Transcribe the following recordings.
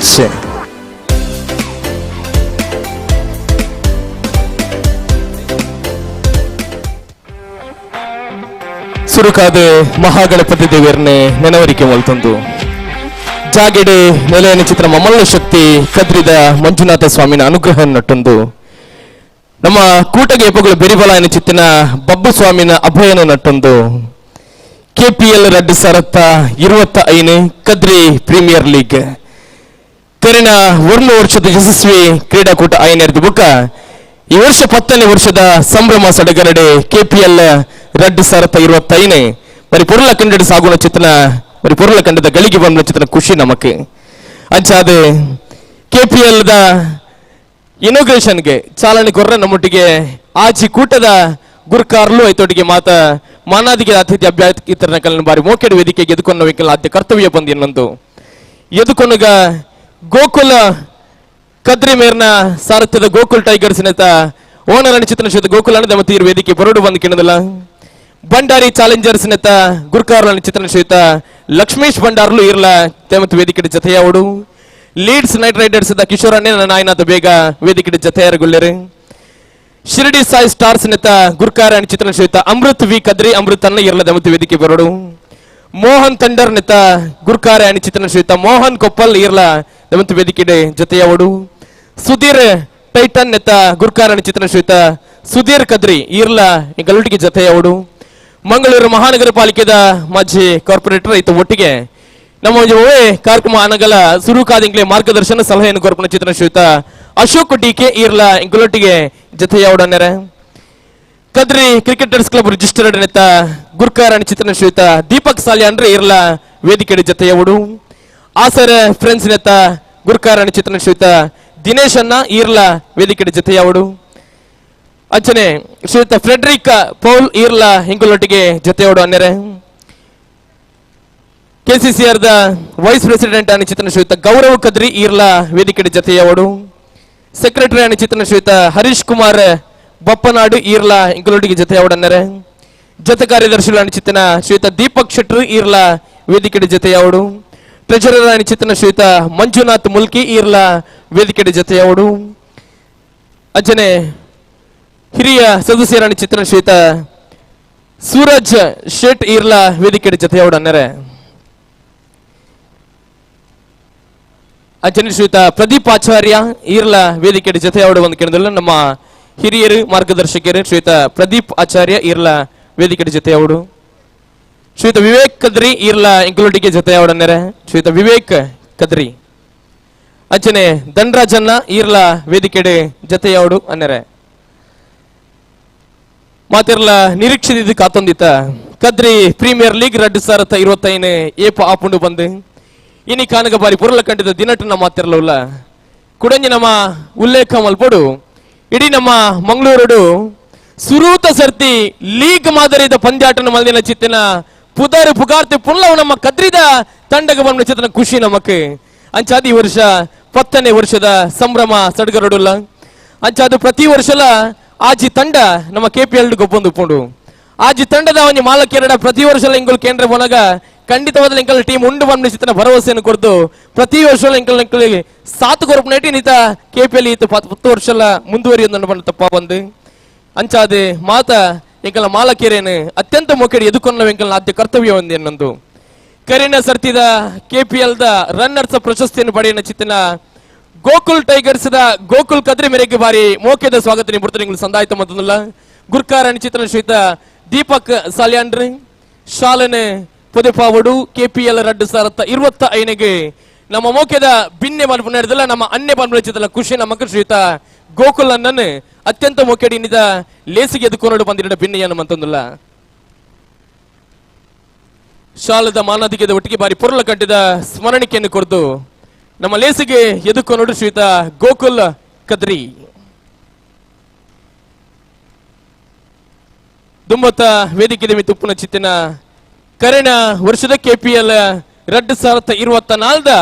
Much. ಸುರುಕಾದ Mahaganapati ದೇವರನ್ನೇ ನೆನವರಿಕೆ ಮಲ್ತಂದು ಜಾಗೆಡೆ ನೆಲೆಯನ ಚಿತ್ರ ಮಮಲ್ಲ ಶಕ್ತಿ ಕದ್ರಿದ ಮಂಜುನಾಥ ಸ್ವಾಮಿನ ಅನುಗ್ರಹ ನಟ್ಟೊಂದು ನಮ್ಮ ಕೂಟಗೆ ಎಪ್ಪಗಳು ಬೆರಿಬಲಾಯನ ಚಿತ್ತಿನ ಬಬ್ಬು ಸ್ವಾಮಿನ ಅಭಯನ ನಟ್ಟೊಂದು KPL 2025 ಕದ್ರಿ ಪ್ರೀಮಿಯರ್ ಲೀಗ್ ಕರಿನ 1 ವರ್ಷದ ಯಶಸ್ವಿ ಕ್ರೀಡಾಕೂಟ ಆಯನೆರ್ದು ಬುಕ್ಕ ಈ ವರ್ಷ 10ನೇ ವರ್ಷದ ಸಂಭ್ರಮ ಸಡಗರಡೆ KPL 2025 మరి పొరల కండడి సాగున చిత్న మరి పొరల కండದ ಗಳಿಗೆ ಬಂದ ಚಿತ್ರ ಖುಷಿ ನಮಗೆ ಅಂಚಾದ KPL ದ ಇನೋಗ್ರೇಷನ್ ಗೆ ಚಾಲನೆ ಕೊರ್ರ ನಮ್ಮೊಟ್ಟಿಗೆ ಆಜಿ ಕೂಟದ ಗುರ್ಕಾರ್ಲು ಐತೊಟ್ಟಿಗೆ ಮಾತ ಮಾನಾದಿಗೆ ಅತಿಥಿ ಅಭ್ಯರ್ಥಿತರ ಕಲನ ಬಾರಿ ಮೋಕೆಡ್ ವೇದಿಕೆಗೆ ಎದುಕೊಂಡ ವೆಕಲ ಆದ್ಯ ಕರ್ತವ್ಯ ಬಂದು ಇನ್ನೊಂದು ಎದುಕೊನಗ ಗೋಕುಲ ಕದ್ರಿ ಮೇರ್ನ ಸಾರಥ್ಯದ ಗೋಕುಲ್ ಟೈಗರ್ಸ್ ನೆತ ಓನರ್ ಅನಿ ಚಿತ್ರ ಶ್ವೇತ ಗೋಕುಲ ಅನದ ಮತೀರ್ ವೇದಿಕೆ ಬರೋಡು ಬಂದು ಕಿಣದಲ್ಲ ಬಂಡಾರಿ ಚಾಲೆಂಜರ್ಸ್ ನೆತ ಗುರ್ಕಾರ್ಲು ಅನಿ ಚಿತ್ರ ಶ್ವೇತ ಲಕ್ಷ್ಮೇಶ್ ಬಂಡಾರ್ಲು ಇರ್ಲ ತೆಮತ್ ವೇದಿಕೆ ಜತೆಯಾವಡು ಲೀಡ್ಸ್ ನೈಟ್ ರೈಡರ್ಸ್ ದ ಕಿಶೋರ್ ಅಣ್ಣ ನಾಯನಾಥ ಬೇಗ ವೇದಿಕೆ ಜತೆಯಾರಗೊಳ್ಳರೆ ಶಿರಡಿ ಸಾಯಿ ಸ್ಟಾರ್ಸ್ ನೆತ ಗುರ್ಕಾರ ಅನಿ ಚಿತ್ರ ಶ್ವೇತ ಅಮೃತ್ ವಿ ಕದ್ರಿ ಅಮೃತ್ ಅನ್ನ ಇರ್ಲ ತೆಮತ್ ವೇದಿಕೆ ಬರೋಡು ಮೋಹನ್ ತಂಡರ್ ನೆತ ಗುರ್ಕಾರ ಅನಿ ಚಿತ್ರ ಶ್ವೇತ ಮೋಹನ್ ಕೊಪ್ಪಲ್ ಇರ್ಲ ತೆಮತ್ ವೇದಿಕೆ ಜತೆಯಾವಡು ಸುಧೀರ್ ಟೈಟನ್ ನೆತ ಗುರ್ಕಾರ ಅನಿ ಚಿತ್ರ ಶ್ವೇತ ಸುಧೀರ್ ಕದ್ರಿ ಇರ್ಲ ಗಲುಟಿಗೆ ಜತೆಯಾವಡು ಮಂಗಳೂರು ಮಹಾನಗರ ಪಾಲಿಕೆದ ಮಾಜಿ ಕಾರ್ಪೊರೇಟರ್ ಐತ ಒಟ್ಟಿಗೆ ನಮ್ಮ ಕಾರ್ಯಕ್ರಮ ಅನಗಲ ಸುರುಕಾದಿಂಗ್ಲೆ ಮಾರ್ಗದರ್ಶನ ಸಲಹೆಯನ್ನು ಕೋರ್ಪಣ ಚಿತ್ರ ಶ್ವೇತ ಅಶೋಕ್ ಡಿಕೆ ಇರ್ಲ ಇಂಗುಲೊಟ್ಟಿಗೆ ಜತೆಯಾವಡನ್ನೆರೆ ಕದ್ರಿ ಕ್ರಿಕೆಟರ್ಸ್ ಕ್ಲಬ್ ರಿಜಿಸ್ಟರ್ಡ್ ನೆತ ಗುರ್ಕಾರ ಅನಿ ಚಿತ್ರ ಶ್ವೇತ ದೀಪಕ್ ಸಾಲ್ಯಾನ್ರೆ ಇರ್ಲ ವೇದಿಕೆ ಜತೆಯಾವಡು ಆಸರ ಫ್ರೆಂಡ್ಸ್ ನೆತ ಗುರ್ಕಾರ ಅನಿ ಚಿತ್ರ ಶ್ವೇತ ದಿನೇಶ್ ಅನ್ನ ಇರ್ಲ ವೇದಿಕೆ ಜತೆಯಾವಡು ಅಂಚನೆ ಶ್ವೇತ ಫ್ರೆಡ್ರಿಕ್ ಪೌಲ್ ಇರ್ಲ ಹಿಂಗುಲೊಟ್ಟಿಗೆ ಜತೆಯಾವಡು ಅನ್ನೆರೆ KCCR ದ ವೈಸ್ ಪ್ರೆಸಿಡೆಂಟ್ ಅನಿ ಚಿತ್ರ ಶ್ವೇತ ಗೌರವ್ ಕದ್ರಿ ಇರ್ಲ ವೇದಿಕೆ ಜತೆಯಾವಡು ಸೆಕ್ರೆಟರಿ ಅನಿ ಚಿತ್ರ ಶ್ವೇತ ಹರೀಶ್ ಕುಮಾರ್ ಬಪ್ಪನಾಡು ಇರ್ಲ ಇಂಗುಲೊಟ್ಟಿಗೆ ಜತೆಯಾವಡನ್ನರೆ ಜತೆ ಕಾರ್ಯದರ್ಶಿಗಳು ಅನಿ ಚಿತ್ರ ಶ್ವೇತ ದೀಪಕ್ ಶೆಟ್ರು ಇರ್ಲ ವೇದಿಕೆ ಜತೆಯಾವಡು ಟ್ರೆಜರರ್ ಅನಿ ಚಿತ್ರ ಶ್ವೇತ ಮಂಜುನಾಥ್ ಮುಲ್ಕಿ ಇರ್ಲ ವೇದಿಕೆ ಜತೆಯಾವಡು ಅಂಚನೆ ಹಿರಿಯ ಸದಸ್ಯರಾಣಿ ಚಿತ್ರ ಶ್ವೇತ ಸೂರಜ್ ಶೇಟ್ ಇರ್ಲ ವೇದಿಕೆ ಜತೆಯಾವಡನ್ನರೆ ಅಂಚನೆ ಶ್ವೇತ ಪ್ರದೀಪ್ ಆಚಾರ್ಯ ಇರ್ಲ ವೇದಿಕೆ ಜತೆಯಾವಡು ಒಂದು ಕೇಳಿದಲ್ಲ ನಮ್ಮ ಹಿರಿಯರು ಮಾರ್ಗದರ್ಶಕರು ಶ್ವೇತ ಪ್ರದೀಪ್ ಆಚಾರ್ಯ ಇರ್ಲ ವೇದಿಕೆ ಜತೆಯಾವಡು ಶ್ವೇತ ವಿವೇಕ್ ಕದ್ರಿ ಇರ್ಲ ಇಂಕ್ಲೂಟಿಗೆ ಜತೆಯಾವಡನ್ನರೆ ಶ್ವೇತ ವಿವೇಕ್ ಕದ್ರಿ ಅಂಚನೆ ಧನ್ರಾಜನ್ನ ಇರ್ಲ ವೇದಿಕೆ ಜತೆಯಾವಡು ಅನ್ನರೆ ಮಾತಿರ್ಲ ನಿರೀಕ್ಷಿತ ಕಾತೊಂದಿತ ಕದ್ರಿ ಪ್ರೀಮಿಯರ್ ಲೀಗ್ 2025 ಏಪ ಆಪುಂಡು ಬಂದು ಇನಿ ಕಾನಗ ಬಾರಿ ಪುರಲ ಕಂಡಿದ ದಿನಟನ ಮಾತಿರ್ಲವಲ್ಲ ಕುಡಂಜಿ ನಮ್ಮ ಉಲ್ಲೇಖ ಮಲ್ಪಡು ಇಡೀ ನಮ್ಮ ಮಂಗಳೂರು ಸುರೂತ ಸರ್ತಿ ಲೀಗ್ ಮಾದರಿದ ಪಂದ್ಯಾಟನ ಮಲ್ದಿನ ಚಿತ್ತಿನ ಪುದಾರು ಪುಗಾರ್ತಿ ಪುಲ್ಲವು ನಮ್ಮ ಕದ್ರಿದ ತಂಡಗ ಬಂದ ಚಿತ್ರನ ಖುಷಿ ನಮಕ್ಕೆ ಅಂಚಾದ ಈ ವರ್ಷ 10ನೇ ವರ್ಷದ ಸಂಭ್ರಮ ಸಡಗರಡುಲ್ಲ ಅಂಚಾದ ಪ್ರತಿ ವರ್ಷಲ ಆಜಿ ತಂಡ ನಮ್ಮ KPL ಗೊಬ್ಬೊಂದು ಉಪ್ಪುಂಡು ಆಜಿ ತಂಡದ ಒಂದು ಮಾಲಕ್ಕೆರಡ ಪ್ರತಿ ವರ್ಷ ಇಂಗುಲ್ ಕೇಂದ್ರ ಬನಗ ಖಂಡಿತವಾದ ಇಂಕಲ್ ಟೀಮ್ ಉಂಡು ಬಂದ ಚಿತ್ರ ಭರವಸೆಯನ್ನು ಕೊಡ್ದು ಪ್ರತಿ ವರ್ಷ ಇಂಕಲ್ ಸಾತು ಕೊರಪು ನಟಿ ನೀತ KPL ಈತ 10 ವರ್ಷ ಮುಂದುವರಿಯೋದು ಬಂದ ತಪ್ಪ ಬಂದು ಅಂಚಾದೆ ಮಾತ ಇಂಕಲ ಮಾಲಕೆರೆಯನ್ನು ಅತ್ಯಂತ ಮೊಕೆಡಿ ಎದುಕೊಂಡ ಇಂಕಲ್ ಆದ್ಯ ಕರ್ತವ್ಯ ಒಂದು ಎನ್ನೊಂದು ಕರಿನ ಸರ್ತಿದ KPL ದ ರನ್ನರ್ಸ್ ಪ್ರಶಸ್ತಿಯನ್ನು ಪಡೆಯನ ಚಿತ್ತಿನ ಗೋಕುಲ್ ಟೈಗರ್ಸ್ ದ ಗೋಕುಲ್ ಕದ್ರಿ ಮೇರೆಗೆ ಬಾರಿ ಮೋಕೆದ ಸ್ವಾಗತ ನಿಂಬುತ್ತಾರೆ ಸಂದಾಯಿತ ಮತ್ತೊಂದಲ್ಲ ಗುರ್ಕಾರ ಅನಿ ಚಿತ್ರ ಶ್ವೇತ ದೀಪಕ್ ಸಾಲ್ಯಾನ್ರಿ ಶಾಲನೆ ಪೊದೆಪಾವಡು KPL 2025 ನಮ್ಮ ಮೋಕೆದ ಬಿನ್ನೆ ಬಂದು ನಡೆದಲ್ಲ ನಮ್ಮ ಅನ್ನೆ ಬಂದು ಚಿತ್ರ ಖುಷಿ ನಮಕ ಶ್ವೇತ ಗೋಕುಲ್ ಅನ್ನನ್ನು ಅತ್ಯಂತ ಮೊಕೆಡಿ ನಿದ ಲೇಸಿಗೆ ಎದುಕೊಂಡು ಬಂದಿರ ಬಿನ್ನೆಯನ್ನು ಮಂತೊಂದಲ್ಲ ಶಾಲದ ಮಾನದಿಗೆದ ಒಟ್ಟಿಗೆ ಬಾರಿ ಪುರಲ ಕಟ್ಟಿದ ಸ್ಮರಣಿಕೆಯನ್ನು ಕೊಡ್ದು ನಮ್ಮ ಲೇಸಿಗೆ ಎದುಕೊಂಡು ಶ್ವೇತ ಗೋಕುಲ್ ಕದ್ರಿ ದುಂಬತ್ತ ವೇದಿಕೆ ತುಪ್ಪನ ಚಿತ್ತಿನ ಕರೆನ ವರ್ಷದ KPL 2024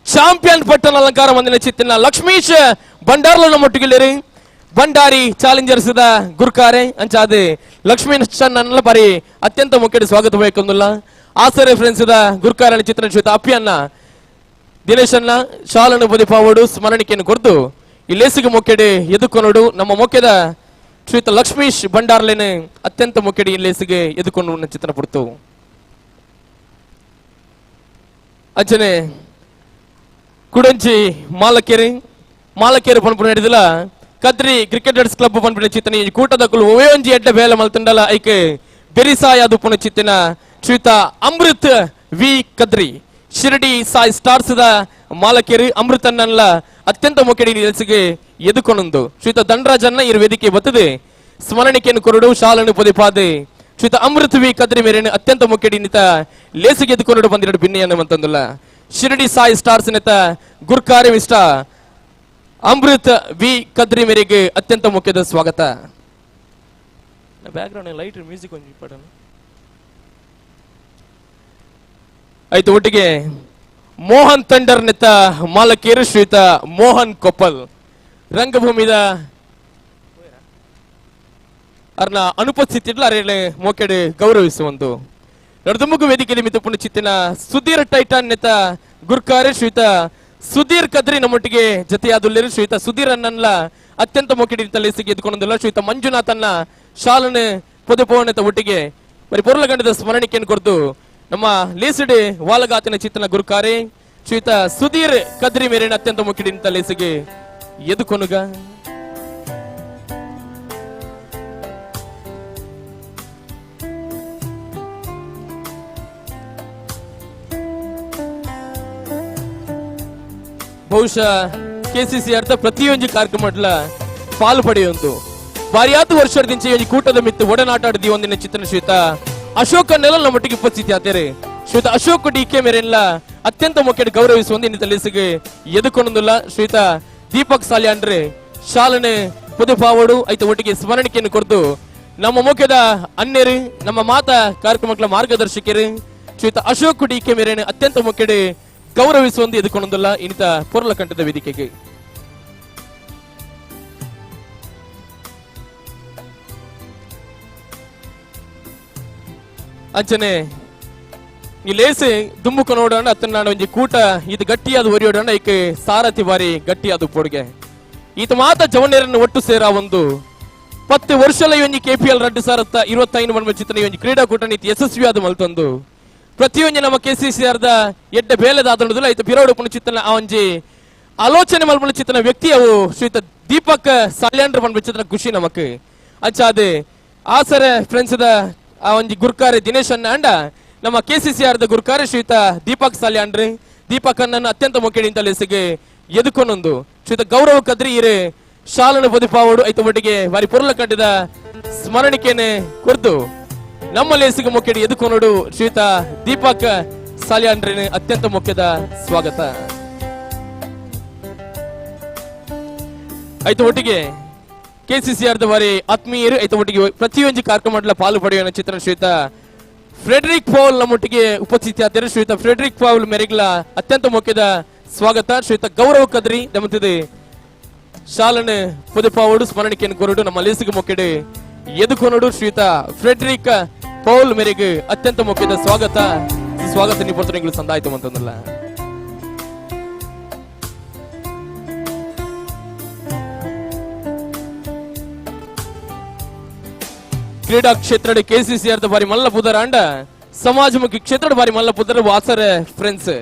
ಚಾಂಪಿಯನ್ ಪಟ್ಟಣ ಅಲಂಕಾರ ಮಂದಿನ ಚಿತ್ತಿನ ಲಕ್ಷ್ಮೀಶ್ ಬಂಡಾರ್ಲ ನಮ್ಮೊಟ್ಟಿಗೆ ಬಂಡಾರಿ ಚಾಲೆಂಜರ್ಸ್ ದ ಗುರ್ಕಾರೆ ಅಂಚಾದೆ ಲಕ್ಷ್ಮೀಶ್ ನನ್ನ ಬಾರಿ ಅತ್ಯಂತ ಮುಖ್ಯ ಸ್ವಾಗತ ಬೇಕಂದಿಲ್ಲ ಆಸರೆ ಫ್ರೆಂಡ್ಸ್ ದ ಗುರ್ಕಾರ ಚಿತ್ರ ಶ್ವೇತ ಅಪ್ಪಿಯನ್ನ ದಿನೇಶನ್ನ ಶಾಲನ್ನು ಬದಿಪಾವಡು ಸ್ಮರಣಿಕೆಯನ್ನು ಕೊರ್ದು ಈ ಲೇಸಿಗೆ ಮೊಕ್ಕೆಡೆ ಎದುಕೊನೋಡು ನಮ್ಮ ಮೊಕ್ಕೆದ ಶ್ರೀಯುತ ಲಕ್ಷ್ಮೀಶ್ ಬಂಡಾರ್ಲೆನೆ ಅತ್ಯಂತ ಮೊಕ್ಕೆಡಿ ಈ ಲೇಸಿಗೆ ಎದುಕೊಂಡು ಚಿತ್ರ ಪಡ್ತು ಅಂಚನೆ ಕುಡಂಚಿ ಮಾಲಕೇರಿ ಪನ್ಪುನ ಹಿಡಿದಿಲ್ಲ ಕದ್ರಿ ಕ್ರಿಕೆಟರ್ಸ್ ಕ್ಲಬ್ ಪನ್ಪುನ ಚಿತ್ತನ ಈ ಕೂಟದ ಕುಲು ಒವೆಯೊಂಜಿ ಎಡ್ಡ ಬೇಲೆ ಮಲ್ತಂಡಲ ಐಕೆ ಬೆರಿಸಾಯ ದುಪ್ಪುನ ಚಿತ್ತಿನ ಶ್ರೀಯುತ ಅಮೃತ್ ವಿ ಕದ್ರಿ ಶಿರಡಿ ಸಾಯಿ ಸ್ಟಾರ್ಸ್ ದ ಮಾಲಕೇರಿ ಅಮೃತನ್ನಲ್ಲ ಅತ್ಯಂತ ಮೊಕೆಡಿ ಲೇಸಿಗೆ ಎದುಕೊನೊಂದು ಶ್ರೀಯುತ ದಂಡರಾಜನ್ನ ಈ ವೇದಿಕೆ ಬತ್ತದೆ ಸ್ಮರಣಿಕೆಯನ್ನು ಕೊರಡು ಶಾಲನ್ನು ಪೊದಿಪಾದೆ ಶ್ರೀಯುತ ಅಮೃತ್ ವಿ ಕದ್ರಿ ಮೇರೆನೆ ಅತ್ಯಂತ ಮೊಕೆಡಿ ನಿತ ಲೇಸಿಗೆ ಎದುಕೊಂಡು ಬಂದಿರಡು ಭಿನ್ನಯನ್ನು ಅಂತಂದಲ್ಲ ಶಿರಡಿ ಸಾಯಿ ಸ್ಟಾರ್ಸ್ ನೆತ ಗುರ್ಕಾರಿ ಇಷ್ಟ ಅಮೃತ್ ವಿ ಕದ್ರಿ ಮೇರೆಗೆ ಅತ್ಯಂತ ಮುಖ್ಯದ ಸ್ವಾಗತ ಬ್ಯಾಕ್ಗ್ರೌಂಡ್ ಲೈಟ್ ಮ್ಯೂಸಿಕ್ ಒಂದು ಇಂಪಾರ್ಟೆಂಟ್ ಆಯ್ತು ಒಟ್ಟಿಗೆ ಮೋಹನ್ ತಂಡರ್ ನೆತ್ತ ಮಾಲಕೇರು ಶ್ರೀಯುತ ಮೋಹನ್ ಕೊಪ್ಪಲ್ ರಂಗಭೂಮಿದ ಅರ್ನ ಅನುಪಸ್ಥಿತಿ ಅರೆ ಮೋಕೆಡೆ ಗೌರವಿಸುವಂದು ನಡುಮುಗು ವೇದಿಕೆಯಲ್ಲಿ ಮಿತಪುಣ ಚಿತ್ತಿನ ಸುಧೀರ್ ಟೈಟಾನ್ ನೆತ ಗುರ್ಕಾರೆ ಶ್ರೀಯುತ ಸುಧೀರ್ ಕದ್ರಿ ನಮ್ಮೊಟ್ಟಿಗೆ ಜತೆಯಾದುಲ್ಲೇರು ಶ್ರೀಯುತ ಸುಧೀರ್ ಅನ್ನಲ್ಲ ಅತ್ಯಂತ ಮೊಕೆಡಿ ಲೇಸಿಗೆ ಎದ್ಕೊಂಡಿಲ್ಲ ಶ್ರೀಯುತ ಮಂಜುನಾಥನ್ನ ಶಾಲನೆ ಪೊದೆಪವನೆತ ಒಟ್ಟಿಗೆ ಬರೀ ಪೊರ್ಲಗಂಡದ ಸ್ಮರಣಿಕೆಯನ್ನು ಕೊರ್ದು ನಮ್ಮ ಲೇಸಿಡೆ ವಾಲಗಾತಿನ ಚಿತ್ತನ ಗುರುಕಾರೆ ಶ್ರೀಯುತ ಸುಧೀರ್ ಕದ್ರಿ ಮೇರಿನ ಅತ್ಯಂತ ಮೊಕೆಡಿ ಲೇಸಿಗೆ ಎದುಕೊನುಗ ಬಹುಶಃ ಕೆಸಿಸಿ ಅರ್ಥ ಪ್ರತಿಯೊಂದು ಕಾರ್ಯಕ್ರಮ ಪಾಲು ಪಡೆಯೊಂದು ಬಾರಿಯಾದ ವರ್ಷದಿಂದ ಈ ಕೂಟದ ಮಿತ್ತು ಒಡನಾಟಾಡದಿ ಒಂದಿನ ಚಿತ್ರಣ ಶ್ರೀಯುತ ಅಶೋಕ್ ಅನ್ನೆಲ್ಲ ನಮ್ಮೊಟ್ಟಿಗೆ ಉಪಸ್ಥಿತಿ ಆತಾರೆ ಶ್ರೀಯುತ ಅಶೋಕ್ ಡಿಕೆ ಮೇರೆಲ್ಲ ಅತ್ಯಂತ ಮೊಕೆಡೆ ಗೌರವಿಸುವಂದು ಇನ್ನಿತ ಲೇಸಿಗೆ ಎದುಕೊಂಡೊಂದಿಲ್ಲ ಶ್ರೀಯುತ ದೀಪಕ್ ಸಾಲ್ಯಾಂಡ್ರೆ ಶಾಲನೆ ಪುದುಪಾವಡು ಐತ ಒಟ್ಟಿಗೆ ಸ್ಮರಣಿಕೆಯನ್ನು ಕೊರ್ದು ನಮ್ಮ ಮುಖ್ಯದ ಅನ್ಯರು ನಮ್ಮ ಮಾತಾ ಕಾರ್ಯಕ್ರಮಗಳ ಮಾರ್ಗದರ್ಶಕರು ಶ್ರೀಯುತ ಅಶೋಕ್ ಡಿಕೆ ಮೇರೆನೆ ಅತ್ಯಂತ ಮೊಕೆಡೆ ಗೌರವಿಸುವಂದು ಎದುಕೊಂಡೊಂದಿಲ್ಲ ಇನ್ನಿತ ಪೊರ್ಲ ಕಂಠದ ವೇದಿಕೆಗೆ ಅಂಚನೆ ಈ ಲೇಸೆ ದುಮ್ಮುಕ ನೋಡೋಣ ಅತನ ಒಂಜಿ ಕೂಟ ಇದು ಗಟ್ಟಿಯಾದ ಒರಿಯೋಡೋಣ ಈಕೆ ಸಾರಥಿ ಬಾರಿ ಗಟ್ಟಿಯಾದ ಪೋಡ್ಗೆ ಈತ ಮಾತ ಜವನೇರನ್ನು ಒಟ್ಟು ಸೇರ ಒಂದು 10 ವರ್ಷಲ ಒಂಜಿ KPL 2025 ಮನ್ಮ ಚಿತ್ರನ ಒಂಜಿ ಕ್ರೀಡಾಕೂಟ ನೀತಿ ಯಶಸ್ವಿಯಾದ ಮಲ್ತೊಂದು ಪ್ರತಿಯೊಂದು ನಮ್ಮ KCCRದ ಎಡ್ಡ ಬೇಲೆದ ಆದನದುಲ ಐತ ಪಿರೋಡು ಪುಣ ಚಿತ್ರನ ಆ ಒಂಜಿ ಆಲೋಚನೆ ಮಲ್ಪನ ಚಿತ್ರನ ವ್ಯಕ್ತಿ ಅವು ಶ್ರೀಯುತ ದೀಪಕ್ ಸಾಲ್ಯಾಂಡ್ರ ಪನ್ಪ ಚಿತ್ರನ ಖುಷಿ ನಮಕ್ ಅಂಚಾದೆ ಆಸರ ಫ್ರೆಂಡ್ಸ್ ದ ಆ ಒಂಜಿ ಗುರ್ಕಾರೆ ದಿನೇಶ್ ಅನ್ನ ಅಂಡ ನಮ್ಮ KCCRದ ಗುರ್ಕಾರೆ ಶ್ರೀಯುತ ದೀಪಕ್ ಸಾಲ್ಯಾಂಡ್ರೆ ದೀಪಕ್ ಅನ್ನ ಅತ್ಯಂತ ಮೊಕೆಡಿ ಲೇಸಿಗೆ ಎದುಕೊಂಡೊಂದು ಶ್ರೀಯುತ ಗೌರವ ಕದ್ರಿ ಇರೆ ಶಾಲನ ಬದಿಪಾವಡು ಐತ ಒಟ್ಟಿಗೆ ಬಾರಿ ಪೊರ್ಲ ಕಂಡಿದ ಸ್ಮರಣಿಕೆನೆ ಕೊರ್ದು ನಮ್ಮ ಲೇಸಿಗೆ ಮೊಕೆಡಿ ಎದುಕೊಂಡೋಡು ಶ್ರೀಯುತ ದೀಪಕ್ ಸಾಲ್ಯಾಂಡ್ರೆ ಅತ್ಯಂತ ಮುಖ್ಯದ ಸ್ವಾಗತ ಐತ ಒಟ್ಟಿಗೆ KCCRದ ಬಾರಿ ಆತ್ಮೀಯರು ಐತ ಒಟ್ಟಿಗೆ ಪ್ರತಿಯೊಂದು ಕಾರ್ಯಕ್ರಮ ಪಾಲು ಪಡೆಯುವ ಚಿತ್ರಣ ಶ್ರೀಯುತ ಫ್ರೆಡರಿಕ್ ಪೌಲ್ ನಮ್ಮೊಟ್ಟಿಗೆ ಉಪಸ್ಥಿತಿ ಆದರು ಶ್ರೀಯುತ ಫ್ರೆಡರಿಕ್ ಪೌಲ್ ಮೇರೆಗ್ಲ ಅತ್ಯಂತ ಮುಖ್ಯದ ಸ್ವಾಗತ ಶ್ರೀಯುತ ಗೌರವ ಕದ್ರಿ ನಮ್ಮತಿದೆ ಶಾಲನೆ ಪುದುಪಾವಡು ಸ್ಮರಣಿಕೆಯನ್ನು ಕೊರಡು ನಮ್ಮ ಲೇಸಿಗೆ ಮೊಕ್ಕೆಡೆ ಎದುಕೊನೋಡು ಶ್ರೀಯುತ ಫ್ರೆಡರಿಕ್ ಪೌಲ್ ಮೇರೆಗೆ ಅತ್ಯಂತ ಮುಖ್ಯದ ಸ್ವಾಗತ ನಿಪರ್ತನೆಗಳು ಸಂದಾಯಿತು ಅಂತಂದಲ್ಲ ಕ್ರೀಡಾ ಕ್ಷೇತ್ರ KCCRದ ಬಾರಿ ಮಲ್ಲ ಪುದರ ಅಂಡ ಸಮಾಜಮುಖಿ ಕ್ಷೇತ್ರ ಬಾರಿ ಮಲ್ಲ ಪುದರ ಆಸರ ಫ್ರೆಂಡ್ಸ್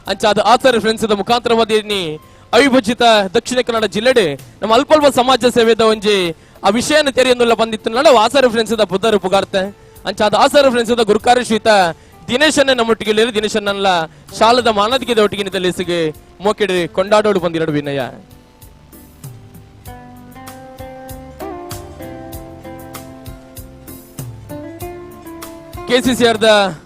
ಅಂಚಾದ ಆಸರ ಫ್ರೆಂಡ್ಸ್ ದ ಮುಖಾಂತರವಾದಿ ಅವಿಭಜಿತ ದಕ್ಷಿಣ ಕನ್ನಡ ಜಿಲ್ಲೆಡೆ ನಮ್ಮ ಅಲ್ಪ ಸಮಾಜ ಸೇವೆದ ಒಂಜಿ ಆ ವಿಷಯನ ತೆರೆಯೊಂದುಲ್ಲ ಬಂದಿತ್ತು ನಡ ಆಸರ ಫ್ರೆಂಡ್ಸ್ ದ ಪುದರ್ ಪುಗಾರ್ತೆ ಅಂಚಾದ ಆಸರ ಫ್ರೆಂಡ್ಸ್ ದ ಗುರುಕಾರ್ಯ ಶ್ರೀಯುತ ದಿನೇಶನ್ನ ನಮ್ಮೊಟ್ಟಿಗೆ ಲೇರು ದಿನೇಶನ್ನಲ್ಲ ಶಾಲದ ಮಾನದಿಗೆ ಒಟ್ಟಿಗೆ ಲೇಸಿಗೆ ಮೋಕೆಡೆ ಕೊಂಡಾಡೋಡು ಬಂದಿರಡು ವಿನಯ KCCRದ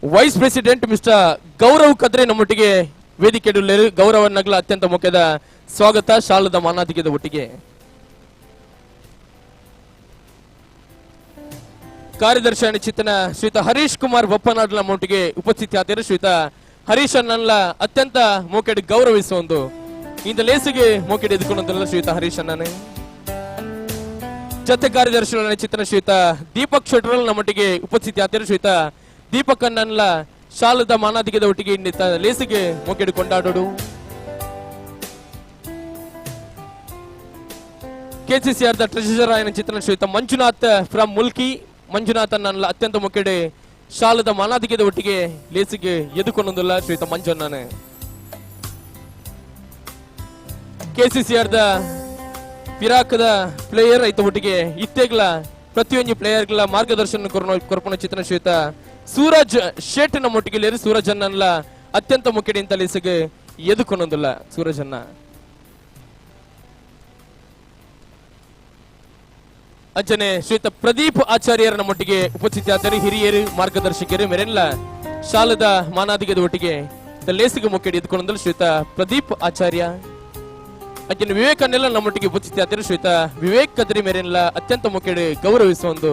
ವೈಸ್ ಪ್ರೆಸಿಡೆಂಟ್ ಮಿಸ್ಟರ್ ಗೌರವ್ ಕದ್ರೆ ನಮ್ಮೊಟ್ಟಿಗೆ ವೇದಿಕೆ ಗೌರವ ನಗಲ ಅತ್ಯಂತ ಮುಖ್ಯದ ಸ್ವಾಗತ ಶಾಲದ ಮಾನಾಧಿಕದ ಒಟ್ಟಿಗೆ ಕಾರ್ಯದರ್ಶಿ ಚಿತ್ತನ ಶ್ರೀಯುತ ಹರೀಶ್ ಕುಮಾರ್ ಬಪ್ಪನಾಡ್ಲ ನಮ್ಮೊಟ್ಟಿಗೆ ಉಪಸ್ಥಿತಿ ಆದರು ಶ್ರೀಯುತ ಹರೀಶ್ ಅನ್ನಲ್ಲ ಅತ್ಯಂತ ಮೋಕೆಡೆ ಗೌರವಿಸುವ ಇಂದ ಲೇಸಿಗೆ ಮೋಕೆಡೆ ಎದುಕೊಂಡಲ್ಲ ಶ್ರೀಯುತ ಹರೀಶ್ ಅನ್ನನೇ ಜತೆ ಕಾರ್ಯದರ್ಶಿ ಚಿತ್ರನ ಶ್ರೀಯುತ ದೀಪಕ್ ಶೆಟ್ರಲ್ ನಮ್ಮೊಟ್ಟಿಗೆ ಉಪಸ್ಥಿತಿ ಆದರು ಶ್ರೀಯುತ ದೀಪಕ್ ಅನ್ನಲ್ಲ ಶಾಲದ ಮಾನಾದಿಗೆದ ಒಟ್ಟಿಗೆ ಲೇಸಿಗೆ ಮೊಗ್ಗೆಡು ಕೊಂಡಾಡೋಡು ಕೆಸಿಸಿಆರ್ ದ ಟ್ರೆಷರರ್ ఆయన ಚಿತ್ರಣ ಶ್ರೀಯುತ ಮಂಜುನಾಥ್ ಫ್ರಮ್ ಮುಲ್ಕಿ ಮಂಜುನಾಥ್ ನನ್ನ ಅತ್ಯಂತ ಮುಖ್ಯಡೆ ಶಾಲದ ಮಾನಾದಿಗೆದ ಒಟ್ಟಿಗೆ ಲೇಸಿಗೆ ಎದುಕೊಂಡೊಂದಿಲ್ಲ ಶ್ರೀಯುತ ಮಂಜುನಾಥ್ ಕೆಸಿಸಿಆರ್ ದ ಪಿರಾಕದ ಪ್ಲೇಯರ್ ಐತ ಒಟ್ಟಿಗೆ ಇತ್ತೇಗ್ಲ ಪ್ರತಿಯೊಂದು ಪ್ಲೇಯರ್ಗಳ ಮಾರ್ಗದರ್ಶನ ಕೊರ್ಪಣ ಚಿತ್ರಣ ಶ್ರೀಯುತ ಸೂರಜ್ ಶೇಟ್ ನಮ್ಮ ಒಟ್ಟಿಗೆ ಲೇರಿ ಸೂರಜ್ ಅನ್ನ ಅತ್ಯಂತ ಮುಖ್ಯಡೆ ಅಂತ ಲೇಸಿಗೆ ಎದುಕೊಂಡೊಂದಿಲ್ಲ ಸೂರಜ್ ಅನ್ನ ಅಂಚನೆ ಶ್ರೀಯುತ ಪ್ರದೀಪ್ ಆಚಾರ್ಯರ ನಮ್ಮೊಟ್ಟಿಗೆ ಉಪಸ್ಥಿತಿಯಾದರು ಹಿರಿಯರು ಮಾರ್ಗದರ್ಶಕರು ಮೇರೆಲ್ಲ ಶಾಲದ ಮಾನಾದಿಗೆದ ಒಟ್ಟಿಗೆ ಲೇಸಿಗೆ ಮುಖ್ಯಡಿ ಎದ್ಕೊಂಡು ಶ್ರೀಯುತ ಪ್ರದೀಪ್ ಆಚಾರ್ಯ ಅಂಚನೆ ವಿವೇಕನ್ನೆಲ್ಲ ನಮ್ಮೊಟ್ಟಿಗೆ ಉಪಸ್ಥಿತಿಯಾದರು ಶ್ರೀಯುತ ವಿವೇಕ್ ಕದ್ರಿ ಮೇರೆಲ್ಲ ಅತ್ಯಂತ ಮುಖ್ಯಡಿ ಗೌರವಿಸುವ ಒಂದು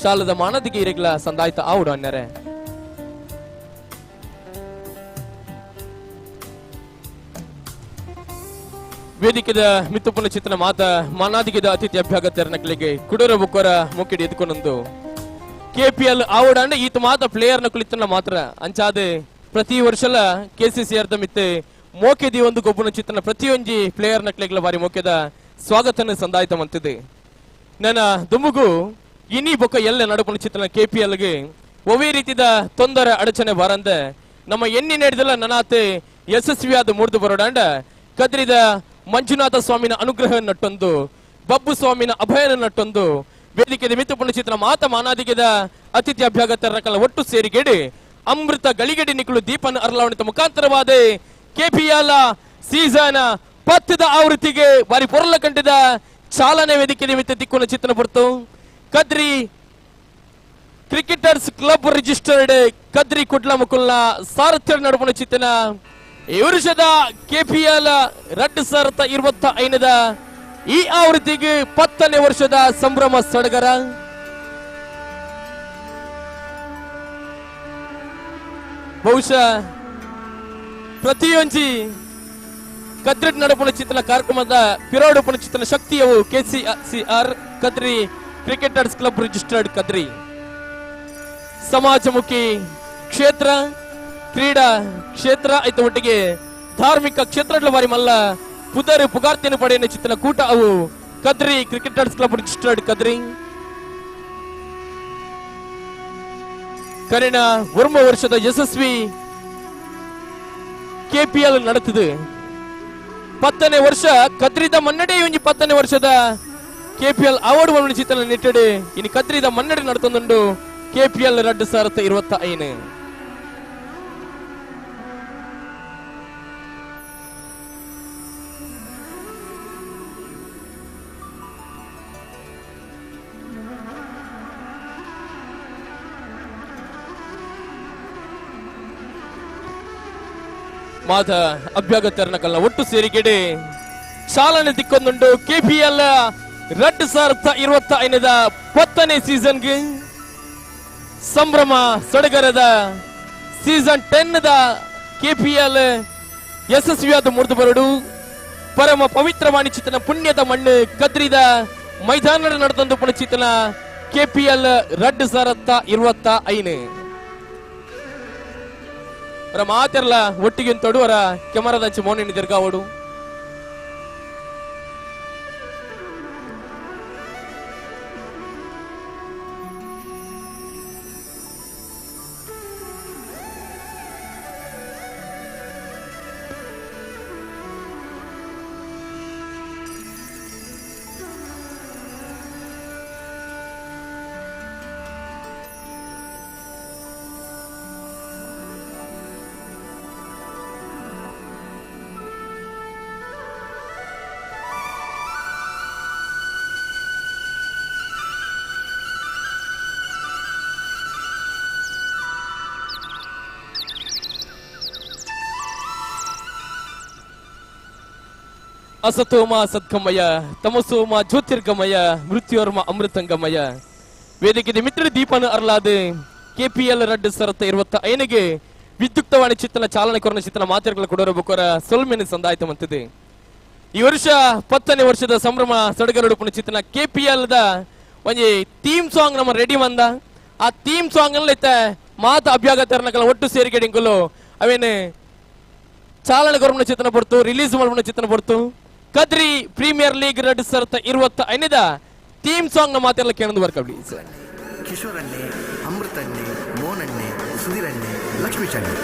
ಶಾಲದ ಮಾನಾದಿಗೆ ಇರಗಳ ಸಂದಾಯಿತ ಆವುಡು ಅನ್ಯರೆ ವೇದಿಕೆದ ಮಿತ್ತುಪುನ ಚಿತ್ರಣ ಮಾತ ಮಾನಾದಿಗೆದ ಅತಿಥಿ ಅಭ್ಯಾಗತರನಗಳಿಗೆ ಕುಡೂರ ಬುಕ್ಕರ ಮುಕ್ಕಿಡಿ ಎದ್ಕೊಂಡೊಂದು KPL ಆವಡಂಡ ಈತ ಮಾತ ಪ್ಲೇಯರ್ನ ಕುಳಿತನ ಮಾತ್ರ ಅಂಚಾದೆ ಪ್ರತಿ ವರ್ಷಲ KCCR ದ ಮಿತ್ತೆ ಮೋಕೆದಿ ಒಂದು ಗೊಬ್ಬನ ಚಿತ್ರಣ ಪ್ರತಿಯೊಂಜಿ ಪ್ಲೇಯರ್ನ ಕ್ಲೆಗ್ಲ ಬಾರಿ ಮೋಕೆದ ಸ್ವಾಗತನ ಸಂದಾಯಿತ ಮಂತಿದೆ ನನ್ನ ದುಮ್ಮುಗು ಇನಿ ಬೊಕ್ಕ ಎಲ್ಲ ನಡುಪುನ ಚಿತ್ರಣ KPL ಗೆ ಒವೇ ರೀತಿದ ತೊಂದರೆ ಅಡಚಣೆ ಬಾರಂದ ನಮ್ಮ ಎಣ್ಣಿ ನಡೆದಲ್ಲ ನನಾತೆ ಯಶಸ್ವಿಯಾದ ಮೂರ್ದು ಬರೋಡಂಡ ಕದ್ರಿದ ಮಂಜುನಾಥ ಸ್ವಾಮಿನ ಅನುಗ್ರಹ ನಟ್ಟೊಂದು ಬಬ್ಬು ಸ್ವಾಮಿನ ಅಭಯನ ನಟ್ಟೊಂದು ವೇದಿಕೆದ ಮಿತ್ತುಪುಣ ಚಿತ್ರ ಮಾತ ಮಾನಾದಿಗೆದ ಅತಿಥಿ ಅಭ್ಯಾಗತರ ಒಟ್ಟು ಸೇರಿಗೆಡಿ ಅಮೃತ ಗಳಿಗೆಡಿ ನಿಕ್ಕಳು ದೀಪನ ಅರ್ಲಾವಣಿತ ಮುಖಾಂತರವಾದ KPL ಸೀಸನ್ 10ದ ಆವೃತ್ತಿಗೆ ಬಾರಿ ಪೊರಲ ಕಂಡಿದ ಚಾಲನೆ ವೇದಿಕೆ ಮಿತ್ತ ದಿಕ್ಕುನ ಚಿತ್ರ ಬರ್ತು Kadri cricketers club registered Kadri Kudla ಮುಕುಲ್ನ ಸಾರಥ್ಯ ನಡುಪುಣ ಚಿತ್ತನ ಈ ವರ್ಷದ KPL 2025ದ ಈ ಆವೃತ್ತಿಗೆ 10ನೇ ವರ್ಷದ ಸಂಭ್ರಮ ಸಡಗರ ಬಹುಶಃ ಪ್ರತಿಯೊಂಜಿ ಕದ್ರಿ ನಡುಪುಣ ಚಿತ್ರಣ ಕಾರ್ಯಕ್ರಮದ ಪಿರೋಡುಪುಣ ಚಿತ್ರಣ ಶಕ್ತಿಯವು KCCR Kadri cricketers club registered Kadri ಸಮಾಜಮುಖಿ ಕ್ಷೇತ್ರ ಕ್ರೀಡಾ ಕ್ಷೇತ್ರ ಐತ ಒಟ್ಟಿಗೆ ಧಾರ್ಮಿಕ ಕ್ಷೇತ್ರಗಳ ಬಾರಿ ಮಲ್ಲ ಪುದರು ಪುಗಾರ್ತಿಯನ್ನು ಪಡೆಯ ಚಿತ್ರಣ ಕೂಟ ಅವು Kadri cricketers club registered Kadri ಕರೆನ ವರ್ಮ ವರ್ಷದ ಯಶಸ್ವಿ KPL ನಡೆದಿದೆ 10ನೇ ವರ್ಷ ಕದ್ರಿದ ಮನ್ನಡೆ ಒಂಜಿ 10ನೇ ವರ್ಷದ KPL ಅವಾರ್ಡ್ ಒಂದು ಚಿತ್ರಣ ನಿಟ್ಟಡೆ ಇನ್ನು ಕದ್ರಿದ ಮನ್ನಡೆ ನಡತೊಂದುಂಡು KPL 2025 ಮಾತ ಅಭ್ಯಾಗತರನ ಕಲ್ಲ ಒಟ್ಟು ಸೇರಿಕೆಡೆ ಚಾಲನೆ ದಿಕ್ಕೊಂದುಂಡು KPL 2025ದ 10ನೇ ಸೀಸನ್ಗೆ ಸಂಭ್ರಮ ಸಡಗರದ ಸೀಸನ್ 10ದ KPL ಯಶಸ್ವಿಯಾದ ಮೂರ್ದು ಬರಡು ಪರಮ ಪವಿತ್ರವಾಣಿ ಚಿತ್ರನ ಪುಣ್ಯದ ಮಣ್ಣು ಕದ್ರಿದ ಮೈದಾನ ನಡೆದೊಂದು ಪುಣ ಚಿತ್ರನ KPL 2025 ಅವರ ಮಾತೆಲ್ಲ ಒಟ್ಟಿಗೆ ತೊಡು ಅವರ ಕೆಮರಾದ ಹಚ್ಚಿ ಮೋನಿನ ದೀರ್ಘಾವಡು असतोमा सत्कमय तमसोमा ज्योतिर्गमय मृत्योर्मा अमृतंगमय ವೇದಿಕೆ ಮಿತ್ರ ದೀಪನ ಅರ್ಲಾದೆ KPL 2025ಗೆ ವಿದ್ಯುಕ್ತವಾಣಿ ಚಿತ್ರನ ಚಾಲನೆ ಕೊರನ ಚಿತ್ರನ ಮಾತೆರ್ಗಳ ಕೊಡೋರಬೇಕರ ಸೊಲ್ಮೆನ ಸಂದಾಯಿತ ಮಂತಿದೆ ಈ ವರ್ಷ 10ನೇ ವರ್ಷದ ಸಂಭ್ರಮ ಸಡಗರಡುಪುನ ಚಿತ್ರನ KPL ದ ಒಂಜಿ ಥೀಮ್ ಸಾಂಗ್ ನಮ್ಮ ರೆಡಿ ಬಂದ ಆ ಥೀಮ್ ಸಾಂಗ್ ಅಲ್ಲಿ ಮಾತ ಅಭ್ಯಾಗತರನಕಲ ಒಟ್ಟು ಸೇರಿಕೆಡಿಂಕಲು ಅವೇನು ಚಾಲನೆ ಗೊರಮನ ಚಿತ್ರಣ ಬರ್ತು ರಿಲೀಸ್ ಮಲ್ಪನ ಚಿತ್ರಣ ಬರ್ತು Kadri premier League 2025 theme song ನ ಮಾತೆಲ್ಲ ಕೇಳೋದು ಬರ್ಕಬ್ಲಿ ಕಿಶೋರಣ್ಣೆ ಅಮೃತಣ್ಣೆ ಮೋನಣ್ಣೆ ಸುಧೀರಣ್ಣೆ ಲಕ್ಷ್ಮೀ ಚಣ್ಣೆ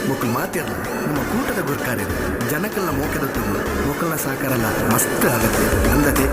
ಮೊಕ್ಕಲು ಮಾತಿರಲ್ಲ ನಮ್ಮ ಕೂಟದ ಗುರ್ಕಾರ್ಯರು ಜನಕಲ್ನ ಮೋಕೆದೊಟ್ಟು ಮೊಕ್ಕಲ್ನ ಸಹಕಾರನ ಮಸ್ತ್ ಆಗತ್ತೆ ಅಂದತೆ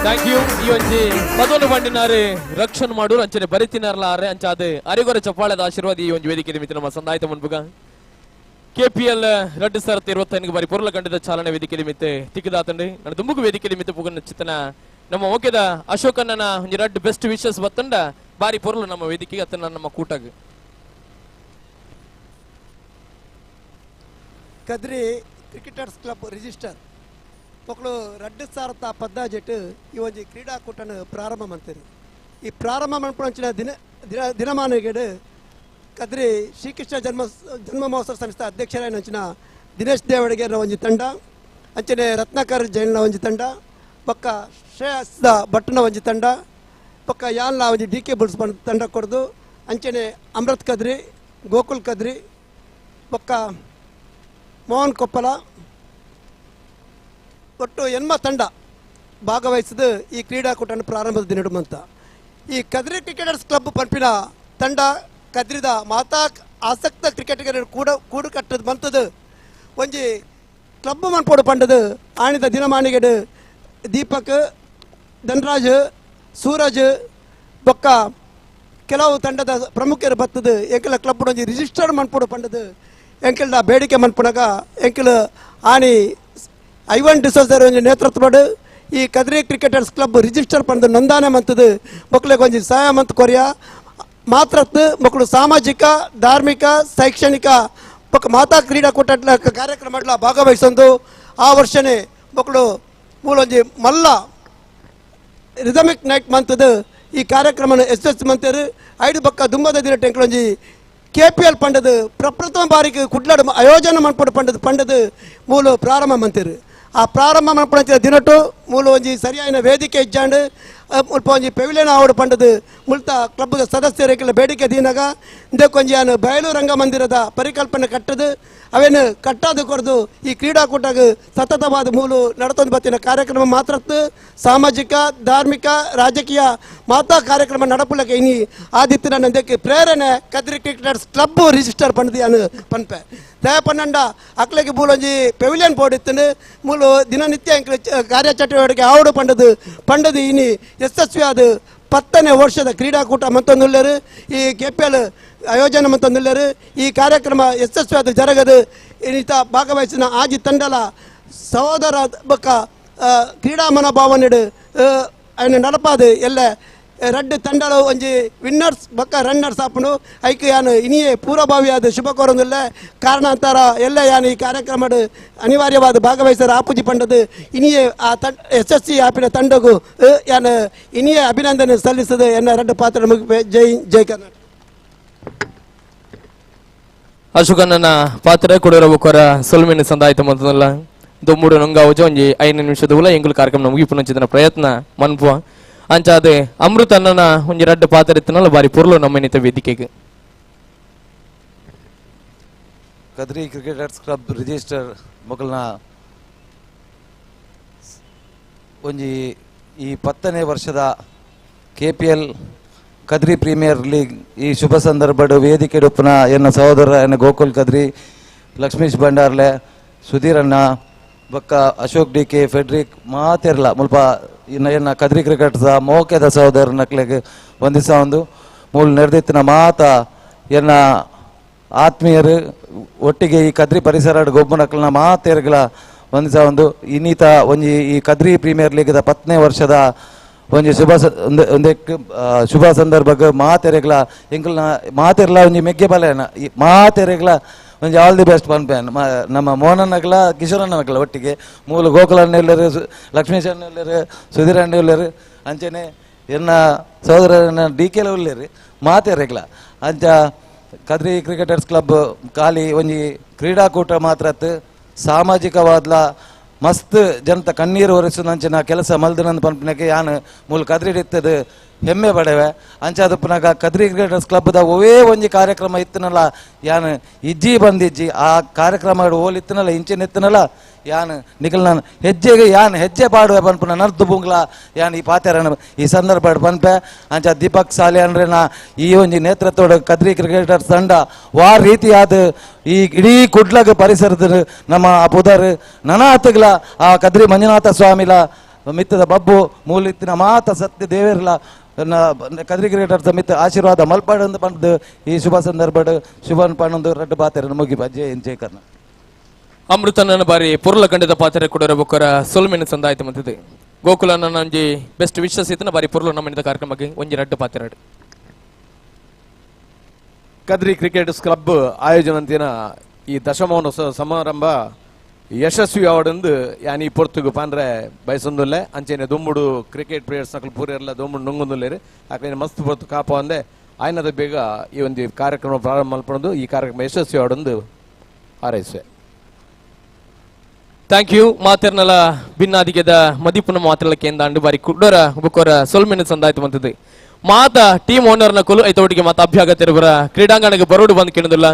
ಥ್ಯಾಂಕ್ ಯು ಈ ಒಂಜಿ ಪದವನ್ನು ಬಂಡಿನಾರು ರಕ್ಷಣೆ ಮಾಡೋರು ಅಂಚನೆ ಬರಿತಿನಾರಲ್ಲ ಅಂಚಾದ ಅರಿಗೊರ ಚಪ್ಪಾಳದ ಆಶೀರ್ವಾದ ಈ ಒಂದು ವೇದಿಕೆ ಮಿತ್ರ ನಮ್ಮ ಸಂದಾಯಿತ ಮುನ್ಬುಗ KPL 2025 ಬಾರಿ ಪೊರ್ಲ ಕಂಡದ ಚಾಲನೆ ವೇದಿಕೆ ನಿಮಿತ್ತ ತಿಕ್ಕಿದಾತಂಡಿ ನನ್ನ ದುಂಬುಗು ವೇದಿಕೆ ನಿಮಿತ್ತ ಪುಗನ ಚಿತ್ತನ ನಮ್ಮ ಓಕೆದ ಅಶೋಕಣ್ಣನ ಒಂಜಿ ರಡ್ ಬೆಸ್ಟ್ ವಿಶಸ್ ಬತ್ತಂಡ ಬಾರಿ ಪೊರ್ಲು ನಮ್ಮ ವೇದಿಕೆಗೆ ಅತ್ತನ ನಮ್ಮ ಕೂಟಗ ಕದ್ರಿ ಕ್ರಿಕೆಟರ್ಸ್ ಕ್ಲಬ್ ರಿಜಿಸ್ಟರ್ ಮಕ್ಕಳು 2018 ಈ ಒಂದು ಕ್ರೀಡಾಕೂಟನ ಪ್ರಾರಂಭ ಮಾಡ್ತಾರೆ ಈ ಪ್ರಾರಂಭ ಮಾಡ್ಕೊಂಡ ದಿನಮಾನಗೇಡು ಕದ್ರಿ ಶ್ರೀಕೃಷ್ಣ ಜನ್ಮ ಮಹೋತ್ಸವ ಸಂಸ್ಥೆ ಅಧ್ಯಕ್ಷರಾಗಿನ ದಿನೇಶ್ ದೇವಡಿಗೆರ ಒಂಜಿ ತಂಡ ಅಂಚನೆ ರತ್ನಾಕರ್ ಜೈನ್ನ ಒಂಜಿ ತಂಡ ಪಕ್ಕ ಶ್ರೇಯಸ್ದ ಭಟ್ನ ಒಂಜಿ ತಂಡ ಪಕ್ಕ ಯಾಲ್ನ ಒಂಜಿ DK ಬುಲ್ಸ್ ತಂಡ ಕೊಡ್ದು ಅಂಚನೆ ಅಮೃತ್ ಕದ್ರಿ ಗೋಕುಲ್ ಕದ್ರಿ ಪಕ್ಕ ಮೋಹನ್ ಕೊಪ್ಪಲ ಒಟ್ಟು ಎನ್ಮ ತಂಡ ಭಾಗವಹಿಸಿದ ಈ ಕ್ರೀಡಾಕೂಟನ ಪ್ರಾರಂಭದ ದಿನಡುಮಂತ ಈ ಕದ್ರಿ ಕ್ರಿಕೆಟರ್ಸ್ ಕ್ಲಬ್ ಪಂಪಿನ ತಂಡ ಕದ್ರಿದ ಮಾತಾ ಆಸಕ್ತ ಕ್ರಿಕೆಟಿಗರು ಕೂಡು ಕಟ್ಟದ ಬಂತದು ಒಂಜಿ ಕ್ಲಬ್ ಮನ್ಪೋಡು ಪಂಡದು ಆಣಿದ ದಿನಮಾನಿಗೆಡು ದೀಪಕ್ ಧನರಾಜ್ ಸೂರಜ್ ಬೊಕ್ಕ ಕೆಲವು ತಂಡದ ಪ್ರಮುಖರು ಬತ್ತದು ಎಂಕೆಲ ಕ್ಲಬ್ ಒಂಜಿ ರಿಜಿಸ್ಟರ್ಡ್ ಮನ್ಪೋಡು ಪಂಡದು ಎಂಕೆಲ್ಡ ಬೇಡಿಕೆ ಮನ್ಪುನಗ ಎಂಕೆಲ್ ಆಣಿ ಐವನ್ ಡಿಸೋಜರ್ ಒಂಜಿ ನೇತೃತ್ವಡು ಈ ಕದ್ರಿ ಕ್ರಿಕೆಟರ್ಸ್ ಕ್ಲಬ್ ರಿಜಿಸ್ಟರ್ ಪಂದು ನೋಂದಾಣೆ ಮಂತದು ಮಕ್ಕಳಿಗೆ ಒಂಜಿ ಸಹಾಯ ಮಂತ್ ಕೊರಿಯ ಮಾತ್ರತ್ತು ಮಕ್ಕಳು ಸಾಮಾಜಿಕ ಧಾರ್ಮಿಕ ಶೈಕ್ಷಣಿಕ ಮಾತಾ ಕ್ರೀಡಾಕೂಟ ಕಾರ್ಯಕ್ರಮಗಳ ಭಾಗವಹಿಸೊಂದು ಆ ವರ್ಷನೇ ಮಕ್ಕಳು ಮೂಲೊಂಜಿ ಮಲ್ಲ ರಿದಮಿಕ್ ನೈಟ್ ಮಂತದು ಈ ಕಾರ್ಯಕ್ರಮ ಯಶಸ್ವಿ ಮಂತರು ಐದು ಬಕ್ಕ ದುಂಬದ ದಿನ ಟೆಂಕ್ಲೊಂಜಿ KPL ಪಂಡದು ಪ್ರಪ್ರಥಮ ಬಾರಿಗೆ ಕುಡ್ಲಾಡು ಆಯೋಜನೆ ಮಾಡ್ಕೊಂಡು ಪಂಡದು ಮೂಲು ಪ್ರಾರಂಭ ಮಂತರು ಆ ಪ್ರಾರಂಭ ಮಾಡ್ಕೊಂಡ ದಿನಟು ಮೂಲು ಒಂಜಿ ಸರಿಯಾದ ವೇದಿಕೆ ಇಜ್ಜಾಂಡು ಮುಲ್ಪ ಒಂಜಿ ಪೆವಿಲಿಯನ್ ಆವಡು ಪಂಡದು ಮುಲ್ತ ಕ್ಲಬ್ ಸದಸ್ಯರಿಗೆಲ್ಲ ಬೇಡಿಕೆ ದೀನಾಗ ಇಂದಕ್ಕೊಂಜಿ ನಾನು ಬಯಲು ರಂಗಮಂದಿರದ ಪರಿಕಲ್ಪನೆ ಕಟ್ಟದು ಅವೇನು ಕಟ್ಟಾದು ಕೊರದು ಈ ಕ್ರೀಡಾಕೂಟಗ ಸತತವಾದ ಮೂಲು ನಡತೊಂದು ಬತ್ತಿನ ಕಾರ್ಯಕ್ರಮ ಮಾತ್ರತ್ತು ಸಾಮಾಜಿಕ ಧಾರ್ಮಿಕ ರಾಜಕೀಯ ಮಾತಾ ಕಾರ್ಯಕ್ರಮ ನಡಪುಲಕ್ಕೆ ಇನಿ ಆದಿತ್ಯ ನಂದಕ್ಕೆ ಪ್ರೇರಣೆ ಕದ್ರಿ ಕ್ರಿಕೆಟರ್ಸ್ ಕ್ಲಬ್ ರಿಜಿಸ್ಟರ್ ಪಂಡದು ಅನು ಪನ್ಪೆ ದಯ ಪನ್ನಂಡ ಅಕ್ಲೆಗೆ ಮೂಲೊಂಜಿ ಪೆವಿಲಿಯನ್ ಬೋರ್ಡ್ ಇತ್ತು ಮೂಲು ದಿನನಿತ್ಯ ಕಾರ್ಯಚಟುವಟಿಕೆ ಚಟುವಟಿಕೆ ಆವಡು ಪಂಡದು ಇನಿ ಯಶಸ್ವಿಯಾದ 10ನೇ ವರ್ಷದ ಕ್ರೀಡಾಕೂಟ ಮತ್ತೊಂದುಳ್ಳರು ಈ KPL ಆಯೋಜನೆ ಮತ್ತೊಂದುಳ್ಳರು ಈ ಕಾರ್ಯಕ್ರಮ ಯಶಸ್ವಿಯಾದ ಜರಗದು ಇನ್ನಿತ ಭಾಗವಹಿಸಿದ ಆಜಿ ತಂಡಲ ಸಹೋದರ ಬಕ್ಕ ಕ್ರೀಡಾ ಮನೋಭಾವನೆಡು ನಡಪಾದು ಎಲ್ಲ ರಡ್ಡು ತಂಡಗಳು ಒಂಜಿ ವಿನ್ನರ್ಸ್ ಬಕ್ಕ ರನ್ನರ್ಸ್ ಆಪನು ಐಕೆ ಯಾನು ಇನಿಯೇ ಪೂರ್ವಭಾವಿಯಾದ ಶುಭ ಕೋರೊಂದಿಲ್ಲ ಕಾರಣಾಂತರ ಎಲ್ಲ ಯಾನು ಈ ಕಾರ್ಯಕ್ರಮದ ಅನಿವಾರ್ಯವಾದ ಭಾಗವಹಿಸರ ಆಪುಜಿ ಪಂಡದು ಇನಿಯೇ ಆ ಯಶಸ್ವಿ ಆಪಿನ ತಂಡಗೂ ಯಾನು ಇನಿಯೇ ಅಭಿನಂದನೆ ಸಲ್ಲಿಸದು ಎನ್ನ ರಡ್ಡು ಪಾತ್ರ ಮುಗಿಪೆ ಜೈ ಕರ್ನಾಟಕ ಅಶೋಕಣ್ಣನ ಪಾತ್ರ ಕೊಡೋರ ಸೊಲ್ಮೆನ ಸಂದಾಯಿತ ಮೊದಲ ದೊಮ್ಮೂಡು ನೊಂಗಾವುಜ ಒಂಜಿ 5 ನಿಮಿಷದ ಉಲ ಎಂಗುಲು ಕಾರ್ಯಕ್ರಮ ಮುಗಿಪುನಂಚಿನ ಪ್ರಯತ್ನ ಮನ್ಪುವ ಅಂಚಾದೆ ಅಮೃತ ಅಣ್ಣನ ಒಂಜಿ ರಡ್ಡು ಪಾತ್ರ ಇತ್ತನಲ್ಲ ಬಾರಿ ಪುರ್ಲು ನಮ್ಮನಿತ ವೇದಿಕೆಗೆ ಕದ್ರಿ ಕ್ರಿಕೆಟರ್ಸ್ ಕ್ಲಬ್ ರಿಜಿಸ್ಟರ್ ಮೊಕಲ್ನ ಒಂಜಿ ಈ 10ನೇ ವರ್ಷದ KPL ಕದ್ರಿ ಪ್ರೀಮಿಯರ್ ಲೀಗ್ ಈ ಶುಭ ಸಂದರ್ಭಡು ವೇದಿಕೆ ಉಪ್ಪನ ಎನ್ನ ಸಹೋದರ ಎನ್ನ ಗೋಕುಲ್ ಕದ್ರಿ ಲಕ್ಷ್ಮೀಶ್ ಭಂಡಾರ್ಲೆ ಸುಧೀರಣ್ಣ ಬೊಕ್ಕ ಅಶೋಕ್ DK ಫೆಡ್ರಿಕ್ ಮಾತೆರ್ಲ ಮುಲ್ಪ ಎನ್ನ ಕದ್ರಿ ಕ್ರಿಕೆಟ್ಸ ಮೋಕೆದ ಸಹೋದರ ನಕ್ಲೆಗೆ ಒಂದಿಸ ಒಂದು ಮೂಲ ನಡೆದಿತ್ತಿನ ಮಾತ ಎನ್ನ ಆತ್ಮೀಯರು ಒಟ್ಟಿಗೆ ಈ ಕದ್ರಿ ಪರಿಸರ ಗೊಬ್ಬು ನಕ್ಲನ ಮಾತೆರ್ಗಳ ಒಂದಿಸ ಒಂದು ಇನ್ನೀತ ಒಂಜಿ ಈ ಕದ್ರಿ ಪ್ರೀಮಿಯರ್ ಲೀಗ್ದ 10ನೇ ವರ್ಷದ ಒಂಜಿ ಶುಭ ಸಂದರ್ಭಕ್ಕೆ ಮಾತೆರೆಗ್ಲ ಎಂಕಲ್ನ ಮಾತೆರ್ಲ ಒಂಜಿ ಮೆಗ್ಗೆ ಬಲೆನ ಮಾತೆರೆಗ್ಲ ಒಂಜಿ ಆಲ್ ದಿ ಬೆಸ್ಟ್ ಪನ್ಪೇನ್ ನಮ್ಮ ಮೋಹನನಗಲ ಕಿಶೋರಣ್ಣನಗಲ ಒಟ್ಟಿಗೆ ಮೂಲ ಗೋಕುಲಣ್ಣ ಎಲ್ಲರು ಲಕ್ಷ್ಮೀಶ್ ಅಣ್ಣ ಎಲ್ಲರು ಸುಧೀರ್ ಅಣ್ಣ ಎಲ್ಲರು ಅಂಚನೆ ಎನ್ನ ಸಹೋದರನ DK ಉಳ್ಳೇರು ಮಾತೆರೆಗ್ಲ ಅಂಚ ಕದ್ರಿ ಕ್ರಿಕೆಟರ್ಸ್ ಕ್ಲಬ್ ಖಾಲಿ ಒಂಜಿ ಕ್ರೀಡಾಕೂಟ ಮಾತ್ರ ಸಾಮಾಜಿಕವಾದ್ಲ ಮಸ್ತ್ ಜನತ ಕಣ್ಣೀರು ಒರೆಸುವಂಚಿನ ಕೆಲಸ ಮಲ್ದನಂದು ಪನ್ಪನಕ್ಕೆ ಯಾನು ಮೂಲ ಕದ್ರಿಡಿತ್ತದು ಹೆಮ್ಮೆ ಪಡೆವೆ ಅಂಚಾದಪ್ಪನಾಗ ಕದ್ರಿ ಕ್ರಿಕೆಟರ್ಸ್ ಕ್ಲಬ್ದ ಒವೇ ಒಂಜಿ ಕಾರ್ಯಕ್ರಮ ಇತ್ತನಲ್ಲ ಯಾನು ಇಜ್ಜಿ ಬಂದಿಜ್ಜಿ ಆ ಕಾರ್ಯಕ್ರಮ ಓಲಿತ್ತನಲ್ಲ ಇಂಚಿನ ಇತ್ತನಲ್ಲ ಯಾನು ನಿಖಲ್ ನಾನು ಹೆಜ್ಜೆಗೆ ಯಾನು ಹೆಜ್ಜೆ ಪಾಡುವೆ ಪನ್ಪನ ನರ್ದು ಬುಂಗ್ಲ ಯಾನು ಈ ಪಾತ್ಯಾರ ಈ ಸಂದರ್ಭ ಪನ್ಪೆ ಅಂಚ ದೀಪಕ್ ಸಾಲಿ ಅಂದ್ರೆ ನಾ ಈ ಒಂಜಿ ನೇತೃತ್ವದ ಕದ್ರಿ ಕ್ರಿಕೆಟರ್ಸ್ ತಂಡ ವಾರ್ ರೀತಿಯಾದ ಈ ಇಡೀ ಕುಡ್ಲಗ ಪರಿಸರದ ನಮ್ಮ ಪುದರ್ ನನಾತ್ಗಳ ಆ ಕದ್ರಿ ಮಂಜುನಾಥ ಸ್ವಾಮಿಲ ಮಿತ್ತದ ಬಬ್ಬು ಮೂಲಿತ್ತಿನ ಮಾತ ಸತ್ಯ ದೇವೇರ್ಲ ಕದ್ರಿ ಕ್ರಿಕೆಟರ್ಸ್ ಮಿತ್ತ ಆಶೀರ್ವಾದ ಮಲ್ಪಾಡು ಪಂಡ್ ಈ ಶುಭ ಸಂದರ್ಭ ಶುಭನ್ ಪಣ್ಣೊಂದು ರಡ್ಡು ಪಾತ್ರೆ ಮುಗಿ ಜೈ ಕರ್ನ ಅಮೃತನ ಬಾರಿ ಪುರ್ಲ ಕಂಡದ ಪಾತ್ರೆ ಕೊಡೋರ ಸೊಲ್ಮೆನ ಸಂದಾಯಿತ ಮಂತಿದೆ ಗೋಕುಲನ ಒಂಜಿ ಬೆಸ್ಟ್ ವಿಶಸ್ ಇತ್ತನ ಬಾರಿ ಪುರ್ಲು ನಮ್ಮನಿದ ಕಾರ್ಯಕ್ರಮಕ್ಕೆ ಒಂಜಿ ರಡ್ಡು ಪಾತ್ರೆ ಕದ್ರಿ ಕ್ರಿಕೆಟರ್ಸ್ ಕ್ಲಬ್ ಆಯೋಜನಂತಿನ ಈ ದಶಮಾನೋತ್ಸವ ಸಮಾರಂಭ ಯಶಸ್ವಿ ಆವಡಂದು ಯಾನಿ ಪೊರ್ತುಗು ಪಾಂದ್ರೆ ಬಯಸೊಂದುಲ್ಲೆ ಅಂಚೆನೆ ದೊಮ್ಮುಡು ಕ್ರಿಕೆಟ್ ಪ್ಲೇಯರ್ಸ್ ನಕಲು ಪೂರೆಲ್ಲ ದೊಮ್ಮುಡು ನುಂಗೊಂದುಲ್ಲೇರು ಯಾಕಂದ್ರೆ ಮಸ್ತ್ ಪೊರ್ತು ಕಾಪ ಅಂದೆ ಆಯ್ನದ ಬೇಗ ಈ ಒಂದು ಕಾರ್ಯಕ್ರಮ ಪ್ರಾರಂಭ ಮಲ್ಪಡೋದು ಈ ಕಾರ್ಯಕ್ರಮ ಯಶಸ್ವಿ ಆವಡಂದು ಹಾರೈಸುವೆ ಥ್ಯಾಂಕ್ ಯು ಮಾತೆರ್ನಲ ಭಿನ್ನಾದಿಗೆದ ಮದಿಪುನ ಮಾತೆರ್ಲ ಕೇಂದಾಂಡು ಬಾರಿ ಕುಡ್ಡೋರ ಬುಕ್ಕೋರ ಸೊಲ್ಮೆನ ಸಂದಾಯಿತ ಮಂತದೆ ಮಾತ ಟೀಮ್ ಓನರ್ನ ಕೊಲು ಐತೊಟ್ಟಿಗೆ ಮಾತ ಅಭ್ಯಾಗತ ಇರುವರ ಕ್ರೀಡಾಂಗಣಕ್ಕೆ ಬರೋಡು ಬಂದು ಕೇಳೋದಿಲ್ಲ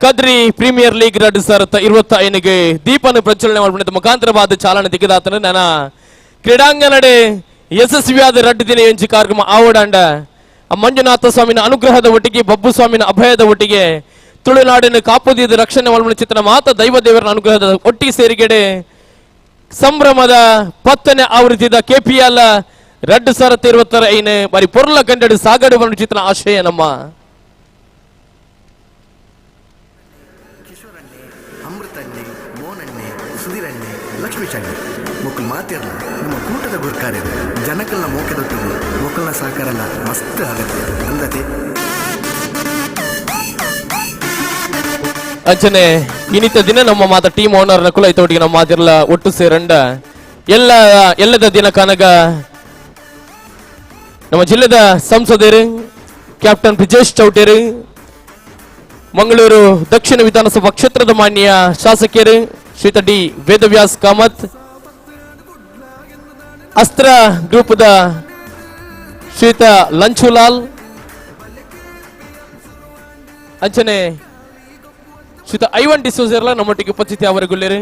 ಕದ್ರಿ ಪ್ರೀಮಿಯರ್ ಲೀಗ್ 2025ಗೆ ದೀಪನ ಪ್ರಜ್ವಲನೆ ಮಾಡಿದ ಮುಖಾಂತರವಾದ ಚಾಲನೆ ದಿಗದಾತನ ನನ್ನ ಕ್ರೀಡಾಂಗಣಡೆ ಯಶಸ್ವಿಯಾದ ರಡ್ಡು ದಿನ ಎಂಚಿ ಕಾರ್ಯಕ್ರಮ ಆವಡಾಂಡ ಮಂಜುನಾಥ ಸ್ವಾಮಿನ ಅನುಗ್ರಹದ ಒಟ್ಟಿಗೆ ಬಬ್ಬು ಸ್ವಾಮಿನ ಅಭಯದ ಒಟ್ಟಿಗೆ ತುಳುನಾಡಿನ ಕಾಪುದಿದ ರಕ್ಷಣೆ ಮಲ್ಮಣ ಚಿತ್ರ ಮಾತ ದೈವ ದೇವರ ಅನುಗ್ರಹದ ಒಟ್ಟಿಗೆ ಸೇರಿಗೆಡೆ ಸಂಭ್ರಮದ 10ನೇ ಆವೃತ್ತಿದ KPL 2025 ಬಾರಿ ಪೊರ್ಲ ಕಂಡಡು ಸಾಗಡು ಬಣ್ಣ ಚಿತ್ರ ಆಶಯ ನಮ್ಮ ಕಿಶೋರಣ್ಣೆ ಅಮೃತಣ್ಣೆ ಮೋನಣ್ಣೆ ಸುಧೀರಣ್ಣೆ ಲಕ್ಷ್ಮೀಶಣ್ಣೆ ಮೊಕ್ಕಲು ಮಾತಿರಲ್ಲ ನಮ್ಮ ಕೂಟದ ಗುರ್ಕಾರ್ಯರು ಜನಕಲ್ನ ಮೋಕೆದೊಟ್ಟಿಗೆ ಮೊಕ್ಕಲ್ನ ಸಹಕಾರಲ್ಲ ಮಸ್ತ್ ಆಗತ್ತೆ ಅಂದತೆ ಅಂಚನೆ ಇನ್ನಿತ ದಿನ ನಮ್ಮ ಮಾತ ಟೀಮ್ ಓನರ್ನ ಕುಲ ಐತೊಟ್ಟಿಗೆ ನಮ್ಮ ಮಾತಿರಲ್ಲ ಒಟ್ಟು ಸೇರಂಡ ಎಲ್ಲದ ದಿನ ಕನಗ ನಮ್ಮ ಜಿಲ್ಲೆದ ಸಂಸದರು ಕ್ಯಾಪ್ಟನ್ ಬ್ರಿಜೇಶ್ ಚೌಟೇರು ಮಂಗಳೂರು ದಕ್ಷಿಣ ವಿಧಾನಸಭಾ ಕ್ಷೇತ್ರದ ಮಾನ್ಯ ಶಾಸಕಿಯರು ಶ್ರೀತ ಡಿ ವೇದವ್ಯಾಸ್ ಕಾಮತ್ ಅಸ್ತ್ರ ಗ್ರೂಪದ ಶ್ರೀತ ಲಂಚುಲಾಲ್ ಅಂಚನೆ ಶ್ರೀತ ಐವನ್ ಡಿಸೋಜರ್ಲ ನಮ್ಮೊಟ್ಟಿಗೆ ಉಪಸ್ಥಿತಿ ಅವರಗುಳ್ಳರು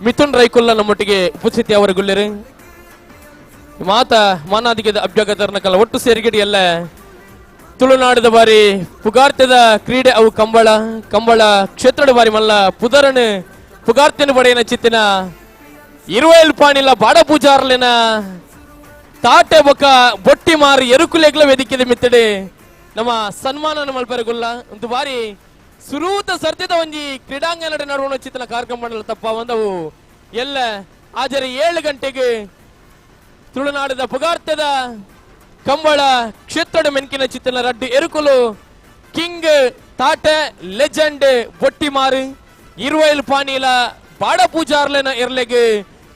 ಮಿಥುನ್ ರೈಕುಲ್ಲ ನಮ್ಮೊಟ್ಟಿಗೆ ಉಪಸ್ಥಿತಿ ಅವರಗುಳ್ಳರು ಮಾತ ಮಾನಾದಿಗೆದ ಅಭ್ಯಾಗತರನ ಕಲ ಒಟ್ಟು ಸೇರಿಗಡಿ ಎಲ್ಲ ತುಳುನಾಡಿದ ಬಾರಿ ಪುಗಾರ್ತೆದ ಕ್ರೀಡೆ ಅವು ಕಂಬಳ ಕ್ಷೇತ್ರದ ಬಾರಿ ಮಲ್ಲ ಪುದರನು ಪುಗಾರ್ತೆನ ಪಡೆಯನ ಚಿತ್ತಿನ 20 ಪಾಣಿಲ ಬಾಡ ಪೂಜಾರ್ಲೆನ ತಾಟೆ ಬೊಕ್ಕ ಬೊಟ್ಟಿ ಮಾರಿ ಎರುಕುಲೆಗ್ಲ ವೇದಿಕೆ ಮಿತ್ತಡೆ ನಮ್ಮ ಸನ್ಮಾನ ಮಲ್ಪೆರಗುಲ್ಲ ಒಂದು ಬಾರಿ ಸುರೂತ ಸರ್ತಿದ ಒಂಜಿ ಕ್ರೀಡಾಂಗಣ ನಡುವಣ ಚಿತ್ರ ಕಾರ್ಯಕ್ರಮ ಮಾಡಲು ತಪ್ಪ ಒಂದವು ಎಲ್ಲ ಆದರೆ 7 ಗಂಟೆಗೆ ತುಳುನಾಡಿದ ಪುಗಾರ್ತದ ಕಂಬಳ ಕ್ಷೇತ್ರದ ಮೆನ್ಕಿನ ಚಿತ್ರನ ರಡ್ಡು ಎರುಕುಲು ಕಿಂಗ್ ತಾಟೆ ಲೆಜೆಂಡ್ ಬೊಟ್ಟಿಮಾರು 20 ಪಾನೀಲ ಬಾಡ ಪೂಜಾರ್ಲೆನ ಎರ್ಲೆಗೆ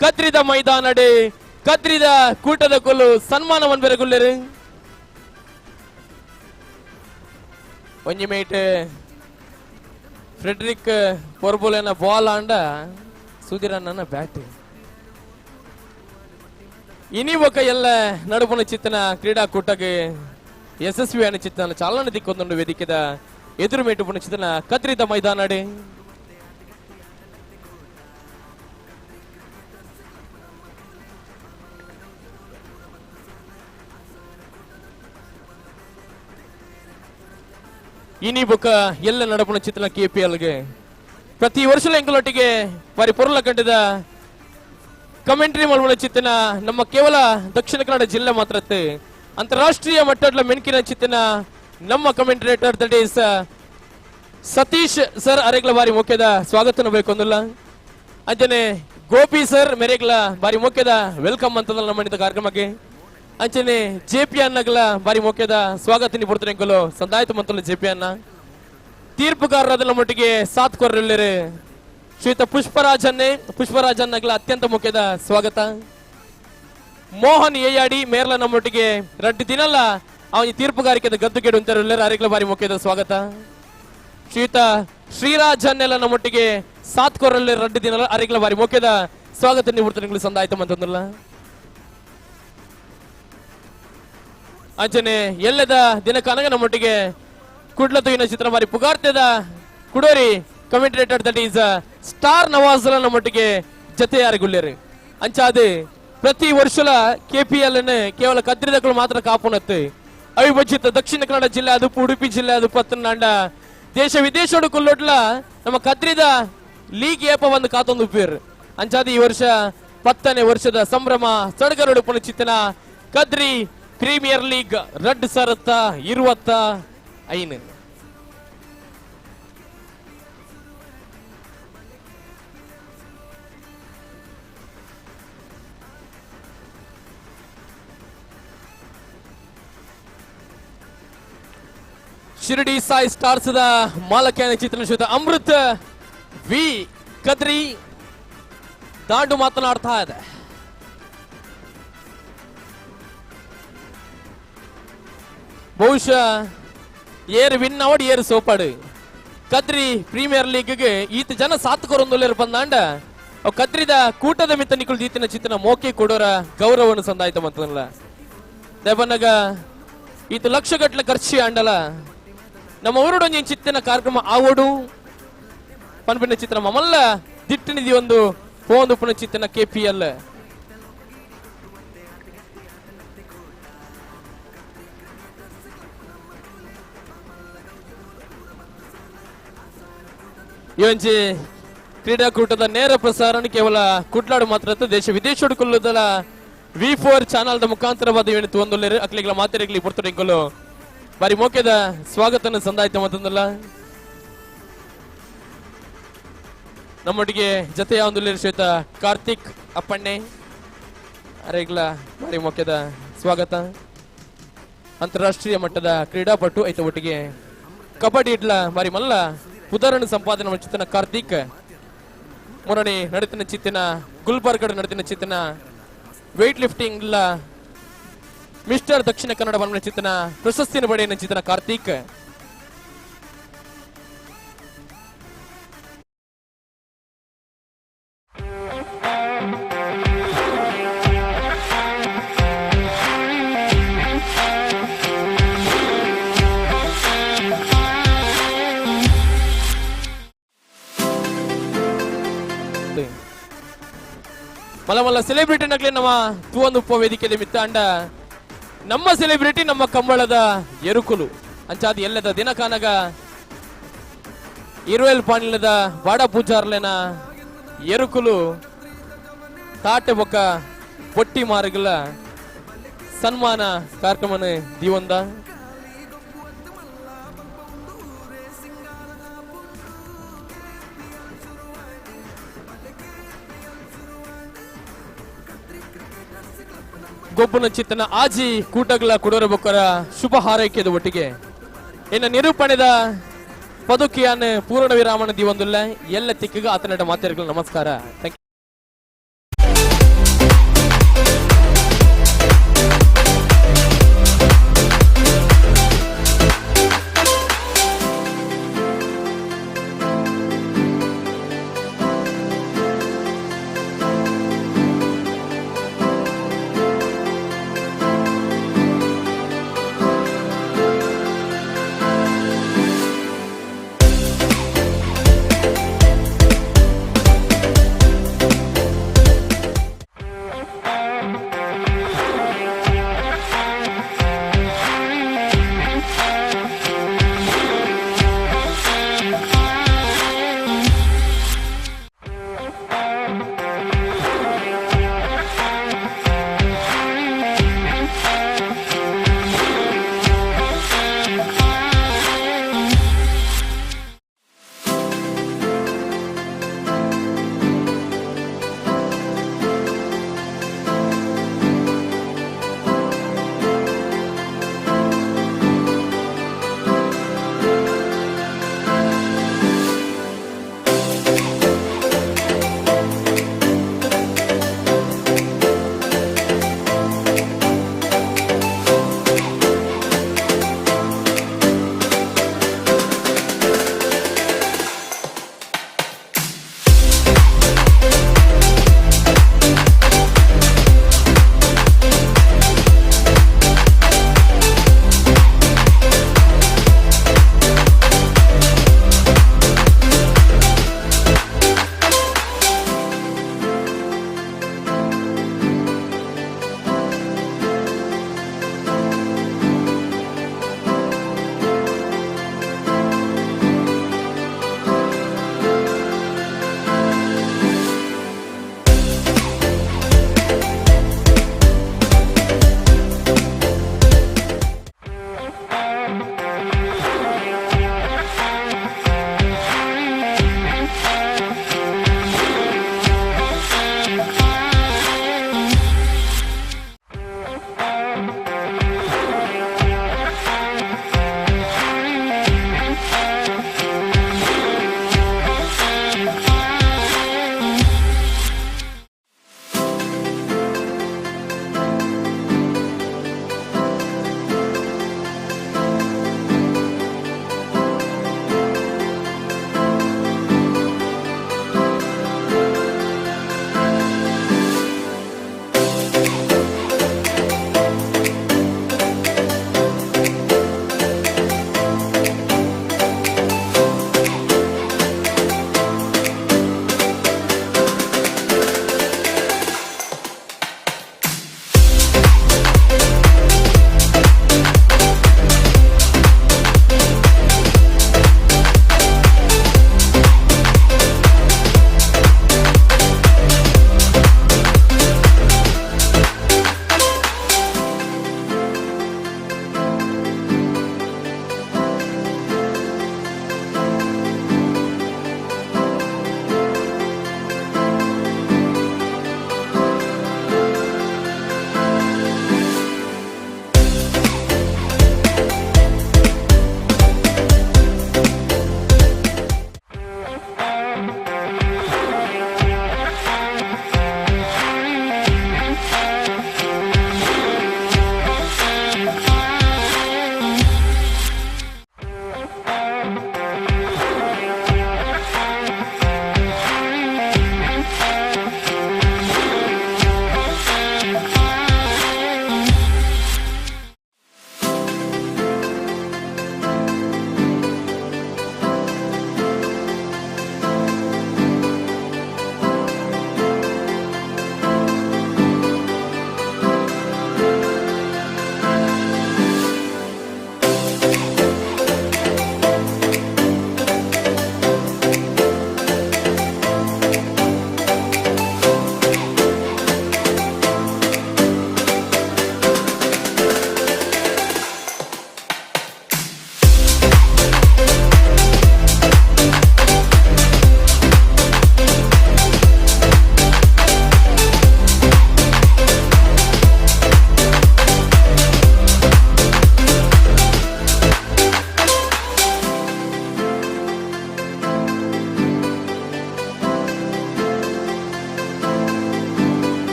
ಕದ್ರಿದ ಮೈದಾನಡೆ ಕದ್ರಿದ ಕೂಟದ ಕೊಲ್ಲು ಸನ್ಮಾನವನ್ನು ಬೆರಗುಲ್ಲೆರು ಒಂಜಿ ಮೇಟ್ ಫ್ರೆಡ್ರಿಕ್ ಪೊರ್ಬುಲೆನ ಬಾಲ್ ಆಂಡ ಸುಧೀರನ್ನ ಬ್ಯಾಟ್ ಇನಿ ఒక ಎಲ್ಲ ನಡುಪುನ ಚಿತ್ತನ ಕ್ರೀಡಾಕೂಟಗೆ ಯಶಸ್ವಿಯಾನ ಚಿತ್ತನ ಚಾಲನೆ ದಿಕ್ಕೊಂದು ವೇದಿಕೆದ ಎದುರು ಮೇಟುಪುನ ಚಿತ್ತನ ಕದ್ರಿದ ಮೈದಾನಡೆ ಇನಿ ಬೊಕ್ಕ ಎಲ್ಲ ನಡಪುನ ಚಿತ್ರನ KPLಗೆ ಪ್ರತಿ ವರ್ಷ ಎಂಕಲೊಟ್ಟಿಗೆ ಬಾರಿ ಪೊರ್ಲ ಕಂಡದ ಕಮೆಂಟ್ರಿ ಮಲ್ಪುನ ಚಿತ್ರನ ನಮ್ಮ ಕೇವಲ ದಕ್ಷಿಣ ಕನ್ನಡ ಜಿಲ್ಲೆ ಮಾತ್ರ ಅಂತಾರಾಷ್ಟ್ರೀಯ ಮಟ್ಟದ ಮೆನ್ಕಿನ ಚಿತ್ರನ ನಮ್ಮ ಕಮೆಂಟ್ರೇಟರ್ ದಟ್ ಈಸ್ ಸತೀಶ್ ಸರ್ ಅರೆಗ್ಲ ಬಾರಿ ಮುಖ್ಯದ ಸ್ವಾಗತನ ಬೇಕೊಂದಿಲ್ಲ ಅಂಚನೆ ಗೋಪಿ ಸರ್ ಮೆರೆಗ್ಲ ಬಾರಿ ಮುಖ್ಯದ ವೆಲ್ಕಮ್ ಅಂತದಲ್ಲ ನಮ್ಮ ಕಾರ್ಯಕ್ರಮಕ್ಕೆ ಅಂಚನೆ JP ಅನ್ನಗಲ ಬಾರಿ ಮುಖ್ಯದ ಸ್ವಾಗತ ಪಡ್ತಾರೆ ಎಂಕಲು ಸಂದಾಯಿತ ಮಂತಲ್ಲ JP ಅನ್ನ ತೀರ್ಪುಗಾರರ ಮಟ್ಟಿಗೆ ಸಾಥ್ ಕೊರ್ರೆಲ್ಲರೆ ಶ್ರೀಯುತ ಪುಷ್ಪರಾಜ್ ಅನ್ನಗಲ ಅತ್ಯಂತ ಮುಖ್ಯದ ಸ್ವಾಗತ ಮೋಹನ್ ಏಯಾಡಿ ಮೇರ್ಲ ನಮ್ಮೊಟ್ಟಿಗೆ ರಡ್ಡು ದಿನಲ್ಲ ಅವನ ತೀರ್ಪುಗಾರಿಕೆದ ಗದ್ದು ಕೆಡು ಅಂತಾರೆಲ್ಲರ ಅರೆಗ್ಲ ಬಾರಿ ಮುಖ್ಯದ ಸ್ವಾಗತ ಶ್ರೀಯುತ ಶ್ರೀರಾಜ್ ಅನ್ನೆಲ್ಲ ನಮ್ಮೊಟ್ಟಿಗೆ ಸಾಥ್ ಕೊರ್ರೆಲ್ಲ ರಡ್ಡು ದಿನಲ್ಲ ಅರೆಗ್ಲ ಬಾರಿ ಮುಖ್ಯದ ಸ್ವಾಗತ ಪಡ್ತಾರೆ ಸಂದಾಯಿತ ಮಂತಲ್ಲ ಅಂಚನೆ ಎಲ್ಲದ ದಿನಕಾನಗ ನಮ್ಮೊಟ್ಟಿಗೆ ಕುಡ್ಲತುವಿನ ಚಿತ್ರ ಬಾರಿ ಪುಗಾರ್ತದ ಕುಡೋರಿ ಕಮೆಂಟ್ರೇಟರ್ ದಟ್ ಈಸ್ ಸ್ಟಾರ್ ನವಾಜ್ ನಮ್ಮೊಟ್ಟಿಗೆ ಜತೆಯಾರಿಗುಳ್ಳೆರು ಅಂಚಾದೆ ಪ್ರತಿ ವರ್ಷಲ KPL ಕೇವಲ ಕದ್ರಿದಗಳು ಮಾತ್ರ ಕಾಪುನತ್ತೆ ಅವಿಭಜಿತ ದಕ್ಷಿಣ ಕನ್ನಡ ಜಿಲ್ಲೆ ಅದು ಉಡುಪಿ ಜಿಲ್ಲೆ ಅದು ಪತ್ತನಾಂಡ ದೇಶ ವಿದೇಶೋಡು ಕುಲ್ಲೊಡ್ಲ ನಮ್ಮ ಕದ್ರಿದ ಲೀಗ್ ಏಪ ಒಂದು ಕಾತೊಂದು ಉಪ್ಪೇರು ಅಂಚಾದೆ ಈ ವರ್ಷ 10ನೇ ವರ್ಷದ ಸಂಭ್ರಮ ಸಡಗರಡು ಪುನಚಿತ್ತನ ಕದ್ರಿ ಪ್ರೀಮಿಯರ್ ಲೀಗ್ ರಡ್ ಸರತ್ತ 25 ಶಿರಡಿ ಸಾಯಿ ಸ್ಟಾರ್ಸ್ ದ ಮಾಲಕ್ಯಾನ ಚಿತ್ರಣ ಶ್ರೀಯುತ ಅಮೃತ್ ವಿ ಕದ್ರಿ ದಾಂಡು ಮಾತನಾಡ್ತಾ ಇದೆ ಬಹುಶಃ ಏರ್ ವಿನ್ ಅವಡ್ ಏರ್ ಸೋಪಾಡು ಕದ್ರಿ ಪ್ರೀಮಿಯರ್ ಲೀಗ್ಗೆ ಈತ ಜನ ಸಾತ್ಕೊರೊಂದುಲ್ಲೇರು ಬಂದಾಂಡ ಅವು ಕದ್ರಿದ ಕೂಟದ ಮಿತ್ತ ನಿಕುಲ್ ದೀತಿನ ಚಿತ್ತನ ಮೋಕೆ ಕೊಡೋರ ಗೌರವವನ್ನು ಸಂದಾಯಿತ ಮಂತಲ್ಲ ದೇವನಗ ಈತ ಲಕ್ಷಗಟ್ಲೆ ಖರ್ಚಿ ಆಂಡಲ ನಮ್ಮ ಊರುಡೊಂಜಿ ಚಿತ್ತಿನ ಕಾರ್ಯಕ್ರಮ ಆವಡು ಪನ್ಪಿನ ಚಿತ್ರ ಮಮಲ್ಲ ದಿಟ್ಟಿನಿದಿ ಒಂದು ಪೋಂದು ಪುನ ಚಿತ್ತಿನ KPL ಇವೊಂಜಿ ಕ್ರೀಡಾಕೂಟದ ನೇರ ಪ್ರಸಾರ ಕೇವಲ ಕುಡ್ಲಾಡು ಮಾತ್ರ ದೇಶ ವಿದೇಶೋಡು ಕೊಲ್ಲುದಲ V4 ಚಾನಲ್ ದ ಮುಖಾಂತರವಾದ ಇವತ್ತು ಒಂದೊಳ್ಳೆ ಅಕ್ಲಿಗಳ ಮಾತಿರಗಲಿ ಪಡ್ತೊಡೆಂಕಲು ಬಾರಿ ಮೋಕೆದ ಸ್ವಾಗತನ ಸಂದಾಯಿತ ಮತ್ತೊಂದಲ್ಲ ನಮ್ಮೊಟ್ಟಿಗೆ ಜತೆಯ ಒಂದು ಶ್ವೇತ ಕಾರ್ತಿಕ್ ಅಪ್ಪಣ್ಣೆ ಅರೆಗ್ಲ ಬಾರಿ ಮೋಕೆದ ಸ್ವಾಗತ ಅಂತಾರಾಷ್ಟ್ರೀಯ ಮಟ್ಟದ ಕ್ರೀಡಾಪಟು ಐತ ಒಟ್ಟಿಗೆ ಕಬಡ್ಡಿ ಇಡ್ಲ ಬಾರಿ ಮಲ್ಲ ಪುದರನ್ನು ಸಂಪಾದನೆ ಚಿತ್ತನ ಕಾರ್ತಿಕ್ ಮೊರನೆ ನಡತಿನ ಚಿತ್ತಿನ ಗುಲ್ಬರ್ಗಡ್ ನಡತಿನ ಚಿತ್ತನ ವೆಯ್ಟ್ ಲಿಫ್ಟಿಂಗ್ ಇಲ್ಲ ಮಿಸ್ಟರ್ ದಕ್ಷಿಣ ಕನ್ನಡ ಬಣ್ಣ ಚಿತ್ತನ ಪ್ರಶಸ್ತಿನ ಪಡೆಯ ಚಿತ್ತನ ಕಾರ್ತಿಕ್ ಮಲ್ಲ ಮಲ್ಲ ಸೆಲೆಬ್ರಿಟಿ ನಗ್ಲಿ ನಮ್ಮ ತೂವೊಂದು ಉಪ ವೇದಿಕೆ ಮಿತ್ತ ಅಂಡ ನಮ್ಮ ಸೆಲೆಬ್ರಿಟಿ ನಮ್ಮ ಕಂಬಳದ ಎರುಕುಲು ಅಂಚಾದ ಎಲ್ಲದ ದಿನ ಕಾನಗ 20 ಪಾಣಿಲದ ಬಾಡ ಪೂಜಾರ್ಲೆನ ಎರುಕುಲು ತಾಟೆ ಬೊಕ್ಕ ಪೊಟ್ಟಿ ಮಾರುಗಳ ಸನ್ಮಾನ ಕಾರ್ಯಕ್ರಮನ ದಿವಂದ ಗೊಬ್ಬನ ಚಿತ್ತನ ಆಜಿ ಕೂಟಗಳ ಕೊಡೋರ ಬೊಕ್ಕರ ಶುಭ ಹಾರೈಕೆದ ಒಟ್ಟಿಗೆ ಇನ್ನು ನಿರೂಪಣೆದ ಪದುಕಿಯಾನ ಪೂರ್ಣ ವಿರಾಮನ ದಿವಂದುಲ್ಲ ಎಲ್ಲ ತಿಕ್ಕಿಗ ಆತನಟ ಮಾತಾಡಿಗಳು ನಮಸ್ಕಾರ. Thank you.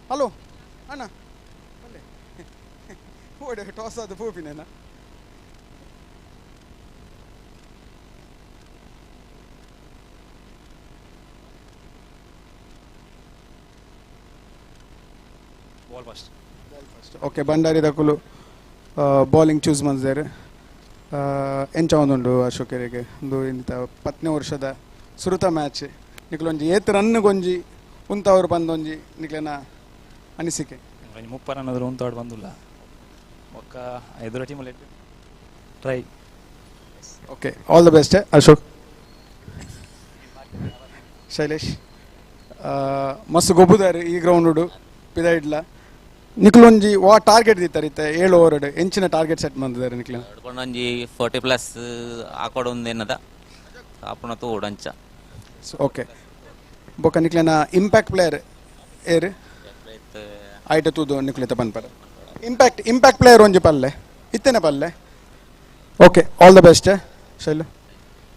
ಹಲೋ ಅಣ್ಣ ಅಲ್ಲೇ ಓಡೆ ಟಾಸ್ ಅದು ಪೂಪಿನೇನ ಬಾಲ್ ಫಸ್ಟ್ ಓಕೆ ಬಂಡಾರಿ ದಕ್ಕಲು ಬೌಲಿಂಗ್ ಚೂಸ್ ಮಾಡಿದ್ದಾರೆ ಎಂಚ ಒಂದುಂಡು ಅಶೋಕರಿಗೆ ಒಂದು ಇಂಥ 10ನೇ ವರ್ಷದ ಸುರುತ ಮ್ಯಾಚ್ ನಿಕ್ಲೊಂಜಿ ಏತ್ ರನ್ ಗೊಂಜಿ ಉಂತವ್ರು ಬಂದೊಂಜಿ ನಿಕ್ಲೆನ ಅನಿಸಿಕೆ 30 ರನ್ ಆದರೂ ಉಂತಾಡು ಬಂದಿಲ್ಲ ಒಕ್ಕ 5 ಟೀಮಲ್ಲಿ try okay all the best Ashok Shailesh ಮಸ್ತ್ ಗೊಬ್ಬುದಾರೆ ಈ ಗ್ರೌಂಡು ಪಿದ ಇಡ್ಲ ನಿಕ್ಲೊಂಜಿ ವಾ ಟಾರ್ಗೆಟ್ ದಿತ್ತಾರೆ 7 ಓವರ್ ಎಂಚಿನ ಟಾರ್ಗೆಟ್ ಸೆಟ್ ಮಾಡಿದ್ದಾರೆ ನಿಕ್ಲ ಒಂಜಿ 40+ ಆಕೋಡ ಒಂದೇನದ ಆಪುಣ ತೋಡಂಚ ಓಕೆ ಬೊಕ್ಕ ನಿಕ್ಲೆನ ಇಂಪ್ಯಾಕ್ಟ್ ಪ್ಲೇಯರ್ ಏರ್ ಐಟ ತೂದು ನಿಕ್ಲೆತ ಪನ್ಪರ ಇಂಪ್ಯಾಕ್ಟ್ ಪ್ಲೇಯರ್ ಒಂಜಿ ಪಲ್ಲೆ ಇತ್ತೇನೆ ಪಲ್ಲೆ okay all the best Shailu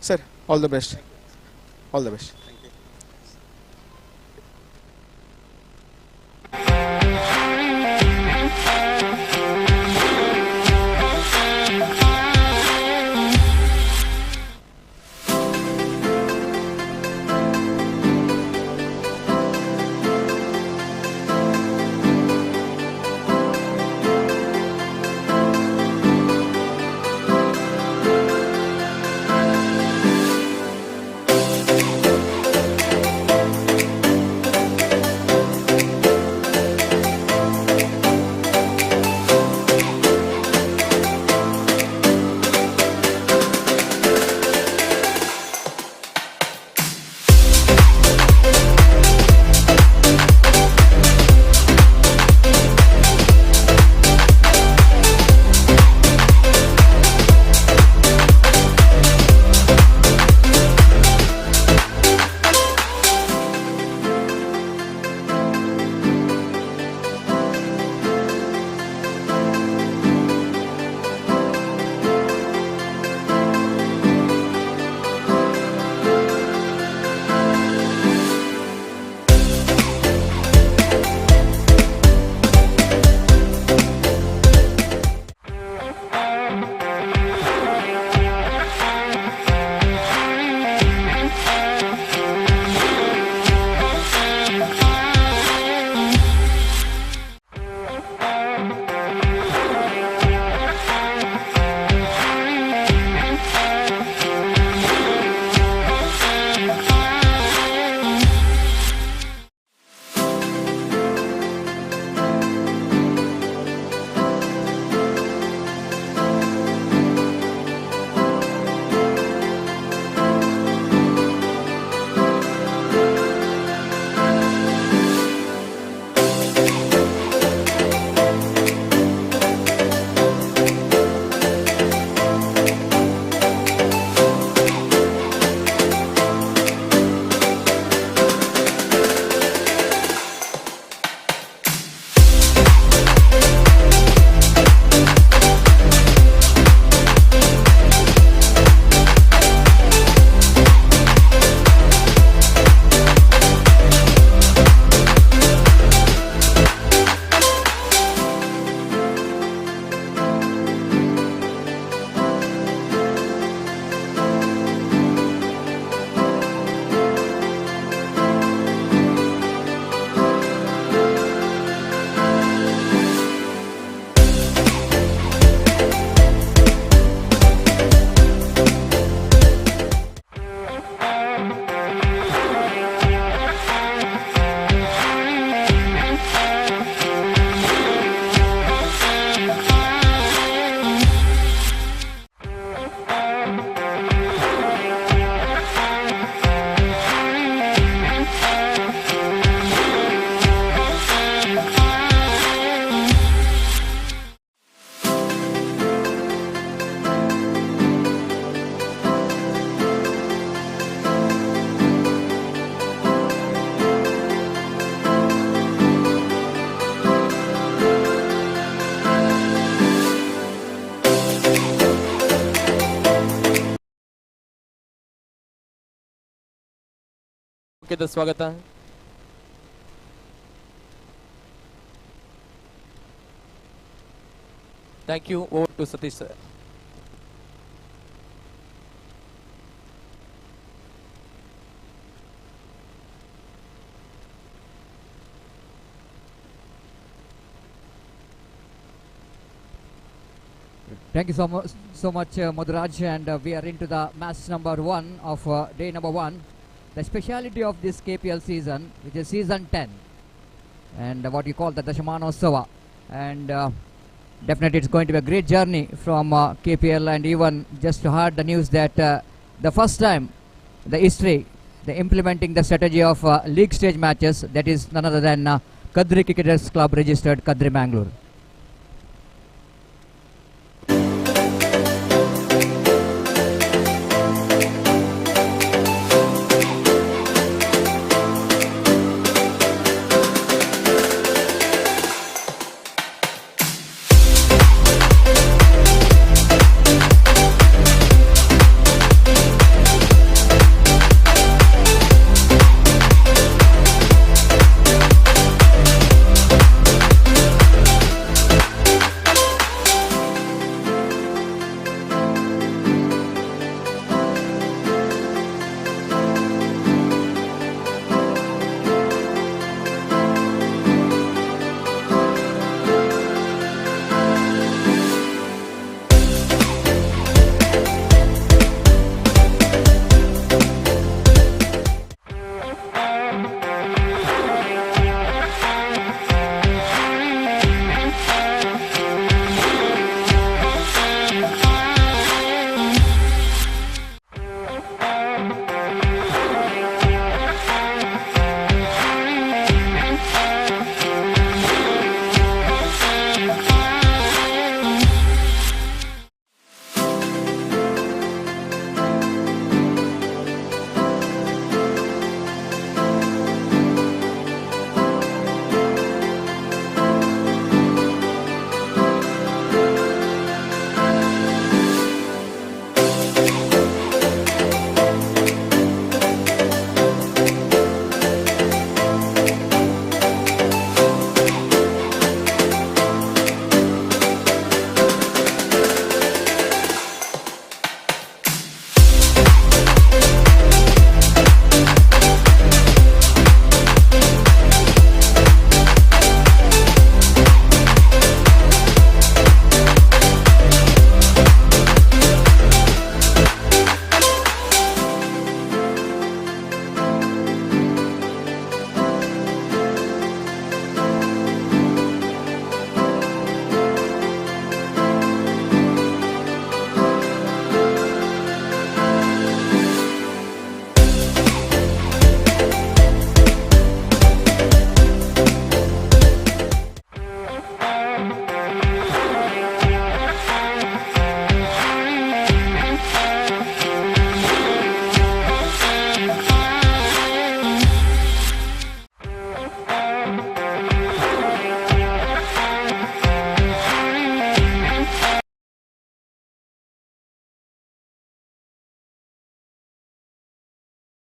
sir all the best ಸ್ವಾಗತ Thank you. Over to Satish sir. Thank you so much, Madhuraj, and we are into the match number 1 of day number 1. The speciality of this KPL season, which is season 10, and what you call the Dashamanotsava, and definitely it's going to be a great journey from KPL, and even just heard the news that the first time the history, the implementing the strategy of league stage matches, that is none other than Kadri Cricketers Club registered Kadri Mangalore.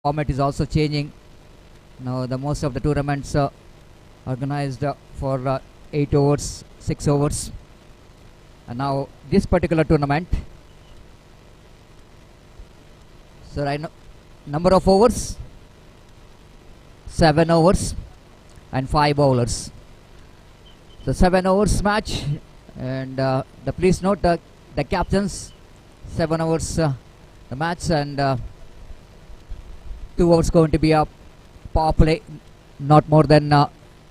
Format is also changing. Now the most of the tournaments organized for 8 overs, 6 overs. And now this particular tournament, so I know number of overs, 7 overs and 5 bowlers. The 7 overs match, and please note the captains, 7 overs the match, and 2 overs going to be a power play, not more than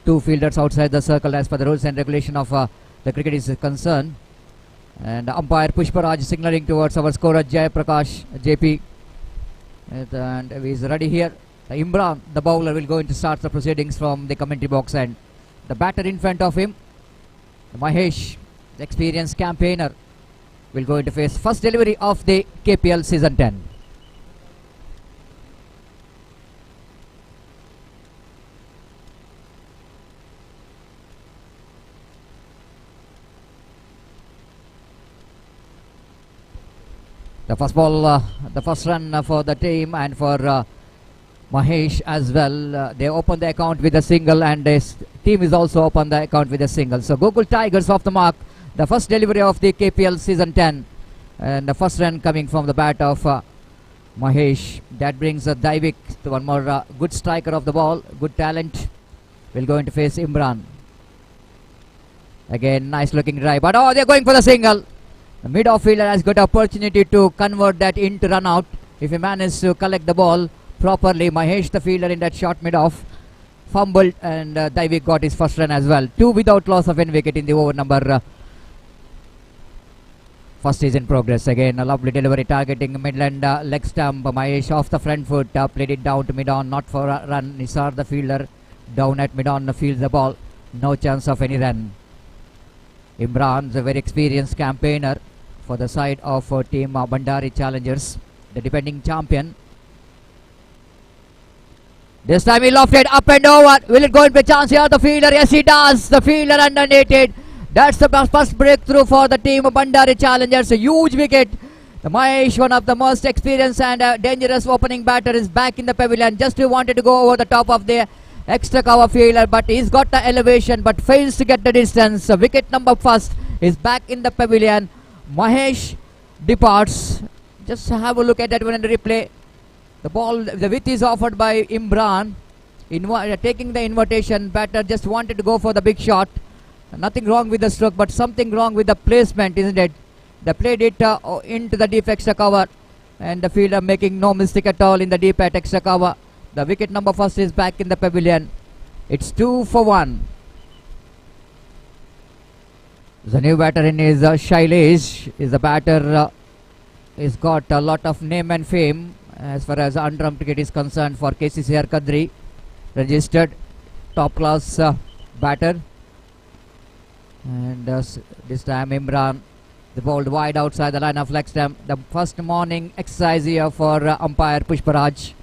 2 fielders outside the circle as per the rules and regulation of the cricket is concerned. And umpire Pushparaj signaling towards our scorer Jay Prakash JP, and he is ready here. Imran, the bowler, will go into start the proceedings from the commentary box, and the batter in front of him, Mahesh, the experienced campaigner, will go into face first delivery of the KPL season 10. The first ball, the first run for the team and for Mahesh as well. They open the account with a single, and this team is also open the account with a single. So Gokul Tigers off the mark the first delivery of the KPL season 10, and the first run coming from the bat of Mahesh. That brings Daivik, the one more good striker of the ball, good talent, will go into face Imran. Again, nice looking drive, but oh, they're going for the single. The mid-off fielder has got opportunity to convert that into run out if he manages to collect the ball properly. Mahesh, the fielder in that short mid-off, fumbled, and Daivik got his first run as well. 2 without loss of any wicket in the over number. First is in progress. Again, a lovely delivery targeting midland leg stump. Mahesh off the front foot, played it down to mid-on, not for a run. Nisar, the fielder, down at mid-on, fields the ball. No chance of any run. Imran's a very experienced campaigner for the side of team Bandari Challengers, the defending champion. This time he lofted up and over. Will it go into a chance here? The fielder, yes he does. The fielder underneath it. That's the first breakthrough for the team of Bandari Challengers. A huge wicket. The Mahesh, one of the most experienced and dangerous opening batter, is back in the pavilion. Just wanted to go over the top of the extra cover fielder, but he's got the elevation but fails to get the distance. Wicket number first is back in the pavilion. Mahesh departs. Just have a look at that one in the replay. The ball, the width is offered by Imran. Taking the invitation, batter just wanted to go for the big shot. Nothing wrong with the stroke, but something wrong with the placement, isn't it? They played it into the deep extra cover, and the fielder making no mistake at all in the deep at extra cover. The wicket number first is back in the pavilion. It's 2 for 1. The new batter in is Shailesh. Is the batter he's got a lot of name and fame as far as UNDERARM cricket is concerned for KCCR Kadri. Registered top class batter. And this time Imran, the ball wide outside the line of leg stump. The first morning exercise here for umpire Pushparaj.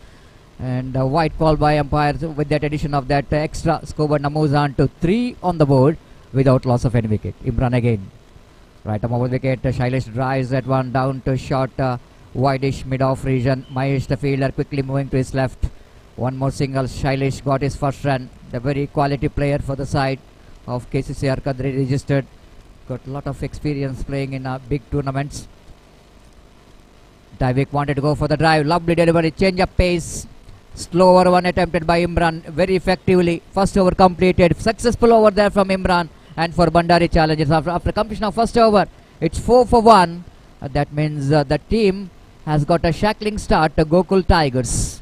And a white call by umpire with that addition of that extra. Scoreboard moves on to 3 on the board without loss of any wicket. Imran again. Right arm over wicket. Shailesh drives that one down to short wideish mid-off region. Mahesh, the fielder, quickly moving to his left. One more single. Shailesh got his first run. The very quality player for the side of KCCR Kadri, registered. Got a lot of experience playing in big tournaments. Daivik wanted to go for the drive. Lovely delivery. Change of pace. Slow over one attempted by Imran very effectively. First over completed. Successful over there from Imran and for Bandari Challengers. After completion of first over, it's 4 for 1. That means the team has got a shackling start to Gokul Tigers.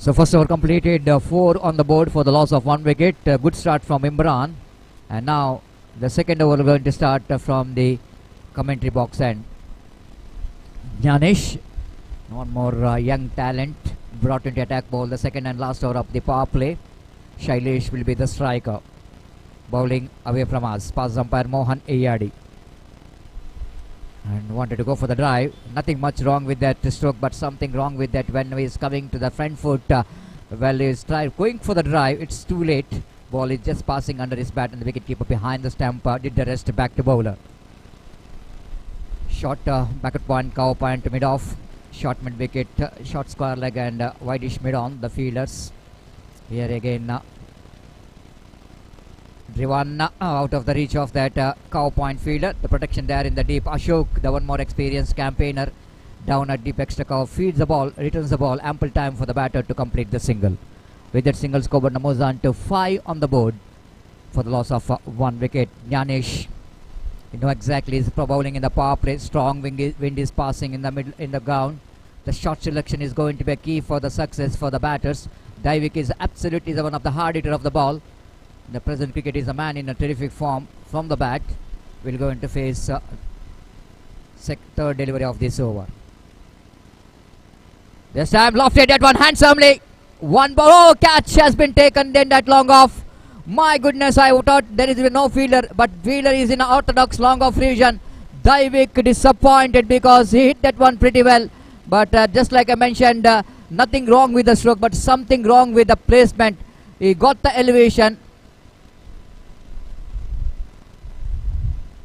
So first over completed, 4 on the board for the loss of 1 wicket. Good start from Imran. And now the second over going to start from the commentary box end. Janish, one more young talent brought into attack ball. The second and last over of the power play. Shailesh will be the striker. Bowling away from us. Pass umpire Mohan Ayadi. And wanted to go for the drive. Nothing much wrong with that stroke, but something wrong with that when he is coming to the front foot. Well, he's going for the drive. It's too late. Ball is just passing under his bat, and the wicketkeeper behind the stump did the rest back to bowler. Short back at point, cover point to mid off. Short mid wicket, short square leg, and wideish mid on the fielders. Here again. Driven out of the reach of that cow point fielder. The protection there in the deep. Ashok, the one more experienced campaigner, down at deep extra cover, feeds the ball, returns the ball. Ample time for the batter to complete the single. With that single, scoreboard moves on to 5 on the board for the loss of 1 wicket. Janish, you know exactly, is bowling in the power play. Strong wind is passing in the middle, in the ground. The shot selection is going to be a key for the success for the batters. Daivik is absolutely the one of the hard hitter of the ball. The present cricket is a man in a terrific form from the bat. Will go into face third delivery of this over. This time lofted that one handsomely. One ball. Oh, catch has been taken. Then that long off. My goodness, I thought there is no fielder, but fielder is in an orthodox long off region. Daivik disappointed because he hit that one pretty well. But just like I mentioned, nothing wrong with the stroke, but something wrong with the placement. He got the elevation.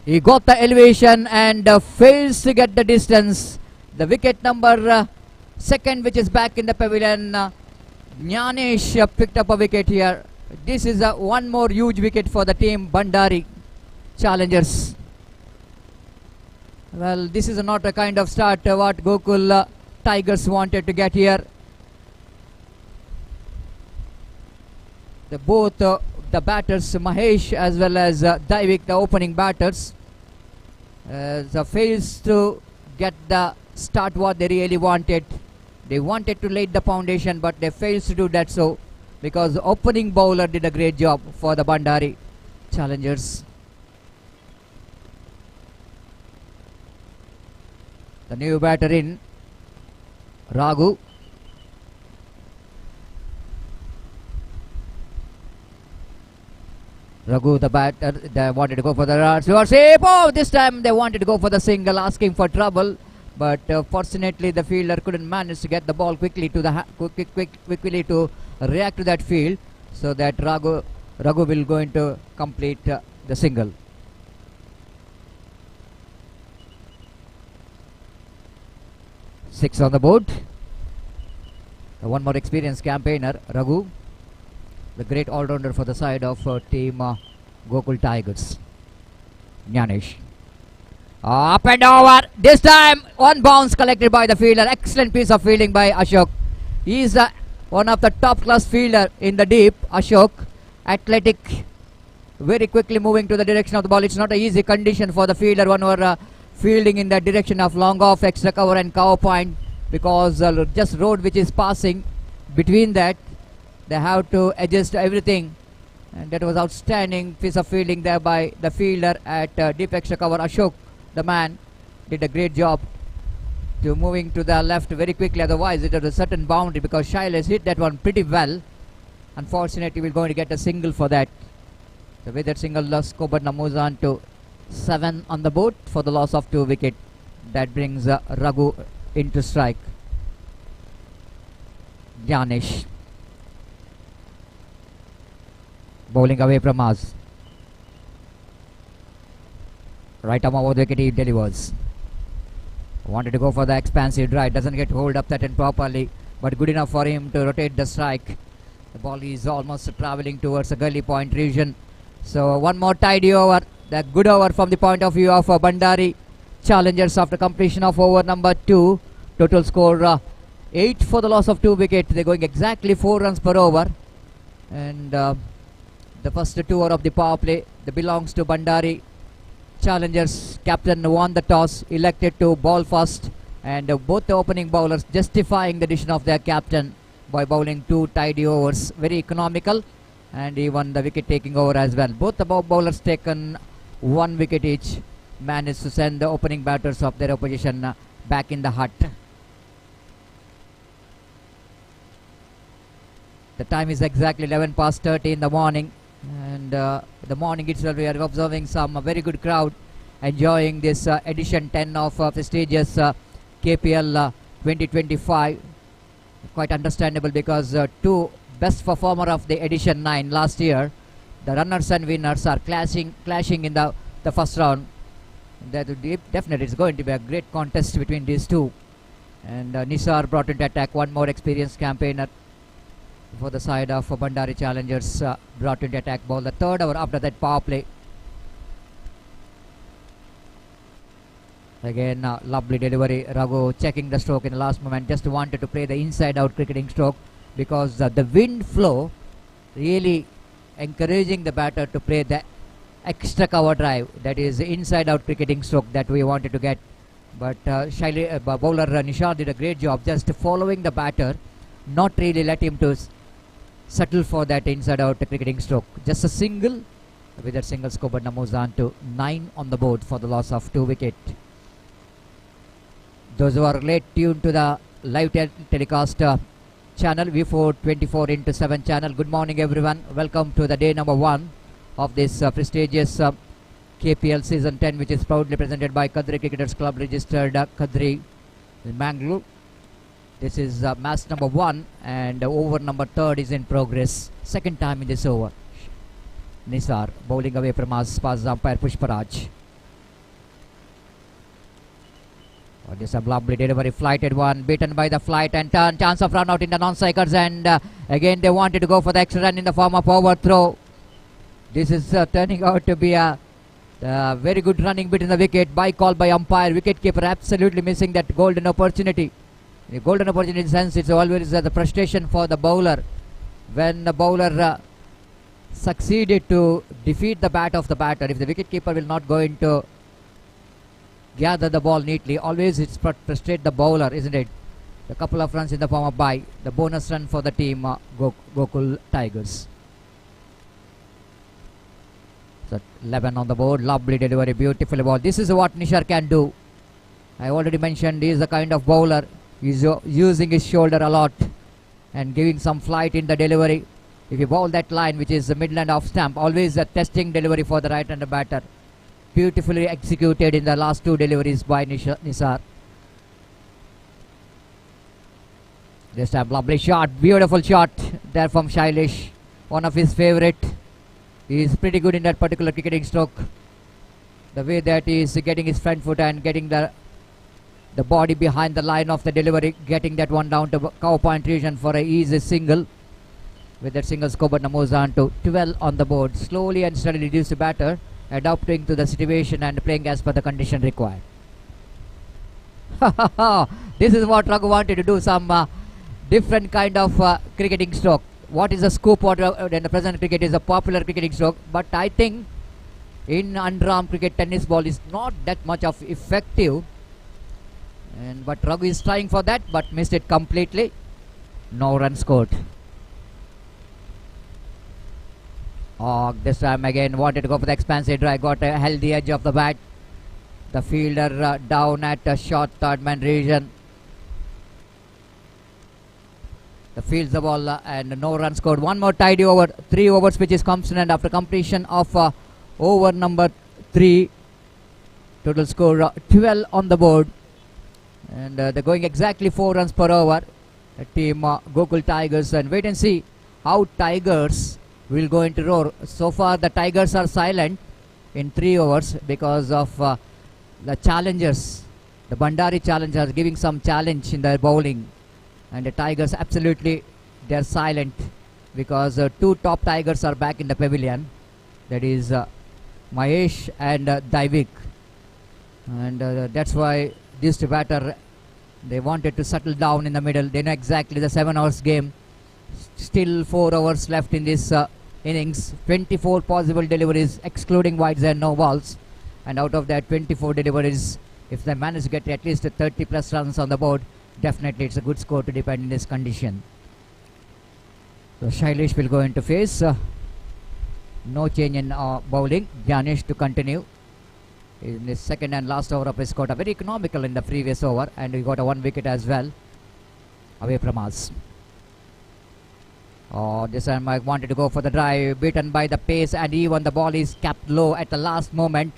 He got the elevation and fails to get the distance. The wicket number second, which is back in the pavilion, Jnanesh picked up a wicket here. This is one more huge wicket for the team Bandari Challengers. Well, this is not a kind of start what Gokul Tigers wanted to get here. Both the batters, Mahesh as well as Daivik, the opening batters, fails to get the start what they really wanted. They wanted to lay the foundation, but they failed to do that so, because the opening bowler did a great job for the Bandari Challengers. The new batter in, Raghu. Raghu, the batter, they wanted to go for the reverse sweep. Oh, this time they wanted to go for the single, asking for trouble. But fortunately, the fielder couldn't manage to get the ball quickly to the quickly to react to that field, so that Raghu will going to complete the single. Six on the board. One more experienced campaigner, Raghu, the great all-rounder for the side of team Gokul Tigers. Jnanesh. Up and over. This time, one bounce collected by the fielder. Excellent piece of fielding by Ashok. He is one of the top-class fielder in the deep. Ashok, athletic, very quickly moving to the direction of the ball. It's not an easy condition for the fielder when we're fielding in the direction of long off, extra cover and cover point, because just road which is passing between that, they have to adjust everything. And that was outstanding piece of fielding there by the fielder at deep extra cover. Ashok, the man, did a great job to moving to the left very quickly. Otherwise, it was a certain boundary, because Shailesh hit that one pretty well. Unfortunately, we're going to get a single for that. So with that single loss, Kobarna moves on to 7 on the board for the loss of 2 wicket. That brings Raghu into strike. Jnanesh bowling away from us. Right arm over the wicket, he delivers. Wanted to go for the expansive drive, doesn't get hold up that end properly, but good enough for him to rotate the strike. The ball is almost travelling towards a gully point region. So one more tidy over. The good over from the point of view of Bandari Challengers after completion of over number 2. Total score 8 for the loss of 2 wickets. They're going exactly 4 runs per over. And the first 2 over of the power play that belongs to Bandari Challengers. Captain won the toss, elected to bowl first, and both the opening bowlers justifying the decision of their captain by bowling 2 tidy overs. Very economical, and even the wicket taking over as well. Both the bowlers taken 1 wicket each, managed to send the opening batters of their opposition back in the hut. The time is exactly 11 past 30 in the morning, and the morning itself we are observing some very good crowd enjoying this edition 10 of prestigious KPL 2025. Quite understandable, because 2 best performer of the edition 9 last year, the runners and winners, are clashing in the first round. That definitely is going to be a great contest between these 2. And Nisar brought into attack, one more experienced campaigner for the side of Bandari Challengers, brought into attack ball. The 3rd over after that power play. Again, lovely delivery. Raghu checking the stroke in the last moment. Just wanted to play the inside out cricketing stroke, because the wind flow really encouraging the batter to play the extra cover drive. That is inside out cricketing stroke that we wanted to get. But bowler Nishad did a great job just following the batter, not really let him to settle for that inside out cricketing stroke. Just a single. With that single, Kobarna moves on to 9 on the board for the loss of 2 wicket. Those who are late tuned to the live telecast channel, V4/24/7 channel, good morning everyone. Welcome to the day number 1 of this prestigious KPL Season 10, which is proudly presented by Kadri Cricketers Club, registered Kadri in Mangalore. This is match number 1 and over number 3rd is in progress. Second time in this over. Nisar bowling away from us, past umpire Pushparaj. Oh, this is a lovely delivery, flighted one, beaten by the flight and turn, chance of run out in the non-strikers, and again they wanted to go for the extra run in the form of overthrow. This is turning out to be a very good running between the wicket, by call by umpire. Wicketkeeper absolutely missing that golden opportunity. The golden opportunity in the sense it's always the frustration for the bowler when the bowler succeeded to defeat the bat of the batter. If the wicketkeeper will not go into gather the ball neatly, always it's frustrate the bowler, isn't it? A couple of runs in the form of bye, the bonus run for the team Gokul Tigers. So 11 on the board, lovely delivery, beautiful ball. This is what Nishar can do. I already mentioned he is the kind of bowler, he's using his shoulder a lot and giving some flight in the delivery. If you bowl that line, which is the midland off stump, always a testing delivery for the right-hander batter. Beautifully executed in the last 2 deliveries by Nisar. This time lovely shot, beautiful shot there from Shailesh, one of his favorite. He is pretty good in that particular cricketing stroke. The way that he is getting his front foot and getting the body behind the line of the delivery, getting that one down to cover point region for a easy single. With that single score, but moves on to 12 on the board. Slowly and steadily reduce the batter, adapting to the situation and playing as per the condition required. This is what Raghu wanted to do, some different kind of cricketing stroke. What is the scoop in the present cricket is a popular cricketing stroke, but I think in underarm cricket, tennis ball is not that much of effective. But Raghu is trying for that, but missed it completely. No run scored. This time again wanted to go for the expansive drive, got a healthy edge of the bat. The fielder down at a short third man region. The fields the ball and no run scored. One more tidy over, 3 overs which is consonant after completion of over number 3. Total score 12 on the board. And they're going exactly 4 runs per over. The team Gokul Tigers, and wait and see how Tigers will go into roar. So far the Tigers are silent in 3 overs because of the challengers. The Bandari challengers giving some challenge in their bowling, and the Tigers absolutely they're silent because 2 top Tigers are back in the pavilion. That is Mahesh and Daivik, and that's why this batter they wanted to settle down in the middle. They know exactly the 7 hours game. Still 4 hours left in this innings. 24 possible deliveries excluding wides and no balls, and out of that 24 deliveries, if they manage to get at least 30 plus runs on the board, definitely it's a good score to depend in this condition. So Shailesh will go into face. No change in bowling. Ganesh to continue in the second and last over of his quota. Very economical in the previous over, and we got a 1 wicket as well away from us. This time I wanted to go for the drive, beaten by the pace, and even the ball is capped low at the last moment.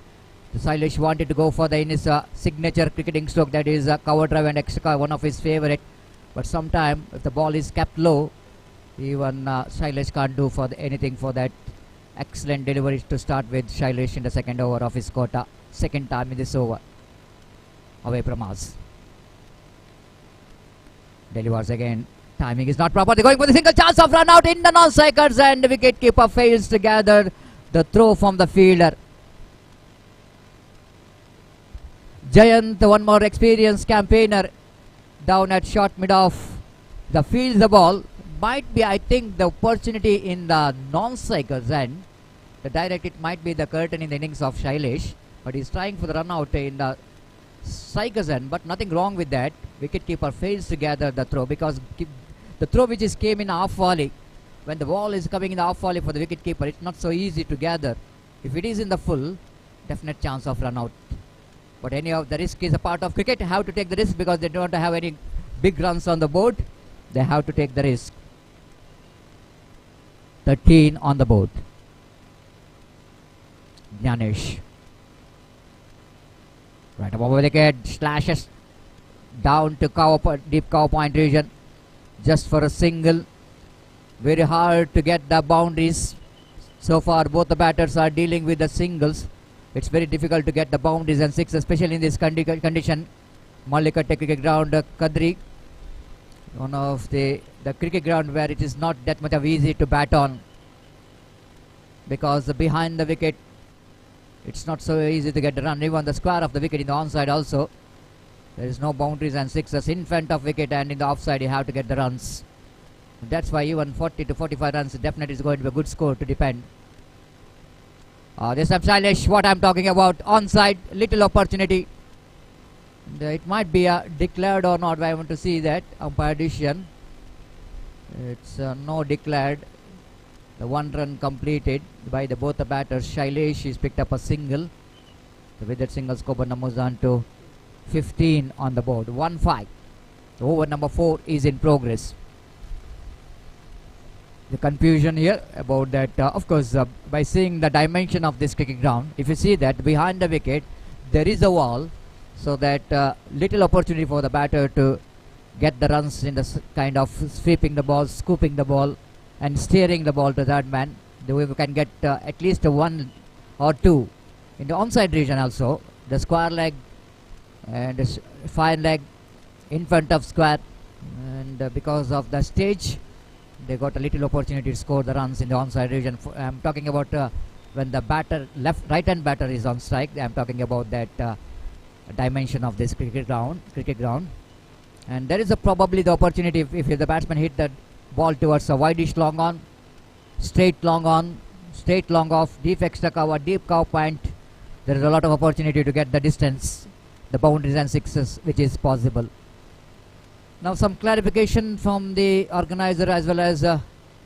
Shailesh wanted to go for the in his signature cricketing stroke, that is cover drive and extra, one of his favorite. But sometime if the ball is capped low, even Shailesh can't do for anything for that. Excellent delivery to start with Shailesh in the second over of his quota. Second time in this over away from us. Delivers again. Timing is not proper. They're going for the single, chance of run out in the non-strikers, and the wicketkeeper fails to gather the throw from the fielder. Jayant, one more experienced campaigner, down at short mid-off. The fields the ball. Might be, I think, the opportunity in the non-strikers end. The direct it might be the curtain in the innings of Shailesh, but he's trying for the run out in the strikers end, but nothing wrong with that. Wicketkeeper fails to gather the throw, because the throw which is came in half volley, when the ball is coming in the half volley for the wicketkeeper, it's not so easy to gather. If it is in the full, definite chance of run out. But anyhow, the risk is a part of cricket. They have to take the risk because they don't have any big runs on the board. They have to take the risk. 13 on the board. Ganesh Right above the wicket, slashes down to deep cover point region just for a single. Very hard to get the boundaries. So far both the batters are dealing with the singles. It's very difficult to get the boundaries and six, especially in this condition. Mallika cricket ground, Kadri, one of the cricket ground where it is not that much of easy to bat on, because behind the wicket it's not so easy to get the run. Even on the square of the wicket in the onside also, there is no boundaries and sixes in front of wicket, and in the offside you have to get the runs. That's why even 40 to 45 runs definitely is going to be a good score to defend. This is Shailesh, what I'm talking about. Onside, little opportunity. It might be declared or not, but I want to see that umpire decision. It's no declared. The one run completed by both the batters. Shailesh has picked up a single. So with that single, score number moves on to 15 on the board. 1-5. Over number 4 is in progress. The confusion here about that, of course, by seeing the dimension of this cricket ground, if you see that behind the wicket there is a wall, so that little opportunity for the batter to get the runs in the kind of sweeping the ball, scooping the ball and steering the ball to that man. The way we can get at least a 1 or 2 in the onside region also. The square leg and the fine leg in front of square, and because of the stage they got a little opportunity to score the runs in the onside region. I'm talking about when the right hand batter is on strike. I'm talking about that dimension of this cricket ground. And there is probably the opportunity if the batsman hit that ball towards a wideish long on, straight long off, deep extra cover, deep cover point, there is a lot of opportunity to get the distance, the boundaries and sixes, which is possible. Now some clarification from the organizer as well as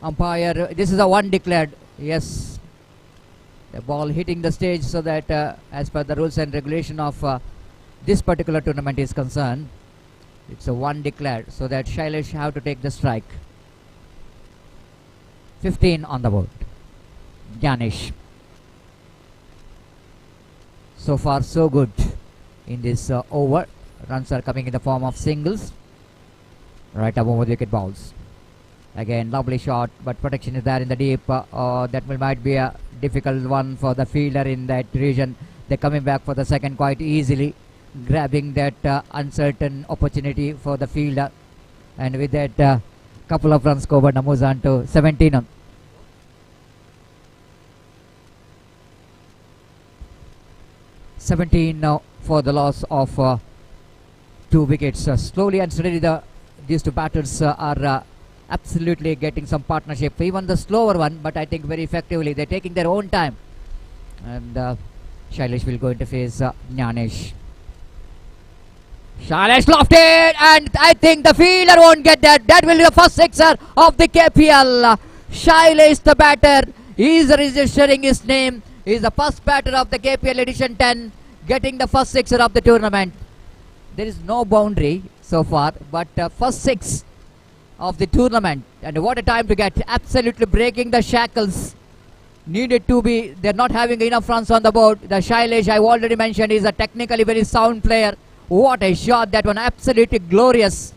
umpire. This is a one declared. Yes, the ball hitting the stage, so that as per the rules and regulation of this particular tournament is concerned, it's a one declared, so that Shailesh have to take the strike. 15 on the board. Ganesh. So far so good in this over. Runs are coming in the form of singles. Right above the wicket balls. Again, lovely shot, but protection is there in the deep. That might be a difficult one for the fielder in that region. They're coming back for the second quite easily, grabbing that uncertain opportunity for the fielder. And with that couple of runs scored, moves on to 17 on. 17 now for the loss of 2 wickets. Slowly and steadily these two batters are absolutely getting some partnership. Even the slower one, but I think very effectively. They're taking their own time. And Shailesh will go into face Ganesh. Shailesh lofted, and I think the fielder won't get that. That will be the first sixer of the KPL. Shailesh, the batter, is registering his name. He is the first batter of the KPL edition 10, getting the first sixer of the tournament. There is no boundary so far, but first 6 of the tournament, and what a time to get. Absolutely breaking the shackles. Needed to be. They're not having enough runs on the board. The Shailesh, I've already mentioned, is a technically very sound player. What a shot, that one, absolutely glorious.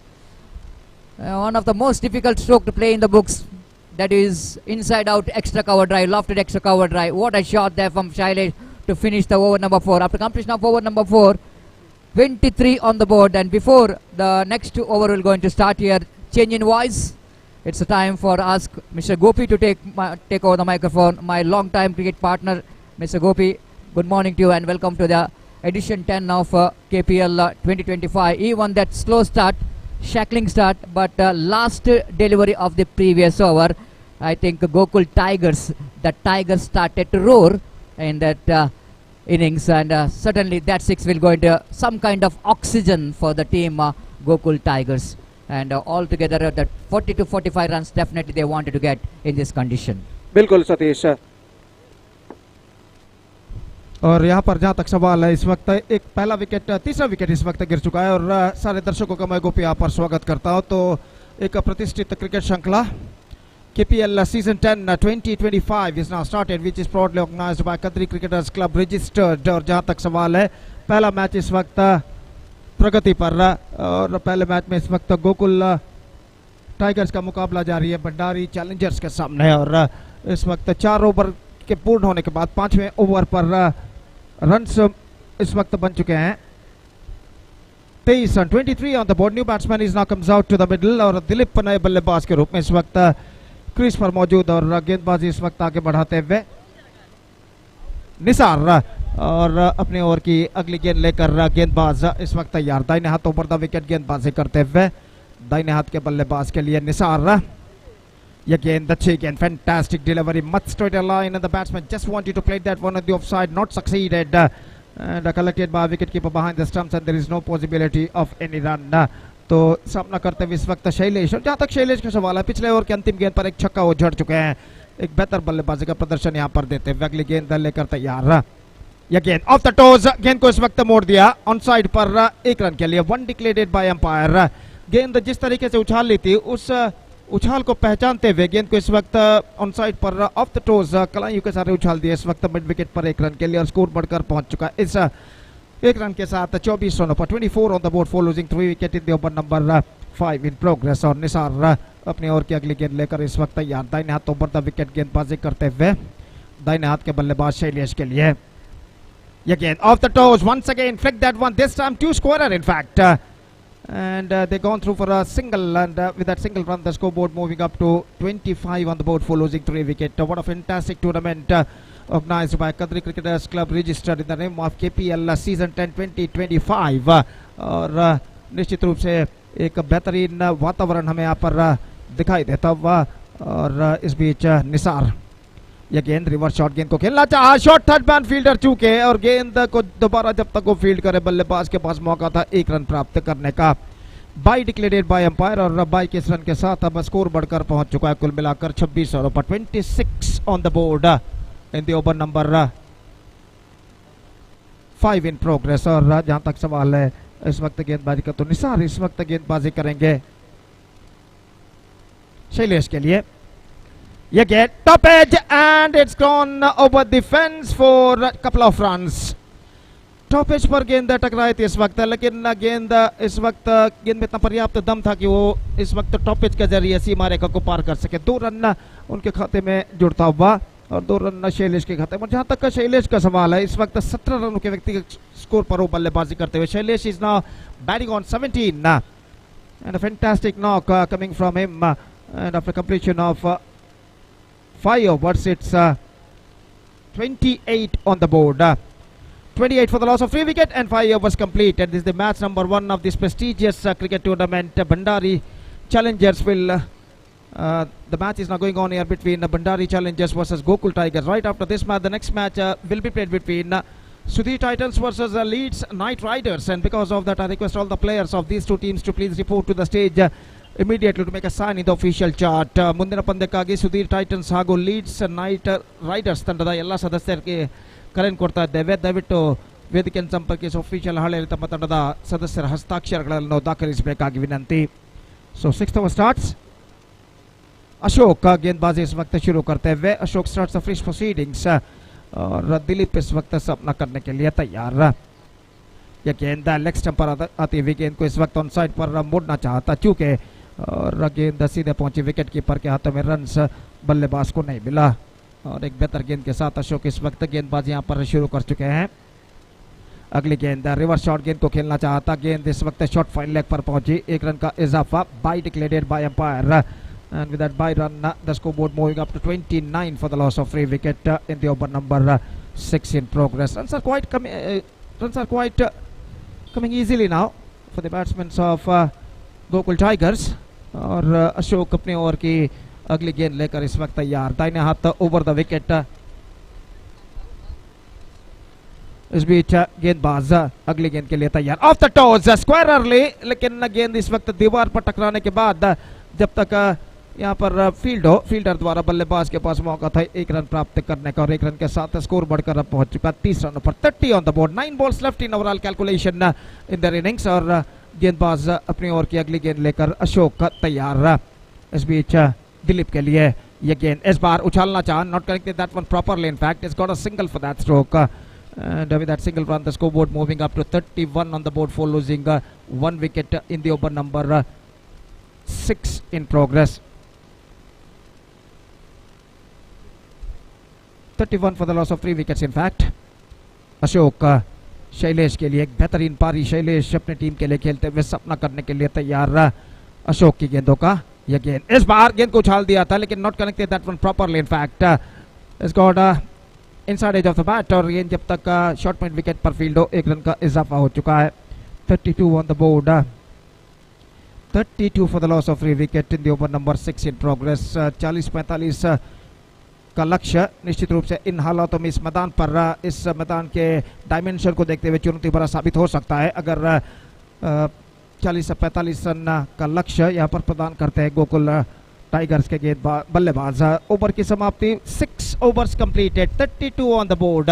One of the most difficult stroke to play in the books. That is inside out extra cover drive, lofted extra cover drive. What a shot there from Shailesh to finish the over number 4. After completion of over number 4, 23 on the board, and before the next over will going to start here, change in voice. It's a time for ask Mr. Gopi to take over the microphone. My long time cricket partner, Mr. Gopi, good morning to you and welcome to the edition 10 of KPL 2025. Even that slow start, shackling start, but last delivery of the previous over, I think Gokul Tigers, the Tigers started to roar in that innings, and certainly that 6 will go into some kind of oxygen for the team Gokul Tigers, and altogether that 40 to 45 runs definitely they wanted to get in this condition. बिल्कुल सतीश, और यहाँ पर जहाँ तक सवाल है, इस वक्त एक पहला विकेट, तीसरा विकेट इस वक्त गिर चुका है, और सारे दर्शकों का मैं गोपी यहाँ पर स्वागत करता हूँ। तो एक प्रतिष्ठित क्रिकेट श्रृंखला KPL season 10 2025 is now started, which is proudly organized by Kadri Cricketers Club registered। और जहाँ तक सवाल है, पहला मैच इस वक्त प्रगति पर और पहले मैच में इस वक्त गोकुल टाइगर्स का मुकाबला जारी है भंडारी चैलेंजर्स के सामने और इस वक्त 4 ओवर के पूर्ण होने के बाद 5वें ओवर पर रन्स इस वक्त बन चुके हैं 23 run 23 on the board. New batsman is now comes out to the middle और दिलीप नए बल्लेबाज के रूप में इस वक्त क्रीज पर मौजूद और गेंदबाजी इस वक्त आगे बढ़ाते हुए निसार और अपने ओवर की अगली गेंद लेकर गेंदबाज इस वक्त तैयार। दाहिने हाथ ऊपर द विकेट गेंदबाजी करते हुए दाहिने हाथ के बल्लेबाज के लिए निसार। ये गेंद अच्छी गेंद fantastic delivery much straight line and the batsman just wanted to play that one on the offside not succeeded and collected by wicket keeper behind the stumps and there is no possibility of any run. तो सामना करते हुए इस वक्त शैलेश और जहां तक शैलेश का सवाल है पिछले ओवर के अंतिम गेंद पर एक छक्का वो झड़ चुके हैं। एक बेहतर बल्लेबाजी का प्रदर्शन यहां पर देते हुए अगली गेंद लेकर तैयार। यह गेंद ऑफ द टोज गेंद को इस वक्त मोड़ दिया ऑन साइड पर 1 रन के लिए 1 डिक्लेयर्ड बाय अंपायर। गेंद जिस तरीके से उछाल ली थी उस उछाल को पहचानते हुए गेंद को इस वक्त ऑन साइड पर ऑफ द टोज कलाइयों के सारे उछाल दिए इस वक्त मिड विकेट पर 1 रन के लिए और स्कोर बढ़कर पहुंच चुका है इस 1 रन के साथ 24 रनों पर 24 on the board for losing 3 wicket in the over number 5 in progress. और निसार अपने ओवर की अगली गेंद लेकर इस वक्त तैयार। दाहिने हाथ ऊपर द विकेट गेंदबाजी करते हुए दाहिने हाथ के बल्लेबाज शैलेश के लिए यह गेंद off the toes once again flick that one this time 2 scorer in fact and they gone through for a single and with that single run the scoreboard moving up to 25 on the board for losing 3 wicket. What a fantastic tournament organized by Kadri Cricketers Club registered in the name of KPL season 10 2025 और निश्चित रूप से एक बेहतरीन वातावरण हमें यहाँ पर दिखाई देता हुआ और इस बीच निसार यह गेंद रिवर्स शॉट गेंद को खेलना चाहा शॉट थर्ड मैन फील्डर चूके और गेंद को दोबारा जब तक वो फील्ड करे बल्लेबाज के पास मौका था 1 रन प्राप्त करने का। बाई डिक्लेयर्ड बाय अंपायर और बाई के इस रन के साथ अब स्कोर बढ़कर पहुंच चुका है कुल मिलाकर 26 ओवर पर 26 on the board in the over number 5 in progress. और जहां तक सवाल है इस वक्त गेंदबाजी का तो निसार इस वक्त गेंदबाजी करेंगे शैलेश के लिए। ये गेंद top edge and it's gone over the fence for couple of runs. Top edge पर गेंद टकराई थी इस वक्त लेकिन गेंद इस वक्त गेंद में इतना पर्याप्त दम था कि वो इस वक्त टॉप एज के जरिए सीमा रेखा को पार कर सके। 2 रन उनके खाते में जुड़ता हुआ और 2 रन शैलेश के खाते में। जहां तक शैलेश का सवाल है इस वक्त 17 रनों के व्यक्तिगत स्कोर पर वो बल्लेबाजी करते हुए Shailesh is now batting on 17 and a fantastic knock coming from him and after completion of 5 overs it's 28 on the board 28 for the loss of 3 wicket and 5 overs completed. This is the match number 1 of this prestigious cricket tournament. Bandari Challengers will the match is now going on here between Bandari Challengers versus Gokul Tigers. Right after this match the next match will be played between Sudhir Titans versus Leeds Knight Riders, and because of that I request all the players of these two teams to please report to the stage immediately to make a sign in the official chart. ಮುಂದಿನ ಪಂದ್ಯಕ್ಕಾಗಿ Sudhir Titans ಹಾಗೂ Leeds night Riders ತಂಡದ ಎಲ್ಲ ಸದಸ್ಯರಿಗೆ ಕರೆಯನ್ನು ಕೊಡ್ತಾ ಇದ್ದೇವೆ. ದಯವಿಟ್ಟು ವೇದಿಕೆಯನ್ನು ಸಂಪರ್ಕಿಸಿ ಅಫಿಷಿಯಲ್ ಹಾಳೆಯಲ್ಲಿ ತಮ್ಮ ತಂಡದ ಸದಸ್ಯರ ಹಸ್ತಾಕ್ಷರಗಳನ್ನು ದಾಖಲಿಸಬೇಕಾಗಿ ವಿನಂತಿ. So 6th over starts. Ashok गेंदबाजी इस वक्त शुरू करते हुए Ashok starts the fresh proceedings और दिलीप इस वक्त सामना करने के लिए तैयार। यह गेंद लेग स्टंप पर आती हुई गेंद को इस वक्त ऑन साइड पर मोड़ना चाहता चूके और गेंद सीधे पहुंची विकेट कीपर के हाथों में रन्स बल्लेबाज को नहीं मिला और एक बेहतर गेंद के साथ अशोक इस वक्त गेंदबाजी यहां पर शुरू कर चुके हैं। अगली गेंद रिवर्स शॉट गेंद को खेलना चाहता गेंद इस वक्त शॉर्ट फाइन लेग पर पहुंची 1 रन का इजाफा by declared by umpire and with that by run the scoreboard moving up to 29 for the loss of 3 wicket in the over number 6 in progress. Runs are quite coming easily now for the batsmen of Gokul Tigers और अशोक अपने over की अगली गेंद लेकर इस वक्त तैयार। दाहिने हाथ ओवर द विकेट इस बीच गेंदबाज अगली गेंद के लिए तैयार of the toss square early, लेकिन गेंद इस वक्त दीवार पर टकराने के बाद जब तक यहाँ पर फील्डर द्वारा बल्लेबाज के पास मौका था 1 रन प्राप्त करने का और 1 रन के साथ स्कोर बढ़कर अब पहुंच चुका 30 रनों पर 30 on the board. 9 balls left in overall calculation in their innings और गेंदबाज अपनी ओवर की अगली गेंद लेकर अशोक तैयार। इस बीच दिलीप के लिए यह गेंद इस बार उछालना चाह not corrected that one properly, in fact it's got a single for that stroke And with that single run, the scoreboard moving up to 31 on the board for losing 1 wicket in the over number 6 in progress. 31 for the loss of 3 wickets in fact. Ashok Shailesh के लिए एक बेहतरीन पारी, शैलेश अपनी team के लिए खेलते हुए सपना करने के लिए तैयार। अशोक की गेंदों का यह गेंद, इस बार गेंद को उछाल दिया था लेकिन not connected that one properly in fact. It's got inside edge of the bat और गेंद जब तक शॉर्ट पॉइंट विकेट पर फील्ड हो 1 रन का इजाफा हो चुका है। 32 on the board, 32 for the loss of 3 wicket in the over number 6 in progress. 40-45 का लक्ष्य निश्चित रूप से इन हालातों में इस मैदान पर, इस मैदान के डायमेंशन को देखते हुए चुनौती भरा साबित हो सकता है। अगर 40 से 45 रन का लक्ष्य यहाँ पर प्रदान करते हैं गोकुल टाइगर्स के बल्लेबाज। ओवर की समाप्ति, 6 overs completed, 32 on the board,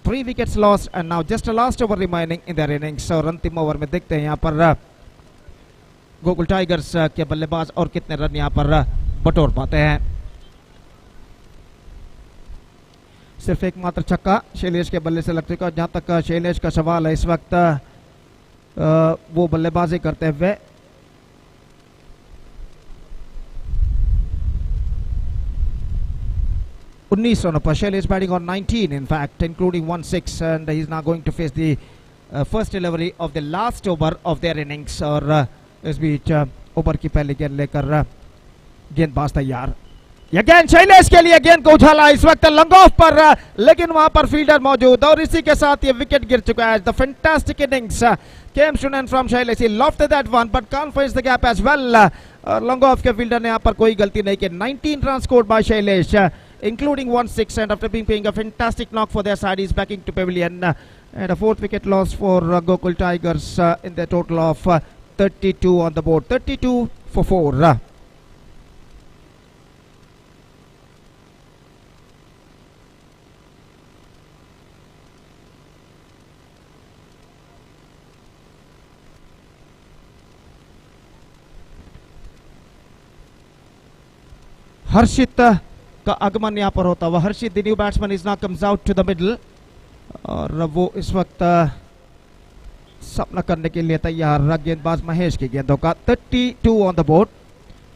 3 wickets lost and now just a last over remaining in their innings। और अंतिम ओवर में देखते हैं यहाँ पर गोकुल टाइगर्स के बल्लेबाज और कितने रन यहाँ पर बटोर पाते हैं। सिर्फ एक मात्र छक्का शैलेश के बल्ले से लग चुका। जहां तक शैलेश का सवाल है इस वक्त वो बल्लेबाजी करते हुए 19 रनों पर। Shailesh batting on 19 in fact including 1/6 and he is now going to face the first delivery of the last over of their innings। और इस बीच ओवर की पहली गेंद लेकर गेंदबाज तैयार। यह गेंद शैलेश के लिए, गेंद को उछाला इस वक्त लॉन्ग ऑफ पर लेकिन वहां पर फील्डर मौजूद और इसी के साथ ये विकेट गिर चुका है। The fantastic innings came to end from Shailesh, he lofted that one but can't finish the gap as well. और लॉन्ग ऑफ के फील्डर ने यहां पर कोई गलती नहीं की। 19 run scored by Shailesh including 1/6 and after being paying a fantastic knock for their side is backing to pavilion and a 4th wicket loss for Gokul Tigers in the total of 32 on the board, 32 for 4। Harshit का आगमन यहाँ पर होता हुआ। Harshit the new batsman is now comes out to the middle और वो इस वक्त सपना करने के लिए तैयार। गेंदबाज महेश की गेंदों का 32 on the board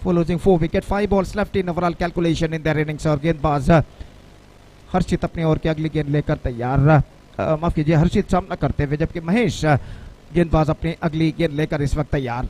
for losing 4 wicket, 5 balls left in overall calculation in their innings। और गेंदबाज हर्षित अपनी ओर की अगली गेंद लेकर तैयार, माफ कीजिए हर्षित सामना करते हुए, जबकि महेश गेंदबाज अपनी अगली गेंद लेकर इस वक्त तैयार।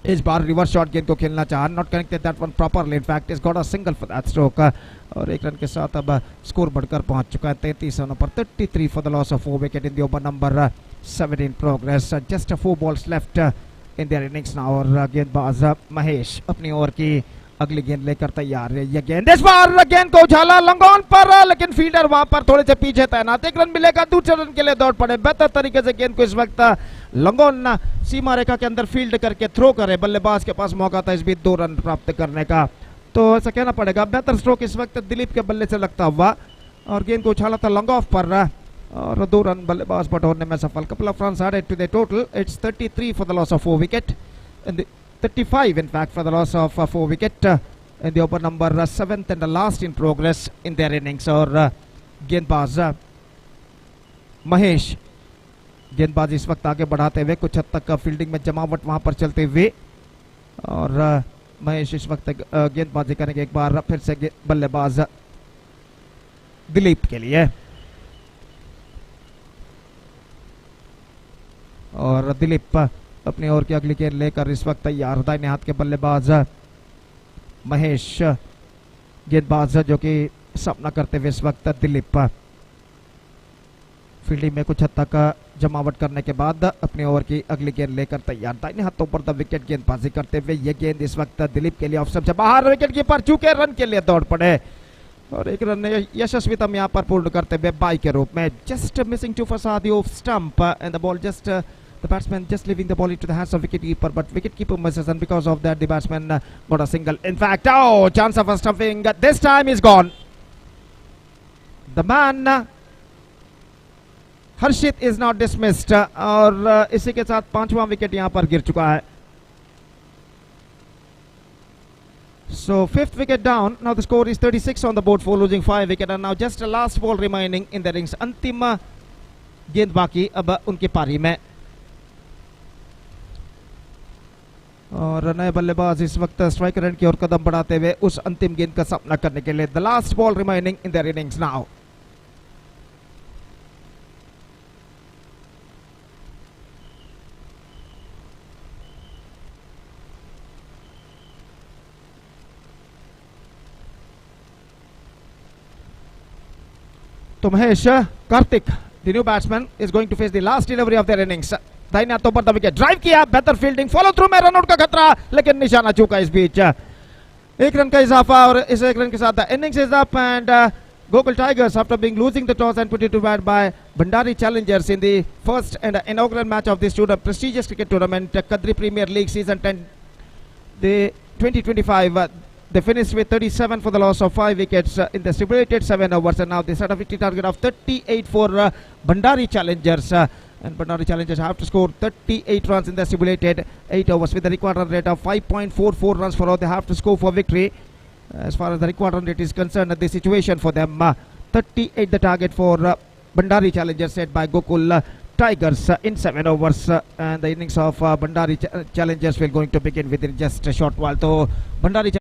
इस बार रिवर्स शॉट गेंद को खेलना चाहा, not connected that one properly in fact, is got a single for that stroke. और 1 रन के साथ अब स्कोर बढ़कर पहुंच चुका है 33 रनों पर। 33 for the loss of 4 wicket in the over number 7 in progress. Just 4 balls left in their innings now और गेंदबाज महेश अपनी ओर की अगली गेंद लेकर तैयार है। यह गेंद इस बार गेंद को उछाला लॉन्ग ऑन पर लेकिन फील्डर वहां पर थोड़े से पीछे तैनात। 1 रन मिलेगा, दूसरे रन के लिए दौड़ पड़े। बेहतर तरीके से गेंद को इस वक्त लॉन्ग ऑन सीमा रेखा के अंदर फील्ड करके थ्रो करे। बल्लेबाज के पास मौका था इस बीच 2 रन प्राप्त करने का, तो ऐसा कहना पड़ेगा बेहतर स्ट्रोक इस वक्त दिलीप के बल्ले से लगता हुआ और गेंद को उछाला था लॉन्ग ऑफ पर और 2 रन बल्लेबाज बटोरने में सफल। Couple of runs added to the total, it's 33 for the loss of 4 wicket, 35 in fact for the loss of 4 wicket in the over number 7th and the last in progress in their innings। और गेंदबाज महेश गेंदबाज इस वक्त आगे बढ़ाते हुए, कुछ हद तक फील्डिंग में जमावट वहां पर चलते हुए, और महेश इस वक्त गेंदबाजी करेंगे एक बार फिर से बल्लेबाज दिलीप के लिए। और दिलीप अपनी ओर की अगली गेंद लेकर इस वक्त तैयार। दाहिने हाथ के बल्लेबाज महेश, गेंदबाज जो कि सामना करते हुए इस वक्त दिलीप फील्डिंग में कुछ हद तक जमावट करने के बाद अपनी ओवर की अगली गेंद लेकर तैयार। दाहिने हाथों पर द विकेट गेंदबाजी करते हुए ये गेंद इस वक्त दिलीप के लिए ऑफ से बाहर, विकेट कीपर चूके रन के लिए दौड़ पड़े और 1 रन यशस्वितम यहाँ पर पूर्ण करते हुए बाई के रूप में। जस्ट मिसिंग टू फसादी off stump and the ball just the batsman just leaving the ball into the hands of wicketkeeper, but wicketkeeper misses and because of that the batsman got a single. In fact, oh, chance of a stumping this time is gone. The man Harshit is not dismissed और इसी के साथ 5वां wicket यहां पर गिर चुका है। So fifth wicket down. Now the score is 36 on the board for losing 5 wicket, and now just a last ball remaining in the innings. अंतिम गेंद बाकी अब उनकी पारी में, और नए बल्लेबाज इस वक्त स्ट्राइक रेट की ओर कदम बढ़ाते हुए उस अंतिम गेंद का सामना करने के लिए. The last ball remaining in their innings now. तो Mahesh, Kartik, the new batsman, is going to face the last delivery of their innings. दाहिने हाथों पर द विकेट ड्राइव किया, बेहतर फील्डिंग, फॉलो थ्रू में रनआउट का खतरा, लेकिन निशाना चूका इस बीच. एक रन का इजाफा और इस एक रन के साथ the innings is up and Gokul Tigers, after being losing the toss and put it to bat by Bandari Challengers in the first and inaugural match of this prestigious cricket tournament, Kadri Premier League Season 10, the 2025. They finished with 37 for the loss of 5 wickets in the stipulated 7 overs, and now they set a victory target of 38 for Bandari Challengers. And Bandari Challengers have to score 38 runs in the stipulated 8 overs with a required run rate of 5.44 runs for all they have to score for victory. As far as the required run rate is concerned, the situation for them, 38 the target for Bandari Challengers, set by Gokul Tigers in 7 overs. And the innings of Bandari Challengers will going to begin within just a short while. So Bandari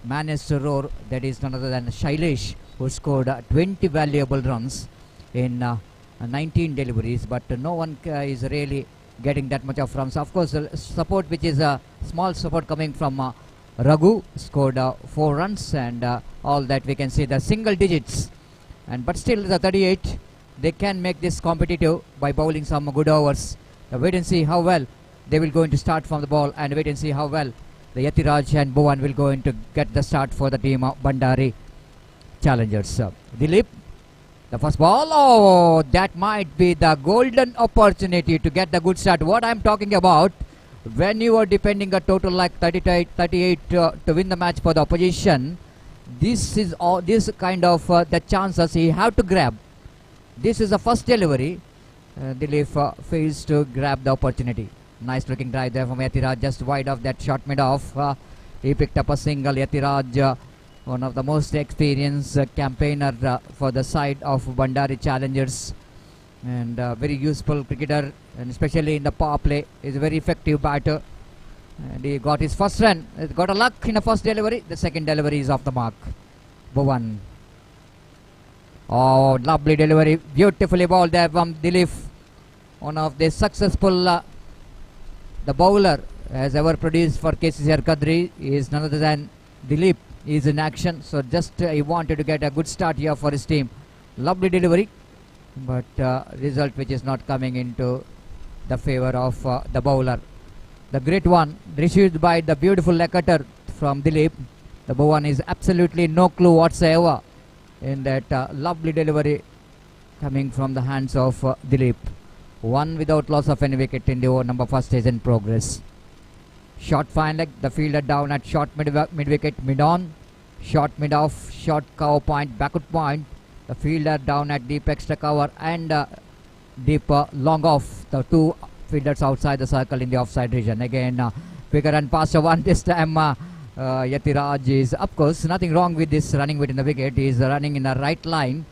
managed to roar, that is none other than Shailesh, who scored 20 valuable runs in 19 deliveries, but no one is really getting that much of runs. Of course, support, which is a small support coming from Raghu, scored 4 runs, and all that we can see the single digits. But still the 38, they can make this competitive by bowling some good overs. Wait and see how well they will going to start from the ball, and wait and see how well the Yatiraj and Bhuvan will go in to get the start for the team of Bandari Challengers. Dilip, the first ball. Oh, that might be the golden opportunity to get the good start. What I'm talking about, when you are depending a total like 38 to win the match for the opposition, this is all this kind of the chances you have to grab. This is the first delivery. Dilip fails to grab the opportunity. Nice looking drive there from Yatiraj, just wide of that shot mid off. He picked up a single. Yatiraj, one of the most experienced campaigner for the side of Bandari Challengers, and very useful cricketer, and especially in the power play is a very effective batter. And he got his first run. Got a luck in the first delivery. The second delivery is off the mark. Bhuvan. Oh, lovely delivery. Beautifully bowled there from Dilip. One of the successful the bowler has ever produced for KCCR Kadri is none other than Dilip. He is in action. So just he wanted to get a good start here for his team. Lovely delivery. But result which is not coming into the favor of the bowler. The great one received by the beautiful leg cutter from Dilip. The Bhuvan is absolutely no clue whatsoever in that lovely delivery coming from the hands of Dilip. One without loss of any wicket in the over number first is in progress. Short fine leg, the fielder down at short mid wicket, mid on, short mid off, short cover point, backward point. The fielder down at deep extra cover and deep long off. The two fielders outside the circle in the offside region. Again, quicker and faster one. This time Yatiraj is, of course, nothing wrong with this running within the wicket. He is running in the right line,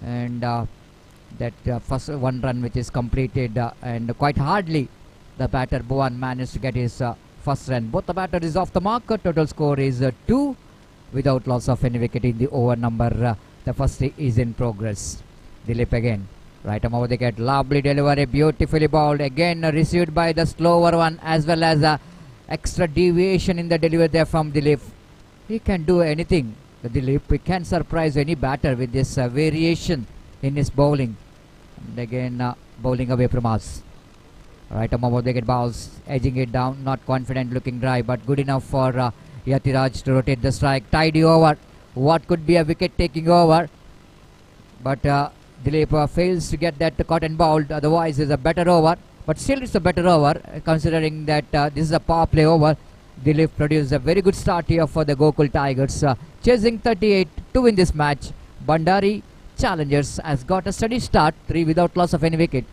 and that first one run which is completed, and quite hardly the batter Bhuvan managed to get his first run. Both the batter is off the mark. Total score is 2 without loss of any wicket in the over number. The first is in progress. Dilip again. Right arm over the wicket. Lovely delivery. Beautifully bowled. Again received by the slower one, as well as extra deviation in the delivery there from Dilip. He can do anything. The Dilip, he can surprise any batter with this variation in his bowling. And again bowling away from us. Right arm over the wicket, balls edging it down. Not confident looking drive, but good enough for Yatiraj to rotate the strike. Tidy over. What could be a wicket taking over, but Dilip fails to get that caught and bowled. Otherwise it's a better over, but still it's a better over considering that this is a power play over. Dilip produced a very good start here for the Gokul Tigers, chasing 38 to win this match. Bandari Challengers has got a steady start, 3 without loss of any wicket.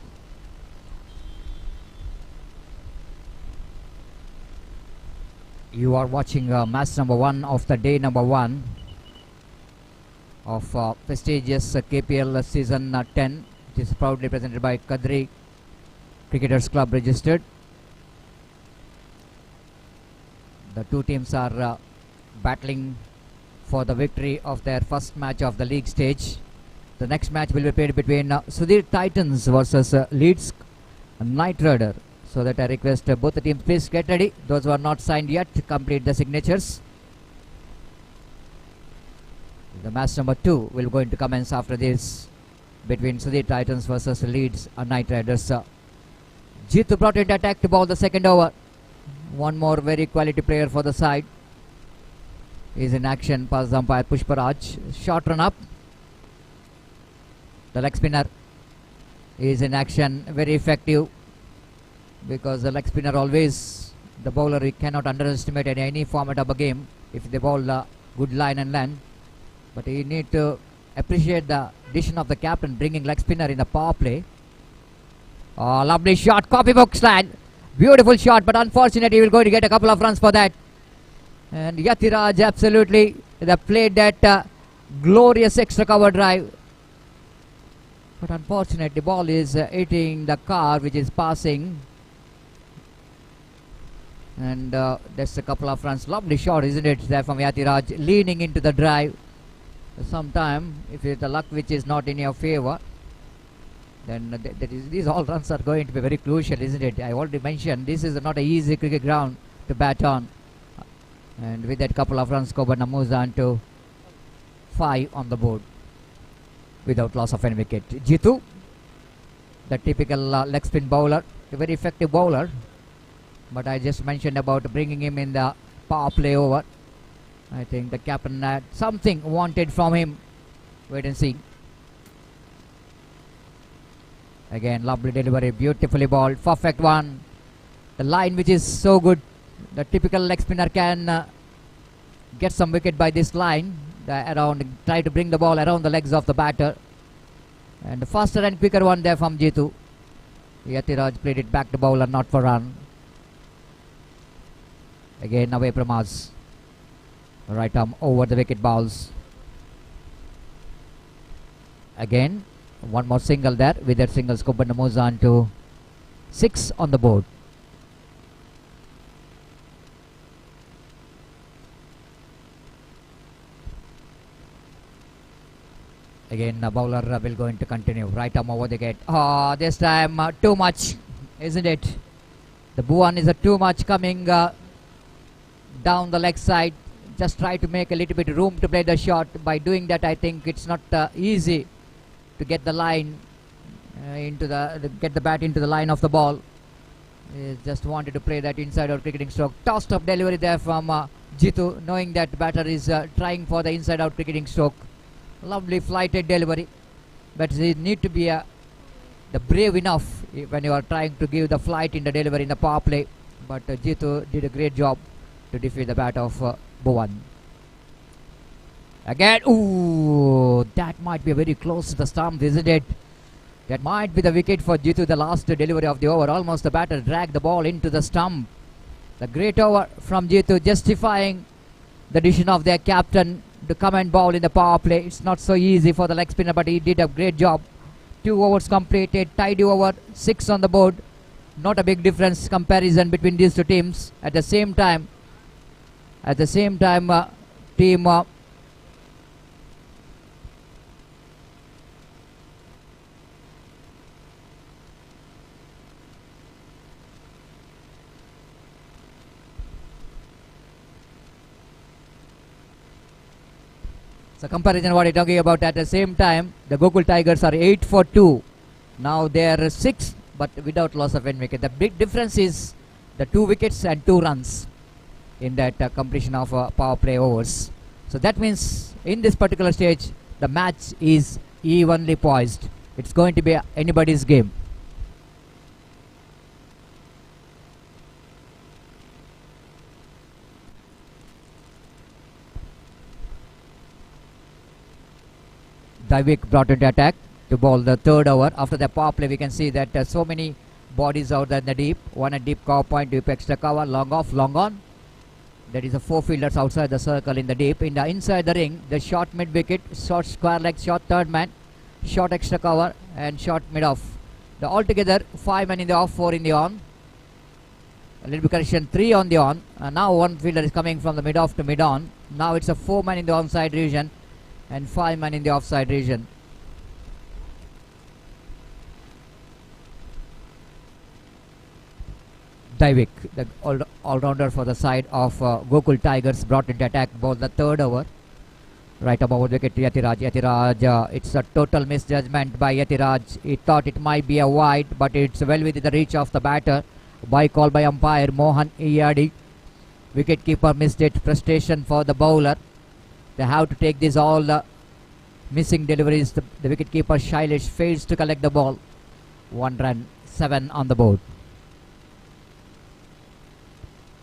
You are watching match number 1 of the day number 1 of prestigious KPL season 10. It is proudly presented by Kadri Cricketers Club registered. The two teams are battling for the victory of their first match of the league stage. The next match will be played between Sudhir Titans versus Leeds Knight Rider. So that I request both the teams, please get ready. Those who are not signed yet, complete the signatures. The match number 2 will going to commence after this between Sudhir Titans versus Leeds Knight Riders. Jitu brought in attack to bowl the second over. One more very quality player for the side is in action. Past the umpire Pushparaj. Short run up. The leg spinner is in action. Very effective, because the leg spinner always, the bowler, he cannot underestimate in any format of a game if they bowl good line and length. But you need to appreciate the decision of the captain bringing leg spinner in the power play. Oh, lovely shot, copybook slant. Beautiful shot, but unfortunately he will go to get a couple of runs for that. And Yatiraj absolutely, they played that glorious extra cover drive. But unfortunately the ball is hitting the car which is passing. And that's a couple of runs. Lovely shot, isn't it, there from Yatiraj, leaning into the drive. Sometime if it's the luck which is not in your favor, then these all runs are going to be very crucial, isn't it? I already mentioned this is not an easy cricket ground to bat on. And with that couple of runs, Kobana moves on to 5 on the board without loss of any wicket. Jitu, the typical leg spin bowler, a very effective bowler. But I just mentioned about bringing him in the power play over. I think the captain had something wanted from him. Wait and see. Again, lovely delivery, beautifully balled, perfect one. The line which is so good. The typical leg spinner can get some wicket by this line. Try to bring the ball around the legs of the batter. And the faster and quicker one there from Jitu. Yatiraj played it back to bowler, not for run. Again away from us. Right arm over the wicket balls. Again, one more single there. With that single, Skubban moves on to 6 on the board. Again, the bowler will going to continue. Right arm over the gate. This time too much, isn't it? The Bhuvan is too much coming down the leg side. Just try to make a little bit room to play the shot. By doing that, I think it's not easy to get the line get the bat into the line of the ball. Just wanted to play that inside out cricketing stroke. Tossed up delivery there from Jitu, knowing that batter is trying for the inside out cricketing stroke. Lovely flighted delivery, but you need to be the brave enough when you are trying to give the flight in the delivery in the power play. But Jitu did a great job to defeat the bat of Bhuvan. Again, ooh, that might be very close to the stump, isn't it? That might be the wicket for Jitu, the last delivery of the over. Almost the batter dragged the ball into the stump. The great over from Jitu, justifying the decision of their captain to come and bowl in the power play. It's not so easy for the leg spinner, but he did a great job. 2 overs completed, tidy over, 6 on the board. Not a big difference comparison between these two teams. At the same time, team so comparison what you're talking about. At the same time, the Gokul Tigers are 8 for 2. Now they are 6, but without loss of any wicket. The big difference is the 2 wickets and 2 runs in that completion of power play overs. So that means in this particular stage, the match is evenly poised. It's going to be anybody's game. Divik brought into attack to bowl the 3rd over. After the power play, we can see that so many bodies out there in the deep. One at deep cover point, deep extra cover, long off, long on. There is a 4 fielders outside the circle in the deep. In the inside the ring, the short mid wicket, short square leg, short third man, short extra cover, and short mid off. The altogether 5 men in the off, 4 in the on. A little bit correction, 3 on the on. Now 1 fielder is coming from the mid off to mid on. Now it's a 4 man in the onside region and 5 men in the offside region. Divik, the all-rounder for the side of Gokul Tigers, brought into attack, bowled the 3rd over. Right above wicket to Yatiraj. Yatiraj, it's a total misjudgment by Yatiraj. He thought it might be a wide, but it's well within the reach of the batter. By call by umpire Mohan Iyadi. Wicket-keeper missed it. Frustration for the bowler. They have to take this all missing deliveries. The wicket-keeper Shailesh fails to collect the ball. 1 run, 7 on the board.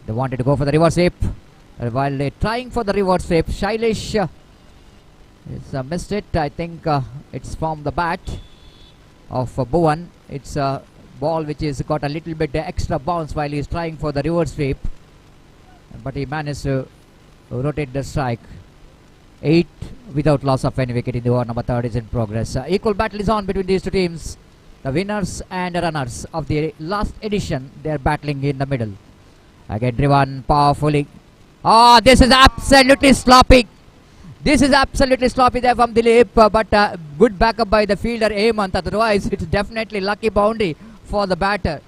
They wanted to go for the reverse sweep. While they're trying for the reverse sweep, Shailesh missed it. I think it's from the bat of Bhuvan. It's a ball which has got a little bit extra bounce while he's trying for the reverse sweep. But he managed to rotate the strike. 8 without loss of any wicket in the over. Number 3 is in progress. Equal battle is on between these two teams. The winners and runners of the last edition, they are battling in the middle. Again driven powerfully. This is absolutely sloppy. This is absolutely sloppy there from Dilip, but good backup by the fielder Hemant. Otherwise, it's definitely lucky boundary for the batter.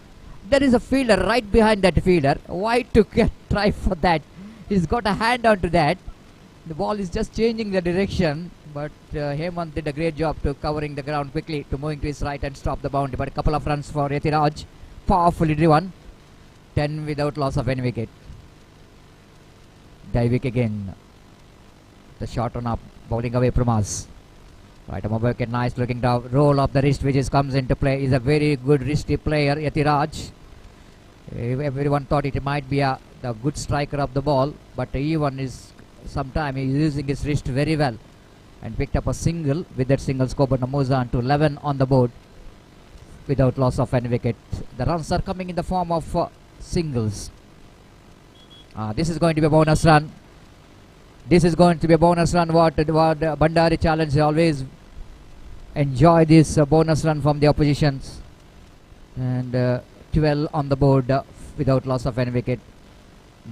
There is a fielder right behind that fielder. Why to try for that? He's got a hand onto that. The ball is just changing the direction, but Hemant did a great job to covering the ground quickly, to moving to his right and stop the boundary. But a couple of runs for Yatiraj, powerfully driven. 10 without loss of any wicket. Divik again. The shot on up, bowling away from us. Right, a mobile wicket, nice looking down. Roll of the wrist which comes into play. Is a very good wristy player, Yatiraj. Everyone thought it might be the good striker of the ball, but even is sometime he is using his wrist very well and picked up a single. With that single, scored Namuzan to 11 on the board without loss of any wicket. The runs are coming in the form of singles. This is going to be a bonus run. This is going to be a bonus run. What Bandari challenge always enjoy this bonus run from the oppositions. And 12 on the board without loss of any wicket.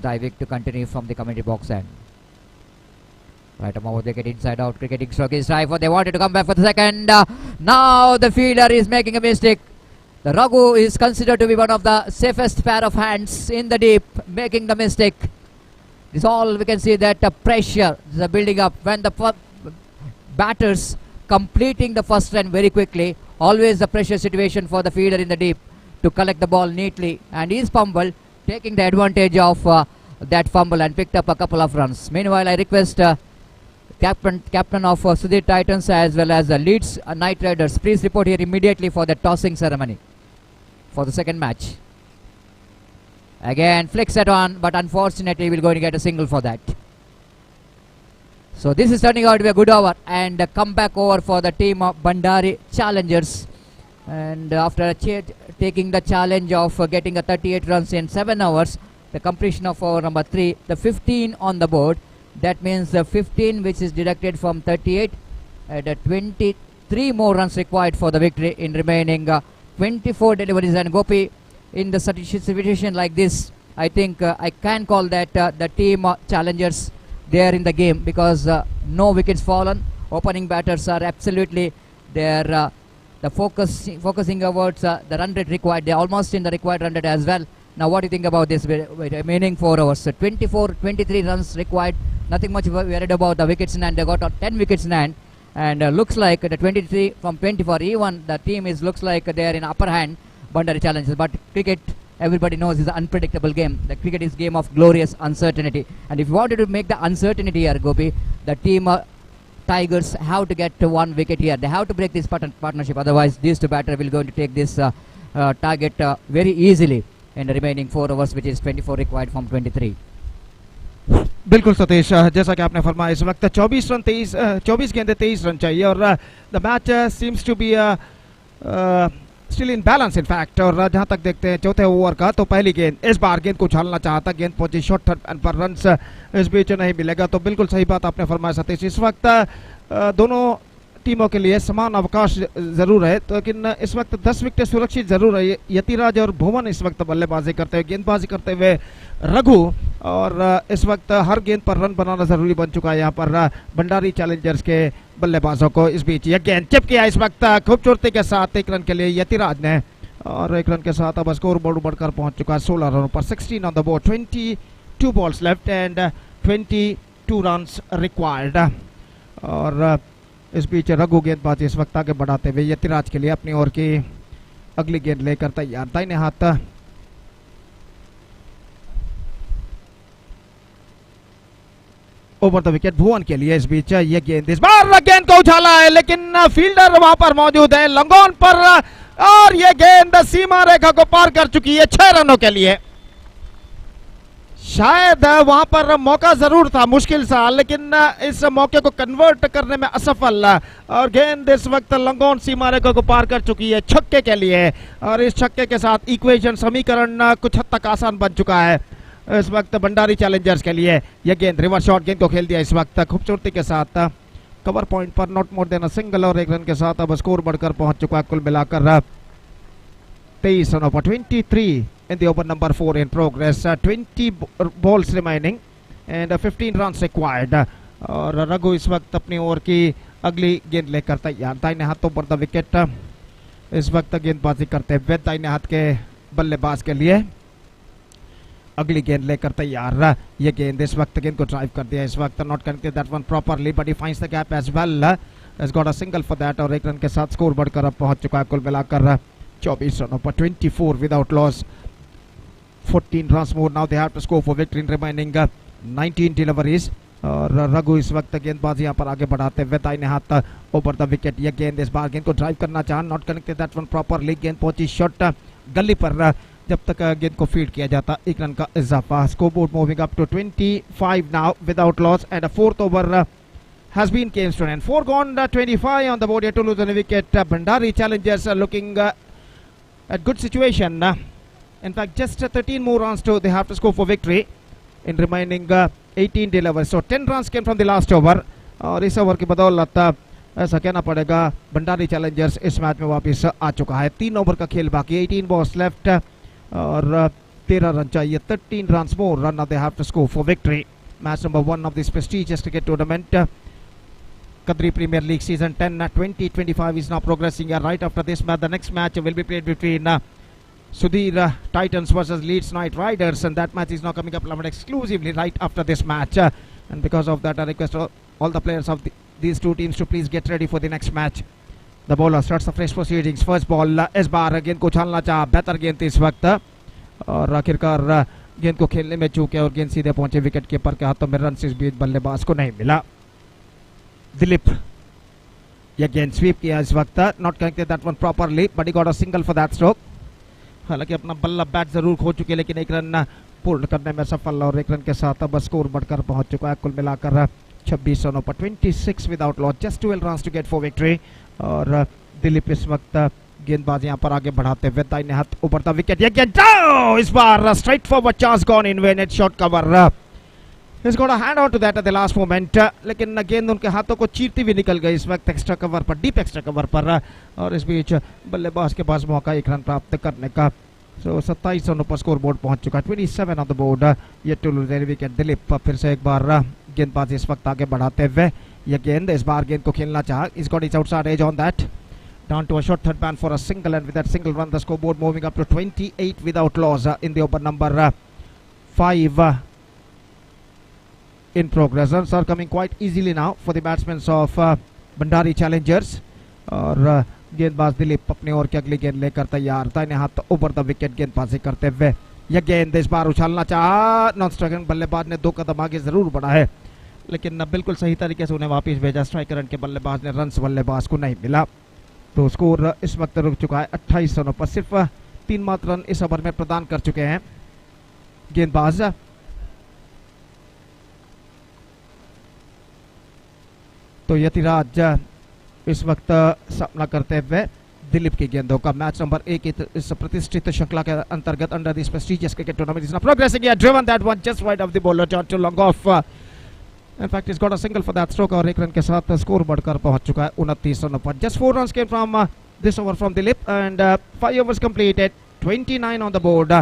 Divik to continue from the commentary box end. Right, over they get inside out. Cricketing stroke is drive. They wanted to come back for the second. Now the fielder is making a mistake. The Raghu is considered to be one of the safest pair of hands in the deep, making the mistake. This all we can see that pressure is building up when the batters completing the first run very quickly. Always the pressure situation for the fielder in the deep to collect the ball neatly, and he's fumbled, taking the advantage of that fumble and picked up a couple of runs. Meanwhile, I request captain of Sudhir Titans as well as Leeds Knight Riders, please report here immediately for the tossing ceremony for the second match. Again flicks it on, but unfortunately we're going to get a single for that. So this is turning out to be a good over and a comeback over for the team of Bandari Challengers. And after taking the challenge of getting a 38 runs in 7 hours, the completion of over number 3, the 15 on the board. That means the 15 which is deducted from 38 and 23 more runs required for the victory in remaining 24 deliveries. And Gopi, in the situation like this, I think I can call that the team challengers there in the game, because no wickets fallen. Opening batters are absolutely there. The focusing towards the run rate required. They're almost in the required run rate as well. Now what do you think about this remaining 4 overs? 23 runs required. Nothing much worried about the wickets in hand. They got 10 wickets in hand. And looks like the 23 from 24. Even the team looks like they are in upper hand, Bandari Challengers. But cricket, everybody knows, is an unpredictable game. The cricket is game of glorious uncertainty. And if you wanted to make the uncertainty here, Gopi, the team Tigers have to get to 1 wicket here. They have to break this partnership. Otherwise, these two batters will going to take this target very easily in the remaining 4 overs, which is 24 required from 23. बिल्कुल सतीश, जैसा कि आपने फरमाया इस वक्त 24 गेंदे 23 run चाहिए और the match seems to be still in balance in fact. और जहां तक देखते हैं चौथे ओवर का, तो पहली गेंद इस बार गेंद को उछालना चाहता, गेंद पहुंची शॉर्ट थर्ड एंड पर रन्स इस बीच नहीं मिलेगा। तो बिल्कुल सही बात आपने फरमाया सतीश, इस वक्त दोनों टीमों के लिए समान अवकाश जरूर है, तो लेकिन इस वक्त 10 विकेट सुरक्षित जरूर है। यतिराज और भुवन इस वक्त बल्लेबाजी करते हुए, गेंदबाजी करते हुए रघु, और इस वक्त हर गेंद पर रन बनाना जरूरी बन चुका है यहाँ पर भंडारी चैलेंजर्स के बल्लेबाजों को। इस बीच यह गेंद चिप किया इस वक्त खूबसूरती के साथ 1 रन के लिए यतिराज ने, और 1 रन के साथ अब स्कोर बोर्ड बढ़कर पहुंच चुका है 16 रनों पर। 16 on the board, 22 balls left and 22 runs required. और इस बीच रघु गेंदबाजी इस वक्त आगे बढ़ाते हुए यतिराज के लिए अपनी ओर की अगली गेंद लेकर तैयार। दाहिने हाथ ओवर द विकेट भुवन के लिए। इस बीच यह गेंद इस बार गेंद को उछाला है, लेकिन फील्डर वहां पर मौजूद है लंगोन पर, और यह गेंद सीमा रेखा को पार कर चुकी है 6 रनों के लिए। शायद वहां पर मौका जरूर था मुश्किल सा, लेकिन इस मौके को कन्वर्ट करने में असफल, और गेंद इस वक्त लंगोन सीमा रेखा को पार कर चुकी है छक्के के लिए। और इस छक्के के साथ इक्वेशन समीकरण कुछ हद तक आसान बन चुका है इस वक्त भंडारी चैलेंजर्स के लिए। यह गेंद रिवर्स शॉट गेंद को खेल दिया इस वक्त खूबसूरती के साथ कवर पॉइंट पर, not more than a single, और 1 रन के साथ अब स्कोर बढ़कर पहुंच चुका है कुल मिलाकर 23 रनों पर। 23 in the over number 4 in progress, 20 balls remaining and 15 runs required। और रघु इस वक्त अपनी ओर की अगली गेंद लेकर तैयार। दाहिने हाथों पर द विकेट इस वक्त गेंदबाजी करते हुए दाहिने हाथ के बल्लेबाज के लिए अगली गेंद लेकर तैयार। ये गेंद इस वक्त गेंद को ड्राइव कर दिया इस वक्त, not connected that one properly, but he finds the gap as well, has got a single for that, और 1 रन के साथ स्कोर बढ़कर अब पहुंच चुका है कुल मिलाकर 24 रनों पर। 24 without loss, 14 runs more now they have to score for victory in remaining 19 deliveries. और रघु इस वक्त गेंदबाजी यहाँ पर आगे बढ़ाते हुए दाहिने हाथ ओवर द विकेट। यह गेंद इस बार गेंद को ड्राइव करना चाहा, not connected that one properly. गेंद पहुंची शॉट गली पर, जब तक गेंद को फीड किया जाता 1 रन का इजाफा। Scoreboard moving up to 25 now without loss and fourth over has been came to an end. 4 gone, 25 on the board, yet to lose on a wicket. Bandari challengers are looking at good situation. In fact, just 13 more runs to they have to score for victory in remaining 18 deliveries. So 10 runs came from the last over. और इस over की बदौलत ऐसा कहना पड़ेगा Bhandari Challengers इस match में वापस आ चुका है। 3 ओवर का खेल बाकी, 18 balls left और 13 रन चाहिए। 13 runs more run now they have to score for victory. Match number 1 of this prestigious cricket tournament. Kadri Premier League Season 10 2025 is now progressing. Right after this match, the next match will be played between Sudhir Titans versus Leeds Knight Riders, and that match is now coming up exclusively right after this match. And because of that, I request all the players of these two teams to please get ready for the next match. The bowler starts the fresh proceedings. First ball, इस बार गेंद को उछालना चाहा, बेहतर गेंद थी इस वक्त और आखिरकार गेंद को खेलने में चूके और गेंद सीधे पहुंचे विकेट कीपर के हाथों में। रन इस बीच बल्लेबाज को नहीं मिला। दिलीप यह गेंद स्वीप किया इस वक्त, not connected that one properly but he got a single for that stroke. हालांकि अपना बल्ला बैट जरूर खो चुके लेकिन 1 रन पूर्ण करने में सफल और 1 रन के साथ अब स्कोर बढ़कर पहुंच चुका है कुल मिलाकर 26 रनों पर। 26 without loss, just 12 runs to get for victory. और दिलीप इस वक्त गेंदबाज यहां पर आगे बढ़ाते हुए दाहिने हाथ ऊपर द विकेट। यह गेंद इस बार straight forward chance gone in when it shot cover. He's got a hand out to that at the last moment, लेकिन गेंद उनके हाथों को चीरती हुई निकल गई इस वक्त एक्स्ट्रा कवर पर, डीप एक्स्ट्रा कवर पर। और इस बीच बल्लेबाज के पास मौका 1 रन प्राप्त करने का। सो 27 रनों पर स्कोर बोर्ड पहुंच चुका है। 27 ऑन द बोर्ड, ये टू लूज विकेट। दिलीप फिर से एक बार गेंदबाजी इस वक्त आगे बढ़ाते हुए। यह गेंद इस बार गेंद को खेलना चाहा, is got is outside edge on that, down to a short third man for a single, and with that single run the scoreboard moving up to 28 without loss in the over number 5 in progress. Runs are coming quite easily now for the batsmen of Bandari challengers. और गेंदबाज दिलीप अपनी ओर की अगली गेंद लेकर तैयार, दाहिने हाथ ओवर द विकेट गेंदबाजी करते हुए। यह गेंद इस बार उछालना चाहा, नॉन स्ट्राइकर बल्लेबाज ने 2 कदम आगे जरूर बढ़ा है लेकिन बिल्कुल सही तरीके से उन्हें वापस भेजा स्ट्राइकर के बल्लेबाज ने। रन बल्लेबाज को नहीं मिला तो स्कोर इस वक्त रुक चुका है 28 रनों पर। सिर्फ 3 मात्र रन इस ओवर में प्रदान कर चुके हैं गेंदबाज। तो यतिराज इस वक्त सामना करते हुए दिलीप की गेंदों का। मैच नंबर 1 इस प्रतिष्ठित श्रृंखला के अंतर्गत under this prestigious cricket tournament is now progressing. Driven that one just wide of the bowler gone to long off. In fact, he's got a single for that stroke और 1 run के साथ score बढ़कर पहुंच चुका है 29 रनों पर। Just 4 runs came from this over from Dilip and 5 overs completed, 29 on the board.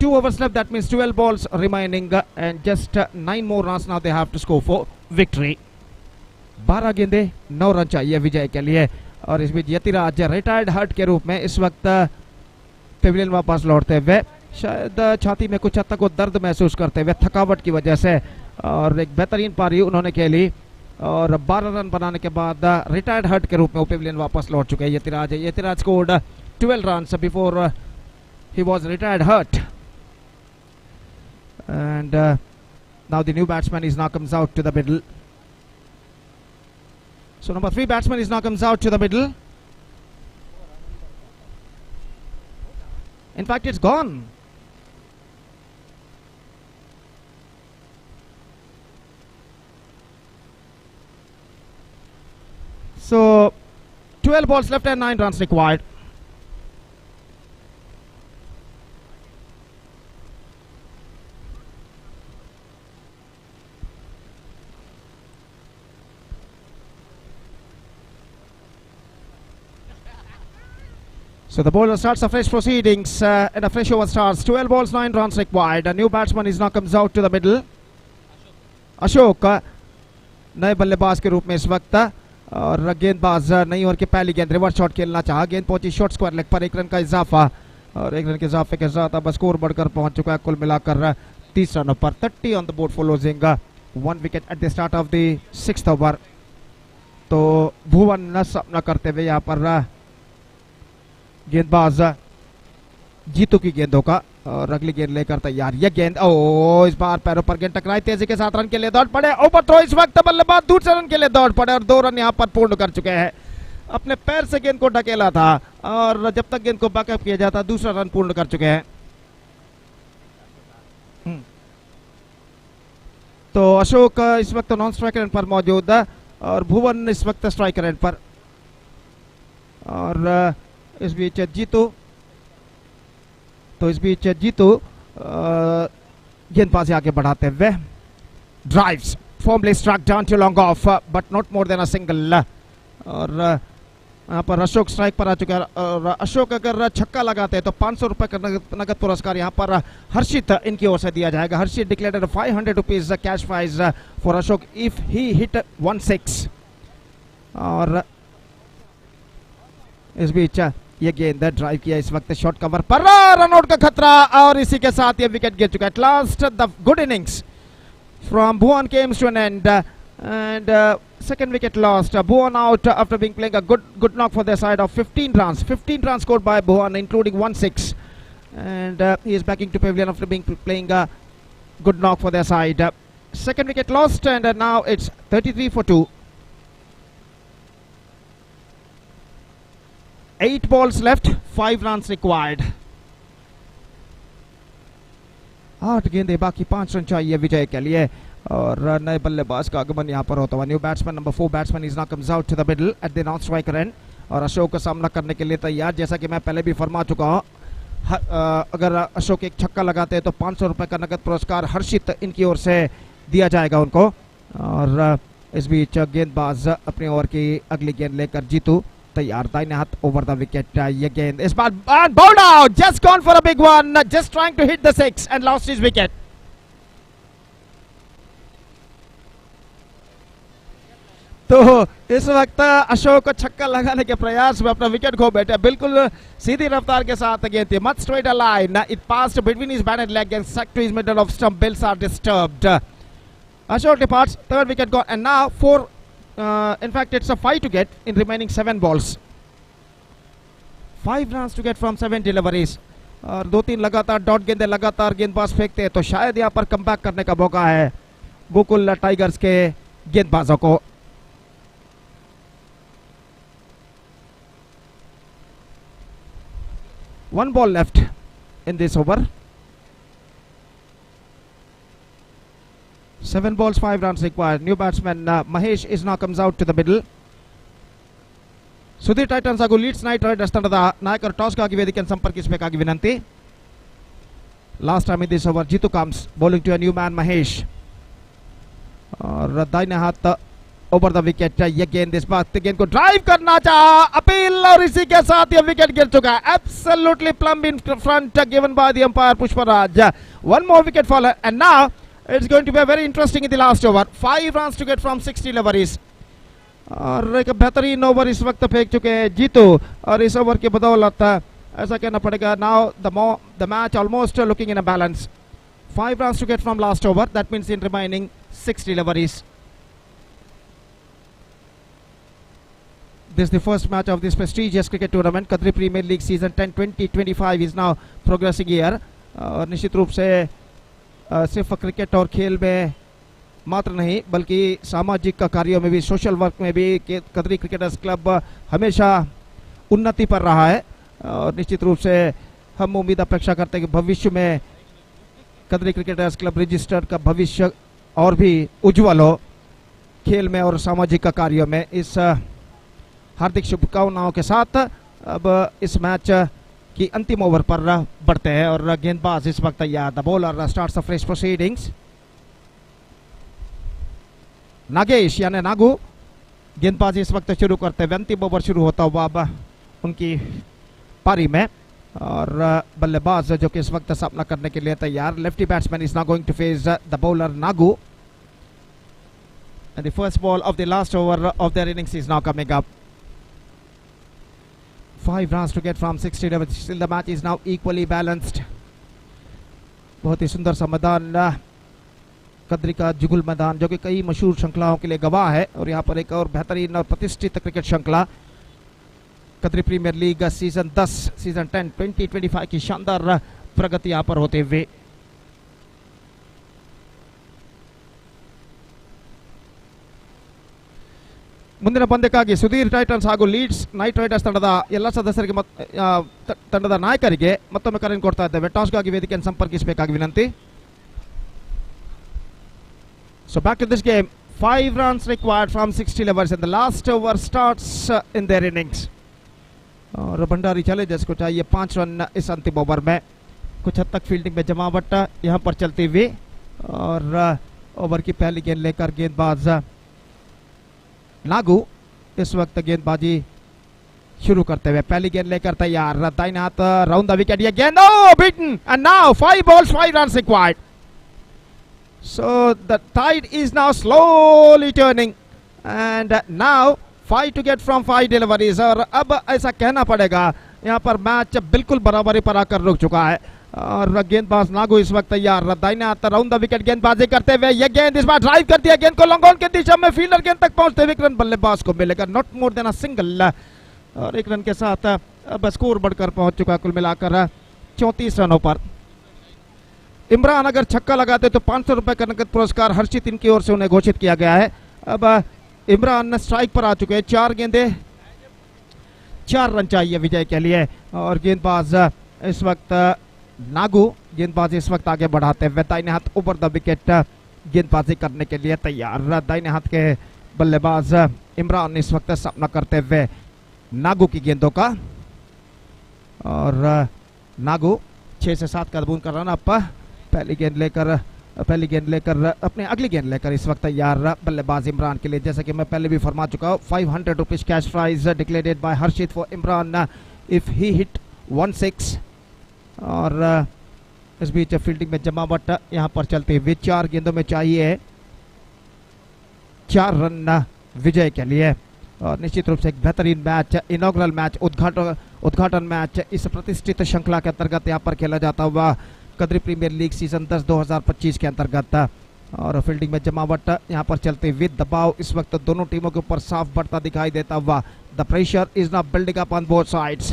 2 overs left, that means 12 balls remaining and just 9 more runs now they have to score for victory. 12 गेंदे 9 run चाहिए विजय के लिए। और इस बीच Yathiraj retired hurt के रूप में इस वक्त पेविलियन वापस लौटते हुए, शायद छाती में कुछ हद तक वो दर्द महसूस करते हुए थकावट की वजह से, और एक बेहतरीन पारी उन्होंने खेली और 12 रन बनाने के बाद रिटायर्ड हर्ट के रूप में पेविलियन वापस लौट चुके हैं Yatiraj. Yatiraj scored 12 runs before he was retired hurt and now the new batsman is now comes out to the middle. So number 3 batsman is now comes out to the middle. In fact, it's gone. So 12 balls left and 9 runs required. So the bowler starts the fresh proceedings and a fresh over starts. 12 balls, 9 runs required. A new batsman is now comes out to the middle. Ashok नए बल्लेबाज के रूप में इस वक्त, और गेंदबाज नई ओवर की पहली गेंद रिवर्स शॉट खेलना चाहा, गेंद पहुंची शॉर्ट स्क्वायर लेग पर, 1 रन का इजाफा और 1 रन के इजाफे के साथ अब स्कोर बढ़कर पहुंच चुका है कुल मिलाकर 30 रनों पर। 30 on the board for losing 1 wicket at the start of the 6th over. तो भुवन न सामना करते हुए यहाँ पर गेंदबाज जीतू की गेंदों का, और अगली गेंद लेकर तैयार। ये गेंद ओ इस बार पैरों पर गेंद टकराई, तेजी के साथ रन के लिए दौड़ पड़े। ओवर थ्रो इस वक्त बल्लेबाज दूसरे रन के लिए दौड़ पड़े और 2 रन यहाँ पर पूर्ण कर चुके हैं। अपने पैर से गेंद को ढकेला था और जब तक गेंद को बैकअप किया जाता दूसरा रन पूर्ण कर चुके हैं। तो अशोक इस वक्त नॉन स्ट्राइकर एंड पर मौजूद है और भुवन इस वक्त स्ट्राइकर एंड पर। और इस बीच जीतू गेंदबाजी आगे बढ़ाते हुए drives formally strike down to long off but not more than a single. और यहाँ पर अशोक स्ट्राइक पर आ चुका है और अशोक अगर छक्का लगाते हैं तो 500 रुपए का नगद पुरस्कार यहाँ पर हर्षित इनकी ओर से दिया जाएगा। Harshit declared 500 rupees cash prize for Ashok if he hit 1-6। और इस बीच ये गेंद ड्राइव किया इस वक्त शॉर्ट कवर पर, रन आउट का खतरा और इसी के साथ ये विकेट गिर चुका है। Last the good innings from Bhuvan comes to an end and second wicket lost. Bhuvan out after being playing a good knock for their side of 15 runs. 15 runs scored by Bhuvan, including 1-6, and he is backing to pavilion after being playing a good knock for their side. Second wicket lost, and now it's 33 for 2. 8 balls left, 5 runs required. 8 गेंदे बाकी, 5 run चाहिए विजय के लिए और नए बल्लेबाज का आगमन यहाँ पर होता हुआ। New batsman number 4 batsman is now comes out to the middle at the non striker end और अशोक का सामना करने के लिए तैयार। जैसा कि मैं पहले भी फरमा चुका हूँ, अगर अशोक एक छक्का लगाते हैं तो 500 रुपए का नगद पुरस्कार हर्षित इनकी ओर से दिया जाएगा उनको। और इस बीच गेंदबाज अपने ओवर की अगली गेंद लेकर जीतू तैयार, दाहिने हाथ ओवर द विकेट। ये गेंद इस बार bound out, just gone for a big one, just trying to hit the 6 and lost his wicket. तो इस वक्त अशोक को छक्का लगाने के प्रयास में अपना विकेट खो बैठे। बिल्कुल सीधी रफ्तार के साथ गेंद थी, much straight a line, it passed between his batted leg and stuck to his middle off stump, bails are disturbed. Ashok departs, third wicket gone, and now 4, in fact it's a 5 to get in remaining 7 balls. 5 runs to get from 7 deliveries. और 2-3 लगातार dot गेंदे लगातार गेंदबाज फेंकते हैं तो शायद यहाँ पर कमबैक करने का मौका है गोकुल टाइगर्स के गेंदबाजों को। One ball left in this over. 7 balls, 5 runs required. New batsman Mahesh is now comes out to the middle. Sudhir Titans Agu leads Knight Riders ತಂಡದ ನಾಯಕರು ಟಾಸ್ ಗಾಗಿ ವೇದಿಕೆಯನ್ನು ಸಂಪರ್ಕಿಸಬೇಕಾಗಿ ವಿನಂತಿ. Last time in this over, Jitu comes bowling to a new man Mahesh. और दाहिने हाथ over the wicket. ये गेंद इस बात गेंद को ड्राइव करना चाहा, अपील और इसी के साथ ये विकेट गिर चुका है। Absolutely plumb in front given by the umpire Pushparaj. One more wicket fall and now it's going to be very interesting in the last over. 5 runs to get from 6 deliveries. और एक बेहतरीन ओवर इस वक्त फेंक चुके हैं जीतू और इस ओवर की बदौलत ऐसा कहना पड़ेगा now the match almost looking in a balance. 5 runs to get from last over, that means in remaining 6 deliveries. This is the first match of this prestigious cricket tournament. Kadri Premier League season 10-20-25 is now progressing here. और निश्चित रूप से सिर्फ cricket और खेल में मात्र नहीं बल्कि सामाजिक कार्यों में भी, सोशल वर्क में भी कदरी क्रिकेटर्स क्लब हमेशा उन्नति पर रहा है। और निश्चित रूप से हम उम्मीद अपेक्षा करते हैं कि भविष्य में कदरी क्रिकेटर्स क्लब रजिस्टर्ड का भविष्य और भी उज्जवल हो खेल में और सामाजिक कार्यों में। इस हार्दिक शुभकामनाओं के साथ अब इस मैच की अंतिम ओवर पर बढ़ते हैं और गेंदबाज इस वक्त तैयार। The bowler starts the fresh proceedings. Nagesh यानी नागू गेंदबाजी इस वक्त शुरू करते हुए, अंतिम ओवर शुरू होता हुआ अब उनकी पारी में। और बल्लेबाज जो कि इस वक्त सामना करने के लिए तैयार, lefty batsman is now going to face the bowler Nagu and the first ball of the last over of their innings is now coming up. 5 runs to get from 60, but still the match is now equally balanced. बहुत ही सुंदर सा मैदान कदरी का जुगुल मैदान जो कि कई मशहूर श्रृंखलाओं के लिए गवाह है। और यहाँ पर एक और बेहतरीन और प्रतिष्ठित क्रिकेट श्रृंखला Kadri premier league season 10 season 10-20-25 की शानदार प्रगति यहाँ पर होते हुए। ಮುಂದಿನ ಪಂದ್ಯಕ್ಕಾಗಿ ಸುಧೀರ್ ಟೈಟನ್ಸ್ ಹಾಗೂ ಲೀಡ್ಸ್ ನೈಟ್ ರೈಡರ್ಸ್ ತಂಡದ ಎಲ್ಲ ಸದಸ್ಯರಿಗೆ ತಂಡದ ನಾಯಕರಿಗೆ ಮತ್ತೊಮ್ಮೆ ಕರೆ ಕೊಡ್ತಾ ಇದ್ದೇವೆ. ಟಾಸ್ಗಾಗಿ ವೇದಿಕೆಯನ್ನು ಸಂಪರ್ಕಿಸಬೇಕಾಗಿ ವಿನಂತಿ. So back to this game, 5 runs required from 60 overs and the last over starts in their innings. और भंडारी चैलेंजर्स को चाहिए 5 रन इस अंतिम ओवर में. कुछ हद तक फील्डिंग में जमावट यहाँ पर चलती हुई और ओवर की पहली गेंद लेकर गेंदबाज नागू इस वक्त गेंदबाजी शुरू करते हुए. पहली गेंद लेकर तैयार, दाहिने हाथ राउंड द विकेट. ये गेंद beaten and now 5 balls 5 runs required. So the tide is now slowly turning and now 5 to get from 5 deliveries. और अब ऐसा कहना पड़ेगा यहाँ पर मैच बिल्कुल बराबरी पर आकर रुक चुका है और गेंदबाज नागू इस वक्त तैयार, दाहिने हाथ राउंड द विकेट गेंदबाजी करते हुए. ये गेंद इस बार ड्राइव कर दिया, गेंद को लॉन्ग ऑन की दिशा में फील्डर गेंद तक पहुंचते हुए 1 रन बल्लेबाज को मिलेगा, not more than a single. और 1 रन के साथ अब स्कोर बढ़कर पहुंच चुका कुल मिलाकर 34 रनों पर. इमरान अगर छक्का लगाते तो 500 रुपए का नकद पुरस्कार हर्षित इनकी ओर से उन्हें घोषित किया गया है. अब इमरान स्ट्राइक पर आ चुके हैं, 4 गेंदे 4 रन चाहिए विजय के लिए. और गेंदबाज इस वक्त नागू गेंदबाजी इस वक्त आगे बढ़ाते हुए दाहिने हाथ ओवर द विकेट गेंदबाजी करने के लिए तैयार. दाहिने हाथ के बल्लेबाज इमरान इस वक्त सामना करते हुए नागू की गेंदों का. और नागू 6 से 7 का बूंद कर रन अप. पहली गेंद लेकर अपने अगली गेंद लेकर इस वक्त तैयार बल्लेबाज इमरान के लिए. जैसा कि मैं पहले भी फरमा चुका हूँ, 500 rupees cash prize declared by Harshit for Imran if he hit 1-6. और इस बीच फील्डिंग में जमावट यहाँ पर चलते हुए 4 गेंदों में चाहिए 4 रन विजय के लिए. और निश्चित रूप से एक बेहतरीन मैच, इनॉग्रल मैच, उद्घाटन मैच इस प्रतिष्ठित श्रृंखला के अंतर्गत यहाँ पर खेला जाता हुआ कद्री प्रीमियर लीग सीजन 10 2025 के अंतर्गत. और फील्डिंग में जमावट यहाँ पर चलते हुए दबाव इस वक्त दोनों टीमों के ऊपर साफ बढ़ता दिखाई देता हुआ. The pressure is now building up on both sides.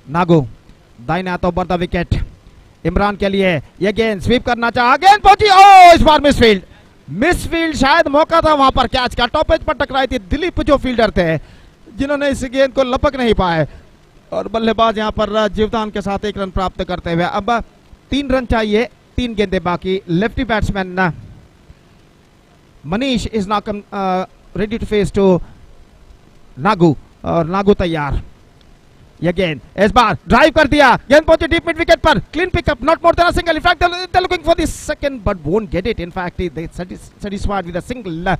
Nagu दाहिने हाथ ओवर द विकेट इमरान के लिए. यह गेंद स्वीप करना चाहा, गेंद पहुंची, इस बार मिसफील्ड शायद मौका था वहां पर कैच का. टॉप एज पर टकराई थी दिलीप जो फील्डर थे जिन्होंने इस गेंद को लपक नहीं पाए. और बल्लेबाज यहाँ पर जीवदान के साथ 1 रन प्राप्त करते हुए. अब 3 रन चाहिए, 3 गेंदे बाकी. Lefty batsman Manish is now ready to face to Nagu. और नागू तैयार. यह गेंद इस बार ड्राइव कर दिया, गेंद पहुंचे डीप मिड विकेट पर. Clean pickup, not more than a single. In fact they looking for the second but won't get it. In fact they satisfied with a single.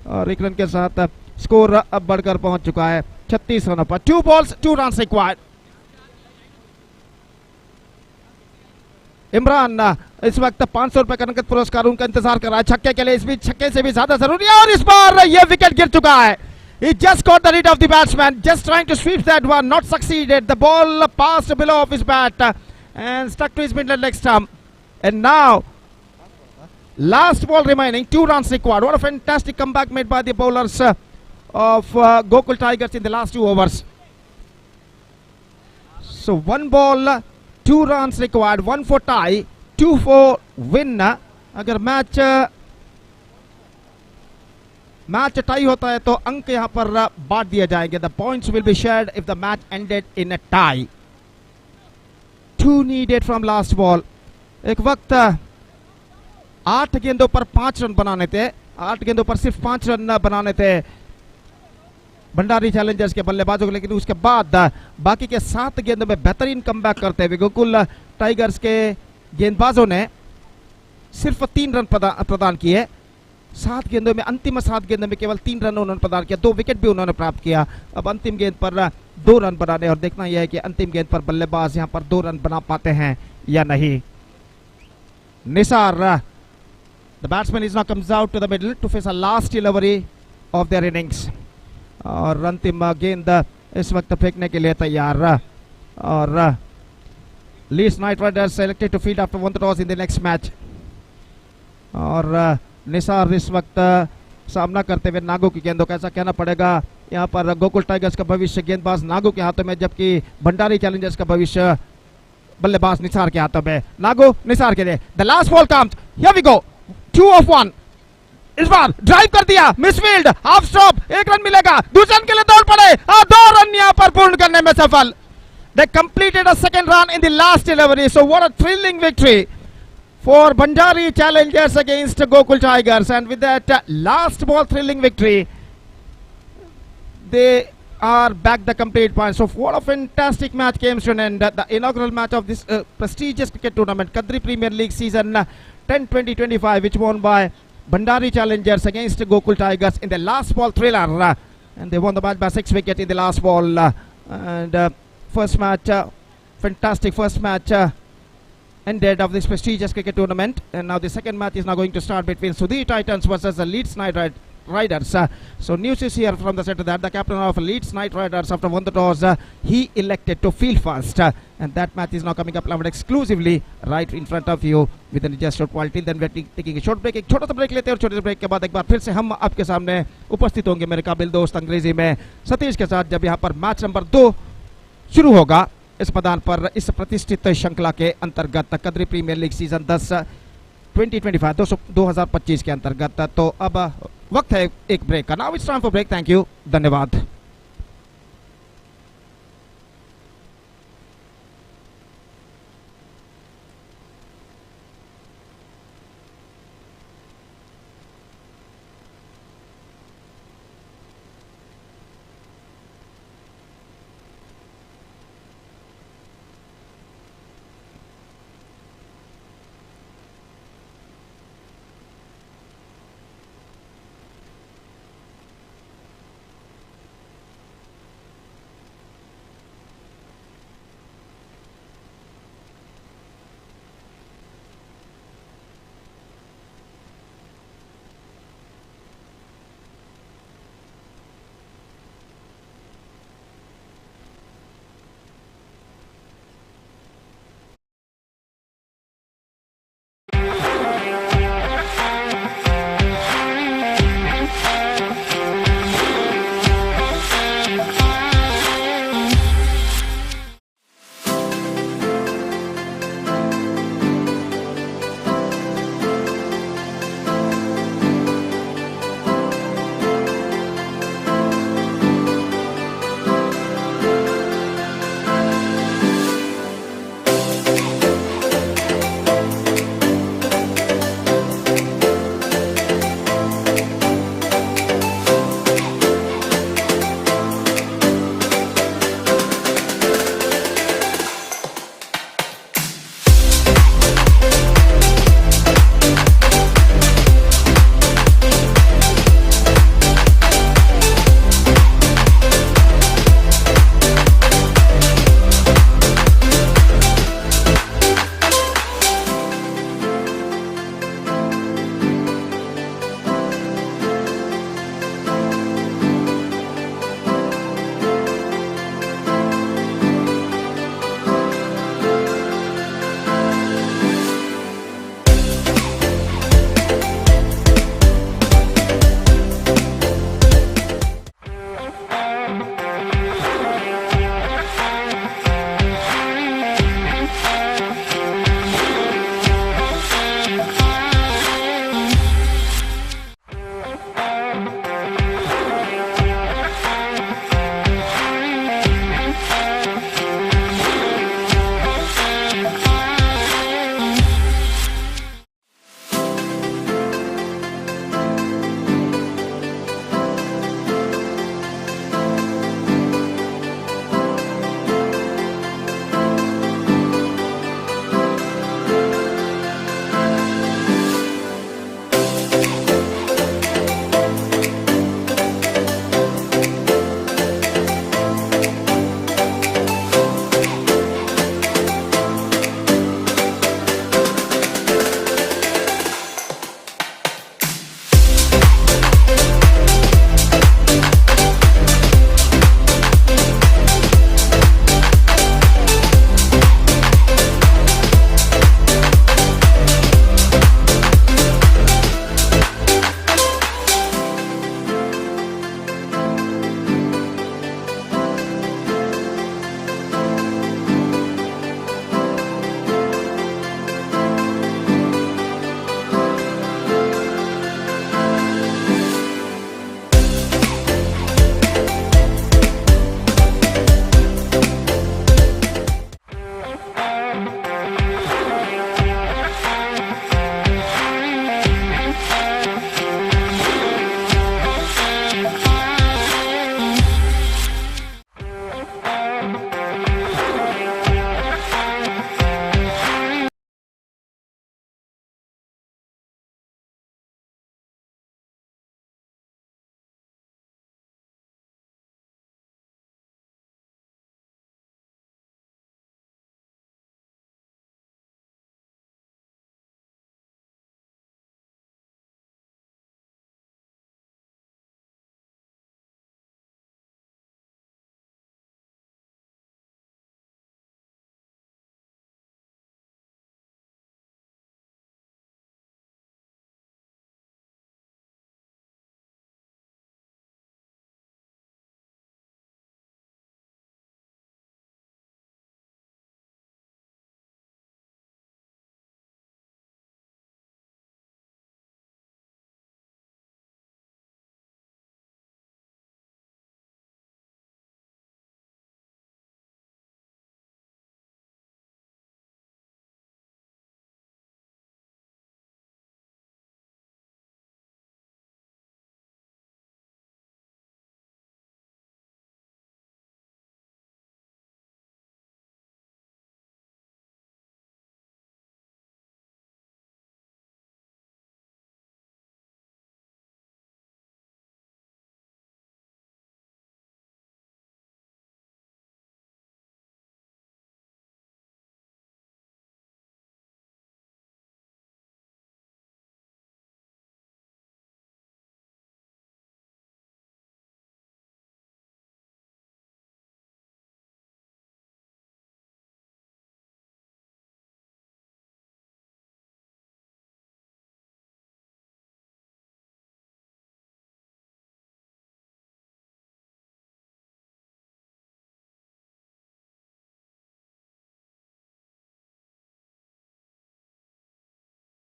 और 1 रन के साथ स्कोर अब बढ़कर पहुंच चुका है 36 रनों पर. 2 balls 2 runs required. इमरान इस वक्त 500 रुपए का नकद पुरस्कार उनका इंतजार कर रहा है छक्के के लिए. इस बीच छक्के से भी ज्यादा जरूरी है और इस बार यह विकेट गिर चुका है. He just got the rid of the batsman, just trying to sweep that one, not succeeded. The ball passed below of his bat and stuck to his middle leg stump. And now, last ball remaining, 2 runs required. What a fantastic comeback made by the bowlers of Gokul Tigers in the last 2 overs. So 1 ball, 2 runs required, 1 for tie, 2 for win. अगर match tie होता है तो अंक यहां पर बांट दिए जाएंगे. The points will be shared if the match ended in a tie. 2 needed from last ball. एक वक्त 8 गेंदों पर 5 रन बनाने थे, 8 गेंदों पर सिर्फ 5 रन बनाने थे भंडारी चैलेंजर्स के बल्लेबाजों को. लेकिन उसके बाद बाकी के 7 गेंदों में बेहतरीन कमबैक करते हुए गोकुल टाइगर्स के गेंदबाजों ने सिर्फ 3 रन प्रदान किए. 7 गेंदों में, अंतिम 7 गेंदों में केवल 3 रन उन्होंने प्रदान किया. 2 विकेट भी उन्होंने प्राप्त किया. अब अंतिम गेंद पर 2 रन बनाने और देखना यह है कि अंतिम गेंद पर बल्लेबाज यहां पर 2 रन बना पाते हैं या नहीं. Nisar, the batsman is now comes out to the middle to face a last delivery of their innings. और अंतिम गेंद इस वक्त फेंकने के लिए तैयार. और Leeds night Riders selected to field after 1 toss in the next match. और निसार इस वक्त सामना करते हुए नागू की गेंदों का. ऐसा कहना पड़ेगा यहाँ पर गोकुल टाइगर्स का भविष्य गेंदबाज नागू के हाथों में, जबकि भंडारी चैलेंजर्स का भविष्य बल्लेबाज निसार के हाथों में, नागो निसार के लिए, the last ball comes, here we go, 2 off 1, इस बार ड्राइव कर दिया, मिसफील्ड, हाफ स्टॉप, 1 रन मिलेगा, दूसरे रन के लिए दौड़ पड़े और 2 रन यहां पर पूर्ण करने में सफल. They completed a second run in the last delivery. So what a thrilling victory for Bandari challengers against Gokul Tigers, and with that last ball thrilling victory, they are back the complete points. So what a fantastic match came to an end. The inaugural match of this prestigious cricket tournament, Kadri Premier League season 10-20-25, which won by Bandari challengers against Gokul Tigers in the last ball thriller, and they won the match by 6 wickets in the last ball. First match, fantastic first match ended of this prestigious cricket tournament, and now the second match is now going to start between Sudhi Titans versus the Leeds Knight Riders. So news is here from the center that the captain of Leeds Knight Riders, after won the toss, he elected to field first, and that match is now coming up live exclusively right in front of you with an adjusted quality. Then we're taking a short break. एक छोटा सा break लेते हैं और छोटे से break के बाद एक बार फिर से हम आपके सामने उपस्थित होंगे मेरे काबिल दोस्त अंग्रेजी में सतीश के साथ, जब यहाँ पर मैच नंबर 2 शुरू होगा इस मैदान पर इस प्रतिष्ठित श्रृंखला के अंतर्गत कद्री प्रीमियर लीग सीजन 10 2025 2025 के अंतर्गत. तो अब वक्त है एक ब्रेक का. Now it's time for break. Thank you, धन्यवाद.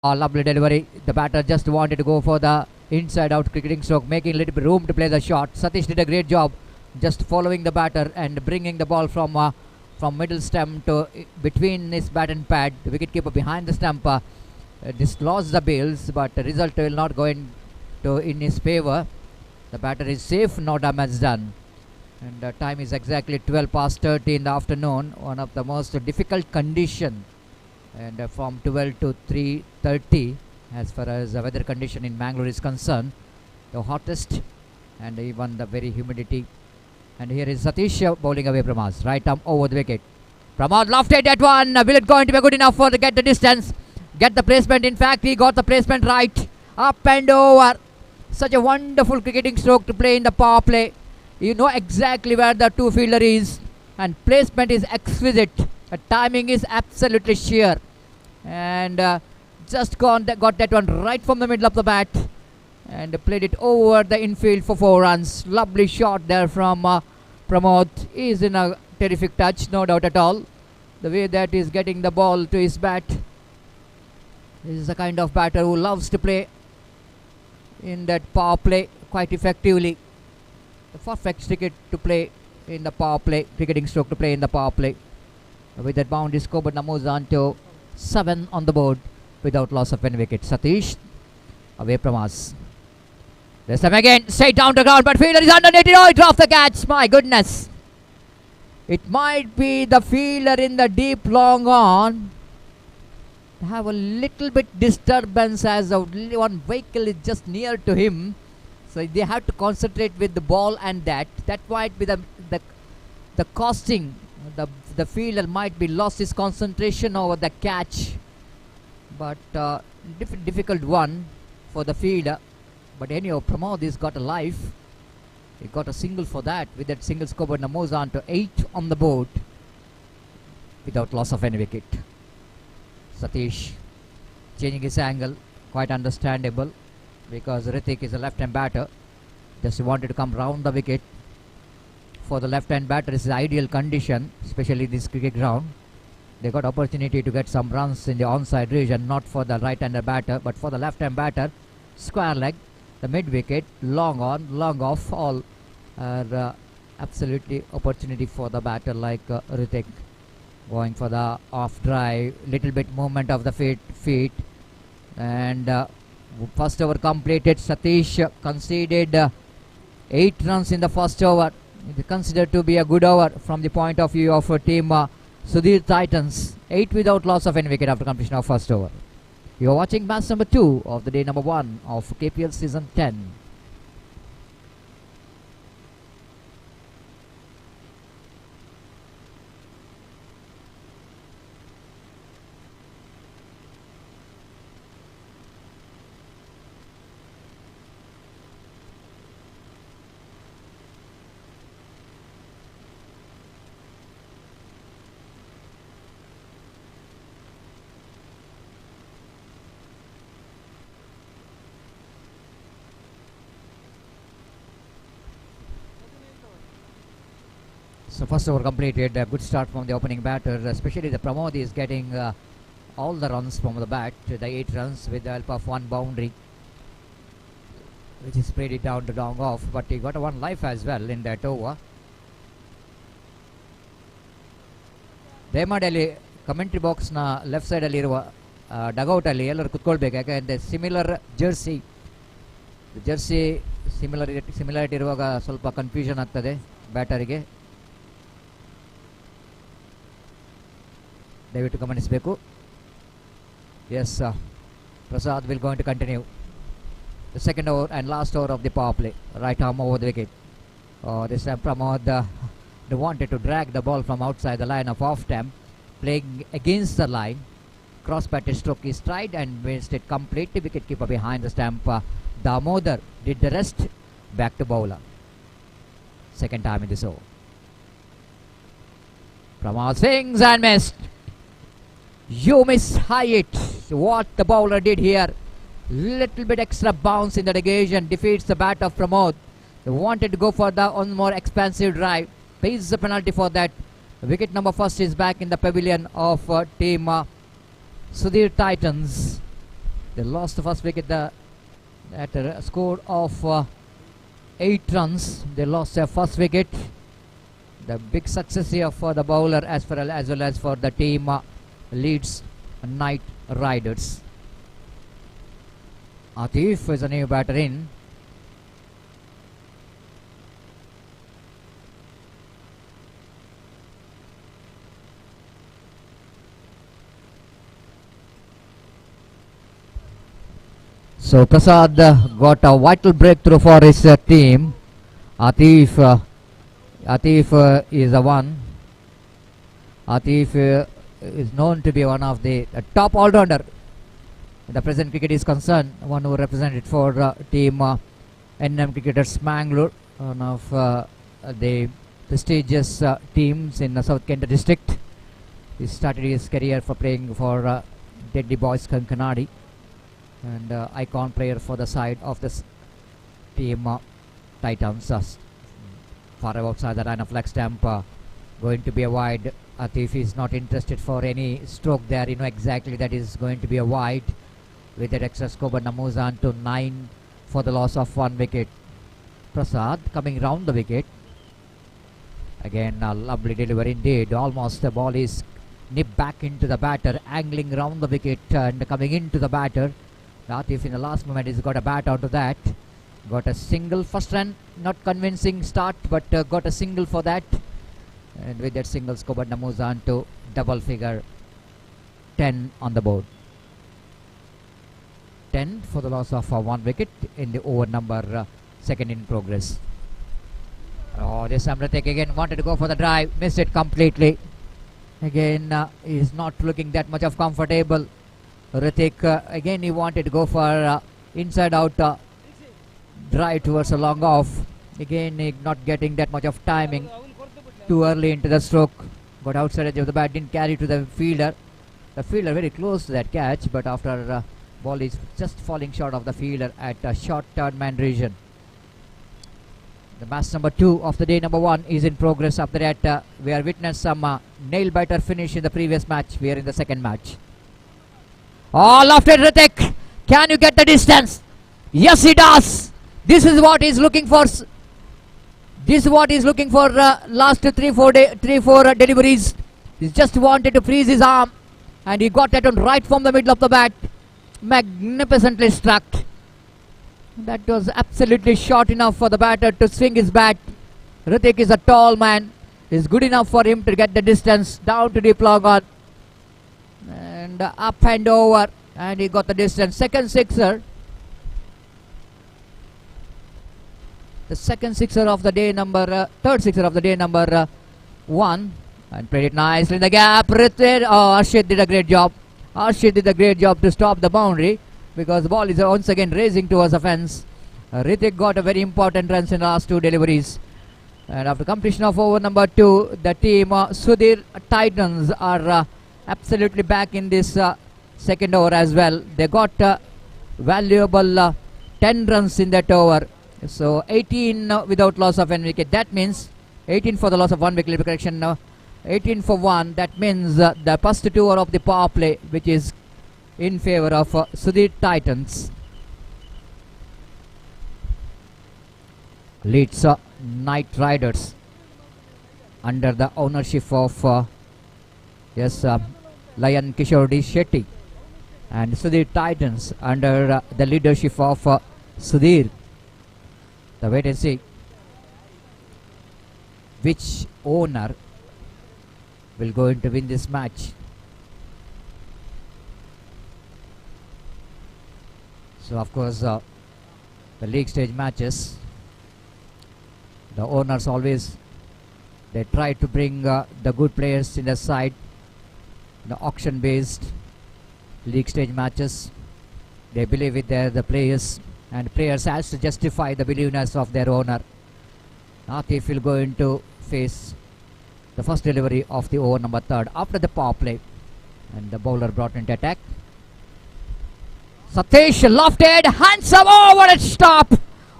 Lovely delivery. The batter just wanted to go for the inside out cricketing stroke, making a little bit room to play the shot. Satish did a great job just following the batter and bringing the ball from middle stump to between his bat and pad. The wicketkeeper behind the stump dislodged the bails, but the result will not go in his favor. The batter is safe, no damage done. And the time is exactly 12 past 30 in the afternoon, one of the most difficult condition. And from 12 to 3:30 as far as the weather condition in Mangalore is concerned, the hottest and even the very humidity. And here is Satish bowling away from us, right arm over the wicket. Pramod lofted that one. Will it going to be good enough for to get the distance, get the placement? In fact, he got the placement right, up and over. Such a wonderful cricketing stroke to play in the power play. You know exactly where the two fielder is, and placement is exquisite. The timing is absolutely sheer, and just got that one right from the middle of the bat and played it over the infield for 4 runs. Lovely shot there from Pramod. He is in a terrific touch, no doubt at all. The way that he is getting the ball to his bat. This is the kind of batter who loves to play in that power play quite effectively. The perfect cricket to play in the power play, cricketing stroke to play in the power play. With that boundary score, but now moves on to 7 on the board without loss of any wicket. Satish away from us. This time again, straight down to ground, but fielder is underneath it. Oh, it dropped the catch. My goodness. It might be the fielder in the deep long on. Have a little bit disturbance as one vehicle is just near to him. So they have to concentrate with the ball, and that might be the costing. The fielder might be lost his concentration over the catch, but difficult one for the fielder. But anyhow, Pramod has got a life. He got a single for that. With that single scoreboard, now moves on to 8 on the board without loss of any wicket. Satish changing his angle, quite understandable, because Ritik is a left-hand batter. Just wanted to come round the wicket. For the left-hand batter, this is ideal condition, especially this cricket ground. They got opportunity to get some runs in the onside region, not for the right-hander batter, but for the left-hand batter. Square leg, the mid-wicket, long on, long off, all are absolutely opportunity for the batter like Ritik. Going for the off drive, little bit movement of the feet, and first over completed. Satish conceded 8 runs in the first over. It is considered to be a good over from the point of view of team Sudhir Titans. 8 without loss of any wicket after completion of first over. You are watching match number 2 of the day number 1 of KPL season 10. So first over completed, a good start from the opening batter, especially the Pramod is getting all the runs from the bat, the 8 runs with the help of 1 boundary, which is played it down to long off, but he got 1 life as well in that over. ದಯಮಾಡಿ commentary ಬಾಕ್ಸ್ನ left ಸೈಡಲ್ಲಿರುವ ಡಗೌಟಲ್ಲಿ ಎಲ್ಲರೂ ಕುತ್ಕೊಳ್ಬೇಕು, ಯಾಕೆಂದರೆ similar Jersey similarity ಇರುವಾಗ ಸ್ವಲ್ಪ confusion ಆಗ್ತದೆ ಬ್ಯಾಟರಿಗೆ. ದಯವಿಟ್ಟು ಗಮನಿಸಬೇಕು. Yes, Prasad will going to continue the second over and last over of the power play. Right arm over the wicket. This time Pramod they wanted to drag the ball from outside the line of off stump, playing against the line. Cross batted stroke is tried and missed it completely. Wicketkeeper behind the stump. Damodar did the rest. Back to bowler. Second time in this over. Pramod swings and missed. You miss high it. What the bowler did here. Little bit extra bounce in the negation. Defeats the bat of Pramod. They wanted to go for the one more expansive drive. Pays the penalty for that. Wicket number first is back in the pavilion of team Sudhir Titans. They lost the first wicket at a score of 8 runs. They lost their first wicket. The big success here for the bowler as well as for the team Leeds Knight Riders. Atif is a new batter in. So Prasad got a vital breakthrough for his team. Atif is a one. Atif is known to be one of the top all-rounder. The present cricket is concerned, one who represented for team NM Cricketers Mangalore, one of the prestigious teams in South Kent district. He started his career for playing for Deadly Boys Kankanadi, and icon player for the side of this team Titans. Far outside the line of leg stump, going to be a wide. Atif is not interested for any stroke there. You know exactly that is going to be a wide with that extra score, but Namuzan to 9 for the loss of 1 wicket. Prasad coming round the wicket. Again a lovely delivery indeed. Almost the ball is nipped back into the batter, angling round the wicket and coming into the batter. Atif in the last moment has got a bat out of that. Got a single first run, not convincing start, but got a single for that. And with that single score, but Namuzan to double figure 10 on the board. 10 for the loss of 1 wicket in the over number second in progress. Oh, this Amritik again wanted to go for the drive, missed it completely. Again, he's not looking that much of comfortable. Ritik again he wanted to go for inside out drive towards a long off. Again not getting that much of timing. Too early into the stroke. Got outside edge of the bat, didn't carry to the fielder. The fielder very close to that catch, but after ball is just falling short of the fielder at a short third man region. The match number 2 of the day number 1 is in progress. After that we are witnessed some nail biter finish in the previous match. We are in the second match. Oh, lofted Ritik. Can you get the distance? Yes, he does. This is what he's looking for. This is what he's looking for. Last 3-4 deliveries. He just wanted to freeze his arm, and he got that one right from the middle of the bat. Magnificently struck. That was absolutely short enough for the batter to swing his bat. Ritik is a tall man. It's good enough for him to get the distance down to deep long on. And up and over, and he got the distance. Second sixer. The second sixer of the day number, third sixer of the day number 1, and played it nicely in the gap. Arshid did a great job. Arshid did a great job to stop the boundary, because the ball is once again racing towards the fence. Ritik got a very important runs in the last 2 deliveries. And after completion of over number 2, the team Sudhir Titans are absolutely back in this second over as well. They got valuable 10 runs in that over. So 18 without loss of any wicket. That means 18 for the loss of 1 wicket. Correction. 18 for 1. That means the first 2 are of the power play, which is in favor of Sudhir Titans. Leeds Knight Riders under the ownership of Lion Kishore D. Shetty, and Sudhir Titans under the leadership of Sudhir. The wait and see which owner will going to win this match. So of course the league stage matches, the owners always they try to bring the good players in the side. The auction based league stage matches, they believe with the players, and players has to justify the believeness of their owner. Atif will go into face the first delivery of the over number 3 after the power play, and the bowler brought into attack. Satish lofted, handsome. Oh, what a stop!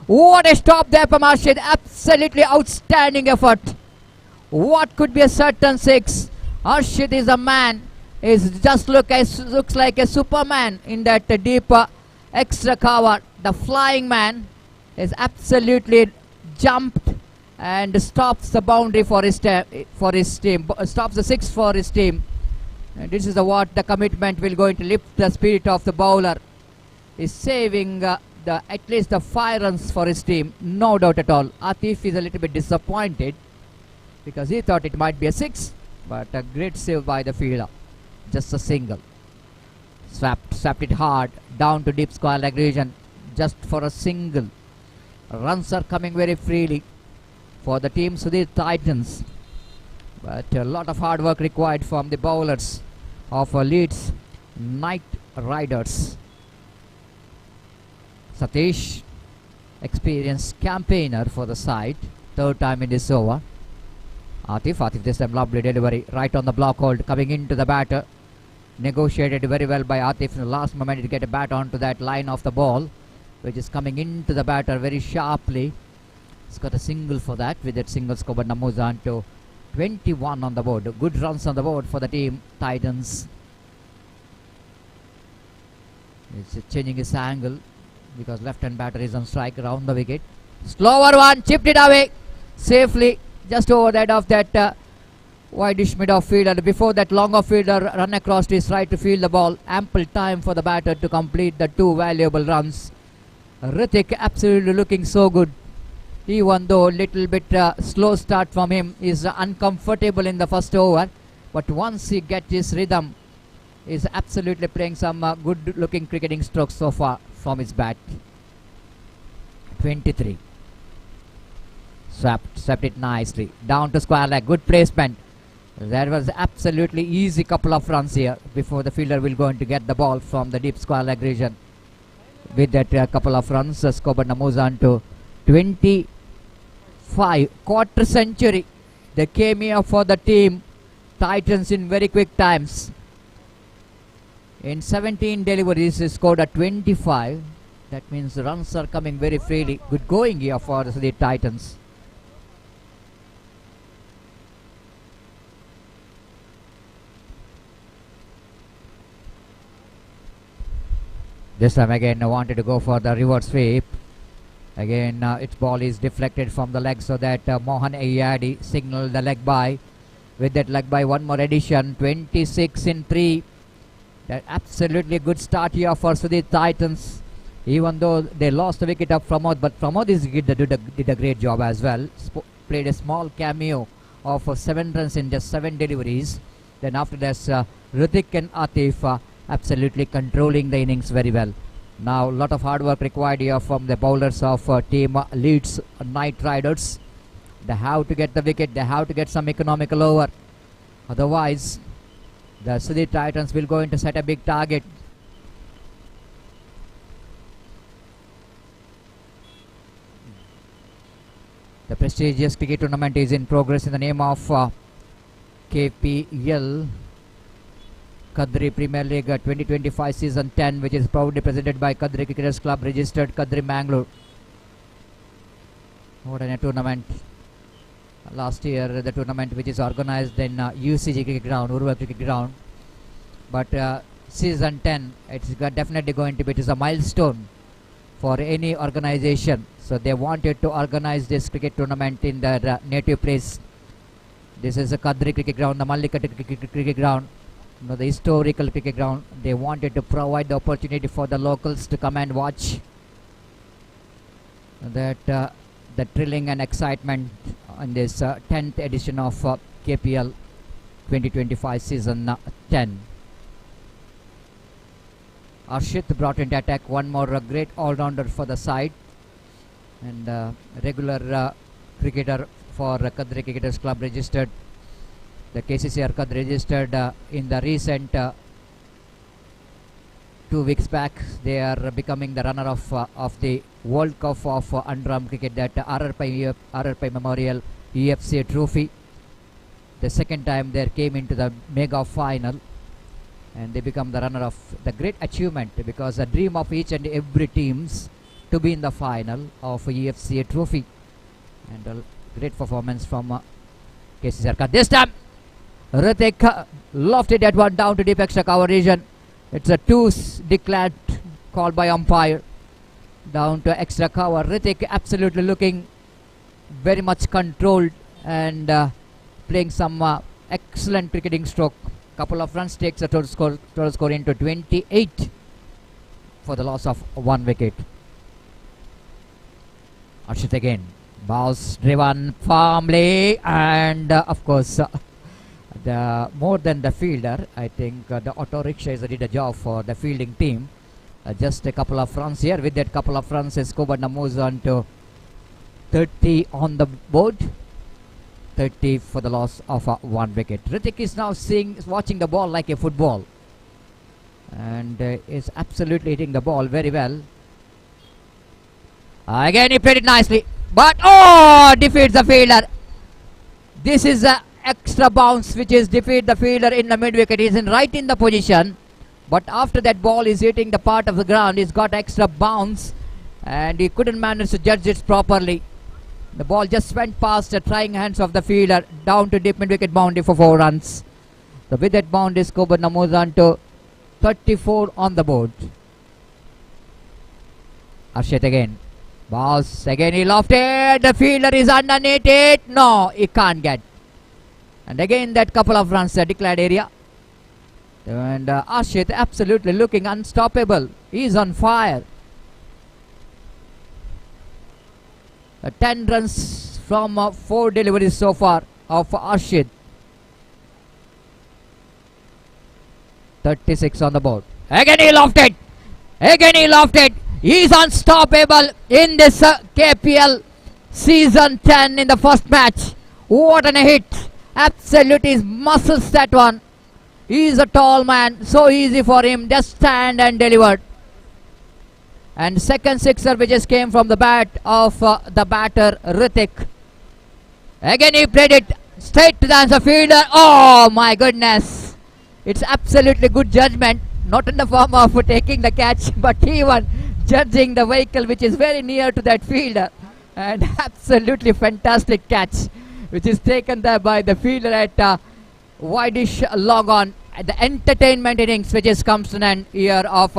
What a stop there from Arshid. Absolutely outstanding effort. What could be a certain 6? Arshid is a man. is just looks like a Superman in that deep extra cover. The flying man is absolutely jumped and stops the boundary for his team, stops the six for his team. And this is what the commitment will going to lift the spirit of the bowler. Is saving at least the 5 runs for his team, no doubt at all. Atif is a little bit disappointed because he thought it might be a 6, but a great save by the fielder. Just a single. Swapped it hard down to deep square leg region just for a single. Runs are coming very freely for the team Sudhir Titans, but a lot of hard work required from the bowlers of Leeds Knight Riders. Satish, experienced campaigner for the side, 3rd time in this over. Atif this time lovely delivery right on the block hold, coming into the batter. Negotiated very well by Atif in the last moment to get a bat onto that line of the ball, which is coming into the batter very sharply. He's got a single for that. With that single, Skoban moves on to 21 on the board. Good runs on the board for the team Titans. He's changing his angle because left-hand batter is on strike around the wicket. Slower one, chipped it away safely just over the head of that wide-ish mid-off fielder. Before that long-off fielder run across to his right to field the ball. Ample time for the batter to complete the 2 valuable runs. Hrithik absolutely looking so good. Even though little bit slow start from him, is uncomfortable in the first over, but once he gets his rhythm, is absolutely playing some good looking cricketing strokes so far from his bat. 23. Swept it nicely down to square leg. Good placement. There was absolutely easy couple of runs here before the fielder will going to get the ball from the deep square leg region. With that couple of runs, Skoban moves on to 25. Quarter century. They came here for the team Titans in very quick times. In 17 deliveries, he scored at 25. That means the runs are coming very freely. Good going here for the Titans. This time again, I wanted to go for the reverse sweep. Again, its ball is deflected from the leg so that Mohan Ayadi signaled the leg by. With that leg by, one more addition. 26 in 3. That absolutely good start here for Sudhir Titans. Even though they lost the wicket of Pramod, but Pramod did a great job as well. Played a small cameo of 7 runs in just 7 deliveries. Then after that, Hrithik and Atif absolutely controlling the innings very well. Now a lot of hard work required here from the bowlers of team Leeds Knight Riders. They have to get the wicket. They have to get some economical over. Otherwise, the Sudhir Titans will go into set a big target. The prestigious cricket tournament is in progress in the name of KPL, Kadri Premier League 2025 Season 10, which is proudly presented by Kadri Cricketers Club, registered Kadri Mangalore. What a tournament. Last year, the tournament which is organized in UCG Cricket Ground, Urva Cricket Ground. But Season 10, it's definitely going to be, it is a milestone for any organization. So they wanted to organize this cricket tournament in their native place. This is a Kadri Cricket Ground, the Mallika Cricket Ground, the historical cricket ground. They wanted to provide the opportunity for the locals to come and watch that the thrilling and excitement on this 10th edition of KPL 2025 Season 10. Arshit brought into attack, one more great all-rounder for the side, and regular cricketer for Kadri Cricketers Club, registered. The KCCR Kadri registered in the recent 2 weeks back. They are becoming the runner of the World Cup of UNDERARM cricket, that RRP Memorial UFC Trophy. The second time they came into the mega final, and they become the runner of the great achievement, because the dream of each and every teams to be in the final of UFC Trophy. And a great performance from KCCR. This time Ritik lofted that one down to deep extra cover region. It's a declared call by umpire down to extra cover. Ritik absolutely looking very much controlled and playing some excellent cricketing stroke. Couple of runs takes the total score into 28 for the loss of 1 wicket. Arshit again, balls driven firmly, and of course the more than the fielder, I think the auto rickshaw did a job for the fielding team. Just a couple of runs here. With that couple of runs, Skobana moves on to 30 on the board. 30 for the loss of 1 wicket. Ritik is now watching the ball like a football, and is absolutely hitting the ball very well. Again, he played it nicely, but defeats the fielder. This is a extra bounce which is defeat the fielder in the mid wicket. He's right in the position, but after that ball is hitting the part of the ground, he's got extra bounce, and he couldn't manage to judge it properly. The ball just went past the trying hands of the fielder down to deep mid wicket boundary for 4 runs. So with that boundary, Skobana moves on to 34 on the board. Arshit again. Balls again, he lofted. The fielder is underneath it. No, he can't get. And again that couple of runs declared area. And Arshit absolutely looking unstoppable. He's on fire. 10 runs from 4 deliveries so far of Arshit. 36 on the board. Again he lofted. Again he lofted. He's unstoppable in this KPL season 10 in the first match. What a hit. Absolutely muscles that one. He's a tall man. So easy for him. Just stand and deliver. And second sixer which just came from the bat of the batter Ritik. Again he played it straight to the answer fielder. Oh my goodness. It's absolutely good judgment. Not in the form of taking the catch, but even judging the vehicle which is very near to that fielder. And absolutely fantastic catch which is taken there by the fielder at wideish long on. The entertainment innings which is comes to an end here of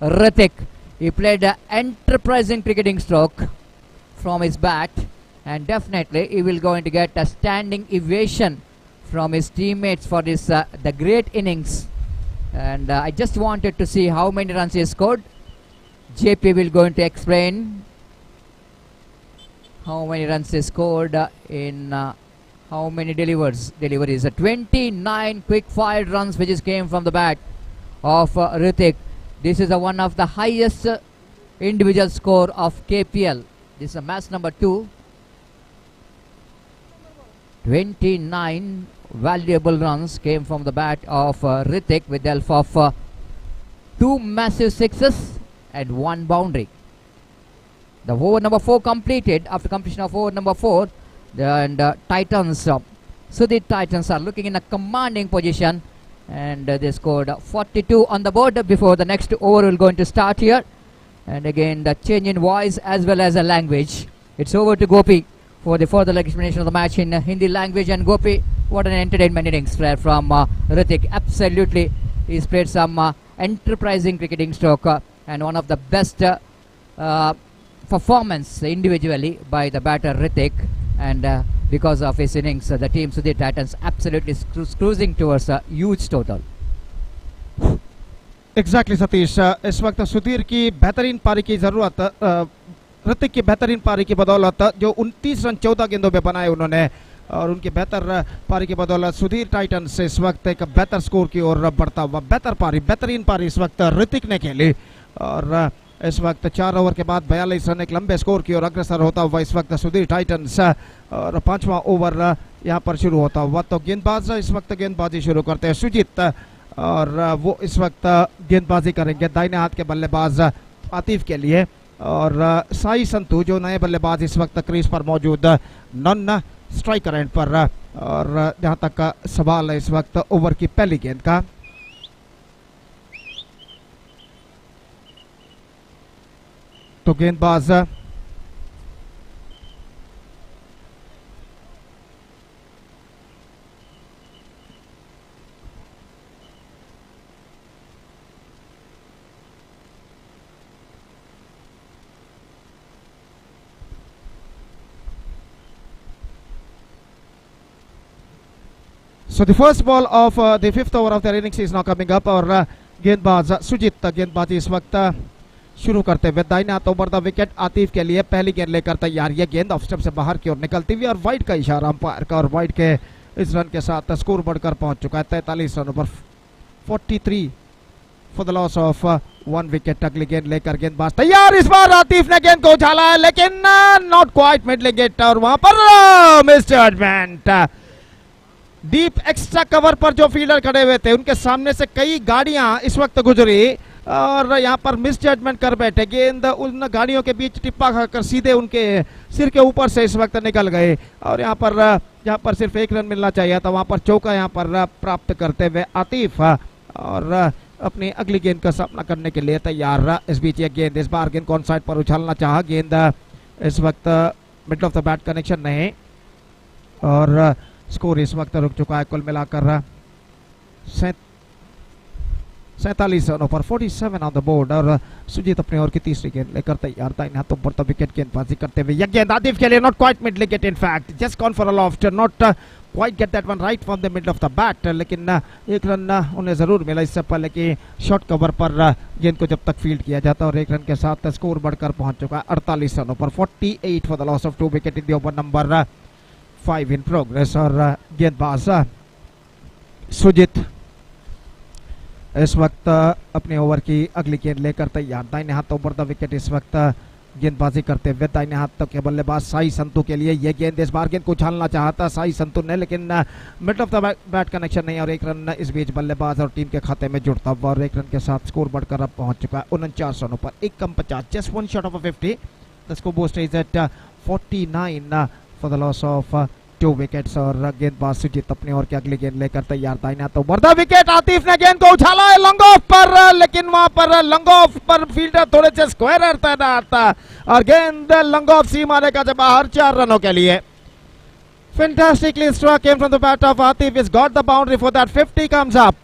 Ritik. He played an enterprising cricketing stroke from his bat, and definitely he will going to get a standing ovation from his teammates for this the great innings. And I just wanted to see how many runs he scored. JP will going to explain how many runs he scored in how many deliveries. 29 quick fired runs which is came from the bat of Ritik. This is one of the highest individual score of KPL. This is match number 2. 29 valuable runs came from the bat of Ritik with the help of 2 massive sixes and 1 boundary. The over number 4 completed. After completion of over number 4, the Titans, Sudhir Titans are looking in a commanding position, and they scored 42 on the board before the next over will going to start here. And again the change in voice as well as a language. It's over to Gopi for the further explanation of the match in Hindi language. And Gopi, what an entertainment innings from Ritik. Absolutely, he's played some enterprising cricketing stroke and one of the best performance individually by the batter Ritik. And because of his innings, the team Sudhir Titans absolutely cruising towards a huge total. Exactly Satish, इस वक्त सुधीर की बेहतरीन पारी की जरूरत, ऋतिक की बेहतरीन पारी की बदौलत जो 29 रन 14 गेंदों में बनाए उन्होंने, और उनकी बेहतर पारी की बदौलत सुधीर टाइटंस इस वक्त एक बेहतर स्कोर की ओर बढ़ता हुआ बेहतरीन पारी इस वक्त ऋतिक ने खेली। और इस वक्त 4 ओवर के बाद 42 रन एक लंबे स्कोर की ओर अग्रसर होता हुआ इस वक्त सुधीर टाइटंस, और 5वां ओवर यहाँ पर शुरू होता हुआ। तो गेंदबाज इस वक्त गेंदबाजी शुरू करते हैं सुजीत, और वो इस वक्त गेंदबाजी करेंगे दाहिने हाथ के बल्लेबाज आतिफ के लिए। और साई संतू जो नए बल्लेबाज इस वक्त क्रीज पर मौजूद, नॉन स्ट्राइकर एंड पर। और जहां तक सवाल है इस वक्त ओवर की पहली गेंद का, तो गेंदबाज So the first ball of the fifth over of their innings is now coming up और गेंदबाज सुजीत गेंदबाजी इस वक्त शुरू करते हुए दाहिने हाथ ओवर द विकेट आतिफ के लिए पहली गेंद लेकर तैयार। ये गेंद ऑफ स्टंप से बाहर की ओर निकलती हुई और वाइड का इशारा अंपायर का और वाइड के इस रन के साथ स्कोर बढ़कर पहुंच चुका है 43 रनों पर 43 for the loss of 1 wicket. अगली गेंद लेकर गेंदबाज तैयार। इस बार आतिफ ने गेंद को उछाला है लेकिन नॉट क्वाइट मिडलिंग इट और वहां पर misjudgement. Deep extra cover पर जो फील्डर खड़े हुए थे उनके सामने से कई गाड़ियां इस वक्त गुजरी और यहाँ पर मिस जजमेंट कर बैठे। गेंद उन गाड़ियों के बीच टिप्पा खाकर सीधे उनके सिर के ऊपर से इस वक्त निकल गए और यहाँ पर सिर्फ 1 रन मिलना चाहिए था, वहां पर चौका यहाँ पर प्राप्त करते हुए आतिफ और अपनी अगली गेंद का सामना करने के लिए तैयार। इस बीच ये गेंद इस बार गेंद कौन साइड पर उछालना चाहा। गेंद इस वक्त middle of the bat connection नहीं और स्कोर इस वक्त रुक चुका है कुल मिलाकर 47 रनों पर 47 ऑन द बोर्ड। और सुजीत अपने ओवर की तीसरी गेंद लेकर तैयार था। इन हाथों पर तो विकेट गेंदबाजी करते हुए यह गेंद आतिफ के लिए not quite mid wicket, in fact just gone for a loft, not quite get that one right from the middle of the bat. लेकिन 1 रन उन्हें जरूर मिला इससे पहले कि शॉर्ट कवर पर गेंद को जब तक फील्ड किया जाता और 1 रन के साथ स्कोर बढ़कर पहुंच चुका है 48 रनों पर 48 for the loss of 2 wicket in the over number 5 in progress. और गेंदबाज सुजीत इस वक्त अपने ओवर की अगली गेंद लेकर तैयार। दाहिने हाथ ओवर द विकेट इस वक्त गेंदबाजी करते हुए दाहिने हाथ के बल्लेबाज साई संतू के लिए ये गेंद इस बार गेंद को उछालना चाहता साई संतू ने लेकिन middle of the bat connection नहीं और 1 रन इस बीच बल्लेबाज और टीम के खाते में जुड़ता हुआ और 1 रन के साथ स्कोर बढ़कर अब पहुंच चुका है 49 रनों पर 1 कम 50, just 1 shot of 50। The scoreboard is at 49 for the loss of 2 wickets. और गेंदबाज सुजीत अपनी ओर की अगली गेंद लेकर तैयार। दाहिने हाथ ओवर द विकेट आतिफ ने गेंद को उछाला है लॉन्ग ऑफ पर लेकिन वहां पर लॉन्ग ऑफ पर फील्डर थोड़े से स्क्वायर तैनात और गेंद लॉन्ग ऑफ सीमा रेखा से बाहर 4 रनों के लिए। Fantastically struck came from the bat of Atif. He's got the boundary for that. 50 comes up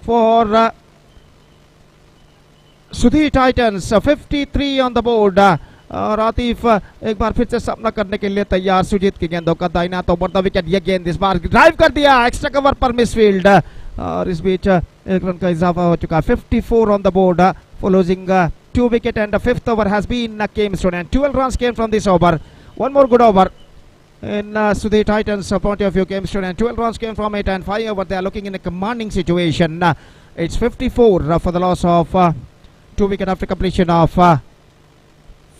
for Sudhi Titans. 53 on the board. और आतिफ एक बार फिर से सामना करने के लिए तैयार सुजीत की गेंदों का। दाहिना हाथ ओवर द विकेट ये गेंद इस बार ड्राइव कर दिया एक्स्ट्रा कवर पर मिस फील्ड और इस बीच 1 रन का इजाफा हो चुका। 54 on the board for losing 2 wicket and the 5th over has been came soon and 12 runs came from this over. One more good over in Sudhi Titans point of view came soon and 12 runs came from it and 5 over they are looking in a commanding situation. It's 54 for the loss of 2 wicket after completion of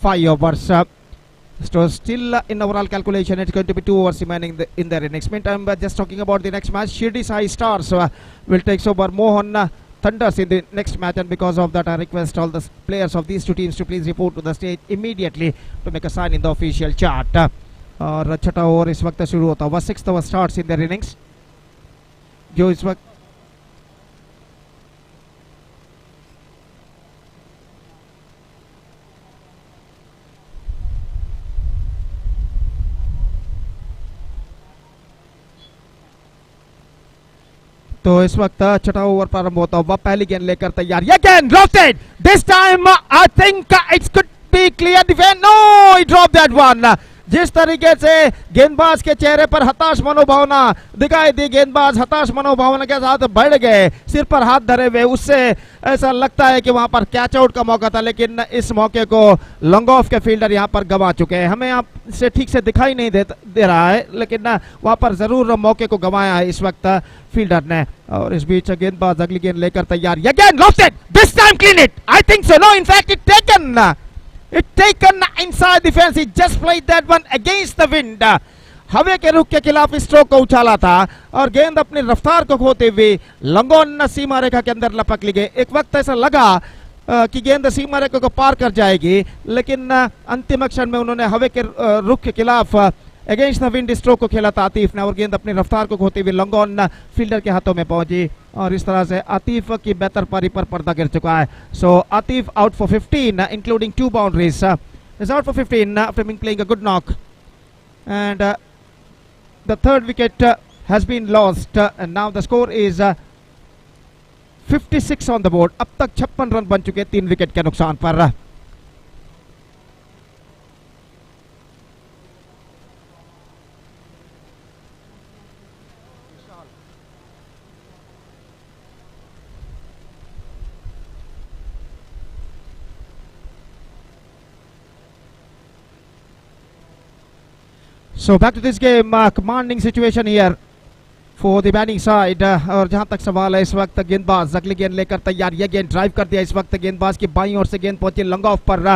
5 overs. So still in overall calculation it's going to be 2 overs remaining in their innings. Meantime just talking about the next match, Shirdi Sai Stars will take over Mohan Thunders in the next match and because of that I request all the players of these 2 teams to please report to the stage immediately to make a sign in the official chart. और छठा over इस वक्त शुरू होता हुआ 6th over starts in their innings जो इस वक्त तो इस वक्त छठा ओवर प्रारंभ होता हुआ पहली गेंद लेकर तैयार। ये गेंद dropped this time I think it's could be clear defence, no he drop that one. जिस तरीके से गेंदबाज के चेहरे पर हताश मनोभावना दिखाई दी, गेंदबाज हताश मनोभावना के साथ बढ़ गए सिर पर हाथ धरे हुए, उससे ऐसा लगता है कि वहां पर कैच आउट का मौका था लेकिन इस मौके को लॉन्ग ऑफ के फील्डर यहां पर गंवा चुके हैं। हमें यहाँ से ठीक से दिखाई नहीं दे रहा है लेकिन वहां पर जरूर मौके को गंवाया है इस वक्त फील्डर ने। और इस बीच गेंदबाज अगली गेंद लेकर तैयार। ये गेंद lofted this time clean it, I think so, no in fact it taken inside the fence. He just played that one against the wind. हवे के रुख के खिलाफ स्ट्रोक को उछाला था और गेंद अपनी रफ्तार को खोते हुए लंगोन सीमा रेखा के अंदर लपक ली गई। एक वक्त ऐसा लगा कि गेंद सीमा रेखा को पार कर जाएगी लेकिन अंतिम क्षण में उन्होंने हवे के रुख के खिलाफ अगेंस्ट द विंड स्ट्रोक को खेला था आतिफ ने और गेंद अपनी रफ्तार को खोते हुए लंगोन फील्डर के हाथों में पहुंची और इस तरह से आतिफ की बेहतर पारी पर पर्दा गिर चुका है। So Atif out for 15 including 2 boundaries, is out for 15 after being playing a good knock and the 3rd wicket has been lost and now the score is 56 on the board. अब तक 56 रन बन चुके 3 विकेट के नुकसान पर। So back to this game, commanding situation here for the batting side. और जहां तक सवाल है इस वक्त गेंदबाज अगली गेंद लेकर तैयार, ये गेंद ड्राइव कर दिया इस वक्त गेंदबाज की बाईं ओर से गेंद पहुंची लॉन्ग ऑफ पर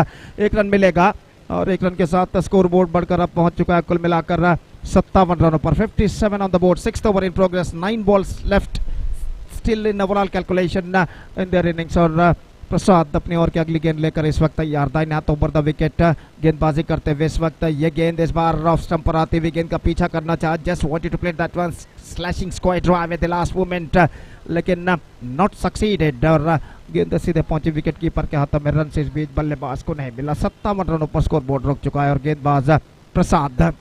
1 रन मिलेगा और 1 रन के साथ स्कोर बोर्ड बढ़कर अब पहुंच चुका है कुल मिलाकर 57 रनों पर। 57 on the board, 6th over in progress, 9 balls left still in overall calculation in their innings. और प्रसाद अपनी ओर की अगली गेंद लेकर इस वक्त तैयार, दाहिने हाथ ओवर द विकेट गेंदबाजी करते हुए इस वक्त ये गेंद इस बार ऑफ स्टंप पर आती हुई गेंद का पीछा करना चाहा, just wanted to play that one slashing square drive at the last moment लेकिन नॉट सक्सीडेड और गेंद सीधे पहुंची विकेट कीपर के हाथों में। रन से इस बीच बल्लेबाज को नहीं मिला। 57 रनों पर स्कोर बोर्ड रुक चुका है और गेंदबाज प्रसाद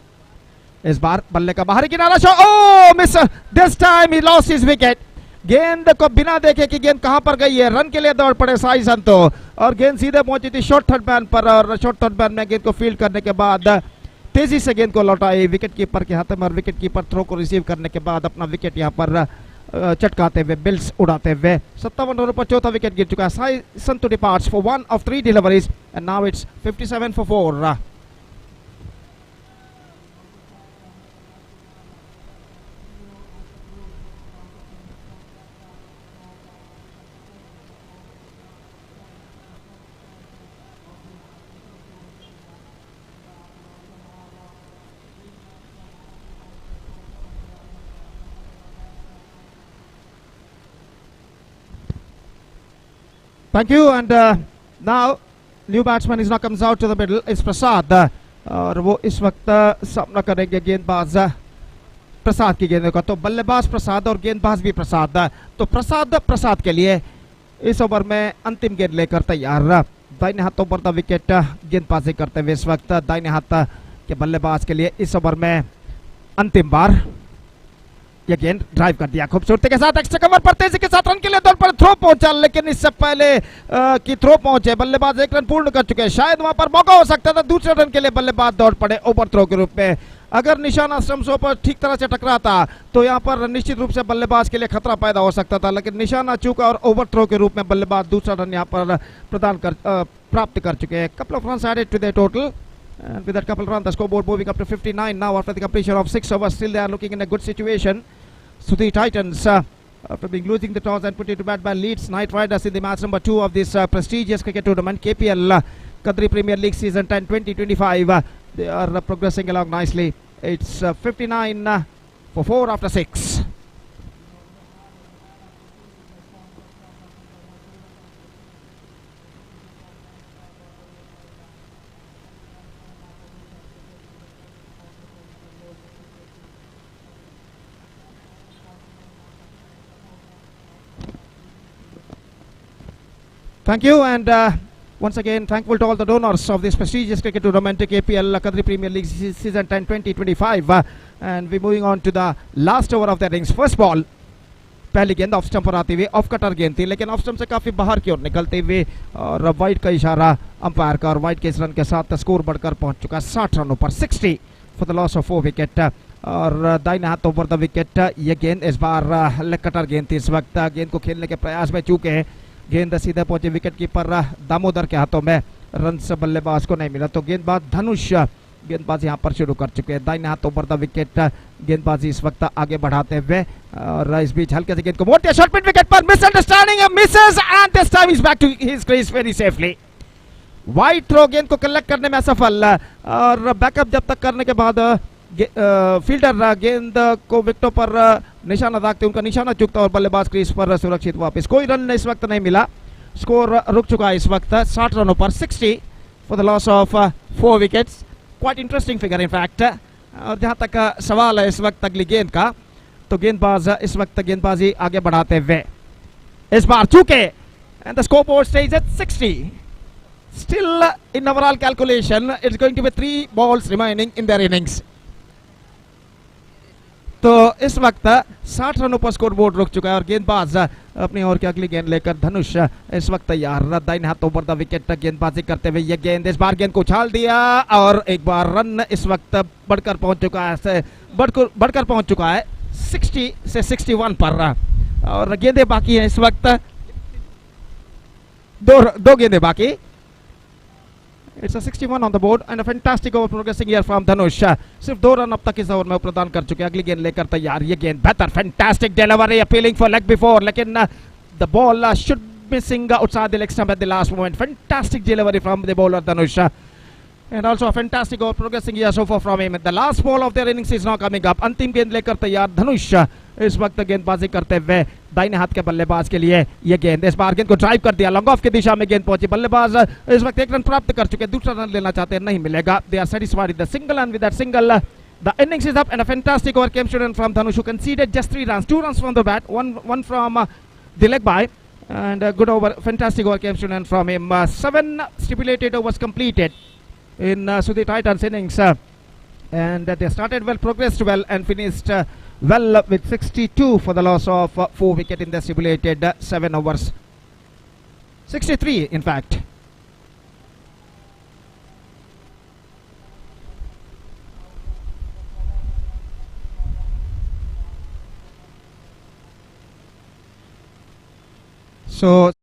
इस बार बल्ले का बाहरी किनारा shot, oh miss, this time he lost his wicket. गेंद को बिना देखे कि गेंद कहां पर गई है रन के लिए दौड़ पड़े साई संतो और गेंद सीधे पहुंची थी शॉर्ट थर्ड मैन पर और शॉर्ट थर्ड मैन में गेंद को फील्ड करने के बाद तेजी से गेंद को लौटाई विकेट कीपर के हाथ में और विकेट कीपर थ्रो को रिसीव करने के बाद अपना विकेट यहां पर चटकाते हुए बिल्स उड़ाते हुए 57 रनों पर चौथा विकेट गिर चुका है। साई संतो departs for 1 of 3 deliveries and now it's 57 for 4। Thank you and now new batsman is now comes out to the middle is प्रसाद और वो इस वक्त सामना करेंगे गेंदबाज प्रसाद की गेंद का। तो बल्लेबाज प्रसाद और गेंदबाज भी प्रसाद। तो प्रसाद के लिए इस ओवर में अंतिम गेंद लेकर तैयार, दाहिने हाथों पर विकेट गेंदबाजी करते हुए इस वक्त दाहिने हाथ के बल्लेबाज के लिए इस ओवर में अंतिम बार ये गेंद ड्राइव कर दिया खूबसूरती के साथ एक्स्ट्रा कवर पर तेजी के साथ रन के लिए दौड़ पर थ्रो पहुंचा लेकिन इससे पहले कि थ्रो पहुंचे बल्लेबाज 1 रन पूर्ण कर चुके हैं। शायद वहां पर मौका हो सकता था दूसरे रन के लिए, बल्लेबाज दौड़ पड़े ओवर थ्रो के रूप में। अगर निशाना स्टंप्सों पर ठीक तरह से टकराता तो यहाँ पर निश्चित रूप से बल्लेबाज के लिए खतरा पैदा हो सकता था, लेकिन निशाना चूका और ओवर थ्रो के रूप में बल्लेबाज दूसरा रन यहाँ पर प्राप्त कर चुके हैं। Couple of runs added to the total and with that couple run the scoreboard moving up to 59 now after the completion of 6 overs. Still they are looking in a good situation. So the Titans after being losing the toss and put it to bat by Leeds Knight Riders in the match number 2 of this prestigious cricket tournament KPL Kadri Premier League season 10-20-25 they are progressing along nicely. It's 59 for 4 after 6. Thank you and once again thankful to all the donors of this prestigious cricket tournament KPL Kadri Premier League season 10-20-25 and we're moving on to the last over of the innings. First ball पहली गेंद off stump पर आती हुई off cutter गेंद थी लेकिन of stump से काफी बाहर की ओर निकलते हुए और वाइड का इशारा अंपायर का और वाइड के इस रन के साथ स्कोर बढ़कर पहुंच चुका 60 रनों पर 60 for the loss of 4 wicket. और दाहिने हाथ ओवर द विकेट ये गेंद इस बार लेग कटर गेंद थी। इस वक्त गेंद को खेलने के प्रयास में चूके हैं, गेंद सीधे पहुंचे विकेट कीपर दामोदर के हाथों में, रन से बल्लेबाज को नहीं मिला। तो गेंदबाज धनुष गेंदबाजी यहाँ पर शुरू कर चुके हैं। दाहिने हाथ ओवर द विकेट गेंदबाजी इस वक्त आगे बढ़ाते हुए और इस बीच हल्के से गेंद को मोटे शॉट मिड विकेट पर misunderstanding misses and this time is back to his crease very safely. Wide throw गेंद को कलेक्ट करने में असफल और बैकअप जब तक करने के बाद फील्डर गेंद को विकेटों पर निशाना दागते उनका निशाना चूकता और बल्लेबाज क्रीज पर सुरक्षित वापस। कोई रन इस वक्त नहीं मिला, स्कोर रुक चुका है इस वक्त 60 रनों पर 60 for the loss of 4 wickets. Quite interesting figure in fact. और जहां तक सवाल है इस वक्त अगली गेंद का, तो गेंदबाज इस वक्त गेंदबाजी आगे बढ़ाते हुए इस बार चूके and the scoreboard stage at 60 still in overall calculation it's going to be 3 balls remaining in their innings. तो इस वक्त 60 रनों पर स्कोर बोर्ड रुक चुका है और गेंदबाज अपनी ओर की अगली गेंद लेकर धनुष इस वक्त तैयार, दाहिने हाथ ओवर द विकेट गेंदबाजी करते हुए ये गेंद इस बार गेंद को उछाल दिया और एक बार रन इस वक्त बढ़कर पहुंच चुका है 60 से 61 पर और गेंदें बाकी हैं इस वक्त, दो गेंदें बाकी It's a 61 on the board and a fantastic over progressing here from Dhanush. सिर्फ 2 रन अब तक इस ओवर में प्रदान कर चुके हैं. अगली गेंद लेकर तैयार. ये गेंद बेहतर, fantastic delivery, appealing for leg before, लेकिन the ball should missing outside the leg stump at the last moment. Fantastic delivery from the bowler Dhanush. And also a fantastic over progressing here so far from him. The last ball of their innings is now coming up. अंतिम गेंद लेकर तैयार धनुष इस वक्त गेंदबाजी करते हुए दाहिने हाथ के बल्लेबाज के लिए ये गेंद. इस बार गेंद को ड्राइव कर दिया, लॉन्ग ऑफ की दिशा में गेंद पहुंची. बल्लेबाज इस वक्त 1 रन प्राप्त कर चुके, दूसरा रन लेना चाहते हैं, नहीं मिलेगा. They are satisfied with the single, and with that single the innings is up. And a fantastic over came from Dhanush, who conceded just 3 runs, 2 runs from the bat, one from the leg by. And a good over, fantastic over came from him. 7 stipulated overs completed in Sudhir Titans innings, and they started well, progressed well, and finished well with 62 for the loss of 4 wicket in the stipulated 7 overs. 63 in fact. So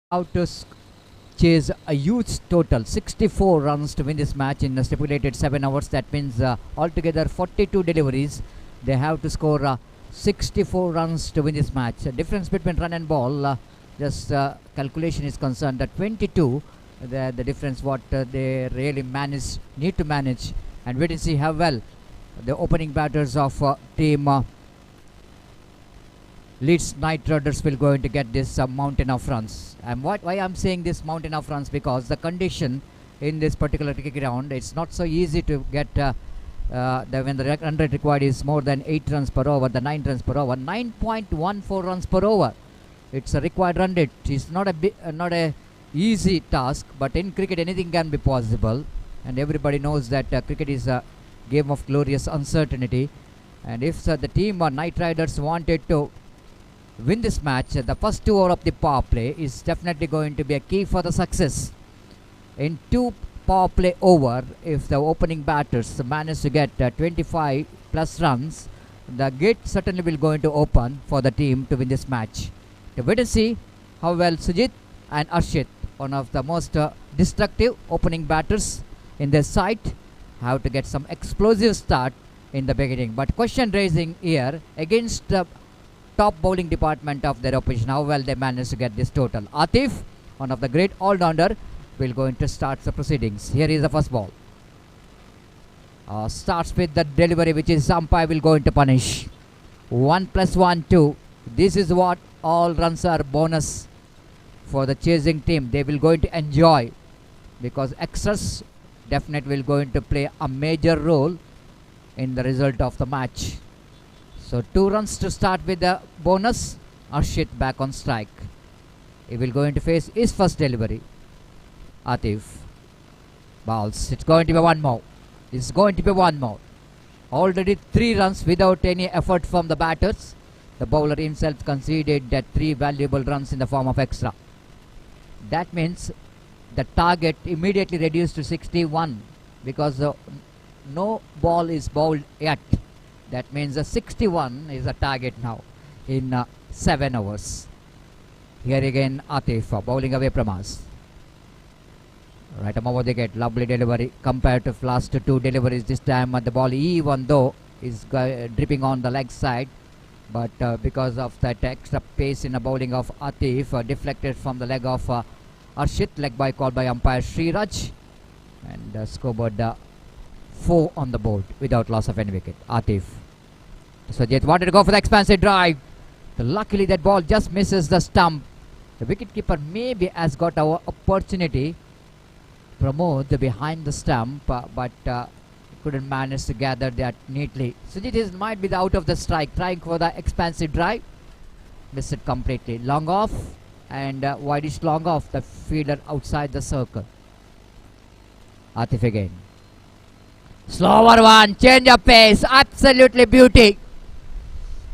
out to chase a huge total 64 runs to win this match in the stipulated 7 hours. That means altogether 42 deliveries. They have to score 64 runs to win this match. The difference between run and ball, just calculation is concerned, that 22, the difference what they really need to manage, and wait and see how well the opening batters of team Leeds Knight Riders will going to get this mountain of runs. And why I'm saying this mountain of runs, because the condition in this particular cricket ground, it's not so easy to get when the run rate required is more than 8 runs per over, the 9 runs per over, 9.14 runs per over. It's a required run rate. It's not a easy task, but in cricket anything can be possible, and everybody knows that cricket is a game of glorious uncertainty. And if the team or Knight Riders wanted to win this match, the first 2 over of the power play is definitely going to be a key for the success. In 2 power play over, if the opening batters manage to get 25 plus runs, the gate certainly will going to open for the team to win this match. To wait and see how well Sujit and Arshit, one of the most destructive opening batters in their side, have to get some explosive start in the beginning. But question raising here against the top bowling department of their opposition, how well they managed to get this total. Atif, one of the great all-rounder, will going to start the proceedings. Here is the first ball. Starts with the delivery, which is umpire will going to punish. 1 + 1 2. This is what all runs are bonus for the chasing team. They will going to enjoy, because extras definitely will going to play a major role in the result of the match. So 2 runs to start with the bonus. Arshit back on strike. He will going to face his first delivery. Atif balls. It's going to be one more. It's going to be one more. Already 3 runs without any effort from the batters. The bowler himself conceded that 3 valuable runs in the form of extra. That means the target immediately reduced to 61, because no ball is bowled yet. That means the 61 is a target now in 7 overs. Here again Atif bowling away from us. Right over the wicket. Lovely delivery compared to last 2 deliveries. This time the ball, even though is dripping on the leg side, but because of that extra pace in the bowling of Atif, deflected from the leg of Arshit. Leg by called by umpire Sriraj, and scoreboard 4 on the board without loss of any wicket. Atif. Sajid wanted to go for the expansive drive. Luckily that ball just misses the stump. The wicketkeeper maybe has got our opportunity. Pramod behind the stump, but couldn't manage to gather that neatly. Sujit might be out of the strike, trying for the expansive drive. Missed it completely. Long off, and wideish long off, the fielder outside the circle. Atif again. Slower one, change of pace, absolutely beauty.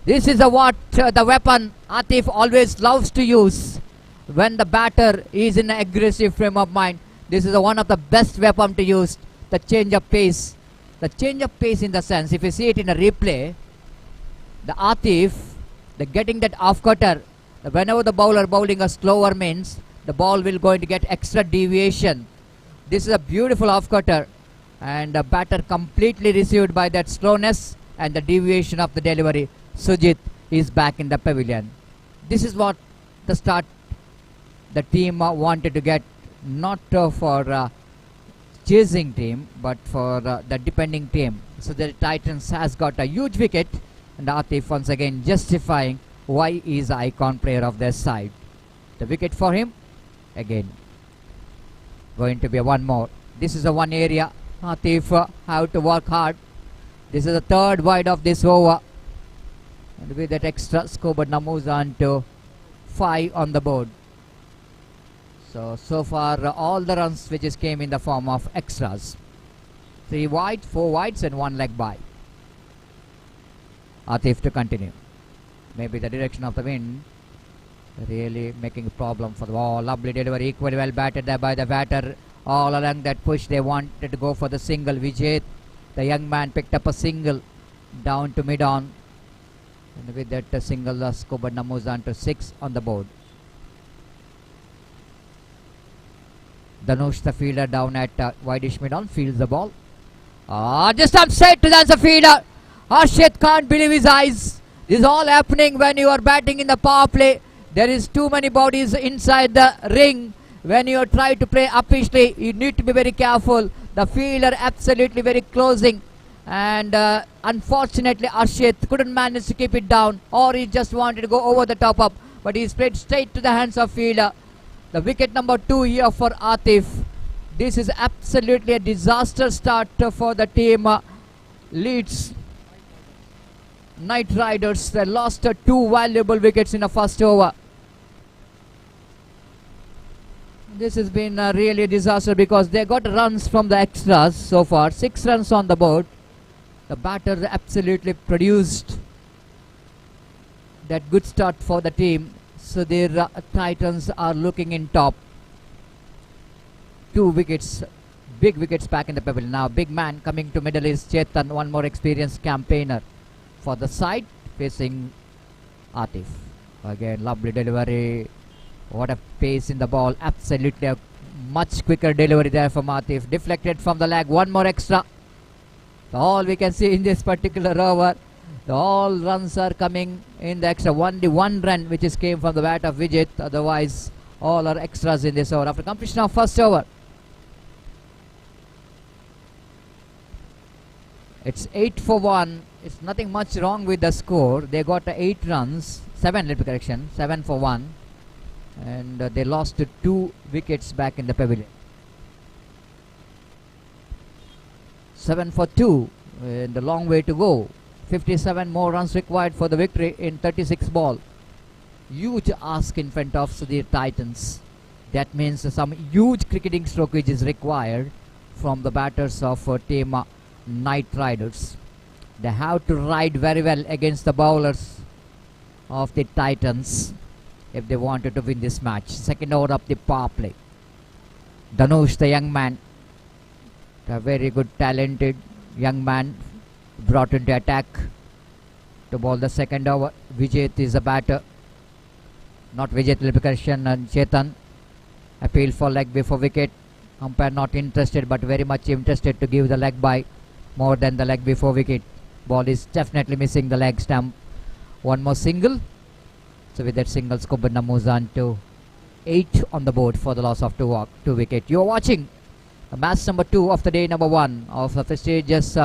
This is what the weapon Atif always loves to use when the batter is in an aggressive frame of mind. This is one of the best weapon to use, the change of pace. The change of pace in the sense, if you see it in a replay, the Atif, the getting that off cutter, whenever the bowler bowling a slower means, the ball will going to get extra deviation. This is a beautiful off cutter, and the batter completely received by that slowness and the deviation of the delivery. Sujit is back in the pavilion. This is what the start the team wanted to get, not for chasing team, but for the defending team. So the Titans has got a huge wicket, and Atif once again justifying why he is the icon player of their side. The wicket for him again. Going to be one more. This is a one area Atif have to work hard. This is the 3rd wide of this over, and with that extra scoreboard now moves on to 5 on the board. So far all the runs which is came in the form of extras. 3 wide, 4 wides, and 1 leg by. Atif to continue. Maybe the direction of the wind really making a problem for the ball. Lovely delivery, equally well batted there by the batter. All along that push they wanted to go for the single. Vijay, the young man, picked up a single down to mid-on, and with that single the scoreboard now moves on to 6 on the board. Dhanush, the fielder, down at wideish mid-on, fields the ball. Just upside to the fielder. Arshit can't believe his eyes. This is all happening when you are batting in the power play. There is too many bodies inside the ring. When you try to play uppishly, you need to be very careful. The fielder absolutely very closing, and unfortunately Arshit couldn't manage to keep it down, or he just wanted to go over the top up, but he played straight to the hands of fielder. The wicket number 2 here for Atif. This is absolutely a disaster start for the team. Leeds Knight Riders, they lost 2 valuable wickets in the first over. This has been really a disaster because they got runs from the extras so far. 6 runs on the board. The batter absolutely produced that good start for the team. So their Titans are looking in top. 2 wickets, big wickets back in the pavilion. Now big man coming to middle is Chetan, one more experienced campaigner for the side, facing Atif. Again, lovely delivery. What a pace in the ball. Absolutely a much quicker delivery there from Atif. Deflected from the leg. One more extra. All we can see in this particular over, all runs are coming in the extra. Only 1 run which is came from the bat of Vijay. Otherwise all are extras in this over after completion of first over. It's 8 for 1 it's nothing much wrong with the score. They got 8 runs, 7, let me correction, 7 for 1, and they lost 2 wickets back in the pavilion. 7 for 2, and a long way to go. 57 more runs required for the victory in 36 ball. Huge ask in front of the Titans. That means some huge cricketing stoppage is required from the batters of team Knight Riders. They have to ride very well against the bowlers of the Titans if they wanted to win this match. Second over of the power play. Dhanush, the young man, a very good talented young man, brought into attack to bowl the second over. Vijay is a batter. Not Vijay, Tilpikarshan and Chetan. Appeal for leg before wicket. Umpire not interested, but very much interested to give the leg by more than the leg before wicket. Ball is definitely missing the leg stump. One more single. So with that single, Skobana moves on to 8 on the board for the loss of 2 wicket. You are watching match number 2 of the day number 1 of the prestigious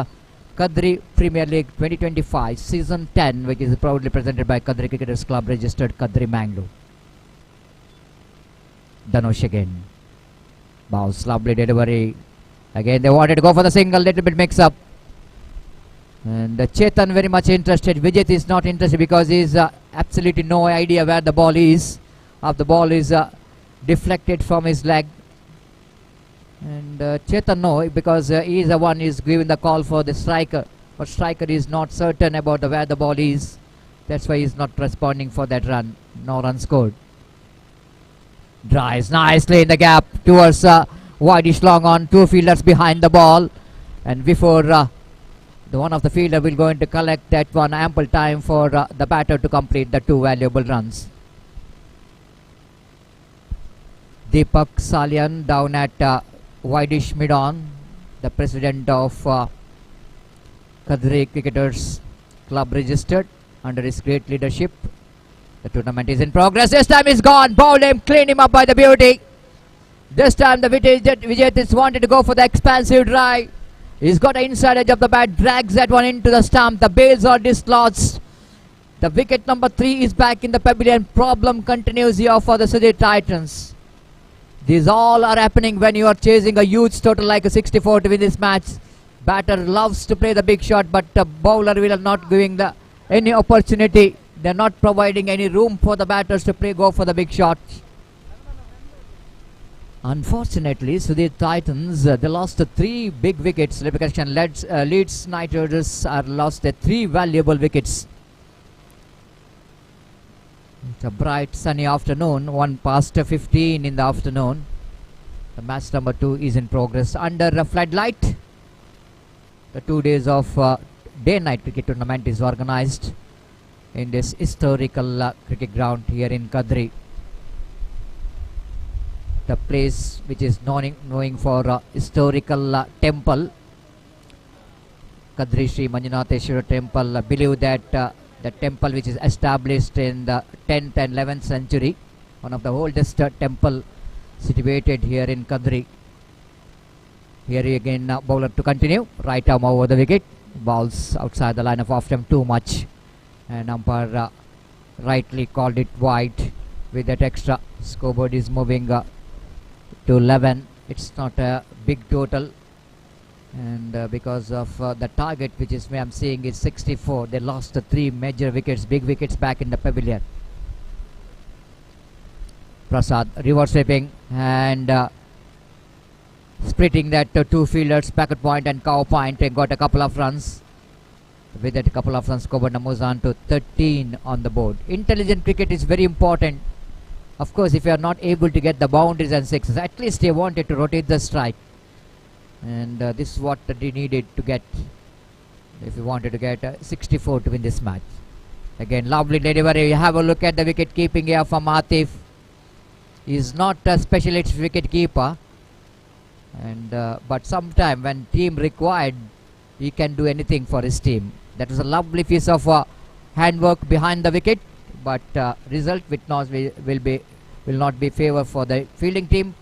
Kadri Premier League 2025 season 10, which is proudly presented by Kadri Cricketers Club, registered Kadri Mangalore. Dhanush again. Bounce, lovely delivery. Again they wanted to go for the single, little bit mix up. And Chetan very much interested. Vijay is not interested because he is absolutely no idea where the ball is. The ball is deflected from his leg. And Chetan no, because he is the one who is giving the call for the striker. But striker is not certain about where the ball is. That's why he is not responding for that run. No run scored. Drives nicely in the gap towards wideish long on. 2 fielders behind the ball. And before the one of the fielder will going to collect that one, ample time for the batter to complete the 2 valuable runs. Deepak Salian down at wideish mid-on, the president of Kadri Cricketers Club, registered under his great leadership. The tournament is in progress. This time is gone. Bowled him, clean him up by the beauty. This time the Vijay wanted to go for the expansive drive. He's got an inside edge of the bat, drags that one into the stump. The bails are dislodged. The wicket number 3 is back in the pavilion. Problem continues here for the Sudhir Titans. These all are happening when you are chasing a huge total like a 64 to win this match. Batter loves to play the big shot, but the bowler will not giving any opportunity. They're not providing any room for the batters to go for the big shot. Unfortunately, Sudhir Titans, they lost 3 big wickets. Leeds Knight Riders are lost 3 valuable wickets. It's a bright sunny afternoon, 1 past 15 in the afternoon. The match number 2 is in progress under a floodlight. The 2 days of day-night cricket tournament is organized in this historical cricket ground here in Kadri. The place which is knowing for historical temple, Kadri Sri Manjunatheshwara temple. I believe that the temple which is established in the 10th and 11th century, one of the oldest temple situated here in Kadri. Here again bowler to continue, right arm over the wicket, balls outside the line of off stump too much, and umpire rightly called it wide. With that extra, scoreboard is moving to 11. It's not a big total, and because of the target which is I'm seeing is 64, they lost 3 major wickets, big wickets back in the pavilion. Prasad reverse sweeping and splitting that 2 fielders, Packet Point and Cow Point, and got a couple of runs. With that couple of runs, Kobana moves on to 13 on the board. Intelligent cricket is very important. Of course, if you are not able to get the boundaries and sixes, at least they wanted to rotate the strike. And this is what they needed to get if you wanted to get 64 to win this match. Again, lovely delivery. You have a look at the wicket keeping here from Atif. He is not a specialist wicket keeper, and but sometime when team required, he can do anything for his team. That was a lovely piece of handwork behind the wicket, but result will not be favor for the fielding team.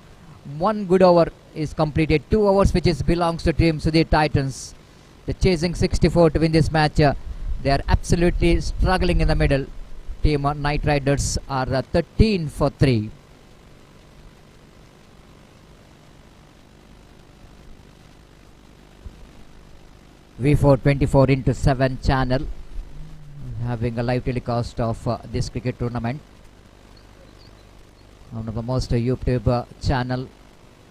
1 good over is completed. 2 overs which belongs to team Sudhir Titans. They're chasing 64 to win this match. They are absolutely struggling in the middle. Team Knight Riders are 13 for 3. V4 24/7 channel having a live telecast of this cricket tournament. One of the most YouTube channel.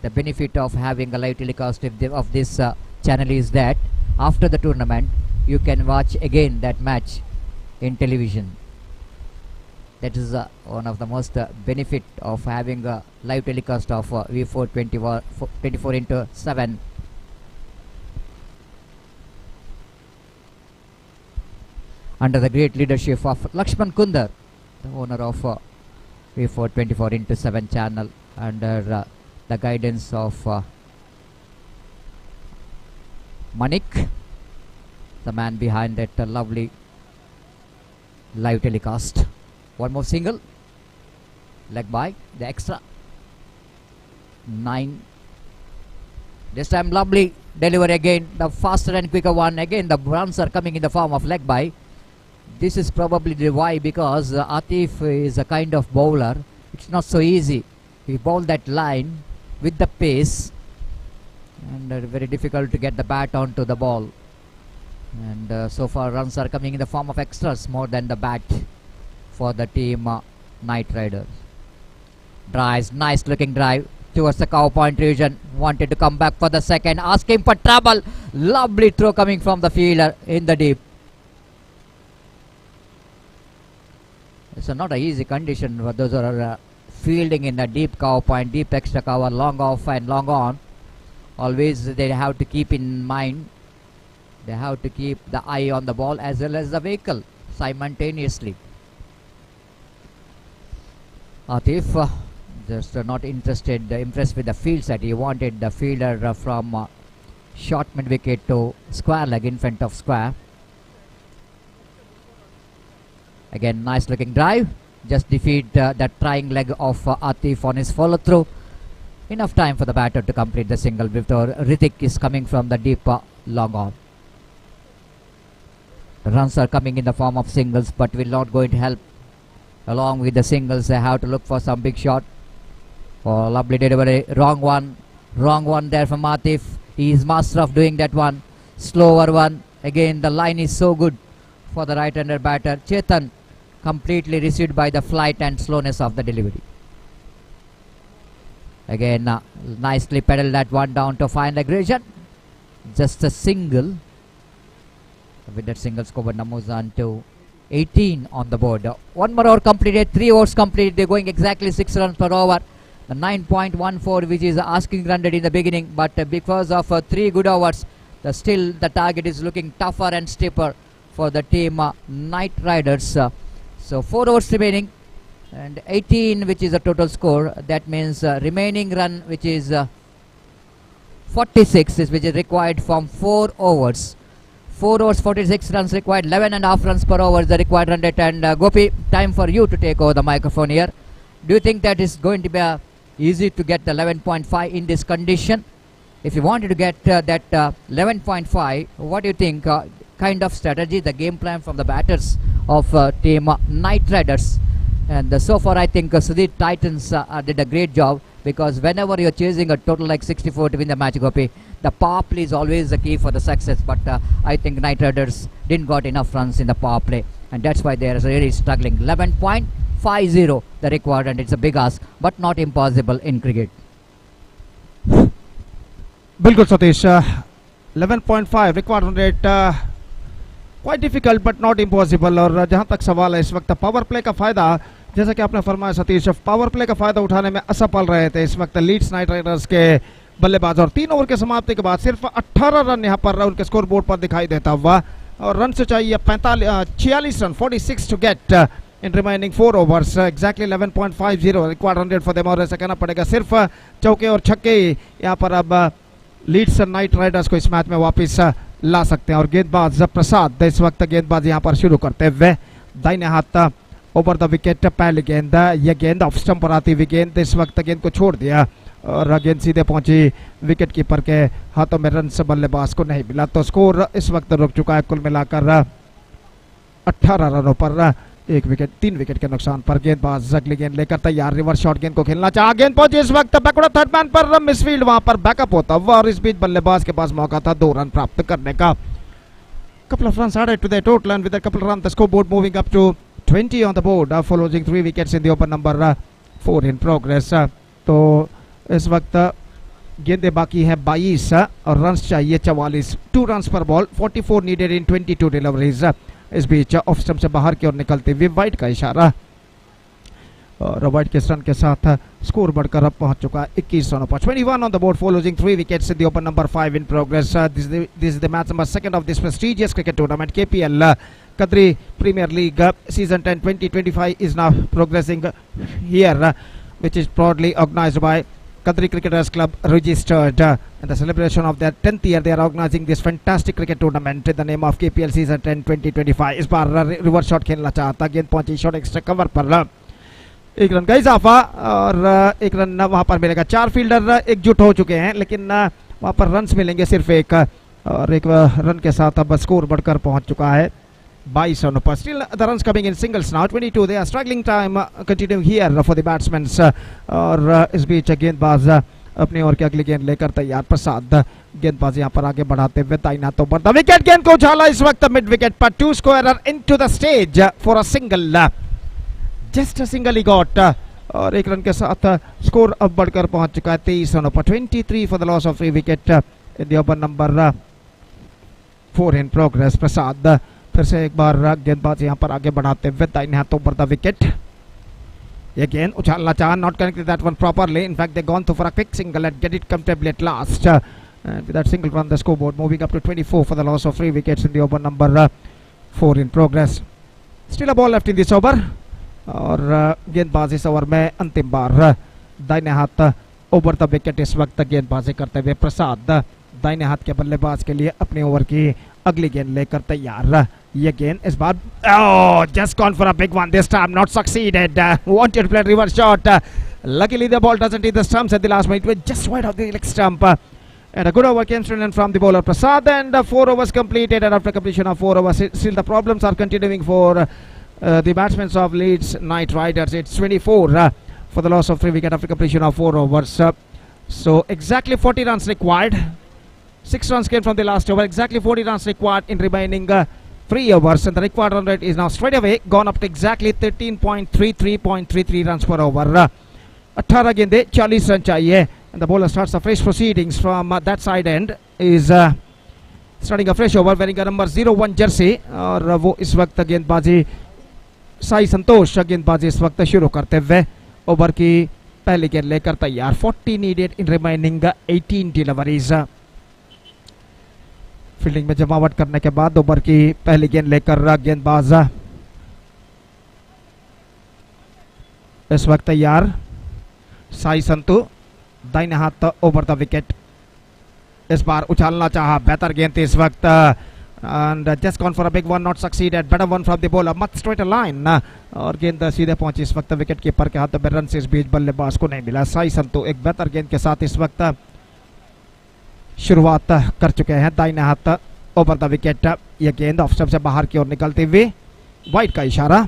The benefit of having a live telecast of this channel is that after the tournament you can watch again that match in television. That is one of the most benefit of having a live telecast of V4 24/7. Under the great leadership of Lakshman Kundar, the owner of V4 24/7 channel, under the guidance of Manik, the man behind that lovely live telecast. One more single, leg by the extra 9. This time lovely delivery again, the faster and quicker one. Again the runs are coming in the form of leg by. This is probably the why, because Atif is a kind of bowler. It's not so easy. He bowled that line with the pace, and very difficult to get the bat onto the ball. And so far runs are coming in the form of extras more than the bat for the team Knight Riders. Drives, nice looking drive towards the cow point region. Wanted to come back for the second, asking for trouble. Lovely throw coming from the fielder in the deep. It's not an easy condition for those who are fielding in the deep cow point, deep extra cover, long off and long on. Always they have to keep in mind, they have to keep the eye on the ball as well as the vehicle simultaneously. Atif just not impressed with the field set. He wanted the fielder from short mid wicket to square leg in front of square. Again, nice looking drive. Just defeat that trying leg of Atif on his follow through. Enough time for the batter to complete the single before Ritik is coming from the deep long on. The runs are coming in the form of singles, but will not going to help. Along with the singles, they have to look for some big shot. Oh, lovely delivery. Wrong one there from Atif. He is master of doing that one. Slower one. Again, the line is so good for the right-hander batter. Chetan completely received by the flight and slowness of the delivery. Again, nicely pedal that one down to fine leg region. Just a single. With that single, score now moves on to 18 on the board. One more over completed, 3 overs completed. They're going exactly 6 runs per over. The 9.14, which is asking run rate in the beginning, but because of 3 good overs, still the target is looking tougher and stiffer for the team Knight Riders. So 4 overs remaining and 18, which is the total score. That means remaining run, which is 46, which is required from 4 overs. 4 overs, 46 runs required, 11.5 runs per over is the required run rate. And Gopi, time for you to take over the microphone here. Do you think that is going to be easy to get the 11.5 in this condition? If you wanted to get that 11.5, what do you think kind of strategy, the game plan from the batters of team Knight Riders? And so far I think Sudhir Titans did a great job, because whenever you're chasing a total like 64 to win the match, Gopi, the power play is always the key for the success. But I think Knight Riders didn't got enough runs in the power play, and that's why they are really struggling. 11.50 the required, and it's a big ask, but not impossible in cricket. बिल्कुल Satish, 11.5 record run rate, quite difficult but not impossible. और जहां तक सवाल है इस वक्त power play का फायदा, जैसा कि आपने फरमाया सतीश, पावर प्ले का फायदा उठाने में असफल रहे थे इस वक्त लीड्स नाइट राइडर्स के बल्लेबाज. और 3 ओवर के समाप्ति के बाद सिर्फ 18 रन यहां पर उनके स्कोर बोर्ड पर दिखाई देता हुआ, और रन से चाहिए 46 run, 46 to get in remaining 4 overs. Exactly 11.50 required run rate for them. और ऐसा कहना पड़ेगा सिर्फ चौके और छक्के यहाँ पर अब लीड्स नाइट राइडर्स को इस मैच में वापस ला सकते हैं. और गेंदबाज प्रसाद इस वक्त गेंदबाज यहाँ पर शुरू करते हुए दाहिने हाथ ओवर द विकेट. पहली गेंद, यह गेंद ऑफ स्टंप पर आती हुई गेंद, इस वक्त गेंद को छोड़ दिया और गेंद सीधे पहुंची विकेट कीपर के हाथों में, रन से बल्लेबाज को नहीं मिला। तो स्कोर इस वक्त रुक चुका है कुल मिलाकर 18 रनों पर 1 विकेट, 3 विकेट के नुकसान पर। गेंदबाज अगली गेंद लेकर तैयार, रिवर्स शॉट गेंद को खेलना चाहा, गेंद पहुंची इस वक्त बैकवर्ड थर्ड मैन पर, मिसफील्ड, वहां पर बैकअप होता हुआ और इस बीच बल्लेबाज के पास मौका था 2 रन प्राप्त करने का। Couple of runs added to the total, and with a couple of runs the scoreboard moving up to 20 on the board, following 3 wickets in the over number 4 in progress. तो इस वक्त गेंदे बाकी है 22 और रन्स चाहिए 44, 2 रन्स पर ball, 44 needed in 22 deliveries. इस बीच ऑफ स्टंप से बाहर की ओर निकलते हुए वाइड का इशारा, और वाइड के रन के साथ स्कोर बढ़कर अब पहुंच चुका है 21 रनों पर। 21 on the board following 3 wickets in the over number 5 in progress. This is the match number 2 of this prestigious cricket tournament. KPL Kadri Premier League season 10 2025 is now progressing here, which is proudly organized by Kadri Cricketers Club, registered in the celebration of their 10th year. They are organizing this fantastic cricket tournament in the name of KPL season 10 2025. इस बार reverse shot खेलना चाहता, गेंद पहुंची shot extra cover पर, 1 run का इजाफा और 1 run वहां पर मिलेगा। 4 फील्डर एकजुट हो चुके हैं, लेकिन वहां पर रन्स मिलेंगे सिर्फ 1, और 1 रन के साथ अब स्कोर बढ़कर पहुंच चुका है 22 रनों पर। Still the runs coming in singles now, 22. They are struggling time continuing here for the batsmen. और इस बीच गेंदबाज अपनी ओर की अगली गेंद लेकर तैयार, प्रसाद गेंदबाज यहां पर आगे बढ़ाते हुए दाहिना तो बढ़ता, विकेट गेंद को उछाला इस वक्त मिड विकेट पर, 2 square into the stage for a single, just a single he got, और 1 रन के साथ स्कोर अब बढ़कर पहुंच चुका है 23 रनों पर। 23 for the loss of 3 wicket in the over number 4 in progress. Prasad फिर से एक बार गेंदबाज यहां पर आगे बढ़ाते हुए दाहिने हाथों पर द विकेट, ये गेंद उछालना चाहा, not connected that one properly, in fact they gone for a quick single and get it comfortably at last, and with that single run the scoreboard moving up to 24 for the loss of 3 wickets in the over number 4 in progress. Still a ball left in this over, और गेंदबाज इस over में अंतिम बार दाहिने हाथ over the wicket इस वक्त गेंदबाजी करते हुए प्रसाद दाहिने हाथ के बल्लेबाज के लिए अपने ओवर की अगली गेंद लेकर तैयार। ये गेंद इस बार just gone for a big one this time, not succeeded, wanted to play reverse shot, luckily the ball doesn't hit the stumps at the last minute, it was just wide of the leg stump, and a good over came from the bowler Prasad, and 4 overs completed, and after completion of 4 overs still the problems are continuing for the batsmen of Leeds Knight Riders. It's 24 for the loss of 3 wickets after completion of 4 overs. So exactly 40 runs required. 6 runs came from the last over. Exactly 40 runs required in remaining 3 overs, and the required run rate is now straight away gone up to exactly 13.33 runs per over. 18 गेंदे 40 run चाहिए, and the bowler starts a fresh proceedings from that side end. Is starting a fresh over wearing a number 01 jersey, और वो इस वक्त गेंदबाजी साई संतोष गेंदबाजी इस वक्त शुरू करते हुए ओवर की पहली गेंद लेकर तैयार। 40 needed in remaining 18 deliveries. Fielding में जमावट करने के बाद ओवर की पहली गेंद लेकर गेंदबाज इस वक्त तैयार। साई संतु दाहिने हाथ ओवर द विकेट, इस बार उछालना चाहा, बेहतर गेंद इस वक्त, and just gone for a big one, not succeeded, better one from the bowler, much straighter line, और गेंद सीधे पहुंची इस वक्त विकेट कीपर के हाथ में, रन से इस बीच बल्लेबाज को नहीं मिला। साई संतु एक बेहतर गेंद के साथ इस वक्त शुरुआत कर चुके हैं दाहिने हाथ ओवर द विकेट। यह गेंद ऑफ स्टंप से बाहर की ओर निकलते हुए वाइड का इशारा,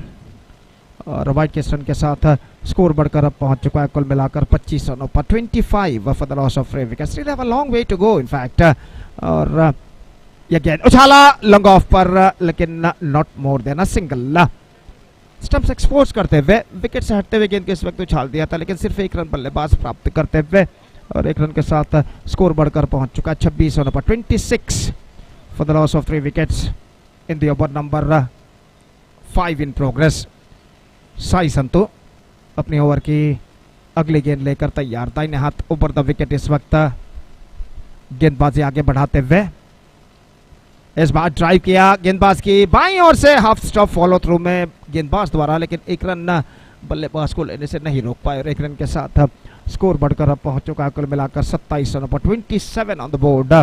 और वाइड के रन के साथ स्कोर बढ़कर अब पहुंच चुका है कुल मिलाकर 25 रनों पर। 25 for the loss of 3 wickets. Still have a long way to go in fact, और यह गेंद उछाला लॉन्ग ऑफ पर, लेकिन not more than a single. Stumps expose करते हुए विकेट से हटते हुए गेंद को इस वक्त उछाल दिया था, लेकिन सिर्फ 1 रन बल्लेबाज प्राप्त करते हुए, और 1 रन के साथ स्कोर बढ़कर पहुंच चुका है 26 रनों पर। 26 for the loss of 3 wickets in the over number 5 in progress. Sai Santu अपनी ओवर की अगली गेंद लेकर तैयार। दाहिने हाथ ओवर द विकेट इस वक्त गेंदबाजी आगे बढ़ाते हुए, इस बार ड्राइव किया गेंदबाज की बाईं ओर से, हाफ स्टॉप फॉलो थ्रू में गेंदबाज द्वारा, लेकिन 1 रन बल्लेबाज को लेने से नहीं रोक पाए, और 1 रन के साथ स्कोर बढ़कर अब पहुंच चुका है कुल मिलाकर 27 रनों पर। 27 on the board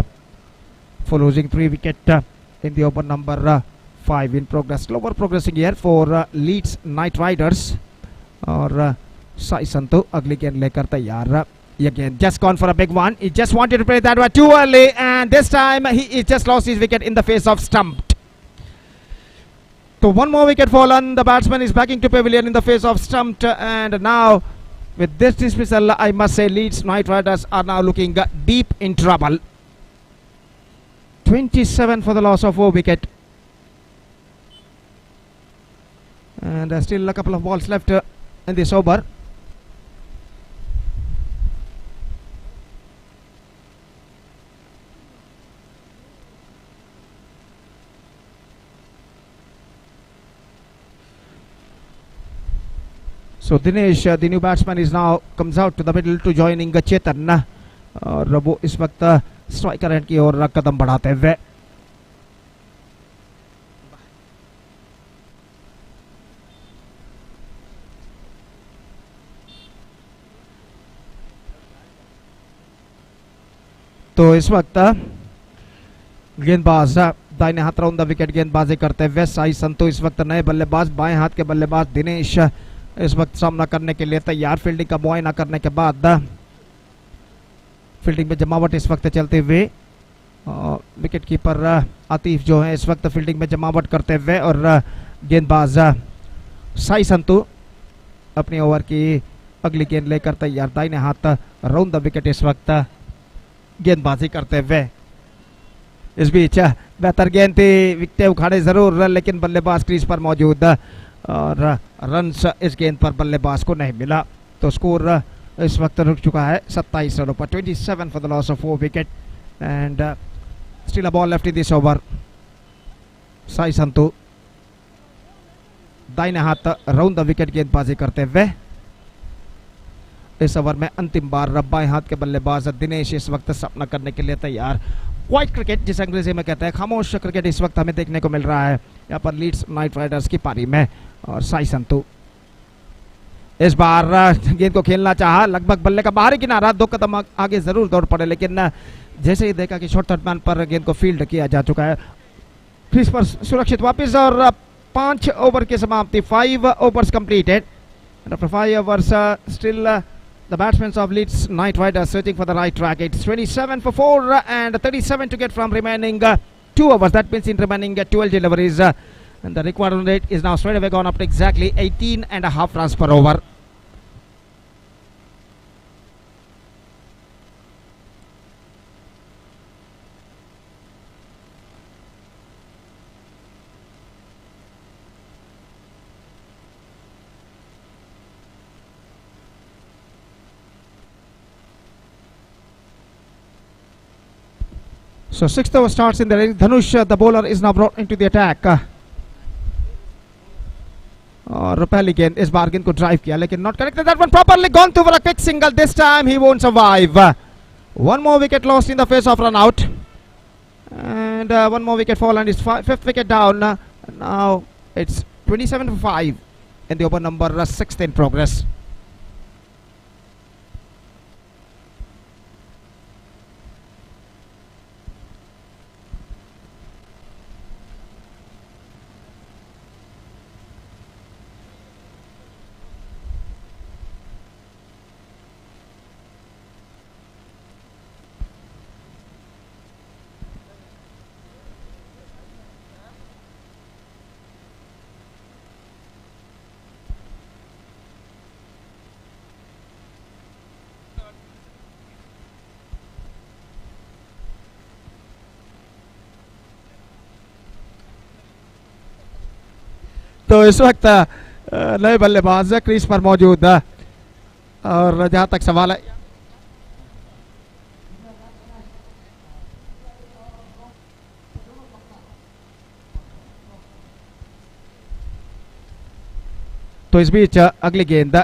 for losing 3 wicket in the over number 5 in progress. Slower progressing here for Leeds night Riders, और साई संतु अगली गेंद लेकर तैयार। Again, just gone for a big one. He just wanted to play that one too early, and this time he just lost his wicket in the face of stumped. So one more wicket fallen. The batsman is backing to pavilion in the face of stumped, and now with this dismissal, I must say Leeds Knight Riders are now looking deep in trouble. 27 for the loss of 4 wicket, and still a couple of balls left in this over. So Dinesh, the new batsman, is now comes out to the middle to joining Chetan, और वो इस वक्त striker end की ओर कदम बढ़ाते हुए तो इस वक्त गेंदबाज दाहिने हाथ राउंड द विकेट गेंदबाजी करते हुए साई संतु इस वक्त नए बल्लेबाज बाएं हाथ के बल्लेबाज दिनेश इस वक्त सामना करने के लिए तैयार। फील्डिंग का मुआयना करने के बाद फील्डिंग में जमावट इस वक्त चलते हुए विकेट कीपर आतिफ जो है इस वक्त फील्डिंग में जमावट करते हुए और गेंदबाज साई संतु अपनी ओवर की अगली गेंद लेकर तैयार। दाहिने हाथ राउंड द विकेट इस वक्त गेंदबाजी करते हुए। इस बीच बेहतर गेंद थी, विकेट उखाड़े जरूर लेकिन बल्लेबाज क्रीज पर मौजूद और रन्स इस गेंद पर बल्लेबाज को नहीं मिला। तो स्कोर इस वक्त रुक चुका है 27 रनों पर। 27 for the loss of 4 wicket and still a ball left in this over. Sai Santu दाहिने हाथ राउंड द विकेट गेंदबाजी करते हुए। इस ओवर में अंतिम बार बाएं हाथ के बल्लेबाज दिनेश इस वक्त सामना करने के लिए तैयार। क्वाइट क्रिकेट जिसे अंग्रेजी में कहते हैं, खामोश क्रिकेट इस वक्त हमें देखने को मिल रहा है यहाँ पर लीड्स नाइट राइडर्स की पारी में। और साई संतु इस बार गेंद को खेलना चाहा, लगभग बल्ले का बाहरी किनारा, 2 कदम आगे जरूर दौड़ पड़े लेकिन जैसे ही देखा कि शॉर्ट थर्ड मैन पर गेंद को फील्ड किया जा चुका है, क्रीज पर सुरक्षित वापस और 5 ओवर की समाप्ति। 5 overs completed and after 5 overs still the batsmen of Leeds Knight Riders searching for the right track. It's 27 for 4 and 37 to get from remaining 2 overs. That means in remaining 12 deliveries and the required run rate is now straight away gone up to exactly 18.5 runs per over. So 6th over starts in the ring. Dhanush, the bowler, is now brought into the attack. और पहली गेंद इस बार गेंद को drive किया लेकिन not connected that one properly gone to for a quick single. This time he won't survive. One more wicket lost in the face of run out and one more wicket fall and it's 5th wicket down. Now it's 27 for 5 in the over number 6th in progress. तो इस वक्त नए बल्लेबाज crease पर मौजूद और जहां तक सवाल है तो इस बीच अगली गेंद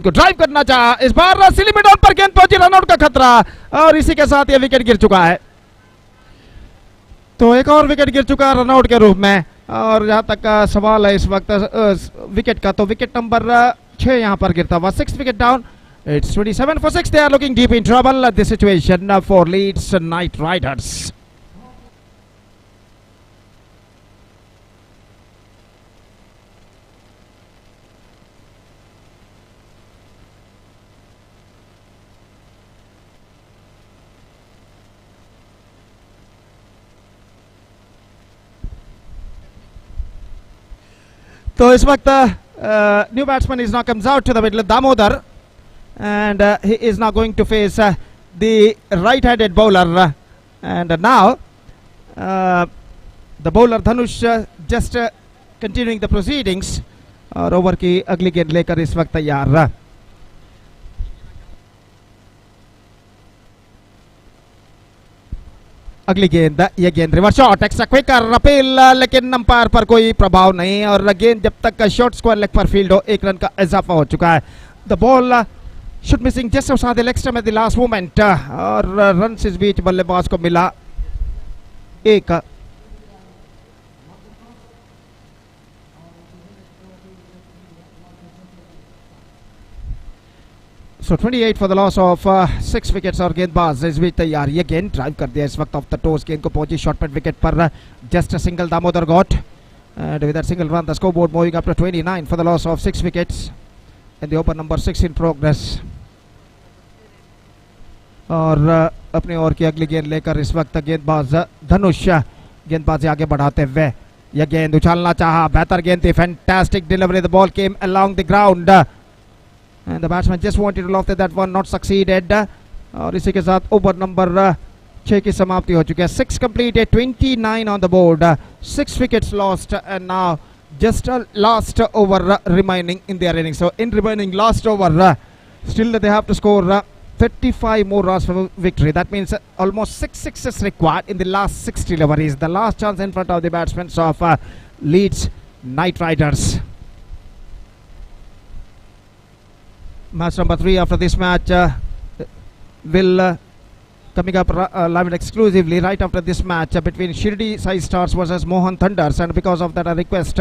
को ड्राइव करना चाहा. इस बार स्लिप डाउन पर गेंद पहुंची, रनआउट का खतरा और इसी के साथ ये विकेट गिर चुका है. तो एक और विकेट गिर चुका है रनआउट के रूप में. और जहां तक सवाल है इस वक्त विकेट का, तो विकेट नंबर 6 यहां पर गिरता हुआ. 6th wicket down. It's 27 for 6. They are looking deep in trouble. This situation for Leeds Knight Riders. तो इस वक्त new batsman is now comes out to the middle, Damodar, and he is now going to face the right-handed bowler, and now the bowler Dhanush just continuing the proceedings और over की अगली गेंद लेकर इस वक्त तैयार। अगली गेंद, ये गेंद reverse shot, extra quicker appeal, लेकिन अंपायर पर कोई प्रभाव नहीं और गेंद जब तक शॉर्ट स्क्वायर लेग पर फील्ड हो 1 रन का इजाफा हो चुका है। The ball should missing just outside the leg stump at the last moment और रन इस बीच बल्लेबाज को मिला 1। So 28 for the loss of 6 wickets और गेंदबाज इस बीच तैयार। ये गेंद ड्राइव कर दिया इस वक्त ऑफ द टोस, गेंद को पहुंची शॉर्ट मिड विकेट पर, just a single Damodar got and with that single run the scoreboard moving up to 29 for the loss of 6 wickets and the over number 6 in progress। और अपने over की अगली गेंद लेकर इस वक्त गेंदबाज धनुष गेंदबाजी आगे बढ़ाते हुए, यह गेंद उछालना चाहा, बेहतर गेंद थी, fantastic delivery, the ball came along the ground and the batsman just wanted to loft that one, not succeeded। और इसी के साथ ओवर नंबर 6 की समाप्ति हो चुकी है। 6 completed, 29 on the board, 6 wickets lost and now just a last over remaining in their innings। So in remaining last over, still they have to score 35 more runs for victory. That means almost 6 sixes required in the last 6 deliveries. The last chance in front of the batsmen of Leeds Knight Riders। Match number 3 after this match will coming up live exclusively right after this match between Shirdi Sai Stars versus Mohan Thunders, and because of that I request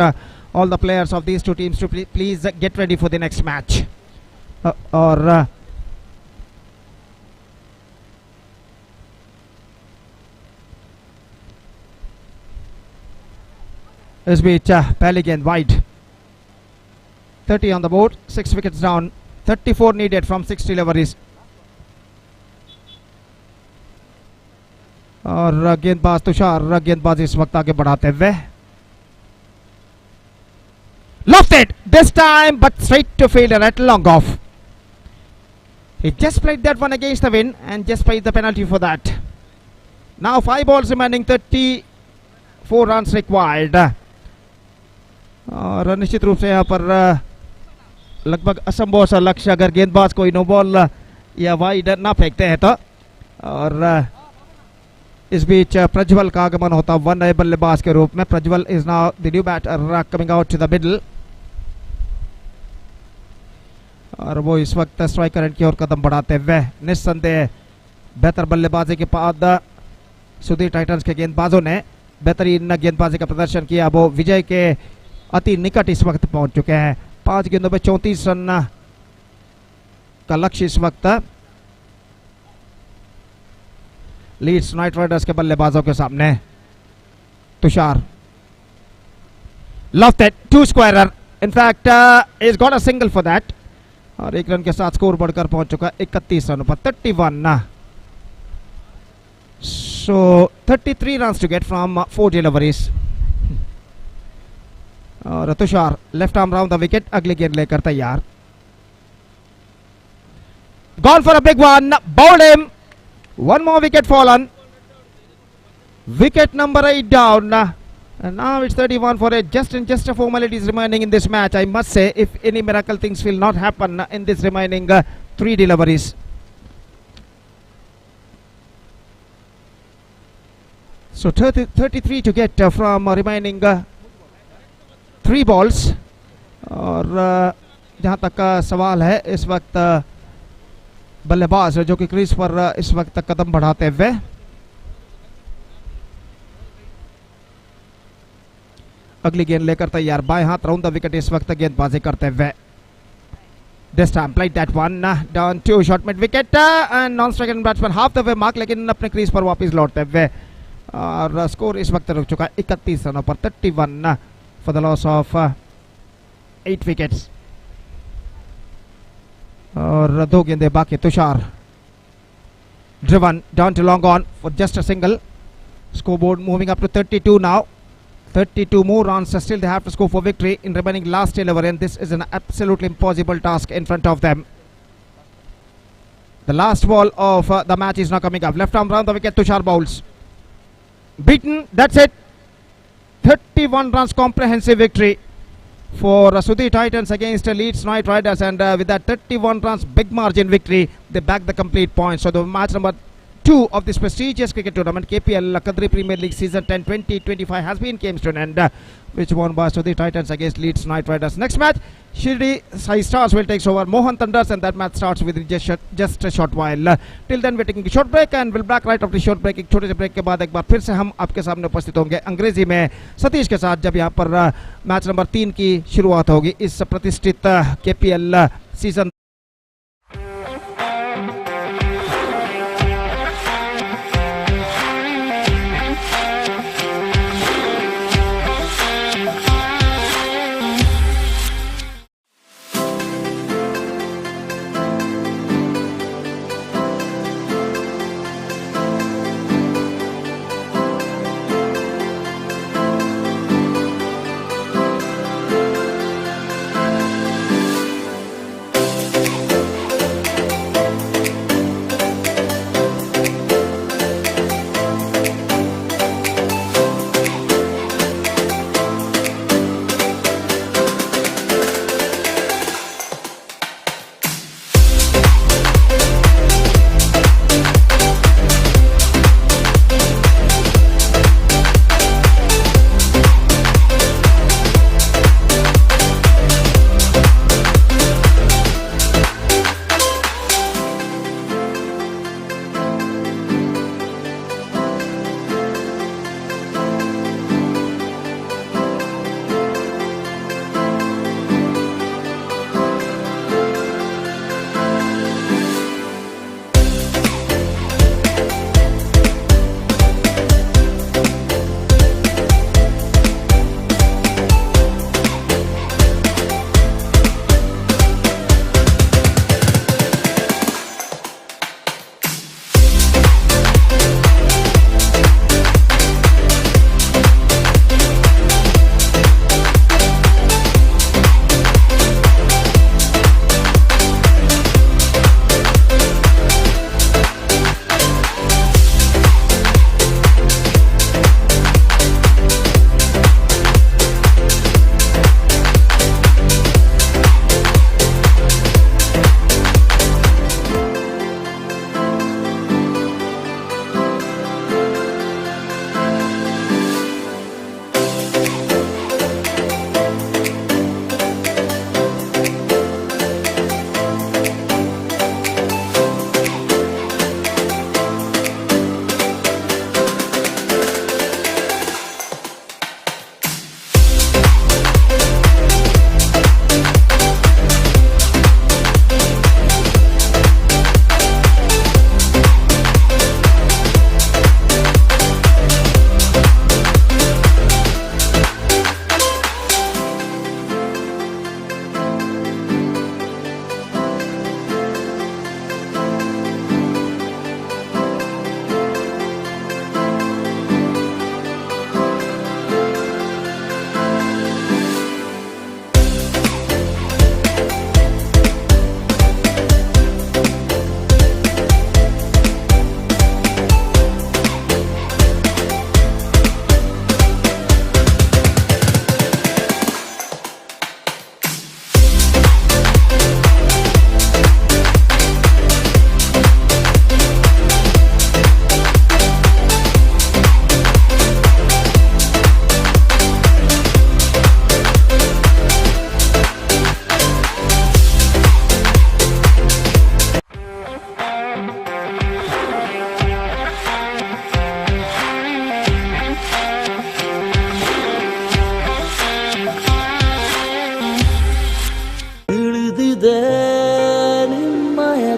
all the players of these two teams to please get ready for the next match। और इस बीच पहली गेंद wide, 30 on the board, 6 wickets down, 34 needed from 6 deliveries। और गेंदबाज तुषार गेंदबाज इस वक्त आगे बढ़ाते हुए, lofted this time but straight to fielder at long off। He just played that one against the wind and just paid the penalty for that। Now 5 balls remaining, 34 runs required। और निश्चित रूप से यहाँ पर लगभग असंभव सा लक्ष्य अगर गेंदबाज कोई नो बॉल या वाइड ना फेंकते हैं तो। और इस बीच प्रज्वल का आगमन होता वन नए बल्लेबाज के रूप में। Prajwal is now the new batter coming out to the middle और वो इस वक्त स्ट्राइकर एंड की ओर कदम बढ़ाते हुए, निस्संदेह बेहतर बल्लेबाजी के बाद सुधीर टाइटंस के गेंदबाजों ने बेहतरीन गेंदबाजी का प्रदर्शन किया। वो विजय के अति निकट इस वक्त पहुंच चुके हैं। 5 गेंदों पे 34 रन का लक्ष्य इस वक्त लीड्स नाइट राइडर्स के बल्लेबाजों के सामने। Tushar lofted 2 squarer, in fact he's got a single for that और 1 रन के साथ स्कोर बढ़कर पहुंच चुका 31 रनों पर, 31। So 33 runs to get from 4 deliveries। और Tushar left arm round the wicket, अगली गेंद लेकर तैयार। Gone for a big one, bowled him, 1 more wicket fallen, wicket number 8 down and now it's 31 for 8। just a formalities remaining in this match, I must say, if any miracle things will not happen in this remaining 3 deliveries। So 33 to get from remaining 3 balls। और जहां तक का सवाल है इस वक्त बल्लेबाज जो कि क्रीज पर इस वक्त कदम बढ़ाते हुए, अगली गेंद लेकर तैयार, बाएं हाथ राउंड द विकेट इस वक्त गेंदबाजी करते हुए। This time played that one down to short mid wicket and non-striking batsman half the way mark, लेकिन अपने क्रीज पर वापस लौटते हुए और स्कोर इस वक्त रुक चुका 31 रनों पर, 31 for the loss of 8 wickets। और 2 गेंदे बाकी। Tushar driven down to long on for just a single, scoreboard moving up to 32 now, 32 more runs. Still they have to score for victory in remaining last 11 over, and this is an absolutely impossible task in front of them. The last ball of the match is now coming up. Left arm round the wicket, Tushar bowls. Beaten, that's it. 31 runs comprehensive victory for Sudhi Titans against Leeds Knight Riders, and with that 31 runs big margin victory, they back the complete points. So the match number 2 of this prestigious cricket tournament, KPL Kadri Premier League Season 10-2025 has been came to an end, which won by Sudhi Titans against Leeds Knight Riders. Next match, Shirdi Sai Stars will take over Mohan Thunders, and that match starts within just a short while. Till then we're taking a short break, and we'll back right after the short break. एक छोटे से break के बाद एक बार फिर से हम आपके सामने उपस्थित होंगे अंग्रेजी में सतीश के साथ, जब यहाँ पर मैच नंबर 3 की शुरुआत होगी इस प्रतिष्ठित KPL सीजन।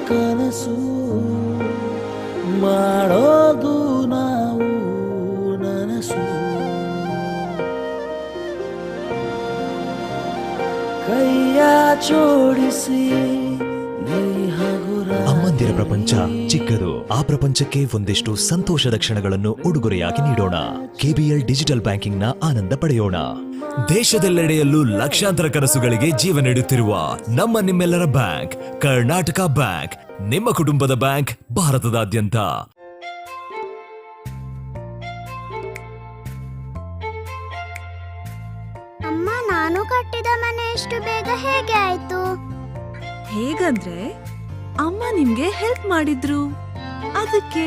ಕನಸು ಮಾಡೋದು ನಾವು ನನಸು ಕೈಯ ಜೋಡಿಸಿ ನೀ ಹಗುರ ಹುಡುಗಿಯರ ಪ್ರಪಂಚ ಚಿಕ್ಕದು. ಆ ಪ್ರಪಂಚಕ್ಕೆ ಒಂದಿಷ್ಟು ಸಂತೋಷದ ಕ್ಷಣಗಳನ್ನು ಉಡುಗೊರೆಯಾಗಿ ನೀಡೋಣ. KPL ಡಿಜಿಟಲ್ ಬ್ಯಾಂಕಿಂಗ್ ನ ಆನಂದ ಪಡೆಯೋಣ. ದೇಶದೆಲ್ಲೆಡೆಯಲ್ಲೂ ಲಕ್ಷಾಂತರ ಕನಸುಗಳಿಗೆ ಜೀವ ನೀಡುತ್ತಿರುವ ನಿಮ್ಮೆಲ್ಲರ ಬ್ಯಾಂಕ್ ಕರ್ನಾಟಕ ಬ್ಯಾಂಕ್, ನಿಮ್ಮ ಕುಟುಂಬದ ಬ್ಯಾಂಕ್, ಭಾರತದಾದ್ಯಂತ. ಅಮ್ಮ, ನಾನು ಕಟ್ಟಿದ ಮನೆ ಎಷ್ಟು ಬೇಗ ಹೇಗೆ ಆಯ್ತು? ಹೇಗಂದ್ರೆ ಅಮ್ಮ ನಿಮ್ಗೆ ಹೆಲ್ಪ್ ಮಾಡಿದ್ರು, ಅದಕ್ಕೆ.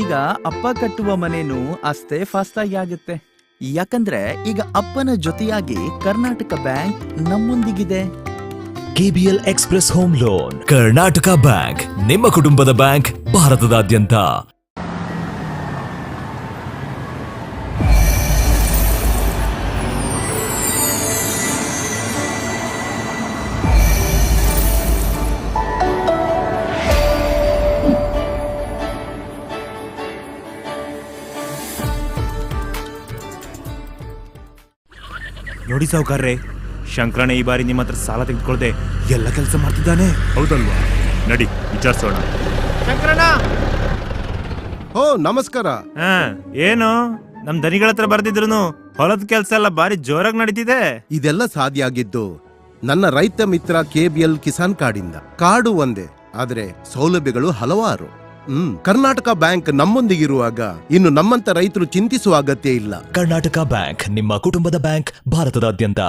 ಈಗ ಅಪ್ಪ ಕಟ್ಟುವ ಮನೇನು ಅಷ್ಟೇ ಫಾಸ್ಟ್ ಆಗಿ ಆಗುತ್ತೆ, ಯಾಕಂದ್ರೆ ಈಗ ಅಪ್ಪನ ಜೊತೆಯಾಗಿ ಕರ್ನಾಟಕ ಬ್ಯಾಂಕ್ ನಮ್ಮೊಂದಿಗಿದೆ. KPL express home loan. Karnataka bank, ನಿಮ್ಮ ಕುಟುಂಬದ ಬ್ಯಾಂಕ್, ಭಾರತದಾದ್ಯಂತ. ನೋಡಿ ಸಾವುಕಾರ್ರೆ, ಶಂಕರಣ್ಣ ಈ ಬಾರಿ ನಿಮ್ಮ ಹತ್ರ ಸಾಲ ತೆಗೆದುಕೊಳ್ಳದೆ ಎಲ್ಲ ಕೆಲಸ ಮಾಡ್ತಿದ್ದಾನೆ. ಹೌದಲ್ವಾ? ನಡಿ ವಿಚಾರಿಸೋಣ. ಶಂಕರಣ್ಣ, ಓ ನಮಸ್ಕಾರ. ಏನು ನಮ್ ದನಿಗಳ ಹತ್ರ ಬರ್ದಿದ್ರು ಹೊಲದ ಕೆಲಸ ಎಲ್ಲ ಬಾರಿ ಜೋರಾಗಿ ನಡೀತಿದೆ. ಇದೆಲ್ಲ ಸಾಧ್ಯ ಆಗಿದ್ದು ನನ್ನ ರೈತ ಮಿತ್ರ KPL ಕಿಸಾನ್ ಕಾರ್ಡಿಂದ. ಕಾರ್ಡು ಒಂದೇ, ಆದ್ರೆ ಸೌಲಭ್ಯಗಳು ಹಲವಾರು. ಕರ್ನಾಟಕ ಬ್ಯಾಂಕ್ ನಮ್ಮೊಂದಿಗಿರುವಾಗ ಇನ್ನು ನಮ್ಮಂತ ರೈತರು ಚಿಂತಿಸುವ ಅಗತ್ಯ ಇಲ್ಲ. ಕರ್ನಾಟಕ ಬ್ಯಾಂಕ್, ನಿಮ್ಮ ಕುಟುಂಬದ ಬ್ಯಾಂಕ್, ಭಾರತದಾದ್ಯಂತ.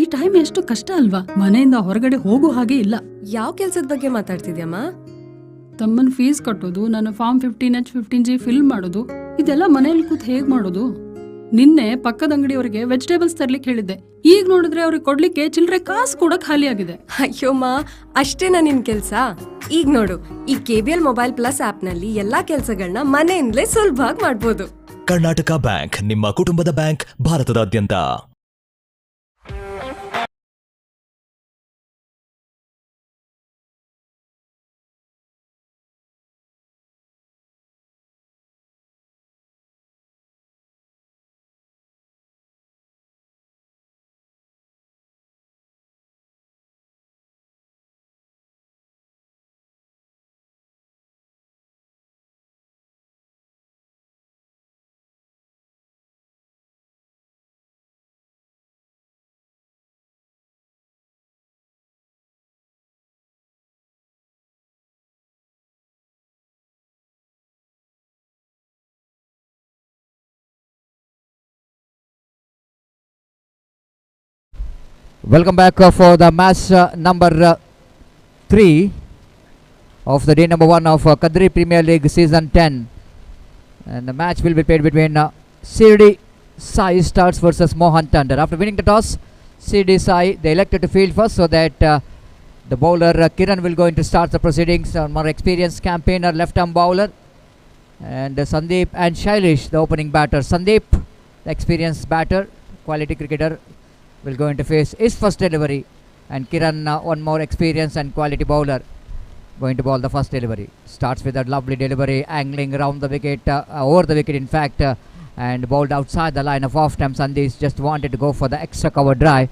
ಈ ಟೈಮ್ ಎಷ್ಟು ಕಷ್ಟ ಅಲ್ವಾ? ಮನೆಯಿಂದ ಹೊರಗಡೆ ಹೋಗೋ ಹಾಗೆ ಇಲ್ಲ. ಯಾವ ಕೆಲ್ಸದ ಬಗ್ಗೆ ಮಾತಾಡ್ತಿದ್ಯಮ್ಮ? ತಮ್ಮನ್ ಫೀಸ್ ಕಟ್ಟೋದು, ನನ್ನ ಫಾರ್ಮ್ 15H 15G ಫಿಲ್ ಮಾಡೋದು, ಇದೆಲ್ಲ ಮನೇಲಿ ಕೂತ್ ಹೇಗ್ ಮಾಡೋದು? ನಿನ್ನೆ ಪಕ್ಕದ ಅಂಗಡಿಯವರಿಗೆ ವೆಜಿಟೇಬಲ್ಸ್ ತರ್ಲಿಕ್ಕೆ ಹೇಳಿದ್ದೆ. ಈಗ ನೋಡಿದ್ರೆ ಅವ್ರಿಗೆ ಕೊಡ್ಲಿಕ್ಕೆ ಚಿಲ್ಲರೆ ಕಾಸು ಕೂಡ ಖಾಲಿ ಆಗಿದೆ. ಅಯ್ಯೋಮ್ಮ, ಅಷ್ಟೇನಾ ನಿನ್ ಕೆಲ್ಸ? ಈಗ ನೋಡು, ಈ KPL ಮೊಬೈಲ್ ಪ್ಲಸ್ ಆಪ್ ನಲ್ಲಿ ಎಲ್ಲಾ ಕೆಲ್ಸಗಳನ್ನ ಮನೆಯಿಂದಲೇ ಸುಲಭವಾಗಿ ಮಾಡ್ಬೋದು. ಕರ್ನಾಟಕ ಬ್ಯಾಂಕ್, ನಿಮ್ಮ ಕುಟುಂಬದ ಬ್ಯಾಂಕ್, ಭಾರತದಾದ್ಯಂತ. Welcome back for the match number 3 of the day number 1 of Kadri Premier League Season 10. And the match will be played between Sirdi Sai Stars versus Mohan Thunder. After winning the toss, Sirdi Sai, they elected to field first so that the bowler Kiran will go into start the proceedings. More experienced campaigner, left-arm bowler. And Sandeep and Shailish, the opening batter. Sandeep, the experienced batter, quality cricketer, will go into face his first delivery, and Kiran, one more experienced and quality bowler, going to bowl the first delivery. Starts with a lovely delivery, angling around the wicket, over the wicket in fact, and bowled outside the line of off time. Sandeep just wanted to go for the extra cover drive,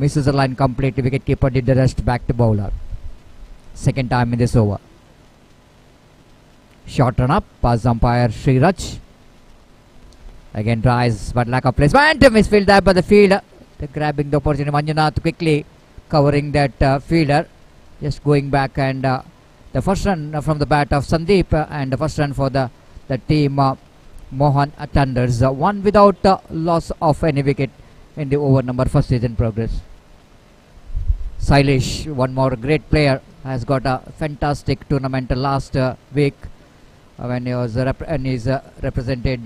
misses the line completely. Wicketkeeper did the rest, back to bowler. Second time in this over. Short run up, pass umpire Sriraj. Again tries, but lack of placement, misfield that by the fielder. Grabbing the opportunity, Manjunath quickly covering that fielder, just going back, and the first run from the bat of Sandeep, and the first run for the team Mohan Thunders, one without loss of any wicket in the over number first is in progress. Sailish, one more great player, has got a fantastic tournament last week when he was represented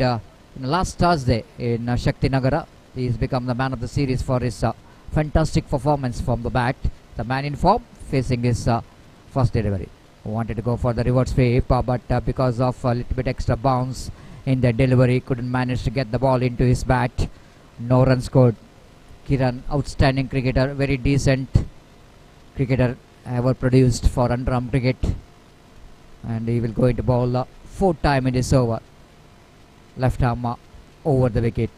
last Thursday in Shakti Nagara. He's become the man of the series for his fantastic performance from the bat. The man in form, facing his first delivery. Wanted to go for the reverse sweep, but because of a little bit extra bounce in the delivery, couldn't manage to get the ball into his bat. No runs scored. Kiran, outstanding cricketer, very decent cricketer, ever produced for UNDERARM cricket, and he will go into bowl fourth time in this over. Left arm over the wicket.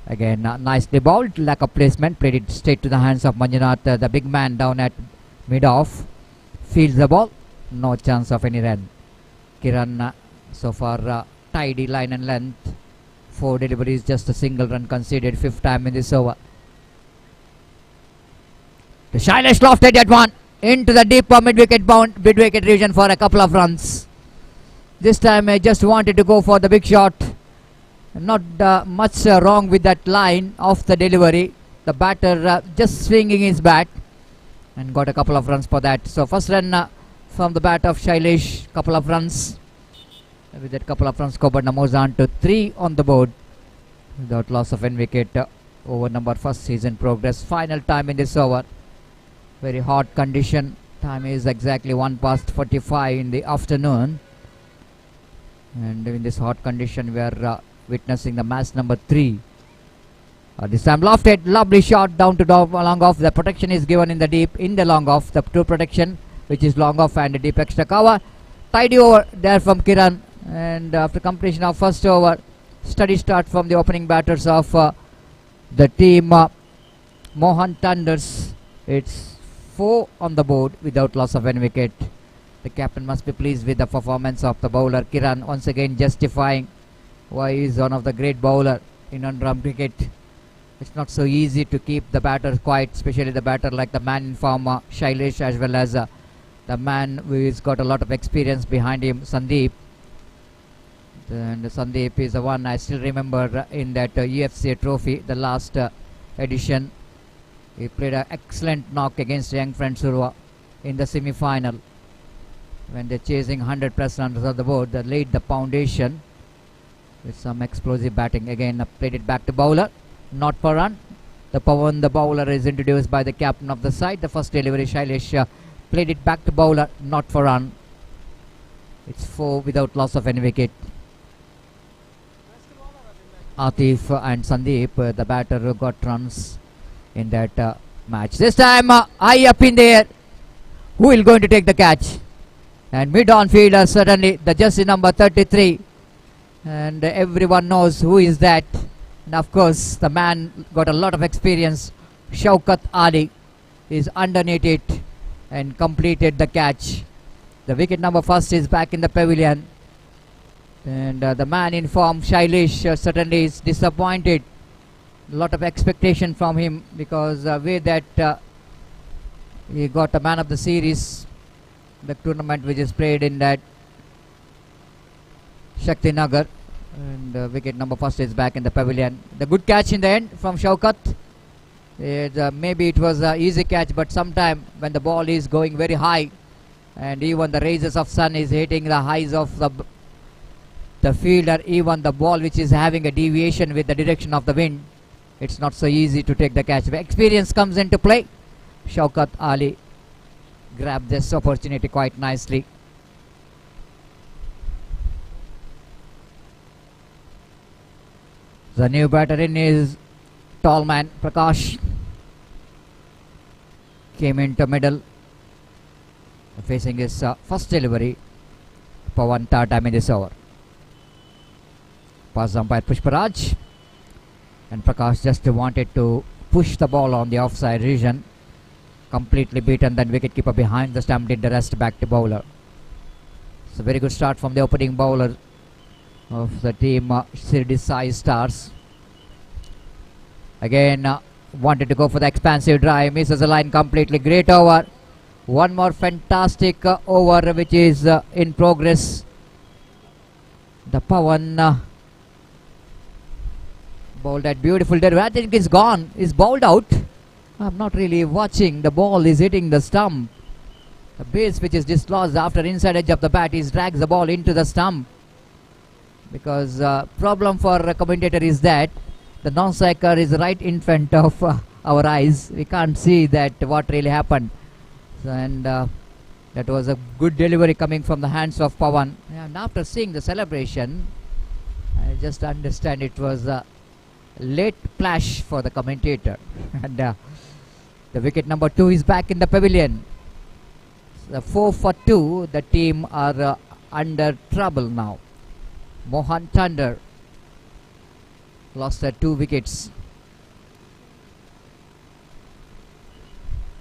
Again, nicely bowled, lack of placement, played it straight to the hands of Manjunath, the big man down at mid-off. Fields the ball, no chance of any run. Kiran so far tidy line and length. 4 deliveries, just a single run conceded, 5th time in this over. The Shailesh lofted that one into the deep mid-wicket region for a couple of runs. This time I just wanted to go for the big shot. Not much wrong with that line of the delivery. The batter just swinging his bat and got a couple of runs for that. So first run from the bat of Shailesh, couple of runs. With that couple of runs, Kobarna moves on to 3 on the board without loss of any wicket. Over number first season progress. Final time in this over. Very hot condition. Time is exactly 1:45 in the afternoon. And in this hot condition, we are witnessing the match number 3. This time lofted, lovely shot down to long off. The protection is given in the deep, in the long off. The 2 protection, which is long off and a deep extra cover. Tidy over there from Kiran. And after completion of first over, steady start from the opening batters of the team Mohan Thunders. It's 4 on the board without loss of any wicket. The captain must be pleased with the performance of the bowler Kiran, once again justifying why he is one of the great bowler in UNDERARM cricket. It's not so easy to keep the batter quiet, especially the batter like the man in form Shailesh, as well as the man who has got a lot of experience behind him, Sandeep. And Sandeep is the one I still remember in that UFC trophy, the last edition. He played an excellent knock against young friend Surwa in the semi-final. When they're chasing 100 plus runs on the board, they laid the foundation with some explosive batting. Again, played it back to bowler, not for run. The Pawan, the bowler, is introduced by the captain of the side. The first delivery, Shailesh played it back to bowler, not for run. It's 4 without loss of any wicket. Atif and Sandeep, the batter who got runs in that match. This time high up in the air. Who will going to take the catch? And mid-on fielder, certainly the jersey number 33. And everyone knows who is that. And of course, the man got a lot of experience. Shaukat Ali is underneath it and completed the catch. The wicket number first is back in the pavilion. And the man in form, Shailesh, certainly is disappointed. A lot of expectation from him because way that he got a man of the series, the tournament which is played in that Shakti Nagar. And wicket number first is back in the pavilion. The good catch in the end from Shaukat. Maybe it was an easy catch, but sometime when the ball is going very high and even the rays of sun is hitting the highs of the fielder, even the ball which is having a deviation with the direction of the wind, it's not so easy to take the catch. The experience comes into play. Shaukat Ali grabbed this opportunity quite nicely. The new batter in is tall man Prakash. Came into middle, facing his first delivery for 1 third time in this over. Pass umpire Pushparaj, and Prakash just wanted to push the ball on the offside region. Completely beaten, then wicketkeeper behind the stump did the rest back to bowler. It's a very good start from the opening bowler of the team Shirdi Sai Stars. Again wanted to go for the expansive drive, misses the line completely. Great over. One more fantastic over which is in progress. The Pawan bowled that beautiful delivery. I think it's gone. It's bowled out. I'm not really watching. The ball is hitting the stump. The base which is dislodged after inside edge of the bat is drags the ball into the stump. Because problem for a commentator is that the non-striker is right in front of our eyes. We can't see that what really happened. And that was a good delivery coming from the hands of Pawan. And after seeing the celebration, I just understand it was a late splash for the commentator. And The wicket number 2 is back in the pavilion. So 4 for 2. The team are under trouble now. Mohan Thunder lost their 2 wickets.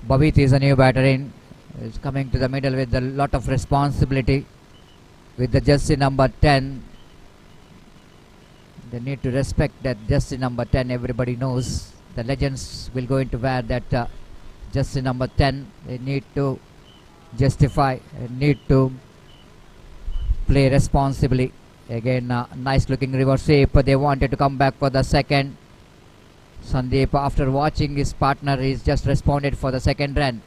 Bhavit is a new batter in. Is coming to the middle with a lot of responsibility. With the jersey number 10. They need to respect that jersey number 10. Everybody knows the legends will going to wear that jersey number 10. They need to justify, need to play responsibly. Again, nice looking reverse sweep. They wanted to come back for the second. Sandeep, after watching his partner, he's just responded for the second run.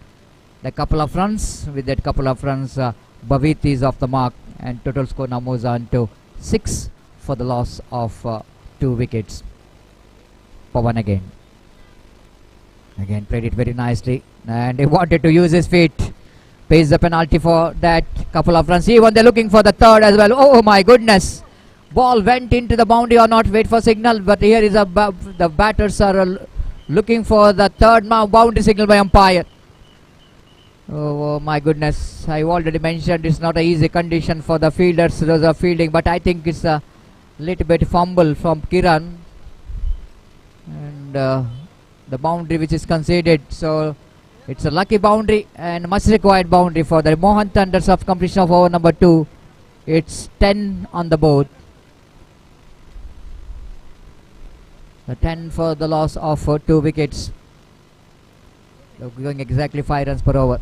The couple of runs, with that couple of runs, Bhavit is off the mark, and total score now moves on to 6 for the loss of 2 wickets. Pawan again played it very nicely, and he wanted to use his feet. Pays the penalty for that couple of runs. Even they're looking for the third as well. Oh my goodness, ball went into the boundary or not. Wait for signal, but here is the batters are looking for the third now. Boundary signal by umpire. Oh my goodness, I already mentioned it's not an easy condition for the fielders. Those are fielding, but I think it's a little bit fumble from Kiran, and the boundary which is conceded. So it's a lucky boundary and much required boundary for the Mohan Thunders of completion of over number 2. It's 10 on the board. The 10 for the loss of 2 wickets. They're going exactly 5 runs per over.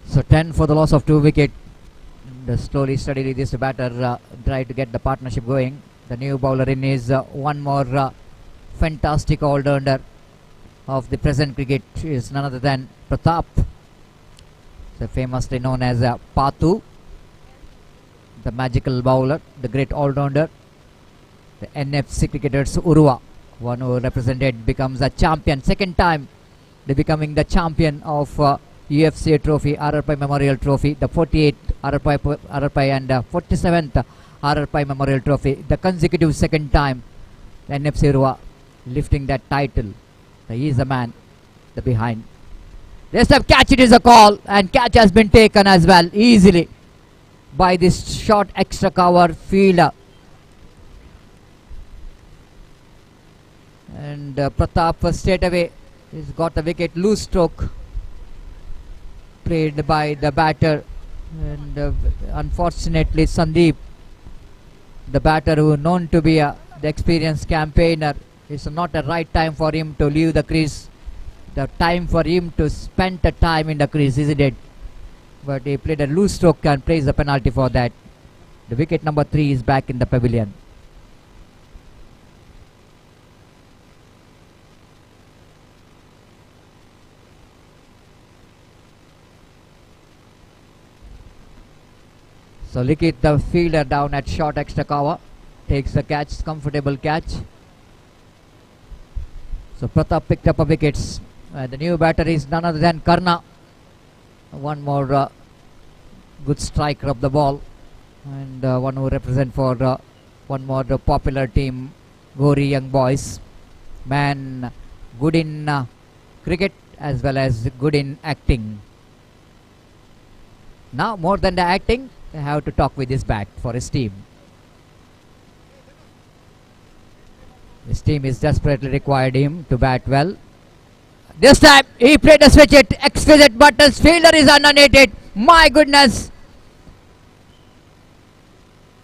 So 10 for the loss of 2 wicket. Slowly, steadily this batter tried to get the partnership going. The new bowler in is one more fantastic all-rounder of the present cricket is none other than Pratap. So famously known as Patu, the magical bowler, the great all-rounder. The NFC cricketers Urua, one who represented, becomes a champion. Second time they becoming the champion of UFC trophy, RRP Memorial Trophy, the 48th RRP and 47th RRP Memorial Trophy. The consecutive second time the NFC Urua lifting that title. So he is the man, the behind. This time catch, it is a call, and catch has been taken as well easily by this short extra cover fielder. And Pratap straight away has got a wicket. Loose stroke played by the batter, and unfortunately Sandeep, the batter who known to be the experienced campaigner, it's not the right time for him to leave the crease. The time for him to spend the time in the crease, isn't it? But he played a loose stroke and plays the penalty for that. The wicket number 3 is back in the pavilion. So Likit, the fielder down at short extra cover, takes the catch, comfortable catch. So Pratap picked up a wickets. The new batter is none other than Karna. One more good striker of the ball, and one who represent for one more popular team, Gori Young Boys. Man good in cricket as well as good in acting. Now more than the acting, they have to talk with his bat for his team. His team is desperately required him to bat well. This time he played a switch it, exquisite, but his fielder is underneath it. My goodness.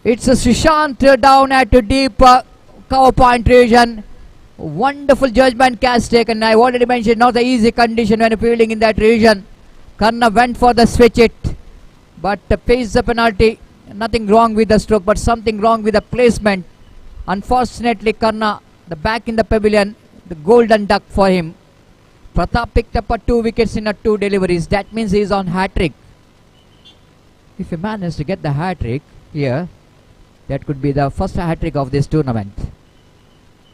It's a Sushant down at a deep cover point region. Wonderful judgment catch taken. I already mentioned not the easy condition when fielding in that region. Karna went for the switch it, but pays the penalty. Nothing wrong with the stroke, but something wrong with the placement. Unfortunately, Karna, the back in the pavilion, the golden duck for him. Pratap picked up 2 wickets in 2 deliveries. That means he is on hat-trick. If he manages to get the hat-trick here, that could be the first hat-trick of this tournament.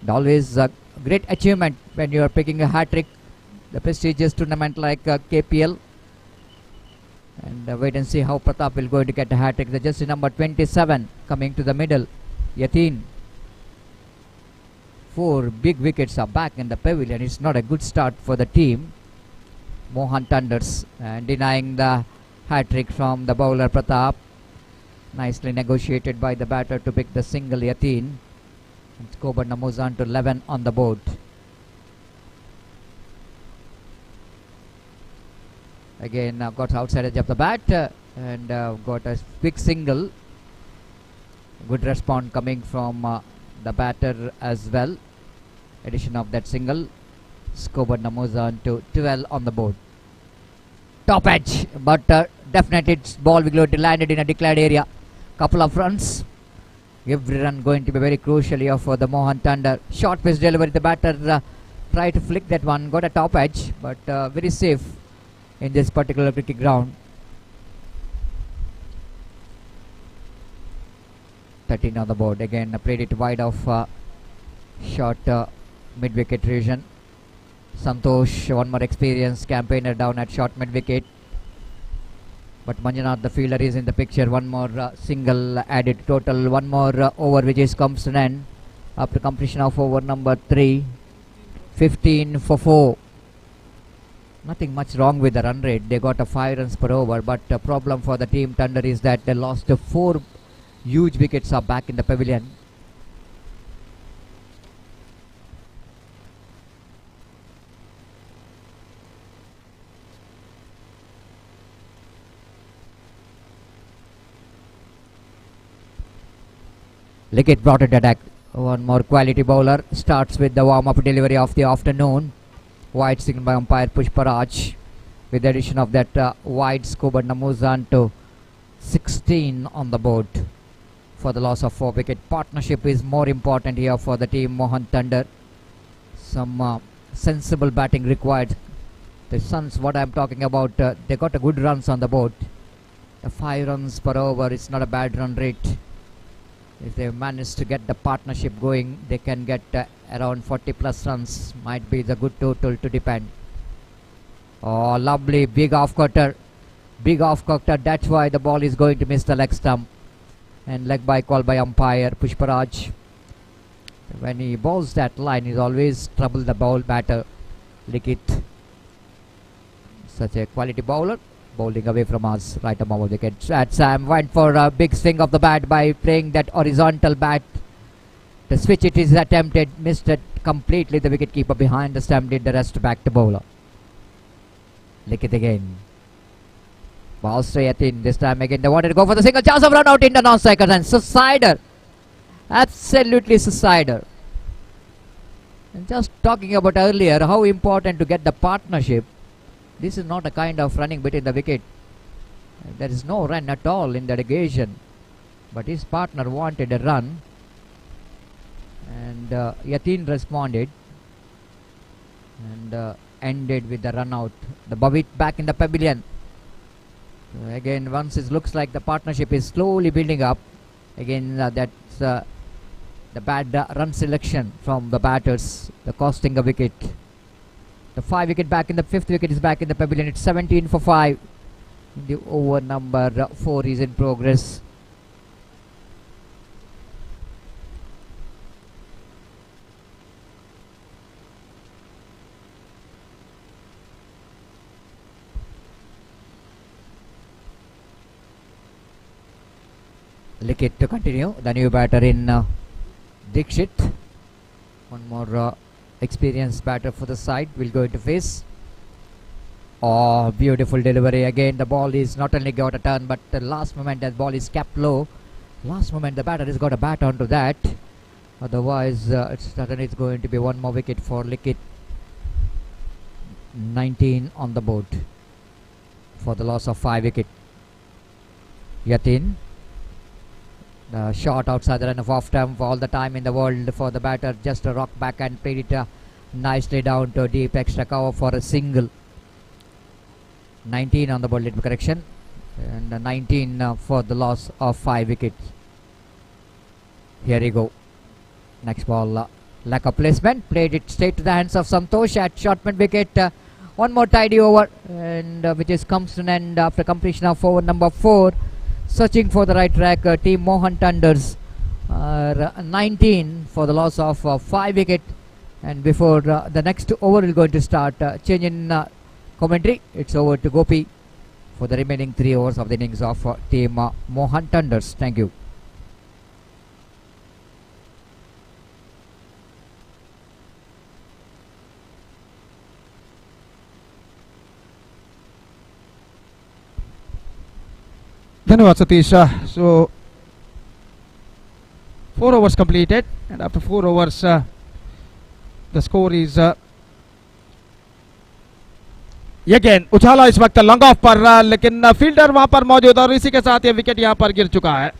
And always a great achievement when you are picking a hat-trick, the prestigious tournament like KPL. And wait and see how Pratap will going to get a hat-trick. The jersey number 27 coming to the middle. Yatin. 4 big wickets are back in the pavilion. It's not a good start for the team. Mohan Thunders and denying the hat-trick from the bowler Pratap. Nicely negotiated by the batter to pick the single Yatin. And Skobar moves on to 11 on the board. Again got outside edge of the bat and got a quick single. Good response coming from the batter as well. Addition of that single. Skobar moves on to 12 on the board. Top edge, but definitely its ball will be landed in a declared area. Couple of runs. Every run going to be very crucial here for the Mohan Thunder. Short pitch delivery. The batter tried to flick that one. Got a top edge, but very safe in this particular cricket ground. 13 on the board. Again played it wide of short mid-wicket region. Santosh, one more experienced campaigner down at short mid-wicket. But Manjunath, the fielder, is in the picture. One more single added total. One more over which comes to an end after completion of over number 3. 15 for 4. Nothing much wrong with the run rate. They got a 5 runs per over. But the problem for the team Thunder is that they lost 4 huge wickets are back in the pavilion. Lickett brought it attack. One more quality bowler. Starts with the warm-up delivery of the afternoon. Wide signal by umpire Pushparaj. With the addition of that wide Skobar moves on to 16 on the board for the loss of 4 wicket. Partnership is more important here for the team Mohan Thunder. Some sensible batting required. The Suns, what I'm talking about, they got a good runs on the board. 5 runs per over, it's not a bad run rate. If they manage to get the partnership going, they can get around 40 plus runs. Might be the good total to depend. Oh, lovely big off-cutter. Big off-cutter. That's why the ball is going to miss the leg stump. And leg by call by umpire Pushparaj. When he bowls that line, he's always trouble the ball batter. Lickett. Such a quality bowler. Bowling away from us, right above the wicket. Sam went for a big swing of the bat by playing that horizontal bat. The switch it is attempted, missed it completely. The wicket keeper behind the stump did the rest back to bowler. Lickett again. Balls to Yatin. This time again they wanted to go for the single. Chance of run out in the non-strikers and suicider. Absolutely suicider. And just talking about earlier how important to get the partnership. This is not a kind of running between the wicket. There is no run at all in that occasion. But his partner wanted a run. And Yatin responded. And ended with the run out. The Bavit back in the pavilion. So again, once it looks like the partnership is slowly building up. Again, that's the bad run selection from the batters. The costing a wicket. The 5 wicket back in the 5th wicket is back in the pavilion. It's 17 for 5. The over number 4 is in progress. Lickett to continue. The new batter in Dixit. One more experienced batter for the side will go into face. Oh, beautiful delivery again. The ball is not only got a turn, but the last moment that ball is kept low. Last moment the batter has got a bat onto that. Otherwise, it's going to be one more wicket for Lickett. 19 on the board for the loss of 5 wicket. Yatin. The shot outside the run of off stump for all the time in the world for the batter. Just a rock back and played it nicely down to deep extra cover for a single. 19 on the board, little correction. And 19 for the loss of 5 wickets. Here we go. Next ball, lack of placement. Played it straight to the hands of Santosh at short mid wicket. One more tidy over, and which is comes to an end after completion of over number 4. Searching for the right track, team Mohan Thunders are 19 for the loss of 5 wicket. And before the next over is going to start, change in commentary. It's over to Gopi for the remaining 3 overs of the innings of team Mohan Thunders. Thank you. धन्यवाद Satish. So 4 overs completed, and after 4 overs the score is again उछाला इस वक्त long off पर, लेकिन fielder वहां पर मौजूद और इसी के साथ ये विकेट यहां पर गिर चुका है.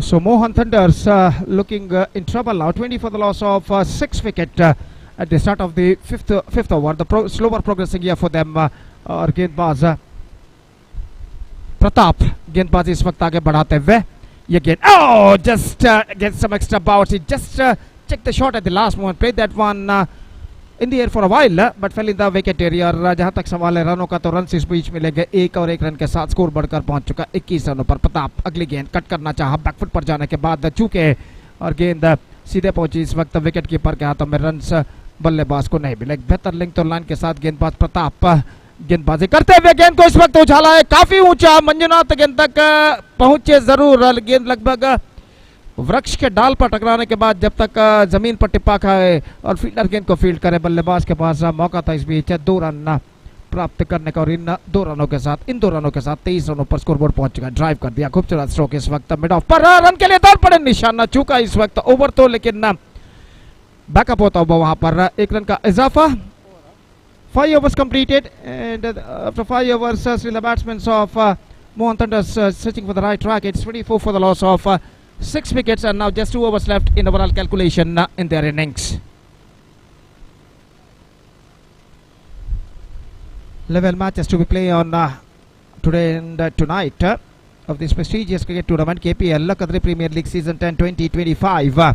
So Mohan Thunders looking in trouble now. 20 for the loss of 6 wicket at the start of the fifth over. The slower progressing here for them. और गेंदबाज प्रताप गेंदबाजी इस वक्त आगे बढ़ाते हुए ये गेंद just get some extra bounce. He just checked the shot at the last moment. Played that one in the air for a while, but fell in the wicket area. और जहां तक सवाल है रनों का, तो रन इस बीच मिलेंगे 1 और 1 रन के साथ स्कोर बढ़कर पहुंच चुका 21 रनों पर. प्रताप अगली गेंद कट करना चाहा बैकफुट पर जाने के बाद चूके, और गेंद सीधे पहुंची इस वक्त विकेट कीपर के हाथों में. रन बल्लेबाज को नहीं मिले. बेहतर लिंक तो लाइन के साथ गेंदबाज प्रताप गेंदबाजी करते हुए गेंद को इस वक्त उछाला है काफी ऊंचा. मंजुनाथ गेंद तक पहुंचे जरूर. गेंद लगभग वृक्ष के डाल पर टकराने के बाद जब तक जमीन पर टिप्पा खाए और फील्डर गेंद को फील्ड करे, बल्लेबाज के पास मौका था इस बीच 2 रन प्राप्त करने का. और इन 2 रनों के साथ 23 रनों पर स्कोरबोर्ड पहुंच चुका. ड्राइव कर दिया खूबसूरत स्ट्रोक इस वक्त मिड ऑफ पर. रन के लिए दौड़ पड़े, निशाना चूका इस वक्त. ओवर तो लेकिन बैकअप होता हुआ वहां पर 1 रन का इजाफा. 5 overs completed, and after 5 overs still the batsmen of Mohan Thunders searching for the right track. It's 24 for the loss of 6 wickets, and now just 2 overs left in overall calculation in their innings. Level matches to be played on today and tonight of this prestigious cricket tournament, KPL Kadri Premier League Season 10 2025,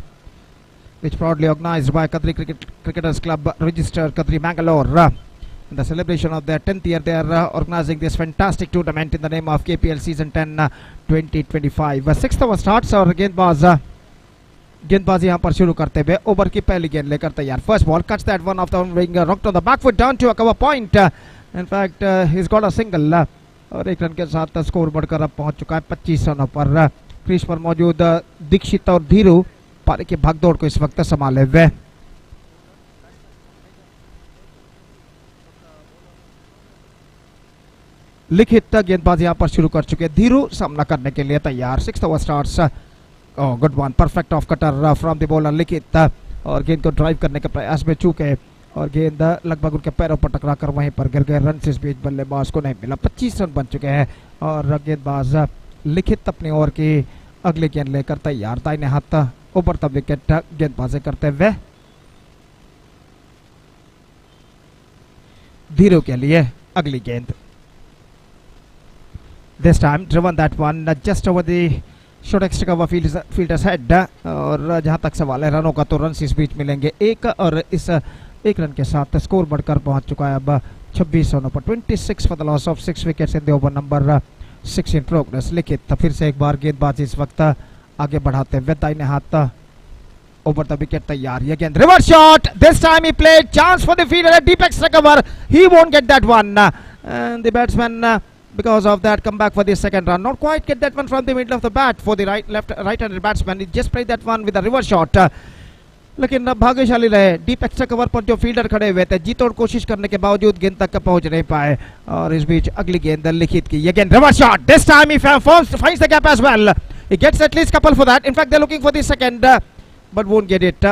which proudly organized by Kadri Cricketers Club, registered Kadri Mangalore. In the celebration of their 10th year, they are organizing this fantastic tournament in the name of KPL Season 10 2025. 6th over starts और गेंदबाजी यहाँ पर शुरू करते हुए over की पहली गेंद लेकर तैयार. First ball cuts that one off the wing, rocked on the back foot down to a cover point. In fact he has got a single, और 1 रन के साथ स्कोर बढ़कर अब पहुंच चुका है 25 रनों पर. क्रीज पर मौजूद दीक्षित और धीरू पारी की भागदौड़ को इस वक्त संभाले हुए. लिखित गेंदबाजी यहाँ पर शुरू कर चुके. धीरू सामना करने के लिए तैयार. 6th over starts. Good one, perfect off cutter from the bowler लिखित, और गेंद को ड्राइव करने के प्रयास में चूके, और गेंद लगभग उनके पैरों पर टकरा कर वहीं पर गिर गए. रन इस बीच बल्लेबाज को नहीं मिला. 25 रन बन चुके हैं, और गेंदबाज लिखित अपनी ओवर की अगली गेंद लेकर तैयार. दाहिने हाथ उभरता विकेट गेंदबाजी करते हुए धीरू के लिए अगली गेंद. This time driven that one just over the short extra cover fielder's head. और जहां तक सवाल है रनों का, तो रन इस बीच मिलेंगे 1, और इस 1 रन के साथ स्कोर बढ़कर पहुंच चुका है अब 26 रनों पर. 26 for the loss of 6 wickets in the over number 6 in progress. लिखित फिर से एक बार गेंदबाजी इस वक्त आगे बढ़ाते हुए दाहिने हाथ over the wicket तैयार. Again reverse shot, this time he played chance for the fielder, a deep extra cover. He won't get that one, and the batsman because of that come back for the second run. Not quite get that one from the middle of the bat for the right-handed batsman. He just played that one with a reverse shot. लेकिन भाग्यशाली रहे. Deep extra cover पर जो fielder खड़े हुए थे, जी तोड़ कोशिश करने के बावजूद गेंद तक पहुंच नहीं पाए, और इस बीच अगली गेंद लिखित की. Again reverse shot, this time he finds the gap as well. He gets at least couple for that. In fact, they're looking for the second, but won't get it.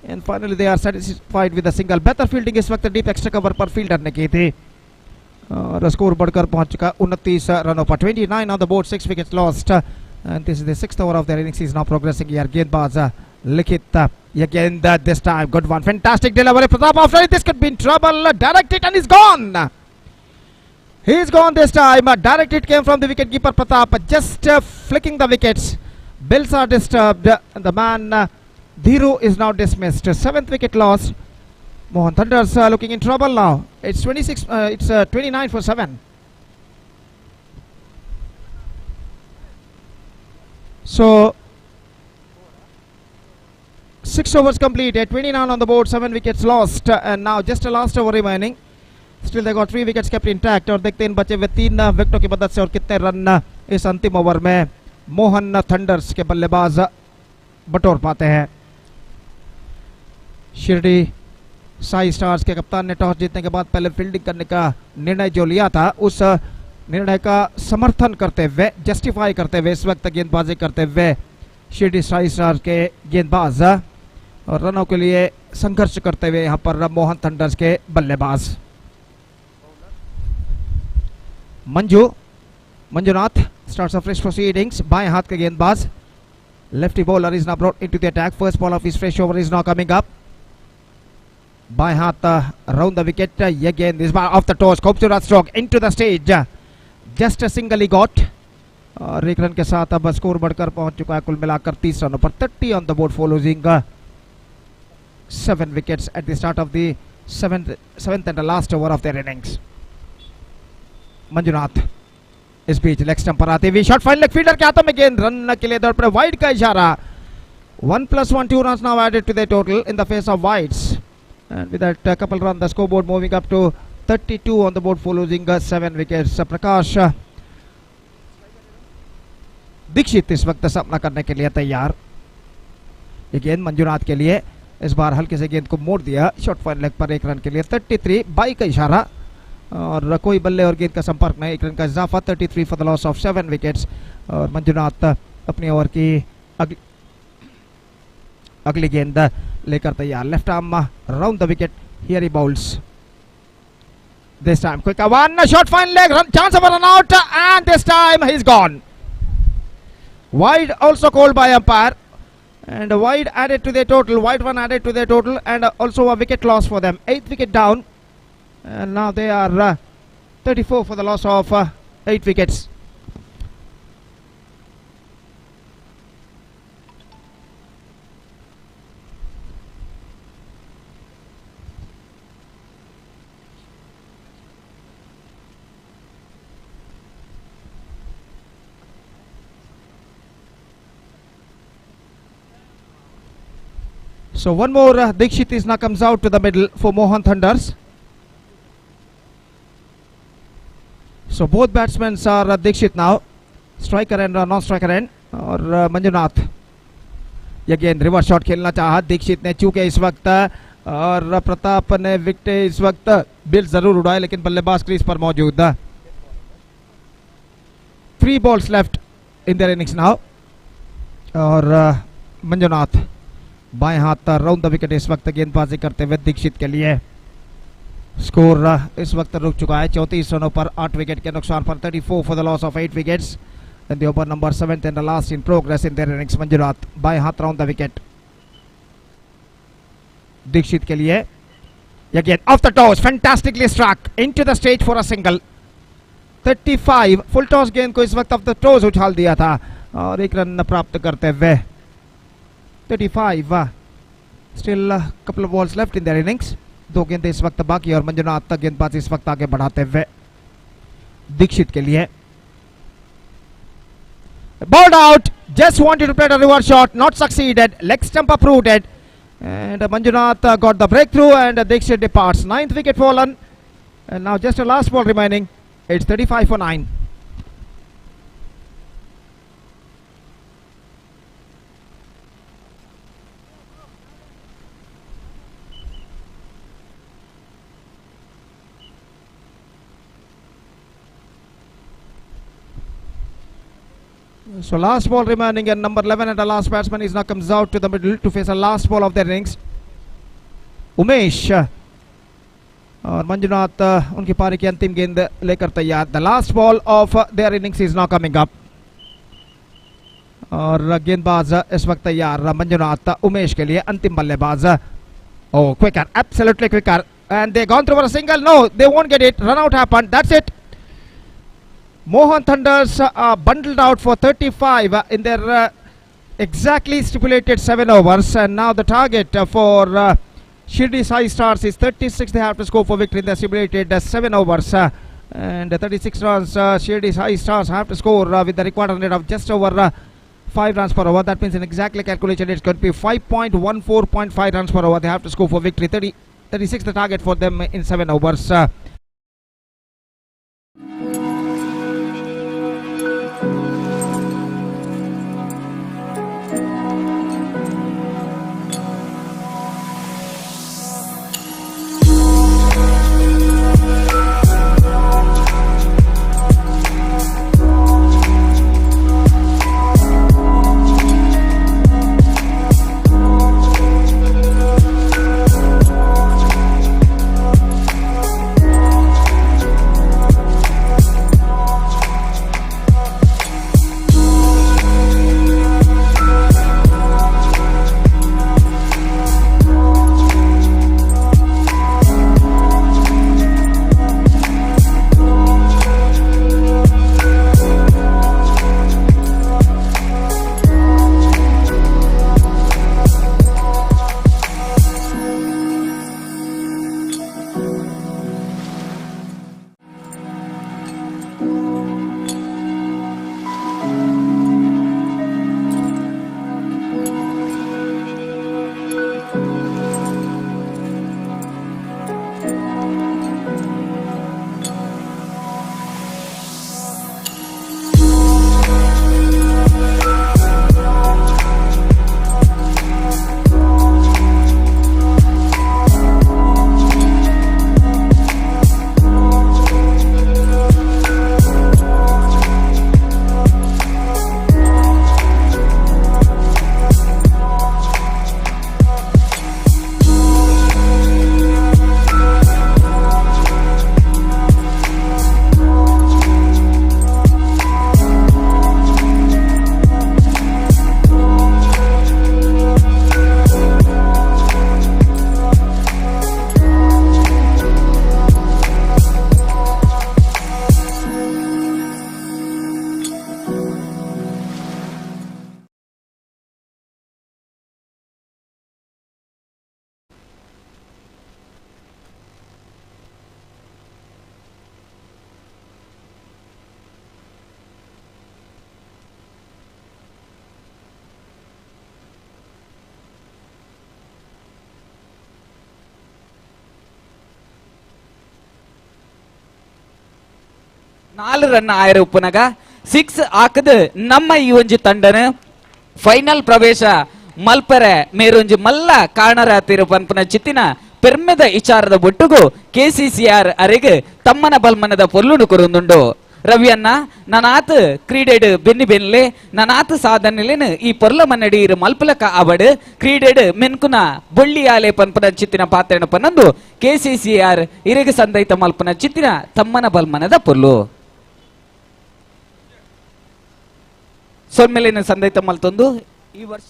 And finally, they are satisfied with a single. Better fielding इस वक्त deep extra cover पर fielder ने की थी. और score बढ़कर पहुंच चुका 29 रनों पर. 29 on the board, 6 wickets lost. And this is the 6th over of their innings. He's now progressing here. गेंदबाज लिखित again this time. Good one. Fantastic delivery. Pratap after it. This could be in trouble. Direct hit and he's gone. He's gone this time. Direct hit came from the wicketkeeper Pratap. Just flicking the wickets. Bills are disturbed. The man Dhiru is now dismissed. 7th wicket lost. Mohan Thunders looking in trouble now. It's 26. It's 29 for 7. So 6 overs completed. 29 on the board. 7 wickets lost. And now just a last over remaining. Still they got 3 wickets kept intact. और देखते हैं इन बचे हुए 3 विकेटों की मदद से और कितने रन इस अंतिम ओवर में मोहन थंडर्स के बल्लेबाज बटोर पाते हैं. शिरडी साई स्टार्स के कप्तान ने टॉस जीतने के बाद पहले फील्डिंग करने का निर्णय जो लिया था, उस निर्णय का समर्थन करते हुए, जस्टिफाई करते हुए इस वक्त गेंदबाजी करते हुए शिरडी साई स्टार्स के गेंदबाज और रनों के लिए संघर्ष करते हुए यहां पर मोहन थंडर्स के बल्लेबाज. Manjunath starts a fresh proceedings. बाएं हाथ के गेंदबाज. Lefty bowler is now brought into the attack. First ball of his fresh over is now coming up. बाएं हाथ around the wicket. Again this ball off the toes. खूबसूरत stroke into the stage. Just a single he got. और 1 run के साथ अब score बढ़कर पहुंच चुका है कुल मिलाकर 30 रनों पर. 30 on the board for losing 7 wickets at the start of the 7th and the last over of their innings. Manjunath इस बीच लेग स्टंप पर आते हुए शॉट फाइन लेग फील्डर के हाथों में गेंद. रन के लिए दौड़ पर वाइड का इशारा. 1+1 2 runs now added to the total in the face of wides. And with that couple run, the scoreboard moving up to 32 on the board for losing 7 wickets. प्रकाश दीक्षित इस वक्त सामना करने के लिए तैयार. ये गेंद मंजुनाथ के लिए. इस बार हल्के से गेंद को मोड़ दिया शॉट फाइन लेग पर 1 रन के लिए. 33 बाई का इशारा और कोई बल्ले और गेंद का संपर्क नहीं. 1 रन का इजाफा. 33 for the loss of 7 wickets. और मंजुनाथ अपनी ओवर की अगली गेंद लेकर तैयार. Left arm round the wicket. Here he bowls. This time quick one shot fine leg run chance of a run out and this time he's gone. Wide also called by umpire and wide added to their total. Wide one added to their total and also a wicket loss for them. 8th wicket down and now they are 34 for the loss of 8 wickets. So one more Dikshit is now comes out to the middle for Mohan Thunders. So both batsmen are Dikshit now, striker and non-striker end. और Manjunath again reverse shot खेलना चाहा दीक्षित ने, चूंकि इस वक्त और प्रताप ने wicket इस वक्त बिल जरूर उड़ाए लेकिन बल्लेबाज क्रीज पर मौजूद. 3 balls left in their innings now. और मंजुनाथ बाएं हाथ राउंड द विकेट इस वक्त गेंदबाजी करते हुए दीक्षित के लिए. स्कोर इस वक्त रुक चुका है 34 रनों पर 8 विकेट के नुकसान पर. 34 for the loss of 8 wickets and the over number 7 and the last in progress in their innings. Manjunath बाएं हाथ राउंड द विकेट दीक्षित के लिए. Again off the toss fantastically struck into the stage for a single. 35 full toss गेंद को इस वक्त of the toss उछाल दिया था और 1 रन प्राप्त करते हुए 35. Still a couple of balls left in their innings. 2 गेंदें इस वक्त बाकी और मंजुनाथ गेंदबाजी इस वक्त आगे बढ़ाते हुए दीक्षित के लिए. Bowled out. Just wanted to play a reverse shot. Not succeeded. Leg stump uprooted. And Manjunath got the breakthrough and Dikshit departs. 9th wicket fallen. And now just a last ball remaining. It's 35 for 9. So last ball remaining, and number 11 and the last batsman is now comes out to the middle to face the last ball of their innings. Umesh और मंजुनाथ उनकी पारी की अंतिम गेंद लेकर तैयार. The last ball of their innings is now coming up. और गेंदबाज इस वक्त तैयार मंजुनाथ उमेश के लिए अंतिम बल्लेबाज. Oh, quicker, absolutely quicker, and they gone through for a single. No, they won't get it. Run out happened. That's it. Mohan Thunders bundled out for 35 in their exactly stipulated 7 overs, and now the target for Shirdi's High Stars is 36. They have to score for victory in the stipulated 7 overs, and 36 runs. Shirdi's High Stars have to score with the required run rate of just over 5 runs per over. That means in exactly calculation it's going to be 5.14.5 runs per over. They have to score for victory. 36 the target for them in 7 overs. ನಾಲ್ run ಆಯ್ರ ಉಪ್ಪುನಗ 6 ಹಾಕದ್ ನಮ್ಮ ಈ ಒಂಜಿ ತಂಡನ final ಪ್ರವೇಶ ಮಲ್ಪರೆ ಮೇರೊಂಜಿ ಮಲ್ಲ ಕಾರಣರಾತಿರು ಪನ್ಪನ ಚಿತ್ತಿನ ಪೆರ್ಮೆದ ವಿಚಾರದ ಬೊಟ್ಟುಗು KCCR ಅರೆಗೆ ತಮ್ಮನ ಬಲ್ಮನದ ಪೊಲ್ಲುನು ಕೊರುಂದುಂಡು. ರವಿಯನ್ನ ನನಾತ್ ಕ್ರೀಡೆಡ್ ಬೆನ್ನಿ ಬೆನ್ಲೆ ನನಾತ್ ಸಾಧನೆಲೇನು ಈ ಪೊರ್ಲ ಮನ್ನಡೀರು ಮಲ್ಪಲಕ ಅವಡ್ ಕ್ರೀಡೆಡ್ ಮೆನ್ಕುನ ಬೊಳ್ಳಿಯಾಲೆ ಪನ್ಪನ ಚಿತ್ತಿನ ಪಾತ್ರೆನ ಪನ್ನಂದು KCCR ಇರೆಗೆ ಸಂದೈತ ಮಲ್ಪನ ಚಿತ್ತಿನ ತಮ್ಮನ ಬಲ್ಮನದ ಪೊರ್ಲು ಸೊನ್ಮೇಲಿನ ಸಂದೈತ ಮಲ್ತೊಂದು ಈ ವರ್ಷ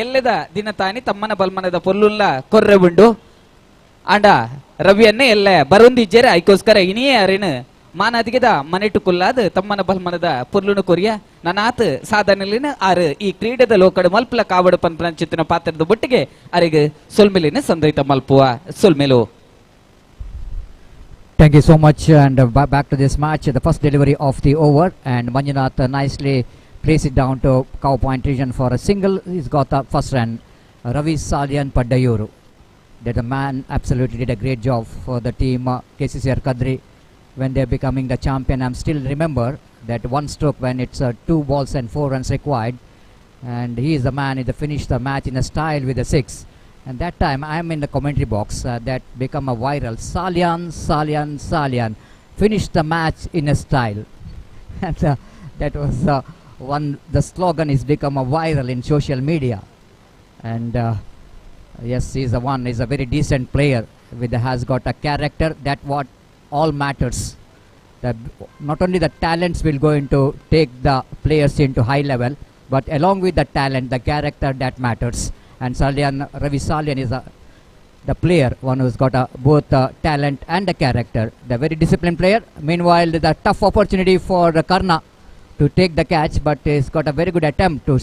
ಎಲ್ಲದ ದಿನ ತಾನಿ ತಮ್ಮನ ಬಲ್ಮನದ ಪೊಲ್ಲುಲ್ಲ ಕೊರ್ರೆ ಉಂಡು ಆಂಡ ರವಿಯನ್ನೇ ಎಲ್ಲ ಬರೊಂದಿಜ್ಜೆರೆ ಐಕೋಸ್ಕರ ಇನಿಯೇ ಅರೇನು ಮಾನದಿಗೆದ ಮನೆಟು ಕುಲ್ಲಾದ ತಮ್ಮನ ಬಲ್ಮನದ ಪೊರ್ಲುನು ಕೊರಿಯ ನನಾತ್ ಸಾಧನೆಲಿನ ಆರು ಈ ಕ್ರೀಡೆದ ಲೋಕಡ ಮಲ್ಪಲ ಕಾವಡು ಪನ್ಪನ ಚಿತ್ತಿನ ಪಾತ್ರದ ಬೊಟ್ಟಿಗೆ ಅರೆಗೆ ಸೊಲ್ಮೆಲಿನ ಸಂದೈತ ಮಲ್ಪುವ ಸೊಲ್ಮೆಲು. Thank you so much, and back to this match. The first delivery of the over, and Manjunath nicely plays it down to cow point region for a single. He's got the first run. Ravi Salyan Paddayuru, that the man absolutely did a great job for the team KCCR Kadri when they're becoming the champion. I'm still remember that one stroke when it's 2 balls and 4 runs required, and he is the man who finished the match in a style with a 6. And that time I am in the commentary box that become a viral. Salyan finished the match in a style. And that was the slogan is become a viral in social media. And yes, he's a very decent player has got a character, that what all matters. Not only the talents will going to take the players into high level, but along with the talent, the character that matters. And Ravi Salyan is the player, one who's got both talent and the character. The very disciplined player. Meanwhile, the tough opportunity for Karna to take the catch, but he's got a very good attempt to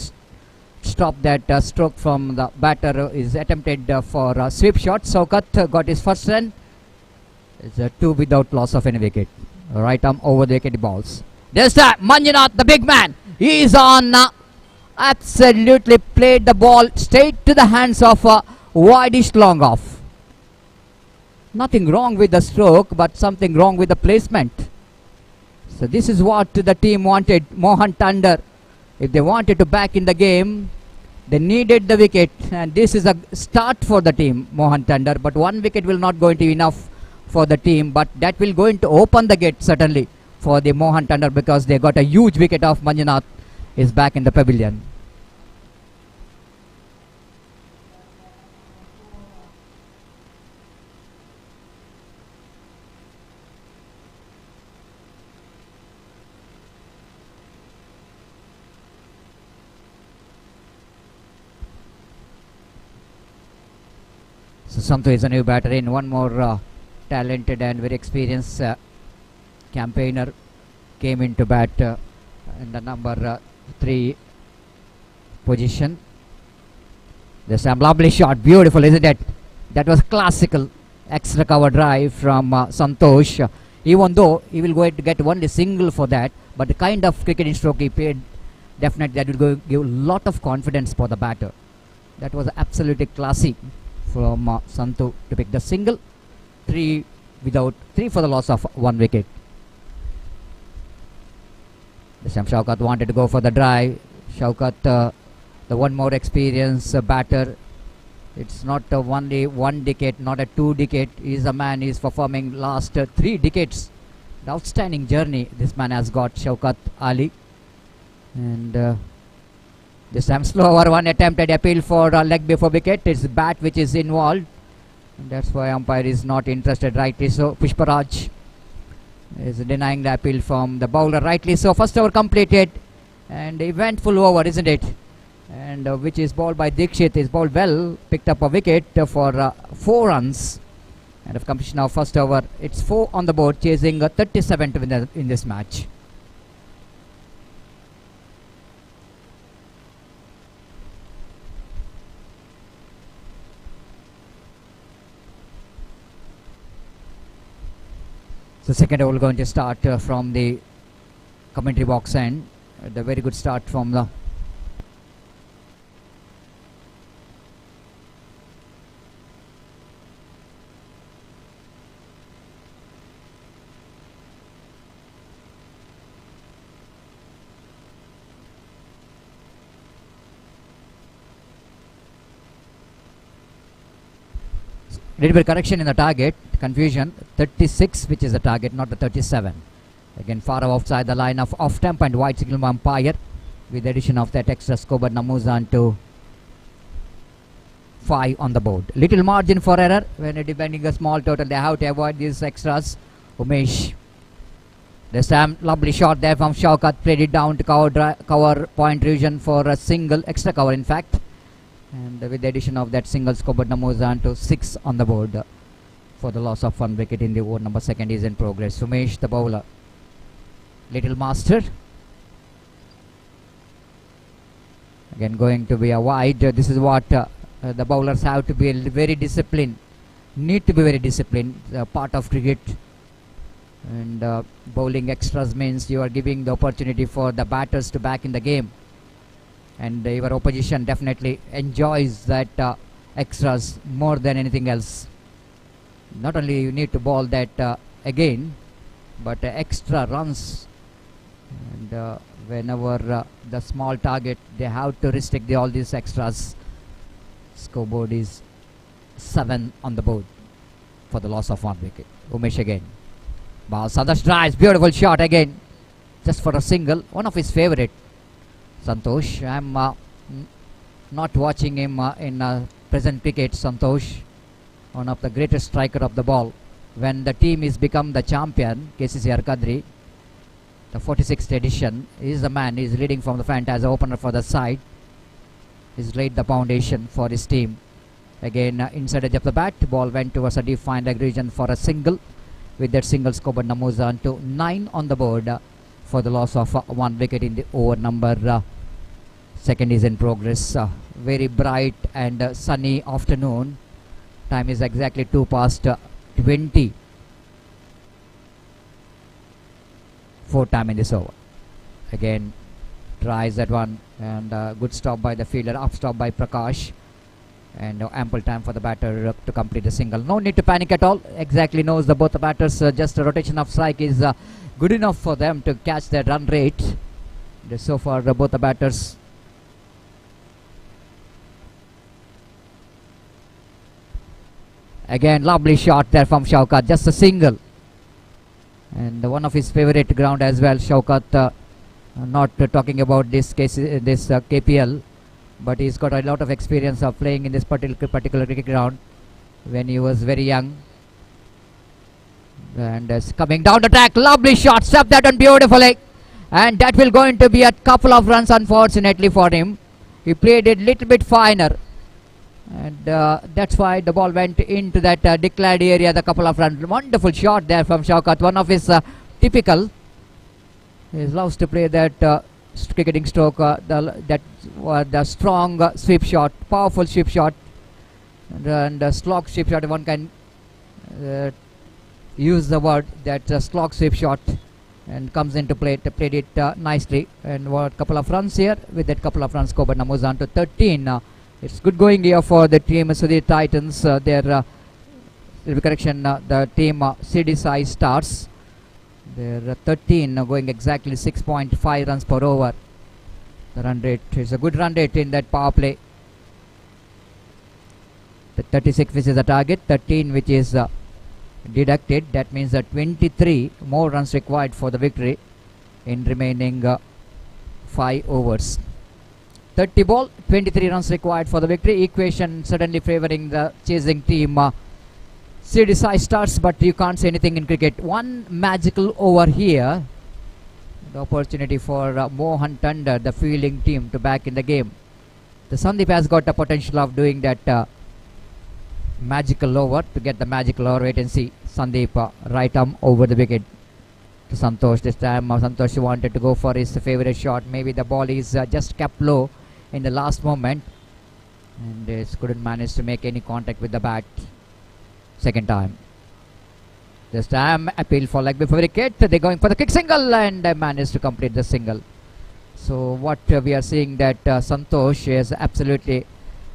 stop that stroke from the batter. Is attempted for a sweep shot. Shaukat got his first run. It's a 2 without loss of any wicket. Right arm over the wicket balls. This time, Manjunath, the big man, he is on. Absolutely played the ball straight to the hands of wideish long off. Nothing wrong with the stroke, but something wrong with the placement. So this is what the team wanted. Mohan Tandar, if they wanted to back in the game, they needed the wicket, and this is a start for the team, Mohan Tandar. But 1 wicket will not going to be enough for the team, but that will going to open the gate certainly for the Mohan Tandar, because they got a huge wicket of Manjunath is back in the pavilion. So Santhu is a new batter in. One more talented and very experienced campaigner came into bat in the number 3 position. There's some lovely shot, beautiful, isn't it? That was classical extra cover drive from Santosh. Even though he will going to get only single for that, but the kind of cricketing stroke he played, definitely that will go give a lot of confidence for the batter. That was absolutely classy from Santhu to pick the single. 3 for the loss of 1 wicket. Shaukat wanted to go for the drive. Shaukat, the one more experienced batter. It's not only 1 decade, not a 2 decade. He is a man who is performing last 3 decades. The outstanding journey this man has got, Shaukat Ali. And this time slow over, one attempted appeal for leg before wicket. It's bat which is involved. And that's why umpire is not interested, rightly so. Pushparaj is denying the appeal from the bowler, rightly so. First over completed, and eventful over, isn't it? And which is bowled by Dikshit, is bowled well, picked up a wicket for 4 runs. And of completion of first over, it's 4 on the board, chasing 37 to win in this match. So second over going to start from the commentary box end. The very good start from the little bit correction in the target, confusion. 36 which is the target, not the 37. Again far outside the line of off temp and white signal umpire, with the addition of that extra score, but Namuzan to 5 on the board. Little margin for error when defending a small total, they have to avoid these extras. Umesh, this time lovely shot there from Shaukat, played it down to cover point region for a single, extra cover in fact. And with the addition of that single score, but Namuzan to 6 on the board for the loss of 1 wicket in the over. Number 2 is in progress. Sumesh the bowler, little master, again going to be a wide. This is what the bowlers have to be very disciplined, need to be very disciplined, part of cricket. And bowling extras means you are giving the opportunity for the batters to back in the game, and your opposition definitely enjoys that extras more than anything else. Not only you need to bowl that again, but extra runs. And whenever the small target, they have to restrict all these extras. Scoreboard is 7 on the board for the loss of 1 wicket. Umesh again. Ball Sadash drives, beautiful shot again just for a single, one of his favorite, Santosh. I'm not watching him in present cricket. Santosh, one of the greatest striker of the ball. When the team is become the champion, KCCR Kadri, the 46th edition, he is the man. He is leading from the front as an opener for the side. He's laid the foundation for his team. Again, inside edge of the bat, ball went towards a defined region for a single. With that single, scored Namuzan to 9 on the board for the loss of 1 wicket in the over number. Second is in progress. Very bright and sunny afternoon. Time is exactly 20:20. Fourth time in this over. Again, tries that one, and good stop by the fielder, up stop by Prakash, and ample time for the batter to complete the single. No need to panic at all. Exactly knows the both the batters. Just a rotation of strike is good enough for them to catch their run rate. So far, both the batters. Again, lovely shot there from Shaukat, just a single. And one of his favorite ground as well, Shaukat. Not talking about this case, this KPL, but he's got a lot of experience of playing in this particular cricket ground when he was very young. And coming down the track, lovely shot, stepped that one beautifully, and that will going to be a couple of runs unfortunately for him. He played it little bit finer, and that's why the ball went into that declared area, the couple of runs. Wonderful shot there from Shaukat, one of his typical. He loves to play that cricketing stroke, the strong sweep shot, powerful sweep shot, and slog sweep shot. One can use the word that slog sweep shot, and comes into play. Played it nicely, and what couple of runs here. With that couple of runs, scored Namuzan to 13. It's good going here for the team. So the Titans, the team CD size Stars. They're 13, going exactly 6.5 runs per over. The run rate is a good run rate in that power play. The 36 which is the target, 13 which is deducted. That means that 23 more runs required for the victory in remaining 5 overs. 30 ball, 23 runs required for the victory. Equation suddenly favoring the chasing team. CD size Stars, but you can't say anything in cricket. One magical over here. The opportunity for Mohan Tandar, the fielding team, to back in the game. The Sandeep has got the potential of doing that magical over. To get the magical over, wait and see. Sandeep right arm over the wicket to Santosh. This time Santosh wanted to go for his favorite shot. Maybe the ball is just kept low in the last moment, and couldn't manage to make any contact with the bat. Second time. This time appeal for leg before wicket. They're going for the kick single, and managed to complete the single. So what we are seeing that Santosh is absolutely,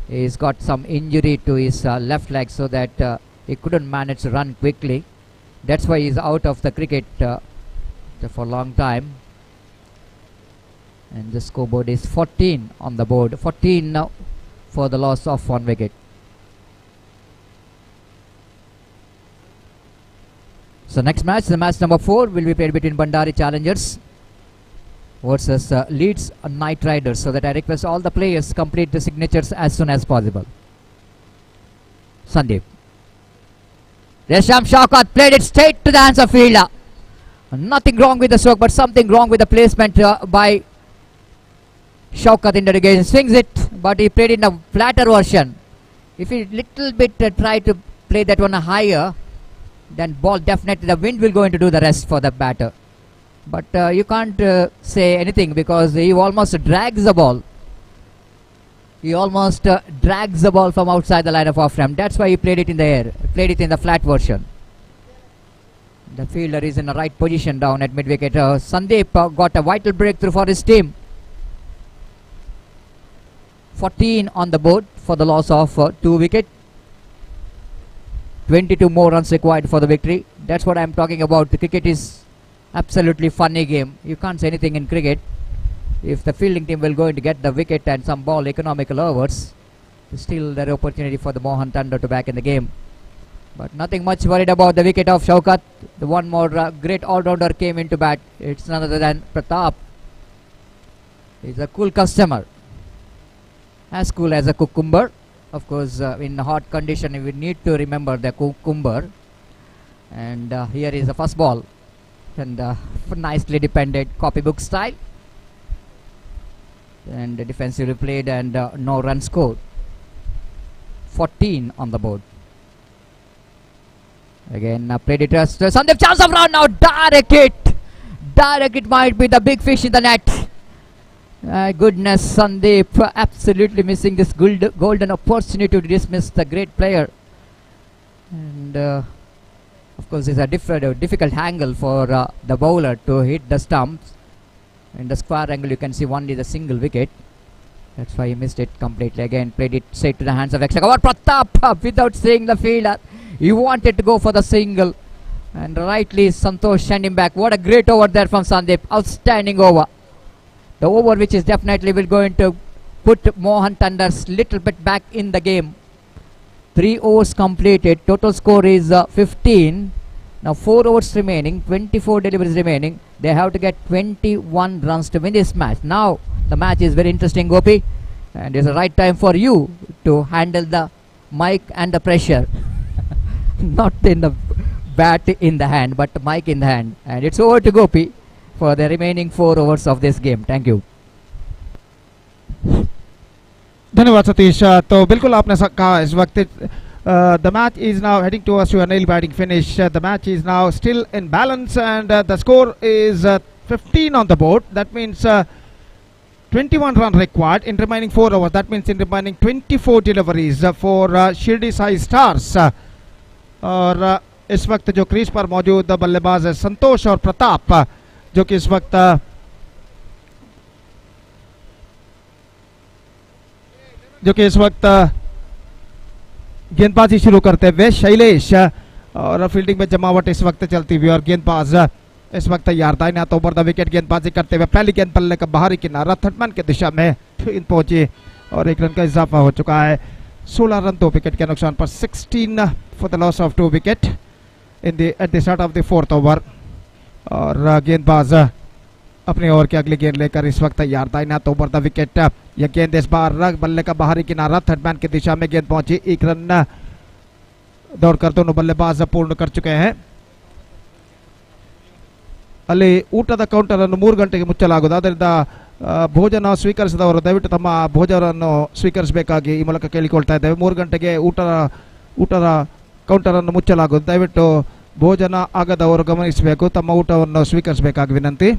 he's got some injury to his left leg, so that he couldn't manage to run quickly. That's why he's out of the cricket for a long time. And the scoreboard is 14 on the board. 14 now for the loss of 1 wicket. So next match, the match number 4, will be played between Bandari Challengers versus Leeds Knight Riders. So that I request all the players complete the signatures as soon as possible. Sandeep. Resham Shaukat played it straight to the hands of fielder. Nothing wrong with the stroke, but something wrong with the placement by Shaukat in the irrigation. Swings it, but he played in a flatter version. If he little bit try to play that one higher, then ball definitely, the wind will go into do the rest for the batter. But you can't say anything, because he almost drags the ball. He almost drags the ball from outside the line of off frame. That's why he played it in the air, played it in the flat version. The fielder is in the right position down at mid wicket. Sandeep got a vital breakthrough for his team. 14 on the board for the loss of 2 wicket. 22 more runs required for the victory. That's what I'm talking about. The cricket is absolutely funny game. You can't say anything in cricket. If the fielding team will going to get the wicket and some ball economical overs, still there is opportunity for the Mohan Tandar to back in the game. But nothing much worried about the wicket of Shaukat. The one more great all-rounder came into bat. It's none other than Pratap. He's a cool customer. As cool as a cucumber. Of course, in hot condition, we need to remember the cucumber. And here is the first ball. And nicely defended, copybook style. And defensively played and no run scored. 14 on the board. Again, played it as Sandeep, chance of run now. Direct hit. Direct hit might be the big fish in the net. Goodness, Sandeep absolutely missing this golden opportunity to dismiss the great player. And of course, it's a difficult angle for the bowler to hit the stumps. In the square angle, you can see only the single wicket. That's why he missed it completely. Again, played it straight to the hands of extra cover. Pratap without seeing the fielder. He wanted to go for the single. And rightly, Santosh sent him back. What a great over there from Sandeep. Outstanding over. The over which is definitely will going to put Mohan Tanders little bit back in the game. 3 overs completed. Total score is 15. Now 4 overs remaining. 24 deliveries remaining. They have to get 21 runs to win this match. Now the match is very interesting, Gopi. And it's the right time for you to handle the mic and the pressure. Not in the bat in the hand, but mic in the hand. And it's over to Gopi for the remaining 4 overs of this game. Thank you. धन्यवाद सतीश। तो बिल्कुल आपने कहा इस वक्त the match is now heading towards to a nail biting finish. The match is now still in balance and the score is 15 on the board. That means 21 run required in remaining 4 overs. That means in remaining 24 deliveries for Shirdi Sai Stars. और इस वक्त जो crease पर मौजूद बल्लेबाज है संतोष और प्रताप, जो कि इस वक्त गेंदबाजी शुरू करते हुए शैलेश और फील्डिंग में जमावट इस वक्त चलती हुई और गेंदबाज इस वक्त तैयार दाहिने हाथ ओवर द विकेट गेंदबाजी करते हुए पहली गेंद बल्ले का बाहरी किनारा थर्डमैन की दिशा में पहुंची और 1 रन का इजाफा हो चुका है। 16 रन 2 विकेट के नुकसान पर 16 for the loss of 2 wicket at the start of the 4th over. और गेंदबाज अपने ओवर की अगली गेंद लेकर इस वक्त तैयार दाहिने हाथ ओवर द विकेट। यह गेंद इस बार बल्ले का बाहरी किनारा थर्डमैन की दिशा में गेंद पहुंची। 1 रन दौड़कर दोनों बल्लेबाज पूर्ण कर चुके हैं। ಅಲ್ಲಿ ಊಟದ ಕೌಂಟರ್ ಅನ್ನು 3 ಗಂಟೆಗೆ ಮುಚ್ಚಲಾಗುವುದು, ಆದ್ದರಿಂದ ಭೋಜನ ಸ್ವೀಕರಿಸಿದವರು ದಯವಿಟ್ಟು ತಮ್ಮ ಭೋಜನವನ್ನು ಸ್ವೀಕರಿಸಬೇಕಾಗಿ ಈ ಮೂಲಕ ಕೇಳಿಕೊಳ್ತಾ ಇದ್ದೇವೆ। 3 ಗಂಟೆಗೆ ಊಟದ ಕೌಂಟರ್ ಅನ್ನು ಮುಚ್ಚಲಾಗುವುದು, ದಯವಿಟ್ಟು ಭೋಜನ ಆಗದವರು ಗಮನಿಸಬೇಕು, ತಮ್ಮ ಊಟವನ್ನು ಸ್ವೀಕರಿಸಬೇಕಾಗಿ ವಿನಂತಿ।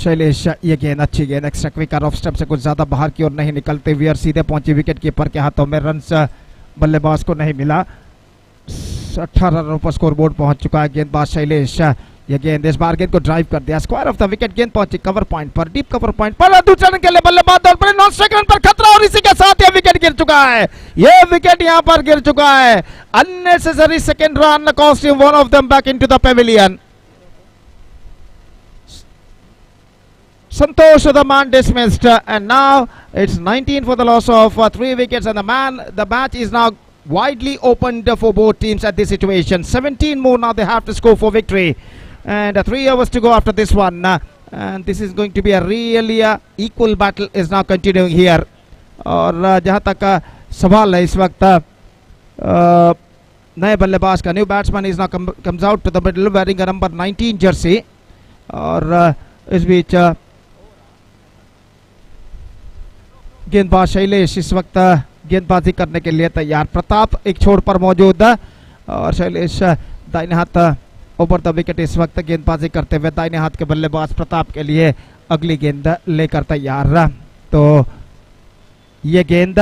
शैलेश ये गेंद अच्छी गेंद एक्स्ट्रा क्विकर ऑफ स्टंप से कुछ ज्यादा बाहर की ओर नहीं निकलते हुए और सीधे पहुंची विकेट कीपर के हाथों में। रन बल्लेबाज को नहीं मिला। 18 रनों पर स्कोर बोर्ड पहुंच चुका है गेंदबाज शैलेश। ये गेंद इस बार गेंद को ड्राइव कर दिया स्क्वायर ऑफ द विकेट। गेंद पहुंची कवर पॉइंट पर, डीप कवर पॉइंट पर। दूसरे रन के लिए बल्लेबाज दौड़ पड़े, नॉन स्ट्राइक रन पर खतरा और इसी के साथ ये विकेट गिर चुका है। ये विकेट यहां पर गिर चुका है। Unnecessary second run cost him one of them back into the Pavilion. Santosh the man dismissed and now it's 19 for the loss of 3 wickets and the match is now widely opened for both teams at this situation. 17 more now they have to score for victory and 3 hours to go after this one and this is going to be a really equal battle is now continuing here। और जहां तक सवाल है इस वक्त नए बल्लेबाज का, new batsman is now comes out to the middle wearing a number 19 jersey. और इस बीच गेंदबाज शैलेश इस वक्त गेंदबाजी करने के लिए तैयार। प्रताप एक छोर पर मौजूद और शैलेश दाहिने हाथ ओवर द विकेट इस वक्त गेंदबाजी करते हुए दाहिने हाथ के बल्लेबाज प्रताप के लिए अगली गेंद लेकर तैयार। तो ये गेंद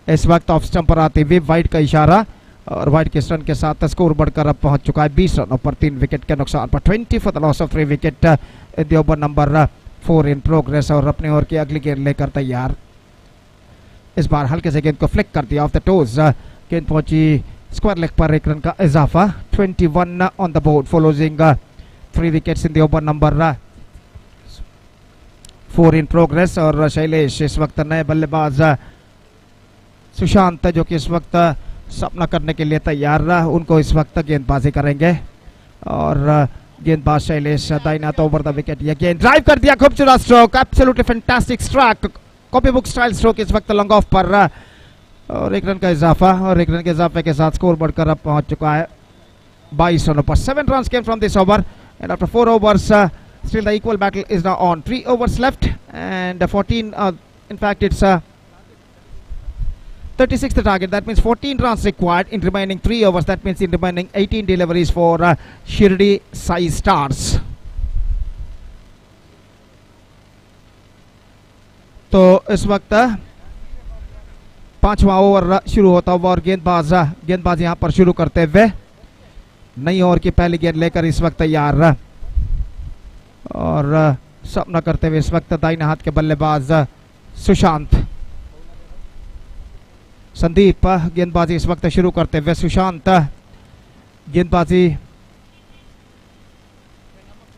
इस वक्त ऑफ स्टंप पर आती हुई वाइड का इशारा और वाइड के रन के साथ स्कोर बढ़कर अब पहुंच चुका है 20 रनों पर 3 विकेट के नुकसान पर। 20 for the loss of 3 wicket in the over number 4 in progress. और अपने ओवर की अगली गेंद लेकर तैयार। इस बार हल्के से गेंद को फ्लिक कर दिया ऑफ द टोज। गेंद पहुंची स्क्वायर लेग पर, 1 रन का इजाफा। 21 on the board for losing 3 wickets in the over number 4 in progress. और शैलेश इस वक्त नए बल्लेबाज सुशांत जो कि इस वक्त सामना करने के लिए तैयार रहा, उनको इस वक्त गेंदबाजी करेंगे और गेंदबाज शैलेश दाइनाथ ओवर द विकेट, ये गेंद ड्राइव कर दिया, खूबसूरत stroke, absolutely fantastic stroke, copy book style stroke इस वक्त लॉन्ग ऑफ पर और 1 रन का इजाफा और 1 रन के इजाफे के साथ स्कोर बढ़कर अब पहुंच चुका है 22 रनों पर। 7 runs came from this over and after 4 overs still the equal battle is now on. 3 overs left and 14 in fact it's 36 the target, that means 14 runs required in remaining 3 overs, that means in remaining 18 deliveries for Shirdi Sai Stars. तो इस वक्त 5वां over शुरू होता हुआ और गेंदबाज यहां पर शुरू करते हुए नई ओवर की पहली गेंद लेकर इस वक्त तैयार और सामना करते हुए इस वक्त दाहिने हाथ के बल्लेबाज सुशांत। संदीप गेंदबाजी इस वक्त शुरू करते हुए, सुशांत गेंदबाजी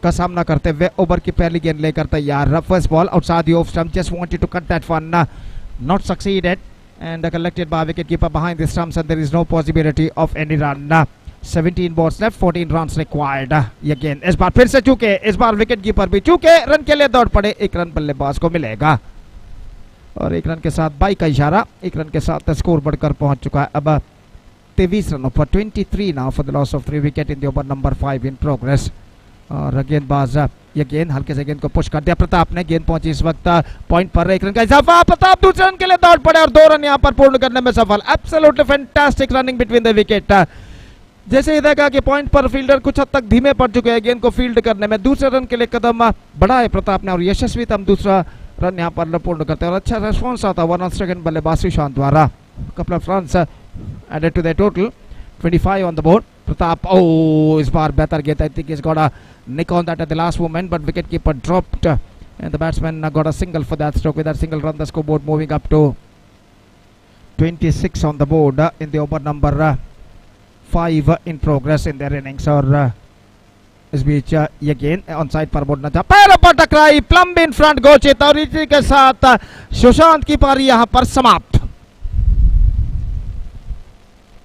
का सामना करते हुए ओवर की पहली गेंद लेकर तैयार। First ball outside the off stump, just wanted to cut that one, not succeeded and collected by wicketkeeper behind the stumps and there is no possibility of any run. 17 balls left, 14 runs required. Again इस बार फिर से चूके, इस बार wicketkeeper भी चूके, run के लिए दौड़ पड़े, 1 रन बल्लेबाज को मिलेगा और 1 रन के साथ 22 का इशारा, 1 रन के साथ स्कोर बढ़कर पहुंच चुका है अब 23 रनों पर। 23 now for the loss of 3 wicket in the over number 5 in progress और गेंदबाज ये गेंद हल्के से गेंद को पुश कर दिया, प्रताप ने गेंद पहुंची इस वक्त पॉइंट पर, 1 रन का इजाफा, प्रताप दूसरे रन के लिए दौड़ पड़े और 2 रन यहां पर पूर्ण करने में सफल। Absolutely fantastic running between the wicket. जैसे ही देखा कि पॉइंट पर फील्डर कुछ हद तक धीमे पड़ चुके हैं गेंद को फील्ड करने में, दूसरे रन के लिए कदम बढ़ाए प्रताप ने और यशस्वी तम दूसरा रन यहां पर पूर्ण करते हैं और अच्छा रेस्पॉन्स आता हुआ सेकंड बल्लेबाज सुशांत द्वारा। Couple of runs added to the total, 25 on the board. Pratap, इस बार बेहतर गेंद, I think he's got a nick on that at the last moment, but wicketkeeper dropped and the batsman got a single for that stroke. With that single run, the scoreboard moving up to 26 on the board in the over number 5 in progress in their innings. और इस बीच ये गेंद on side पर बोलना था, पैरों पर टकराई, प्लम्ब इन फ्रंट गोचित और इसी के साथ सुशांत की पारी यहाँ पर समाप्त।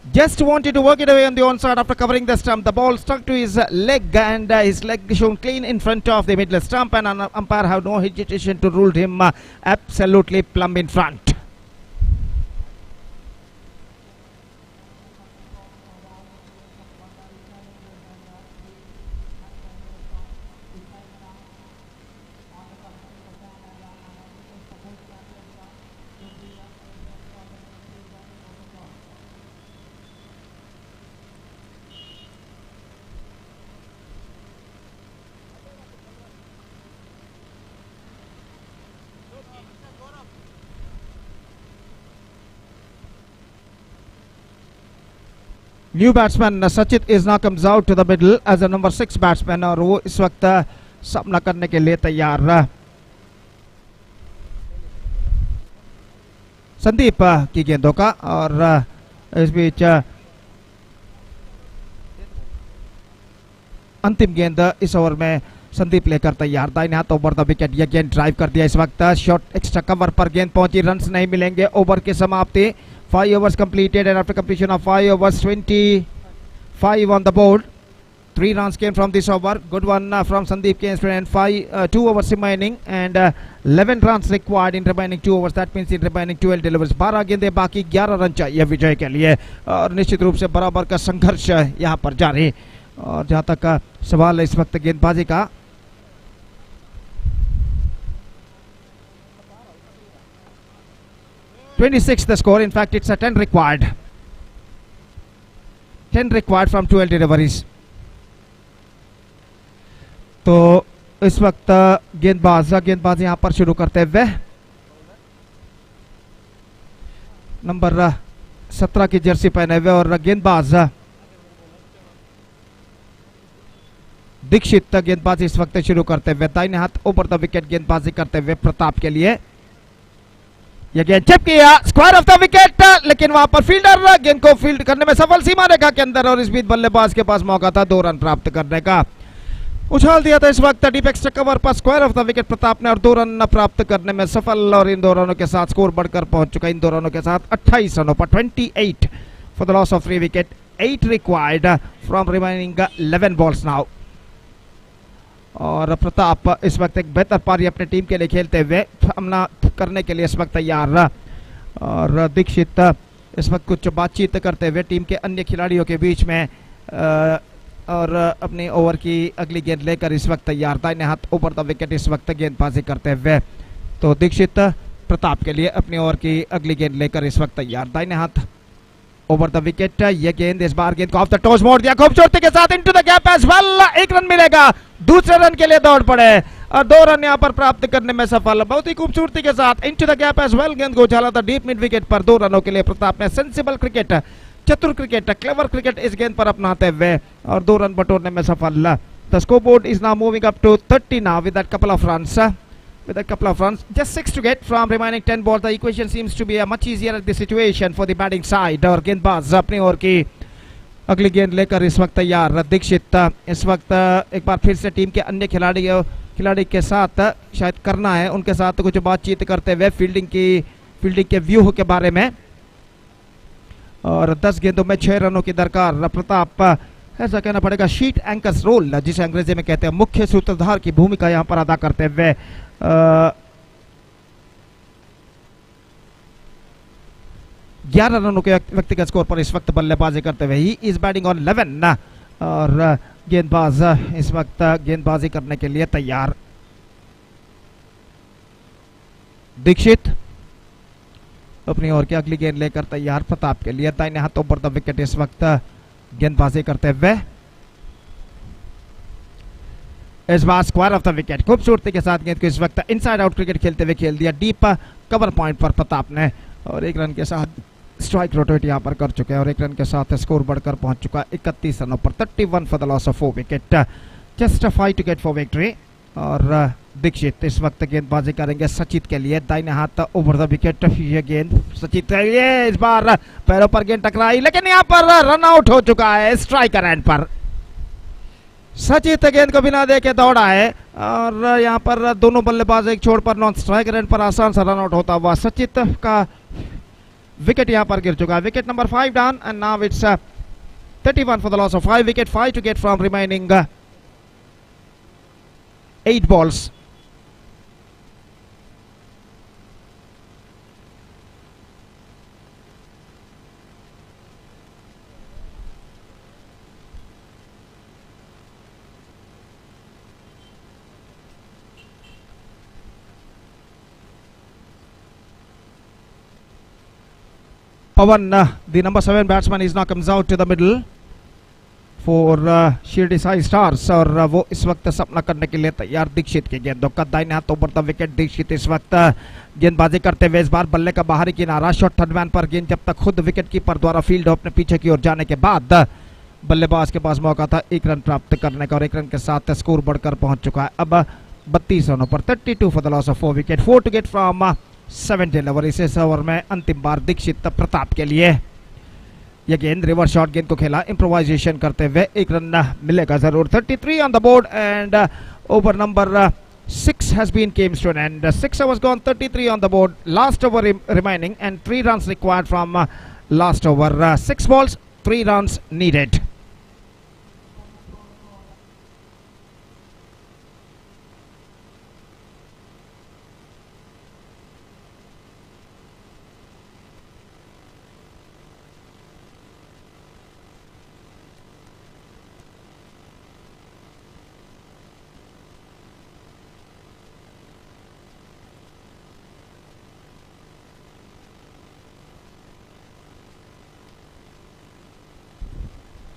Just wanted to work it away on the onside after covering the stump. The ball stuck to his leg and his leg shown clean in front of the middle stump and an umpire have no hesitation to rule him absolutely plumb in front. New batsman Sachit is now comes out to the middle as a number 6 batsman और वो इस वक्त सामना करने के लिए तैयार। संदीप की गेंदों का और इस बीच अंतिम गेंद इस ओवर में संदीप लेकर तैयार। दाहिने हाथ ओवर द विकेट, ये गेंद ड्राइव कर दिया इस वक्त, शॉट एक्स्ट्रा कवर पर गेंद पहुंची, रन्स नहीं मिलेंगे, ओवर की समाप्ति। 5 overs completed and after completion of 5 overs 25 on the board. 3 runs came from this over, good one from Sandeep Kenstra and 2 overs remaining and 11 runs required in remaining 2 overs, that means in remaining 12 deliveries। 12 गेंदे बाकी, 11 run चाहिए विजय के लिए और निश्चित रूप से बराबर का संघर्ष यहाँ पर जारी। और जहाँ तक सवाल है इस वक्त गेंदबाजी का, (26) the score, in fact it's a 10 required, 10 required from 12 deliveries। तो इस वक्त गेंदबाज यहां पर शुरू करते हुए नंबर 17 की जर्सी पहने हुए और गेंदबाज दीक्षित गेंदबाजी इस वक्त शुरू करते हुए, दाहिने हाथ ओवर द विकेट गेंदबाजी करते हुए प्रताप के लिए। ये गेंद चिप किया स्क्वायर ऑफ द विकेट, लेकिन वहां पर फील्डर गेंद को फील्ड करने में सफल सीमा रेखा के अंदर और इस बीच बल्लेबाज के पास मौका था 2 रन प्राप्त करने का। उछाल दिया था इस वक्त डीप एक्स्ट्रा कवर पर square of the wicket Pratap ने और 2 रन प्राप्त करने में सफल और इन 2 रनों के साथ स्कोर बढ़कर पहुंच चुका है इन 2 रनों के साथ 28 रनों पर 28 for the loss of 3 wicket 8 required from remaining 11 balls now. और प्रताप इस वक्त एक बेहतर पारी अपनी टीम के लिए खेलते हुए सामना करने के लिए इस वक्त तैयार। और दीक्षित इस वक्त कुछ बातचीत करते हुए टीम के अन्य खिलाड़ियों के बीच में और अपनी ओवर की अगली गेंद लेकर इस वक्त तैयार। दाहिने हाथ ओवर द विकेट इस वक्त गेंदबाजी करते हुए तो दीक्षित प्रताप के लिए अपनी ओवर की अगली गेंद लेकर इस वक्त तैयार। दाहिने हाथ ओवर द विकेट, ये गेंद इस बार गेंद को ऑफ द टॉस मोड़ दिया खूबसूरती के साथ into the gap as well. 1 run मिलेगा, दूसरे रन के लिए दौड़ पड़े और 2 रन यहां पर प्राप्त करने में सफल। बहुत ही खूबसूरती के साथ into the gap as well गेंद को उछाला था डीप मिड विकेट पर 2 रनों के लिए प्रताप ने। सेंसिबल क्रिकेट, चतुर क्रिकेट, क्लेवर क्रिकेट इस गेंद पर अपनाते हुए और 2 रन बटोरने में सफल। The scoreboard is now moving up to 30 now with that couple of runs. With a couple of runs, just 6 to get from remaining 10 balls. The equation seems to be a much easier at this situation for the batting side. और गेंदबाज अपनी ओर की अगली गेंद लेकर इस वक्त तैयार। दीक्षित इस वक्त एक बार फिर से टीम के अन्य खिलाड़ी के साथ शायद करना है उनके साथ कुछ बातचीत करते हुए फील्डिंग के व्यूह के बारे में। और 10 गेंदों में 6 रनों की दरकार। प्रताप ऐसा कहना पड़ेगा शीट एंकर्स रोल जिसे अंग्रेजी में कहते हैं, मुख्य सूत्रधार की भूमिका यहां पर अदा करते हुए 11 रनों के व्यक्तिगत स्कोर पर इस वक्त बल्लेबाजी करते हुए ही इज बैटिंग ऑन 11 और गेंदबाज इस वक्त गेंदबाजी करने के लिए तैयार। दीक्षित अपनी ओर की अगली गेंद लेकर तैयार प्रताप के लिए। दाहिने हाथ ओवर द विकेट इस वक्त गेंदबाजी करते हुए इस bar square of the wicket खूबसूरती के साथ गेंद को इस वक्त इनसाइड आउट क्रिकेट खेलते हुए खेल दिया डीप कवर पॉइंट पर प्रताप ने। और 1 रन के साथ स्ट्राइक रोटेट यहां पर कर चुके हैं और 1 रन के साथ स्कोर बढ़कर पहुंच चुका है 31 रनों पर 31 for the loss of 4 wicket. Just a fight to get for victory. और दीक्षित इस वक्त गेंदबाजी करेंगे सचित के लिए। दाहिने हाथ ओवर द विकेट, ये गेंद सचित ये इस बार पैरों पर गेंद टकराई लेकिन यहाँ पर रन आउट हो चुका है स्ट्राइकर एंड पर। सचित गेंद को बिना देखे दौड़ा है और यहाँ पर दोनों बल्लेबाज एक छोड़ पर नॉन स्ट्राइकर एंड पर आसान सा रन आउट होता हुआ सचित का विकेट यहाँ पर गिर चुका है। Wicket number 5 down and now it's 31 for the loss of 5 wicket, 5 to get from remaining 8 balls. Pawan, the number 7 batsman, is now comes out to the middle for Shirdi Sai Stars और वो इस वक्त सामना करने के लिए तैयार दीक्षित की गेंदों का। दाहिने हाथ ओवर द विकेट दीक्षित इस वक्त गेंदबाजी करते हुए इस बार बल्ले का बाहरी किनारा शॉट थर्ड मैन पर गेंद जब तक खुद विकेट कीपर द्वारा फील्ड अपने पीछे की ओर जाने के बाद बल्लेबाज के पास मौका था 1 रन प्राप्त करने का और 1 रन के साथ स्कोर बढ़कर पहुंच चुका है अब 32 रनों पर 32 for the loss of 4 wicket, 4 to get from 17 over. इस ओवर में अंतिम बार दीक्षित प्रताप के लिए यह गेंद रिवर्स शॉट गेंद को खेला इम्प्रोवाइजेशन करते हुए 1 रन मिलेगा जरूर। 33 on the board and over number 6 has been came to an end. 6 overs gone, 33 on the board. Last over remaining and 3 runs required from last over. 6 balls, 3 runs needed.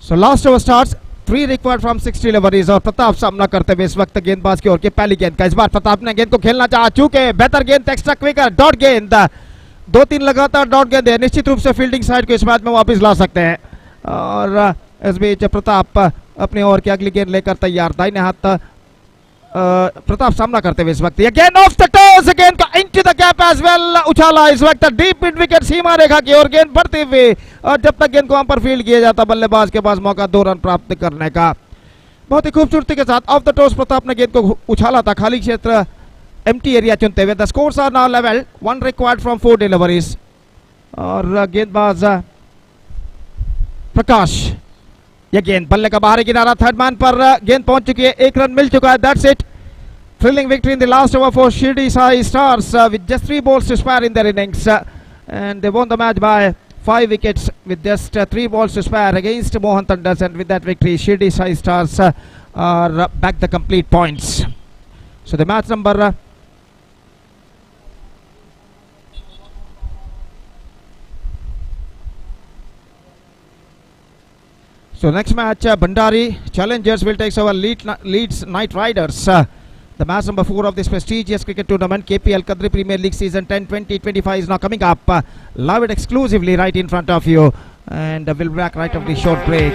So last over starts, 3 required from 6 deliveries और प्रताप सामना करते हुए इस वक्त गेंदबाज की ओर की पहली गेंद का। इस बार प्रताप ने गेंद को खेलना चाहा, चूंकि बेहतर गेंद एक्स्ट्रा क्विकर डॉट गेंद 2-3 लगातार डॉट गेंद है, निश्चित रूप से फील्डिंग साइड को इस मैच में वापस ला सकते हैं। और इस बीच प्रताप अपने ओवर की अगली गेंद लेकर तैयार। दाहिने हाथ प्रताप सामना करते हुए इस वक्त ये गेंद ऑफ द टॉस, गेंद का into the gap as well उछाला इस वक्त डीप मिड विकेट सीमा रेखा की ओर गेंद बढ़ते हुए और जब तक गेंद को वहां पर फील्ड किया जाता बल्लेबाज के पास मौका 2 रन प्राप्त करने का। बहुत ही खूबसूरती के साथ ऑफ द टॉस प्रताप ने गेंद को उछाला था खाली क्षेत्र एम्प्टी एरिया चुनते हुए. The scores are now level, 1 required from 4 deliveries. और गेंदबाज प्रकाश, यह गेंद बल्ले का बाहरी किनारा, थर्ड मैन पर गेंद पहुंच चुकी है, 1 रन मिल चुका है. That's it. Thrilling victory in the last over for Shirdi Sai Stars with just 3 balls to spare in their innings, and they won the match by 5 wickets with just 3 balls to spare against Mohan Thunders, and with that victory Shirdi Sai Stars are back the complete points. So the match number so next match Bandari Challengers will take over Leeds Knight Riders. The match number 4 of this prestigious cricket tournament, KPL Kadri Premier League Season 10-20-25 is now coming up. Live it exclusively right in front of you, and we'll be back right after the short break.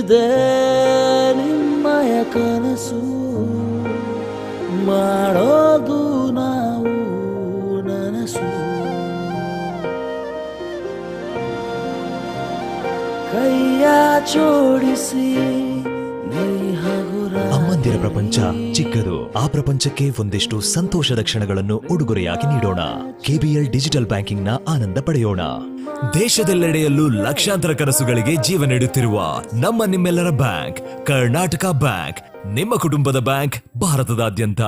ಇದೆ ನಿಮ್ಮಯ ಕನಸು ಮಾಡೋದು ನಾವು ನನಸು ಕೈಯ ಜೋಡಿಸಿ ಅಮ್ಮಂದಿರ ಪ್ರಪಂಚ ಚಿಕ್ಕದು. ಆ ಪ್ರಪಂಚಕ್ಕೆ ಒಂದಿಷ್ಟು ಸಂತೋಷದ ಕ್ಷಣಗಳನ್ನು ಉಡುಗೊರೆಯಾಗಿ ನೀಡೋಣ. ಕೆಬಿಎಲ್ ಡಿಜಿಟಲ್ ಬ್ಯಾಂಕಿಂಗ್ ನ ಆನಂದ ಪಡೆಯೋಣ. ದೇಶದೆಲ್ಲೆಡೆಯಲ್ಲೂ ಲಕ್ಷಾಂತರ ಕನಸುಗಳಿಗೆ ಜೀವ ನೀಡುತ್ತಿರುವ ನಿಮ್ಮೆಲ್ಲರ ಬ್ಯಾಂಕ್ ಕರ್ನಾಟಕ ಬ್ಯಾಂಕ್, ನಿಮ್ಮ ಕುಟುಂಬದ ಬ್ಯಾಂಕ್, ಭಾರತದಾದ್ಯಂತ.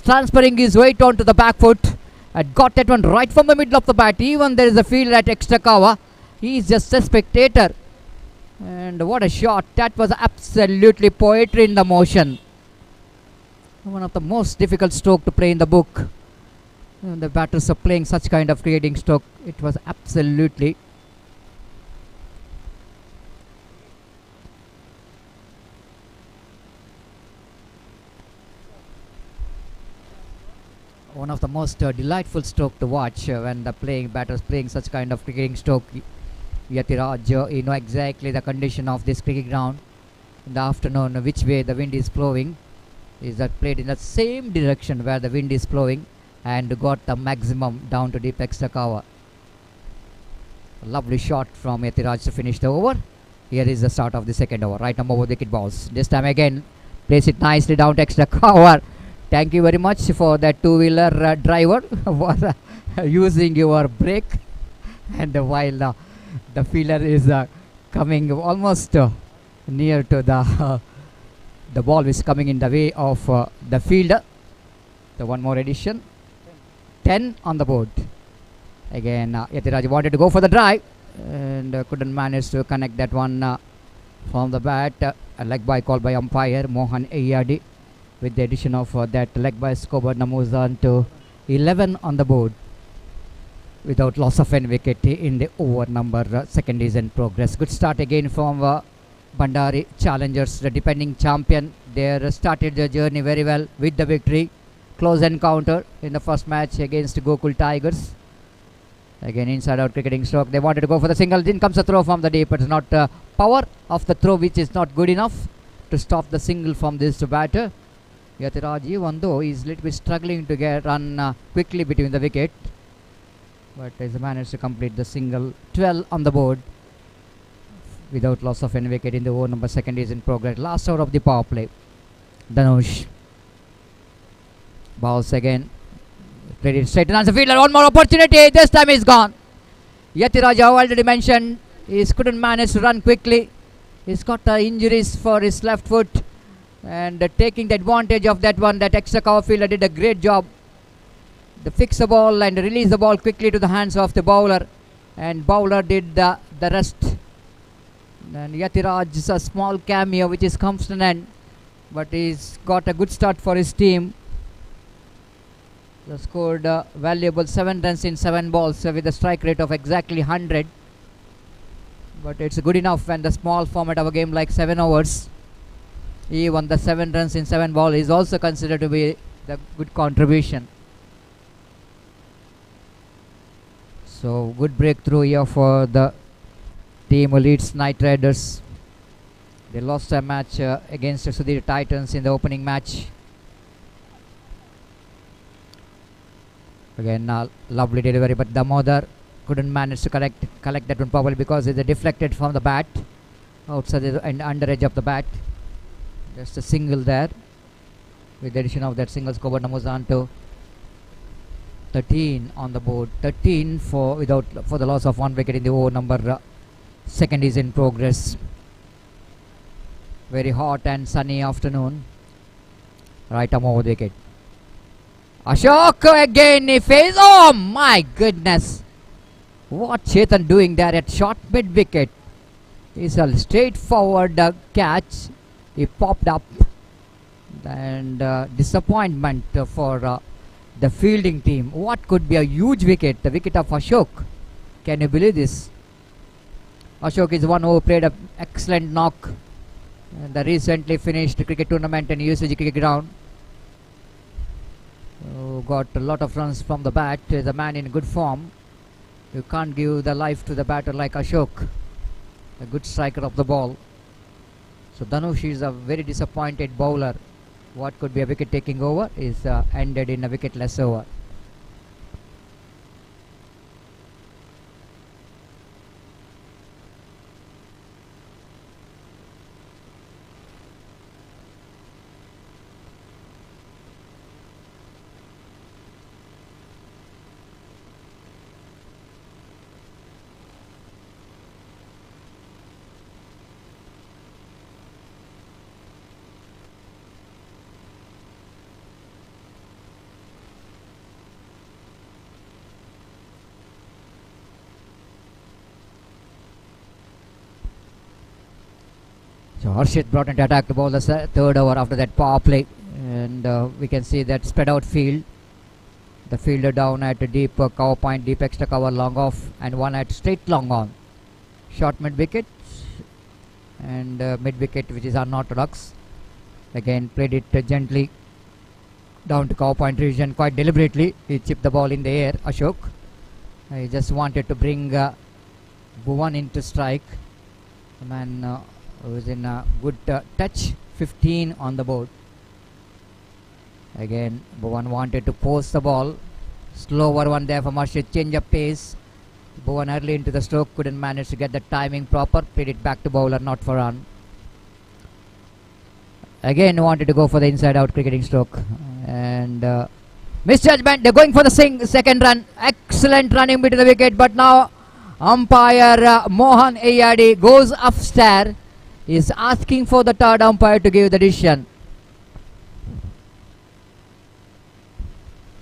Transferring his weight onto the back foot and got that one right from the middle of the bat. Even there is a field at extra cover. He is just a spectator. And what a shot. That was absolutely poetry in the motion. One of the most difficult stroke to play in the book. And the batters are playing such kind of creating stroke. It was absolutely one of the most delightful stroke to watch when the batters playing such kind of cricketing stroke. Yatiraj, you know exactly the condition of this cricket ground in the afternoon, which way the wind is blowing. Is that played in the same direction where the wind is blowing and got the maximum down to deep extra cover. A lovely shot from Yatiraj to finish the over. Here is the start of the second over. Right number 4 wicket balls. This time again, place it nicely down to extra cover. Thank you very much for that two-wheeler driver for using your brake, and while the fielder is coming almost near to the ball is coming in the way of the fielder. The one more addition, 10 on the board. Again, Yatiraj wanted to go for the drive and couldn't manage to connect that one from the bat. A leg by called by umpire Mohan Ayadi. With the addition of that leg by scoreboard, moves on to 11 on the board without loss of any wicket in the over number. Second is in progress. Good start again from Bandari Challengers, the defending champion. They started their journey very well with the victory. Close encounter in the first match against Gokul Tigers. Again, inside out cricketing stroke. They wanted to go for the single. Then comes a throw from the deep. It's not power of the throw which is not good enough to stop the single from this batter. Yatiraj, even though he is little bit struggling to run quickly between the wicket, but has managed to complete the single. 12 on the board without loss of any wicket in the over number. Second is in progress. Last over of the power play. Dhanush bowls again. Played it straight and the fielder. One more opportunity. This time is gone. Yatiraj, I already mentioned, he couldn't manage to run quickly. He's got injuries for his left foot, and taking the advantage of that one, that extra cover fielder did a great job. To fix the ball and release the ball quickly to the hands of the bowler, and bowler did the rest. And Yatiraj is a small cameo which is comes to an end, but he's got a good start for his team. They scored valuable 7 runs in 7 balls with a strike rate of exactly 100. But it's good enough when the small format of a game like 7 overs. Even the 7 runs in 7 balls is also considered to be the good contribution. So good breakthrough here for the team who leads Knight Riders. They lost a match against Sudhir Titans in the opening match. Again, lovely delivery, but Damodar couldn't manage to collect that one probably because it's deflected from the bat outside the under edge of the bat. Just a single there. With the addition of that single, scoreboard moves on to 13 on the board. 13 for the loss of 1 wicket in the over number. Second is in progress. Very hot and sunny afternoon. Right arm over the wicket. Ashok again, he fails. Oh my goodness! What Chetan doing there at short mid wicket? It's a straightforward catch. He popped up, and disappointment for the fielding team. What could be a huge wicket? The wicket of Ashok. Can you believe this? Ashok is one who played an excellent knock in the recently finished cricket tournament in UCG cricket ground. Got a lot of runs from the bat. Is a man in good form. You can't give the life to the batter like Ashok, a good striker of the ball. So Dhanush is a very disappointed bowler. What could be a wicket taking over is ended in a wicketless over. So Harshit brought into attack to bowl the third over after that power play, and we can see that spread out field. The fielder down at deep cover point, deep extra cover long off, and one at straight long on. Short mid wicket and mid wicket which is unorthodox. Again played it gently down to cover point region quite deliberately. He chipped the ball in the air, Ashok. He just wanted to bring Bhuvan into strike. The man was in a good touch. 15 on the board. Again Bhuvan wanted to post the ball. Slower one there from Harshit. Change of pace. Bhuvan early into the stroke, couldn't manage to get the timing proper. Played it back to bowler, not for run. Again wanted to go for the inside out cricketing stroke, and Misjudgment. They're going for the second run. Excellent running between the wicket, but now umpire Mohan Ayadi goes upstairs. Is asking for the third umpire to give the decision.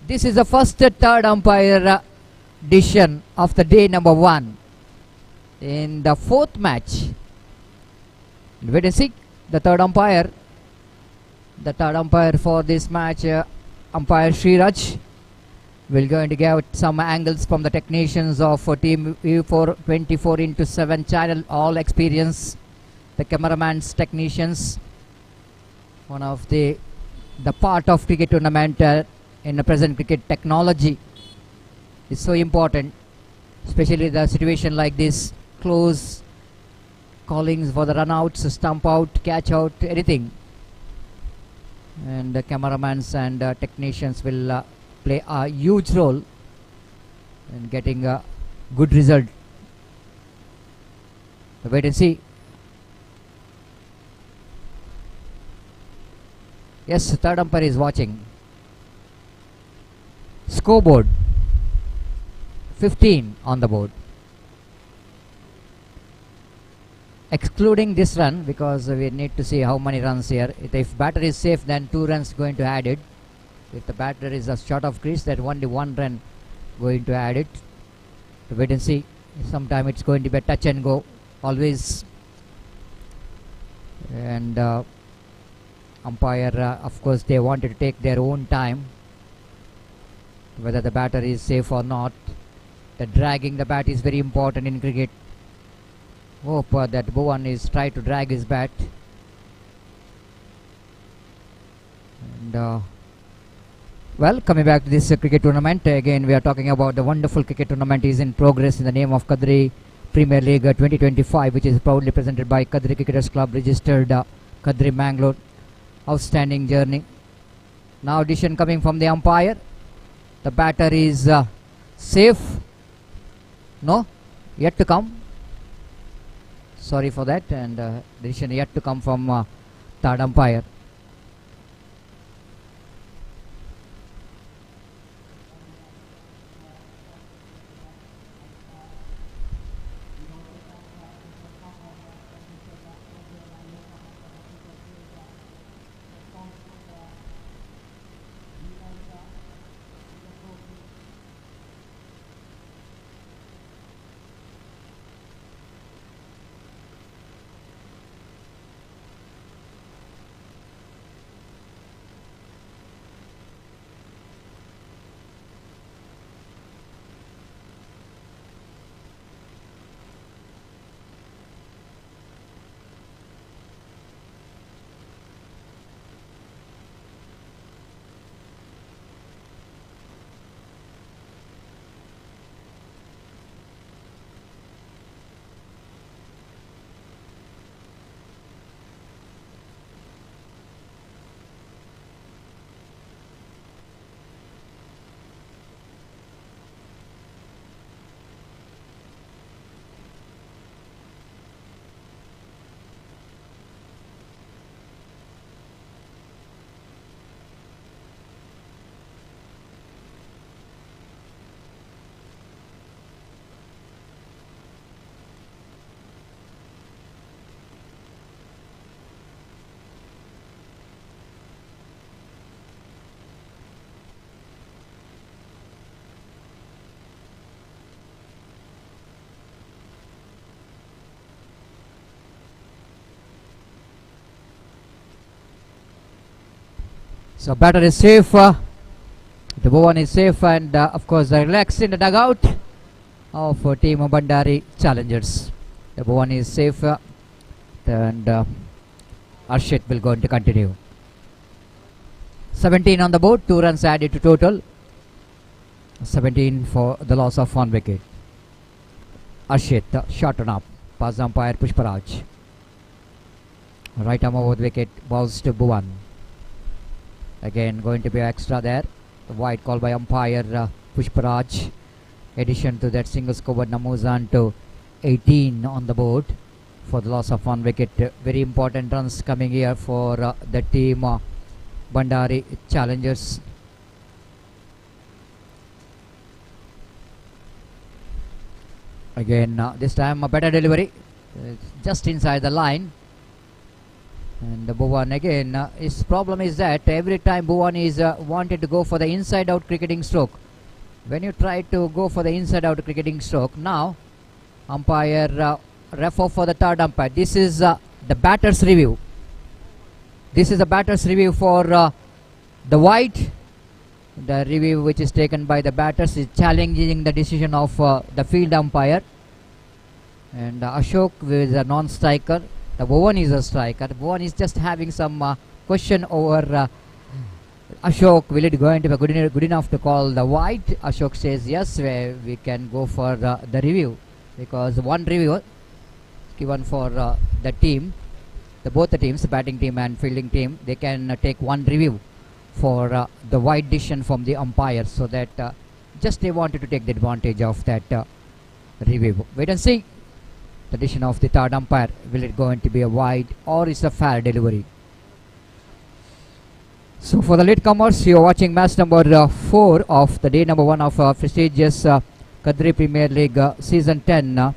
This is the first third umpire decision of the day number 1 in the 4th match. Wait and see the third umpire. The third umpire for this match, umpire Sriraj, will going to give some angles from the technicians of team V4 24/7 channel, all experience. The cameraman's technicians, one of the part of cricket tournament in the present cricket technology is so important, especially the situation like this, close callings for the run outs, stump out, catch out, anything, and the cameramans and technicians will play a huge role in getting a good result. Wait and see. Yes, third umpire is watching. Scoreboard 15 on the board. Excluding this run, because we need to see how many runs here. If batter is safe, then 2 runs going to add it. If the batter is a short of crease, then only 1 run going to add it. To wait and see. Sometime it's going to be a touch and go always. And umpire, of course, they wanted to take their own time, whether the batter is safe or not. The dragging the bat is very important in cricket. Hope that Bhuvan is trying to drag his bat. And well, coming back to this cricket tournament, again we are talking about the wonderful cricket tournament is in progress in the name of Kadri Premier League 2025, which is proudly presented by Kadri Cricketers Club, registered Kadri Mangalore. Outstanding journey. Now decision coming from the umpire. The batter is safe. No, yet to come. Sorry for that. And decision yet to come from third umpire. So batter is safe. The Bhuvan is safe, and of course relaxed in the dugout of team Bandari Challengers. The Bhuvan is safe, and Arshit will go to continue. 17 on the board, 2 runs added to total. 17 for the loss of 1 wicket. Arshit shot on up, past umpire Pushparaj. Right arm over the wicket, balls to Bhuvan. Again going to be extra there. The wide call by umpire Pushparaj. Addition to that single scored Namuzan to 18 on the board for the loss of 1 wicket. Very important runs coming here for the team Bandari Challengers. Again, this time a better delivery, just inside the line. And Bhuvan again, his problem is that every time Bhuvan is wanted to go for the inside out cricketing stroke. When you try to go for the inside out cricketing stroke, now umpire ref off for the third umpire. This is the batter's review. This is the batter's review for the white. The review which is taken by the batters is challenging the decision of the field umpire. And Ashok is a non-striker. The Bhuvan is a striker. Bhuvan is just having some question over Ashok. Will it going to be good enough to call the white? Ashok says yes, we can go for the review, because one review given for the team, both the teams, batting team and fielding team, they can take one review for the white decision from the umpire, so that just they wanted to take the advantage of that review. Wait and see the decision of the third umpire. Will it going to be a wide or is a fair delivery? So for the latecomers, you are watching match number 4 of the day number 1 of prestigious Kadri Premier League season 10,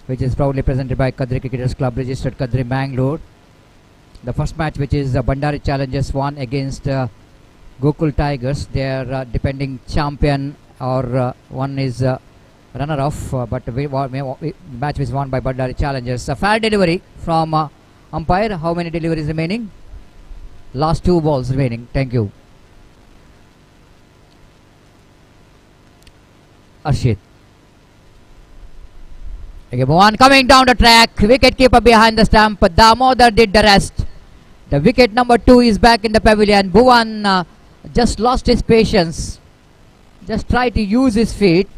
which is proudly presented by Kadri Cricketers Club, registered Kadri, Mangalore. The first match, which is Bandari Challengers 1 against Gokul Tigers. They are defending champion, or one is runner-up, but the match was won by Bandari Challengers. A fair delivery from umpire. How many deliveries remaining? Last 2 balls remaining. Thank you. Arshid. Again, Bhuvan coming down the track. Wicket keeper behind the stump. Damodar did the rest. The wicket number 2 is back in the pavilion. Bhuvan just lost his patience. Just tried to use his feet,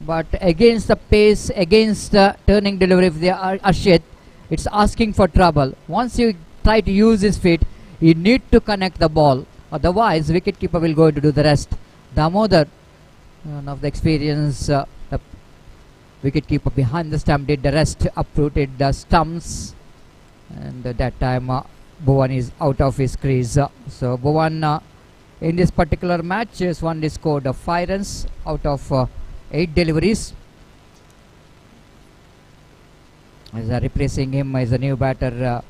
but against the pace, against the turning delivery of the Arshid, it's asking for trouble. Once you try to use his feet, you need to connect the ball. Otherwise, wicketkeeper will go to do the rest. Damodar, one of the experience, the wicketkeeper behind the stump did the rest, uprooted the stumps, and that time Bhuvan is out of his crease. So Bhuvan in this particular match has only scored 5 runs out of 8 deliveries. As replacing him is a new batter,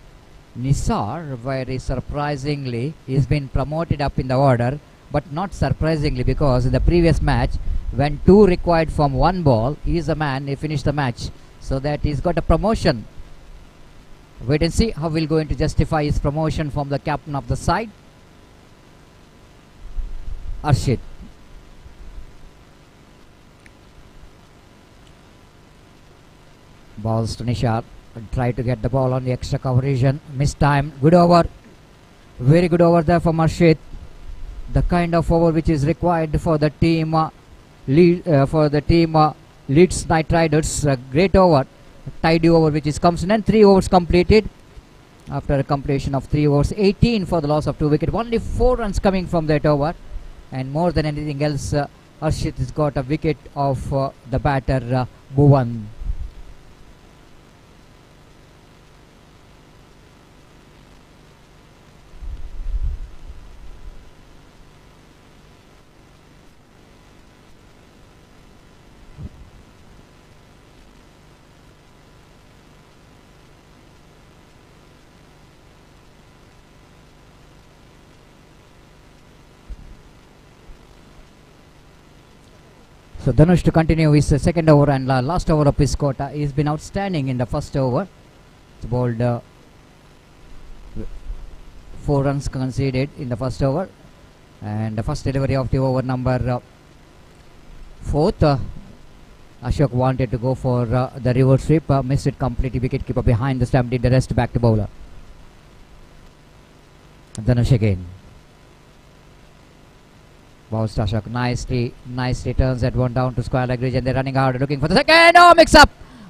Nisar, very surprisingly he's been promoted up in the order, but not surprisingly, because in the previous match, when 2 required from 1 ball, he is a man, he finished the match, so that he's got a promotion. Wait and see how we're going to justify his promotion from the captain of the side, Arshid. Balls to Nishar. Try to get the ball on the extra coverage. Missed time. Good over. Very good over there from Arshid. The kind of over which is required for the team Leeds Knight Riders. Great over. Tidy over which is comes in, and 3 overs completed. After a completion of 3 overs, 18 for the loss of 2 wickets. Only 4 runs coming from that over. And more than anything else, Arshid has got a wicket of the batter Bhuvan. So Dhanush to continue his second over and last over of his quota. He's been outstanding in the first over. It's bowled 4 runs conceded in the first over, and the first delivery of the over number 4th. Ashok wanted to go for the reverse sweep, missed it completely. Wicketkeeper behind the stump did the rest, back to bowler. Dhanush again. Balls to Ashok, nicely turns that one down to square leg ridge, and they're running hard, looking for the second. Oh, mix up!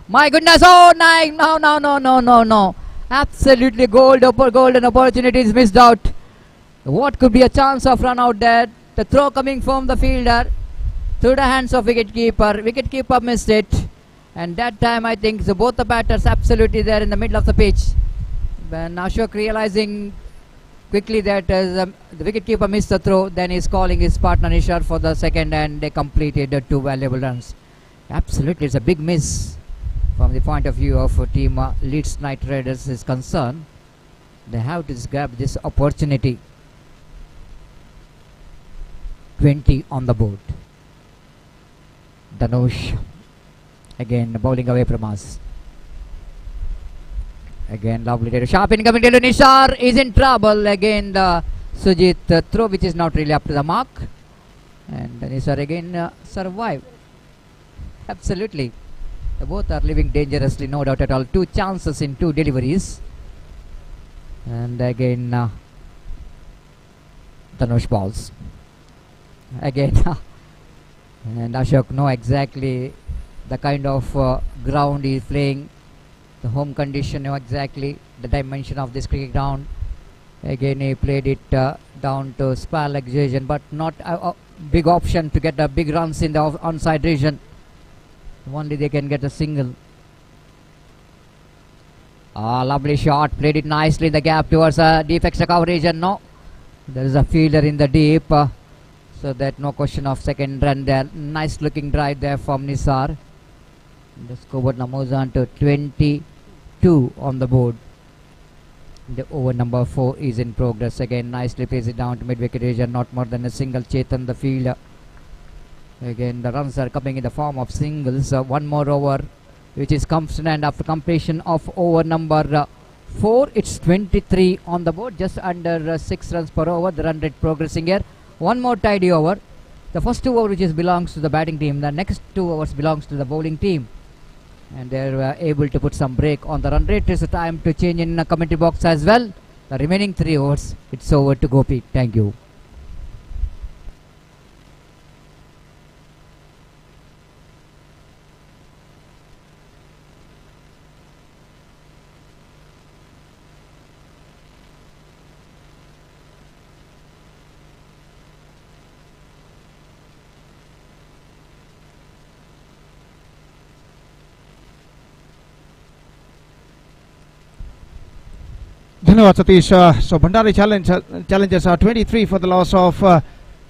My goodness! Oh, no! Absolutely golden opportunities missed out. What could be a chance of run out there? The throw coming from the fielder through the hands of wicketkeeper. Wicketkeeper missed it, and that time I think both the batters absolutely there in the middle of the pitch. When Ashok realizing quickly that the wicketkeeper missed the throw, then he's calling his partner Nishar for the second, and they completed 2 valuable runs. Absolutely, it's a big miss from the point of view of team Leeds Knight Riders is concerned. They have to grab this opportunity. 20 on the board. Dhanush again bowling away from us. Again lovely to sharp incoming to Nishar is in trouble. Again the Sujit throw which is not really up to the mark, and Nishar again survive. Absolutely, they both are living dangerously, no doubt at all. 2 chances in 2 deliveries, and again Dhanush balls again. And Ashok know exactly the kind of ground he is playing, the home condition, know exactly the dimension of this cricket ground. Again he played it down to spell exhaustion, but not a big option to get the big runs in the onside region. Only they can get a single. Lovely shot, played it nicely in the gap towards deep extra coverage, and no, there is a fielder in the deep, so that no question of second run there. Nice looking drive there from Nisar. The scoreboard now moves on to 22 on the board. The over number 4 is in progress. Again nicely plays it down to mid wicket region, not more than a single. Chetan the fielder. Again the runs are coming in the form of singles. One more over which is comes to an end after completion of over number 4. It's 23 on the board, just under 6 runs per over. The run rate progressing here. One more tidy over. The first 2 overs which belongs to the batting team, the next 2 overs belongs to the bowling team, and they're able to put some break on the run rate. It's a time to change in the commentary box as well. The remaining 3 overs, it's over to Gopi. Thank you. धन्यवाद Satish. So Bandari challenges 23 for the loss of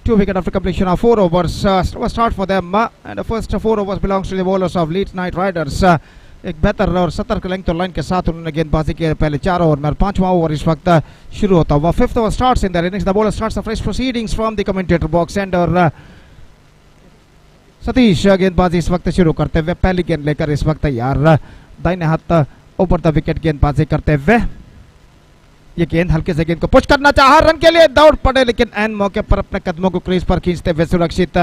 2 wickets after completion of 4 overs. Start for them, and the first 4 overs belongs to the bowlers of Leeds Knight Riders. एक बेहतर और सतर्क length और line के साथ उन्होंने गेंदबाजी की पहले 4 ओवर में, और 5वां ओवर इस वक्त शुरू होता हुआ. 5th over starts in their innings. The bowler starts the fresh proceedings from the commentator box, and और सतीश गेंदबाजी इस वक्त शुरू करते हुए पहली गेंद लेकर इस वक्त तैयार. दाहिने हाथ ऊपर द विकेट गेंदबाजी करते हुए. ये गेंद हल्के से गेंद को पुश करना चाहा, रन के लिए दौड़ पड़े, लेकिन एन मौके पर अपने कदमों को क्रीज पर खींचते हुए सुरक्षित.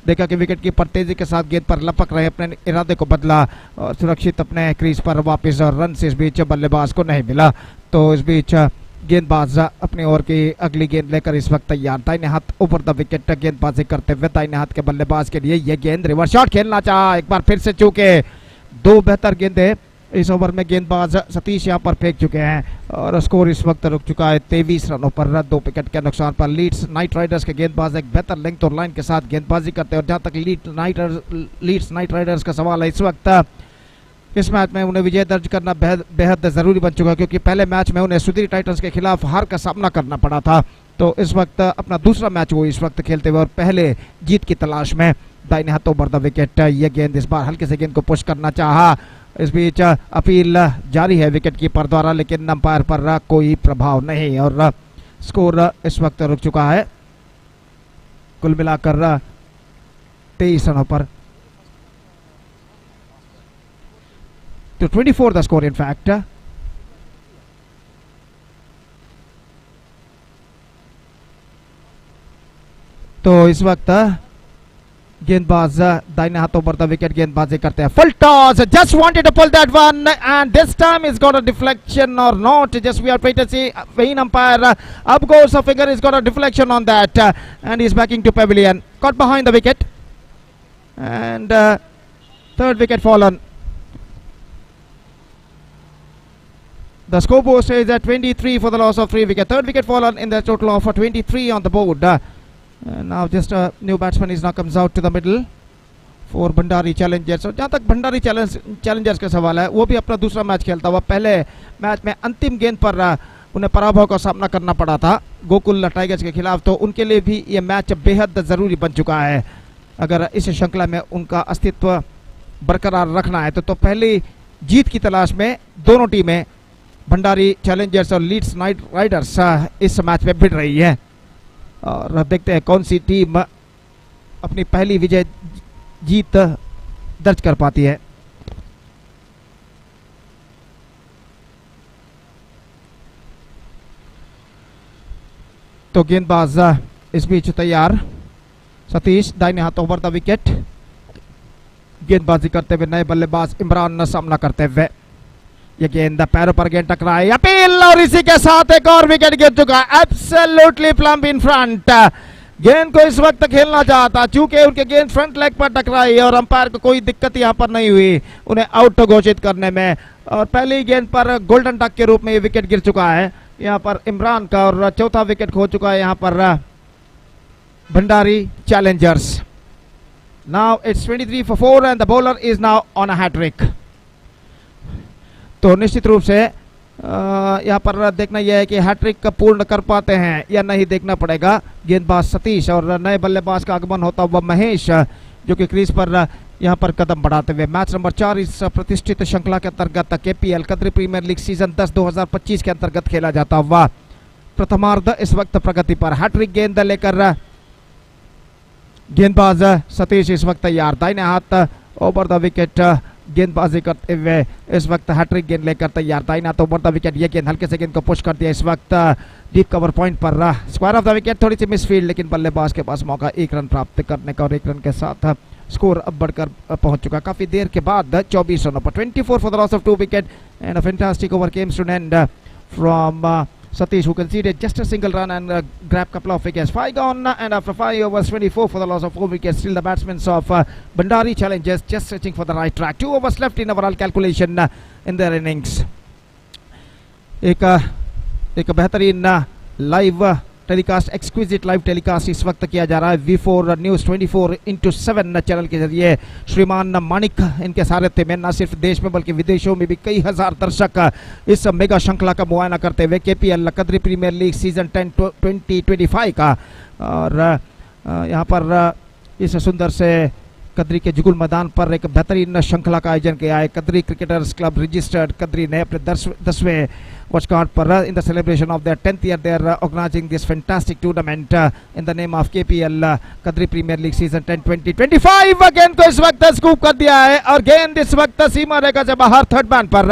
देखा कि विकेट कीपर तेजी के साथ गेंद पर लपक रहे, अपने इरादे को बदला और सुरक्षित अपने क्रीज पर वापस, और रन से इस बीच बल्लेबाज को नहीं मिला. तो इस बीच गेंदबाज अपनी ओवर की अगली गेंद लेकर इस वक्त तैयार. दाहिने हाथ ऊपर द विकेट गेंदबाजी करते हुए दाहिने हाथ के बल्लेबाज के लिए ये गेंद रिवर्स शॉट खेलना चाहा, एक बार फिर से चूके. 2 बेहतर गेंदें इस ओवर में गेंदबाज सतीश यहाँ पर फेंक चुके हैं, और स्कोर इस वक्त रुक चुका है 23 रनों पर 2 विकेट के नुकसान पर. लीड्स नाइट राइडर्स के गेंदबाज एक बेहतर लेंथ और लाइन के साथ गेंदबाजी करते हैं, और जहाँ तक लीड्स नाइट राइडर्स का सवाल है, इस वक्त इस मैच में उन्हें विजय दर्ज करना बेहद ज़रूरी बन चुका है, क्योंकि पहले मैच में उन्हें सुधीर टाइटंस के खिलाफ हार का सामना करना पड़ा था. तो इस वक्त अपना दूसरा मैच वो इस वक्त खेलते हुए और पहले जीत की तलाश में. दाहिने हाथों पर द विकेट, ये गेंद इस बार हल्के से गेंद को पुश करना चाहा. इस बीच अपील जारी है विकेट कीपर द्वारा, लेकिन अंपायर पर कोई प्रभाव नहीं, और स्कोर इस वक्त रुक चुका है कुल मिलाकर 23 रनों पर. तो 24 द स्कोर इन फैक्ट. तो इस वक्त गेंदबाज दाहिने हाथों पर द विकेट गेंदबाजी करते हैं. Full toss, just wanted to pull that one, and this time is got a deflection और not. Just we are trying to see when umpire up goes a finger, is got a deflection on that, and he is backing to pavilion, caught behind the wicket, and third wicket fallen. The scoreboard says that 23 for the loss of 3 wickets. Third wicket fallen in the total of 23 on the board. Now just a new batsman is now comes out to the middle for Bandari Challengers. और जहाँ तक Bhandari Challengers का सवाल है, वो भी अपना दूसरा मैच खेलता हुआ. पहले मैच में अंतिम गेंद पर उन्हें पराभव का सामना करना पड़ा था गोकुल टाइगर्स के खिलाफ, तो उनके लिए भी ये मैच बेहद ज़रूरी बन चुका है अगर इस श्रृंखला में उनका अस्तित्व बरकरार रखना है तो पहली जीत की तलाश में दोनों टीमें भंडारी चैलेंजर्स और लीड्स नाइट राइडर्स इस मैच में भिड़ रही है और देखते हैं कौन सी टीम अपनी पहली विजय जीत दर्ज कर पाती है। तो गेंदबाज इस बीच तैयार, सतीश दाहिने हाथ ओवर द विकेट, गेंदबाजी करते हुए नए बल्लेबाज इमरान न सामना करते हुए, ये गेंद पैरों पर गेंद टकराई, अपील और इसी के साथ एक और विकेट गिर चुका है। एब्सोल्युटली प्लम्ब इन फ्रंट, गेंद को इस वक्त खेलना चाहता, चूंकि उनके गेंद फ्रंट लेग पर टकराई और अंपायर को कोई दिक्कत यहां पर नहीं हुई उन्हें आउट घोषित करने में, और पहली गेंद पर गोल्डन डक के रूप में ये विकेट गिर चुका है यहां पर इमरान का, और चौथा विकेट खो चुका है यहां पर Bhandari Challengers. Now it's 23 for 4 and the bowler is now on a hattrick. तो निश्चित रूप से यहाँ पर देखना यह है कि हैट्रिक पूर्ण कर पाते हैं या नहीं देखना पड़ेगा। गेंदबाज सतीश और नए बल्लेबाज का आगमन होता हुआ महेश जो कि क्रीज पर यहाँ पर कदम बढ़ाते हुए। मैच नंबर 4 इस प्रतिष्ठित श्रृंखला के अंतर्गत KPL Kadri premier league season 10 2025 के अंतर्गत खेला जाता हुआ प्रथमार्ध इस वक्त प्रगति पर। हैट्रिक गेंद लेकर गेंदबाज सतीश इस वक्त तैयार, दाहिने हाथ ओवर द विकेट गेंदबाजी करते हुए इस वक्त हैट्रिक गेंद लेकर तैयार, दाहिना हाथ ओवर द विकेट, ये गेंद हल्के से गेंद को पुश कर दिया इस वक्त डीप कवर पॉइंट पर, स्क्वायर ऑफ द विकेट, थोड़ी सी मिसफील्ड, लेकिन बल्लेबाज के पास मौका 1 रन प्राप्त करने का और 1 रन के साथ स्कोर अब बढ़कर पहुंच चुका काफी देर के बाद 24 रनों पर। 24 for the loss of 2 wicket and a fantastic over comes to an end from Satish, who conceded just a single run and grabbed a couple of wickets. 5 gone and after 5 overs, 24 for the loss of 4 wickets. Still the batsmen of Bandari Challengers just searching for the right track. 2 overs left in overall calculation in their innings. एक बेहतरीन live telecast, exquisite live telecast इस वक्त किया जा रहा है V4 news 24/7 channel के जरिए। श्रीमान मानिक इनके सारथ्य में न सिर्फ देश में बल्कि विदेशों में भी कई हजार दर्शक इस मेगा श्रृंखला का मुआयना करते हुए KPL Kadri premier league season 10 2025 का, और यहाँ पर इस सुंदर से कद्री के जुगुल मैदान पर एक बेहतरीन श्रृंखला का आयोजन किया है। Kadri cricketers club registered Kadri ने अपने 10वें वर्षगांठ पर in the celebration of their 10th year they are organising this fantastic tournament in the name of KPL Kadri premier league season 10 2025। गेंद को इस वक्त स्कूप कर दिया है और गेंद इस वक्त सीमा रेखा से बाहर, थर्ड मैन पर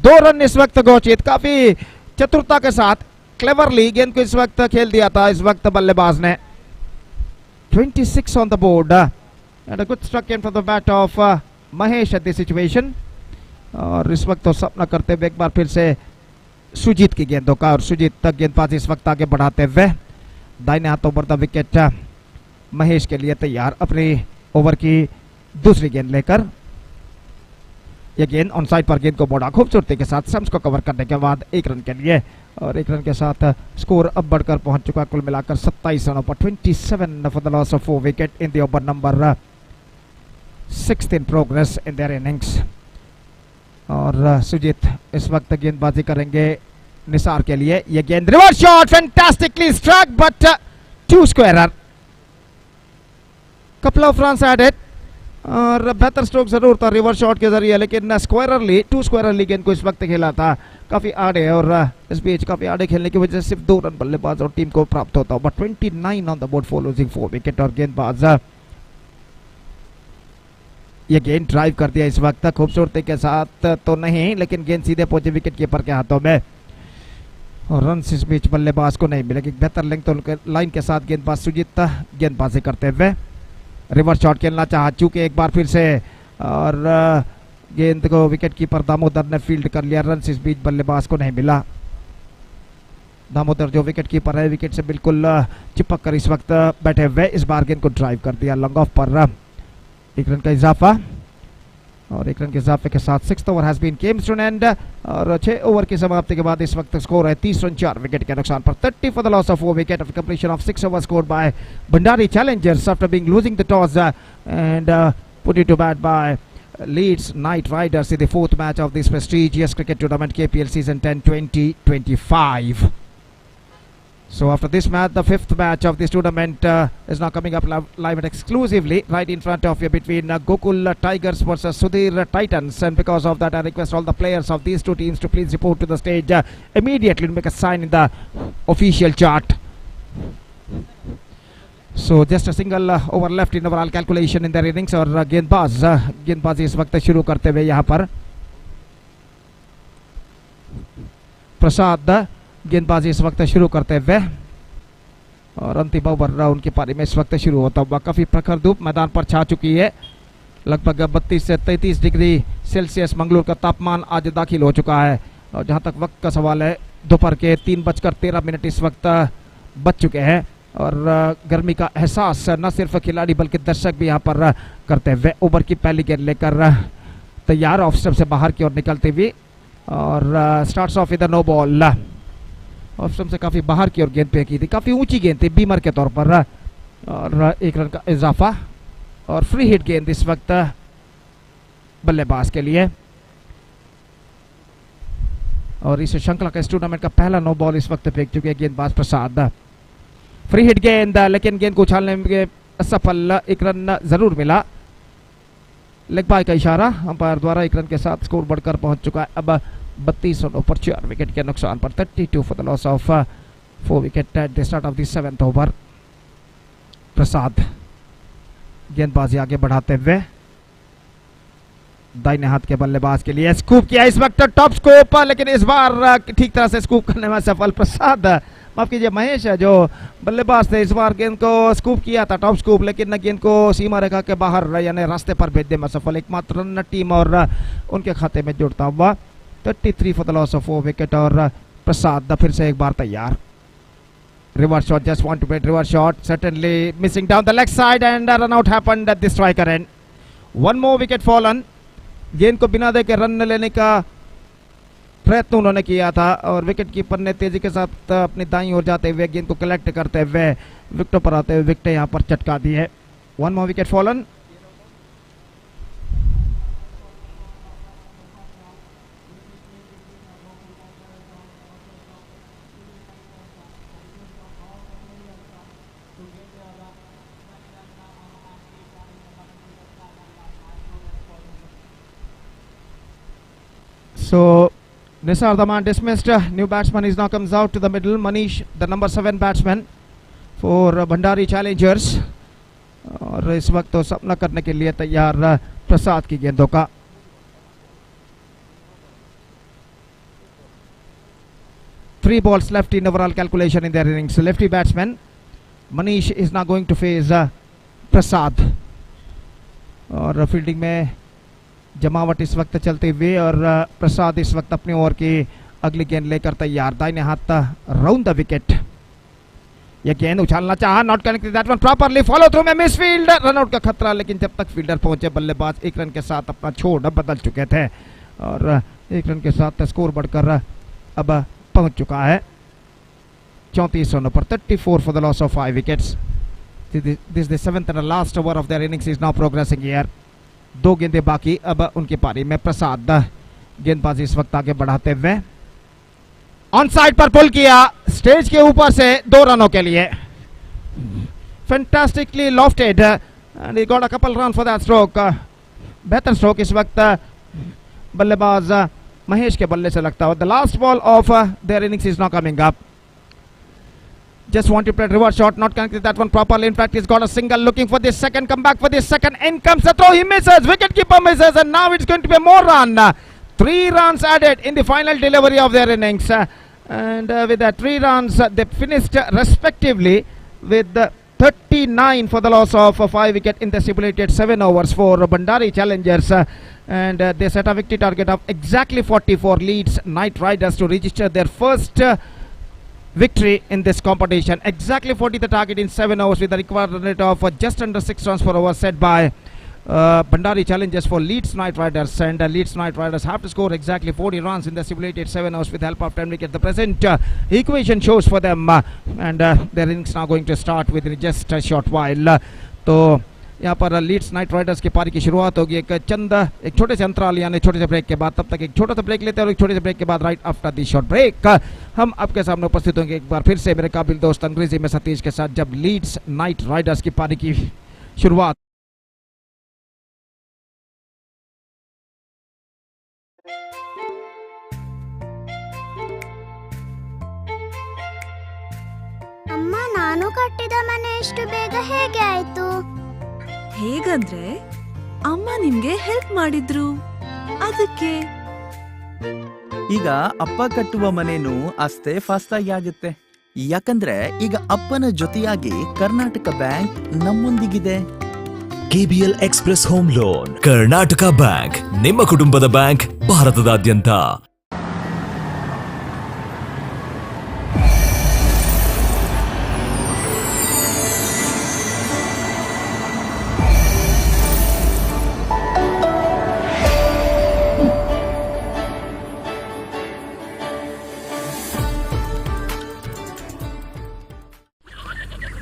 2 रन इस वक्त घोषित। काफी चतुरता के साथ क्लेवरली गेंद को इस वक्त खेल दिया था इस वक्त बल्लेबाज ने। 26 on the board and a good struck in from the bat of Mahesh at this situation, और इस वक्त तो सपना करते हुए एक बार फिर से सुजीत की गेंदों का, और सुजीत तक गेंदबाजी इस वक्त आगे बढ़ाते हुए दाहिने हाथ ओवर द विकेट महेश के लिए तैयार अपनी ओवर की दूसरी गेंद लेकर। यह गेंद ऑन साइड पर गेंद को मोड़ा खूबसूरती के साथ स्टंप्स को कवर करने के बाद 1 रन के लिए, और 1 रन के साथ स्कोर अब बढ़कर पहुंच चुका कुल मिलाकर 27 रनों पर। 27 for the loss of 4 wicket in the over number 6 in progress in their innings. और सुजीत इस वक्त गेंदबाजी करेंगे निसार के लिए। यह गेंद reverse shot, fantastically struck but 2 square, couple of runs added, और बेहतर स्ट्रोक जरूर था रिवर्स शॉट के जरिए, लेकिन स्क्वायरली 2 स्क्वायरली गेंद को इस वक्त खेला था काफी आड़े, और इस बीच काफी आड़े खेलने की वजह से सिर्फ 2 रन बल्लेबाज और टीम को प्राप्त होता but 29 on the board for losing 4 wicket. और गेंदबाज ये गेंद ड्राइव कर दिया इस वक्त खूबसूरती के साथ तो नहीं, लेकिन गेंद सीधे पहुंचे विकेट कीपर के हाथों में, और रन इस बीच बल्लेबाज को नहीं मिले। बेहतर लेंथ तो लाइन के साथ गेंदबाज सुजीत गेंदबाजी करते हुए रिवर्स शॉट खेलना चाहा, चूंकि एक बार फिर से, और गेंद को विकेट कीपर दामोदर ने फील्ड कर लिया। रन इस बीच बल्लेबाज को नहीं मिला। दामोदर जो विकेट कीपर है विकेट से बिल्कुल चिपक कर इस वक्त बैठे हुए, इस बार गेंद को ड्राइव कर दिया लॉन्ग ऑफ पर 1 रन का इजाफा, और 1 रन के इजाफे के साथ 6th over has been comes to an end, और 6 ओवर की समाप्ति के बाद इस वक्त स्कोर है 30 रन 4 विकेट के नुकसान पर। 30 for the loss of 4 wicket of completion of 6 over scored by Bhandari Challengers after being losing the toss and put it to bat by Leeds Night Riders in the 4th match of this prestigious cricket tournament KPL season 10 2025. So after this match, the fifth match of this tournament is now coming up live and exclusively right in front of you between Gokul Tigers versus Sudhir Titans. And because of that, I request all the players of these two teams to please report to the stage immediately to make a sign in the official chart. So just a single over left in overall calculation in their innings. और गेंदबाजी इस वक्त शुरू करते हुए यहाँ पर प्रसाद गेंदबाजी इस वक्त शुरू करते हुए और अंतिम ओवर उनकी पारी में इस वक्त शुरू होता हुआ काफी प्रखर धूप मैदान पर छा चुकी है। लगभग 32 से 33 डिग्री सेल्सियस मंगलोर का तापमान आज दाखिल हो चुका है। और जहां तक वक्त का सवाल है, दोपहर के 3:13 इस वक्त बज चुके हैं और गर्मी का एहसास न सिर्फ खिलाड़ी बल्कि दर्शक भी यहाँ पर करते हुए ओवर की पहली गेंद लेकर तैयार ऑफ स्टंप से बाहर की ओर निकलते हुए और starts off with no ball. Off stump से काफी बाहर की ओर गेंद फेंकी थी, काफी ऊंची गेंद थी बीमर के तौर पर और 1 रन का इजाफा और फ्री हिट गेंद इस वक्त बल्लेबाज के लिए। और इस श्रृंखला का इस टूर्नामेंट का पहला नो बॉल इस वक्त फेंक चुके हैं गेंदबाज प्रसाद। फ्री हिट गेंद लेकिन गेंद को उछालने में असफल, 1 रन जरूर मिला। लेग बाय का इशारा अंपायर द्वारा 1 रन के साथ स्कोर बढ़कर पहुंच चुका है अब 32 रनों पर 4 विकेट के नुकसान पर। 32 for the loss of 4 wicket at the start of the 7th over. Prasad गेंदबाजी आगे बढ़ाते हुए दाहिने हाथ के बल्लेबाज के लिए स्कूप किया इस वक्त टॉप स्कोप, लेकिन इस बार ठीक तरह से स्कूप करने में सफल प्रसाद, माफ कीजिए महेश है जो बल्लेबाज थे, इस बार गेंद को स्कूप किया था टॉप स्कूप, लेकिन गेंद को सीमा रेखा के बाहर यानी रास्ते पर भेजने में सफल। एकमात्र रन टीम और उनके खाते में जुड़ता हुआ। 33 for the loss of 4 wicket और प्रसाद फिर से एक बार तैयार। Reverse shot, just want to play reverse shot, certainly missing down the leg side and a run out happened at the striker end. 1 more wicket fallen. गेंद को बिना देखे run लेने का प्रयत्न उन्होंने किया था और विकेट कीपर ने तेजी के साथ अपनी दाईं ओर जाते हुए गेंद को कलेक्ट करते हुए विकेटों पर आते हुए विकेट यहां पर चटका दी है। 1 more wicket fallen. So Nisar the man dismissed. New batsman is now comes out to the middle. Manish, the number 7 batsman for Bandari Challengers. और इस वक्त तो सामना करने के लिए तैयार प्रसाद की गेंदों का। Three balls left in overall calculation in their innings. Lefty batsman Manish is now going to face प्रसाद और फील्डिंग में जमावट इस वक्त चलते हुए और प्रसाद इस वक्त अपनी ओर की अगली गेंद लेकर तैयार। दाहिने हाथ राउंड द विकेट। यह गेंद उछालना चाहा, not connected that one properly, follow through में मिस फील्ड, रन आउट का खतरा, लेकिन जब तक फील्डर पहुंचे बल्लेबाज 1 रन के साथ अपना छोड़ बदल चुके थे और 1 रन के साथ स्कोर बढ़कर अब पहुंच चुका है 34 रनों पर। 34 for the loss of 5 wickets. This the 7th and last over of their innings is now progressing here. 2 गेंदें बाकी अब उनकी पारी में। प्रसाद गेंदबाजी इस वक्त आगे बढ़ाते हुए ऑन साइड पर पुल किया स्टेज के ऊपर से 2 रनों के लिए। Fantastically lofted and he got a couple run for that stroke. बेहतर स्ट्रोक इस वक्त बल्लेबाज महेश के बल्ले से लगता है। The last ball of their innings is now coming up. Just want to play reverse shot, not connected that one properly. In fact, he's got a single, looking for this second, come back for this second. In comes the throw, he misses, wicket keeper misses, and now it's going to be more run. 3 runs added in the final delivery of their innings. And with the 3 runs, they finished respectively with 39 for the loss of 5 wicket in the stipulated 7 overs for Bandari Challengers. And they set a victory target of exactly 44 Leeds Knight Riders to register their first victory in this competition. Exactly 40 the target in 7 overs with a required run rate of just under 6 runs per over set by Bandari Challengers for Leeds Knight Riders. And Leeds Knight Riders have to score exactly 40 runs in the stipulated 7 overs with the help of 10 wickets. The present equation shows for them and their innings now going to start within just a short while. तो यहाँ पर Leeds night Riders की पारी की शुरुआत होगी एक छोटे से अंतराल यानी छोटे से ब्रेक के बाद। तब तक एक छोटा सा ब्रेक लेते हैं और एक छोटे से ब्रेक के बाद right after the short break हम आपके सामने उपस्थित होंगे एक बार फिर से मेरे काबिल दोस्त अंग्रेजी में सतीश के साथ, जब लीड्स नाइट राइडर्स की पारी की शुरुआत। ಅಮ್ಮ, ನಾನು ಕಟ್ಟಿದ ಮನೆ ಎಷ್ಟು ಬೇಗ ಹೇಗೆ ಆಯ್ತು? ಹೇಗಂದ್ರೆ ಅಮ್ಮ ನಿಮ್ಗೆ ಹೆಲ್ಪ್ ಮಾಡಿದ್ರು ಅದಕ್ಕೆ. ಈಗ ಅಪ್ಪ ಕಟ್ಟುವ ಮನೇನು ಅಷ್ಟೇ ಫಾಸ್ಟ್ ಆಗಿ ಆಗುತ್ತೆ, ಯಾಕಂದ್ರೆ ಈಗ ಅಪ್ಪನ ಜೊತೆಯಾಗಿ ಕರ್ನಾಟಕ ಬ್ಯಾಂಕ್ ನಮ್ಮೊಂದಿಗಿದೆ. KBL express home loan. Karnataka bank, ನಿಮ್ಮ ಕುಟುಂಬದ ಬ್ಯಾಂಕ್, ಭಾರತದಾದ್ಯಂತ.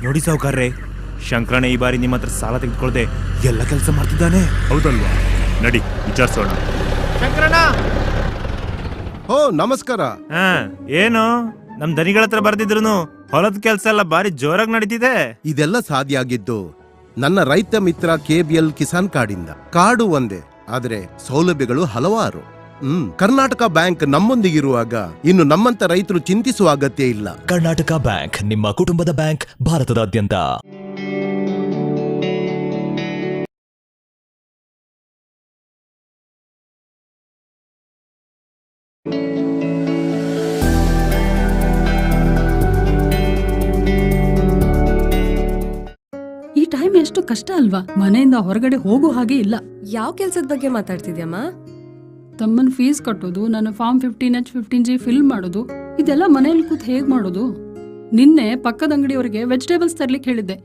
ನೋಡಿ ಸಾವುಕಾರ್ರೆ, ಶಂಕರಣ್ಣ ಈ ಬಾರಿ ನಿಮ್ಮ ಹತ್ರ ಸಾಲ ತೆಗೆದುಕೊಳ್ಳದೆ ಎಲ್ಲ ಕೆಲಸ ಮಾಡ್ತಿದ್ದಾನೆ, ಹೌದಲ್ವಾ? ನಡಿ ವಿಚಾರಿಸೋಣ. ಶಂಕರಣ್ಣ, ಓ ನಮಸ್ಕಾರ. ಏನು ನಮ್ ದನಿಗಳ ಹತ್ರ ಬರ್ದಿದ್ರು ಹೊಲದ ಕೆಲಸ ಎಲ್ಲ ಬಾರಿ ಜೋರಾಗಿ ನಡೀತಿದೆ. ಇದೆಲ್ಲ ಸಾಧ್ಯ ಆಗಿದ್ದು ನನ್ನ ರೈತ ಮಿತ್ರ KBL ಕಿಸಾನ್ ಕಾರ್ಡಿಂದ. ಕಾರ್ಡು ಒಂದೇ, ಆದರೆ ಸೌಲಭ್ಯಗಳು ಹಲವಾರು. ಕರ್ನಾಟಕ ಬ್ಯಾಂಕ್ ನಮ್ಮೊಂದಿಗಿರುವಾಗ ಇನ್ನು ನಮ್ಮಂತ ರೈತರು ಚಿಂತಿಸುವ ಅಗತ್ಯ ಇಲ್ಲ. ಕರ್ನಾಟಕ ಬ್ಯಾಂಕ್, ನಿಮ್ಮ ಕುಟುಂಬದ ಬ್ಯಾಂಕ್, ಭಾರತದಾದ್ಯಂತ. ಈ ಟೈಮ್ ಎಷ್ಟು ಕಷ್ಟ ಅಲ್ವಾ? ಮನೆಯಿಂದ ಹೊರಗಡೆ ಹೋಗೋ ಹಾಗೆ ಇಲ್ಲ. ಯಾವ ಕೆಲ್ಸದ ಬಗ್ಗೆ ಮಾತಾಡ್ತಿದ್ಯಮ್ಮ? ತಮ್ಮನ್ ಫೀಸ್ ಕಟ್ಟೋದು, ನನ್ನ ಫಾರ್ಮ್ 15H 15G ಫಿಲ್ ಮಾಡೋದು, ಇದೆಲ್ಲ ಮನೇಲಿ ಕೂತ್ ಹೇಗ್ ಮಾಡೋದು? ನಿನ್ನೆ ಪಕ್ಕದ ಅಂಗಡಿಯವರಿಗೆ ವೆಜಿಟೇಬಲ್ಸ್ ತರ್ಲಿಕ್ಕೆ ಹೇಳಿದ್ದೆ.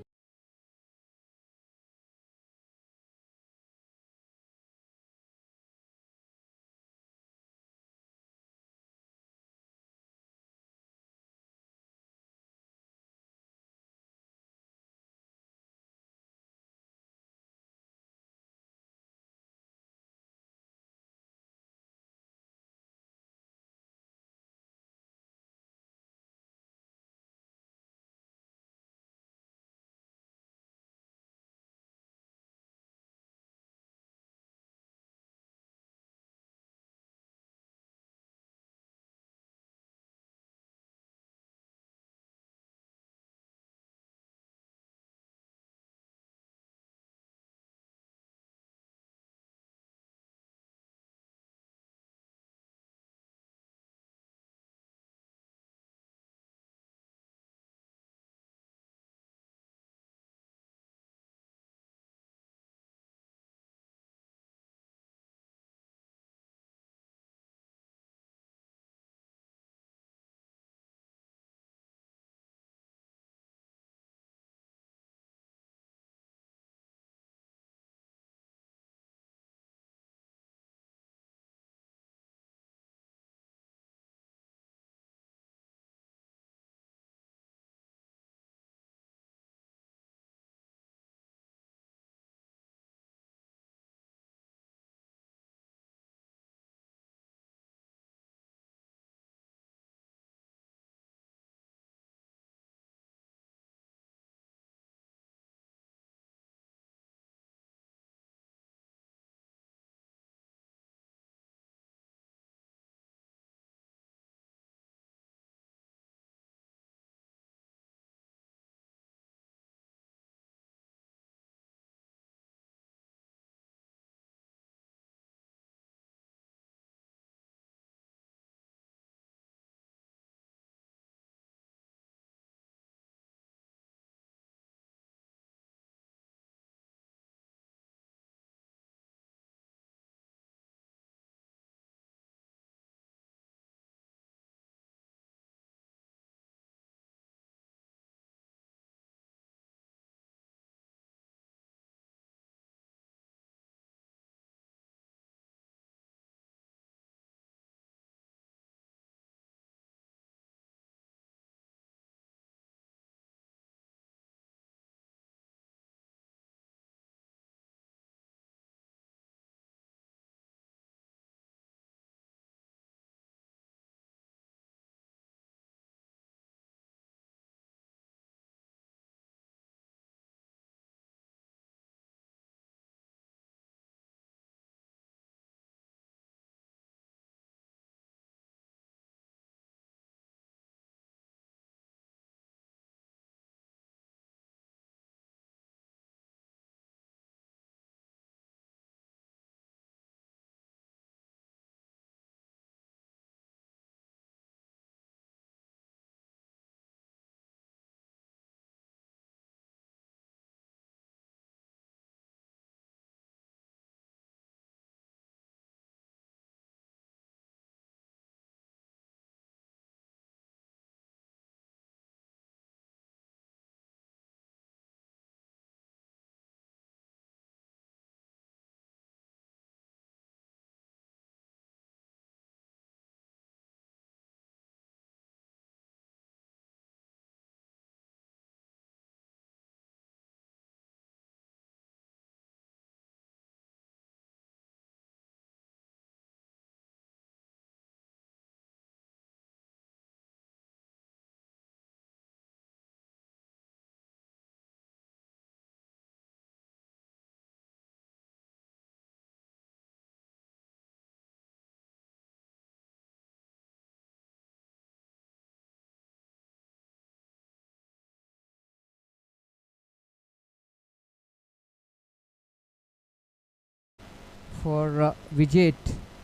for Vijay.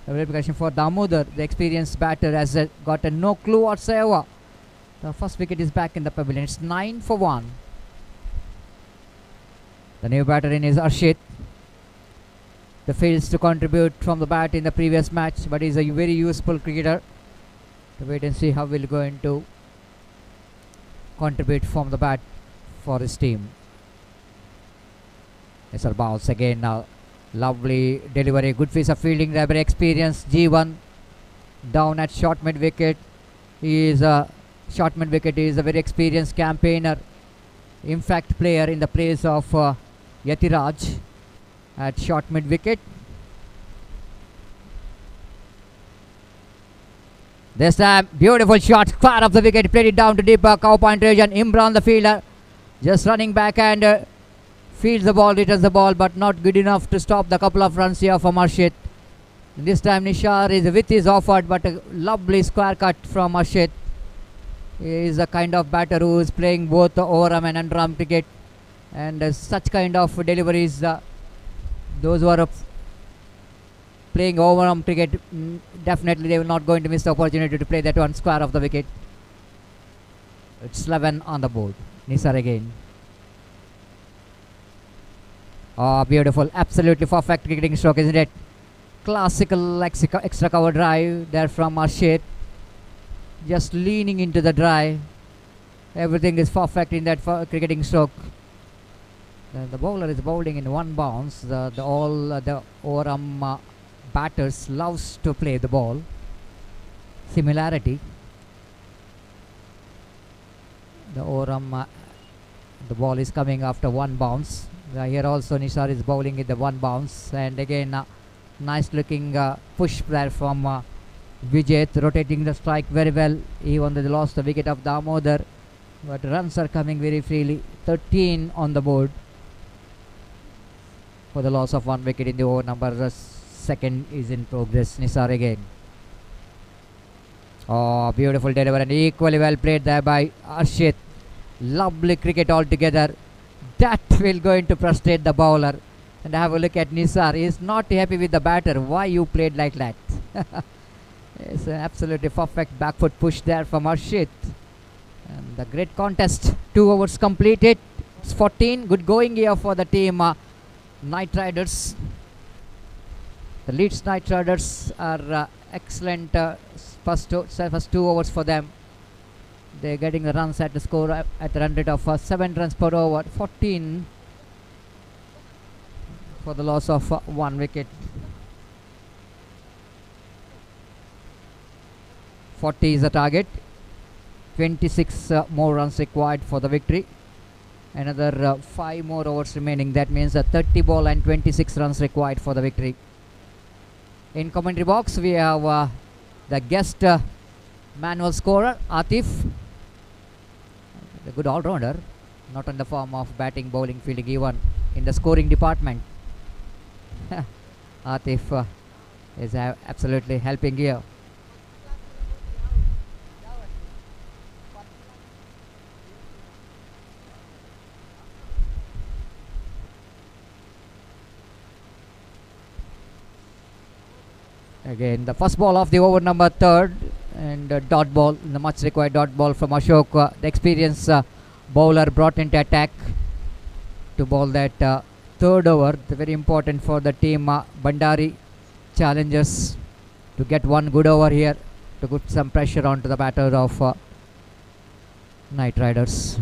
A verification for Damodar, the experienced batter, has got no clue whatsoever. The first wicket is back in the pavilion. It's 9 for 1. The new batter in is Arshit. The fails to contribute from the bat in the previous match, but he's a very useful cricketer. To wait and see how we're going to contribute from the bat for his team. It's a bounce again now. Lovely delivery, good piece of fielding. They're very experienced. G1 down at short mid wicket. He is a short mid wicket. He is a very experienced campaigner, impact player in the place of Yatiraj at short mid wicket. This time, beautiful shot, square of the wicket, played it down to deep cow point region. Imran, the fielder, just running back and fields the ball, returns the ball, but not good enough to stop the couple of runs here from Arshit. This time Nishar is with his offered, but a lovely square cut from Arshit. He is a kind of batter who is playing both the overarm and underarm cricket, and such kind of deliveries, those who are playing overarm cricket, definitely they will not going to miss the opportunity to play that one square of the wicket. It's 11 on the board. Nisar again. Oh, beautiful, absolutely perfect cricketing stroke, isn't it? Classical extra cover drive there from Arshit. Just leaning into the drive. Everything is perfect in that cricketing stroke. The bowler is bowling in one bounce. The overarm batters loves to play the ball. Similarity. The overarm, the ball is coming after one bounce. Here also Nishar is bowling with the one bounce, and again nice looking push there from Vijay, rotating the strike very well, even though they lost the wicket of Damodar, but runs are coming very freely. 13 on the board for the loss of one wicket in the over number. The second is in progress. Nisar again. Oh, beautiful delivery, and equally well played there by Arshit. Lovely cricket altogether. That will going to frustrate the bowler. And have a look at Nisar. He is not happy with the batter. Why you played like that? It's an absolutely perfect back foot push there from Arshit. And the great contest. 2 overs completed. It's 14. Good going here for the team Knight Riders. The Leeds Knight Riders are excellent first 2 overs for them. They're getting the runs at the score at the run rate of 7 runs per over. 14 for the loss of 1 wicket. 40 is the target. 26 more runs required for the victory. Another 5 more overs remaining. That means 30 ball and 26 runs required for the victory. In commentary box we have the guest manual scorer Atif, a good all-rounder, not in the form of batting, bowling, fielding, even in the scoring department. Atif is absolutely helping here. Again, the first ball of the over number 3rd, and dot ball, the much required dot ball from Ashok, the experienced bowler brought into attack to bowl that 3rd over. Very important for the team Bandari challengers to get one good over here to put some pressure onto the batter of Knight Riders.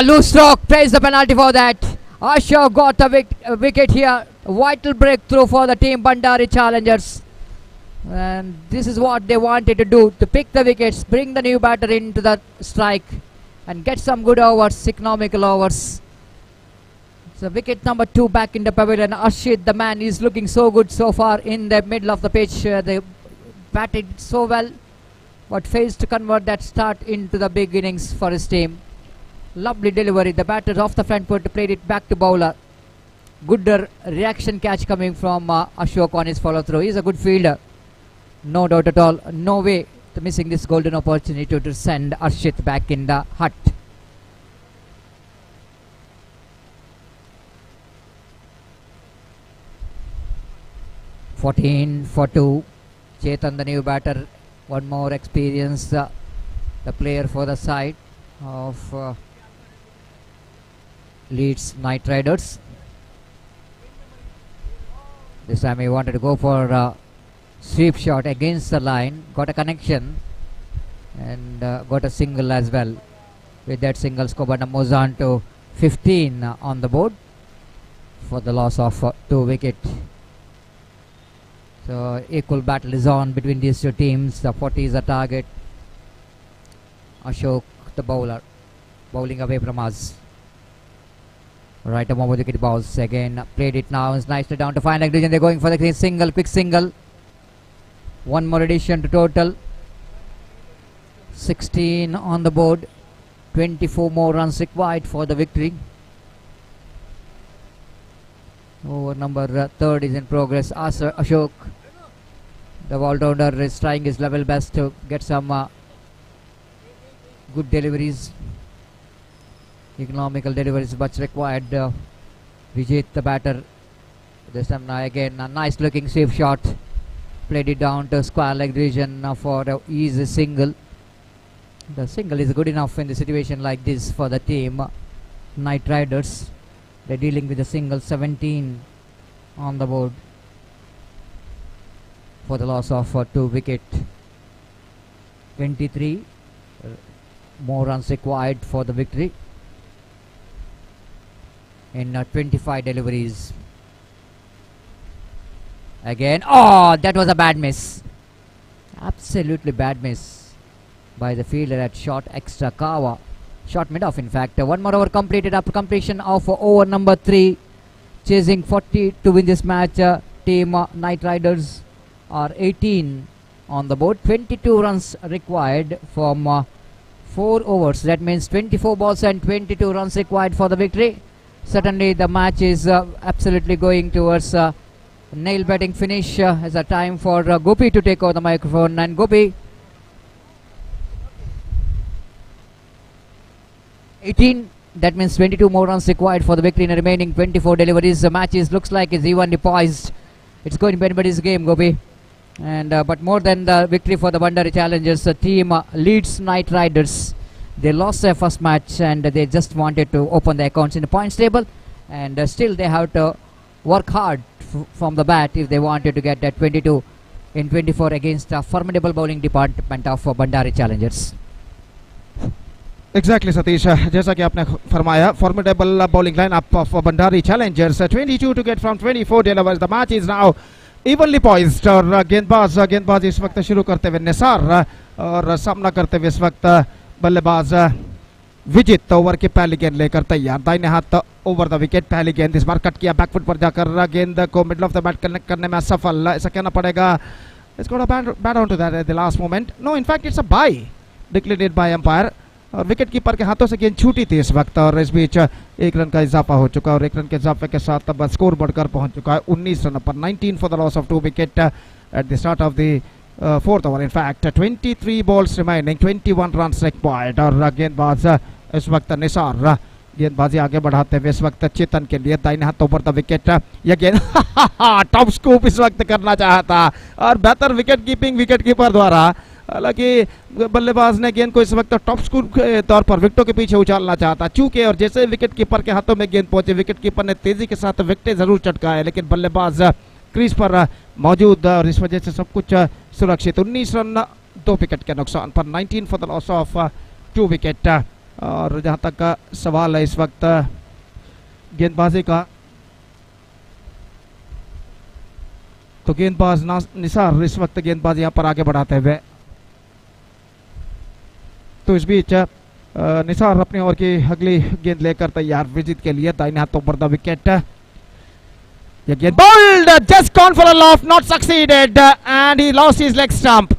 Loose stroke, pays the penalty for that. Ashok got a wicket here. Vital breakthrough for the team Bandari challengers. And this is what they wanted to do, to pick the wickets, bring the new batter into the strike and get some good overs, economical overs. So wicket number 2 back in the pavilion. Arshit, the man, is looking so good so far in the middle of the pitch. They batted so well, but fails to convert that start into the big innings for his team. Lovely delivery. The batter off the front foot played it back to bowler. Good reaction catch coming from Ashok on his follow through. He's a good fielder. No doubt at all. No way to missing this golden opportunity to send Arshit back in the hut. 14 for 2. Chetan, the new batter, one more experience, the player for the side of Leeds Knight Riders. This time he wanted to go for a sweep shot against the line, got a connection and got a single as well. With that single, Skobana moves on to 15 on the board for the loss of 2 wickets. So equal battle is on between these two teams. The 40 is the target. Ashok, the bowler, bowling away from us. Right above the wicket balls again. Played it now. It's nicely down to final leg region. They're going for the single, quick single. One more addition to total. 16 on the board. 24 more runs required for the victory. Over number 3rd is in progress. Ashok, the all-rounder, is trying his level best to get some good deliveries. Economical deliveries much required. Vijay, the batter, this time now again a nice looking sweep shot. Played it down to square leg region for an easy single. The single is good enough in the situation like this for the team. Knight Riders, they're dealing with a single. 17 on the board for the loss of 2 wickets. 23 more runs required for the victory in 25 deliveries. Again, oh, that was a bad miss. Absolutely bad miss by the fielder at short extra cover. Short mid-off, in fact. One more over completed after completion of over number 3. Chasing 40 to win this match. Team Knight Riders are 18 on the board. 22 runs required from 4 overs. That means 24 balls and 22 runs required for the victory. Certainly the match is absolutely going towards nail-biting finish. As a time for Gopi to take over the microphone. And Gopi, 18, that means 22 more runs required for the victory in the remaining 24 deliveries. The match looks like it's evenly poised. It's going to be anybody's game, Gopi. And but more than the victory for the Bandari Challengers, the team Leeds Knight Riders, they lost their first match and they just wanted to open the accounts in the points table, and still they have to work hard from the bat if they wanted to get that 22 in 24 against a formidable bowling department of Bandari Challengers. Exactly, Satish. जैसा कि आपने फरमाया, formidable bowling lineup of Bandari Challengers. 22 to get from 24 deliveries. The match is now evenly poised. और गेंदबाज इस वक्त शुरू करते हुए निसार और सामना करते हुए इस वक्त बल्लेबाज विजित ओवर की पहली गेंद लेकर तैयार. दाहिने हाथ ओवर द विकेट. पहली गेंद इस बार कट किया बैकफुट पर जाकर गेंद को middle of the bat connect करने में असफल. ऐसा कहना पड़ेगा. It's got a bad on to that at the last moment. No, in fact it's a bye declared by umpire. और विकेट कीपर के हाथों से गेंद छूटी थी इस वक्त. और इस बीच 1 रन का इजाफा हो चुका है और 1 रन के इजाफे के साथ अब स्कोर बढ़कर पहुंच चुका है 19 रन पर. 19 for the loss of 2 wicket at the start of the 4th over. In fact 23 balls remaining, 21 run required. और गेंदबाज इस वक्त निसार गेंदबाजी आगे बढ़ाते हुए इस वक्त चेतन के लिए दाहिने हाथ ओवर द विकेट. यह गेंद टॉप स्कूप इस वक्त करना चाहता और बेहतर विकेट कीपिंग विकेट कीपर द्वारा. हालांकि बल्लेबाज ने गेंद को इस वक्त टॉप स्कूप के तौर पर विकेटों के पीछे उछालना चाहता चूंकि, और जैसे विकेट कीपर के हाथों में गेंद पहुंचे विकेट कीपर ने तेजी के साथ विकेटें जरूर चटकाए, लेकिन बल्लेबाज क्रीज पर मौजूद और इस वजह से सब कुछ सुरक्षित. 19 रन 2 विकेट के नुकसान पर. 19 for the loss of 2 wicket. और जहां तक का सवाल है इस वक्त गेंदबाजी का, तो गेंदबाज निसार इस वक्त गेंदबाजी यहां पर आगे बढ़ाते हुए. तो इस बीच निसार अपनी ओवर की अगली गेंद लेकर तैयार विजित के लिए. दाहिने हाथ ओवर द विकेट. ये गेंद bowled, just gone for a loft, not succeeded, and he lost his leg stump.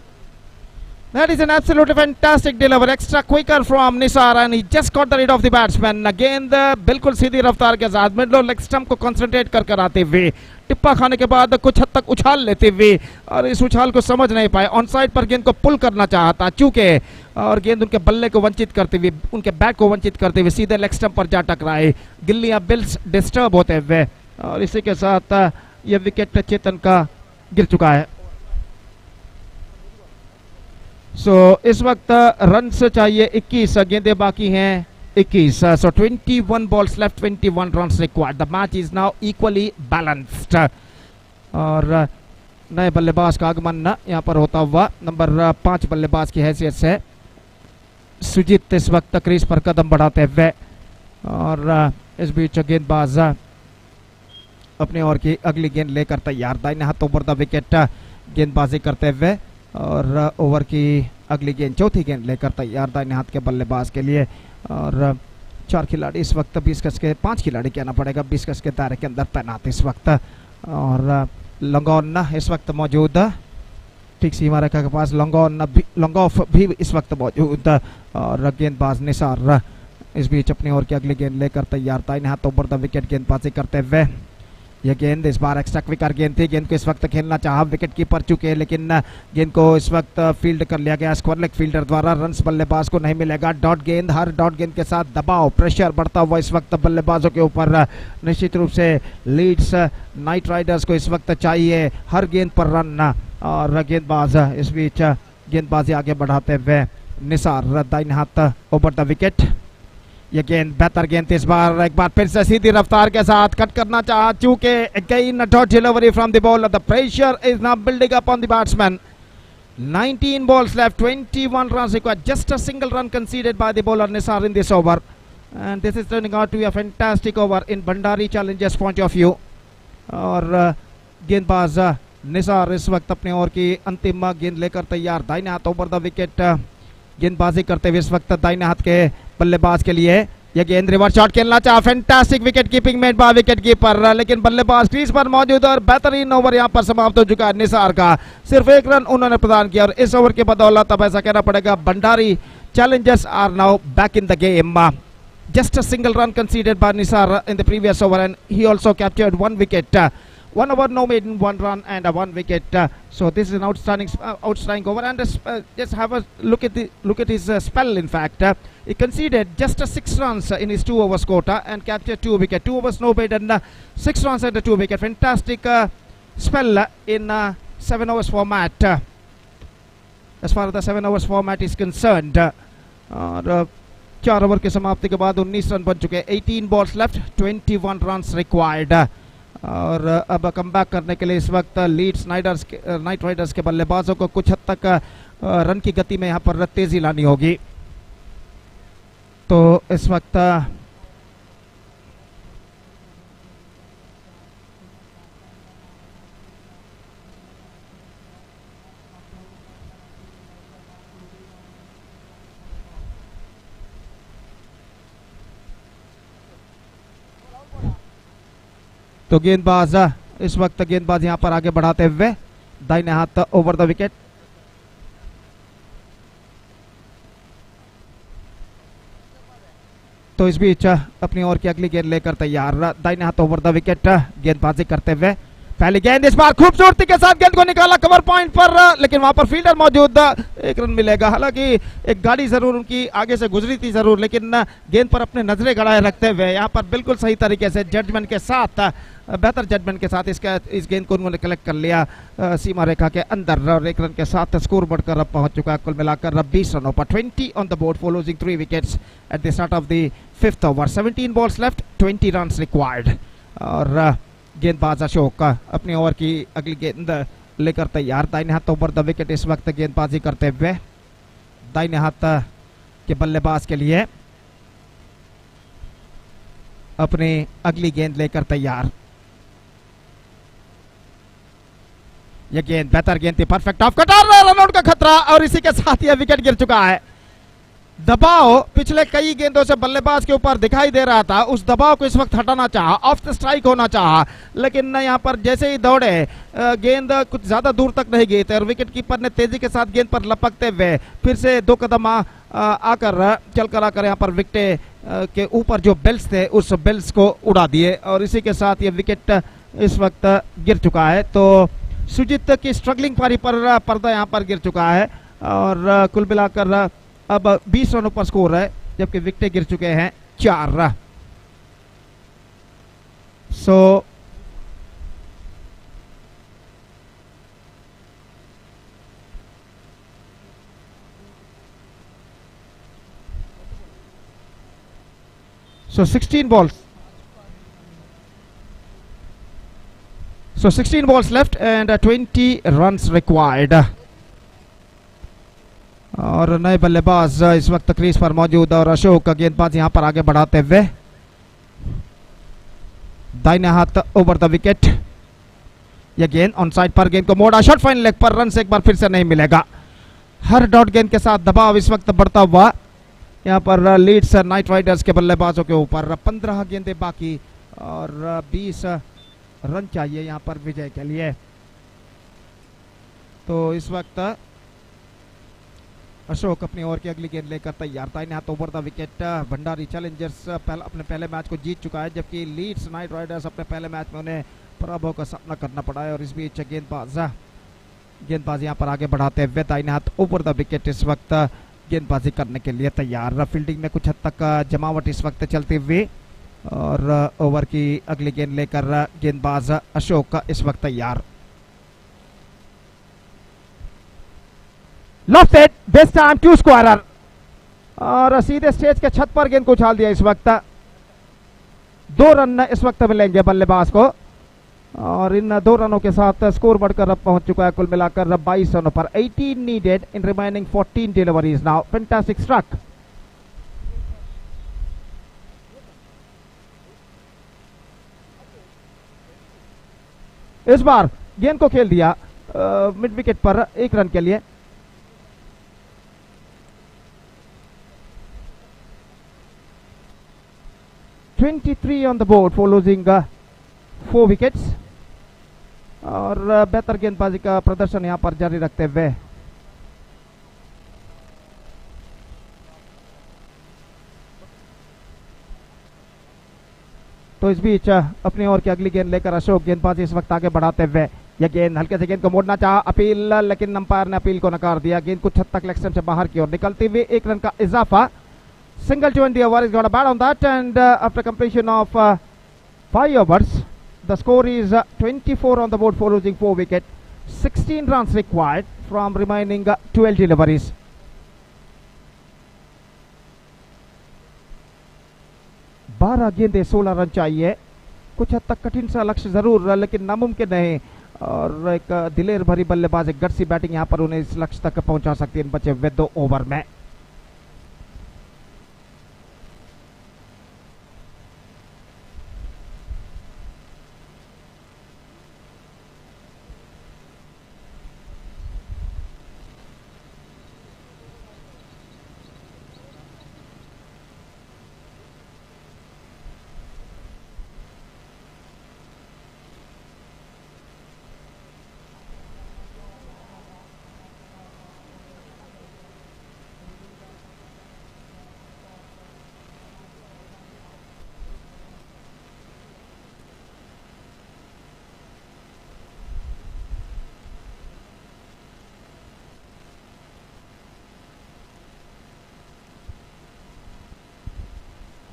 That is an absolutely fantastic delivery, extra quicker from Nisar, and he just got the rid of the batsman. गेंद बिल्कुल सीधी रफ्तार के साथ mid leg stump को concentrate कर आते हुए टिप्पा खाने के बाद कुछ हद तक उछाल लेते हुए, और इस उछाल को समझ नहीं पाए. ऑन साइड पर गेंद को पुल करना चाहता चूंकि, और गेंद उनके बल्ले को वंचित करते हुए, उनके बैट को वंचित करते हुए सीधे लेग स्टंप पर जा टकराए. गिल्लियां बिल्स डिस्टर्ब होते हुए, और इसी के साथ यह विकेट चेतन का गिर चुका है। सो इस वक्त रन्स चाहिए 21, गेंदें बाकी हैं 21। सो 21 balls left, 21 runs required. The match is now equally balanced. और नए बल्लेबाज का आगमन यहाँ पर होता हुआ नंबर 5 बल्लेबाज की हैसियत से सुजीत इस वक्त क्रीज पर कदम बढ़ाते हुए, और इस बीच गेंदबाज अपने ओवर की अगली गेंद लेकर तैयार। दाहिने हाथ ओवर द विकेट गेंदबाजी करते हुए, और ओवर की अगली गेंद चौथी गेंद लेकर तैयार दाहिने हाथ के बल्लेबाज के लिए। और 4 खिलाड़ी इस वक्त 20 गज के, 5 खिलाड़ी कहना पड़ेगा 20 गज के दायरे के अंदर तैनात इस वक्त। और लॉन्ग इस वक्त मौजूद ठीक सीमा रेखा के पास, लॉन्ग ऑफ भी इस वक्त मौजूद। और गेंदबाज निसार इस बीच अपनी ओर की अगली गेंद लेकर तैयार दाहिने हाथ ओवर द विकेट गेंदबाजी करते हुए। यह गेंद इस बार एक्स्ट्रा क्विकर गेंद थी, गेंद को इस वक्त खेलना चाहा विकेट कीपर चुके, लेकिन गेंद को इस वक्त फील्ड कर लिया गया स्क्वायर लेग फील्डर द्वारा। रन्स बल्लेबाज को नहीं मिलेगा। डॉट गेंद, हर डॉट गेंद के साथ दबाव, प्रेशर बढ़ता हुआ इस वक्त बल्लेबाजों के ऊपर। निश्चित रूप से लीड्स नाइट राइडर्स को इस वक्त चाहिए हर गेंद पर रन। और गेंदबाज इस बीच गेंदबाजी आगे बढ़ाते हुए निसार दाहिने हाथ ओवर द विकेट। ये गेंद बेहतर गेंद इस बार, एक बार फिर से सीधी रफ्तार के साथ कट करना चाहा, चूंकि again dot delivery from the bowler. The pressure is now building up on the batsman. 19 balls left, 21 runs required, just a single run conceded by the bowler Nisar in this over, and this is turning out to be a fantastic over in Bandari challenges point of view. और गेंदबाज निसार इस वक्त अपने over की अंतिम गेंद लेकर तैयार दाहिने हाथ ओवर द विकेट गेंदबाजी करते हुए इस वक्त दाहिने हाथ के बल्लेबाज के लिए। यह गेंद रिवर्स शॉट खेलना चाहा, fantastic wicket keeping made by wicket keeper, लेकिन बल्लेबाज क्रीज पर मौजूद और बेहतरीन ओवर यहां पर समाप्त हो चुका है निसार का। सिर्फ 1 रन उन्होंने प्रदान किया, और इस ओवर के बदौलत अब ऐसा कहना पड़ेगा Bhandari Challengers are now back in the game. Just a single run conceded by Nisar in the previous over, and he also captured 1 wicket. 1 over, no maiden, 1 run and 1 wicket. So this is an outstanding over, and just have a look at his spell. In fact, he conceded just 6 runs in his 2 overs quota and captured 2 wicket. 2 overs, no maiden, 6 runs and 2 wicket. Fantastic spell in 7 overs format. As far as the 7 overs format is concerned, 4 over की समाप्ति के बाद 19 run बन चुके हैं। 18 balls left, 21 runs required। और अब comeback करने के लिए इस वक्त लीड्स नाइट राइडर्स के बल्लेबाजों को कुछ हद तक रन की गति में यहाँ पर तेजी लानी होगी। तो इस वक्त तो गेंदबाज इस वक्त गेंदबाज यहां पर आगे बढ़ाते हुए दाहिने हाथ ओवर द विकेट। तो इस बीच अपनी ओर की अगली गेंद लेकर तैयार दाहिने हाथ ओवर द विकेट गेंदबाजी करते हुए। पहली गेंद इस बार खूबसूरती के साथ गेंद को निकाला कवर पॉइंट पर, लेकिन वहां पर फील्डर मौजूद, 1 रन मिलेगा। हालांकि एक गाड़ी जरूर उनकी आगे से गुजरी थी जरूर, लेकिन गेंद पर अपने नजरें गड़ाए रखते हुए यहाँ पर बिल्कुल सही तरीके से जजमेंट के साथ, बेहतर जजमेंट के साथ इस गेंद को उन्होंने कलेक्ट कर लिया सीमा रेखा के अंदर, और 1 रन के साथ स्कोर बढ़कर अब पहुंच चुका है कुल मिलाकर 20 रनों पर। 20 on the board for losing 3 wickets eight the start of the 5th over. 17 balls left, 20 runs required। और गेंदबाज अशोक अपनी ओवर की अगली गेंद लेकर तैयार दाहिने हाथ ओवर द विकेट इस वक्त गेंदबाजी करते हुए दाहिने हाथ के बल्लेबाज के लिए अपनी अगली गेंद लेकर तैयार। यह गेंद बेहतर गेंद थी, परफेक्ट ऑफ कटर, रनआउट का खतरा, और इसी के साथ यह विकेट गिर चुका है। दबाव पिछले कई गेंदों से बल्लेबाज के ऊपर दिखाई दे रहा था, उस दबाव को इस वक्त हटाना चाहा, ऑफ द स्ट्राइक होना चाहा, लेकिन यहाँ पर जैसे ही दौड़े गेंद कुछ ज्यादा दूर तक नहीं गई थी, और विकेट कीपर ने तेजी के साथ गेंद पर लपकते हुए फिर से 2 कदम आकर चलकर आकर यहाँ पर विकेट के ऊपर जो बेल्स थे उस बेल्स को उड़ा दिए, और इसी के साथ ये विकेट इस वक्त गिर चुका है। तो सुजीत की स्ट्रगलिंग पारी पर पर्दा यहाँ पर गिर चुका है, और कुल मिलाकर अब 20 रनों पर स्कोर है, जबकि विकेट गिर चुके हैं 4। सो So 16 balls. So 16 balls left and 20 runs required. और नए बल्लेबाज इस वक्त क्रीज पर मौजूद और अशोक का गेंदबाज यहां पर आगे बढ़ाते हुए दाहिने हाथ ओवर द विकेट। यह गेंद ऑन साइड पर गेंद को मोड़ा, शॉट फाइन लेग पर, रन से एक बार फिर से नहीं मिलेगा। हर डॉट गेंद के साथ दबाव इस वक्त बढ़ता हुआ यहां पर लीड्स नाइट राइडर्स के बल्लेबाजों के ऊपर। 15 गेंदें बाकी और 20 रन चाहिए यहां पर विजय के लिए। तो इस वक्त अशोक अपनी ओवर की अगली गेंद लेकर तैयार। दाहिने हाथ over the wicket. Bhandari Challengers अपने पहले मैच को जीत चुका है, जबकि लीड्स नाइट राइडर्स अपने पहले मैच में उन्हें पराभव का सामना करना पड़ा है। और इस बीच गेंदबाज यहां पर आगे बढ़ाते हुए दाहिने हाथ ओवर द विकेट इस वक्त गेंदबाजी करने के लिए तैयार। फील्डिंग में कुछ हद तक जमावट इस वक्त चलती हुई और ओवर की अगली गेंद लेकर गेंदबाज अशोक का इस वक्त तैयार। Lofted, best time to square और सीधे स्टेज के छत पर गेंद को उछाल दिया। इस वक्त 2 रन इस वक्त मिलेंगे बल्लेबाज को और इन 2 रनों के साथ स्कोर बढ़कर अब पहुंच चुका है कुल मिलाकर 22 रनों पर। 18 needed in remaining 14 deliveries now. Fantastic struck. इस बार गेंद को खेल दिया मिड विकेट पर 1 रन के लिए। (23 on the board for losing 4 wickets और बेहतर गेंदबाजी का प्रदर्शन यहां पर जारी रखते हुए तो इस बीच अपनी ओवर की अगली गेंद लेकर अशोक गेंदबाजी इस वक्त आगे बढ़ाते हुए यह गेंद हल्के से गेंद को मोड़ना चाहा, अपील, लेकिन अंपायर ने अपील को नकार दिया। गेंद कुछ हद तक लेग स्टंप से बाहर की ओर निकलते हुए 1 रन का इजाफा। Single to end the over is got a bat on that and after completion of 5 overs the score is 24 on the board for losing 4 wicket. 16 runs required from remaining 12 deliveries. बारह गेंदे 16 run चाहिए। कुछ हद तक कठिन सा लक्ष्य जरूर लेकिन नामुमकिन नहीं और एक दिलेर भरी बल्लेबाज, एक गट्सी बैटिंग यहां पर उन्हें इस लक्ष्य तक पहुंचा सकती है इन बचे हुए 2 ओवर में।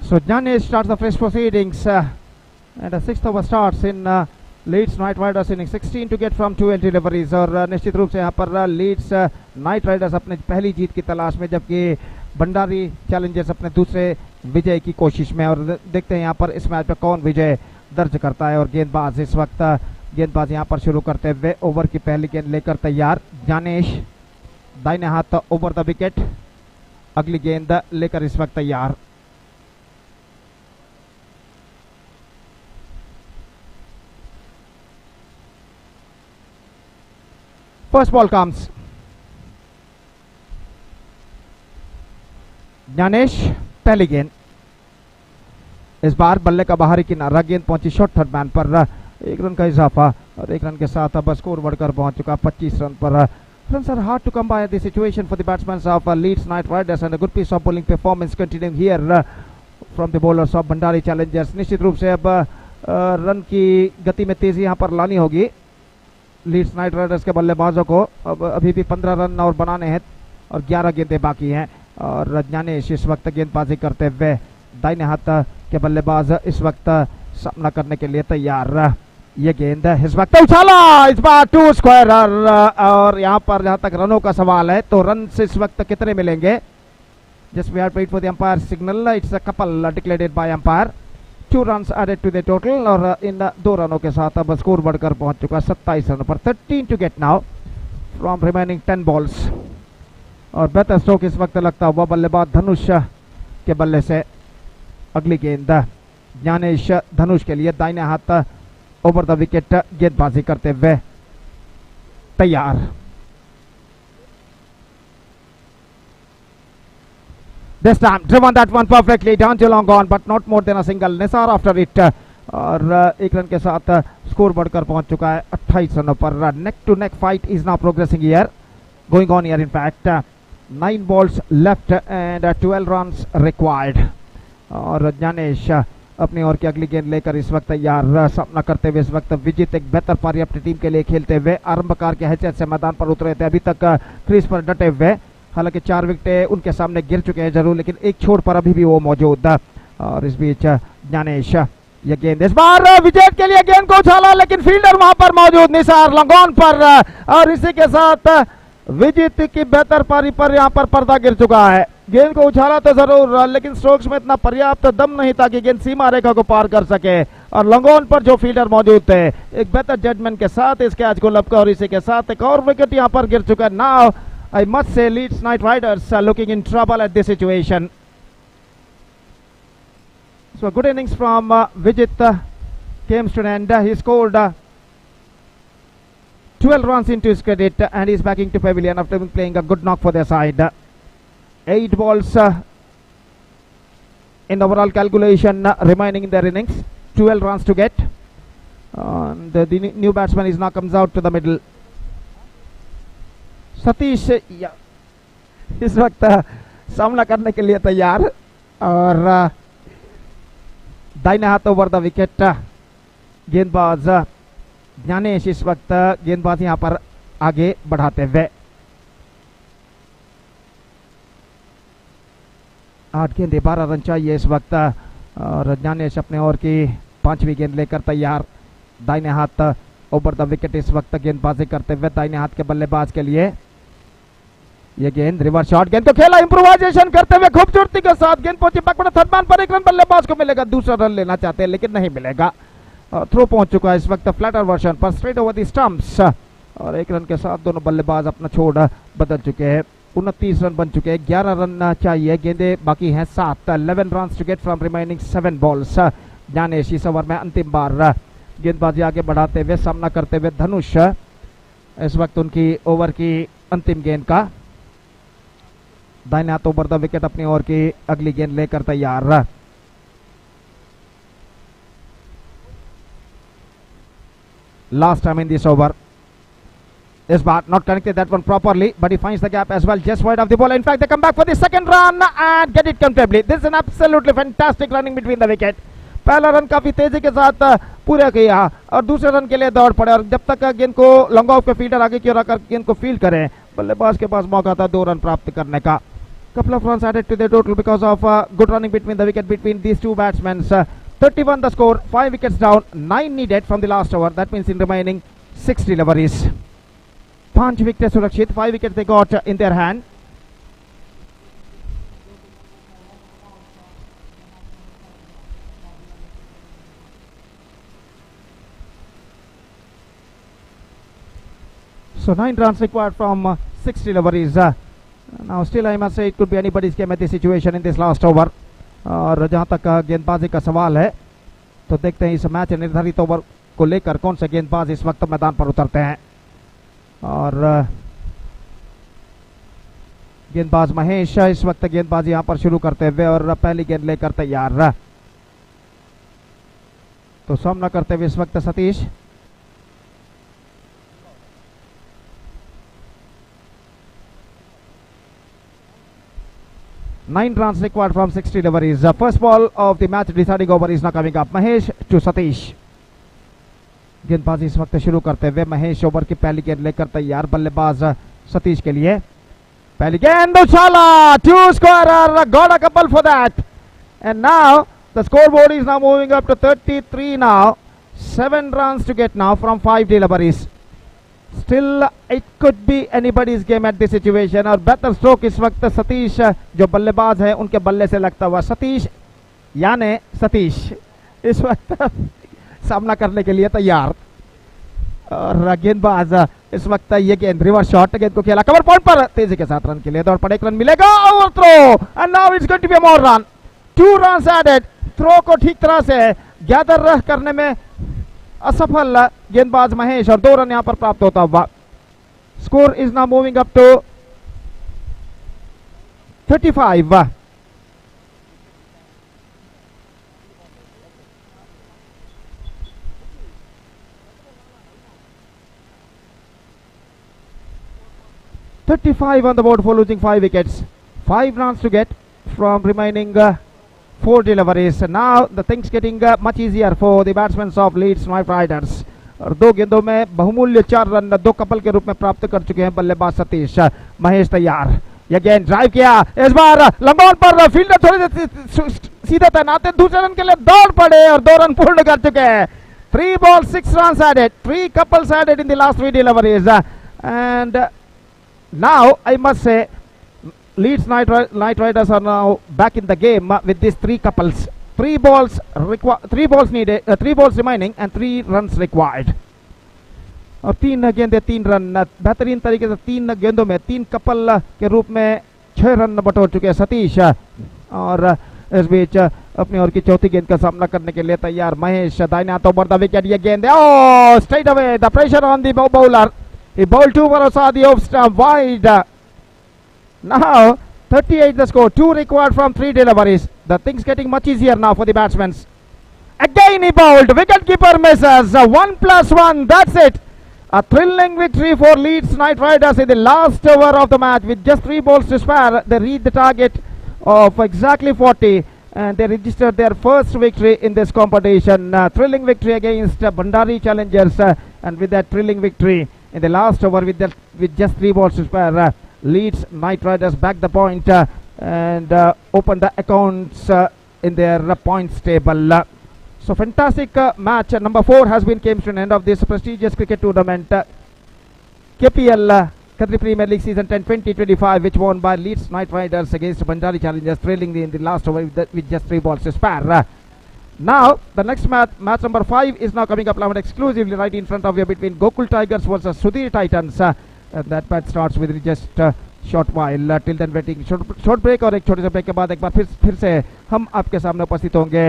So Janish starts the fresh proceedings and the 6th over starts in Leeds Night Riders inning 16 to get from 12 deliveries और निश्चित रूप से यहाँ पर लीड्स नाइट राइडर्स अपने पहली जीत की तलाश में, जबकि भंडारी चैलेंजर्स अपने दूसरे विजय की कोशिश में। और देखते हैं यहाँ पर इस मैच में कौन विजय दर्ज करता है। और गेंदबाज इस वक्त गेंदबाज यहाँ पर शुरू करते हुए ओवर की पहली गेंद लेकर तैयार। जानेश दाहिने हाथ ओवर द विकेट, अगली गेंद लेकर इस वक्त तैयार। First ball comes. ज्ञानेश पहली गेंद, इस बार बल्ले का बाहरी किनारा, गेंद पहुंची शॉर्ट थर्ड मैन पर 1 रन का इजाफा और 1 रन के साथ अब स्कोर बढ़कर पहुंच चुका 25 रन पर। Runs are hard to come by the situation for the batsmen of Leeds Night Riders and a good piece of bowling performance continuing here from the bowlers of Bandari Challengers। निश्चित रूप से अब run की गति में तेजी यहां पर लानी होगी लीड्स नाइट राइडर्स के बल्लेबाजों को। अब अभी भी 15 रन और बनाने हैं और 11 गेंदें बाकी हैं और ज्ञानेश इस वक्त गेंदबाजी करते हुए दाहिने हाथ के बल्लेबाज इस वक्त सामना करने के लिए तैयार। ये गेंद इस वक्त उछाला, इस बार 2 स्क्वायर और यहाँ पर जहां तक रनों का सवाल है तो रन से इस वक्त कितने मिलेंगे? Just we have to wait for the umpire signal. It's a couple declared by umpire. 2 runs added to the total और इन 2 रनों के साथ अब स्कोर बढ़कर पहुंच चुका 27 रनों पर. 13 to get now from remaining 10 balls. और बेहतर स्ट्रोक इस वक्त लगता हुआ बल्लेबाज धनुष के बल्ले से. अगली गेंद ज्ञानेश धनुष के लिए दाहिने हाथ ओवर द विकेट गेंदबाजी करते हुए तैयार. This time driven that one perfectly down to long on but not more than a single. Nisar after it और 1 रन के साथ स्कोर बढ़कर पहुंच चुका है 28 रनों पर. Neck to neck fight is now progressing here, going on here. In fact 9 balls left and 12 runs required. और ज्ञानेश अपनी ओर की अगली गेंद लेकर इस वक्त तैयार. सामना करते हुए इस वक्त विजित एक बेहतर पारी अपनी टीम के लिए खेलते हुए आरंभकार के हैसियत से मैदान पर उतरे थे. अभी तक क्रीज पर डटे हुए, हालांकि 4 विकेटें उनके सामने गिर चुके हैं जरूर, लेकिन एक छोड़ पर अभी भी वो मौजूद. और इस बीच ज्ञानेश ये गेंद इस बार विकेट के लिए गेंद को उछाला, लेकिन फील्डर वहां पर मौजूद निसार लंगोन पर. और इसी के साथ विजित की बेहतर पारी पर यहां पर पर्दा गिर चुका है. गेंद को उछाला तो जरूर, लेकिन स्ट्रोक्स में इतना पर्याप्त दम नहीं था कि गेंद सीमा रेखा को पार कर सके. और लंगोन पर जो फील्डर मौजूद थे एक बेहतर जजमेंट के साथ इस कैच को लपका और इसी के साथ एक और विकेट यहां पर गिर चुका है. Now I must say Leeds Knight Riders are looking in trouble at this situation. So good innings from Vijit came to an end. He scored 12 runs into his credit and he's backing to pavilion after playing a good knock for their side. 8 balls in overall calculation remaining in their innings. 12 runs to get. And the new batsman is now comes out to the middle. Satish इस वक्त सामना करने के लिए तैयार और दाहिने हाथ ओवर द विकेट गेंदबाज ज्ञानेश इस वक्त गेंदबाज यहां पर आगे बढ़ाते हुए. 8 गेंदे 12 रन चाहिए इस वक्त और ज्ञानेश अपने ओवर की 5वीं गेंद लेकर तैयार. दाहिने हाथ ओवर द विकेट इस वक्त गेंदबाजी करते हुए दाहिने हाथ के बल्लेबाज के लिए ये गेंद रिवर्स शॉट. गेंद को खेला इंप्रोवाइजेशन करते हुए खूबसूरती के साथ. गेंद पहुंची बैकवर्ड थर्ड मैन पर. 1 रन बल्लेबाज को मिलेगा. दूसरा रन लेना चाहते हैं लेकिन नहीं मिलेगा. थ्रो पहुंच चुका है इस वक्त फ्लैटर वर्जन पर स्ट्रेट ओवर द स्टंप्स और 1 रन के साथ दोनों बल्लेबाज अपना छोड़ बदल चुके हैं. 29 रन बन चुके हैं. 11 रन चाहिए. गेंदे बाकी हैं 7. 11 run to get from remaining 7 balls. Gyanesh इस ओवर में अंतिम बार गेंदबाजी आगे बढ़ाते हुए सामना करते हुए धनुष इस वक्त उनकी ओवर की अंतिम गेंद का. दाहिने हाथ ओवर द विकेट अपनी ओवर की अगली गेंद लेकर तैयार. Last time in this over. This bat not connected that one properly, but he finds the gap as well, just wide of the ball. In fact, they come back for the second run and get it comfortably. This is an absolutely fantastic running between the wicket. पहला run काफी तेजी के साथ पूरा किया और दूसरे run के लिए दौड़ पड़े. और जब तक गेंद को लॉन्ग ऑफ के फील्डर आगे की ओर आकर गेंद को फील्ड करें, बल्लेबाज के पास मौका था 2 रन प्राप्त करने का. Couple of runs added to the total because of good running between the wicket between these two batsmen. 31 the score, 5 wickets down, 9 needed from the last over. That means in remaining 6 deliveries. 5 wickets सुरक्षित, 5 wickets they got in their hand. So 9 runs required from 6 deliveries. Now still I must say it could be anybody's game at this situation in this last over. और जहां तक गेंदबाजी का सवाल है तो देखते हैं इस मैच निर्धारित ओवर को लेकर कौन से गेंदबाज इस वक्त मैदान पर उतरते हैं. और गेंदबाज महेश इस वक्त गेंदबाजी यहां पर शुरू करते हुए और पहली गेंद लेकर तैयार. तो सामना करते हुए इस वक्त Satish. Nine runs required from 6 deliveries. First ball of the match deciding over is now coming up. Mahesh to Satish. गेंदबाजी इस वक्त शुरू करते हुए महेश ओवर की पहली गेंद लेकर तैयार. बल्लेबाज सतीश के लिए पहली गेंद उछाला. 2 scorer, got a couple for that. And now the scoreboard is now moving up to 33 now. 7 runs to get now from 5 deliveries. Still, it could be anybody's game at this situation. और बेहतर stroke इस वक्त सतीश जो बल्लेबाज है उनके बल्ले से लगता हुआ सतीश यानी सतीश इस वक्त सामना करने के लिए तैयार। और गेंदबाज इस वक्त ये गेंद रिवर्स शॉट गेंद को खेला कवर पॉइंट पर तेजी के साथ रन के लिए दौड़ पड़े एक रन मिलेगा और throw and now it's going to be more run 2 run added. Throw को ठीक तरह से गैदर करने में असफल गेंदबाज महेश और 2 रन यहां पर प्राप्त होता हुआ। Score is now moving up to 35। on the board for losing 5 wickets. 5 runs to get from remaining 4 deliveries. Now the things getting much easier for the batsmen of Leeds Knight Riders. और 2 गेंदों में बहुमूल्य 4 run 2 couple के रूप में प्राप्त कर चुके हैं बल्लेबाज सतीश। महेश तैयार, ये गेंद ड्राइव किया, इस बार लंबा पर फील्डर थोड़े सीधे तैनात है, दूसरे रन के लिए दौड़ पड़े और 2 रन पूर्ण कर चुके हैं। 3 balls 6 runs added, 3 couples added in the last 3 deliveries. And now I must say Leeds Knight Riders are now back in the game with these 3 couples. 3 balls needed, 3 balls remaining and 3 runs required. और 3 गेंदे 3 run, बेहतरीन तरीके से 3 गेंदों में 3 couple के रूप में 6 रन बटोर चुके हैं सतीश। और इस बीच अपनी ओर की चौथी गेंद का सामना करने के लिए तैयार महेश। दाहिने हाथों पर द विकेट, ये गेंद है straight away, the pressure on the bowler, he bowled 2 for the off stump wide. Now 38 the score, 2 required from 3 deliveries. The things getting much easier now for the batsmen. Again he bowled, wicketkeeper misses, 1+1, that's it. A thrilling victory for Leeds Knight Riders in the last over of the match. With just 3 balls to spare, they reached the target of exactly 40 and they registered their first victory in this competition. Thrilling victory against Bandari challengers, and with that thrilling victory in the last over with just 3 balls to spare, Leeds Knight Riders back the point and open the accounts in their points table. So fantastic match number 4 has been came to an end of this prestigious cricket tournament, KPL Kadri Premier League Season 10 2025, which won by Leeds Knight Riders against Bandari challengers, trailing in the last over with just 3 balls to spare. Now the next match number 5 is now coming up live exclusively right in front of you between Gokul Tigers versus Sudhir Titans. That match starts with just short while. Till then waiting short break, और एक छोटे से break के बाद एक बार फिर से हम आपके सामने उपस्थित होंगे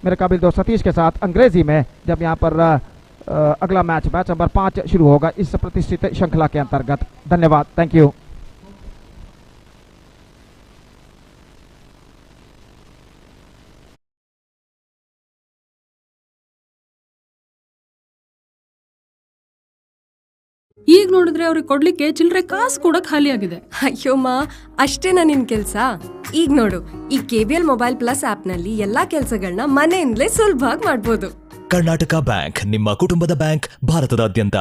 मेरे काबिल दोस्त सतीश के साथ अंग्रेजी में, जब यहाँ पर अगला मैच नंबर 5 शुरू होगा इस प्रतिष्ठित श्रृंखला के अंतर्गत। धन्यवाद, थैंक यू। ಈಗ ನೋಡಿದ್ರೆ ಅವ್ರಿಗೆ ಕೊಡ್ಲಿಕ್ಕೆ ಚಿಲ್ಲರೆ ಕಾಸು ಕೂಡ ಖಾಲಿ ಆಗಿದೆ. ಅಯ್ಯೋ ಮಾ, ಅಷ್ಟೇನಾ ನಿನ್ ಕೆಲ್ಸ? ಈಗ ನೋಡು, ಈ KPL ಮೊಬೈಲ್ ಪ್ಲಸ್ ಆಪ್ ನಲ್ಲಿ ಎಲ್ಲಾ ಕೆಲಸಗಳನ್ನ ಮನೆಯಿಂದಲೇ ಸುಲಭವಾಗಿ ಮಾಡಬಹುದು. ಕರ್ನಾಟಕ ಬ್ಯಾಂಕ್, ನಿಮ್ಮ ಕುಟುಂಬದ ಬ್ಯಾಂಕ್, ಭಾರತದಾದ್ಯಂತ.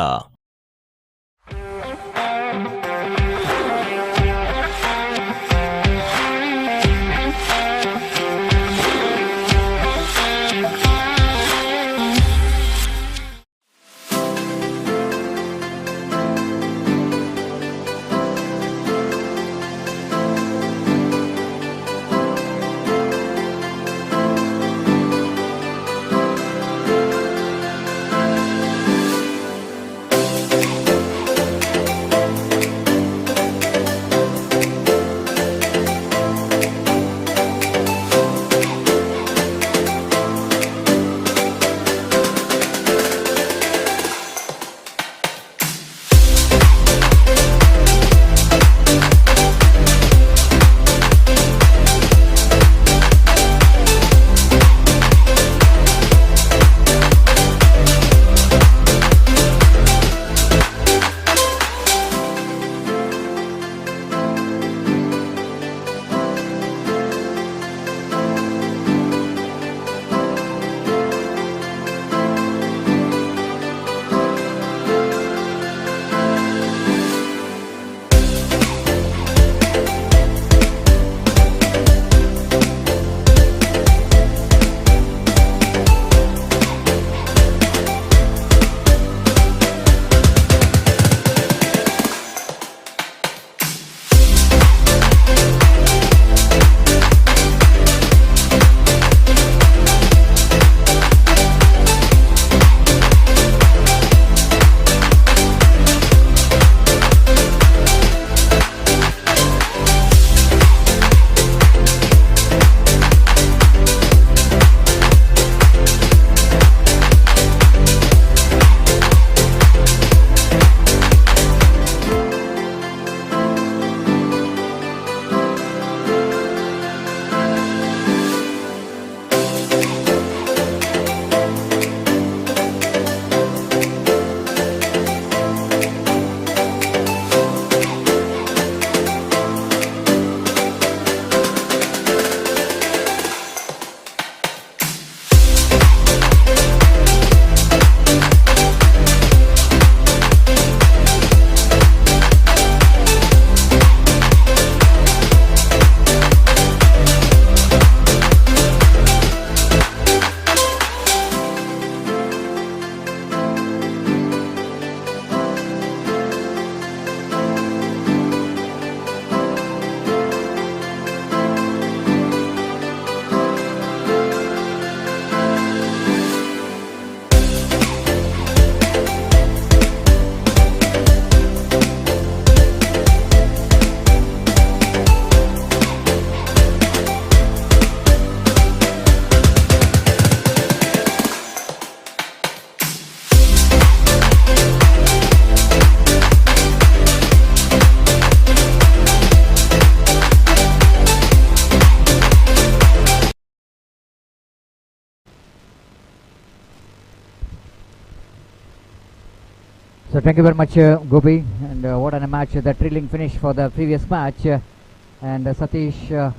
So thank you very much, Gopi, and what a match, the thrilling finish for the previous match, and Satish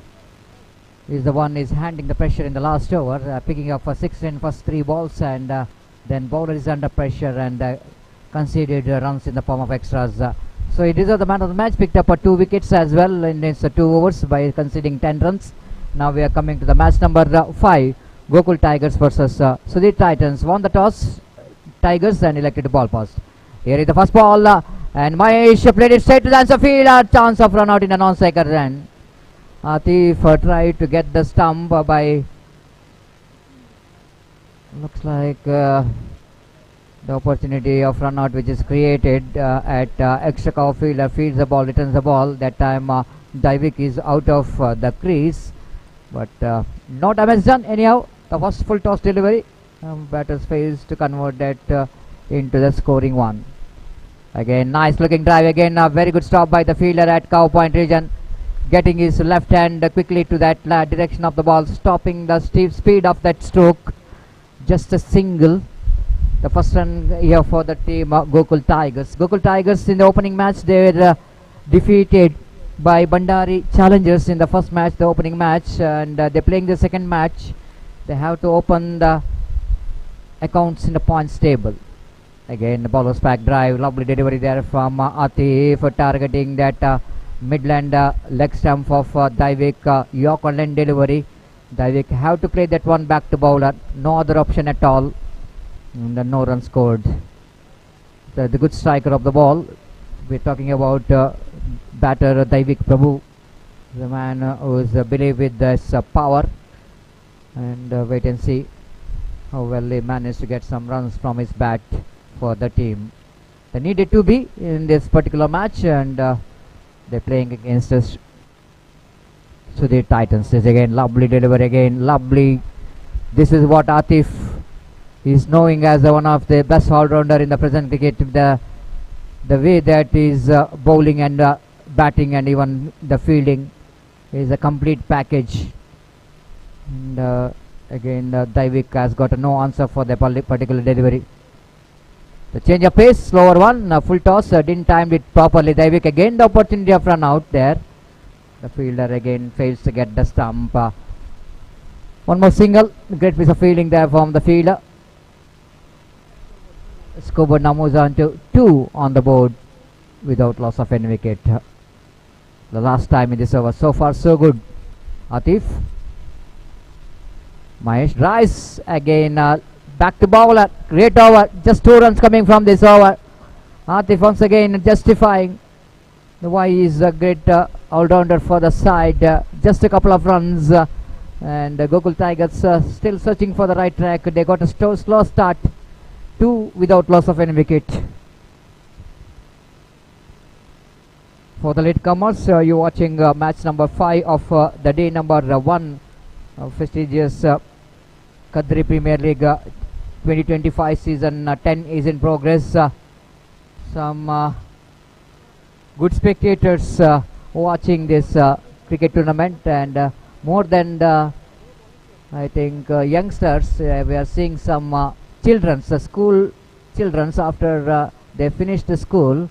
is the one is handling the pressure in the last over, picking up 6 in first 3 balls, and then bowler is under pressure and conceded runs in the form of extras. So he deserved the man of the match, picked up 2 wickets as well in his 2 overs by conceding 10 runs. Now we are coming to the match number 5, Gokul Tigers versus Sudhir Titans. Won the toss, Tigers, and elected to ball pass. Here is the first ball, and Mahesh played it straight to the answer field. Chance of run out in a non-striker run. Atif tried to get the stump by, looks like the opportunity of run out which is created at extra cover fielder feeds the ball, returns the ball. That time Divik is out of the crease, but no damage done anyhow. The first full toss delivery, batters fails to convert that into the scoring one. Again, nice looking drive, again a very good stop by the fielder at cow point region, getting his left hand quickly to that direction of the ball, stopping the steep speed of that stroke. Just a single, the first run here for the team Gokul Tigers. Gokul Tigers in the opening match, they were defeated by Bandari Challengers in the first match, the opening match, and they're playing the second match. They have to open the accounts in the points table. Again, the bowler's back drive, lovely delivery there from Atif, targeting that midland leg stump of Divik. York on line delivery. Divik have to play that one back to bowler, no other option at all, and no run scored. The good striker of the ball, we're talking about batter Divik Prabhu, the man who is believed with this power, and wait and see how well he managed to get some runs from his bat for the team. They needed to be in this particular match, and they're playing against us. Sudhir Titans. This again, lovely delivery, again lovely. This is what Atif is knowing as one of the best all-rounder in the present cricket. The way that is bowling and batting and even the fielding is a complete package. And again, Divik has got no answer for the particular delivery. The change of pace, slower one, full toss, didn't time it properly. Divik again the opportunity of run out there. The fielder again fails to get the stump. One more single, great piece of fielding there from the fielder. Scober now moves on to 2 on the board without loss of any wicket. The last time in this over, so far so good. Atif. Mahesh drives again, back to bowler, great over, just 2 runs coming from this over. Atif once again justifying why he is a great all-rounder for the side. Just a couple of runs, and Gokul Tigers still searching for the right track. They got a slow start, 2 without loss of any wicket. For the latecomers, you're watching match number 5 of the day number 1 prestigious Kadri Premier League 2025 season 10 is in progress. Some good spectators watching this cricket tournament, and more than I think youngsters, we are seeing some school children after they finished the school.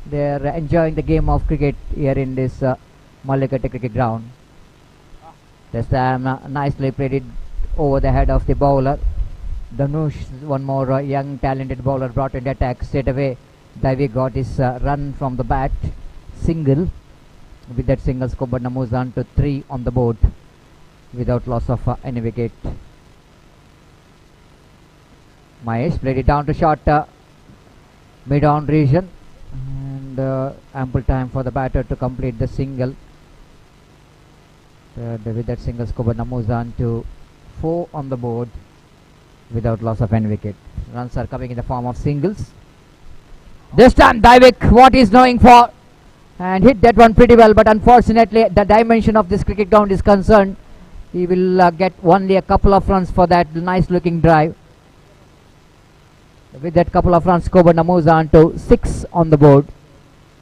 They are enjoying the game of cricket here in this Malikatte cricket ground. This time nicely played it over the head of the bowler. Dhanush, one more young talented bowler, brought in the attack straight away. Divik got his run from the bat, single. With that single, Scober moves on to 3 on the board without loss of any wicket. Mahesh played it down to short mid-on region, and ample time for the batter to complete the single. With that single, Scober moves on to 4 on the board without loss of any wicket. Runs are coming in the form of singles. This time Divik, what he's knowing for, and hit that one pretty well, but unfortunately the dimension of this cricket ground is concerned. He will get only a couple of runs for that nice looking drive. With that couple of runs, Scober moves on to 6 on the board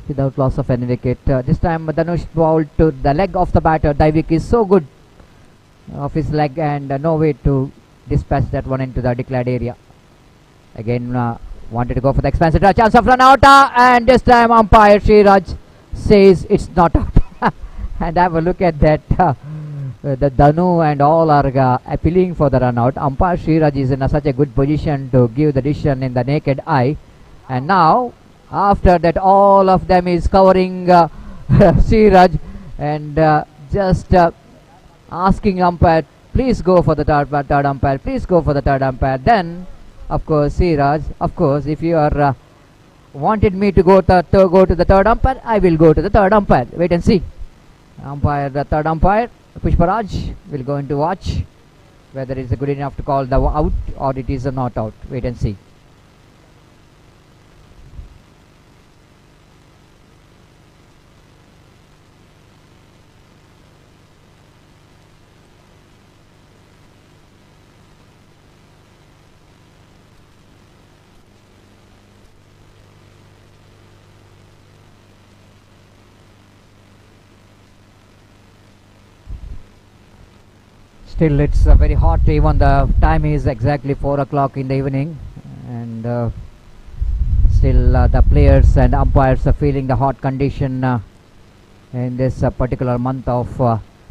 without loss of any wicket. This time Dhanush bowled to the leg of the batter. Divik is so good of his leg, and no way to dispatch that one into the declared area. Again wanted to go for the expansive draw. Chance of run out, and this time umpire Sriraj says it's not out. And have a look at that. The Danu and all are appealing for the run out. Umpire Sriraj is in such a good position to give the decision in the naked eye. And now, after that, all of them is covering Sriraj and just asking umpire, please go for the third umpire, please go for the third umpire. Then, of course, Sriraj, of course, if you are wanted me to go to the third umpire, I will go to the third umpire. Wait and see. The third umpire, Pushparaj, will go into watch whether it's good enough to call the out or it is a not out. Wait and see. Still it's very hot, even the time is exactly 4 o'clock in the evening, and still the players and umpires are feeling the hot condition in this particular month of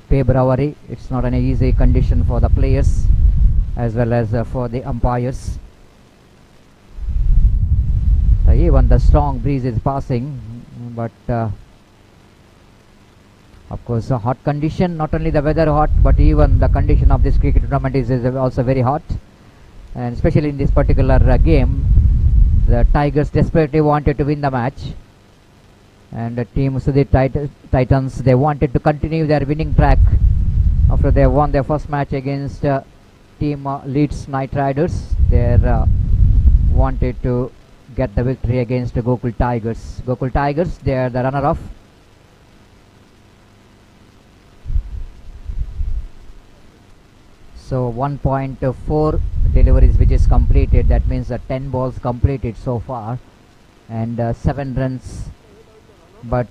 February. It's not an easy condition for the players as well as for the umpires. Even the strong breeze is passing, but of course, a hot condition, not only the weather hot, but even the condition of this cricket tournament is also very hot. And especially in this particular game, the Tigers desperately wanted to win the match. And the team Sudhir Titans, they wanted to continue their winning track after they won their first match against team Leeds Knight Riders. They wanted to get the victory against Gokul Tigers. Gokul Tigers, they are the runner-up. So 1.4 deliveries which is completed, that means 10 balls completed so far, and 7 runs, but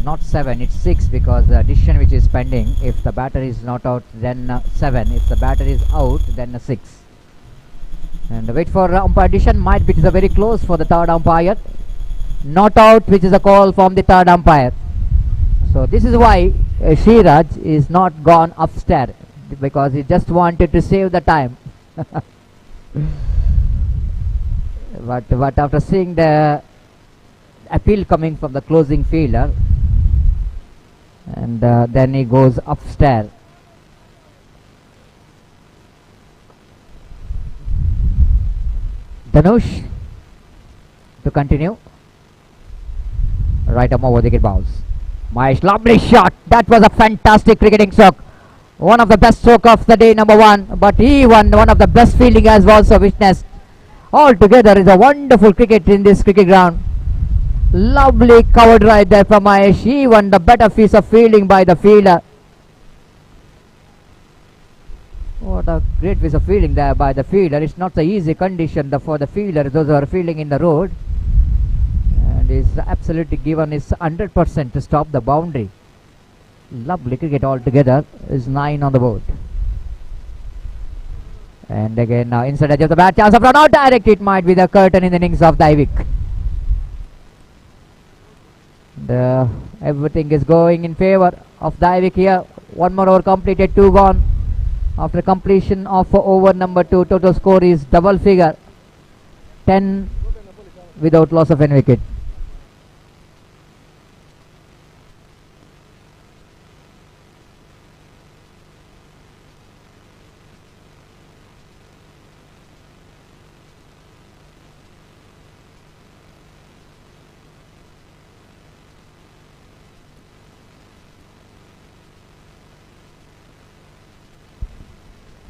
not 7, it's 6, because the decision which is pending, if the batter is not out then 7, if the batter is out then 6. And wait for umpire decision, might be very close for the third umpire. Not out, which is a call from the third umpire. So this is why Sriraj is not gone upstairs, because he just wanted to save the time. but after seeing the appeal coming from the closing fielder, and then he goes upstairs. Dhanush to continue. Right arm over the wicket balls. Mahesh, lovely shot. That was a fantastic cricketing stroke. One of the best stroke of the day, number 1. But even one of the best fielding as also witnessed. Altogether is a wonderful cricket in this cricket ground. Lovely covered right there from Mahesh. Even the better piece of fielding by the fielder. What a great piece of fielding there by the fielder. It's not the easy condition for the fielder, those who are fielding in the road. And is absolutely given his 100% to stop the boundary. Lovely cricket altogether. Is 9 on the board. And again now inside edge of the bat, chance of run out, direct. It might be the curtain in the innings of Daivik. Everything is going in favor of Daivik here. One more over completed, 2 gone. After completion of over number 2, total score is double figure, 10 without loss of any wicket.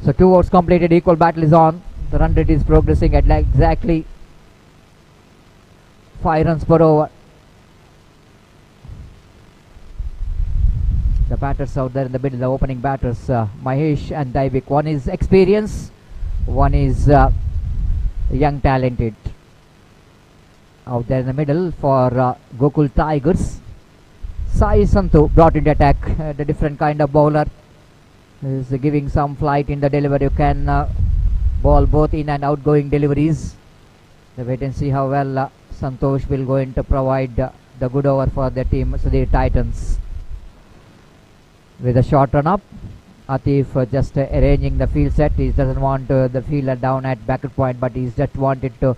So 2 overs completed, equal battle is on. The run rate is progressing at exactly 5 runs per over. The batters out there in the middle, the opening batters, Mahesh and Daivik. One is experienced, one is young talented. Out there in the middle for Gokul Tigers, Sai Santu brought into attack, the different kind of bowler. is giving some flight in the delivery. You can ball both in and outgoing deliveries. So wait and see how well Santosh will going to provide the good over for the team, so the Titans. With a short run up, Atif just arranging the field set. He doesn't want the fielder down at backward point, but he's just wanted to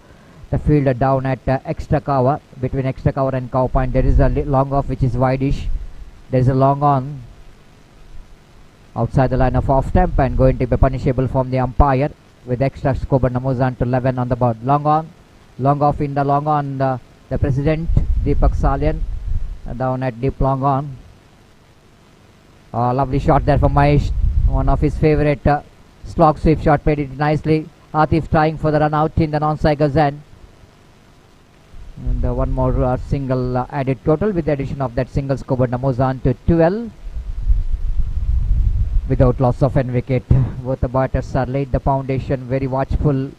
the fielder down at extra cover. Between extra cover and cow point, there is a long off which is wideish. There is a long on outside the line of off stump and going to be punishable from the umpire with extra score. Namuzan to 11 on the board. Long on, long off in the long on. The president Deepak Salian down at deep long on. Lovely shot there from Mahesh. One of his favorite slog sweep shot, played it nicely. Atif trying for the run out in the non-cycles end. And one more single added total with the addition of that single score. Namuzan to 12 without loss of an wicket. Both the batters are laid the foundation, very watchful.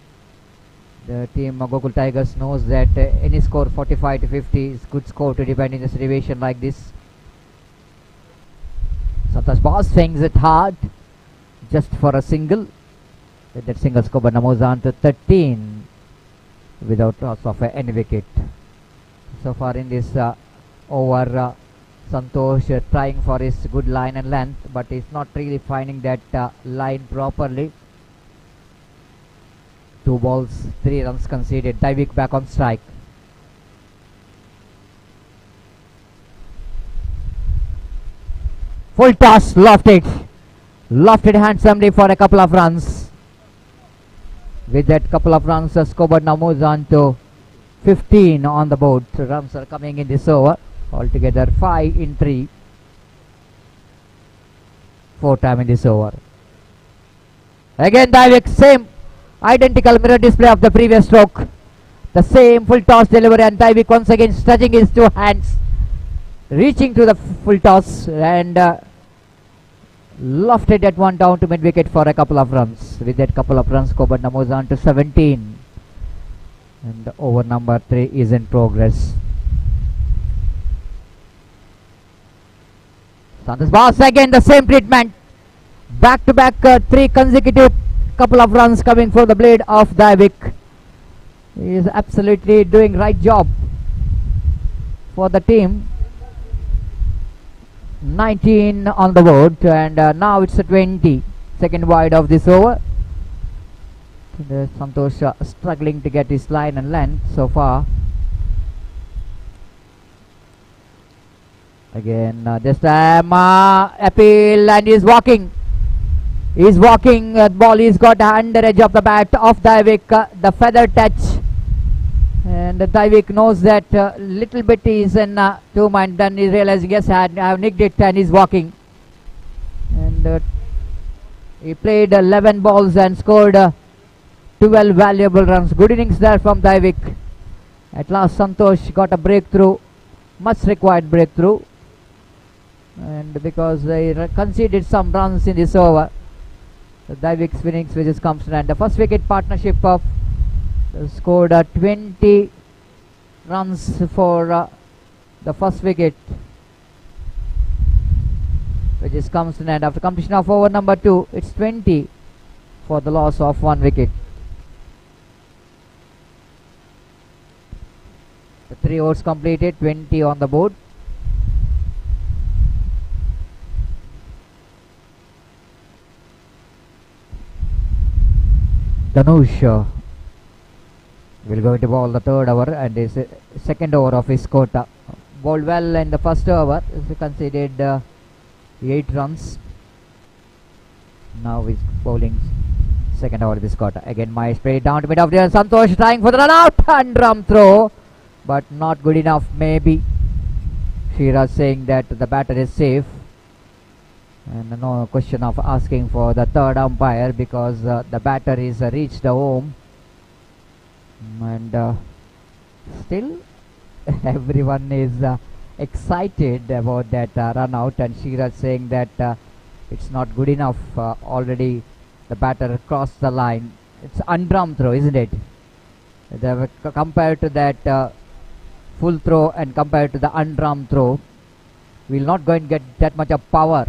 The team Gokul Tigers knows that any score 45 to 50 is good score to defend in a situation like this. Santosh Boss swings it hard just for a single. With that single score, Namuzan to 13 without loss of any wicket. So far in this over, Santosh trying for his good line and length, but he's not really finding that line properly. 2 balls, 3 runs conceded. Divik back on strike. Full toss, lofted handsomely for a couple of runs. With that couple of runs, Scobar now moves on to 15 on the board. So runs are coming in this over. Altogether 5 in 3. 4 time in this over. Again Divik, same identical mirror display of the previous stroke. The same full toss delivery, and Divik once again stretching his 2 hands, reaching to the full toss and lofted that one down to mid wicket for a couple of runs. With that couple of runs, Kobat moves on to 17, and over number 3 is in progress. Santosh Boss again the same treatment. Back to back 3 consecutive couple of runs coming for the blade of Divik. He is absolutely doing right job for the team. 19 on the board, and now it's a 20. Second wide of this over. Santosh struggling to get his line and length so far. Again this time appeal, and he's walking. He's walking. Ball he's got under edge of the bat of Divik. The feather touch, and Divik knows that little bit is in 2 mind. Then he's realizing, yes, I have nicked it, and he's walking. And he played 11 balls and scored 12 valuable runs. Good innings there from Divik. At last Santosh got a breakthrough, much required breakthrough, and because they conceded some runs in this over, Divik's winnings which comes to end. The first wicket partnership of scored 20 runs for the first wicket, which is comes to end. After completion of over number 2, it's 20 for the loss of 1 wicket. The 3 overs completed, 20 on the board. Dhanush will go into ball the 3rd over, and his 2nd over of his quota. Bowled well in the 1st over, he conceded 8 runs. Now he's bowling 2nd over of this quota. Again Mahesh played down to mid of the Santosh trying for the run out, and drum throw, but not good enough maybe. Shira saying that the batter is safe, and no question of asking for the 3rd umpire because the batter is reached the home. And still everyone is excited about that run out, and Shira saying that it's not good enough. Already the batter crossed the line. It's undrum throw, isn't it? Compared to that full throw and compared to the undrum throw, we'll not go and get that much of power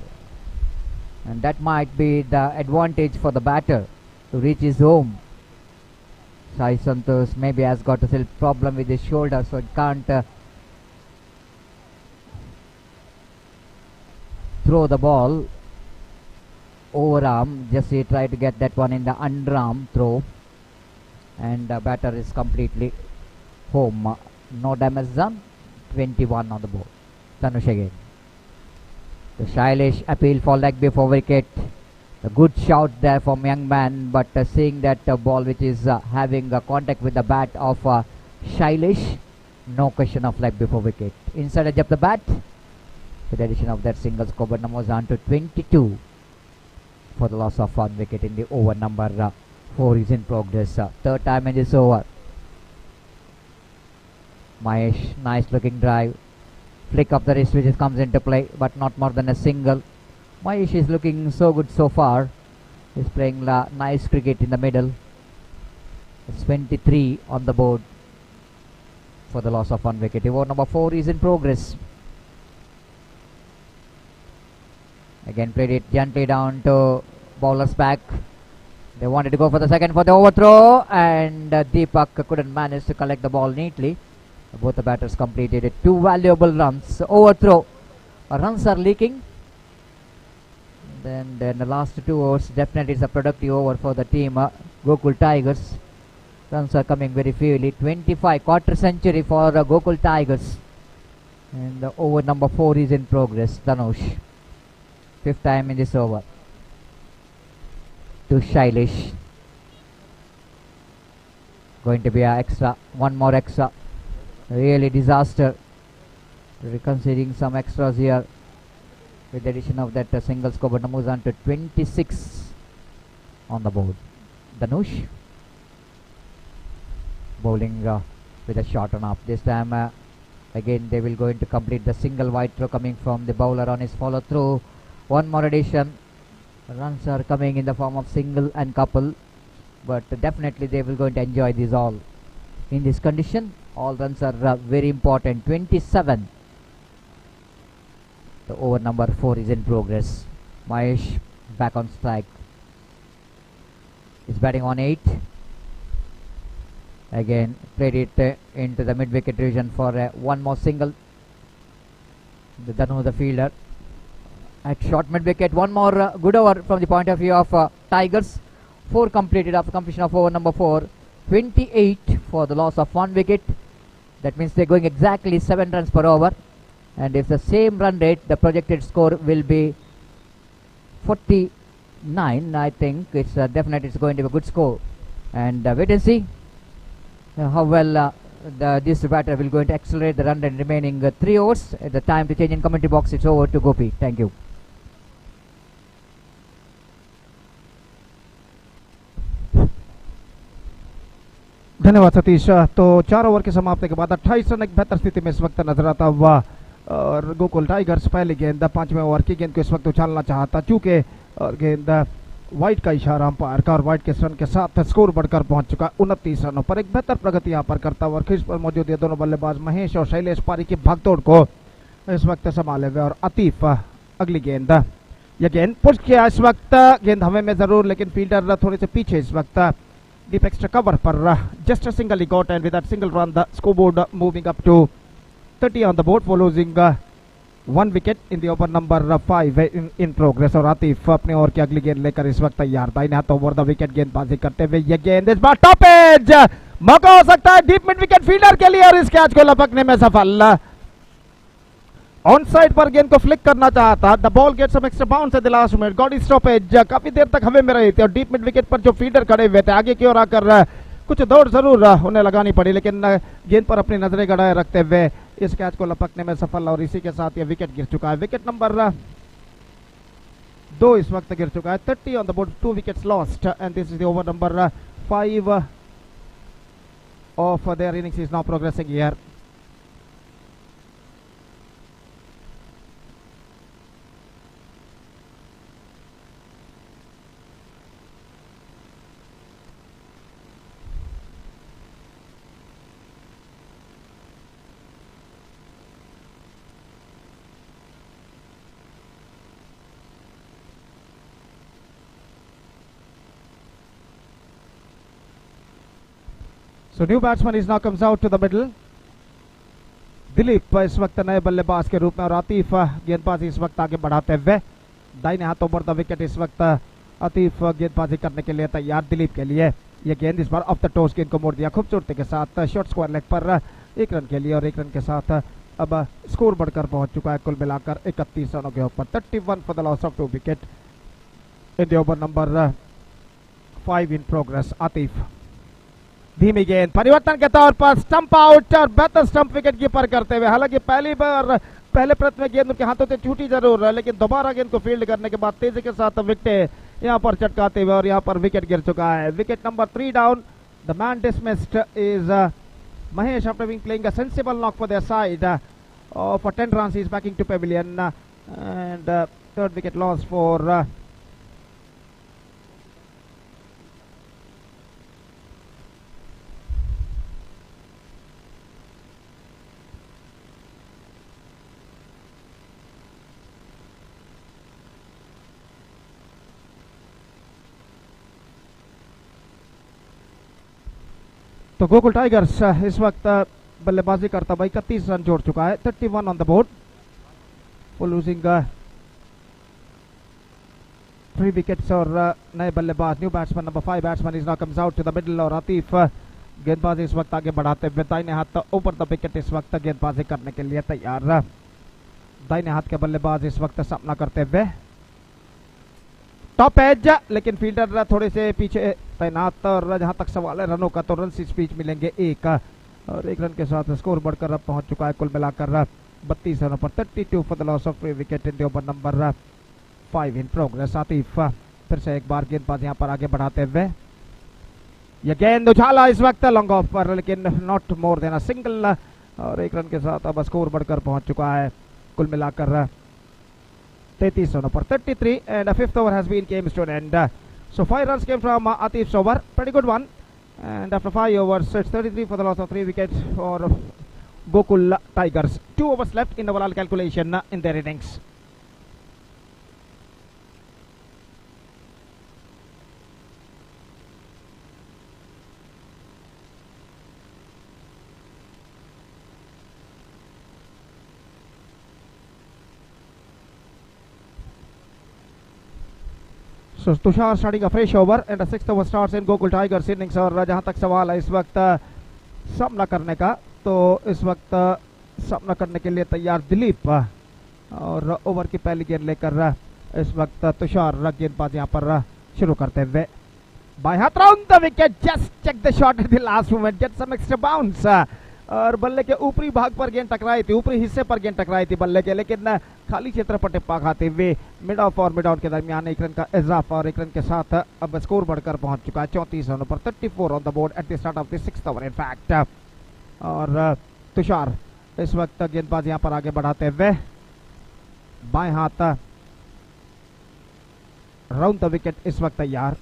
and that might be the advantage for the batter to reach his home. Sai Santosh maybe has got a little problem with his shoulder, so it can't throw the ball overarm. Just he tried to get that one in the underarm throw, and the batter is completely home. No damage done. 21 on the board. Tanush again. The Shailesh appeal for leg before wicket. A good shout there from young man, but seeing that ball which is having contact with the bat of Shailesh, no question of leg before wicket. Inside edge of the bat, with the addition of that single, score number was on to 22 for the loss of 1 wicket in the over number 4 is in progress. Third time in this over. Mahesh, nice looking drive. Flick of the wrist which comes into play, but not more than a single. Mahesh is looking so good so far. He's playing nice cricket in the middle. It's 23 on the board for the loss of 1 wicket. Over number 4 is in progress. Again played it gently down to bowler's back. They wanted to go for the second for the overthrow, and Deepak couldn't manage to collect the ball neatly. Both the batters completed it. 2 valuable runs. Overthrow. Runs are leaking. Then the last 2 overs definitely is a productive over for the team. Gokul Tigers. Runs are coming very fewly. 25 quarter century for Gokul Tigers. And the over number 4 is in progress. Dhanush. 5th time in this over. To Shailesh. Going to be a extra. 1 more extra. Really disaster. Reconsidering some extras here. With the addition of that single score, but moves on to 26 on the board. Dhanush bowling with a shot on up. This time again they will going to complete the single wide throw coming from the bowler on his follow through. 1 more addition. Runs are coming in the form of single and couple, but definitely they will going to enjoy this all. In this condition, all runs are very important. 27. The over number 4 is in progress. Mahesh back on strike. Is batting on 8. Again played it into the mid wicket region for 1 more single. The Dhanu the fielder at short mid wicket. 1 more good over from the point of view of Tigers. 4 completed after completion of over number 4. 28 for the loss of 1 wicket. That means they're going exactly 7 runs per over. And if the same run rate, the projected score will be 49. I think it's definitely it's going to be a good score. And wait and see how well this batter will going to accelerate the run rate remaining 3 overs. At the time to change in commentary box, it's over to Gopi. Thank you. धन्यवाद सतीश। तो 4 over के समाप्ति के बाद 28 run एक बेहतर स्थिति में इस वक्त नजर आता हुआ और गोकुल टाइगर्स पहली गेंद 5वें ओवर की गेंद को इस वक्त उछालना चाहता, चूंकि गेंद वाइड का इशारा अंपायर का और वाइड के रन के साथ स्कोर बढ़कर पहुंच चुका 29 रनों पर। एक बेहतर प्रगति यहां पर करता हुआ और क्रीज पर मौजूद ये दोनों बल्लेबाज महेश और शैलेश पारी की भागदौड़ को इस वक्त संभाले हुए। और अतीफ अगली गेंद, यह गेंद पुश किया इस वक्त, गेंद हवा में जरूर लेकिन फील्डर थोड़े से पीछे इस वक्त deep extra cover पर just a single he got, and with that single run the scoreboard moving up to 30 on the board for losing 1 wicket in the over number 5 in progress। और आतिफ अपने over की अगली गेंद लेकर इस वक्त तैयार, दाहिने हाथ ओवर द विकेट गेंदबाजी करते हुए ये गेंद इस बार टॉप एज, मौका हो सकता है डीप मिड विकेट फील्डर के लिए और इस कैच को लपकने में सफल। ऑन साइड पर गेंद को फ्लिक करना चाहता, the ball gets some extra bounce at the last minute, got stoppage, काफी देर तक हवा में रही थी और डीप मिड विकेट पर जो फील्डर खड़े हुए थे आगे की ओर आकर कुछ दौड़ जरूर उन्हें लगानी पड़ी, लेकिन गेंद पर अपनी नजरें गड़ाए रखते हुए इस कैच को लपकने में सफल। और इसी के साथ ये विकेट गिर चुका है, विकेट नंबर 2 इस वक्त गिर चुका है। 30 on the board, 2 wickets lost and this is the over number 5 of their innings is now progressing here. So new batsman is now comes out to the middle. Dilip इस वक्त नए बल्लेबाज के रूप में और आतिफ गेंदबाजी इस वक्त आगे बढ़ाते हुए दाहिने हाथों पर द विकेट इस वक्त आतिफ गेंदबाजी करने के लिए तैयार दिलीप के लिए ये गेंद इस बार ऑफ द टॉस गेंद को मोड़ दिया खूबसूरती के साथ शॉर्ट स्क्वायर लेग पर 1 रन के लिए और 1 रन के साथ अब स्कोर बढ़कर पहुंच चुका है कुल मिलाकर 31 रनों के ऊपर 31 for the loss of 2 wicket in the over number 5 in progress. Atif धीमी गेंद परिवर्तन के तौर पर स्टंप आउट और बेहतर स्टंप विकेट कीपर करते हुए, हालांकि पहली बार पहले प्रयत्न में गेंद उनके हाथों से छूटी जरूर है लेकिन दोबारा गेंद को फील्ड करने के बाद तेजी के साथ विकेट यहां पर चटकाते हुए और यहां पर विकेट गिर चुका है। Wicket number 3 down. The man dismissed is Mahesh after being playing a sensible knock for their side for 10 runs. He is backing to pavilion and third wicket loss for तो गोकुल टाइगर्स इस वक्त बल्लेबाजी करता हुआ 31 run जोड़ चुका है 31 on the board for losing 3 wickets और नए बल्लेबाज new batsman number 5 batsman is now comes out to the middle और आतिफ गेंदबाजी इस वक्त आगे बढ़ाते हुए दाहिने हाथ ऊपर द विकेट इस वक्त गेंदबाजी करने के लिए तैयार। दाहिने हाथ के बल्लेबाज इस वक्त सामना करते हुए टॉप एज लेकिन फील्डर थोड़े से पीछे तैनात और जहां तक सवाल है रनों का तो रन स्पीच मिलेंगे 1 और 1 रन के साथ स्कोर बढ़कर अब पहुंच चुका है कुल मिलाकर 32 रनों पर 32 for the loss of 3 wicket in the over number 5 in progress. Atif फिर से एक बार गेंदबाज यहां पर आगे बढ़ाते हुए यह गेंद उछाला इस वक्त लॉन्ग ऑफ पर लेकिन not more than a single और 1 रन के साथ अब स्कोर बढ़कर पहुंच चुका है कुल मिलाकर 33 रनों पर 33 and a fifth over has been came to an end. So 5 runs came from Atif's over, pretty good one. And after 5 overs, it's 33 for the loss of 3 wickets for Gokul Tigers. 2 overs left in the overall calculation in their innings. So Tushar starting a fresh over and a 6th over starts in Gokul Tigers innings और जहां तक सवाल है इस वक्त सामना करने का तो इस वक्त सामना करने के लिए तैयार दिलीप और ओवर की पहली गेंद लेकर इस वक्त तुषार गेंदबाज यहां पर शुरू करते हुए बाय हाथ round the wicket just check the shot at the last moment get some extra bounce और बल्ले के ऊपरी भाग पर गेंद टकराई थी ऊपरी हिस्से पर गेंद टकराई थी बल्ले के लेकिन खाली क्षेत्र पर टिप्पा खाते हुए मिड ऑफ और मिड आउट के दरमियान 1 रन का इजाफा और 1 रन के साथ अब स्कोर बढ़कर पहुंच चुका है 34 रनों पर 34 on the board eight the start of the 6th over in fact. और तुषार इस वक्त गेंदबाज यहां पर आगे बढ़ाते हुए बाएं हाथ राउंड द विकेट इस वक्त तैयार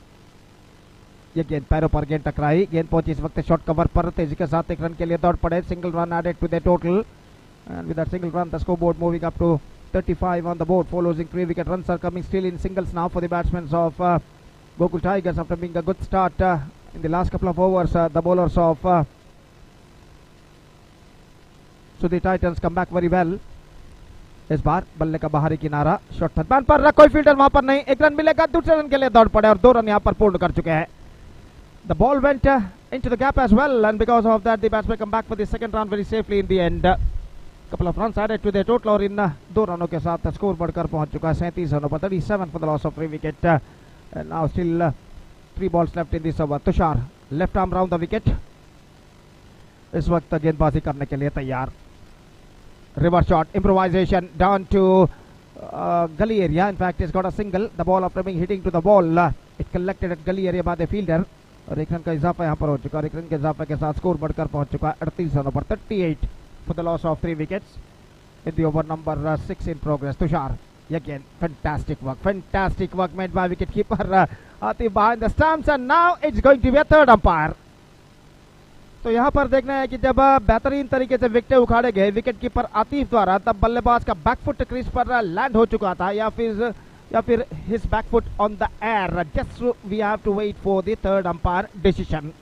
ये गेंद पैरों पर गेंद टकराई गेंद पहुंची इस वक्त शॉर्ट कवर पर तेजी के साथ 1 रन के लिए दौड़ पड़े single run added to the total and with that single run the scoreboard moving up to 35 on the board for losing 3 wicket runs are coming still in singles now for the batsmen of Gokul Tigers after being a good start in the last couple of overs the bowlers of so the Titans come back very well इस बार बल्ले का बाहरी किनारा shot third पर कोई fielder वहां पर नहीं 1 रन मिलेगा दूसरे रन के लिए दौड़ पड़े और 2 रन यहां पर पूर्ण कर चुके हैं। The ball went into the gap as well and because of that the batsmen come back for the second run very safely in the end. Couple of runs added to the total और इन 2 रनों के साथ score बढ़कर पहुंच चुका है 37 रनों पर 37 for the loss of 3 wicket and now still 3 balls left in this over. Tushar left arm round the wicket इस वक्त गेंदबाजी करने के लिए तैयार reverse shot improvisation down to gully area in fact he's got a single the ball after being hitting to the ball it collected at gully area by the fielder और 1 run का इजाफा यहां पर हो चुका है 1 रन के इजाफे के साथ स्कोर बढ़कर पहुंच चुका है 38 रनों पर 38 for the loss of 3 wickets in the over number 6 in progress. Tushar again fantastic work made by wicket keeper Atif behind the stumps and now it's going to be a third umpire. तो यहाँ पर देखना है कि जब बेहतरीन तरीके से विकेट उखाड़े गए विकेट कीपर आतिफ द्वारा तब बल्लेबाज का बैकफुट क्रीज पर लैंड हो चुका था या फिर his back foot on the air. Just we have to wait for the third umpire decision.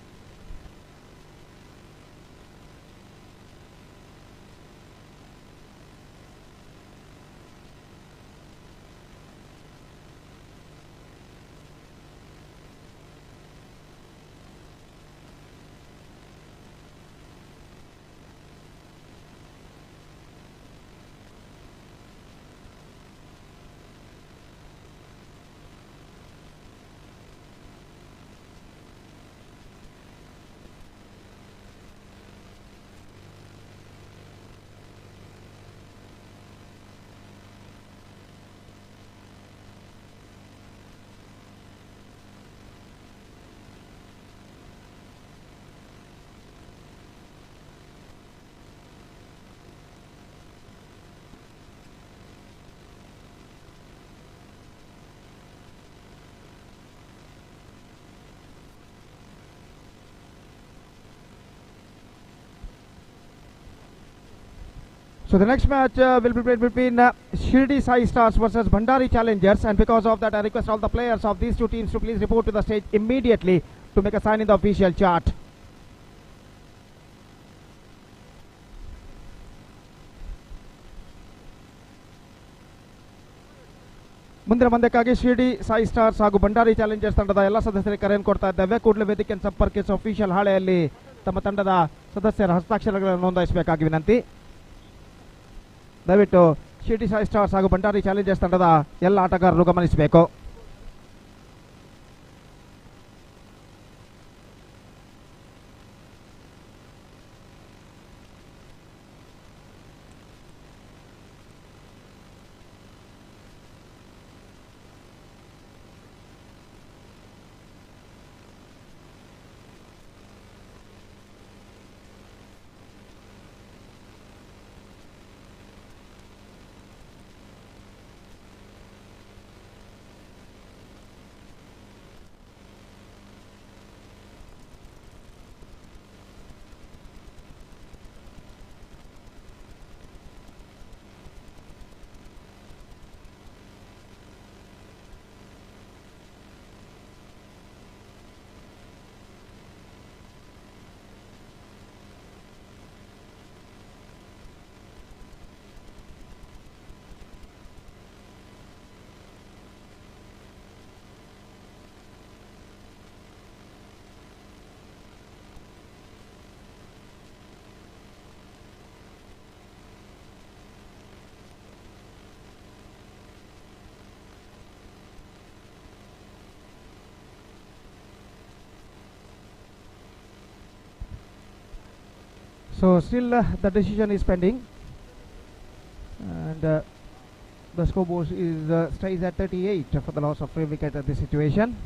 So the next match will be played between Shirdi Sai Stars versus Bandari Challengers, and because of that I request all the players of these two teams to please report to the stage immediately to make a sign in the official chart. ಮುಂದಿನ ಪಂದ್ಯಕ್ಕಾಗಿ Shirdi Sai stars ಹಾಗೂ Bhandari Challengers ತಂಡದ ಎಲ್ಲ ಸದಸ್ಯರಿಗೆ ಕರೆಯನ್ನು ಕೊಡ್ತಾ ಇದ್ದೇವೆ. ಕೂಡಲೇ ವೇದಿಕೆಯನ್ನು ಸಂಪರ್ಕಿಸಿ ಅಫಿಷಿಯಲ್ ಹಾಳೆಯಲ್ಲಿ ತಮ್ಮ ತಂಡದ ಸದಸ್ಯರ ಹಸ್ತಾಕ್ಷರಗಳನ್ನು ನೋಂದಾಯಿಸಬೇಕಾಗಿ ವಿನಂತಿ. ದಯವಿಟ್ಟು ಶಿರ್ಡಿ ಸಾಯಿ ಸ್ಟಾರ್ಸ್ ಹಾಗೂ ಭಂಡಾರಿ ಚಾಲೆಂಜರ್ಸ್ ತಂಡದ ಎಲ್ಲ ಆಟಗಾರರು ಗಮನಿಸಬೇಕು. So still the decision is pending, and the scoreboard is stays at 38 for the loss of free wicket at this situation.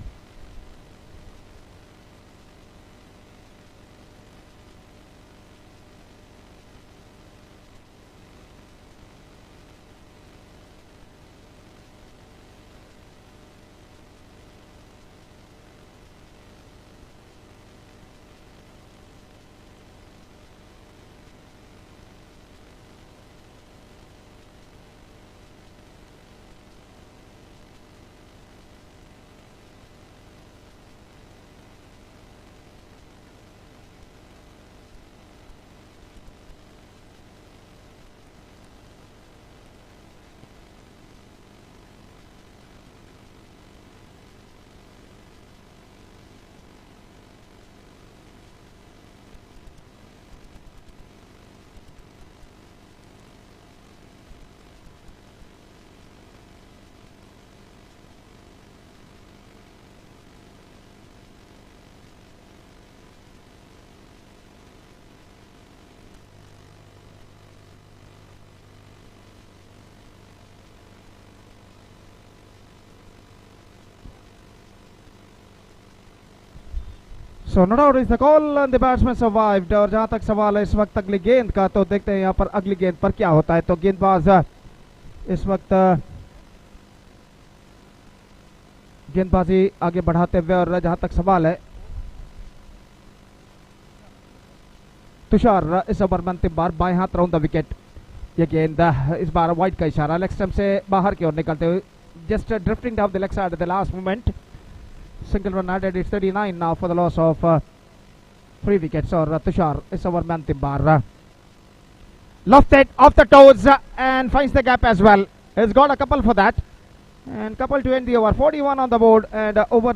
So not out is the call and the batsman survived. और जहाँ तक सवाल है इस वक्त अगली गेंद का, तो देखते हैं यहाँ पर अगली गेंद पर क्या होता है. तो गेंदबाज इस वक्त गेंदबाजी आगे बढ़ाते हुए, और जहाँ तक सवाल है तुषार इस ओवर में अंतिम बार बाएं हाथ राउंड द विकेट. ये गेंद इस बार वाइड का इशारा, लेग स्टंप से बाहर की ओर निकलते हुए, just drifting down the leg side eight the last moment. Single run added. It's 39 now for the loss of 3 wickets. और तुषार इस ओवर में अंतिम बार lofted off the toes and finds the gap as well. He's got a couple for that, and couple to end the over. 41 on the board, and over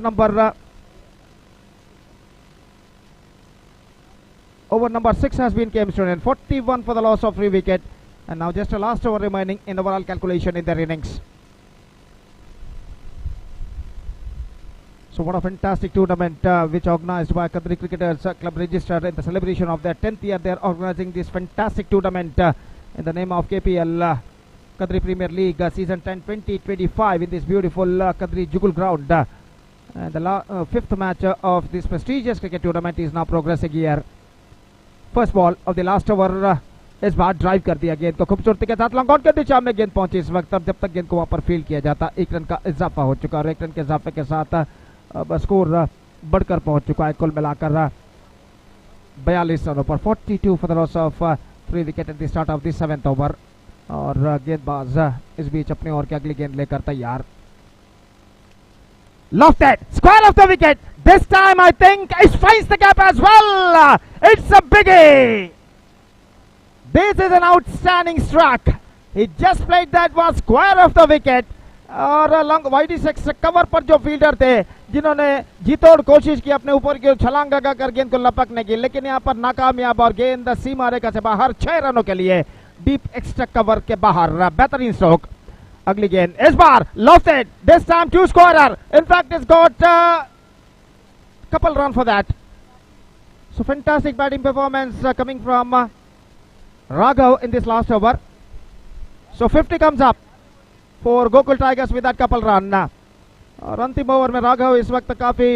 number 6 has been came student. 41 for the loss of 3 wicket, and now just a last over remaining in overall calculation in their innings. So what a fantastic tournament which organized by Kadri Cricketers Club registered in the celebration of their 10th year. They are organizing this fantastic tournament in the name of KPL Kadri Premier League season 10-20-25 in this beautiful Kadri Jugal ground. And the fifth match of this prestigious cricket tournament is now progressing here. First ball of the last over, इस बार drive कर दिया गेंद को खूबसूरती के साथ long on की दिशा में गेंद पहुंची इस वक्त. अब जब तक गेंद को वहां पर फील्ड किया जाता, 1 रन का इजाफा हो चुका, और 1 रन के इजाफे के साथ अब स्कोर बढ़कर पहुंच चुका है कुल मिलाकर 42 रनों पर. 42 for the loss of free wicket at the start of the 7th over और गेंदबाज इस बीच अपने ओवर की अगली गेंद लेकर तैयार. Lofted, square of the wicket. This time I think it finds the gap as well. It's a biggie. This is an outstanding strike. He just played that one square of the wicket. और long वाइडी sex cover पर जो fielder थे जिन्होंने जीतोड़ कोशिश की अपने ऊपर की छलांग लगाकर गेंद को लपकने की, लेकिन यहाँ पर नाकामयाब और गेंद सीमा रेखा से बाहर 6 रनों के लिए डीप एक्स्ट्रा कवर के बाहर. बेहतरीन स्ट्रोक. अगली गेंद इस बार lofted, this time 2 scorer. In fact it's got couple run for that. So fantastic batting performance coming from Raghav in this last over. So 50 comes up for Gokul Tigers with that couple run. और अंतिम over में राघव इस वक्त काफी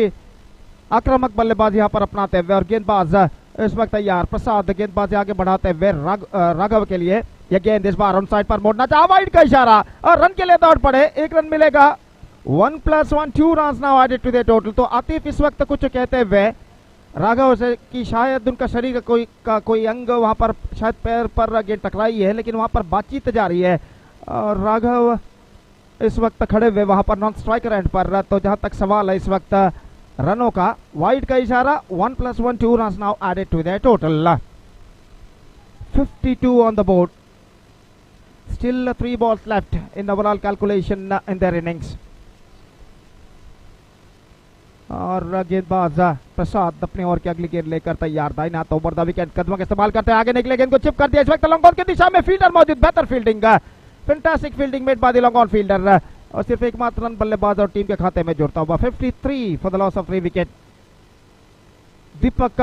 आक्रामक बल्लेबाजी यहाँ पर अपनाते हुए और गेंदबाज इस वक्त तैयार. प्रसाद गेंदबाजी आगे बढ़ाते हुए राघव के लिए यह गेंद इस बार ऑन साइड पर मोड़ना चाहा, वाइड का इशारा और रन के लिए दौड़ पड़े. 1 रन मिलेगा. 1+1 2 run now added to the total. तो आतिफ इस वक्त कुछ कहते हुए राघव से कि शायद उनका शरीर का कोई अंग वहां पर शायद पैर पर गेंद टकराई है, लेकिन वहां पर बातचीत जारी है और राघव इस वक्त खड़े हुए वहां पर नॉन स्ट्राइकर एंड पर. तो जहां तक सवाल है इस वक्त रनों का, वाइड का इशारा. 1+1 2 run now added to the total. 52 on the board. Still 3 balls left in the overall calculation in their innings. और गेंदबाज प्रसाद अपने ओवर की अगली गेंद लेकर तैयार. दाहिने हाथ ओवर द विकेट कदमों का इस्तेमाल करते हैं, आगे निकले गेंद को चिप कर दिया. इस वक्त लॉन्ग ऑन की दिशा में फील्डर मौजूद. बेहतर fielding, fantastic fielding made by the long on fielder और सिर्फ एकमात्र रन बल्लेबाज और टीम के खाते में जुड़ता हुआ. 53 for the loss of 3 wicket. Deepak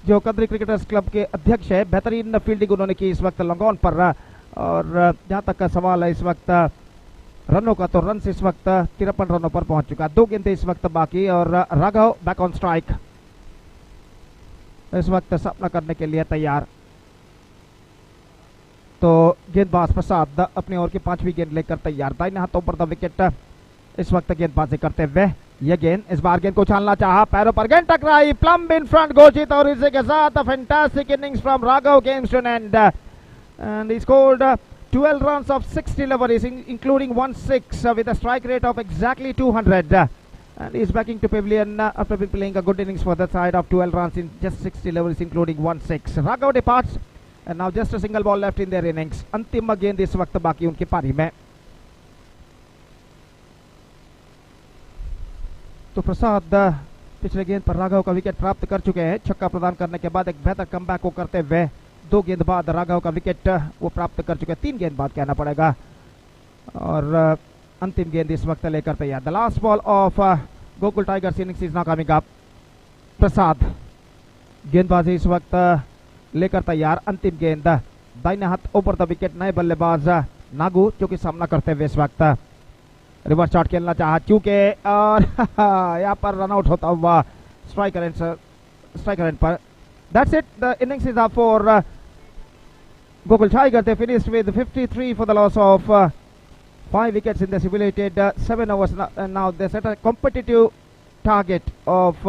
जो कद्री क्रिकेटर्स क्लब के अध्यक्ष है, बेहतरीन फील्डिंग उन्होंने की इस वक्त लॉन्ग ऑन पर. और जहां तक का सवाल है इस वक्त रनों का, तो रन इस वक्त 53 रनों पर पहुंच चुका. 2 गेंदें इस वक्त बाकी और राघव बैक ऑन स्ट्राइक इस वक्त सामना करने के लिए तैयार. तो गेंदबाज प्रसाद अपने ओवर की 5वीं गेंद लेकर तैयार. दाहिने हाथों पर द विकेट इस वक्त गेंदबाजी करते हुए यह गेंद इस बार गेंद को उछालना चाहा, पैरों पर गेंद टकराई. प्लम्ब इन फ्रंट घोषित और इसी के साथ fantastic innings from Raghav comes to an end. And he scored 12 runs of 6 deliveries, including 1/6 with a strike rate of exactly 200. And he's backing to pavilion after playing a good innings for the side of 12 runs in just 6 deliveries, including 1/6. Raghav departs, and now just a single ball left in their innings. अंतिम गेंद इस वक्त बाकी उनकी पारी में. तो प्रसाद पिछले गेंद पर राघव का विकेट प्राप्त कर चुके हैं. छक्का प्रदान करने के बाद एक बेहतर कमबैक को करते हुए 2 गेंद बाद राघव का विकेट वो प्राप्त कर चुके हैं. 3 गेंद बाद कहना पड़ेगा और अंतिम गेंद इस वक्त लेकर तैयार. The last ball of Gokul tigers innings is now coming up. Prasad गेंदबाजी इस वक्त लेकर तैयार. अंतिम गेंद दाहिने हाथ ऊपर द विकेट. नए बल्लेबाज नागू जो कि सामना करते हुए इस वक्त रिवर्स शॉट खेलना चाहा चूके और यहाँ पर रन आउट होता हुआ स्ट्राइकर एंड पर. That's it. The innings is up for Gokul Tigers. They finished with 53 for the loss of 5 wickets in the stipulated 7 overs. Now they set a competitive target of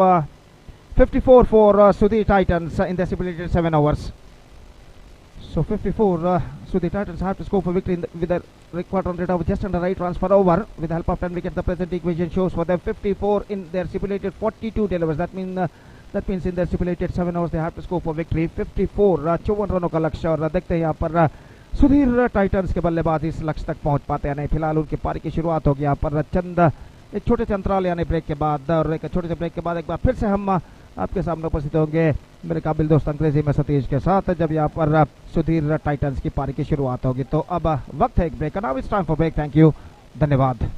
54 for Sudhir Titans in the stipulated 7 overs. So 54, Sudhir Titans have to score for victory with a required run rate of just under 8 runs per over. With the help of 10 wickets, the present equation shows for them 54 in their stipulated 42 deliveries. That means in their stipulated 7 overs they have to score for victory. 54 54 रनों का लक्ष्य और देखते हैं यहाँ पर Sudhir Titans के बल्लेबाज इस लक्ष्य तक पहुंच पाते हैं नहीं. फिलहाल उनकी पारी की शुरुआत होगी यहाँ पर एक छोटे से अंतराल यानी ब्रेक के बाद. और एक छोटे से ब्रेक के बाद एक बार फिर से हम आपके सामने उपस्थित होंगे मेरे काबिल दोस्त अंग्रेजी में सतीश के साथ, जब यहाँ पर सुधीर टाइटंस की पारी की शुरुआत होगी. तो अब वक्त है एक ब्रेक का. Now it's time for break. Thank you, धन्यवाद.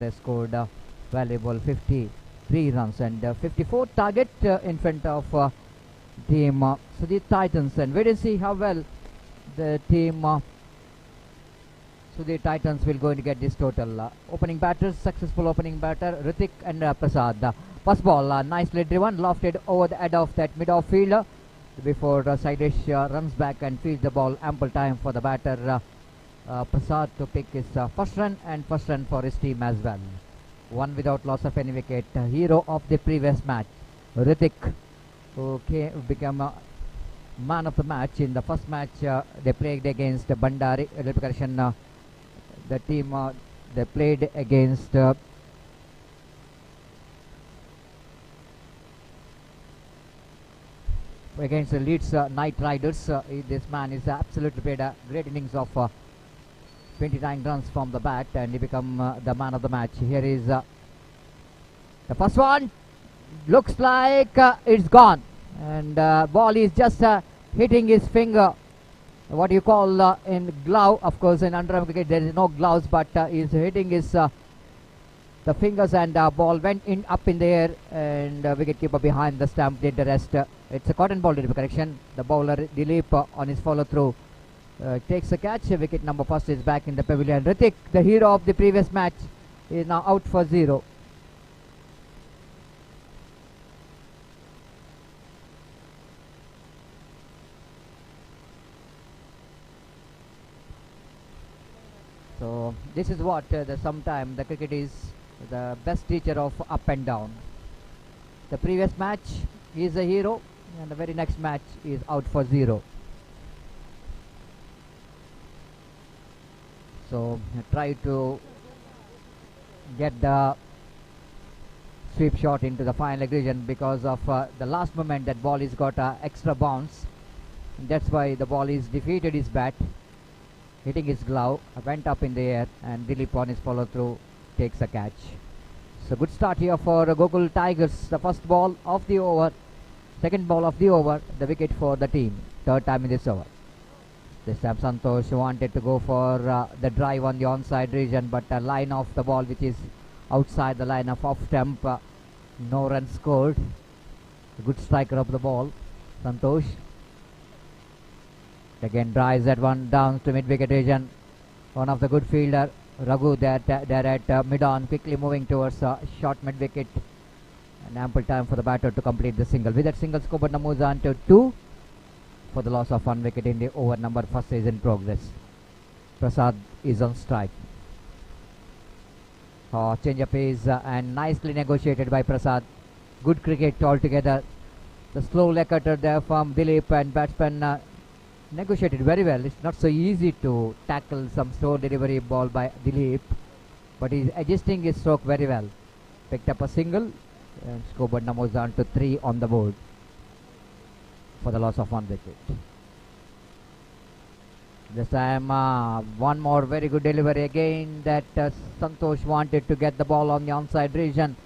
They scored valuable 53 runs and 54 target in front of team Sudhir Titans. And wait and see how well the team Sudhir Titans will going to get this total. Opening batters, successful opening batter Ritik and Prasad. First ball, nicely driven, lofted over the head of that mid-off fielder before Saidesh runs back and fields the ball. Ample time for the batter Prasad to pick his first run and first run for his team as well. One without loss of any wicket. Hero of the previous match, Ritik, who became man of the match in the first match they played against Bandari. The team they played against the Leeds Knight Riders. This man is absolutely played a great innings of 29 runs from the bat, and he become the man of the match. Here is the first one. Looks like it's gone, and ball is just hitting his finger. What you call in glove. Of course, in underarm cricket there is no gloves, but he's hitting his the fingers, and ball went in up in the air, and wicketkeeper behind the stump did the rest. It's a cotton ball to be correction. The bowler Dilip on his follow through takes a catch. Wicket number first is back in the pavilion. Ritik, the hero of the previous match, is now out for 0. So this is what sometime the cricket is the best teacher of up and down. The previous match he is a hero, and the very next match is out for 0. So try to get the sweep shot into the final leg region because of the last moment that ball is got extra bounce. That's why the ball is defeated his bat, hitting his glove, went up in the air, and Dilip on his follow through takes a catch. So good start here for Gokul Tigers. The first ball of the over, second ball of the over, the wicket for the team. Third time in this over. This time Santosh wanted to go for the drive on the onside region, but a line off the ball which is outside the line of off stump. No run scored. A good striker of the ball, Santosh. Again drives that one down to mid wicket region. One of the good fielder Raghu there at mid on, quickly moving towards short mid wicket, and ample time for the batter to complete the single. With that single, Skobodna moves on to 2 for the loss of 1 wicket in the over number first is in progress. Prasad is on strike. Change of pace and nicely negotiated by Prasad. Good cricket altogether. The slow leg cutter there from Dilip, and batsman negotiated very well. It's not so easy to tackle some slow delivery ball by Dilip, but he's adjusting his stroke very well. Picked up a single, and Skobodna moves on to 3 on the board for the loss of 1 wicket. This time one more very good delivery again that Santosh wanted to get the ball on the onside region.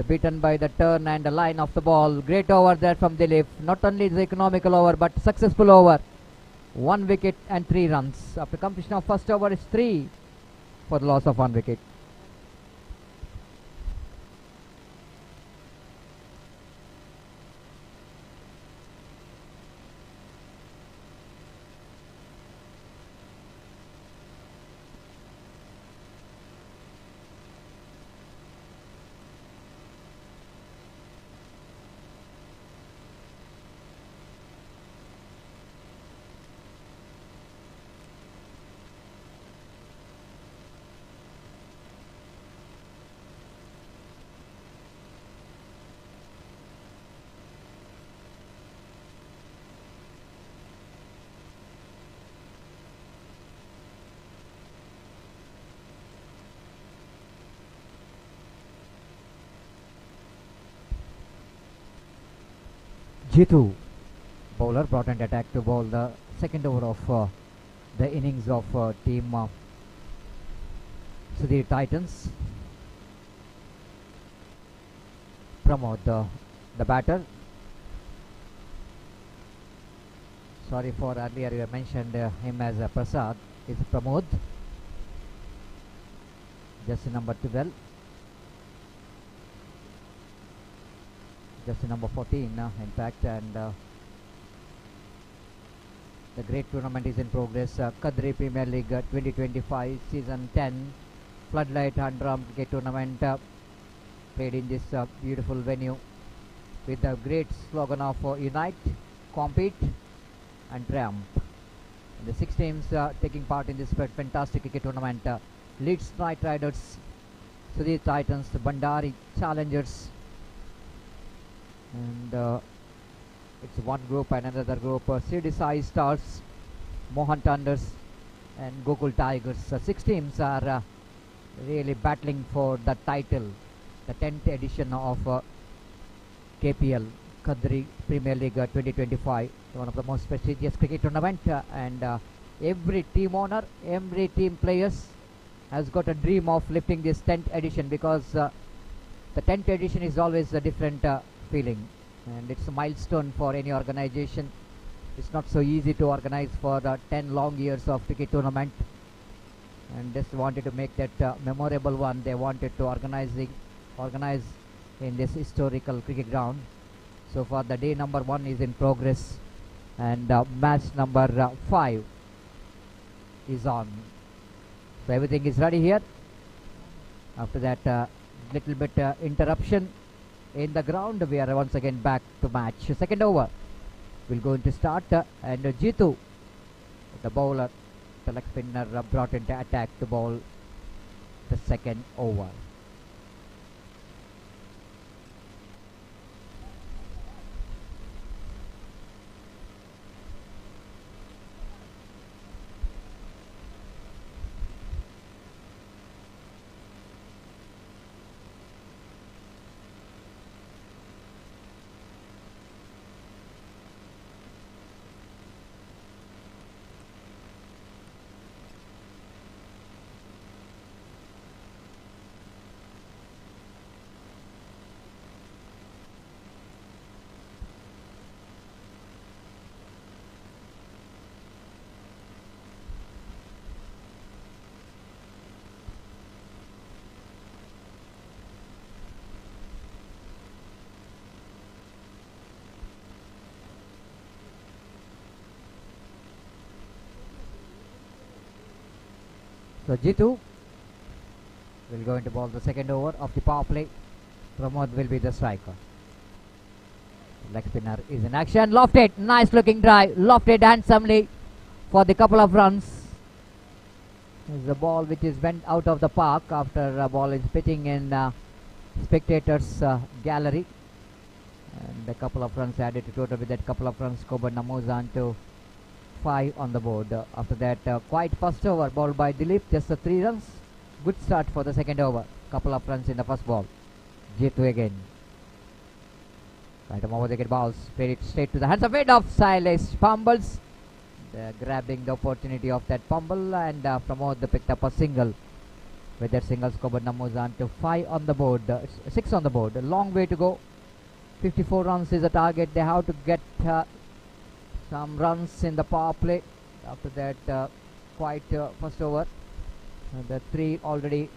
Beaten by the turn and the line of the ball. Great over there from Dilip. Not only is economical over, but successful over. 1 wicket and 3 runs. After completion of first over is 3 for the loss of 1 wicket. Jitu, bowler, brought in attack to bowl the second over of the innings of team Sudhir Titans. Pramod, the batter. Sorry for earlier you mentioned him as Prasad. It's Pramod. Jersey number 12. Jersey number 14, in fact, and the great tournament is in progress. Kadri Premier League 2025 Season 10 Floodlight UNDERARM Cricket Tournament played in this beautiful venue with the great slogan of Unite, Compete and Triumph. And the 6 teams taking part in this fantastic cricket tournament: Leeds Knight Riders, Sudhir Titans, Bandari Challengers, and it's one group and another group, CDSI Stars, Mohan Thunders and Gokul Tigers. 6 teams are really battling for the title, the 10th edition of KPL, Kadri Premier League 2025, one of the most prestigious cricket tournament, and every team owner, every team players has got a dream of lifting this 10th edition, because the 10th edition is always a different feeling, and it's a milestone for any organization. It's not so easy to organize for 10 long years of cricket tournament, and just wanted to make that memorable one. They wanted to organize in this historical cricket ground. So far the day number 1 is in progress, and match number 5 is on. So everything is ready here. After that little bit interruption in the ground, we are once again back to match. Second over will go into start, and Jitu, the bowler, the leg spinner, brought into attack to bowl the second over. So Jitu will go into ball the second over of the power play. Pramod will be the striker. Leg spinner is in action. Lofted, nice looking drive, lofted handsomely for the couple of runs. It's the ball which is went out of the park after a ball is pitching in spectators gallery, and a couple of runs added to total. With that couple of runs, Kobanna moves on to 5 on the board. After that, quite first over bowled by Dilip, just 3 runs. Good start for the second over. Couple of runs in the first ball. Jitu again. Right over the wicket balls, played it straight to the hands of Silas fumbles. Grabbing the opportunity of that fumble, and Pramod picked up a single. With that single, Kobanna moves on to 5 on the board. 6 on the board. A long way to go. 54 runs is the target. They have to get some runs in the power play. After that, quite first over, the 3 already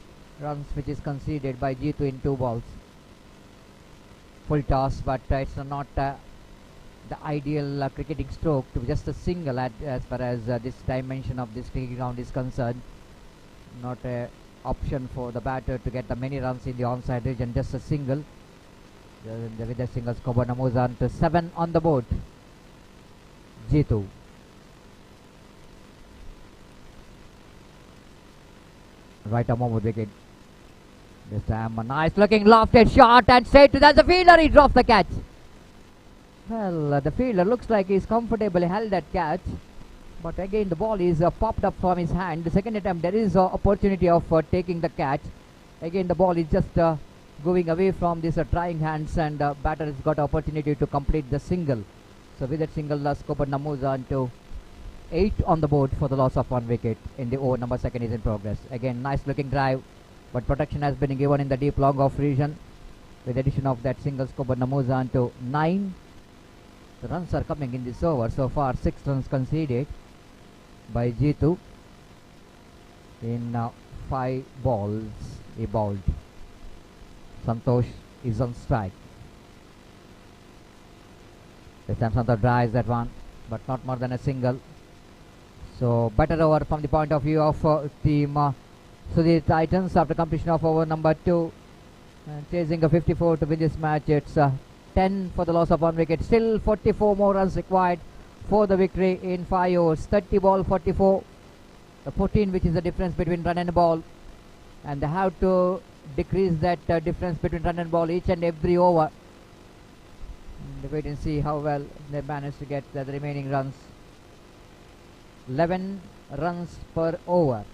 runs which is conceded by Jitu in 2 balls. Full toss, but it's not the ideal cricketing stroke to just a single as far as this dimension of this cricket ground is concerned. Not a option for the batter to get the many runs in the onside region, just a single. With the singles, Kobanna moves on to 7 on the board. Jitu. Right arm over wicket. This time a nice looking lofted shot and straight to the fielder. He drops the catch. Well, the fielder looks like he's comfortably held that catch, but again the ball is popped up from his hand. The second attempt there is opportunity of taking the catch. Again the ball is just going away from these trying hands, and batter has got opportunity to complete the single. So with that single, Kobanna moves on to 8 on the board for the loss of 1 wicket in the over number 2 is in progress. Again nice looking drive, but protection has been given in the deep long off region. With the addition of that single, Kobanna moves on to 9. The runs are coming in this over. So far 6 runs conceded by Jitu in 5 balls he bowled. Santosh is on strike. This time Santosh drives that one, but not more than a single. So better over from the point of view of team Sudhir Titans after completion of over number 2. And chasing a 54 to win this match. It's 10 for the loss of 1 wicket. Still 44 more runs required for the victory in 5 overs. 30 ball 44. The 14 which is the difference between run and ball. And they have to decrease that difference between run and ball each and every over. And wait and see how well they manage to get the remaining runs. 11 runs per over.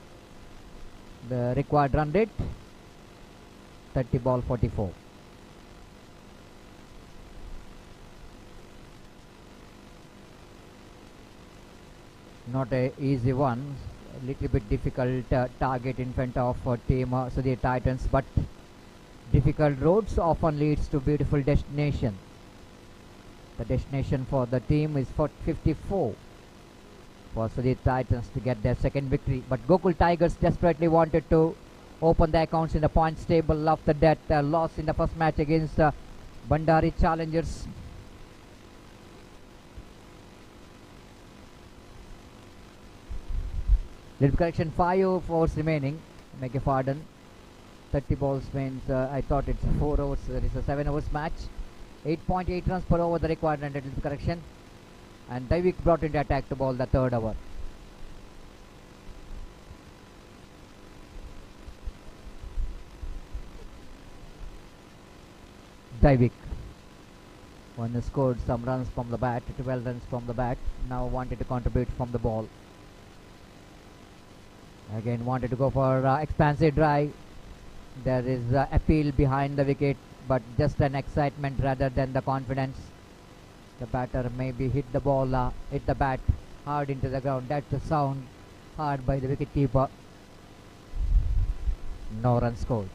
The required run rate. 30 ball 44. Not a easy one. A little bit difficult target in front of team Sudhir Titans, but difficult roads often leads to beautiful destination. The destination for the team is 54 for Sudhir Titans to get their second victory, but Gokul Tigers desperately wanted to open the accounts in the points table after that loss in the first match against Bandari Challengers. Little correction, 5 overs remaining. Make a pardon. 30 balls means I thought it's 4 overs. There is a 7 overs match. 8.8 runs per over the required run. Little correction. And Daivik brought into attack to bowl the third over. Daivik. One scored some runs from the bat, 12 runs from the bat. Now wanted to contribute from the ball. Again wanted to go for expansive drive. There is appeal behind the wicket, but just an excitement rather than the confidence. The batter maybe hit the ball, hit the bat hard into the ground. That's the sound hard by the wicket keeper. No run scored.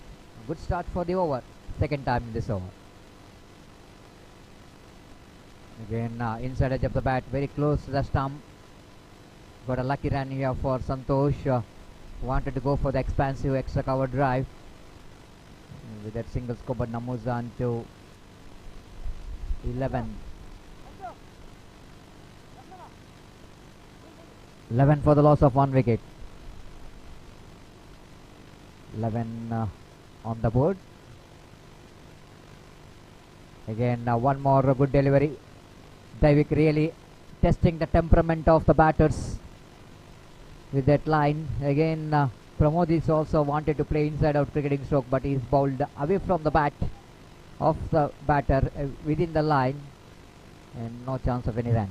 Good start for the over. Second time in this over. Again inside edge of the bat, very close to the stump. Got a lucky run here for Santosh. Wanted to go for the expansive extra cover drive. With that single scope, but Namuzan to 11. 11 for the loss of 1 wicket. 11 on the board. Again one more good delivery. Daivik really testing the temperament of the batters with that line. Again Pramodis also wanted to play inside out cricketing stroke, but he is bowled away from the bat of the batter within the line, and no chance of any run.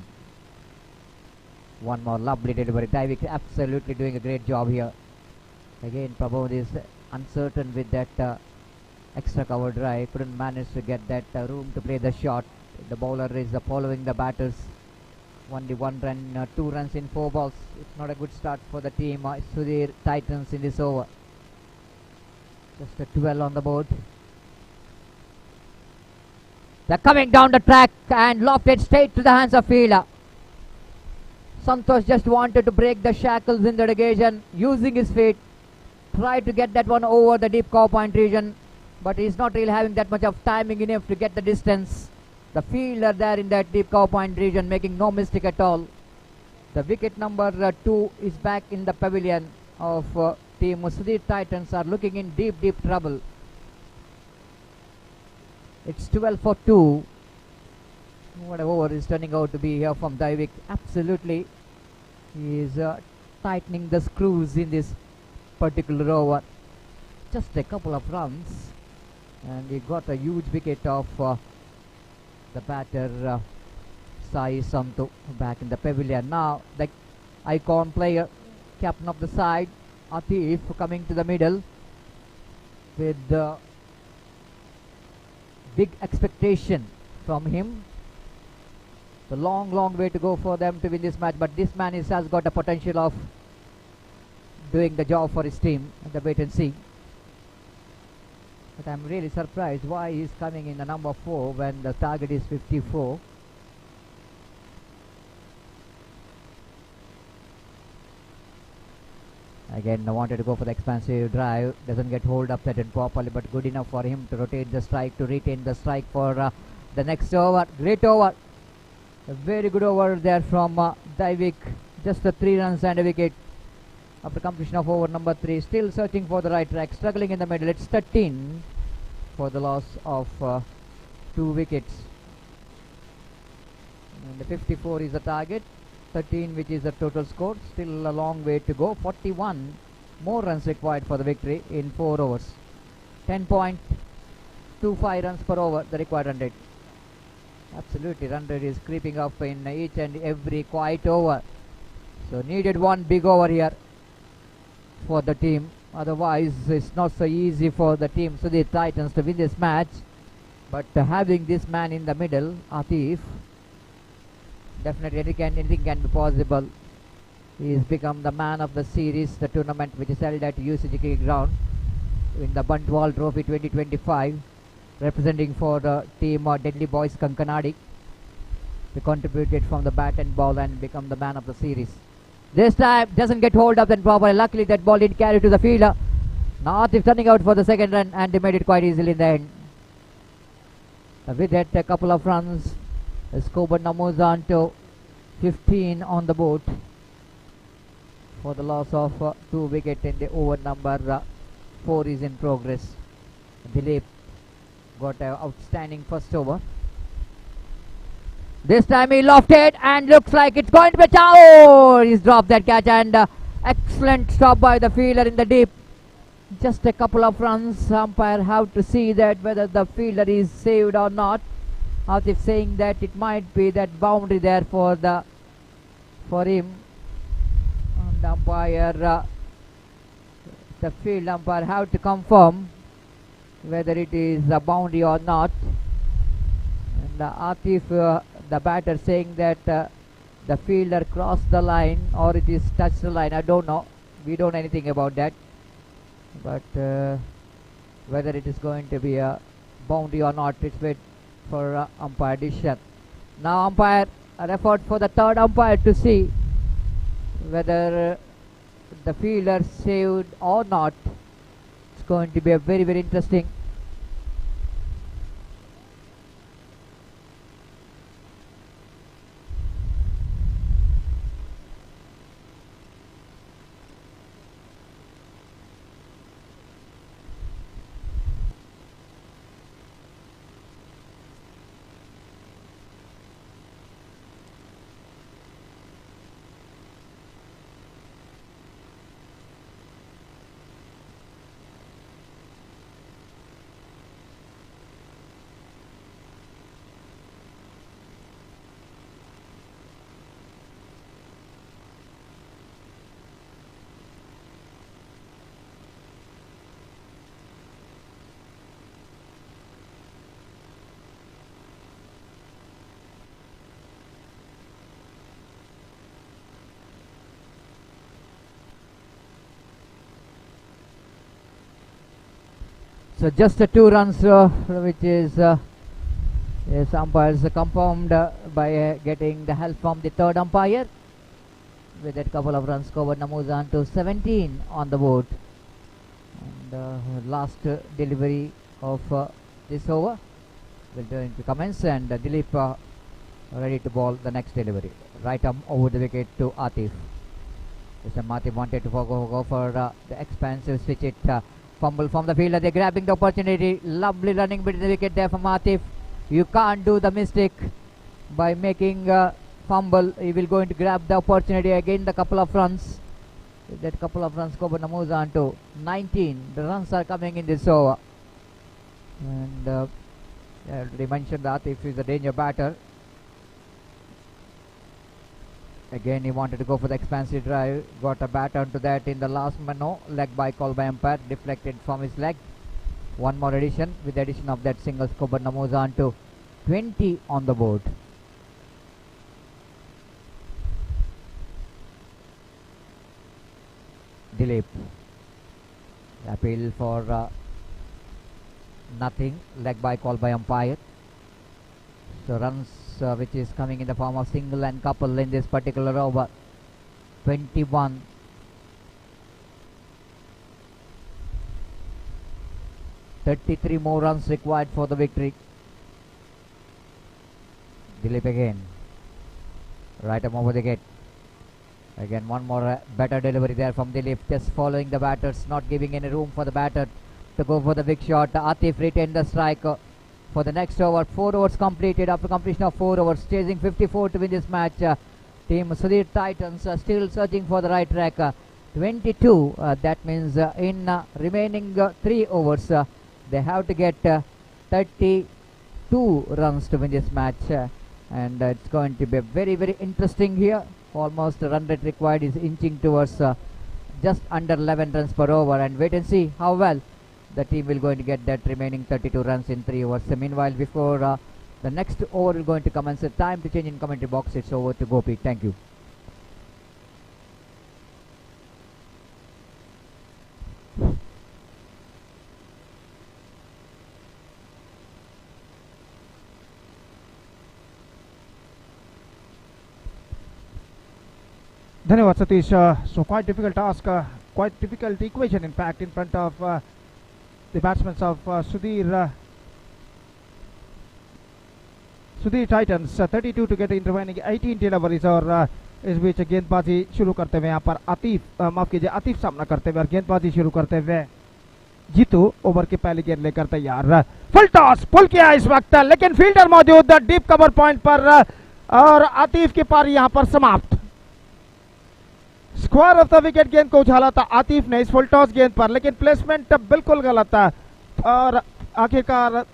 One more lovely delivery. Daivik absolutely doing a great job here. Again Pramodis uncertain with that extra cover drive, couldn't manage to get that room to play the shot. The bowler is following the batters. Only 1 run, 2 runs in 4 balls. It's not a good start for the team Sudhir Titans in this over. Just a 12 on the board. They're coming down the track and lofted straight to the hands of fielder. Santosh just wanted to break the shackles in the occasion using his feet. Tried to get that one over the deep cow point region, but he's not really having that much of timing enough to get the distance. The fielder there in that deep cow point region making no mistake at all. The wicket number 2 is back in the pavilion of team Sudhir Titans are looking in deep trouble. It's 12 for 2. What an over is turning out to be here from Daivik. Absolutely he is tightening the screws in this particular over. Just a couple of runs and he got a huge wicket of the batter Sai Santu back in the pavilion. Now the icon player, captain of the side, Atif, coming to the middle with big expectation from him. The long way to go for them to win this match, but this man has got the potential of doing the job for his team. The wait and see. But I'm really surprised why he's coming in the number 4 when the target is 54. Again, wanted to go for the expansive drive. Doesn't get hold up that properly, but good enough for him to rotate the strike, to retain the strike for the next over. Great over. A very good over there from Daivik. Just the 3 runs and a wicket. After completion of over number 3, still searching for the right track, struggling in the middle. It's 13 for the loss of 2 wickets. And the 54 is the target. 13 which is the total score. Still a long way to go. 41 more runs required for the victory in 4 overs. 10.25 runs per over, the required run rate. Absolutely, run rate is creeping up in each and every quiet over. So needed one big over here for the team. Otherwise it's not so easy for the team, so the Titans, to win this match. But having this man in the middle, Atif, definitely anything can be possible. He's become the man of the series, the tournament which is held at UCG Cricket Ground in the Buntwal Trophy 2025, representing for the team Deadly Boys Kankanadi. He contributed from the bat and ball and become the man of the series. This time doesn't get hold up then properly. Luckily that ball didn't carry to the fielder. Now Atif turning out for the second run, and they made it quite easily in the end. With that, a couple of runs. Scober now moves on to 15 on the board for the loss of 2 wickets in the over number 4 is in progress. Dilip got an outstanding first over. This time he lofted and looks like it's going to be a oh, he's dropped that catch, and excellent stop by the fielder in the deep. Just a couple of runs. Umpire have to see that whether the fielder is saved or not. Atif saying that it might be that boundary there for him. And umpire, the field umpire have to confirm whether it is a boundary or not. And Atif, the batter, saying that the fielder crossed the line or it is touched the line. I don't know. We don't know anything about that. But whether it is going to be a boundary or not, it's wait for umpire decision. Now umpire referred for the third umpire to see whether the fielder saved or not. It's going to be a very, very interesting. So just 2 runs, which is umpires confirmed by getting the help from the third umpire. With that couple of runs covered, now moves on to 17 on the board. And last delivery of this over will going to commence, and Dilip ready to ball the next delivery. Right arm over the wicket to Atif. Mr. Atif wanted to go for the expansive switch it. Fumble from the fielder, they're grabbing the opportunity. Lovely running between the wicket there from Atif. You can't do the mistake by making fumble. He will going to grab the opportunity again. The couple of runs. With that couple of runs, Kobana moves on to 19. The runs are coming in this over. And I already mentioned that Atif is a danger batter. Again, he wanted to go for the expansive drive. Got a bat onto that in the last minute. Leg by call by umpire. Deflected from his leg. One more addition. With the addition of that single, Kobana moves on to 20 on the board. Dilip. Appeal for nothing. Leg by call by umpire. So runs which is coming in the form of single and couple in this particular over. 21 33 more runs required for the victory. Dilip again. Right arm over the gate. Again, one more better delivery there from Dilip. Just following the batters, not giving any room for the batter to go for the big shot. Atif retained the strike for the next over. 4 overs completed. After completion of 4 overs, chasing 54 to win this match. Team Sudhir Titans still searching for the right track. 22. That means in remaining 3 overs, they have to get 32 runs to win this match. And it's going to be very, very interesting here. Almost the run rate required is inching towards just under 11 runs per over, and wait and see how well the team will going to get that remaining 32 runs in 3 overs. Meanwhile, before the next over is going to commence, time to change in commentary box. It's over to Gopi. Thank you. धन्यवाद Satish. So quite difficult task, quite difficult equation in fact in front of the batsmen of Sudhir Titans. 32 to get intervening 18 deliveries और इस बीच गेंदबाजी शुरू करते हुए यहाँ पर आतिफ सामना करते हुए और गेंदबाजी शुरू करते हुए जीतू ओवर की पहली गेंद लेकर तैयार. फुल टॉस पुल किया इस वक्त, लेकिन फील्डर मौजूद डीप कवर पॉइंट पर और आतिफ की पारी यहाँ पर समाप्त. स्क्वायर ऑफ द विकेट गेंद को उछाला था आतिफ ने इस फुल टॉस गेंद पर, लेकिन प्लेसमेंट बिल्कुल गलत था और आखिरकार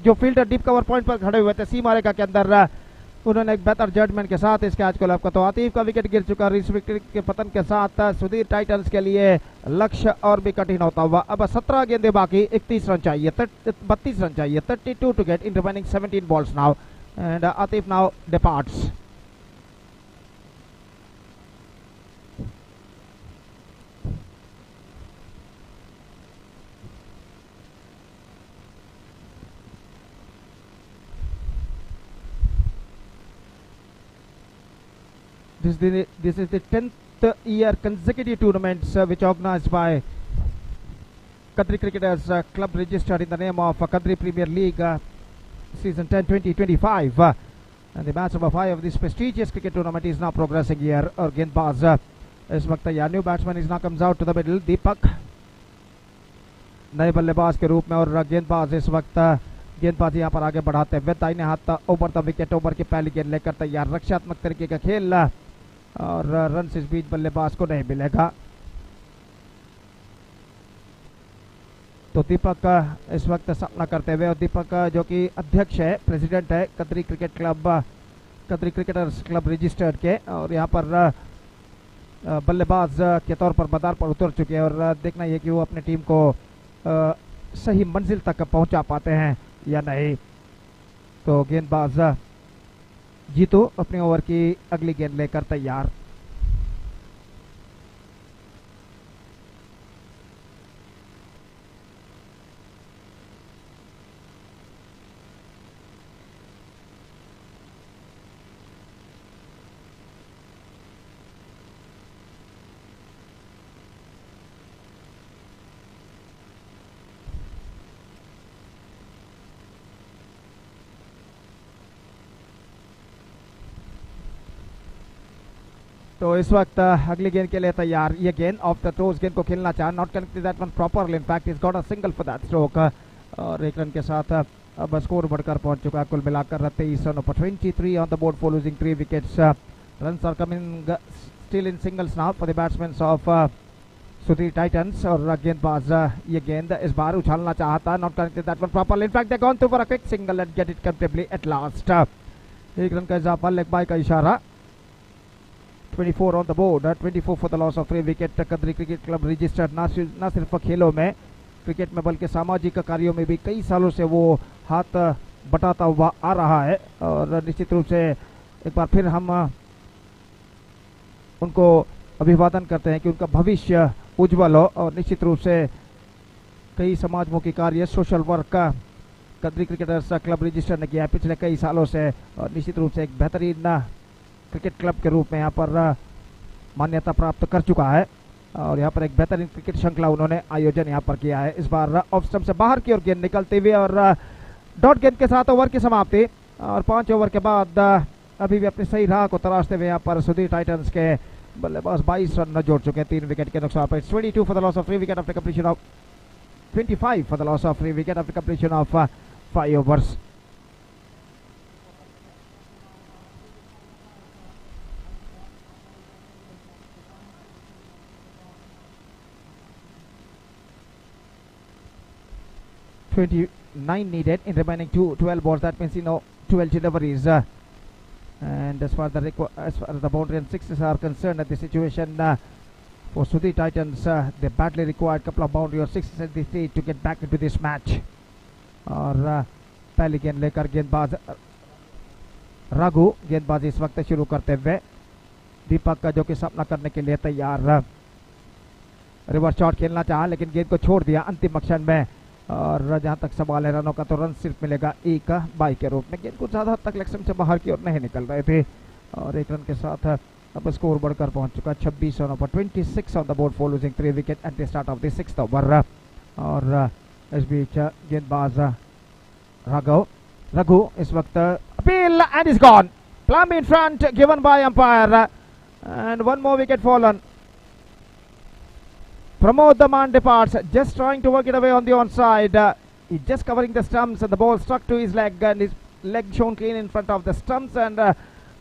जो फील्डर डीप कवर पॉइंट पर खड़े हुए थे सीमा रेखा के अंदर, उन्होंने एक बेहतर जजमेंट के साथ इस कैच को लपका. तो आतिफ का विकेट गिर चुका. इस विकेट के पतन के साथ सुधीर टाइटंस के लिए लक्ष्य और भी कठिन होता हुआ. अब 17 गेंदे बाकी, 31 रन चाहिए, 32 रन चाहिए. 32 to get in remaining 17 balls now and Atif now departs. This is the 10th year consecutive tournaments which organized by Kadri Cricketers Club registered in the name of Kadri Premier League season 10-20-25 and the match number 5 of this prestigious cricket tournament is now progressing here. और गेंदबाज इस वक्त या new batsman is now comes out to the middle. दीपक नए बल्लेबाज के रूप में और गेंदबाज इस वक्त गेंदबाजी यहाँ पर आगे बढ़ाते हुए दाहिने हाथ ओवर द विकेट ओवर की पहली गेंद लेकर तैयार. रक्षात्मक तरीके का खेल और रन इस बीच बल्लेबाज को नहीं मिलेगा. तो दीपक इस वक्त सामना करते हुए, और दीपक जो कि अध्यक्ष है, प्रेसिडेंट है कदरी क्रिकेटर्स क्लब रजिस्टर्ड के, और यहाँ पर बल्लेबाज के तौर पर मैदान पर उतर चुके हैं और देखना यह कि वो अपनी टीम को सही मंजिल तक पहुंचा पाते हैं या नहीं. तो गेंदबाज जीतू अपनी ओवर की अगली गेंद लेकर तैयार. तो इस वक्त अगली गेंद के लिए तैयार. ये गेंद ऑफ द टोज गेंद को खेलना चाह, not connected that one properly, in fact is got a single for that stroke. और एक रन के साथ अब स्कोर बढ़कर पहुंच चुका है कुल मिलाकर 23 रनों पर. 23 on the board for losing 3 wickets. Runs are coming still in singles now for the batsman of Sudhir Titans. और गेंदबाज ये गेंद इस बार उछालना चाहता, not connected that one properly, in fact they gone through for a quick single and get it comfortably at last. एक run का इजाफा, लेग बाय का इशारा. 24 on the board, 24 for the loss of 3 wicket. Kadiri cricket club registered ना सिर्फ खेलों में, cricket में, बल्कि सामाजिक कार्यों में भी कई सालों से वो हाथ बटाता हुआ आ रहा है. और निश्चित रूप से एक बार फिर हम उनको अभिवादन करते हैं कि उनका भविष्य उज्जवल हो. और निश्चित रूप से कई समाजमुखी कार्य, सोशल वर्क का कदरी क्रिकेटर्स क्लब रजिस्टर्ड ने किया है पिछले कई सालों से. और निश्चित रूप से एक बेहतरीन क्रिकेट क्लब के रूप में यहाँ पर मान्यता प्राप्त कर चुका है. और यहाँ पर एक बेहतरीन क्रिकेट श्रृंखला उन्होंने आयोजन यहाँ पर किया है। इस बार ऑफ स्टंप से बाहर की ओर गेंद निकलते हुए और डॉट गेंद के साथ ओवर की समाप्ति और 5 ओवर के बाद अभी भी अपनी सही राह को तलाशते हुए यहाँ पर सुधीर टाइटंस के बल्लेबाज 22 रन जोड़ चुके हैं 3 विकेट के नुकसान पर। 22 for the loss of 3 wicket after completion of 25 for the loss of 3 wicket after completion of 5 overs. $29 needed in remaining 12 balls. That means 12 deliveries. And as far as the boundary and sixes are concerned, at the situation for Sudhi Titans, they badly required couple of boundary or sixes at the stage to get back into this match. और पहली गेंद लेकर गेंदबाज रघु गेंदबाजी इस वक्त शुरू करते हुए दीपक का जो कि सामना करने के लिए तैयार। रिवर्स शॉट खेलना चाहा लेकिन गेंद को छोड़ दिया अंतिम क्षण में और जहां तक सवाल है रनों का तो रन सिर्फ मिलेगा 1 बाई के रूप में। गेंद को ज्यादा हद तक लेग से बाहर की ओर नहीं निकल रहे थे और 1 रन के साथ अब स्कोर बढ़कर पहुंच चुका 26 रनों पर। 26 on the board for losing 3 wicket at the start of the 6th over. और इस बीच गेंदबाज रघु इस वक्त appeal and is gone plum in front given bye umpire and 1 more wicket fallen. Pramod the man departs, just trying to work it away on the onside. He's just covering the stumps and the ball struck to his leg and his leg shown clean in front of the stumps and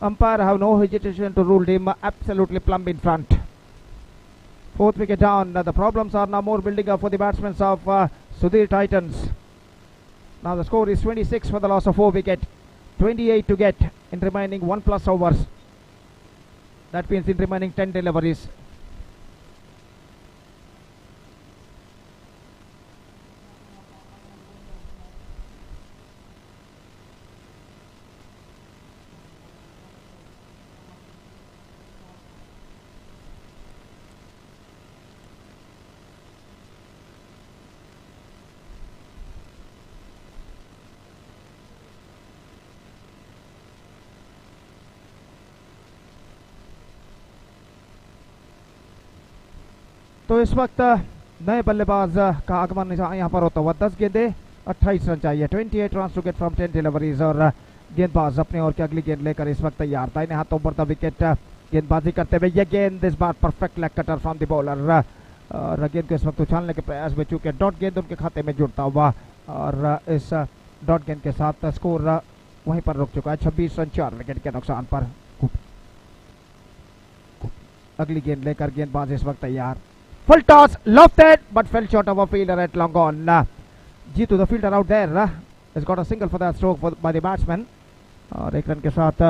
umpire have no hesitation to rule him absolutely plumb in front. 4th wicket down. The problems are now more building up for the batsmen of Sudhir Titans. Now the score is 26 for the loss of 4 wicket, 28 to get in remaining 1+ overs. That means in remaining 10 deliveries. तो इस वक्त नए बल्लेबाज का आगमन यहाँ पर होता हुआ 10 गेंदे 28 रन चाहिए। 28 run to get from 10 deliveries और गेंदबाज अपने ओर की अगली गेंद लेकर इस वक्त तैयार। दाहिने हाथ ऊपर द विकेट गेंदबाजी करते हुए ये गेंद इस बार perfect leg cutter from the bowler और गेंद को इस वक्त उछालने के प्रयास में चूंकि डॉट गेंद उनके खाते में जुड़ता हुआ और इस डॉट गेंद के साथ स्कोर वहीं पर रुक चुका है 26 रन 4 विकेट के नुकसान पर। अगली गेंद लेकर गेंदबाज इस वक्त तैयार। Full toss, lofted, but fell short of a fielder at long on. Jitu, the fielder out there, has got a single for that stroke by the batsman. और 1 रन के साथ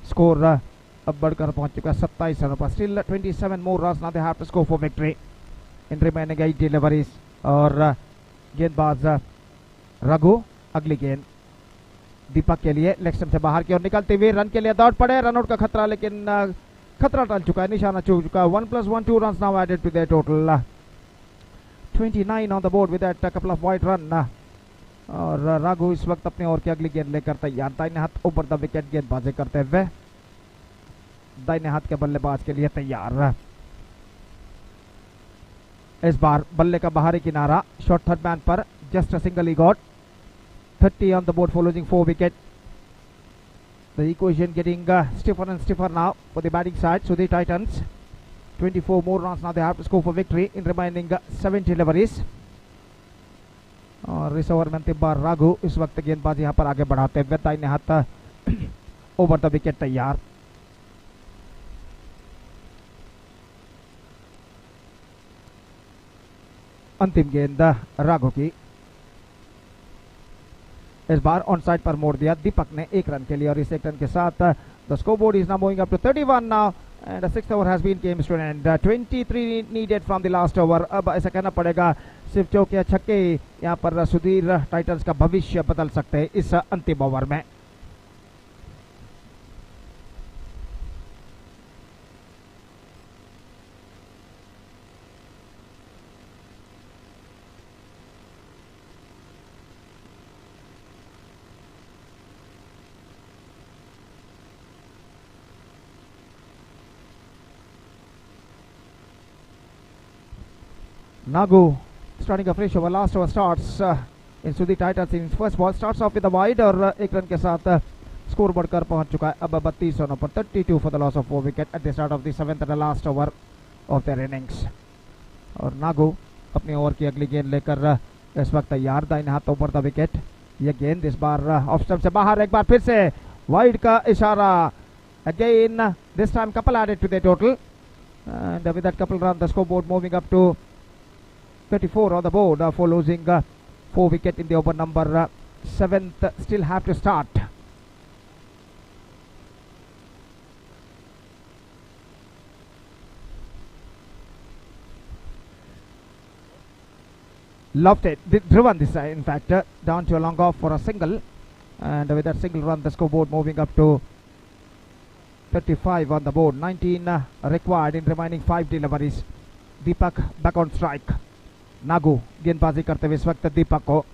स्कोर अब बढ़कर पहुंच चुका है 27 रनों पर। Still 27 more runs now they have to score for victory in remaining 8 deliveries. और गेंदबाज रघु अगली गेंद दीपक के लिए लेग स्टंप से बाहर की ओर निकलते हुए रन के लिए दौड़ पड़े। रन आउट का खतरा लेकिन खतरा टल चुका है, निशाना चूक चुका है। 1+1 2 runs now added to their total. 29 on the board with that couple of wide run. और राघु इस वक्त अपने ओर की अगली गेंद लेकर तैयार। दाहिने हाथ ऊपर द विकेट गेंदबाजी करते हुए दाहिने हाथ के बल्लेबाज के लिए तैयार। इस बार बल्ले का बाहरी किनारा शॉर्ट थर्ड मैन पर just a single he got. 30 on the board for losing 4 wicket. The equation getting stiffer and stiffer now for the batting side. So the Titans 24 more runs now they have to score for victory in remaining 7 deliveries. और इस over में अंतिम बार राघु इस वक्त गेंदबाजी यहाँ पर आगे बढ़ाते हुए दाहिने हाथ ओवर द विकेट तैयार। अंतिम गेंद राघु की इस बार ऑन साइड पर मोड़ दिया दीपक ने 1 रन के लिए और इस 1 रन के साथ the scoreboard is now moving up to 31 now and the 6th over has been comes to an end. 23 needed from the last over. अब ऐसा कहना पड़ेगा सिर्फ चौके छक्के यहाँ पर सुधीर टाइटंस का भविष्य बदल सकते हैं इस अंतिम ओवर में। Nagu starting afresh over last over starts in Sudhir Titans in first ball starts off with a wide और एक रन के साथ स्कोर बढ़कर पहुंच चुका है अब 32 रनों पर 32 for the loss of 4 wicket at the start of the 7th and the last over of their innings. और नागू अपनी ओवर की अगली गेंद लेकर इस वक्त तैयार दाहिने हाथ ओवर द विकेट. ये गेंद इस बार ऑफ स्टंप से बाहर एक बार फिर से वाइड का इशारा. Again this time couple added to the total and with that couple run the scoreboard moving up to 34 on the board for losing 4 wicket in the over number 7th. Still have to start. Lofted, driven this in fact down to a long off for a single, and with that single run the scoreboard moving up to 35 on the board. 19 required in remaining 5 deliveries. Deepak back on strike. Nagu गेंदबाजी करते हुए इस वक्त दीपक को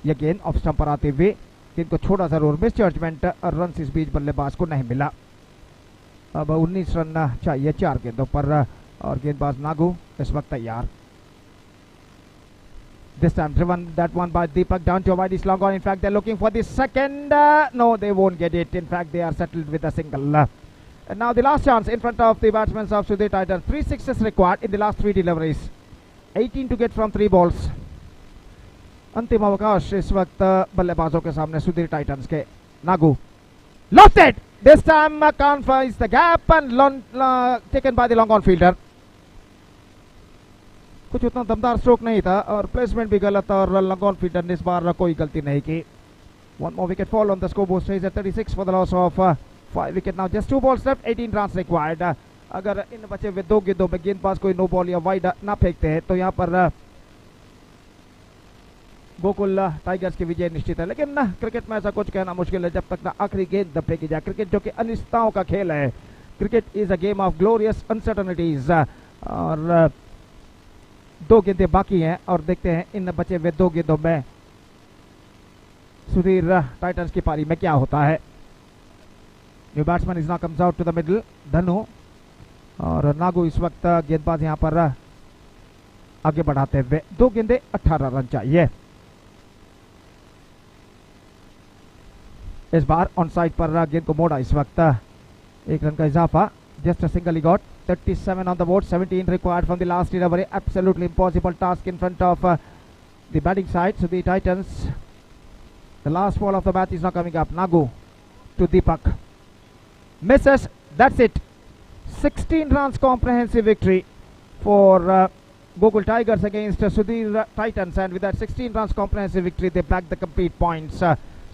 यह गेंद off stump पर आते हुए गेंद को छोड़ा जरूर, मिस जजमेंट, रन इस बीच बल्लेबाज को नहीं मिला. अब 19 रन चाहिए 4 गेंदों पर और गेंदबाज नागू इस वक्त तैयार. This time driven that one by Deepak down to a wide is long on. In fact they're looking for the second. No, they won't get it. In fact they are settled with a single. And now the last chance in front of the batsmen of Sudhir Titans. 3 sixes required in the last 3 deliveries. 18 to get from 3 balls. अंतिम अवकाश इस वक्त बल्लेबाजों के सामने Sudhir Titans के. Nagu lofted. This time can't find the gap and taken by the long on fielder. कुछ उतना दमदार स्ट्रोक नहीं था और प्लेसमेंट भी गलत और लॉन्ग ऑन फील्डर ने इस बार कोई गलती नहीं की. One more wicket fall on the scoreboard stays at 36 for the loss of 5 wicket. Now just 2 balls left, 18 runs required. अगर इन बचे हुए 2 गेंदों में गेंदबाज कोई नो बॉल या वाइड ना फेंकते हैं तो यहाँ पर गोकुल टाइगर्स की विजय निश्चित है. लेकिन क्रिकेट में ऐसा कुछ कहना मुश्किल है जब तक ना आखिरी गेंद फेंकी जाए. क्रिकेट जो कि अनिश्चितताओं का खेल है. Cricket is a game of glorious uncertainties. और 2 गेंदें बाकी हैं और देखते हैं इन बचे हुए 2 गेंदों में सुधीर टाइटंस की पारी में क्या होता है. New batsman is now comes out to the middle, Dhanu. और नागू इस वक्त गेंदबाज यहां पर आगे बढ़ाते हुए 2 गेंदें 18 रन चाहिए. इस बार ऑन साइड पर गेंद को मोड़ा इस वक्त 1 रन का इजाफा. Just a single he got. 37 on the board, 17 required from the last delivery. Absolutely impossible task in front of the batting side. So the Titans, the last ball of the match is now coming up. Nagu to Deepak. Misses. That's it. 16 runs comprehensive victory for Gokul Tigers against Sudhir Titans, and with that 16 runs comprehensive victory they back the complete points.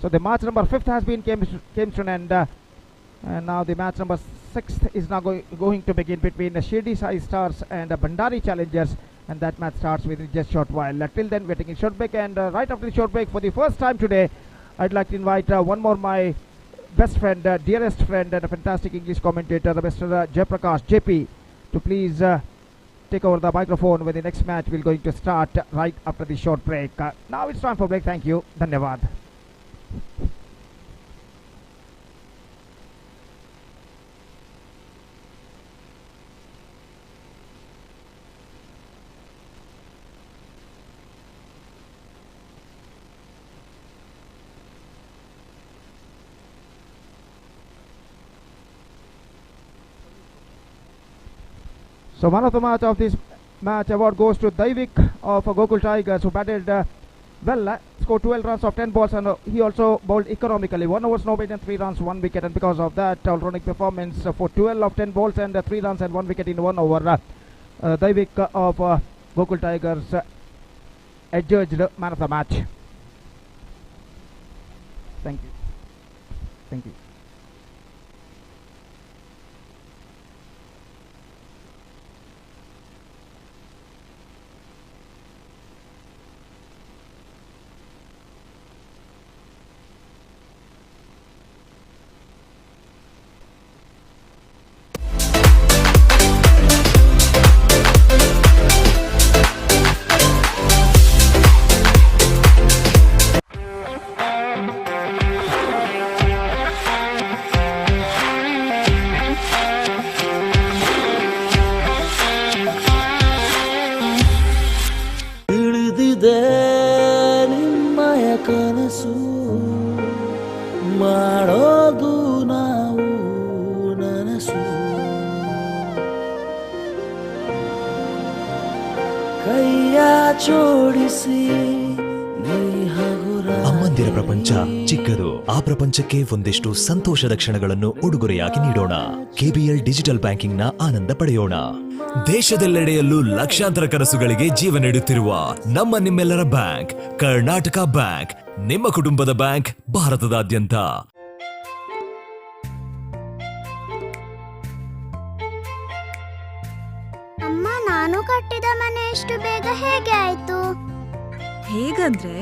So the match number 5th has been came to an end. And now the match number 6th is now going to begin between the Shirdi Sai Stars and Bandari Challengers, and that match starts within just short while. Till then, we're taking a short break, and right after the short break, for the first time today, I'd like to invite one more my best friend, dearest friend, and a fantastic English commentator, Mr. Jayaprakash JP, to please take over the microphone when the next match will going to start right after the short break. Now it's time for break. Thank you. Dhanyavad. So man of the match of this match award goes to Daivik of Gokul Tigers, who batted well, scored 12 runs of 10 balls, and he also bowled economically. 1 over no bait and 3 runs, 1 wicket, and because of that all-rounding performance for 12 of 10 balls and 3 runs and 1 wicket in 1 over, Daivik of Gokul Tigers adjudged man of the match. Thank you. Thank you. ಜೋಡಿಸಿ ಅಮ್ಮಂದಿರ ಪ್ರಪಂಚ ಚಿಕ್ಕದು. ಆ ಪ್ರಪಂಚಕ್ಕೆ ಒಂದಿಷ್ಟು ಸಂತೋಷದ ಕ್ಷಣಗಳನ್ನು ಉಡುಗೊರೆಯಾಗಿ ನೀಡೋಣ. KPL ಡಿಜಿಟಲ್ ಬ್ಯಾಂಕಿಂಗ್ ನ ಆನಂದ ಪಡೆಯೋಣ. ದೇಶದೆಲ್ಲೆಡೆಯಲ್ಲೂ ಲಕ್ಷಾಂತರ ಕನಸುಗಳಿಗೆ ಜೀವ ನೀಡುತ್ತಿರುವ ನಿಮ್ಮೆಲ್ಲರ ಬ್ಯಾಂಕ್ ಕರ್ನಾಟಕ ಬ್ಯಾಂಕ್, ನಿಮ್ಮ ಕುಟುಂಬದ ಬ್ಯಾಂಕ್, ಭಾರತದಾದ್ಯಂತ. ಅಮ್ಮ, ನಾನು ಕಟ್ಟಿದ ಮನೆ ಎಷ್ಟು ಬೇಗ ಹೇಗೆ ಆಯ್ತು? ಹೇಗಂದ್ರೆ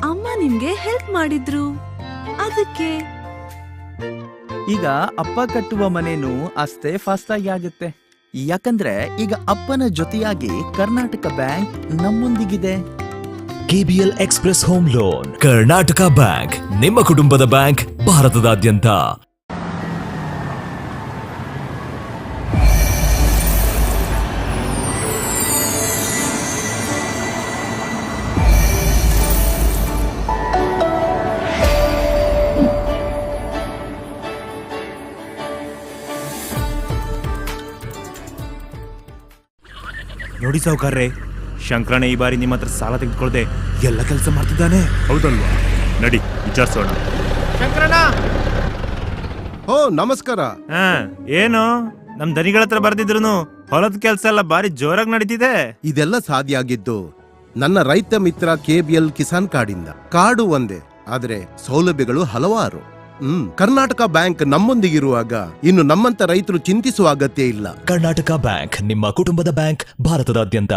ಅಮ್ಮ ನಿಮ್ಗೆ ಹೆಲ್ಪ್ ಮಾಡಿದ್ರು, ಅದಕ್ಕೆ. ಈಗ ಅಪ್ಪ ಕಟ್ಟುವ ಮನೇನು ಅಷ್ಟೇ ಫಾಸ್ಟ್ ಆಗಿ ಆಗುತ್ತೆ. ಯಾಕಂದ್ರೆ ಈಗ ಅಪ್ಪನ ಜೊತೆಯಾಗಿ ಕರ್ನಾಟಕ ಬ್ಯಾಂಕ್ ನಮ್ಮೊಂದಿಗಿದೆ. KPL express home loan. Karnataka bank, ನಿಮ್ಮ ಕುಟುಂಬದ ಬ್ಯಾಂಕ್, ಭಾರತದಾದ್ಯಂತ. ನೋಡಿ ಸಾವುಕಾರ್ರೆ, ಶಂಕರಣ್ಣ ಈ ಬಾರಿ ನಿಮ್ಮ ಹತ್ರ ಸಾಲ ತೆಗೆದುಕೊಳ್ಳದೆ ಎಲ್ಲ ಕೆಲಸ ಮಾಡ್ತಿದ್ದಾನೆ. ಹೌದಲ್ವಾ? ನಡಿ ವಿಚಾರಿಸೋಣ. ಶಂಕರಣ್ಣ, ಓ ನಮಸ್ಕಾರ. ಏನು ನಮ್ ದನಿಗಳ ಹತ್ರ ಬರ್ದಿದ್ರು ಹೊಲದ ಕೆಲಸ ಎಲ್ಲ ಬಾರಿ ಜೋರಾಗಿ ನಡೀತಿದೆ. ಇದೆಲ್ಲ ಸಾಧ್ಯ ಆಗಿದ್ದು ನನ್ನ ರೈತ ಮಿತ್ರ KPL ಕಿಸಾನ್ ಕಾರ್ಡಿಂದ. ಕಾರ್ಡು ಒಂದೇ, ಆದ್ರೆ ಸೌಲಭ್ಯಗಳು ಹಲವಾರು. ಕರ್ನಾಟಕ ಬ್ಯಾಂಕ್ ನಮ್ಮೊಂದಿಗಿರುವಾಗ ಇನ್ನು ನಮ್ಮಂತ ರೈತರು ಚಿಂತಿಸುವ ಅಗತ್ಯ ಇಲ್ಲ. ಕರ್ನಾಟಕ ಬ್ಯಾಂಕ್, ನಿಮ್ಮ ಕುಟುಂಬದ ಬ್ಯಾಂಕ್, ಭಾರತದಾದ್ಯಂತ.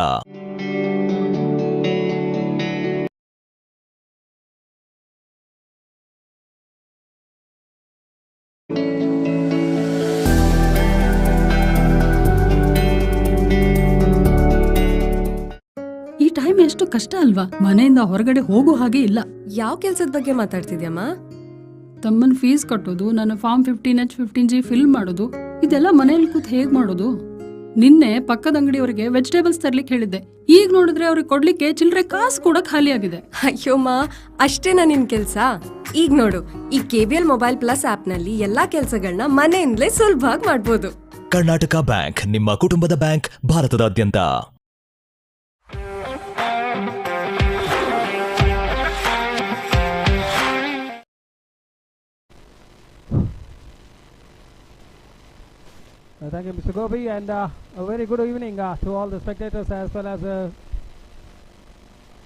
ಈ ಟೈಮ್ ಎಷ್ಟು ಕಷ್ಟ ಅಲ್ವಾ? ಮನೆಯಿಂದ ಹೊರಗಡೆ ಹೋಗೋ ಹಾಗೆ ಇಲ್ಲ. ಯಾವ ಕೆಲ್ಸದ ಬಗ್ಗೆ ಮಾತಾಡ್ತಿದ್ಯಮ್ಮ? ತಮ್ಮನ್ ಫೀಸ್ ಕಟ್ಟೋದು, ನನ್ನ ಫಾರ್ಮ್ 15H 15G ಫಿಲ್ ಮಾಡೋದು, ಇದೆಲ್ಲ ಮನೇಲಿ ಕೂತ್ ಹೇಗ್ ಮಾಡೋದು? ನಿನ್ನೆ ಪಕ್ಕದ ಅಂಗಡಿಯವರಿಗೆ ವೆಜಿಟೇಬಲ್ಸ್ ತರ್ಲಿಕ್ಕೆ ಹೇಳಿದ್ದೆ. ಈಗ ನೋಡಿದ್ರೆ ಅವ್ರಿಗೆ ಕೊಡ್ಲಿಕ್ಕೆ ಚಿಲ್ಲರೆ ಕಾಸು ಕೂಡ ಖಾಲಿ ಆಗಿದೆ. ಅಯ್ಯೋಮ್ಮ, ಅಷ್ಟೇನಾ ನಿನ್ ಕೆಲ್ಸ? ಈಗ ನೋಡು, ಈ KPL ಮೊಬೈಲ್ ಪ್ಲಸ್ ಆಪ್ ನಲ್ಲಿ ಎಲ್ಲಾ ಕೆಲ್ಸಗಳನ್ನ ಮನೆಯಿಂದಲೇ ಸುಲಭವಾಗಿ ಮಾಡ್ಬೋದು. ಕರ್ನಾಟಕ ಬ್ಯಾಂಕ್, ನಿಮ್ಮ ಕುಟುಂಬದ ಬ್ಯಾಂಕ್, ಭಾರತದಾದ್ಯಂತ. Thank you, Mr. Gopi, and a very good evening to all the spectators as well as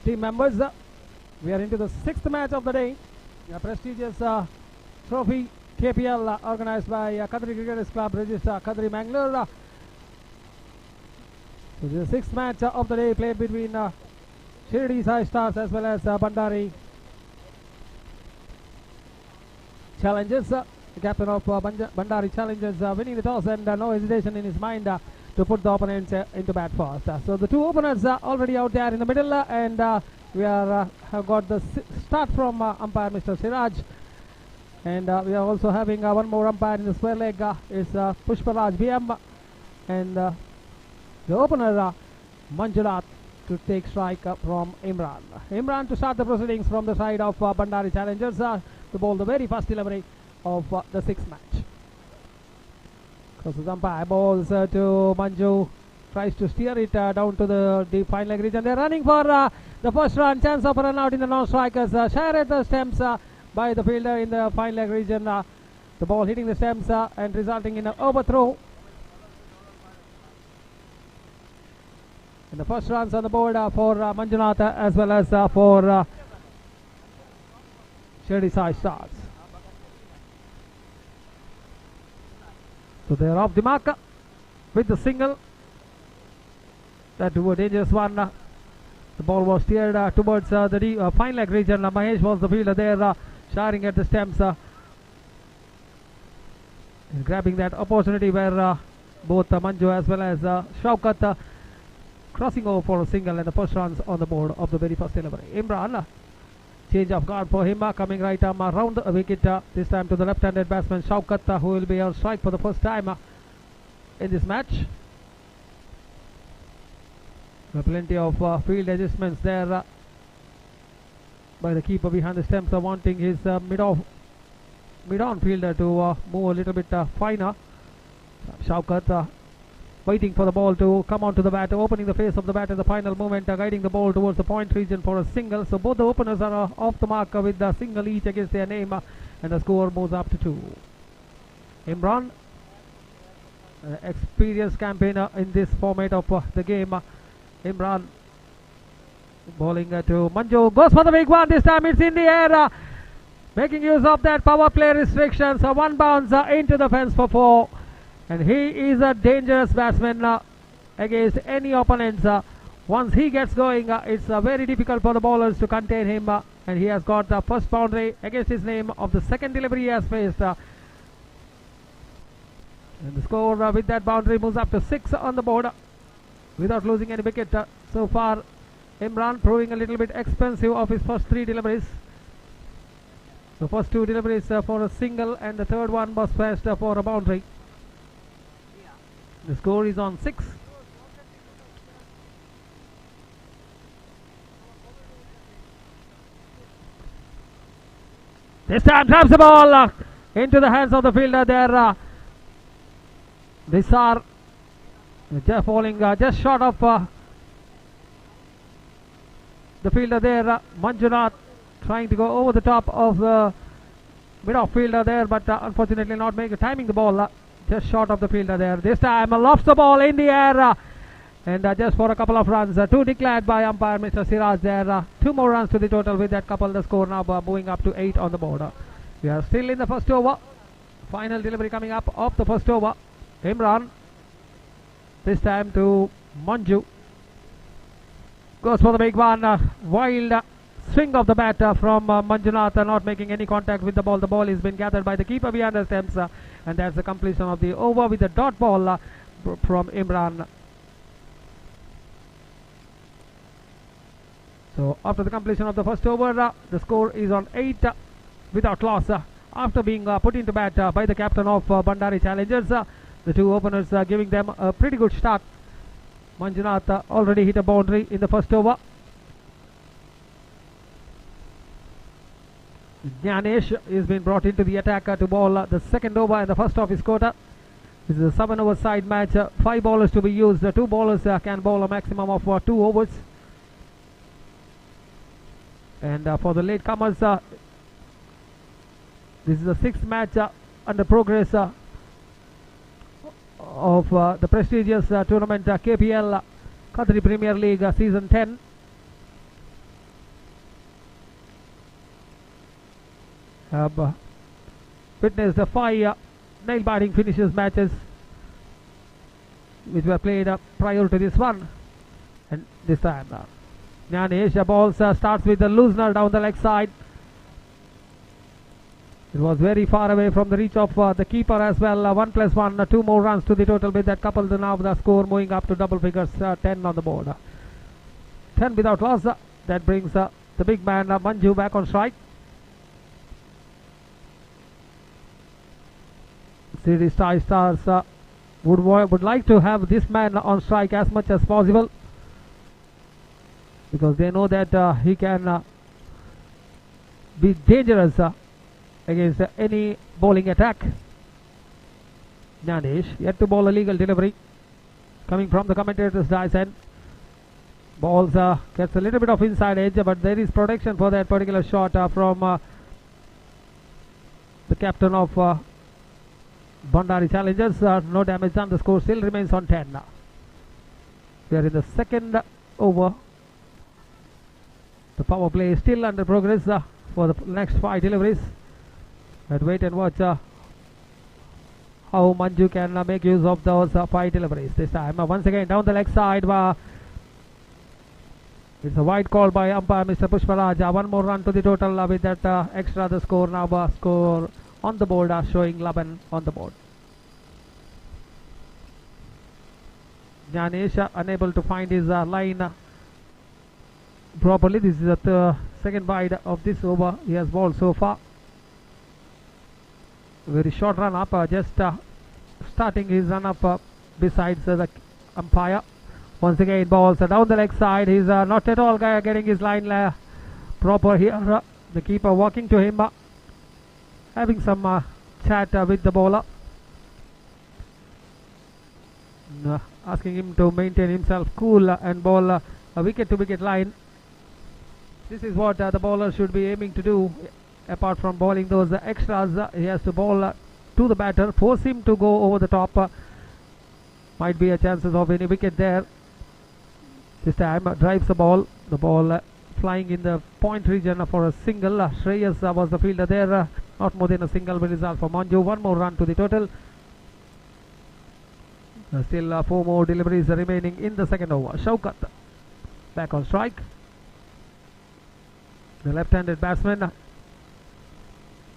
team members. We are into the 6th match of the day, a prestigious trophy KPL organized by Kadri Cricketers Club, Register Kadri, Mangalore. So this is the 6th match of the day played between Shirdi Sai Stars as well as Bandari Challengers. The captain of Bandari Challengers winning the toss and no hesitation in his mind to put the opponents into bat first. So the two openers already out there in the middle, and we have got the start from umpire Mr. Siraj, and we are also having one more umpire in the square leg is Pushparaj BM, and the opener Manjunath to take strike from Imran. Imran to start the proceedings from the side of Bandari Challengers to bowl the very first delivery of the 6th match. Crosses umpire, balls to Manju, tries to steer it down to the deep fine leg region. They're running for the first run, chance of a run out in the non-strikers. Share at the stems by the fielder in the fine leg region. The ball hitting the stems and resulting in an overthrow. And the first runs on the board for Manjunath as well as for Shirdi Sai Stars. So they are off the mark with the single. That was a dangerous one. The ball was steered towards the fine leg region. Mahesh was the fielder there, sharing at the stems. He's grabbing that opportunity where both Manju as well as Shaukat crossing over for a single, and the first runs on the board of the very first delivery. Imran, change of guard for him, coming right arm around the wicket, this time to the left-handed batsman Shaukat, who will be on strike for the first time in this match. Plenty of field adjustments there by the keeper behind the stumps, wanting his mid-on fielder to move a little bit finer. Shaukat waiting for the ball to come onto the bat, opening the face of the bat in the final moment, guiding the ball towards the point region for a single. So both the openers are off the mark with the single each against their name, and the score moves up to 2. Imran, experienced campaigner in this format of the game. Imran bowling to Manju, goes for the big one. This time it's in the air, making use of that power play restrictions. One bounce into the fence for 4. And he is a dangerous batsman against any opponents. Once he gets going, it's very difficult for the bowlers to contain him. And he has got the first boundary against his name of the second delivery he has faced. And the score with that boundary moves up to 6 on the board without losing any wicket. So far, Imran proving a little bit expensive of his first 3 deliveries. The first 2 deliveries for a single, and the third one was fetched for a boundary. The score is on 6. This time drops the ball into the hands of the fielder there. Nisar just falling just short of the fielder there. Manjunath trying to go over the top of the mid-off fielder there, but unfortunately not timing the ball just short of the fielder there. This time lofts the ball in the air, and just for a couple of runs. 2 declared by umpire Mr. Siraj there. 2 more runs to the total with that couple. The score now moving up to 8 on the board. We are still in the first over. Final delivery coming up of the first over. Imran, this time to Manju, goes for the big one. Wild swing of the bat from Manjunath, not making any contact with the ball. The ball has been gathered by the keeper behind the stumps, and that's the completion of the over with the dot ball from Imran. So after the completion of the first over, the score is on 8 without loss after being put into bat by the captain of Bandari Challengers. The 2 openers giving them a pretty good start. Manjunath already hit a boundary in the first over. Jnanesh is been brought into the attack to bowl the second over and the first of his quarter. This is a 7-over side match. 5 bowlers to be used. 2 bowlers can bowl a maximum of 2 overs. And for the latecomers, this is the 6th match under progress of the prestigious tournament KPL Kadri Premier League Season 10. Have witnessed 5 nail-biting finishes matches which were played prior to this one, and this time Jnanesh balls starts with the loosener down the leg side. It was very far away from the reach of the keeper as well. 1+1, 2 more runs to the total with that couple. Now the score moving up to double figures, 10 on the board. 10 without loss. That brings the big man Manju back on strike. City Stars would like to have this man on strike as much as possible, because they know that he can be dangerous against any bowling attack. Jnanesh yet to bowl a legal delivery coming from the commentator's dice end. Balls gets a little bit of inside edge, but there is protection for that particular shot from the captain of Bandari Challengers. No damage done. The score still remains on 10. We are in the second over. The power play is still under progress for the next 5 deliveries. Let's wait and watch how Manju can make use of those 5 deliveries this time. Once again down the leg side. It's a wide call by umpire Mr. Pushparaj. 1 more run to the total with that extra. The score now score on the board showing 11 on the board. Jnanesh unable to find his line properly. This is the second wide of this over he has bowled so far. Very short run up, just starting his run up besides the umpire. Once again balls down the leg side. He's not at all getting his line proper here. The keeper walking to him, having some chat with the bowler. asking him to maintain himself cool and bowl a wicket to wicket line. This is what the bowler should be aiming to do. Apart from bowling those extras, he has to bowl to the batter, force him to go over the top. Might be a chances of any wicket there. This time drives the ball flying in the point region for a single. Shreyas was the fielder there. Not more than a single will result for Manju. One more run to the total. Still 4 more deliveries remaining in the second over. Shaukat back on strike. The left-handed batsman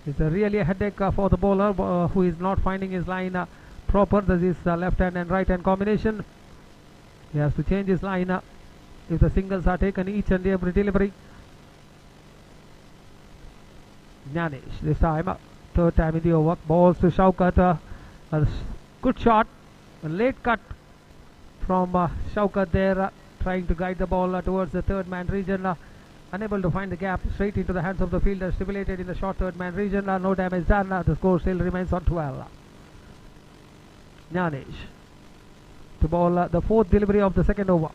is really a headache for the bowler who is not finding his line proper. This is left hand and right hand combination. He has to change his line if the singles are taken each and every delivery. Jnanesh this time, third time in the over, balls to Shaukat. A good shot, a late cut from Shaukat there, trying to guide the ball towards the third man region. Unable to find the gap, straight into the hands of the fielder, stipulated in the short third man region. No damage done. The score still remains on 12. Jnanesh to bowl the fourth delivery of the second over.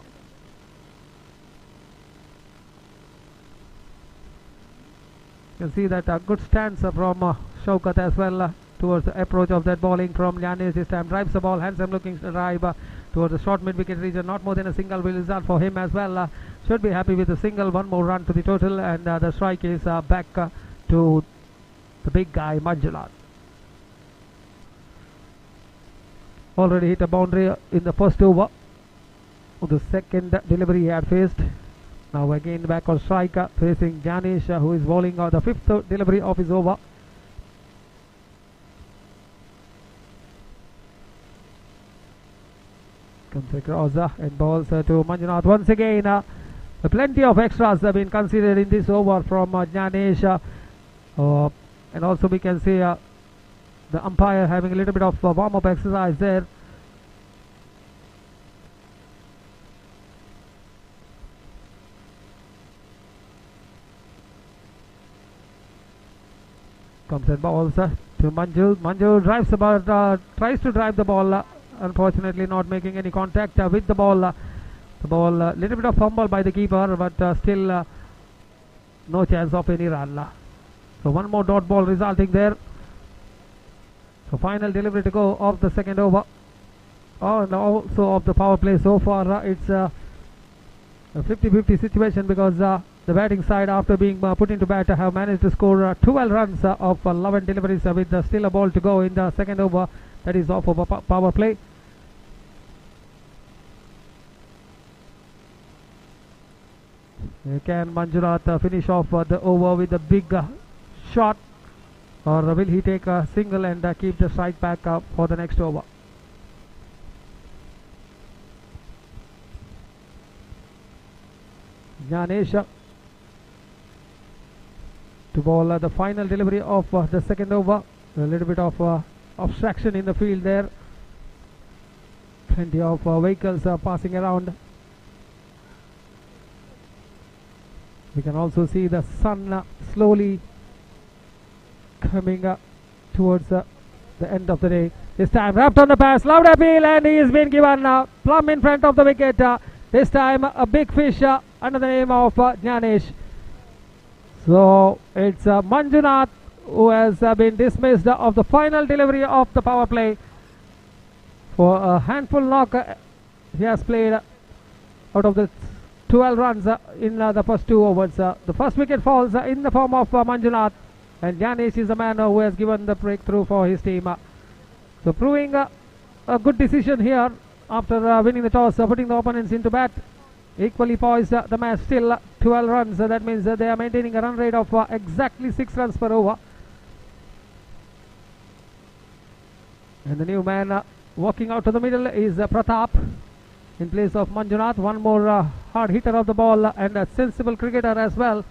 You can see that a good stance from Shaukat as well towards the approach of that bowling from Jnanesh. This time drives the ball, handsome looking drive towards the short mid wicket region. Not more than a single will result for him as well. Should be happy with the single. One more run to the total, and the strike is back to the big guy Manjunath. Already hit a boundary in the first over. The second delivery he had faced. Now again back on strike, facing Jnanesh, who is bowling the fifth delivery of his over. Comes across and balls to Manjunath once again. Plenty of extras have been considered in this over from Jnanesh, and also we can see the umpire having a little bit of warm-up exercise there. Comes and balls to Manju. Manju drives the ball, tries to drive the ball, unfortunately not making any contact with the ball. The ball, little bit of fumble by the keeper, but still no chance of any run. So one more dot ball resulting there. So final delivery to go of the second over, and also of the power play. So far it's a 50-50 situation, because the batting side, after being put into bat, have managed to score 12 runs of 11 deliveries with still a ball to go in the second over. That is off of a power play. Can Manjunath finish off the over with a big shot, or will he take a single and keep the strike back for the next over? Jnanesh to bowl the final delivery of the second over. A little bit of obstruction in the field there. Plenty of vehicles passing around. We can also see the sun slowly coming towards the end of the day. This time wrapped on the pass, loud appeal, and he has been given plumb in front of the wicket. This time a big fish under the name of Jnanesh. So it's Manjunath who has been dismissed of the final delivery of the power play. For a handful knock, he has played out of the 12 runs in the first 2 overs. The first wicket falls in the form of Manjunath, and Jnanesh is the man who has given the breakthrough for his team. So proving a good decision here after winning the toss, putting the opponents into bat. Equally poised, the match still 12 runs. That means they are maintaining a run rate of exactly 6 runs per over. And the new man walking out to the middle is Pratap in place of Manjunath. One more hard hitter of the ball and a sensible cricketer as well.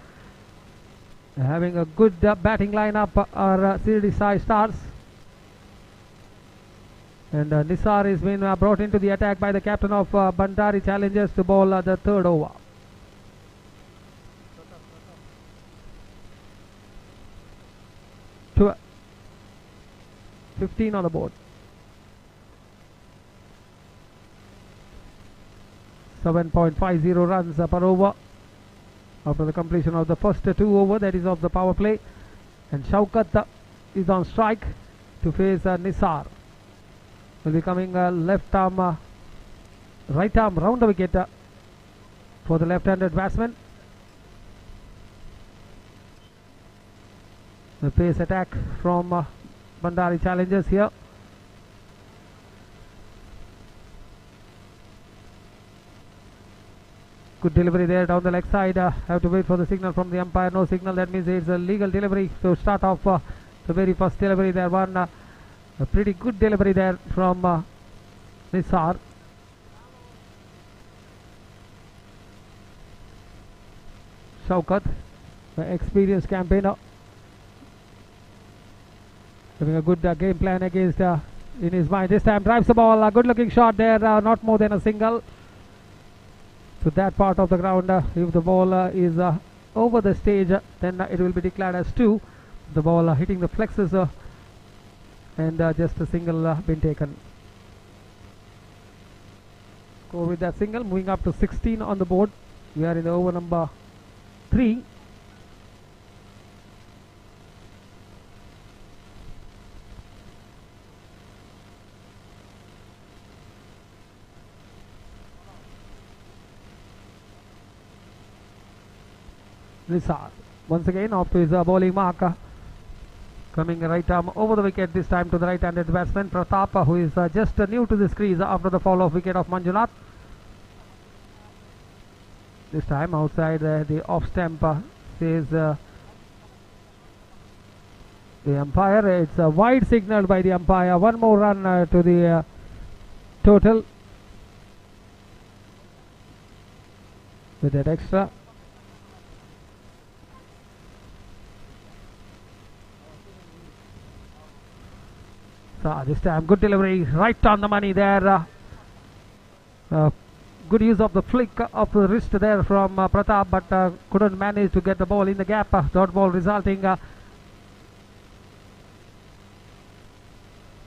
Having a good batting lineup are Sirdi Sai Stars. And Nisar has been brought into the attack by the captain of Bandari Challengers to bowl the third over. To 15 on the board. 7.50 runs per over after the completion of the first 2 over, that is of the power play. And Shaukat is on strike to face Nisar. Will be coming left arm, right arm round the wicket for the left-handed batsman. The pace attack from Bandari Challengers here. Good delivery there down the leg side. Have to wait for the signal from the umpire. No signal, that means it's a legal delivery. So start off the very first delivery there. A pretty good delivery there from Nisar. Shaukat, the experienced campaigner, having a good game plan against in his mind. This time drives the ball. A good looking shot there, not more than a single. To that part of the ground, if the ball is over the stage, then it will be declared as 2. The ball hitting the flexes and just a single been taken. Score with that single, moving up to 16 on the board. We are in the over number 3. Nisar once again off to his bowling mark, coming right arm over the wicket, this time to the right-handed batsman Pratap, who is just new to this crease after the fall of wicket of Manjunath. This time outside the off stamp, says the umpire. It's a wide signal by the umpire. One more run to the total with that extra. This time good delivery right on the money there. Good use of the flick of the wrist there from Pratap, but couldn't manage to get the ball in the gap. Dot ball resulting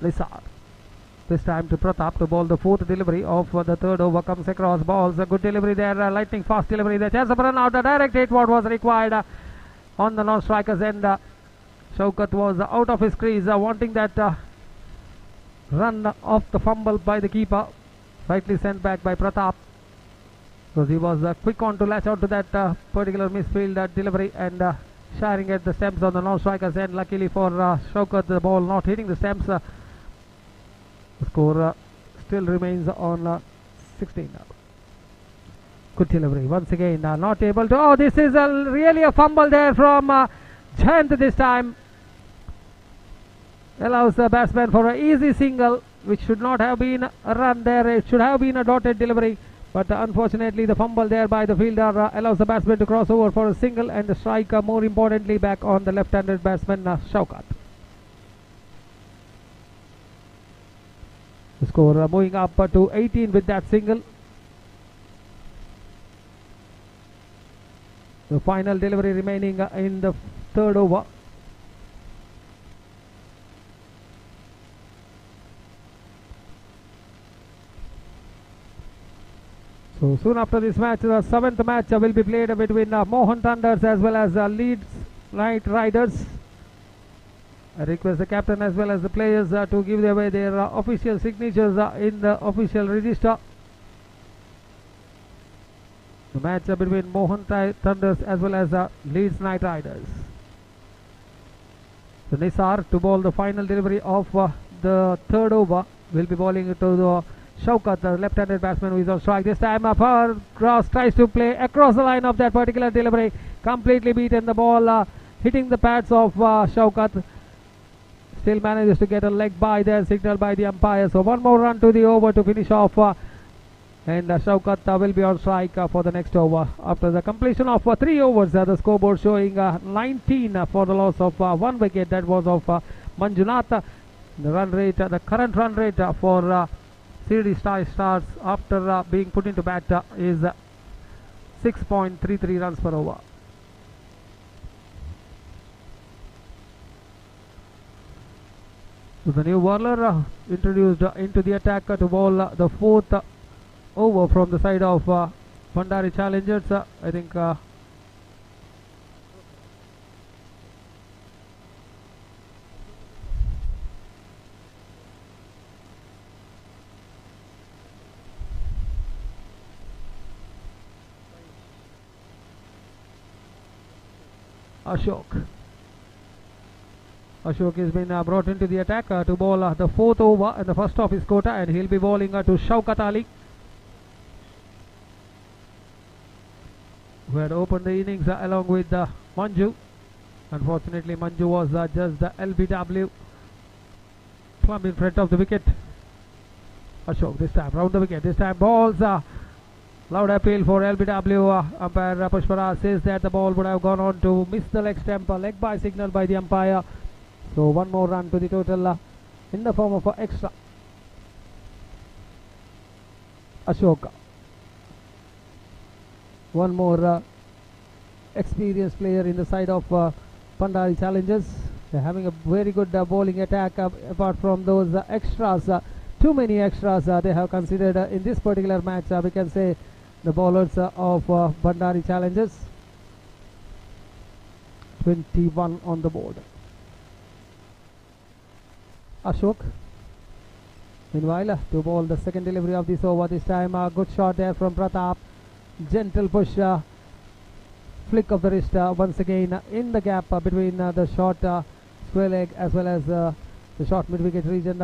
Nisar. This time to Pratap to bowl the 4th delivery of the 3rd over. Comes across balls. A good delivery there. Lightning fast delivery there. Chance of run out. A direct hit what was required on the non-striker's end. Shaukat was out of his crease, wanting that run off the fumble by the keeper, rightly sent back by Pratap, because he was quick on to latch out to that particular misfield delivery and sharing at the stumps on the non-striker's end. Luckily for Shaukat, the ball not hitting the stumps. The score still remains on 16 now. Good delivery once again, not able to. Oh, this is really a fumble there from Jayant this time. Allows the batsman for an easy single, which should not have been a run there. It should have been a dotted delivery, but unfortunately the fumble there by the fielder allows the batsman to cross over for a single and the strike, more importantly, back on the left-handed batsman Shaukat. The score moving up to 18 with that single. The final delivery remaining in the 3rd over. So soon after this match, the 7th match will be played between Mohan Thunders as well as Leeds Knight Riders. I request the captain as well as the players to give away their official signatures in the official register. The match between Mohan Thunders as well as Leeds Knight Riders. So Nisar to bowl the final delivery of the 3rd over. Will be bowling to the Shaukat, the left-handed batsman, who is on strike. This time Cross tries to play across the line of that particular delivery. Completely beaten. The ball hitting the pads of Shaukat. Still manages to get a leg by there, signaled by the umpire. So one more run to the over to finish off. And Shaukat will be on strike for the next over. After the completion of 3 overs, the scoreboard showing 19 for the loss of 1 wicket. That was of Manjunath. The run rate, the current run rate for Sirdi Stars after being put into bat is 6.33 runs per over. So the new bowler introduced into the attack to bowl the 4th over from the side of Bandari Challengers. I think Ashok has been brought into the attack to bowl the fourth over and the first of his quota, and he'll be bowling to Shaukat Ali, who had opened the innings along with Manju. Unfortunately, Manju was just the LBW plumb in front of the wicket. Ashok this time round the wicket. This time balls. Loud appeal for LBW. Umpire Pushpara says that the ball would have gone on to miss the leg stump. Leg by signal by the umpire. So one more run to the total in the form of extra. Ashok. One more experienced player in the side of Bandari Challengers. They're having a very good bowling attack apart from those extras. Too many extras they have considered in this particular match. We can say the bowlers of Bandari Challengers. 21 on the board. Ashok. Meanwhile, to bowl the second delivery of this over. This time a good shot there from Pratap. Gentle push, flick of the wrist once again in the gap between the short square leg as well as the short mid-wicket region,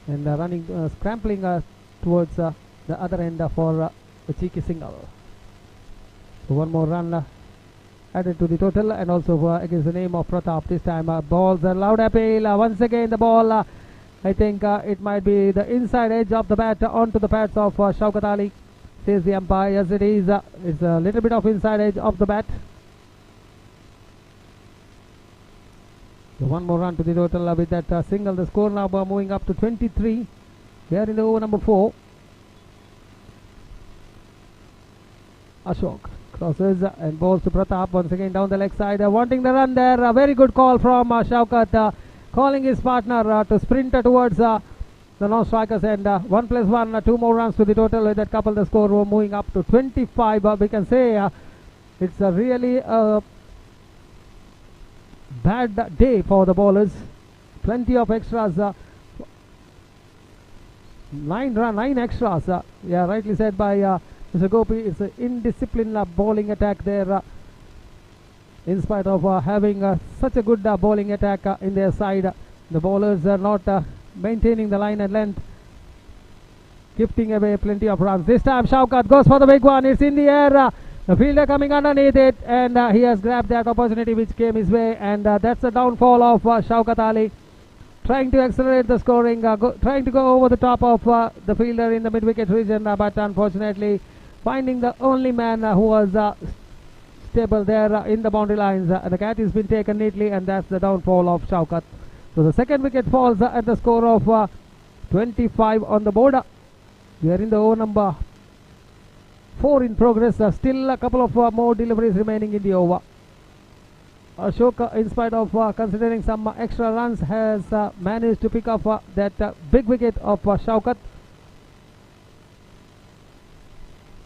and running, scrambling towards the other end for the cheeky single. So one more run added to the total, and also against the name of Pratap. This time balls a loud appeal. Once again the ball, I think it might be the inside edge of the bat onto the pads of Shaukat Ali, says the umpire. Yes, it is. It's a little bit of inside edge of the bat. So one more run to the total with that single. The score now moving up to 23. We are in the over number 4. Ashok crosses and bowls to Pratap once again down the leg side, wanting the run there. A very good call from Shaukat, calling his partner to sprint towards the non-strikers, and 1+1, 2 more runs to the total. With that couple, the score moving up to 25. We can say it's a really bad day for the bowlers. Plenty of extras. 9 extras. Yeah, rightly said by Mr. Gopi. It's an indisciplined bowling attack there. In spite of having such a good bowling attack in their side, the bowlers are not maintaining the line and length, gifting away plenty of runs. This time Shaukat goes for the big one. It's in the air. The fielder coming underneath it, and he has grabbed that opportunity which came his way, and that's the downfall of Shaukat Ali. Trying to accelerate the scoring, trying to go over the top of the fielder in the mid-wicket region, but unfortunately finding the only man who was stable there in the boundary lines. The catch has been taken neatly, and that's the downfall of Shaukat. So the second wicket falls at the score of 25 on the board. We are in the over number 4 in progress. Still a couple of more deliveries remaining in the over. Ashok, in spite of considering some extra runs, has managed to pick up that big wicket of Shaukat.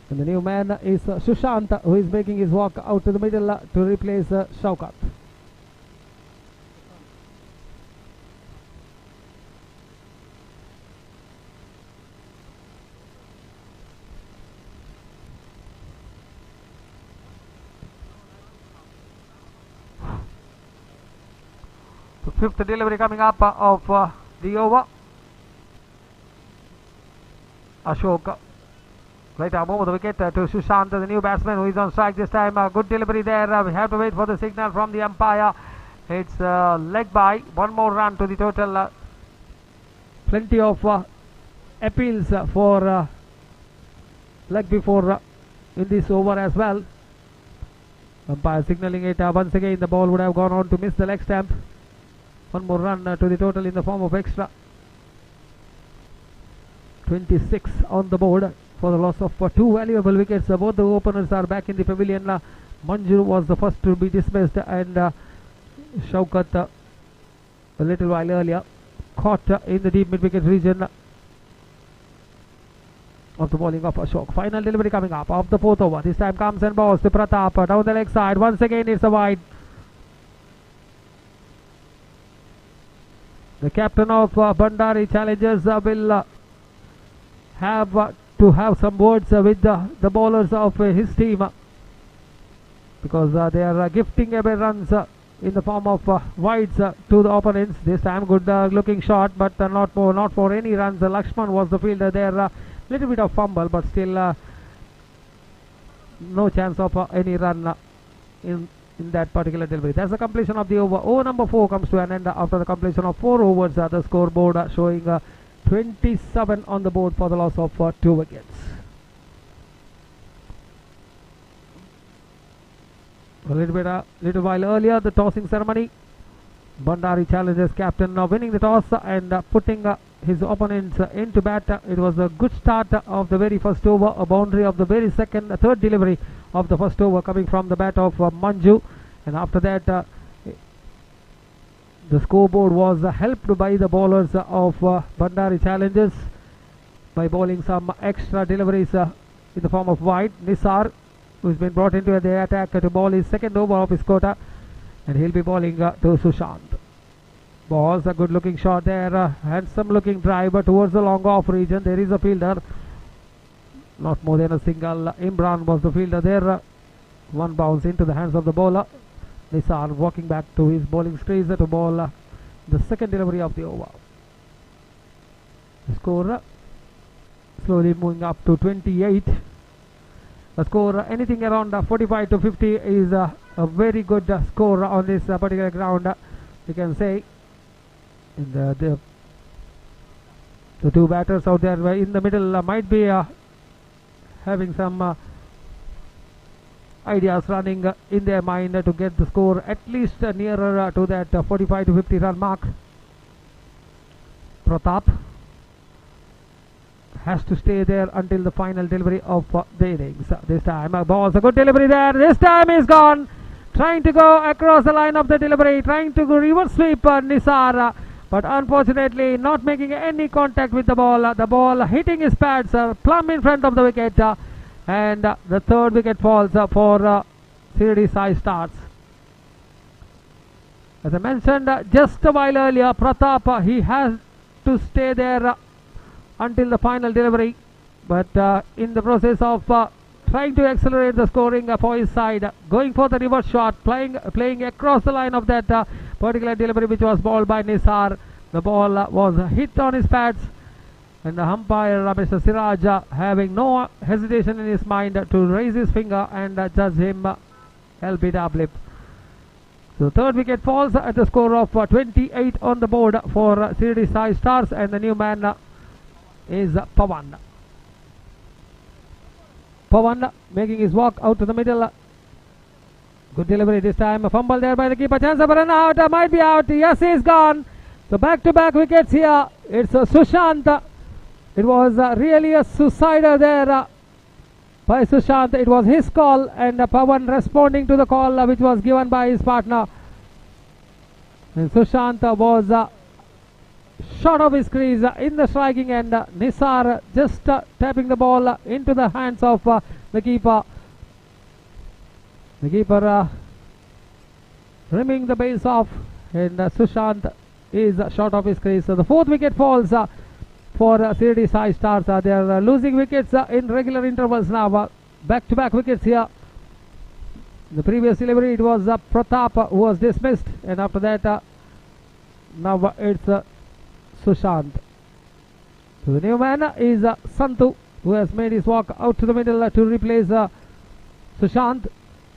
And the new man is Sushant, who is making his walk out to the middle to replace Shaukat. Fifth delivery coming up of the over. Ashok right arm over the wicket to Sushant, the new batsman who is on strike this time. Good delivery there. We have to wait for the signal from the umpire. It's leg by. One more run to the total. Plenty of appeals for leg before in this over as well. Umpire signaling it. Once again the ball would have gone on to miss the leg stump. One more run to the total in the form of extra. 26 on the board for the loss of 2 valuable wickets. Both the openers are back in the pavilion. Manju was the first to be dismissed, and Shaukat a little while earlier caught in the deep mid-wicket region. of the bowling of Ashok. Final delivery coming up of the fourth over. This time comes and balls to Pratap down the leg side. Once again it's a wide. The captain of Bandari Challengers will have to have some words with the bowlers of his team, because they are gifting away runs in the form of wides to the opponents. This time good looking shot, but not for any runs. Lakshman was the fielder there. Little bit of fumble, but still no chance of any run in that particular delivery. That's the completion of the over. Over number 4 comes to an end after the completion of 4 overs. The scoreboard showing 27 on the board for the loss of 2 wickets. A little while earlier, the tossing ceremony. Bandari Challengers captain now winning the toss and putting his opponents into bat. It was a good start of the very first over, a boundary of the very third delivery of the first over coming from the bat of Manju, and after that the scoreboard was helped by the bowlers of Bandari Challengers by bowling some extra deliveries in the form of wide. Nisar, who's been brought into the attack to bowl his second over of his quota, and he'll be bowling to Sushant. Balls a good looking shot there, handsome looking drive towards the long off region. There is a fielder, not more than a single. Imran was the fielder there. One bounce into the hands of the bowler. Nisar walking back to his bowling crease to bowl the second delivery of the over. The score slowly moving up to 28. The score anything around 45 to 50 is a very good score on this particular ground, you can say. In the two batters out there in the middle might be having some ideas running in their mind to get the score at least nearer to that 45 to 50 run mark. Pratap has to stay there until the final delivery of the innings. This time balls a good delivery there. This time is gone, trying to go across the line of the delivery, trying to go reverse sweep Nisar, but unfortunately not making any contact with the ball. The ball hitting his pads plumb in front of the wicket, and the third wicket falls for Shirdi Sai Stars. As I mentioned just a while earlier, Pratap he has to stay there until the final delivery, but in the process of trying to accelerate the scoring for his side, going for the reverse shot, playing across the line of that particular delivery which was bowled by Nisar. The ball was hit on his pads, and the umpire Mr. Siraj having no hesitation in his mind to raise his finger and judge him LBW. So the third wicket falls at the score of 28 on the board for Shirdi Sai Stars, and the new man is Pawan. Pawan making his walk out to the middle. Good delivery this time. A fumble there by the keeper. Chance of a run out. Might be out. Yes, he's gone. So back-to-back wickets here. It's Sushant. It was really a suicider there by Sushant. It was his call, and Pawan responding to the call which was given by his partner. And Sushant was short of his crease in the striking end. Nisar just tapping the ball into the hands of the keeper. The keeper rimming the base off, and Sushant is short of his crease. So the fourth wicket falls for Shirdi Sai Stars. They are losing wickets in regular intervals now. Back-to-back wickets here. The previous delivery it was Pratap who was dismissed, and after that now it's Sushant. So the new man is Santu, who has made his walk out to the middle to replace Sushant,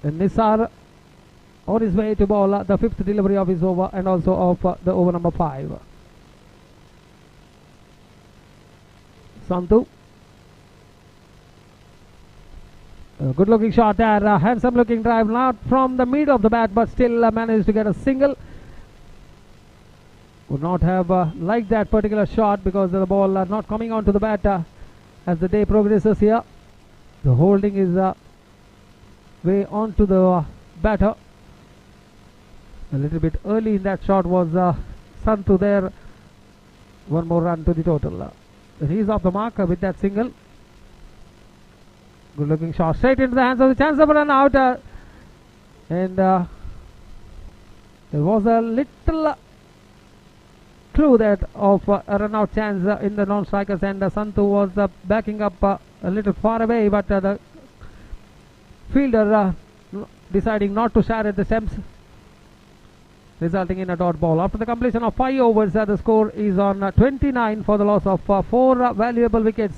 and Nisar on his way to bowl the fifth delivery of his over and also of the over number 5. Santu, a good looking shot there, handsome looking drive, not from the middle of the bat but still managed to get a single. Would not have liked that particular shot because the ball not coming onto the bat as the day progresses here. The holding is way onto the batter. A little bit early in that shot was Santu there. One more run to the total. He's off the mark with that single. Good looking shot straight into the hands of the chance of a run out. And there was a little clue that of a run out chance in the non-strikers, and Santhu was backing up a little far away, but the fielder deciding not to share at the stems, resulting in a dot ball. After the completion of 5 overs, the score is on 29 for the loss of 4 valuable wickets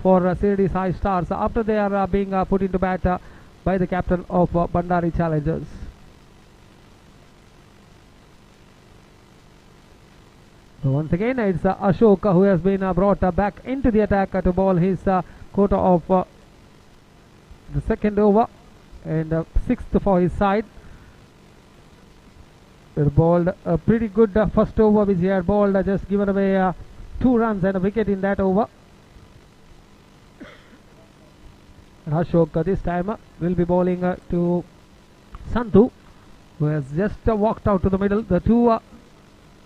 for Shirdi's High Stars after they are being put into bat by the captain of Bandari Challengers. So once again it's Ashok who has been brought back into the attack to bowl his quota of the second over and sixth for his side. He bowled a pretty good first over, which he had bowled, just given away 2 runs and a wicket in that over. And Ashok this time will be bowling to Santhu, who has just walked out to the middle. The 2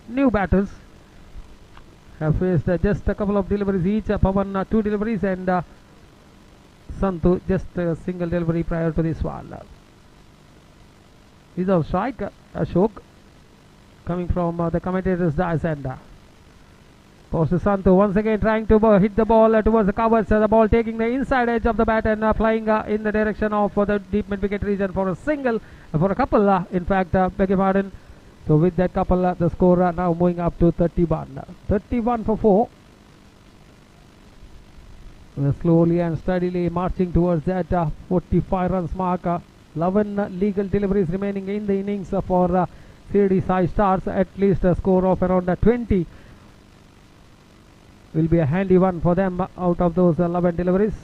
new batters have faced just a couple of deliveries each. Pawan 2 deliveries and Santhu just a single delivery prior to this one. He's on strike, Ashok, coming from the commentator's dice, and post to Santhu once again trying to hit the ball towards the covers. The ball taking the inside edge of the bat and flying in the direction of the deep mid wicket region for a single, for a couple in fact, beg your pardon. So with that couple, the score now moving up to 31. 31 for 4. We're slowly and steadily marching towards that 45 runs mark. 11 legal deliveries remaining in the innings for Shirdi's High Stars. At least a score of around 20 will be a handy one for them out of those 11 deliveries.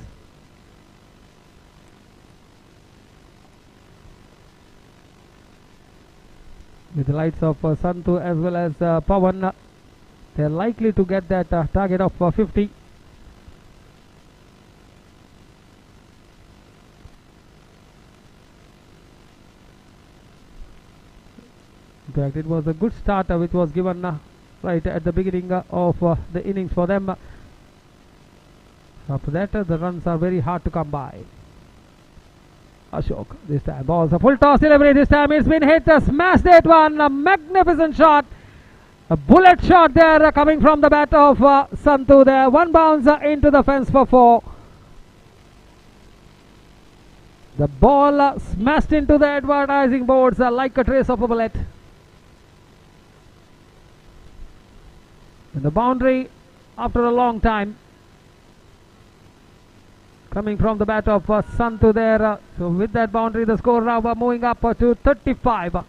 With the lights of Santhu as well as Pawan, they are likely to get that target of 50. In fact, it was a good start which was given right at the beginning of the innings for them. After that, the runs are very hard to come by. Ashok this time balls a full toss delivery. This time it's been hit, smashed that one. A magnificent shot, a bullet shot there coming from the bat of Santhu there. One bounce into the fence for 4. The ball smashed into the advertising boards like a trace of a bullet. And the boundary after a long time coming from the bat of Santhu there. So with that boundary, the score now moving up to 35.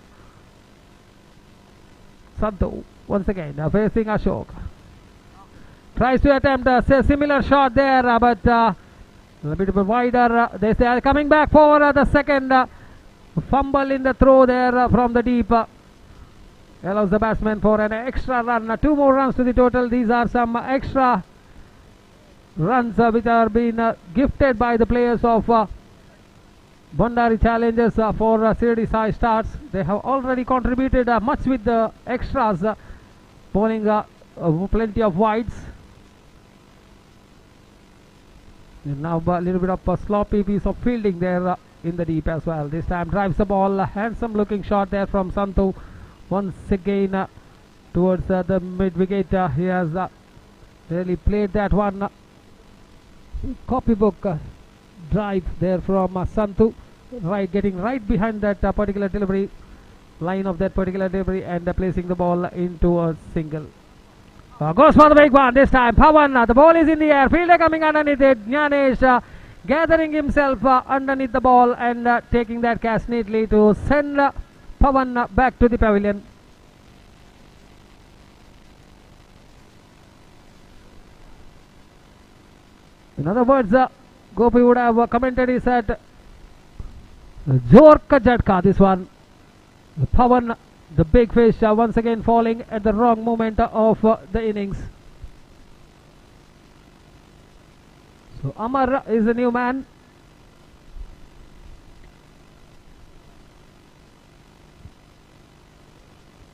Santhu once again facing Ashok. Tries to attempt a similar shot there, but a bit wider. They say coming back for the second fumble in the throw there from the deep. Allows the batsman for an extra run. 2 more runs to the total. These are some extra runs which are being gifted by the players of Bandari Challengers for Shirdi's High Stars. They have already contributed much with the extras, bowling plenty of wides. And now a little bit of a sloppy piece of fielding there in the deep as well. This time drives the ball. Handsome looking shot there from Santhu. Once again towards the mid wicket. He has really played that one. Copybook drive there from Santhu, right, getting right behind that particular delivery line of that particular delivery and placing the ball into a single. Goes for the big one this time. Pawan, the ball is in the air. Fielder coming underneath it. Jnanesh gathering himself underneath the ball and taking that catch neatly to send Pawan back to the pavilion. In other words, Gopi would have commented, he said, Zor ka jhatka, this one. Pawan, the big fish, once again falling at the wrong moment of the innings. So Amar is the new man.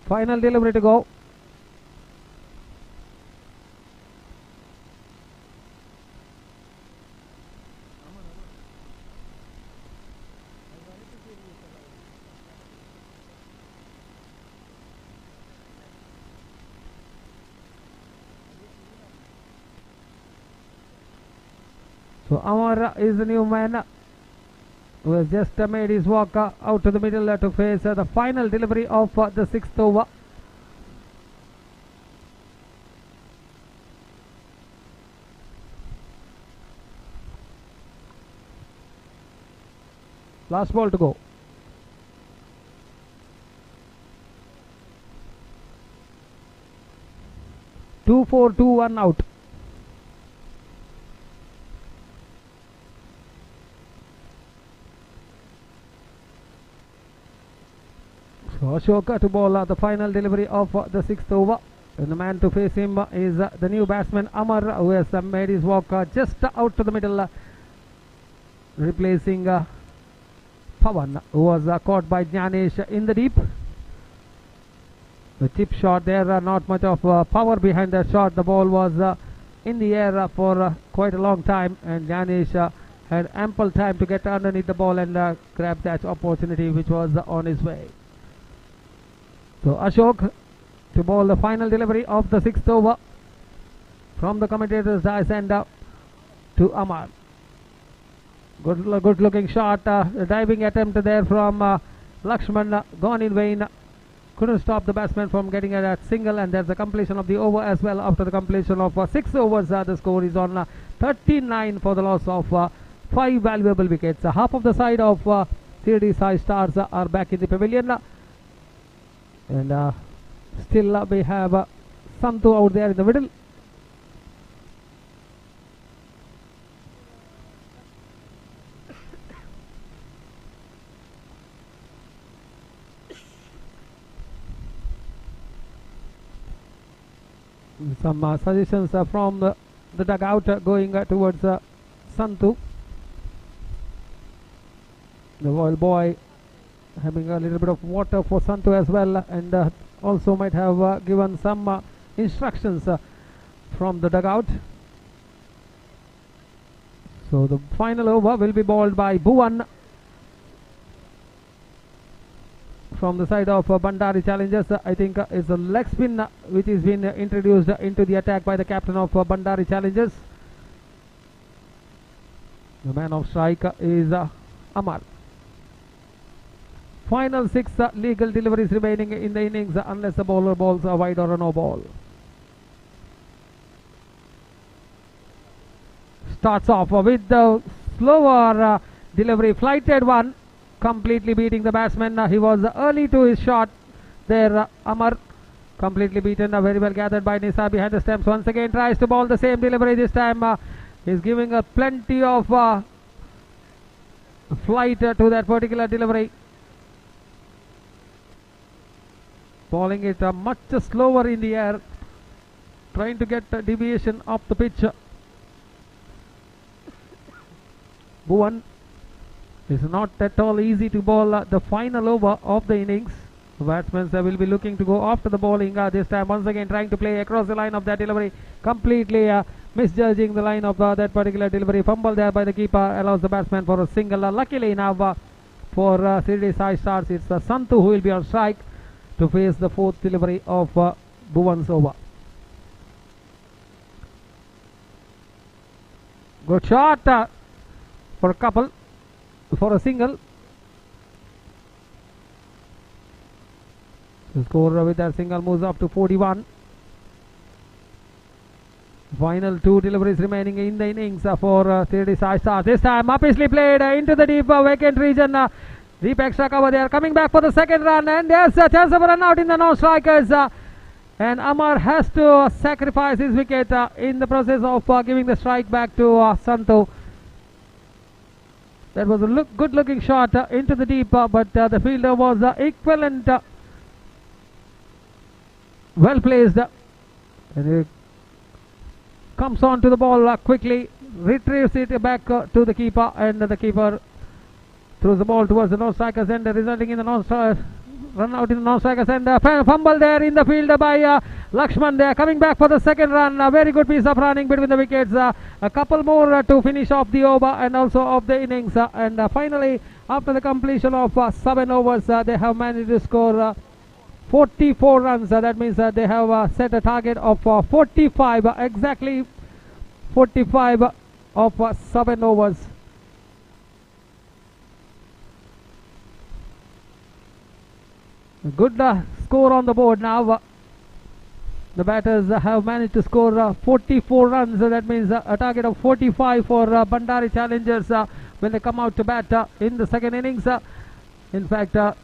Final delivery to go. So Amar is the new man who has just made his walk out to the middle to face the final delivery of the 6th over. Last ball to go. Two, 4, 2, 1 out. So Ashoka to bowl the final delivery of the 6th over. And the man to face him is the new batsman Amar, who has made his walk just out to the middle, replacing Pawan, who was caught by Jnanesh in the deep. The chip shot there, not much of power behind that shot. The ball was in the air for quite a long time, and Jnanesh had ample time to get underneath the ball and grab that opportunity which was on his way. So Ashok to bowl the final delivery of the 6th over. From the commentators, I send to Amar. Good looking shot, diving attempt there from Lakshman, gone in vain. Couldn't stop the batsman from getting that single, and there's the completion of the over as well. After the completion of 6 overs, the score is on 39 for the loss of 5 valuable wickets. Half of the side of Sirdi Sai Stars are back in the pavilion, and still we have Santu out there in the middle. Some suggestions from the dugout going towards Santu. The Royal boy having a little bit of water for Santu as well, and also might have given some instructions from the dugout. So the final over will be bowled by Bhuvan from the side of Bandari Challengers. I think is a leg spin which is been introduced into the attack by the captain of Bandari Challengers. The man of strike is Amar. Final 6 legal deliveries remaining in the innings unless the bowler bowls a wide or a no ball. Starts off with the slower delivery, flighted one, completely beating the batsman. He was early to his shot there. Amar completely beaten, very well gathered by Nisa behind the stumps. Once again tries to bowl the same delivery. This time he's giving plenty of flight to that particular delivery, bowling it much slower in the air, trying to get deviation off the pitch. Bhuvan is not at all easy to bowl the final over of the innings. The batsmen will be looking to go after the bowling this time. Once again trying to play across the line of that delivery, completely misjudging the line of that particular delivery. Fumble there by the keeper allows the batsman for a single. Luckily now for Sirdi Sai Stars, it's Santu who will be on strike to face the 4th delivery of Bhuvan's over. Good shot for a couple, for a single. The score with that single moves up to 41. Final 2 deliveries remaining in the innings for Sirdi Sai Stars. This time upishly played into the deep vacant region. Deep extra cover there, coming back for the second run, and there's a chance of a run out in the non-strikers, and Amar has to sacrifice his wicket in the process of giving the strike back to Santu. That was a good looking shot into the deep, but the fielder was equivalent, well placed, and he comes on to the ball quickly, retrieves it back to the keeper, and the keeper throws the ball towards the non-strikers end, resulting in the run out in the non-strikers end. Fumble there in the field by Lakshman there, coming back for the second run. A very good piece of running between the wickets. A couple more to finish off the over and also of the innings. And finally, after the completion of 7 overs, they have managed to score 44 runs. That means they have set a target of 45, exactly 45 of 7 overs. Good score on the board now. The batters have managed to score 44 runs. That means a target of 45 for Bandari Challengers when they come out to bat in the second innings. In fact, at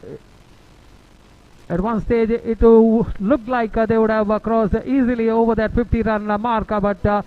one stage it looked like they would have crossed easily over that 50-run mark, but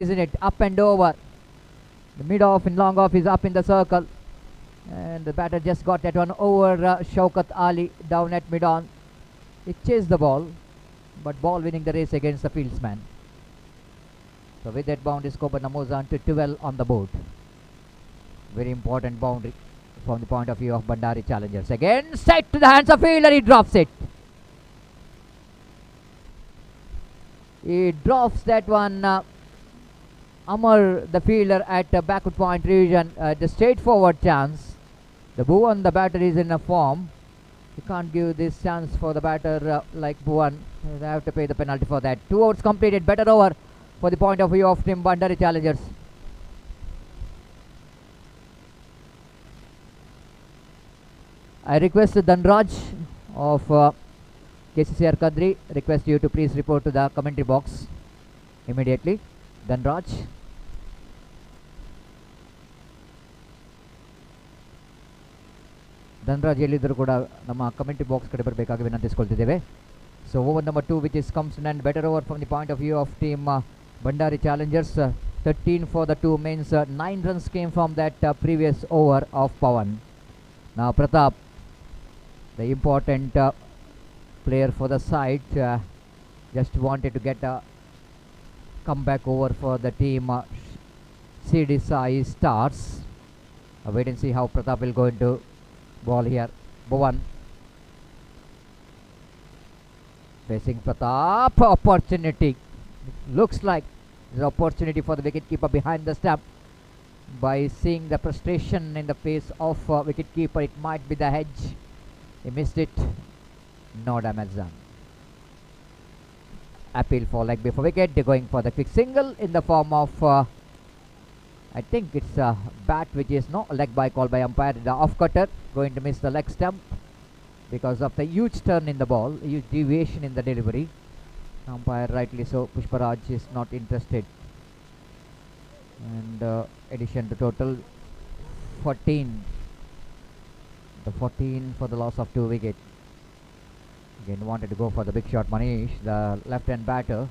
isn't it? Up and over. The mid off and long off is up in the circle. And the batter just got that one over Shaukat Ali down at mid on. He chased the ball, but ball winning the race against the fieldsman. So with that boundary, Skobar moves on to 12 on the board. Very important boundary from the point of view of Bandari challengers. Again, set to the hands of fielder, he drops it. He drops that one. Amar, the fielder at backward point region, the straightforward chance. The Bhuvan, the batter, is in a form. You can't give this chance for the batter like Bhuvan. They have to pay the penalty for that. 2 overs completed. Better over for the point of view of Team Bandari challengers. I request Dhanraj of KCCR Kadri, request you to please report to the commentary box immediately. Dhanraj. Dhanraj ಎಲ್ಲಿದ್ದರೂ ಕೂಡ ನಮ್ಮ commentary box ಕಡೆ ಬರಬೇಕಾಗಿ ವಿನಂತಿಸಿಕೊಳ್ತಿದ್ದೇವೆ. So over number 2 which is comes and better over from the point of view of team Bandari challengers. 13 for the 2 means 9 runs came from that previous over of Pawan. Now Pratap, the important player for the side, just wanted to get a comeback over for the team. CD Sai starts. Wait and see how Pratap will go into ball here. Bhuvan facing Pratap. Opportunity. Looks like there's an opportunity for the wicketkeeper behind the stump. By seeing the frustration in the face of wicketkeeper, it might be the hedge. He missed it. No damage done. Appeal for leg before wicket. They're going for the quick single in the form of I think it's a bat which is no leg by call by umpire. The off cutter going to miss the leg stump because of the huge turn in the ball, huge deviation in the delivery. Umpire rightly so, Pushparaj is not interested. And addition to total 14. The 14 for the loss of 2 wickets. Again wanted to go for the big shot. Manish, the left hand batter,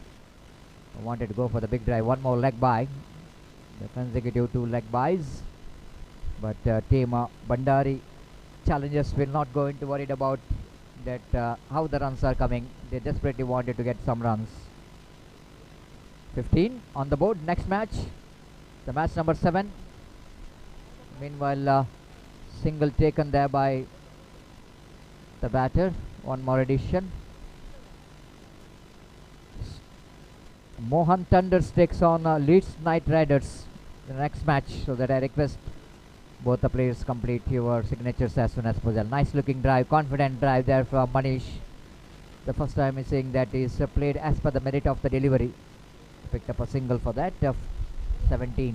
wanted to go for the big drive. One more leg by. The consecutive 2 leg buys, but team Bandari challengers will not go into worried about that how the runs are coming. They desperately wanted to get some runs. 15 on the board. Next match, the match number 7. Meanwhile, single taken there by the batter. One more addition. Mohan Thunders takes on Leeds Knight Riders the next match, so that I request both the players complete your signatures as soon as possible. Nice looking drive, confident drive there from Manish. The first time he's saying that is played as per the merit of the delivery. Picked up a single for that of 17.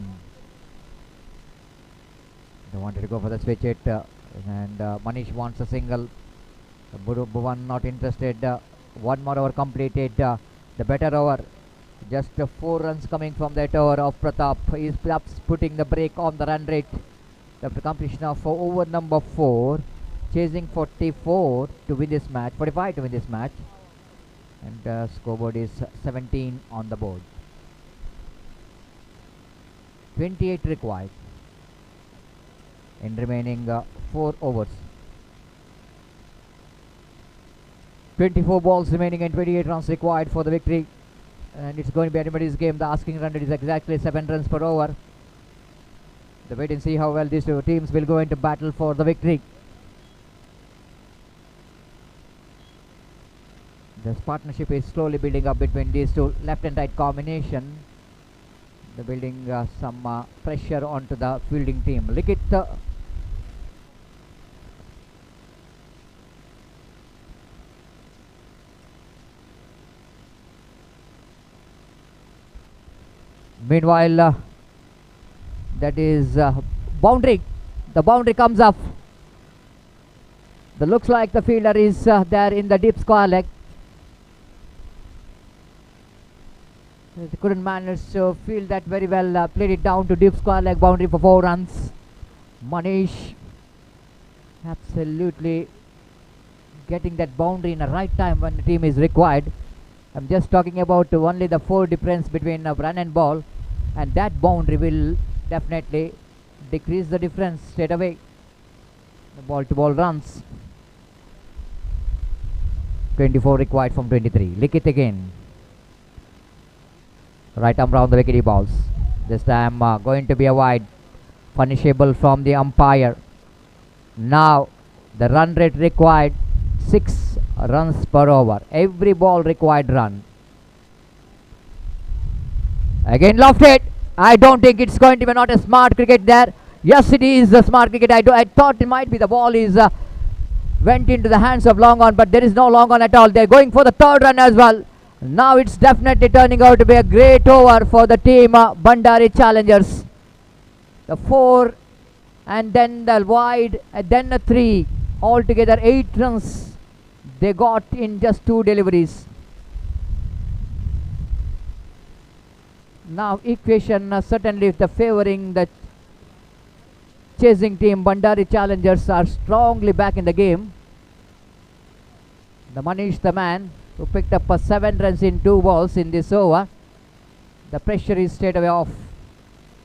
They wanted to go for the switch it and Manish wants a single. Bhuvan not interested. One more over completed. The better over. Just 4 runs coming from that over of Pratap. He is perhaps putting the brake on the run rate. After completion of over number 4, chasing 44 to win this match, 45 to win this match, and scoreboard is 17 on the board. 28 required in remaining 4 overs. 24 balls remaining and 28 runs required for the victory. And it's going to be anybody's game. The asking run rate is exactly 7 runs per over. The wait and see how well these 2 teams will go into battle for the victory. This partnership is slowly building up between these 2. Left and right combination. They're building some pressure onto the fielding team. Likit meanwhile, that is boundary. The boundary comes up. The looks like the fielder is there in the deep square leg. They couldn't manage to field that very well. Played it down to deep square leg boundary for 4 runs. Manish absolutely getting that boundary in the right time when the team is required. I'm just talking about only the 4 difference between run and ball. and that boundary will definitely decrease the difference straight away. The ball to ball runs. 24 required from 23. Lick it again. Right arm round the wicket he balls. This time going to be a wide. Punishable from the umpire. Now the run rate required 6 runs per over. Every ball required run. Again lofted. I don't think it's going to be not a smart cricket there. Yes, it is a smart cricket. I thought it might be the ball is went into the hands of long on, but there is no long on at all. They're going for the third run as well. Now it's definitely turning out to be a great over for the team Bandari Challengers. The 4 and then the wide and then the 3. Altogether 8 runs they got in just 2 deliveries. Now equation certainly favoring the chasing team. Bandari Challengers are strongly back in the game. The Manish, the man who picked up 7 runs in 2 balls in this over. The pressure is straight away off.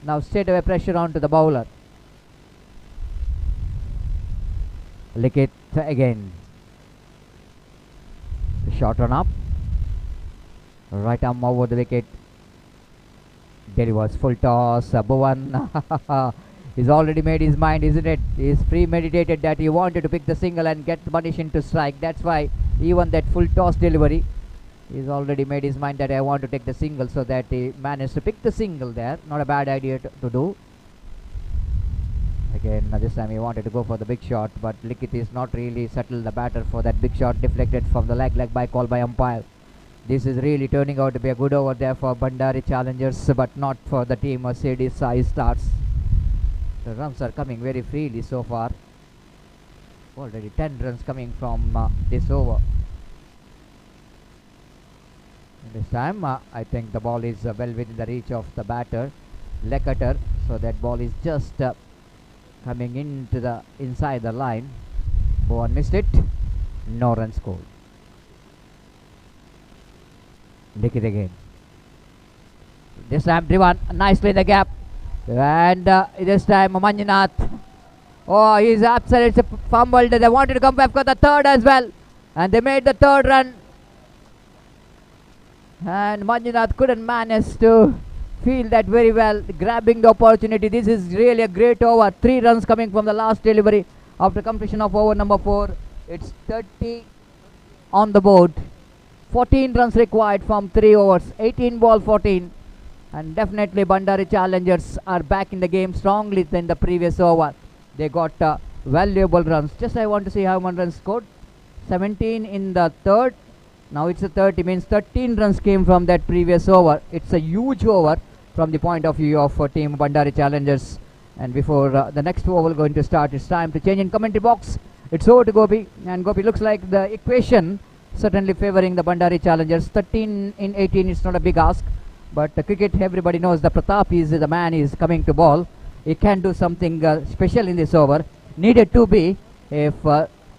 Now straight away pressure onto the bowler. Lick it again. The short run up. Right arm over the wicket. Delivers full toss. Bhuvan he's already made his mind, isn't it? He's premeditated that he wanted to pick the single and get Manish into strike. That's why even that full toss delivery, he's already made his mind that I want to take the single, so that he managed to pick the single there. Not a bad idea to do. Again, this time he wanted to go for the big shot, but Likith is not really settled the batter for that big shot, deflected from the leg by call by umpire. This is really turning out to be a good over there for Bandari Challengers, but not for the team Mercedes Sai Stars. The runs are coming very freely so far. Already 10 runs coming from this over. This time I think the ball is well within the reach of the batter, Lekater, so that ball is just coming into the inside the line. Bhuvan missed it. No run scored. Lick it again. This time driven nicely in the gap. And this time Manjunath. Oh, he's absolutely fumbled. They wanted to come back for the third as well. And they made the third run. And Manjunath couldn't manage to feel that very well, grabbing the opportunity. This is really a great over. 3 runs coming from the last delivery after completion of over number 4. It's 30 on the board. 14 runs required from 3 overs. 18 ball 14. And definitely Bandari Challengers are back in the game strongly than the previous over. They got valuable runs. Just I want to see how many runs scored. 17 in the third. Now it's a 30, means 13 runs came from that previous over. It's a huge over from the point of view of team Bandari Challengers. And before the next over going to start, it's time to change in commentary box. It's over to Gopi. And Gopi, looks like the equation certainly favoring the Bandari Challengers. 13 in 18, it's not a big ask. But cricket, everybody knows the Pratap is the man is coming to ball. He can do something special in this over. Needed to be if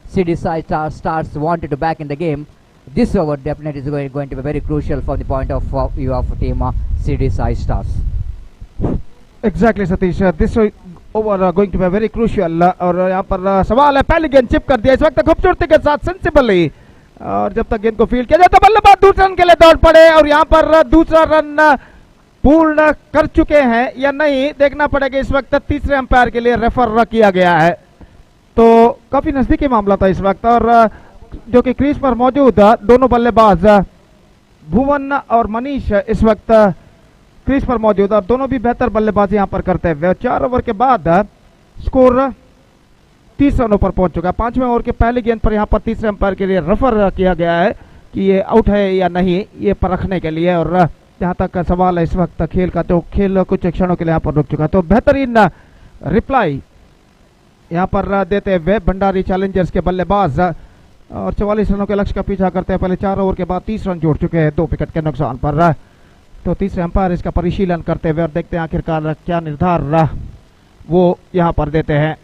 CD Sai Stars wanted to back in the game. This over definitely is going to be very crucial from the point of view of team CD Sai Stars. Exactly, Satish. This over going to be very crucial. और यहाँ पर सवाल है, पहली गेंद chip कर दिया इस वक्त खूबसूरती के साथ सेंसिबली, और जब तक गेंद को फील्ड किया जाए तो बल्लेबाज दूसरे रन के लिए दौड़ पड़े, और यहाँ पर दूसरा रन पूर्ण कर चुके हैं या नहीं देखना पड़ेगा। इस वक्त तीसरे अंपायर के लिए रेफर किया गया है, तो काफी नजदीकी मामला था इस वक्त। और जो कि क्रीज पर मौजूद दोनों बल्लेबाज भुवन और मनीष इस वक्त क्रीज पर मौजूद, और दोनों भी बेहतर बल्लेबाजी यहाँ पर करते हुए। 4 ओवर के बाद स्कोर 30 रनों पर पहुंच चुका है। 5वें ओवर के पहली गेंद पर यहाँ पर तीसरे अंपायर के लिए रेफर किया गया है कि ये आउट है या नहीं, ये परखने के लिए। और जहां तक सवाल है इस वक्त खेल का, तो खेल कुछ क्षणों के लिए यहाँ पर रुक चुका। तो बेहतरीन रिप्लाई यहाँ पर देते हुए भंडारी चैलेंजर्स के बल्लेबाज, और 44 रनों के लक्ष्य का पीछा करते हैं। पहले 4 ओवर के बाद 30 रन जोड़ चुके हैं 2 विकेट के नुकसान पर। तो तीसरे अंपायर इसका परिशीलन करते हुए और देखते हैं आखिरकार क्या निर्धार वो यहाँ पर देते हैं।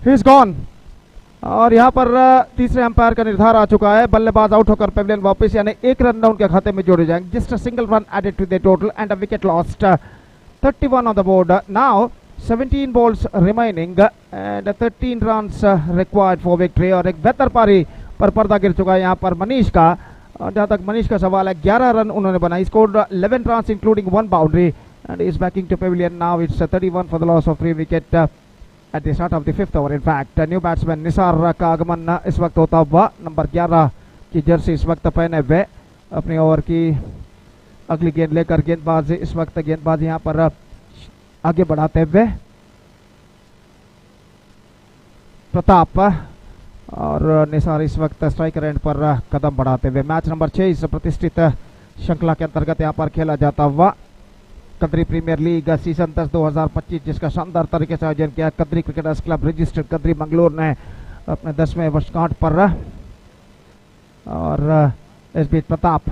He is gone. और यहाँ पर तीसरे अंपायर का निर्धार आ चुका है, बल्लेबाज आउट होकर पेविलियन वापस, यानी एक रन उनके खाते में जोड़े जाएंगे। Just a single run added to the total and a wicket lost. 31 on the board. Now 17 balls remaining and 13 runs required for victory। और एक बेहतर पारी पर पर्दा गिर चुका है यहाँ पर मनीष का। और जहाँ तक मनीष का सवाल है, 11 रन उन्होंने बनाई, scored 11 runs including 1 boundary and is backing to pavilion now। It's 31 for the loss of 3 wicket at the start of the 5th over। In fact new batsman Nisar का आगमन इस वक्त होता हुआ, नंबर 11 की जर्सी इस वक्त पहने हुए अपनी ओवर की अगली गेंद लेकर गेंदबाज इस वक्त गेंदबाज यहाँ पर आगे बढ़ाते हुए प्रताप और निसार इस वक्त स्ट्राइकर एंड पर कदम बढ़ाते हुए। मैच नंबर 6 इस प्रतिष्ठित श्रृंखला के अंतर्गत यहाँ पर खेला जाता हुआ कद्री प्रीमियर लीग सीजन 10-2025, जिसका शानदार तरीके से आयोजन किया Kadri cricketers club registered Kadri Mangalore ने अपने 10वें वर्षगांठ पर। और इस बीच प्रताप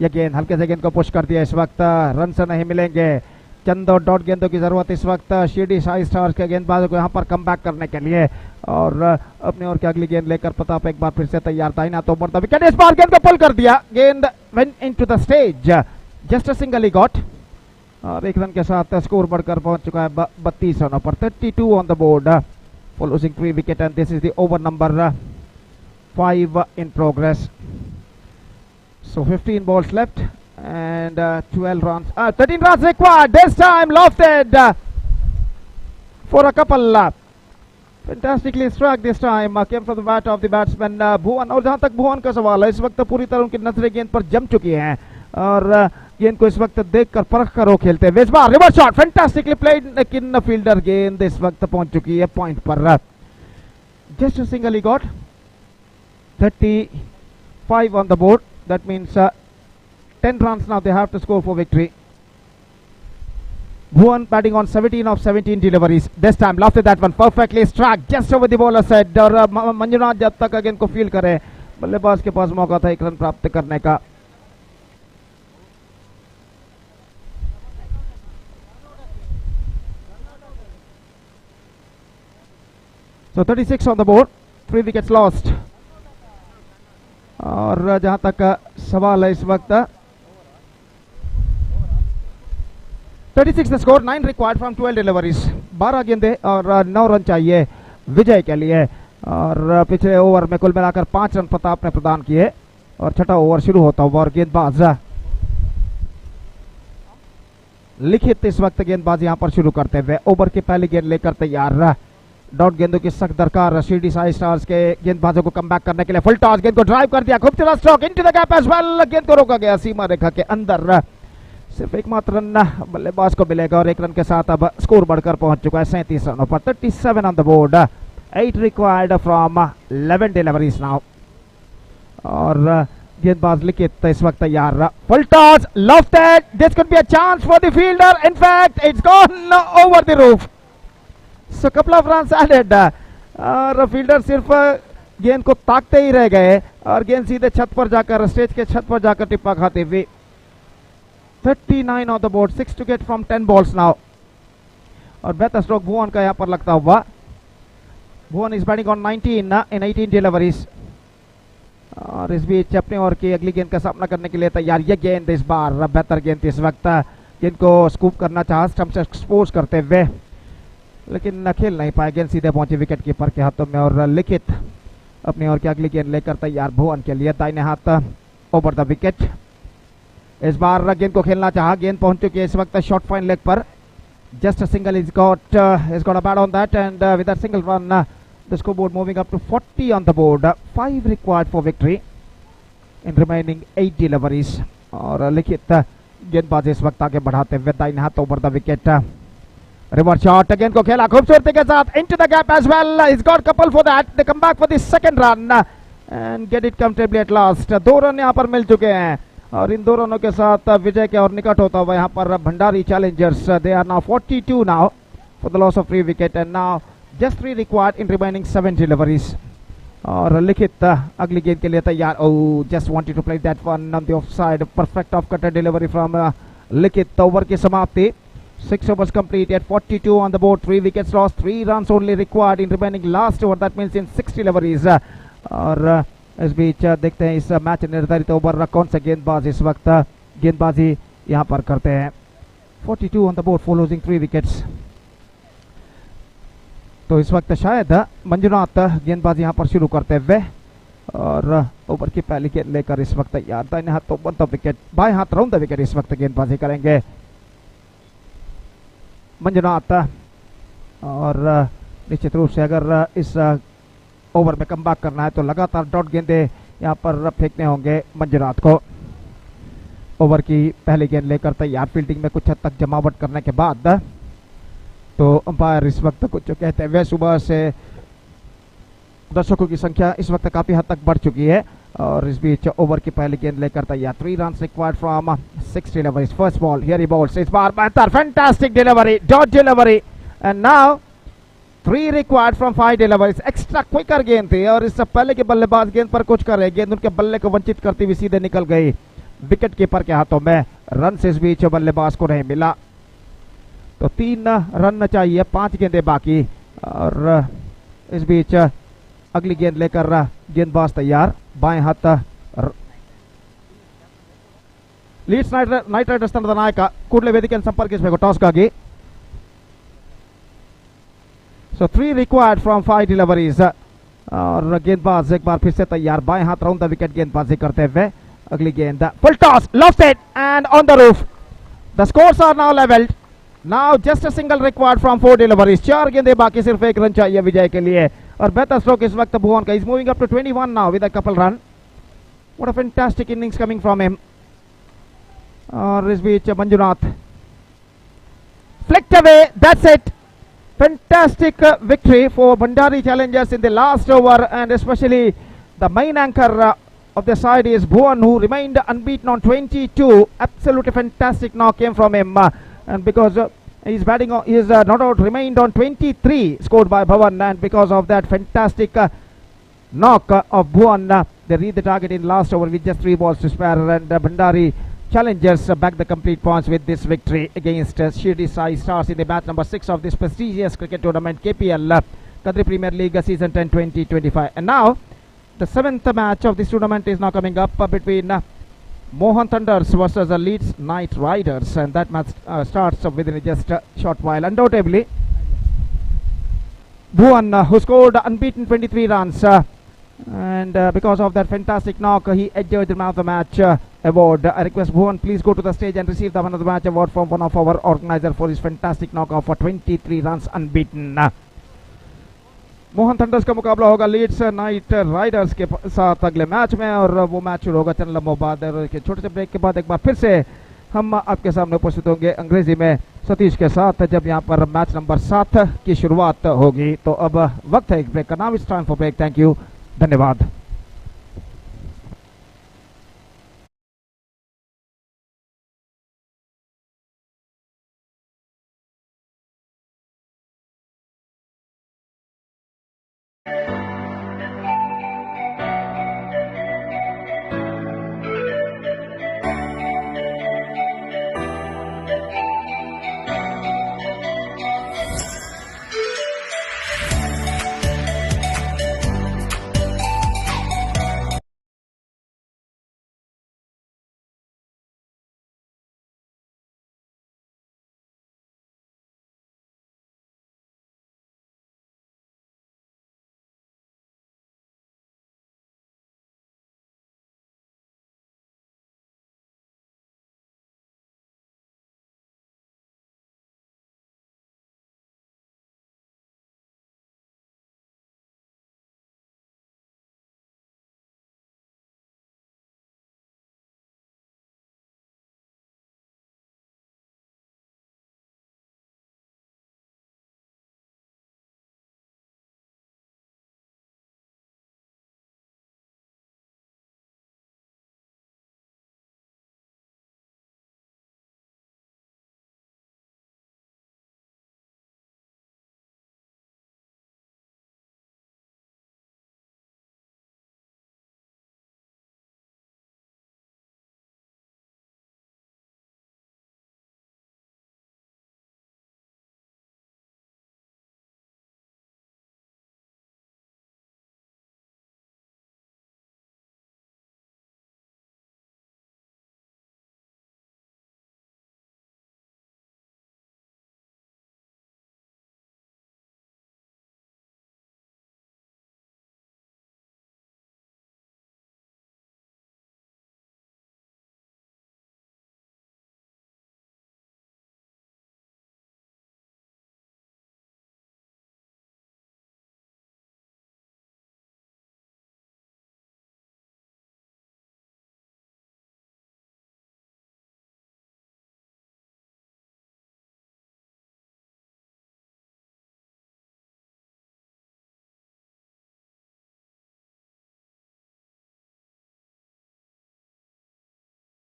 यह गेंद हल्के से गेंद को पुश कर दिया, इस वक्त रन से नहीं मिलेंगे, चंद और डॉट गेंदों की जरूरत इस वक्त शिरडी साई स्टार्स के गेंदबाजों को यहाँ पर कम बैक करने के लिए। और अपनी ओर की अगली गेंद लेकर प्रताप एक बार फिर से तैयार था, ना तो बढ़ता विकेट, इस बार गेंद को पुल कर दिया, गेंद went into the stage, just a single he got. और एक रन के साथ स्कोर बढ़कर पहुंच चुका है 32 रनों पर। 32 on the board for losing 3 wicket and this is the over number 5 in progress। So 15 balls left and 12 runs, 13 runs required, this time lofted for a couple, fantastically struck this time, came from the bat of the batsman भुवन। और जहां तक भुवन का सवाल है, इस वक्त पूरी तरह उनकी नजरें गेंद पर जम चुकी हैं और गेंद को इस वक्त देखकर परख कर वो खेलते हैं। इस बार रिवर्स शॉट फैंटास्टिकली प्लेड, लेकिन फील्डर गेंद इस वक्त पहुंच चुकी है पॉइंट पर। Just a single he got, 35 on the board, that means 10 runs now they have to score for victory। Bhuvan batting on 17 of 17 deliveries, this time lofted that one, perfectly struck just over the bowler's head। और मंजुनाथ जब तक गेंद को feel करे, बल्लेबाज के पास मौका था एक रन प्राप्त करने का। So 36 on the board, 3 wickets lost। और जहां तक सवाल है इस वक्त 36 the score, 9 required from 12 deliveries, 12 गेंदे और 9 रन चाहिए विजय के लिए। और पिछले ओवर में कुल मिलाकर 5 रन प्रताप ने प्रदान किए और छठा ओवर शुरू होता हुआ और गेंदबाज लिखित इस वक्त गेंदबाज यहां पर शुरू करते हुए ओवर की पहली गेंद लेकर तैयार। डॉट गेंदों की सख्त दरकार शिरडी साई स्टार्स के गेंदबाजों को कम बैक करने के लिए। फुल टॉस, गेंद को ड्राइव कर दिया, खूबसूरत stroke into the gap as well, गेंद को रोका गया सीमा रेखा के अंदर। सिर्फ एकमात्र रन बल्लेबाज को मिलेगा और एक रन के साथ अब स्कोर बढ़कर पहुंच चुका है 37 रनों पर। 37 on the board, 8 required from 11 deliveries now. और गेंदबाज लिखित इस वक्त तैयार। Full toss lofted, this could be a chance for the fielder, in fact it's gone over the roof. So couple of runs added और फील्डर सिर्फ गेंद को ताकते ही रह गए और गेंद सीधे छत पर जाकर, स्टेज के छत पर जाकर टिप्पा खाते हुए। 39 on the board, 6 to get from 10 balls now। और बेहतर स्ट्रोक भुवन का यहाँ पर लगता हुआ। Bhuvan is batting on 19 in 18 deliveries. और इस बीच अपने ओवर की अगली गेंद का सामना करने के लिए तैयार। ये गेंद इस बार बेहतर गेंद इस वक्त, गेंद को स्कूप करना चाहा स्टंप से एक्सपोज करते हुए, लेकिन खेल नहीं पाए, गेंद सीधे पहुंची विकेट कीपर के हाथों में। और लिखित अपनी ओर की अगली गेंद लेकर तैयार भुवन के लिए, दाहिने हाथ ओवर द विकेट। इस बार गेंद को खेलना चाहा, गेंद पहुंच चुकी है इस वक्त शॉर्ट फाइन लेग पर। Just a single is got a bat on that end with a single run the scoreboard moving up to 40 on the board, 5 required for victory in remaining 8 deliveries. और लिखित गेंदबाज इस वक्त आगे बढ़ाते हुए दाहिने हाथ over the wicket. Reverse shot, गेंद को खेला खूबसूरती के साथ into the gap as well, is got couple for that, they come back for the second run and get it comfortably at last. 2 run यहां पर मिल चुके हैं और इन 2 रनों के साथ विजय के और निकट होता हुआ यहां पर Bhandari challengers. They are now 42 now for the loss of 3 wicket and now just 3 required in remaining 7 deliveries. और लिखित अगली गेंद के लिए तैयार। Oh, just wanted to play that one on the off side, perfect off cutter delivery from Likhit. Over की समाप्ति 6 overs completed, 42 on the board, 3 wickets lost, 3 runs only required in remaining last over. That means in 60 deliveries. और इस बीच देखते हैं इस match निर्धारित over कौन सा गेंदबाज इस वक्त गेंदबाजी यहाँ पर करते हैं. 42 on the board for losing 3 wickets. तो इस वक्त शायद मंजुनाथ गेंदबाजी यहाँ पर शुरू करते हुए और ओवर की पहली गेंद लेकर इस वक्त तैयार. दाहिने हाथ तो वन द विकेट, बाएं हाथ राउंड द विकेट इस वक्त गेंदबाजी करेंगे मंजुनाथ. और निश्चित रूप से अगर इस ओवर में कमबैक करना है तो लगातार डॉट गेंदे यहाँ पर फेंकने होंगे मंजुनाथ को. ओवर की पहली गेंद लेकर तैयार, फील्डिंग में कुछ हद तक जमावट करने के बाद तो अंपायर इस वक्त कुछ जो कहते हैं सुबह से दर्शकों की संख्या इस वक्त काफी हद तक बढ़ चुकी है. और इस बीच ओवर की पहली गेंद लेकर तैयार, 3 run required from 6 deliveries. First ball, here he balls, इस बार बेहतर fantastic delivery, dot delivery. And now 3 required from 5 deliveries. Extra quicker गेंद थी और इससे पहले के बल्लेबाज गेंद पर कुछ करे, गेंद उनके बल्ले को वंचित करती हुई सीधे निकल गई विकेट कीपर के हाथों में. रन से इस बीच बल्लेबाज को नहीं मिला, तो 3 रन चाहिए, 5 गेंदें बाकी. और इस बीच अगली गेंद लेकर गेंदबाज तैयार, बाएं हाथ ಲೀಡ್ಸ್ ನೈಟ್ ರೈಡರ್ಸ್ ತಂಡದ ನಾಯಕ ಕೂಡಲೇ ವೇದಿಕೆಯನ್ನು ಸಂಪರ್ಕಿಸಬೇಕು ಟಾಸ್ಗಾಗಿ. So 3 required from 5 deliveries. और गेंदबाज एक बार फिर से तैयार, बाएं हाथ राउंड द विकेट गेंदबाजी करते हुए. अगली गेंद full toss, loft it and on the roof. The scores are now levelled. Now just a single required from 4 deliveries. 4 गेंदें बाकी, सिर्फ 1 रन चाहिए विजय के लिए. और बेहतर स्ट्रोक इस वक्त भुवन का. Is moving up to 21 now with a couple run. What a fantastic innings coming from him. और इस बीच Manjunath flicked away, that's it. Fantastic victory for Bandari challengers in the last over, and especially the main anchor of the side is Bhuvan, who remained unbeaten on 22. Absolutely fantastic knock came from him, and because he's batting on, he is not out, remained on 23 scored by Bhuvan, and because of that fantastic knock of Bhuvan, they reached the target in last over with just 3 balls to spare, and Bandari challengers back the complete points with this victory against Shirdi Sai Stars in the match number 6 of this prestigious cricket tournament, KPL Kadri Premier League season 10 2025. And now the 7th match of this tournament is now coming up between Mohan Thunders versus Leeds Knight Riders, and that match starts within just a short while. Undoubtedly Bhuvan, who scored unbeaten 23 runs, and because of that fantastic knock, he enjoyed the man of the match award. I request Bhuvan, please go to the stage and receive the man of the match award from one of our organizer for his fantastic knock off for 23 runs unbeaten. Mohan thunder's का मुकाबला होगा Leeds night Riders के साथ अगले match में, और वो match शुरू होगा चंद लम्हों बाद. के छोटे से ब्रेक के बाद एक बार फिर से हम आपके सामने उपस्थित होंगे अंग्रेजी में सतीश के साथ, जब यहाँ पर मैच नंबर 7 की शुरुआत होगी. तो अब वक्त है एक ब्रेक का. Now it's time for break. Thank you, धन्यवाद.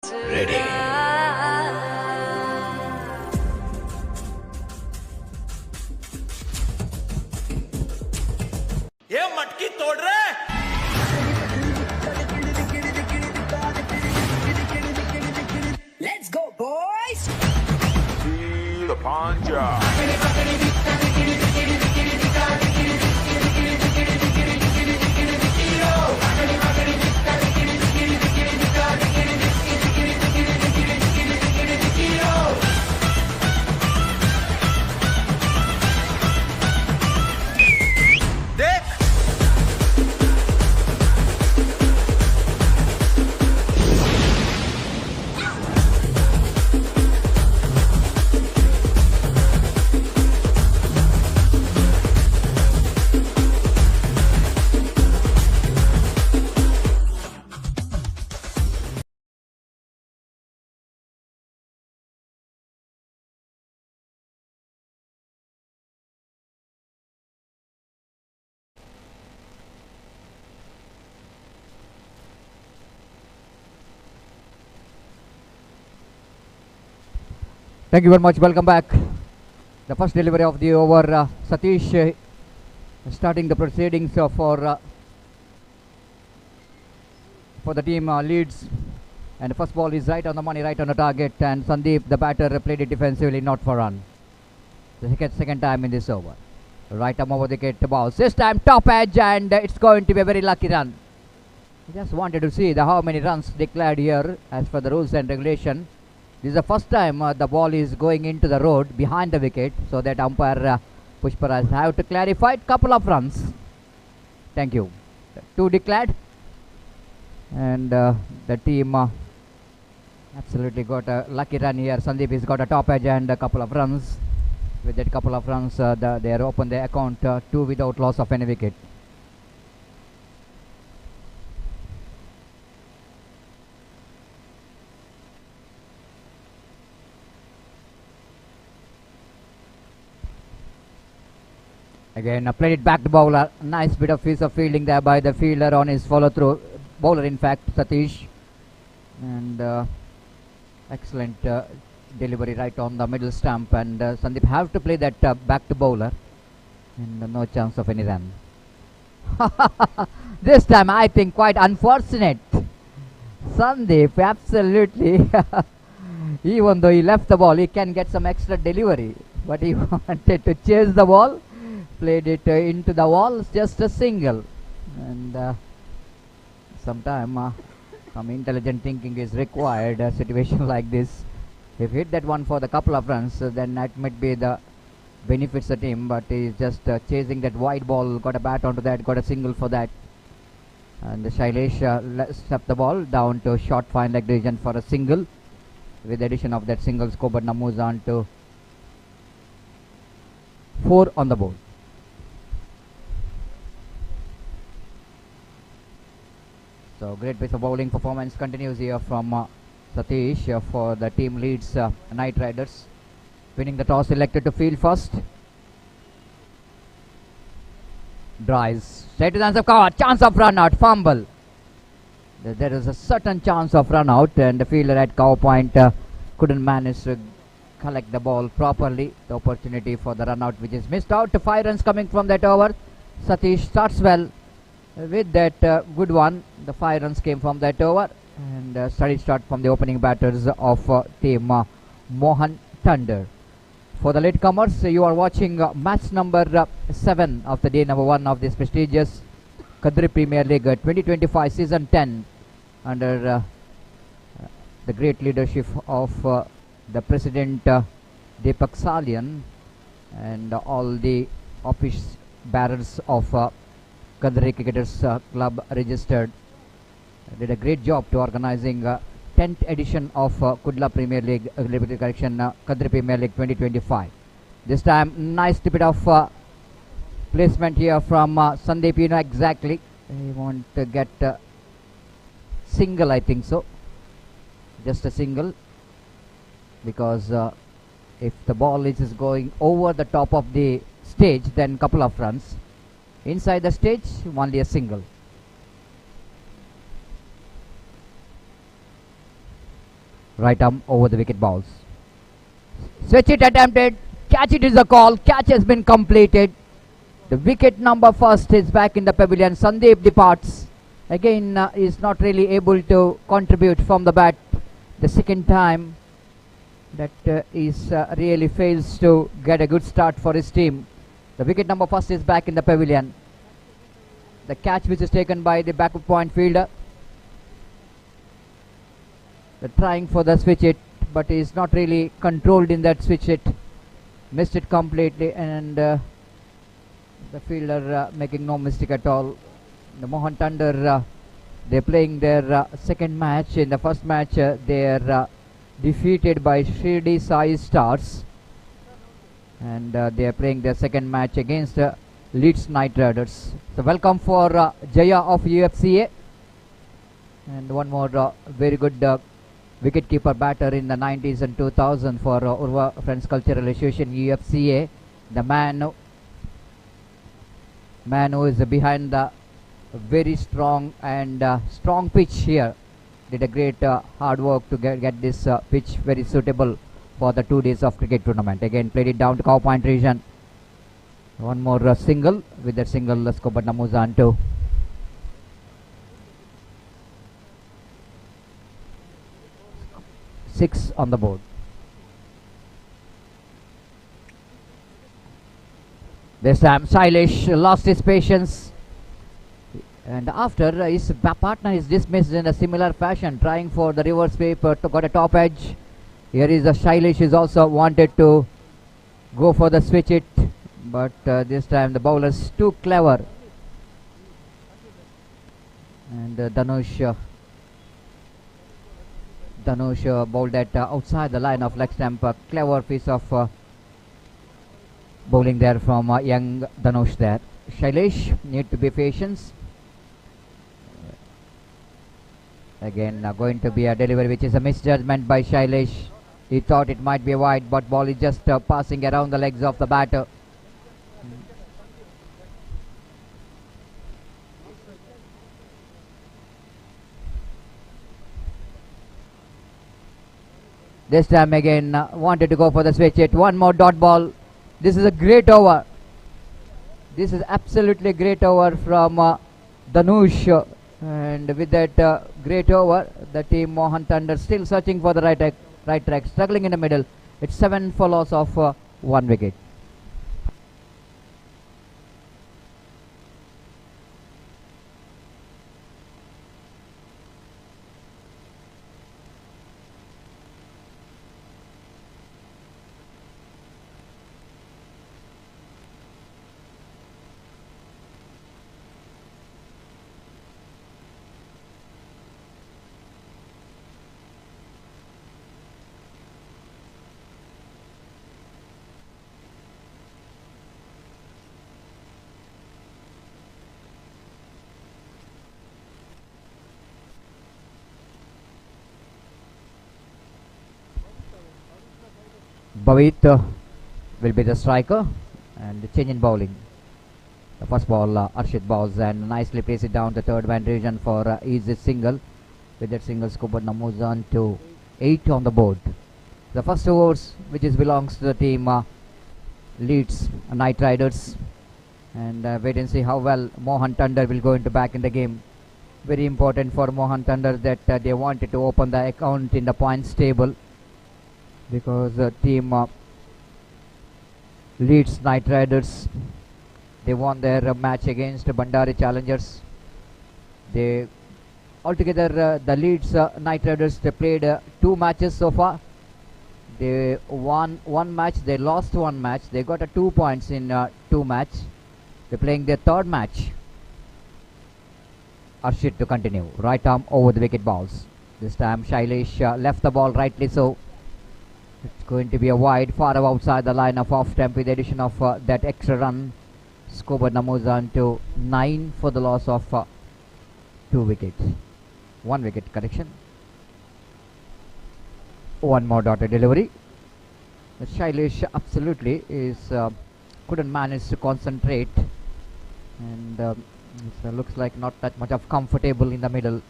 Ready. ये मटकी तोड़ रहे Let's go, boys! The panja. Thank you very much. Welcome back. The first delivery of the over, Satish starting the proceedings for the team Leeds, and the first ball is right on the money, right on the target, and Sandeep, the batter, played it defensively, not for run. The second time in this over. Right arm over the wicket balls. This time top edge, and it's going to be a very lucky run. I just wanted to see how many runs declared here as per the rules and regulation. This is the first time the ball is going into the road behind the wicket, so that umpire Pushparaj have to clarify couple of runs. Thank you. 2 declared, and the team absolutely got a lucky run here. Sandeep has got a top edge and a couple of runs. With that couple of runs, they are open the account 2 without loss of any wicket. Again, played it back to bowler. Nice bit of piece of fielding there by the fielder on his follow through. Bowler, in fact, Satish. And excellent delivery right on the middle stump. And Sandeep have to play that back to bowler. And no chance of any run. This time, I think, quite unfortunate. Sandeep, absolutely. Even though he left the ball, he can get some extra delivery. But he wanted to chase the ball. Played it into the wall, just a single. And sometime some intelligent thinking is required. A situation like this, if hit that one for the couple of runs, then that might be the benefits the team. But he's just chasing that wide ball, got a bat onto that, got a single for that. And Shailesh stepped the ball down to short fine leg region for a single. With the addition of that single, score now moves on to 4 on the board. So great piece of bowling performance continues here from Satish for the team Leeds Knight Riders. Winning the toss, elected to field first. Drives straight to the answer cover. Chance of run out, fumble. There is a certain chance of run out, and the fielder at cover point couldn't manage to collect the ball properly. The opportunity for the run out, which is missed out. 5 runs coming from that over. Satish starts well with that good one. The 5 runs came from that over, and steady start from the opening batters of team Mohan Thunder. For the latecomers, you are watching match number 7 of the day number 1 of this prestigious Kadri Premier League 2025 season 10, under the great leadership of the president Deepak Salian and all the office bearers of Kadri Cricketers Club registered. Did a great job to organizing 10th edition of Kudla Premier League, Kadri Premier League 2025. This time, nice bit of placement here from Sandeep. You know exactly. He want to get single, I think so. Just a single, because if the ball is going over the top of the stage, then couple of runs. Inside the stage, only a single. Right arm over the wicket balls. Switch it attempted. Catch it is a call. Catch has been completed. The wicket number first is back in the pavilion. Sandeep departs. Again is not really able to contribute from the bat. The second time that is really fails to get a good start for his team. The wicket number first is back in the pavilion. The catch which is taken by the backup point fielder. They're trying for the switch it, but is not really controlled in that switch it. Missed it completely, and the fielder making no mistake at all. The Mohan Thunder, they're playing their second match. In the first match, they are defeated by Shirdi Sai Stars, and they are playing their second match against Leeds Knight Riders. So welcome for Jaya of UFCA, and one more very good wicketkeeper batter in the 90s and 2000 for Urva Friends Cultural Association UFCA. The man who is behind the very strong and strong pitch here did a great hard work to get this pitch very suitable for the 2 days of cricket tournament. Again played it down to cow point region. One more single. With that single, Skobana moves on to 6 on the board. This time Shailesh lost his patience, and after his partner is dismissed in a similar fashion, trying for the reverse sweep to got a top edge. Here is Shailesh is also wanted to go for the switch it, but this time the bowler is too clever, and Dhanush bowled that outside the line of leg stump. A clever piece of bowling there from young Dhanush there. Shailesh need to be patient. Again going to be a delivery which is a misjudgment by Shailesh. He thought it might be wide, but ball is just passing around the legs of the batter. This time again wanted to go for the switch it. One more dot ball. This is a great over. This is absolutely great over from Dhanush. And with that great over, the team Mohan Thunder still searching for the right track, struggling in the middle. It's 7 for loss of 1 wicket. Bhavit will be the striker, and the change in bowling. The first ball Arshit bowls and nicely plays it down to third man region for easy single. With that single, Skobana moves on to 8 on the board. The first overs which belongs to the team Leeds Knight Riders, and wait and see how well Mohan Thunder will go into back in the game. Very important for Mohan Thunder that they wanted to open the account in the points table, because team Leeds Knight Riders, they won their match against Bandari Challengers. They altogether the Leeds Knight Riders, they played 2 matches so far. They won 1 match, they lost 1 match. They got 2 points in 2 matches. They're playing their third match. Arshit to continue. Right arm over the wicket balls. This time Shailesh left the ball rightly so. It's going to be a wide, far outside the line of off stump with the addition of that extra run. Skobana moves on to 9 for the loss of 2 wickets. 1 wicket correction. One more dotted delivery. Shailesh absolutely is couldn't manage to concentrate, and it looks like not that much of comfortable in the middle.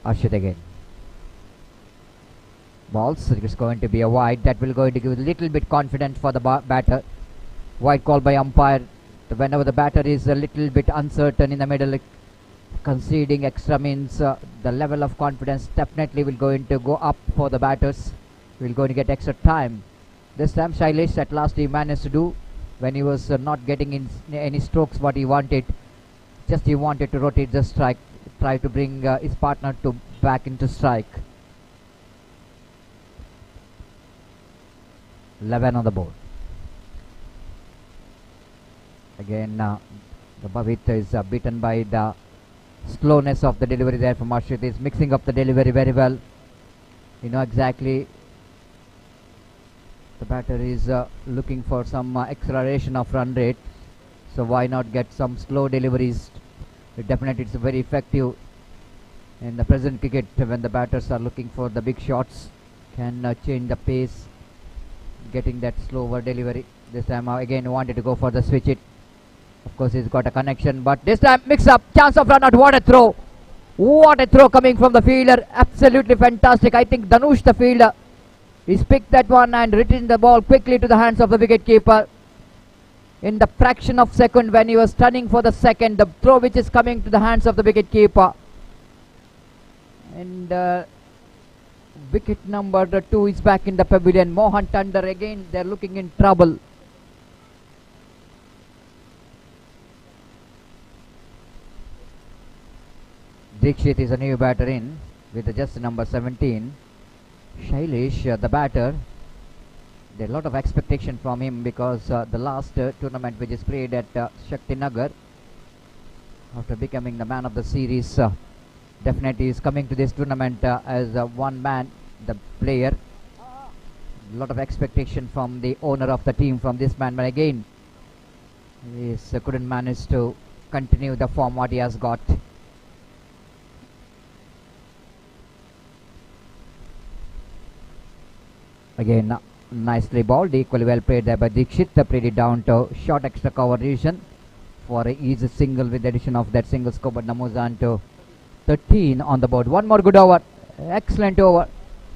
Arshit again. balls. It's going to be a wide. That will going to give a little bit confidence for the batter. Wide call by umpire. Whenever the batter is a little bit uncertain in the middle, conceding extra means the level of confidence definitely will going to go up for the batters. Will going to get extra time. This time Shailesh at last he managed to do when he was not getting in any strokes what he wanted. Just he wanted to rotate the strike, try to bring his partner to back into strike. 11 on the board. Again, the Bhavit is beaten by the slowness of the delivery there from Arshit. Is mixing up the delivery very well. You know exactly the batter is looking for some acceleration of run rate. So why not get some slow deliveries? Definitely it's very effective in the present cricket when the batters are looking for the big shots. Can change the pace, getting that slower delivery. This time again wanted to go for the switch it. Of course he's got a connection, but this time mix up, chance of run out. What a throw! What a throw coming from the fielder. Absolutely fantastic. I think Dhanush the fielder, he's picked that one and returned the ball quickly to the hands of the wicket keeper. In the fraction of second when he was turning for the second, the throw which is coming to the hands of the wicket keeper. And wicket number 2 is back in the pavilion. Mohan Tandar again, they're looking in trouble. Dikshit is a new batter in with just number 17. Shailesh, the batter, there's a lot of expectation from him because the last tournament which is played at Shakti Nagar, after becoming the man of the series, definitely is coming to this tournament as one man, the player. A lot of expectation from the owner of the team, from this man, but again he couldn't manage to continue the form what he has got. Again, nicely balled, equally well played there by Dikshit. Played it down to short extra cover region for a easy single with the addition of that single score. But Namuzan to 13 on the board. One more good over. Excellent over.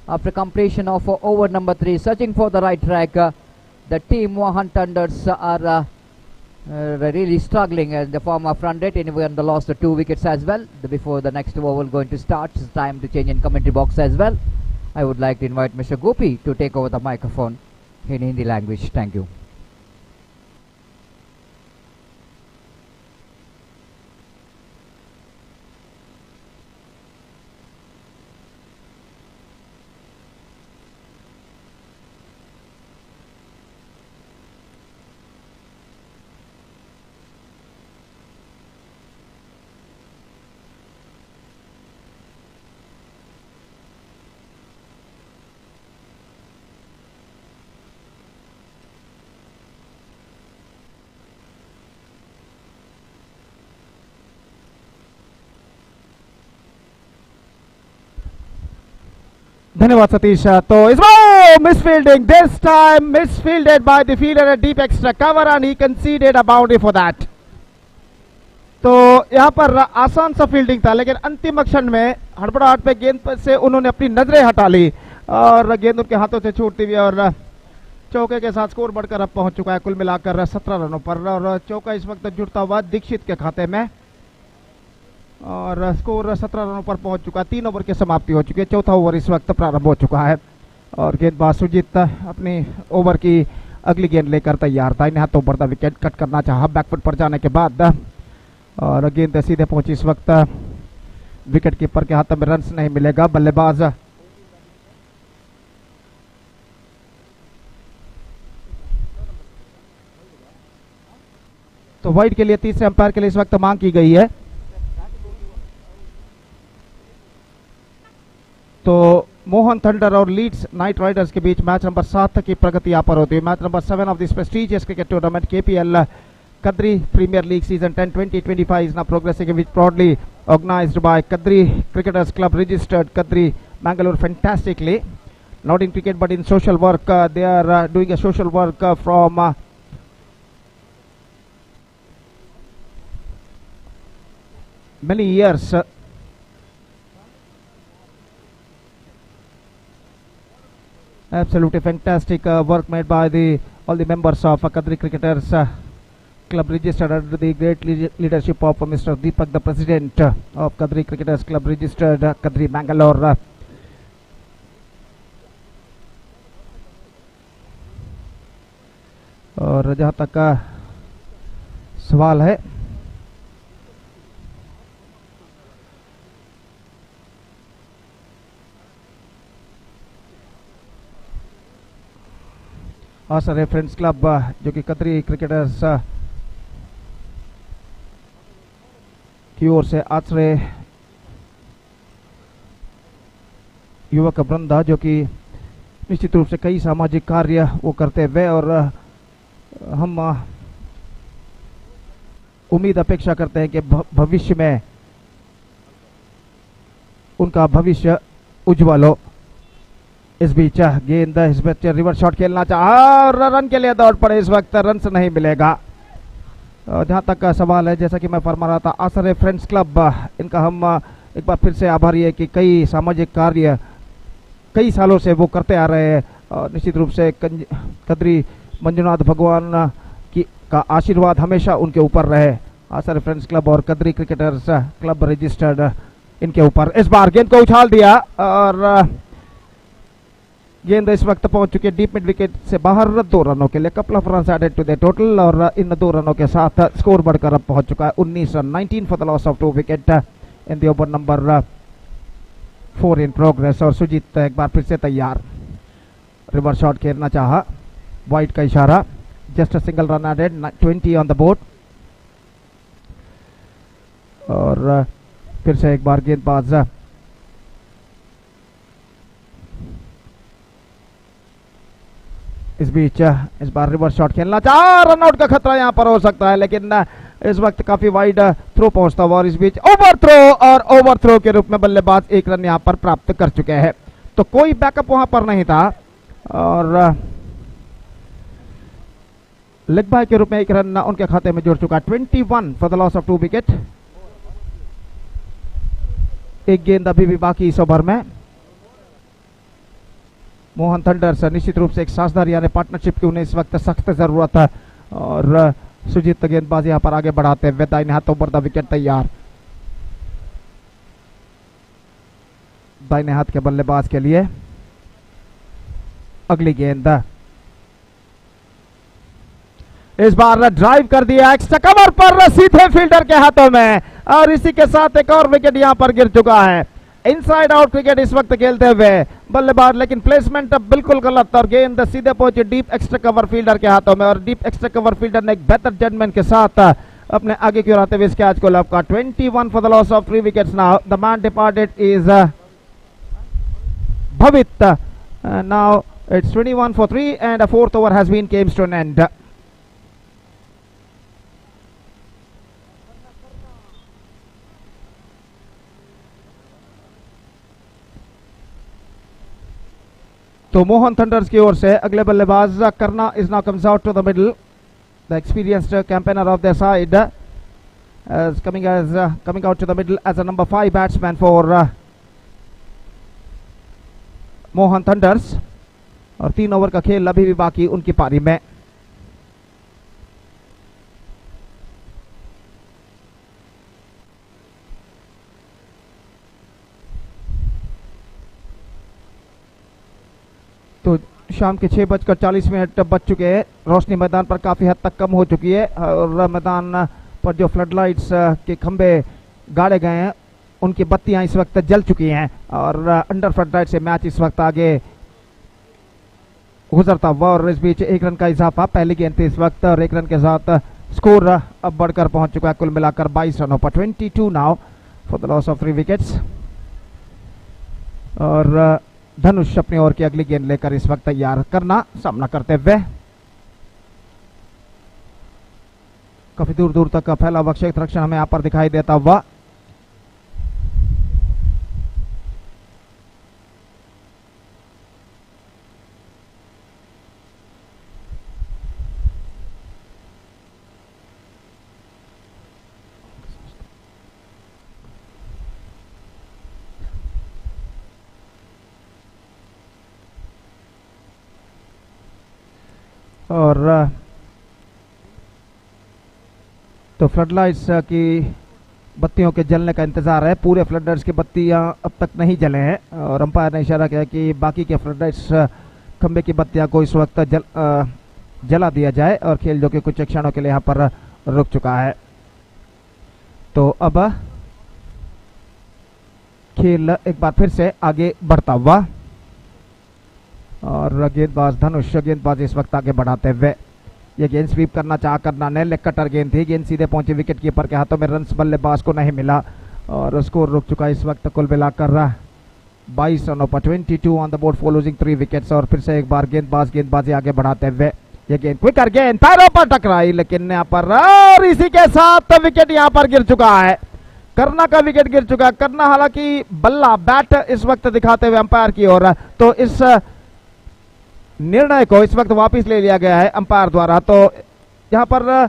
After completion of over number 3, searching for the right track. The team Mohan Tandars are really struggling in the form of run rate. Anyway, and they lost 2 wickets as well. Before the next over going to start, it's time to change in commentary box as well. I would like to invite Mr. Gopi to take over the microphone in Hindi language. Thank you. धन्यवाद सतीश। तो इस बार misfielding, this time misfielded by the fielder at deep extra cover and he conceded a boundary for that। तो यहाँ पर आसान सा fielding था, लेकिन अंतिम क्षण में हड़बड़ाहट पे गेंद से उन्होंने अपनी नजरें हटा ली और गेंद उनके हाथों से छूटती हुई और चौके के साथ स्कोर बढ़कर अब पहुंच चुका है कुल मिलाकर 17 रनों पर। और चौका इस वक्त जुड़ता हुआ दीक्षित के खाते में और स्कोर 17 रनों पर पहुंच चुका है। 3 ओवर की समाप्ति हो चुकी है, चौथा ओवर इस वक्त प्रारंभ हो चुका है और गेंदबाज सुजीत अपनी ओवर की अगली गेंद लेकर तैयार था। इन हाथों पर विकेट कट करना चाहा बैकफुट पर जाने के बाद और गेंद सीधे पहुंची। इस वक्त विकेट कीपर के हाथ में रन्स नहीं मिलेगा। बल्लेबाज तो वाइड के लिए तीसरे अंपायर के लिए इस वक्त मांग की गई है। तो मोहन थंडर और लीड्स नाइट राइडर्स के बीच मैच नंबर 7 की प्रगति यहाँ पर होती है। Match number 7 of this prestigious cricket tournament KPL Kadri Premier League season 10-20-25 is now progressing, which proudly organized by Kadri Cricketers Club, registered Kadri Mangalore fantastically, not in cricket but in social work. They are doing a social work from many years. Absolutely fantastic work made by all the members of Kadri Cricketers Club, registered under the great leadership of Mr. Deepak, the president of Kadri Cricketers Club, registered Kadri, Mangalore. और जहाँ तक का सवाल है, आसर friends club जो कि कतरी cricketers की ओर से आश्रय युवक वृंदा जो कि निश्चित रूप से कई सामाजिक कार्य वो करते हुए, और हम उम्मीद अपेक्षा करते हैं कि भविष्य में उनका भविष्य उज्जवल हो। इस बीच गेंद, इस बच्चे रिवर्स शॉट खेलना चाहा और रन के लिए दौड़ पड़े, इस वक्त रन से नहीं मिलेगा। जहां तक का सवाल है, जैसा कि मैं फरमा रहा था, आसर फ्रेंड्स क्लब, इनका हम एक बार फिर से आभारी है कि कई सामाजिक कार्य कई सालों से वो करते आ रहे हैं, और निश्चित रूप से कद्री मंजुनाथ भगवान का आशीर्वाद हमेशा उनके ऊपर रहे। आसर फ्रेंड्स क्लब और कद्री क्रिकेटर्स क्लब रजिस्टर्ड इनके ऊपर। इस बार गेंद को उछाल दिया और गेंद इस वक्त पहुंच चुकी है डीप मिड विकेट से बाहर 2 रनों के लिए। Couple of run added to the total, और इन 2 रनों के साथ स्कोर बढ़कर अब पहुंच चुका है 19 run, 19 for the loss of 2 wicket in the over number 4 in progress. और सुजीत एक बार फिर से तैयार, रिवर्स शॉट खेलना चाहा, वाइड का इशारा, just a single run added, 20 on the board. और फिर से एक बार गेंदबाज इस बीच इस बार रिवर्स शॉट खेलना चाहा, रन आउट का खतरा यहां पर हो सकता है, लेकिन इस वक्त काफी वाइड थ्रो पहुंचता हुआ, और इस बीच ओवर थ्रो, और ओवर थ्रो के रूप में बल्लेबाज 1 रन यहां पर प्राप्त कर चुके हैं। तो कोई बैकअप वहां पर नहीं था, और लेग बाय के रूप में 1 रन उनके खाते में जुड़ चुका। 21 for the loss of 2 wicket. एक गेंद अभी भी बाकी इस ओवर में। मोहन थंडर्स निश्चित रूप से एक साझेदार यानी पार्टनरशिप की उन्हें इस वक्त सख्त जरूरत है, और सुजीत गेंदबाज यहां पर आगे बढ़ाते हुए दाहिने हाथों पर द विकेट तैयार। दाहिने हाथ के बल्लेबाज के लिए अगली गेंद, इस बार ड्राइव कर दिया एक्स्ट्रा कवर पर सीधे फील्डर के हाथों में, और इसी के साथ एक और विकेट यहां पर गिर चुका है। इनसाइड आउट क्रिकेट इस वक्त खेलते हुए बल्लेबाज, लेकिन प्लेसमेंट अब बिल्कुल गलत, और गेंद सीधे पहुंची डीप एक्स्ट्रा कवर फील्डर के हाथों में, और डीप एक्स्ट्रा कवर फील्डर ने एक बेहतर जजमेंट के साथ अपने आगे की ओर आते हुए इस कैच को लपका। 21 for the loss of 3 wickets now. The man departed is Bhavit. Now it's 21 for 3 and a 4th over has been came to an end. तो मोहन थंडर्स की ओर से अगले बल्लेबाज करना is now comes out to the middle. The experienced campaigner of the side is coming out to the middle as a number 5 batsman for Mohan thunder's. और 3 over का खेल अभी भी बाकी उनकी पारी में। तो शाम के 6:40 बज चुके हैं। रोशनी मैदान पर काफी हद तक कम हो चुकी है, और मैदान पर जो फ्लड लाइट्स के खंबे गाड़े गए हैं उनकी बत्तियां इस वक्त जल चुकी हैं, और अंडर फ्लड लाइट से मैच इस वक्त आगे गुजरता हुआ। और इस बीच 1 रन का इजाफा पहली गेंद थी इस वक्त, और 1 रन के साथ स्कोर अब बढ़कर पहुंच चुका है कुल मिलाकर 22 रनों पर। 22 now for the loss of 3 wickets. और धनुष अपनी ओर की अगली गेंद लेकर इस वक्त तैयार करना सामना करते हुए। काफी दूर दूर तक फैला हुआ क्षेत्र रक्षण हमें यहां पर दिखाई देता हुआ। और तो फ्लडलाइट्स की बत्तियों के जलने का इंतजार है। पूरे फ्लडलाइट्स की बत्तियां अब तक नहीं जले हैं और अंपायर ने इशारा किया कि बाकी के फ्लडलाइट्स खंबे की बत्तियां को इस वक्त जला दिया जाए और खेल जो कि कुछ क्षणों के लिए यहाँ पर रुक चुका है। तो अब खेल एक बार फिर से आगे बढ़ता हुआ और गेंदबाज धनुष गेंदबाज इस वक्त आगे बढ़ाते हुए ये गेंद स्वीप करना चाह करना ने लेग कटर गेंद थी, गेंद सीधे पहुंची विकेट कीपर के हाथों में, रन्स बल्लेबाज को नहीं मिला और स्कोर रुक चुका इस वक्त कुल मिलाकर 22 रनों पर 22 on the board for losing 3 wickets. और फिर से एक बार गेंदबाजी आगे बढ़ाते हुए ये गेंद क्विकर गेंद पैरों पर टकराई लेकिन यहाँ पर और इसी के साथ विकेट यहाँ पर गिर चुका है। करना का विकेट गिर चुका है। करना हालांकि बल्ला बैट इस वक्त दिखाते हुए अंपायर की ओर, तो इस निर्णय को इस वक्त वापस ले लिया गया है अंपायर द्वारा। तो यहाँ पर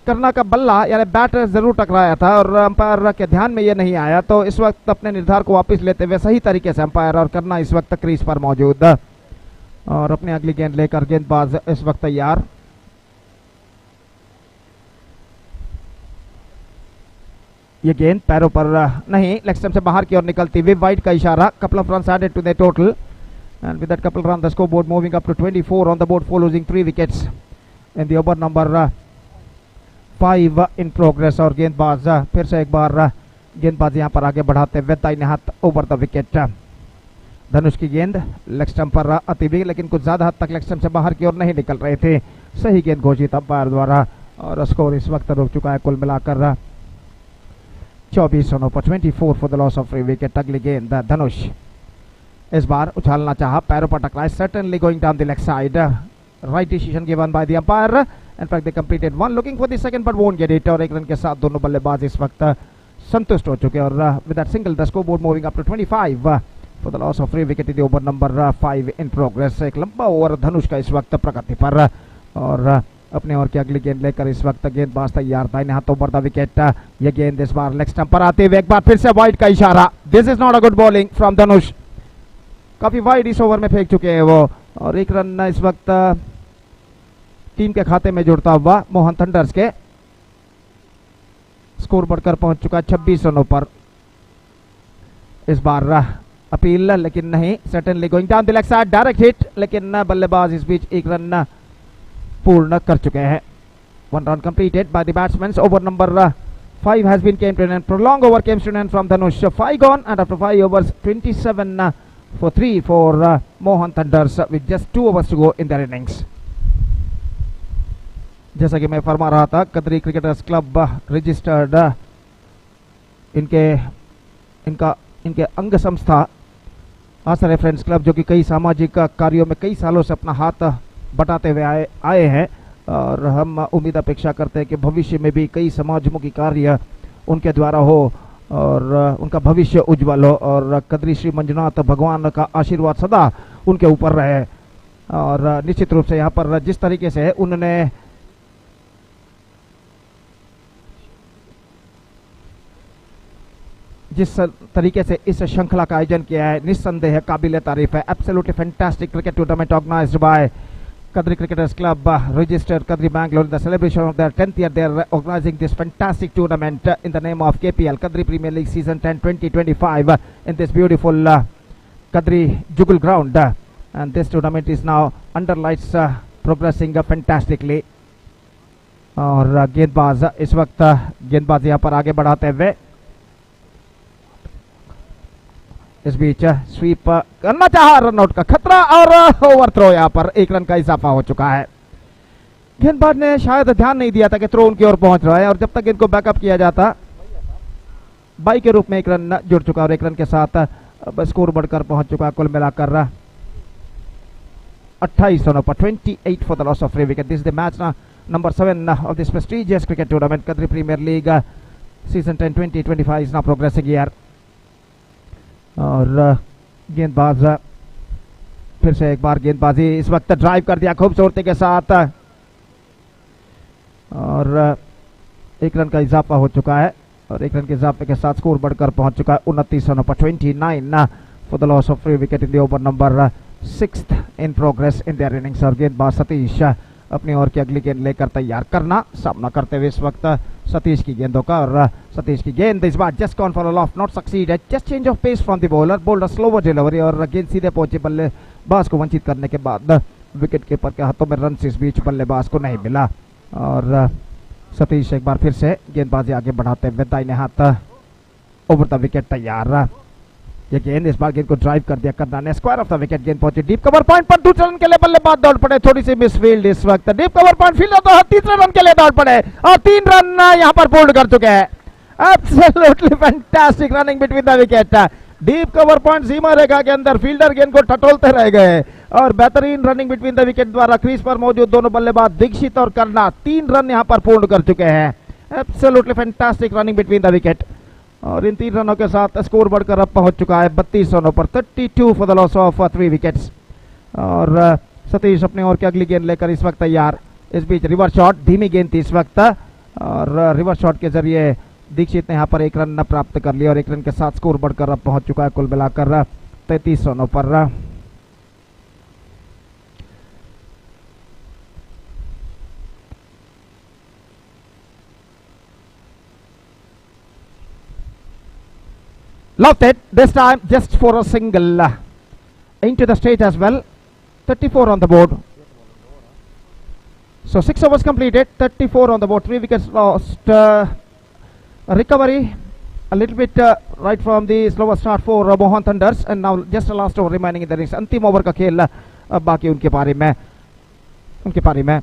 करना का बल्ला यानी बैट जरूर टकराया था और अंपायर के ध्यान में ये नहीं आया, तो इस वक्त अपने निर्धार को वापस लेते हुए सही तरीके से अंपायर और करना इस वक्त क्रीज पर मौजूद और अपनी अगली गेंद लेकर गेंदबाज इस वक्त तैयार। ये गेंद पैरों पर नहीं, लेग स्टंप से बाहर की ओर निकलती हुई, वाइड का इशारा। Couple of runs added to the total and with that couple run the scoreboard moving up to 24 on the board for losing 3 wickets in the over number 5 in progress। और गेंदबाज फिर से एक बार गेंदबाज यहां पर आगे बढ़ाते हुए दाहिने हाथ ओवर द विकेट। धनुष की गेंद लेग स्टंप पर आती हुई लेकिन कुछ ज्यादा हद तक लेग स्टंप से बाहर की ओर नहीं निकल रहे थे। सही गेंद घोषित अंपायर द्वारा और स्कोर इस वक्त रुक चुका है कुल मिलाकर 24 रनों पर 24 for the loss of 3 wicket. अगली गेंद धनुष इस बार उछालना चाहा, पैरों पर टकराए, certainly going down the leg side, right decision given by the umpire। In fact they completed one, looking for the second but won't get it। और एक रन के साथ दोनों बल्लेबाज इस वक्त संतुष्ट हो चुके और with that single the scoreboard moving up to 25 for the loss of 3 wicket in the over number 5 in progress। एक लंबा ओवर धनुष का इस वक्त प्रगति पर और अपने ओवर की अगली गेंद लेकर इस वक्त गेंदबाज तैयार, दाहिने हाथ ओवर द विकेट। ये गेंद इस बार लेग स्टंप पर आते हुए एक बार फिर से वाइड का इशारा। This is not a good bowling from Dhanush, काफी वाइड इस ओवर में फेंक चुके हैं वो और एक रन इस वक्त टीम के खाते में जुड़ता हुआ मोहन थंडर्स के। स्कोर बढ़कर पहुंच चुका 26 रनों पर। इस बार अपील लेकिन नहीं, certainly going down the leg side, direct hit लेकिन बल्लेबाज इस बीच एक रन पूर्ण कर चुके हैं। 1 run completed by the batsmen। Over number 5 has been came to an end, prolonged over came to an end from Dhanush। 5 gone and after 5 overs 27 for 3 for Mohan Thunders with just 2 overs to go in their innings। जैसा कि मैं फरमा रहा था, Kadiri cricketers club registered इनके अंग संस्था आसरे friends club जो कि कई सामाजिक कार्यों में कई सालों से अपना हाथ बटाते हुए आए हैं और हम उम्मीद अपेक्षा करते हैं कि भविष्य में भी कई समाजमुखी कार्य उनके द्वारा हो और उनका भविष्य उज्जवल हो और कदरी श्री मंजुनाथ भगवान का आशीर्वाद सदा उनके ऊपर रहे। और निश्चित रूप से यहाँ पर जिस तरीके से उन्होंने जिस तरीके से इस श्रृंखला का आयोजन किया है, निस्संदेह काबिल तारीफ है। Absolutely fantastic cricket tournament organised by Kadri Cricketers Club, registered Kadri Bangalore. The celebration of their 10th year, they are organizing this fantastic tournament in the name of KPL, Kadri Premier League Season 10 2025 in this beautiful Kadri Jugal ground. And this tournament is now under lights, progressing fantastically. और गेंदबाज इस वक्त गेंदबाज यहाँ पर आगे बढ़ाते हुए इस बीच स्वीप करना चाहा, रनआउट का खतरा और ओवर थ्रो। यहाँ पर 1 रन का इजाफा हो चुका है। गेंदबाज ने शायद ध्यान नहीं दिया था कि थ्रो उनकी ओर पहुंच रहा है और जब तक इनको बैकअप किया जाता बाई के रूप में 1 रन जुड़ चुका और 1 रन के साथ अब स्कोर बढ़कर पहुंच चुका कुल मिलाकर 28 रनों पर 28 for the loss of 3 wicket. This is the match number 7 of this prestigious cricket tournament, Kadri Premier League Season 10 2025 is now progressing here। और गेंदबाज फिर से एक बार गेंदबाजी इस वक्त ड्राइव कर दिया खूबसूरती के साथ और 1 रन का इजाफा हो चुका है और 1 रन के इजाफे के साथ स्कोर बढ़कर पहुंच चुका है 29 रनों पर 29 for the loss of 3 wicket in the over number 6th in progress in their innings. और गेंदबाज सतीश अपनी ओर की अगली गेंद लेकर तैयार करना, सामना करते हुए इस वक्त सतीश की गेंदों का, और सतीश की गेंद इस बार just gone for a loft, not succeeded, just change of pace from the bowler, bowled slower delivery और गेंद सीधे पहुंची बल्लेबाज को वंचित करने के बाद विकेट कीपर के हाथों में रन इस बीच बल्लेबाज को नहीं मिला। और सतीश एक बार फिर से गेंदबाजी आगे बढ़ाते हुए दाहिने हाथ ओवर द विकेट तैयार। ये गेंद इस बार गेंद को ड्राइव कर दिया करना ने, स्क्वायर ऑफ द विकेट गेंद पहुंची डीप कवर पॉइंट पर, दूसरे रन के लिए बल्लेबाज दौड़ पड़े, थोड़ी सी मिसफील्ड इस वक्त, डीप कवर पॉइंट फील्डर तो तीसरे रन के लिए दौड़ पड़े और 3 रन यहां पर पूर्ण कर चुके हैं। Absolutely fantastic running between the wicket, deep cover point सीमा रेखा के अंदर फील्डर गेंद को टटोलते रह गए और बेहतरीन रनिंग बिटवीन द विकेट द्वारा क्रीज पर मौजूद दोनों बल्लेबाज दीक्षित और करना 3 रन यहां पर पूर्ण कर चुके हैं। Absolutely fantastic running between the wicket और इन 3 रनों के साथ स्कोर बढ़कर अब पहुंच चुका है 32 रनों पर, 32 for the loss of 3 wickets. और सतीश अपनी ओर की अगली गेंद लेकर इस वक्त तैयार। इस बीच रिवर्स शॉट, धीमी गेंद थी इस वक्त और रिवर्स शॉट के जरिए दीक्षित ने यहाँ पर 1 रन प्राप्त कर लिया और 1 रन के साथ स्कोर बढ़कर अब पहुंच चुका है कुल मिलाकर 33 रनों पर। Lofted this time just for a single into the straight as well. 34 on the board. So 6 overs completed, 34 on the board, 3 wickets lost. Recovery a little bit right from the slower start for Mohan Thunders, and now just the last over remaining in the innings. अंतिम over का खेल बाकी उनके पारी में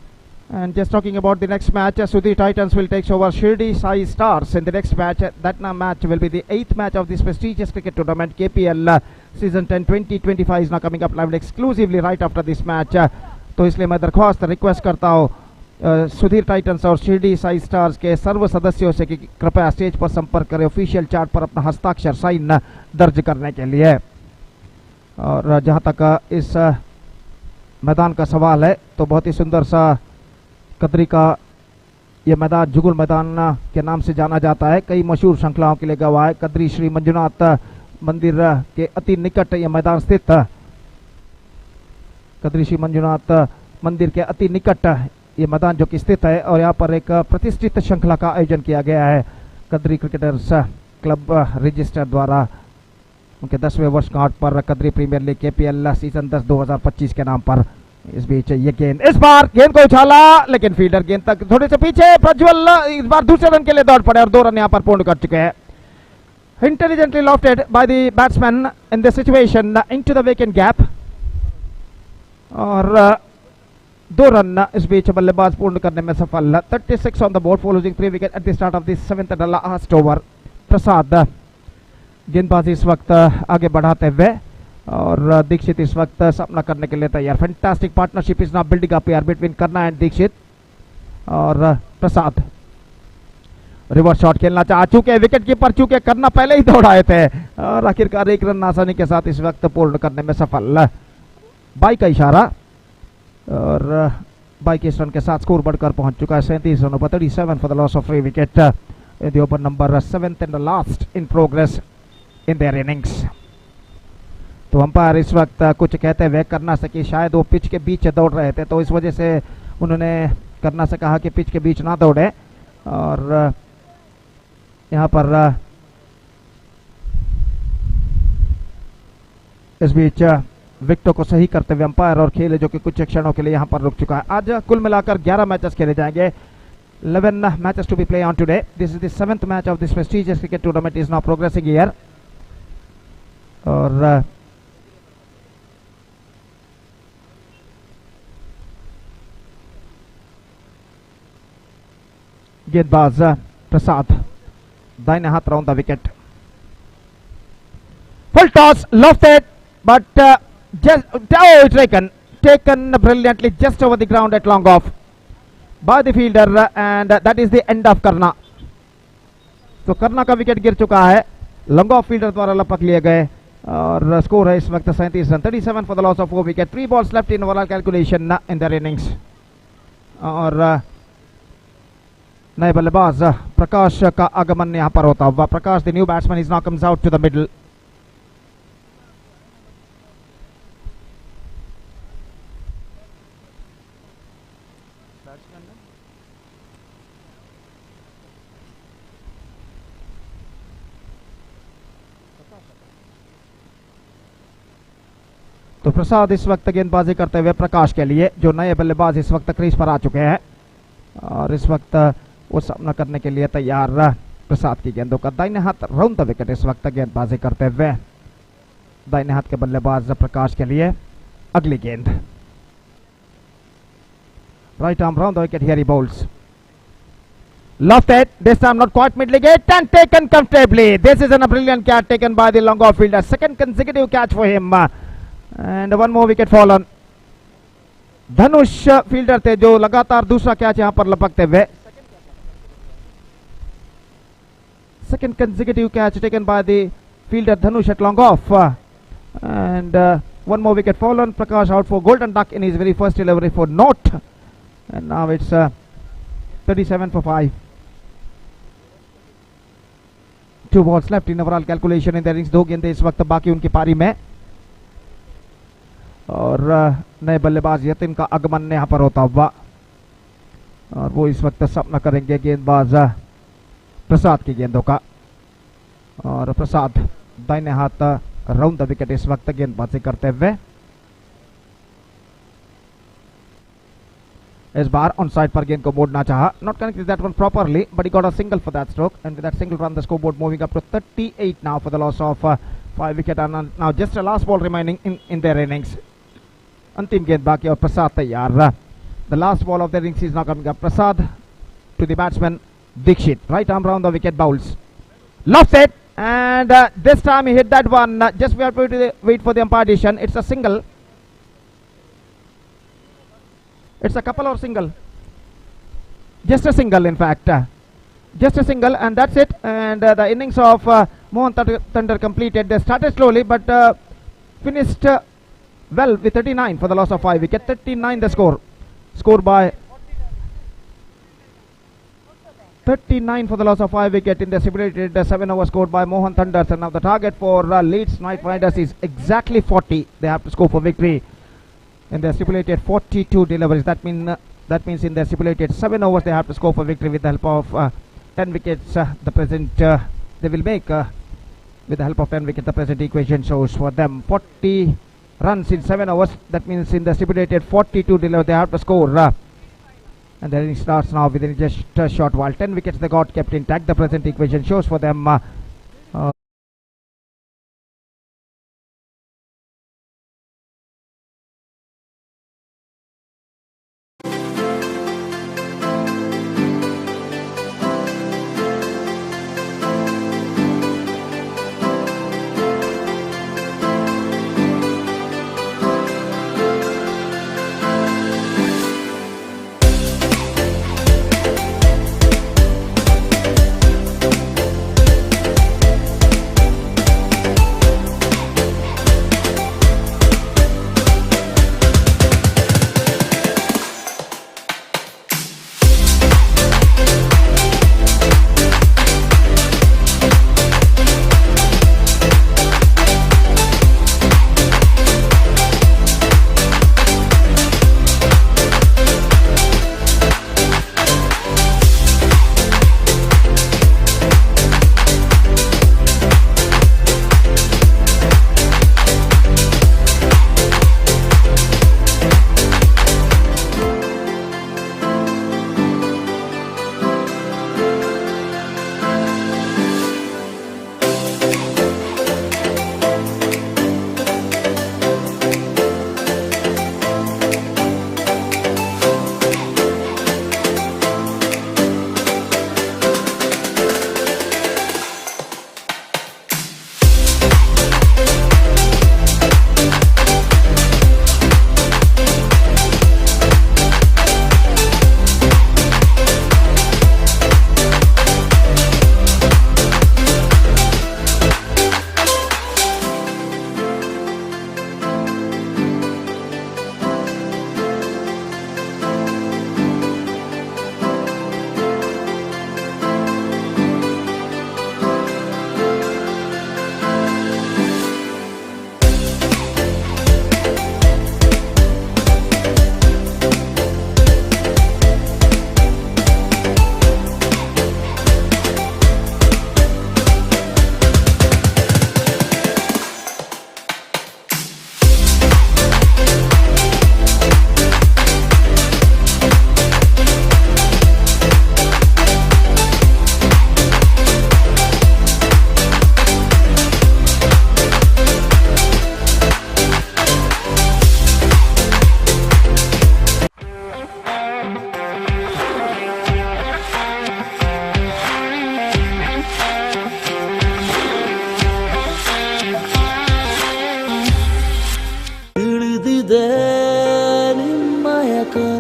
And just talking about the next match, Sudhi Titans will take over Shirdi Sai Stars in the next match. That match will be the 8th match of this prestigious cricket tournament. KPL Season 10 2025 is now coming up live exclusively right after this match. तो इसलिए मैं दरख्वास्त request करता हूँ Sudhir Titans और Shirdi Sai stars के सर्व सदस्यों से कि कृपया स्टेज पर संपर्क करें ऑफिशियल चार्ट पर अपना हस्ताक्षर साइन दर्ज करने के लिए। और जहाँ तक इस मैदान का सवाल है तो बहुत ही सुंदर सा कदरी का ये मैदान जुगुल मैदान के नाम से जाना जाता है, कई मशहूर श्रृंखलाओं के लिए गवाह है। कदरी श्री मंजुनाथ मंदिर के अति निकट ये मैदान स्थित, कदरी श्री मंजुनाथ मंदिर के अति निकट ये मैदान जो कि स्थित है और यहाँ पर एक प्रतिष्ठित श्रृंखला का आयोजन किया गया है कदरी क्रिकेटर्स क्लब रजिस्टर द्वारा उनके 10वें वर्षगांठ पर Kadri premier league KPL season 10 2025 के नाम पर। इस बीच ये गेंद इस बार गेंद को उछाला लेकिन फील्डर गेंद तक थोड़े से पीछे, प्रज्वल इस बार दूसरे रन के लिए दौड़ पड़े और 2 रन यहाँ पर पूर्ण कर चुके हैं। Intelligently lofted by the batsman in this situation into the vacant gap और 2 रन इस बीच बल्लेबाज पूर्ण करने में सफल। 36 on the board for losing 3 wicket at the start of the 7th and last over. Prasad गेंदबाजी इस वक्त आगे बढ़ाते हुए और दीक्षित इस वक्त सामना करने के लिए तैयार। Fantastic partnership is now building up here between करना एंड दीक्षित और प्रसाद। रिवर्स शॉट खेलना चाह चुके विकेट कीपर, चूंकि करना पहले ही दौड़ाए थे और आखिरकार 1 रन आसानी के साथ इस वक्त पूर्ण करने में सफल। बाई का इशारा और 22 रन के साथ स्कोर बढ़कर पहुंच चुका है 37 रनों पर। 37 for the loss of 3 wicket in the over number 7th and last in progress in their innings. तो अंपायर इस वक्त कुछ कहते हुए करना से कि शायद वो पिच के बीच दौड़ रहे थे तो इस वजह से उन्होंने करना से कहा कि पिच के बीच ना दौड़े और यहाँ पर इस बीच विकेटों को सही करते हुए अंपायर और खेल जो कि कुछ क्षणों के लिए यहाँ पर रुक चुका है। आज कुल मिलाकर 11 मैचेस खेले जाएंगे, 11 matches to be play on today. This is the 7th match of this prestigious cricket tournament is now progressing here और गेंदबाज प्रसाद दाहिने हाथ round the wicket. Full toss lofted but just it's taken brilliantly just over the ground at long off by the fielder and that is the end of करना। तो करना का wicket गिर चुका है, लॉन्ग ऑफ फील्डर द्वारा लपक लिए गए और स्कोर है इस वक्त 37 run. 37 for the loss of 4 wicket. 3 balls left in overall calculation in their innings और नए बल्लेबाज प्रकाश का आगमन यहां पर होता हुआ। Prakash the new batsman is now comes out to the middle. तो प्रसाद इस वक्त गेंदबाजी करते हुए प्रकाश के लिए, जो नए बल्लेबाज इस वक्त क्रीज पर आ चुके हैं और इस वक्त वो सामना करने के लिए तैयार। प्रसाद की गेंदों का दाहिने हाथ राउंड द विकेट इस वक्त गेंदबाजी करते हुए, दाहिने हाथ के बल्लेबाज प्रकाश के लिए अगली गेंद। Right arm round the wicket, here he bowls. Lofted, this time not quite mid-wicket and taken comfortably. This is a brilliant catch taken by the long off fielder. Second consecutive catch for him. And one more wicket fallen. Dhanush fielder थे जो लगातार दूसरा catch यहां पर लपकते हुए. Second consecutive catch taken by the fielder Dhanush at long off. And one more wicket fallen. Prakash out for golden duck in his very first delivery for naught. And now it's 37 for 5. 2 balls left in overall calculation in the innings. 2 गेंदें इस वक्त बाकी उनकी पारी में और नए बल्लेबाज यतिन का आगमन यहाँ पर होता हुआ और वो इस वक्त सामना करेंगे गेंदबाज प्रसाद की गेंदों का। और प्रसाद दाहिने हाथ राउंड द विकेट इस वक्त गेंदबाजी करते हुए। इस बार ऑन साइड पर गेंद को मोड़ना चाहा, not connected that one properly, but he got a single for that stroke and with that single run the scoreboard moving up to 38 now for the loss of 5 wicket and now just a last ball remaining in their innings. अंतिम गेंद बाकी और प्रसाद तैयार। The last ball of the innings is now coming up. Prasad to the batsman Dixit, right arm round the wicket, bowls. Lost it, and this time he hit that one. Just we have to wait for the umpire decision. It's a single. It's a couple or single. Just a single, in fact. Just a single, and that's it. And the innings of Mohan Thunder completed. They started slowly, but finished well with 39 for the loss of 5 wickets. 39 the score. Scored by 39 for the loss of 5 wicket in the stipulated 7 overs scored by Mohan Thunder. And now the target for Leeds Knight Riders is exactly 40. They have to score for victory in the stipulated 42 deliveries. That means in the stipulated 7 overs they have to score for victory with the help of 10 wickets. The present they will make with the help of 10 wickets. The present equation shows for them 40 runs in 7 overs. That means in the stipulated 42 deliveries they have to score. And the inning starts now within just a short while. 10 wickets they got kept intact. The present equation shows for them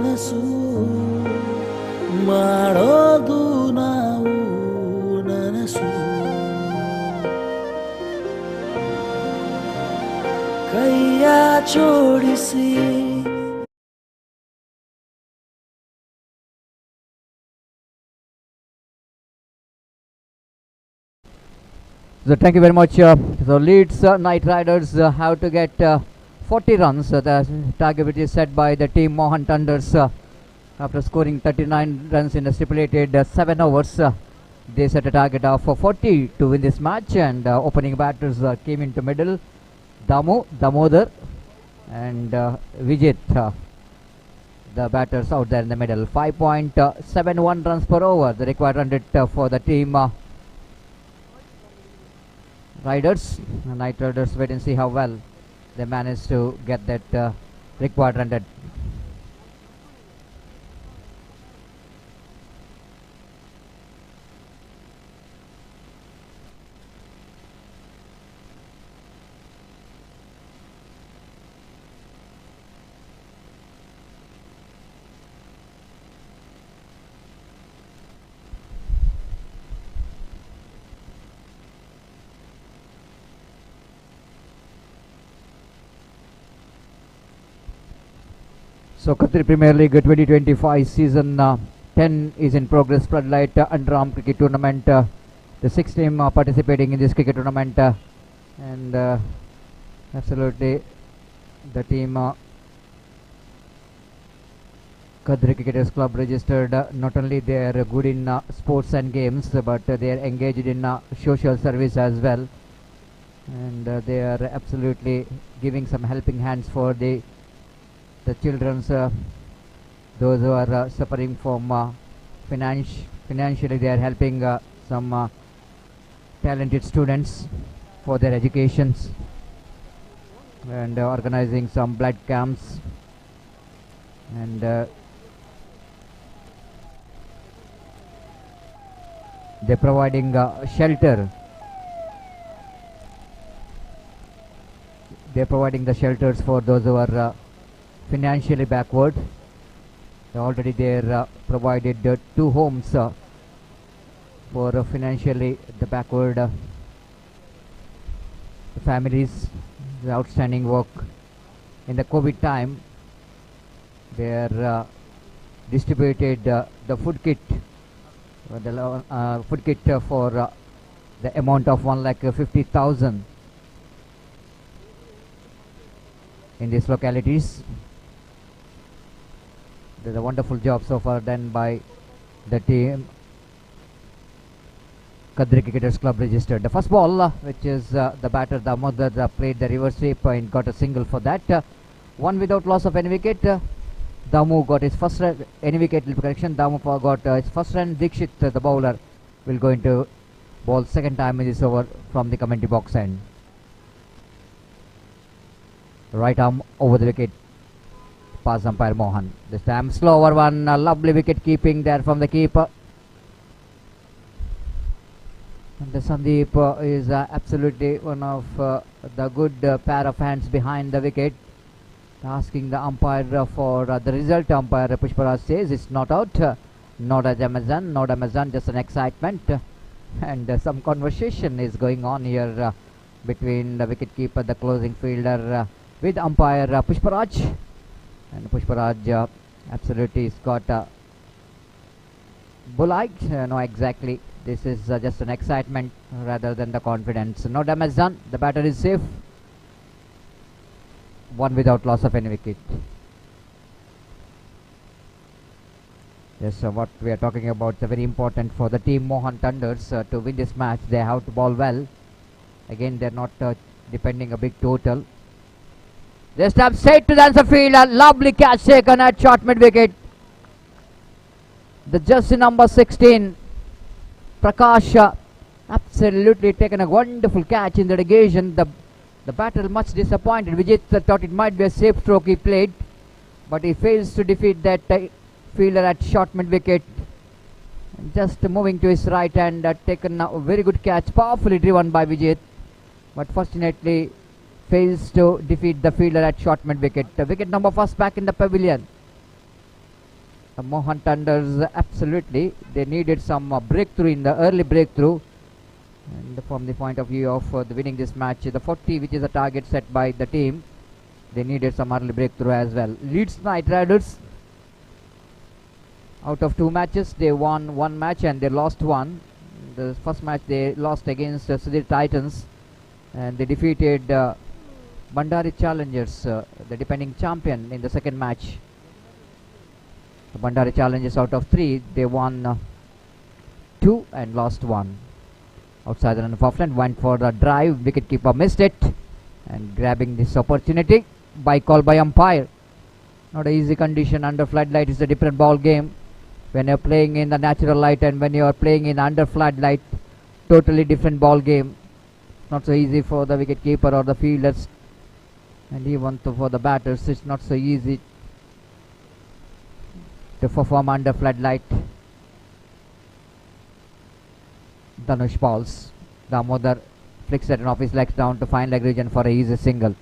ಕನಸು ಮಾಡೋದು ನಾವು ನನಸು ಕೈಯ ಜೋಡಿಸಿ So thank you very much. So Leeds Knight Riders have to get 40 runs. The target which is set by the team Mohan Thunders after scoring 39 runs in the stipulated 7 overs. They set a target of 40 to win this match, and opening batters came into middle. Damodar and Vijit, the batters out there in the middle. 5.71 runs per over, the required run rate for the team Riders. Knight Riders, wait and see how well they manage to get that required run rate. So Kadri Premier League 2025 season 10 is in progress. Floodlight UNDERARM cricket tournament. The 6th team participating in this cricket tournament, and absolutely the team Kadri Cricketers Club registered. Not only they are good in sports and games, but they are engaged in social service as well, and they are absolutely giving some helping hands for the children's, those who are suffering from financially. They are helping some talented students for their educations, and organizing some blood camps, and they're providing shelter. They're providing the shelters for those who are financially backward. Already they provided 2 homes for financially the backward families. The outstanding work in the COVID time. They are distributed the food kit, for the amount of 1,50,000 in these localities. There's a wonderful job so far done by the team Kadri Cricketers Club registered. The first ball, which is the batter Damodar, played the reverse sweep and got a single for that. One without loss of any wicket. Damu got his first run, any wicket correction. Damu got his first run. Dikshit, the bowler, will go into ball second time in this over from the commentary box end. Right arm over the wicket. Pass umpire Mohan. This time slower one. Lovely wicket keeping there from the keeper. And the Sandeep is absolutely one of the good pair of hands behind the wicket. Asking the umpire for the result. Umpire Pushparaj says it's not out. Not Amazon, just an excitement. And some conversation is going on here between the wicket keeper, the closing fielder, with umpire Pushparaj. And Pushparaj absolutely has got bull-eyed. No, exactly. This is just an excitement rather than the confidence. No damage done. The batter is safe. One without loss of any wicket. Yes, what we are talking about is very important for the team Mohan Thunders to win this match. They have to bowl well. Again, they are not depending a big total. This time straight to the answer field. A lovely catch taken at short mid wicket. The jersey number 16, Prakash, absolutely taken a wonderful catch in the negation. The batter much disappointed. Vijit thought it might be a safe stroke he played, but he fails to defeat that fielder at short mid wicket. Just moving to his right and taken a very good catch, powerfully driven by Vijit, but fortunately fails to defeat the fielder at short mid wicket. Wicket number first back in the pavilion. Mohan Tanders, absolutely. They needed some breakthrough in the early breakthrough. And from the point of view of the winning this match, the 40, which is a target set by the team, they needed some early breakthrough as well. Leeds Knight Riders, out of 2 matches, they won 1 match and they lost 1. The first match they lost against Sudhir Titans, and they defeated Bandari Challengers, the defending champion, in the second match. The Bandari Challengers, out of 3, they won 2 and lost 1. Outside the run of offline, went for the drive, wicketkeeper missed it, and grabbing this opportunity by call by umpire. Not an easy condition. Under floodlight is a different ball game. When you're playing in the natural light and when you're playing in under floodlight, totally different ball game. Not so easy for the wicketkeeper or the fielders, and even for the batters, it's not so easy to perform under floodlight. Dhanush balls. Damodar flicks it off his legs down to fine leg region for a easy single.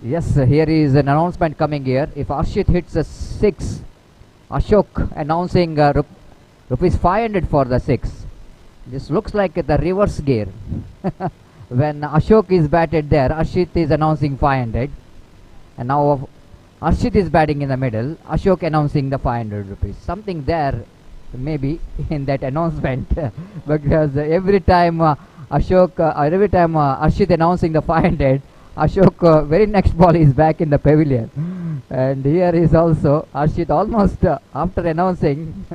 Yes, here is an announcement coming here. If Arshit hits a 6, Ashok announcing rupees 500 for the 6. This looks like the reverse gear. When Ashok is batted there, Arshit is announcing 500. And now Arshit is batting in the middle, Ashok announcing the 500 rupees. Something there maybe in that announcement. Because every time Arshit announcing the 500, Ashok very next ball is back in the pavilion. And here is also Arshit almost after announcing.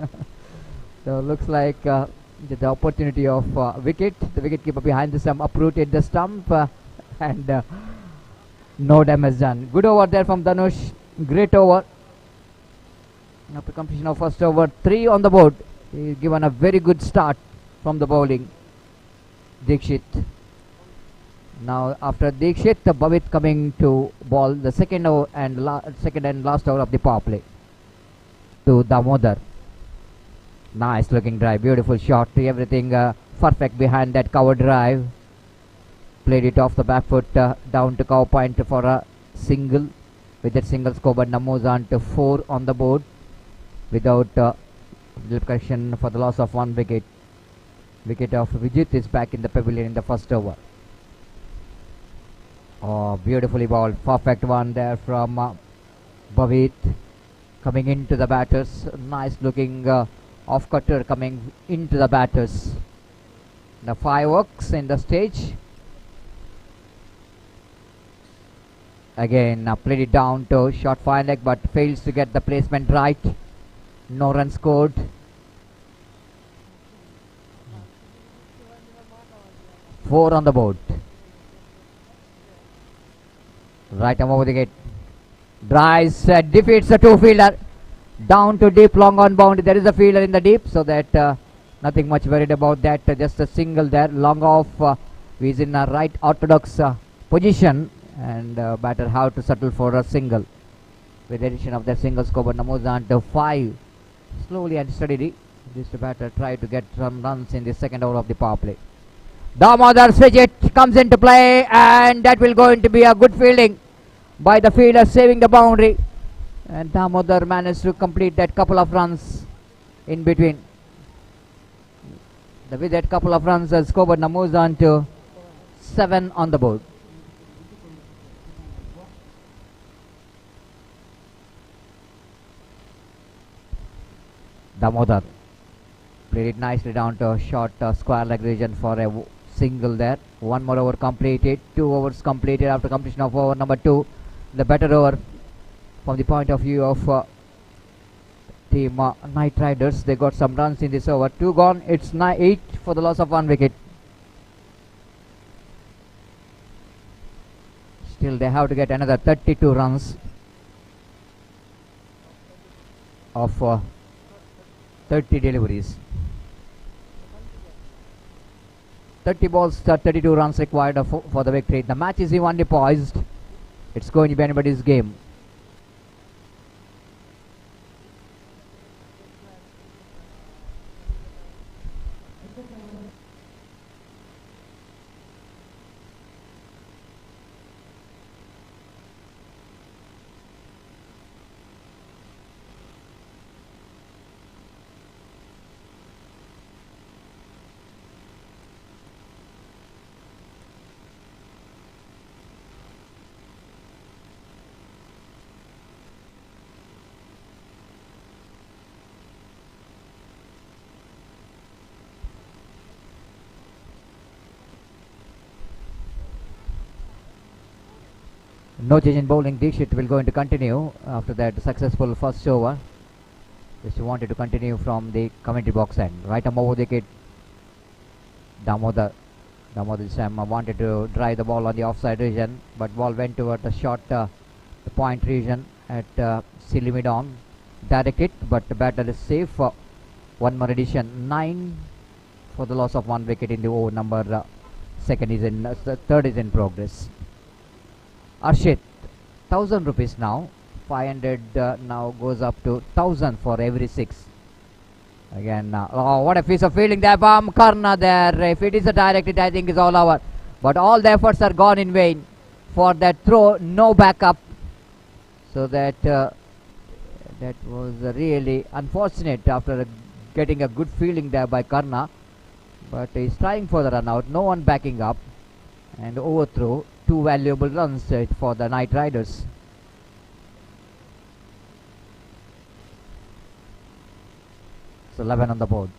So looks like the opportunity of wicket. The wicketkeeper behind the stump uprooted the stump and no damage done. Good over there from Dhanush. Great over. After completion of first over, 3 on the board. He's given a very good start from the bowling. Dikshit. Now after Dikshit, Bhavit coming to ball the second over and last over of the power play to Damodar. Nice looking drive, beautiful shot, everything perfect behind that cover drive. Played it off the back foot down to cover point for a single. With that single, scoreboard moves on to 4 on the board without correction for the loss of 1 wicket. Wicket of Vijit is back in the pavilion in the first over. Oh, beautifully bowled, perfect one there from Bhavit coming into the batters. Nice looking off cutter coming into the batters. The fireworks in the stage. Again played it down to short fine leg but fails to get the placement right. No run scored. Four on the board. Right arm over the gate. Drives, defeats the 2 fielder. Down to deep, long on boundary. There is a fielder in the deep, so that nothing much worried about that. Just a single there. Long off. He's in a right orthodox position, and batter have to settle for a single. With the addition of that single, scoreboard moves on to 5. Slowly and steadily, this batter tried to get some runs in the second over of the power play. Damodar switch comes into play, and that will going to be a good fielding by the fielder, saving the boundary. And Damodar managed to complete that couple of runs in between. With that couple of runs, the scoreboard moves on to 7 on the board. Damodar played it nicely down to a short square leg region for a single there. 1 more over completed. 2 overs completed after completion of over number 2. The better over from the point of view of team Knight Riders. They got some runs in this over. 2 gone. It's 8 for the loss of 1 wicket. Still they have to get another 32 runs of 30 deliveries. 30 balls, 32 runs required for the victory. The match is evenly poised. It's going to be anybody's game. No change in bowling. Dixit will going to continue after that successful first over. Just wanted to continue from the commentary box end. Right arm over the wicket. Damodar this time wanted to drive the ball on the offside region, but ball went toward the short the point region at silly mid on. Direct it, but the batter is safe. One more addition. 9 for the loss of 1 wicket in the over number. Third is in progress. Arshit, 1,000 rupees now. 500 now goes up to 1,000 for every 6. Again, oh, what a piece of fielding there from Karna there. If it is a direct hit, I think it's all over. But all the efforts are gone in vain for that throw. No backup. So that was really unfortunate after getting a good fielding there by Karna. But he's trying for the run out. No one backing up. And overthrow. 2 valuable runs for the Knight Riders. So 11 on the board.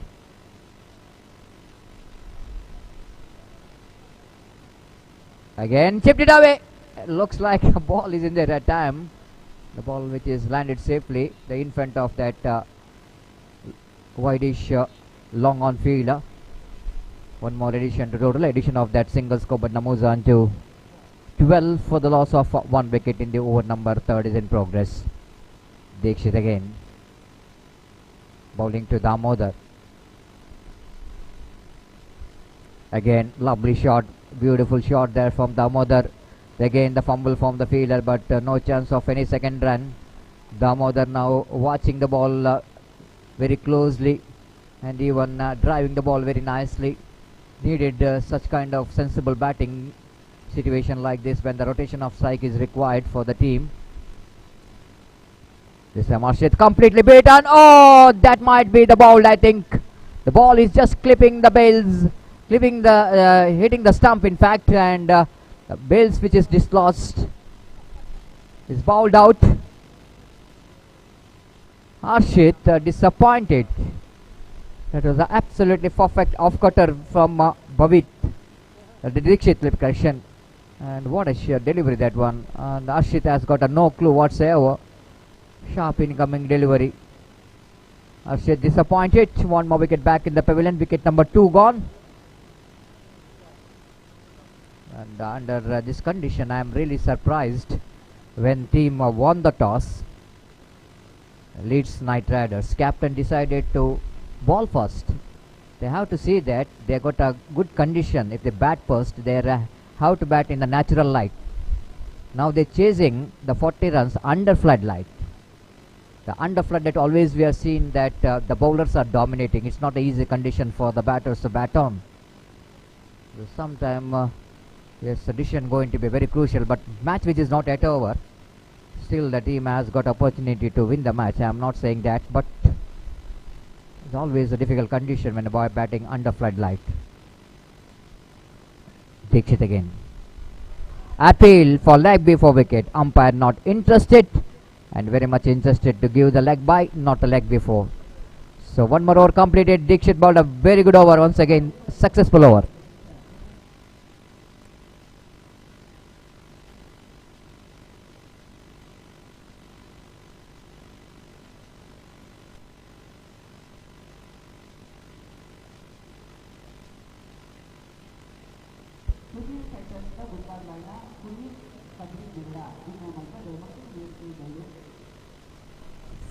Again chipped it away. Looks like a ball is in there at time. The ball which is landed safely. The infant of that whitish long on field. One more addition to total addition of that single score, but Namuzan to 12 for the loss of 1 wicket in the over number. Third is in progress. Dixit again. Bowling to Damodar. Again, lovely shot. Beautiful shot there from Damodar. Again, the fumble from the fielder, but no chance of any second run. Damodar now watching the ball very closely and even driving the ball very nicely. Needed such kind of sensible batting situation like this when the rotation of strike is required for the team. This time Arshit completely beaten. Oh, that might be the ball. I think the ball is just clipping the bails, hitting the stump in fact, and the bails which is dislodged is bowled out. Arshit disappointed. That was an absolutely perfect off-cutter from Bhavit. The Dixit flip correction. And what a sheer delivery that one. And Arshit has got no clue whatsoever. Sharp incoming delivery. Arshit disappointed. 1 more wicket back in the pavilion. Wicket number 2 gone. And under this condition, I am really surprised when team won the toss. Leeds Knight Riders. Captain decided to ball first. They have to see that they got a good condition. If they bat first, they have to bat in the natural light. Now they're chasing the 40 runs under floodlight. The under floodlight, always we have seen that the bowlers are dominating. It's not an easy condition for the batters to bat on. So sometime yes, decision going to be very crucial. But match which is not yet over, still the team has got opportunity to win the match. I am not saying that, but it's always a difficult condition when a boy batting under floodlight. Dixit again. Appeal for leg before wicket. Umpire not interested, and very much interested to give the leg by, not a leg before. So 1 more over completed. Dixit bowled a very good over once again. Successful over.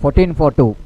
Fourteen for 2.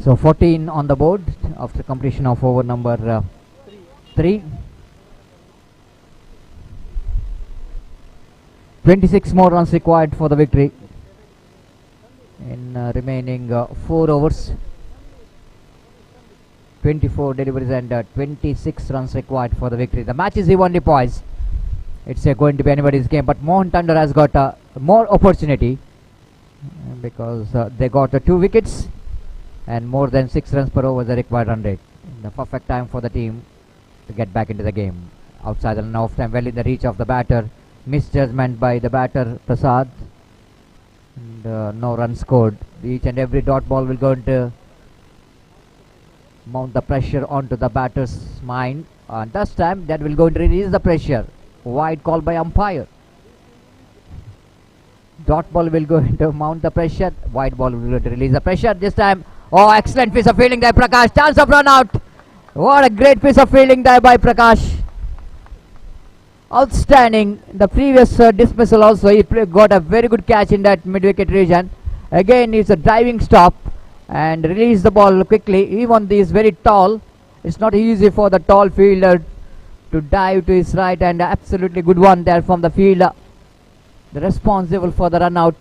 So 14 on the board after completion of over number 3. 26 more runs required for the victory in remaining 4 overs. 24 deliveries and 26 runs required for the victory. The match is evenly poised. It's going to be anybody's game, but Mohan Thunder has got more opportunity because they got 2 wickets and more than 6 runs per over the required run rate. The perfect time for the team to get back into the game. Outside the run off time, well in the reach of the batter. Misjudgment by the batter Prasad, and no run scored. Each and every dot ball will go into mount the pressure onto the batter's mind, and this time that will go to release the pressure. Wide call by umpire. Dot ball will go into mount the pressure, wide ball will go to release the pressure. This time, oh, excellent piece of fielding there, Prakash. Chance of run out. What a great piece of fielding there by Prakash. Outstanding. The previous dismissal also, he got a very good catch in that mid-wicket region. Again, it's a diving stop and release the ball quickly. Even he is very tall. It's not easy for the tall fielder to dive to his right, and absolutely good one there from the fielder. The responsible for the run out.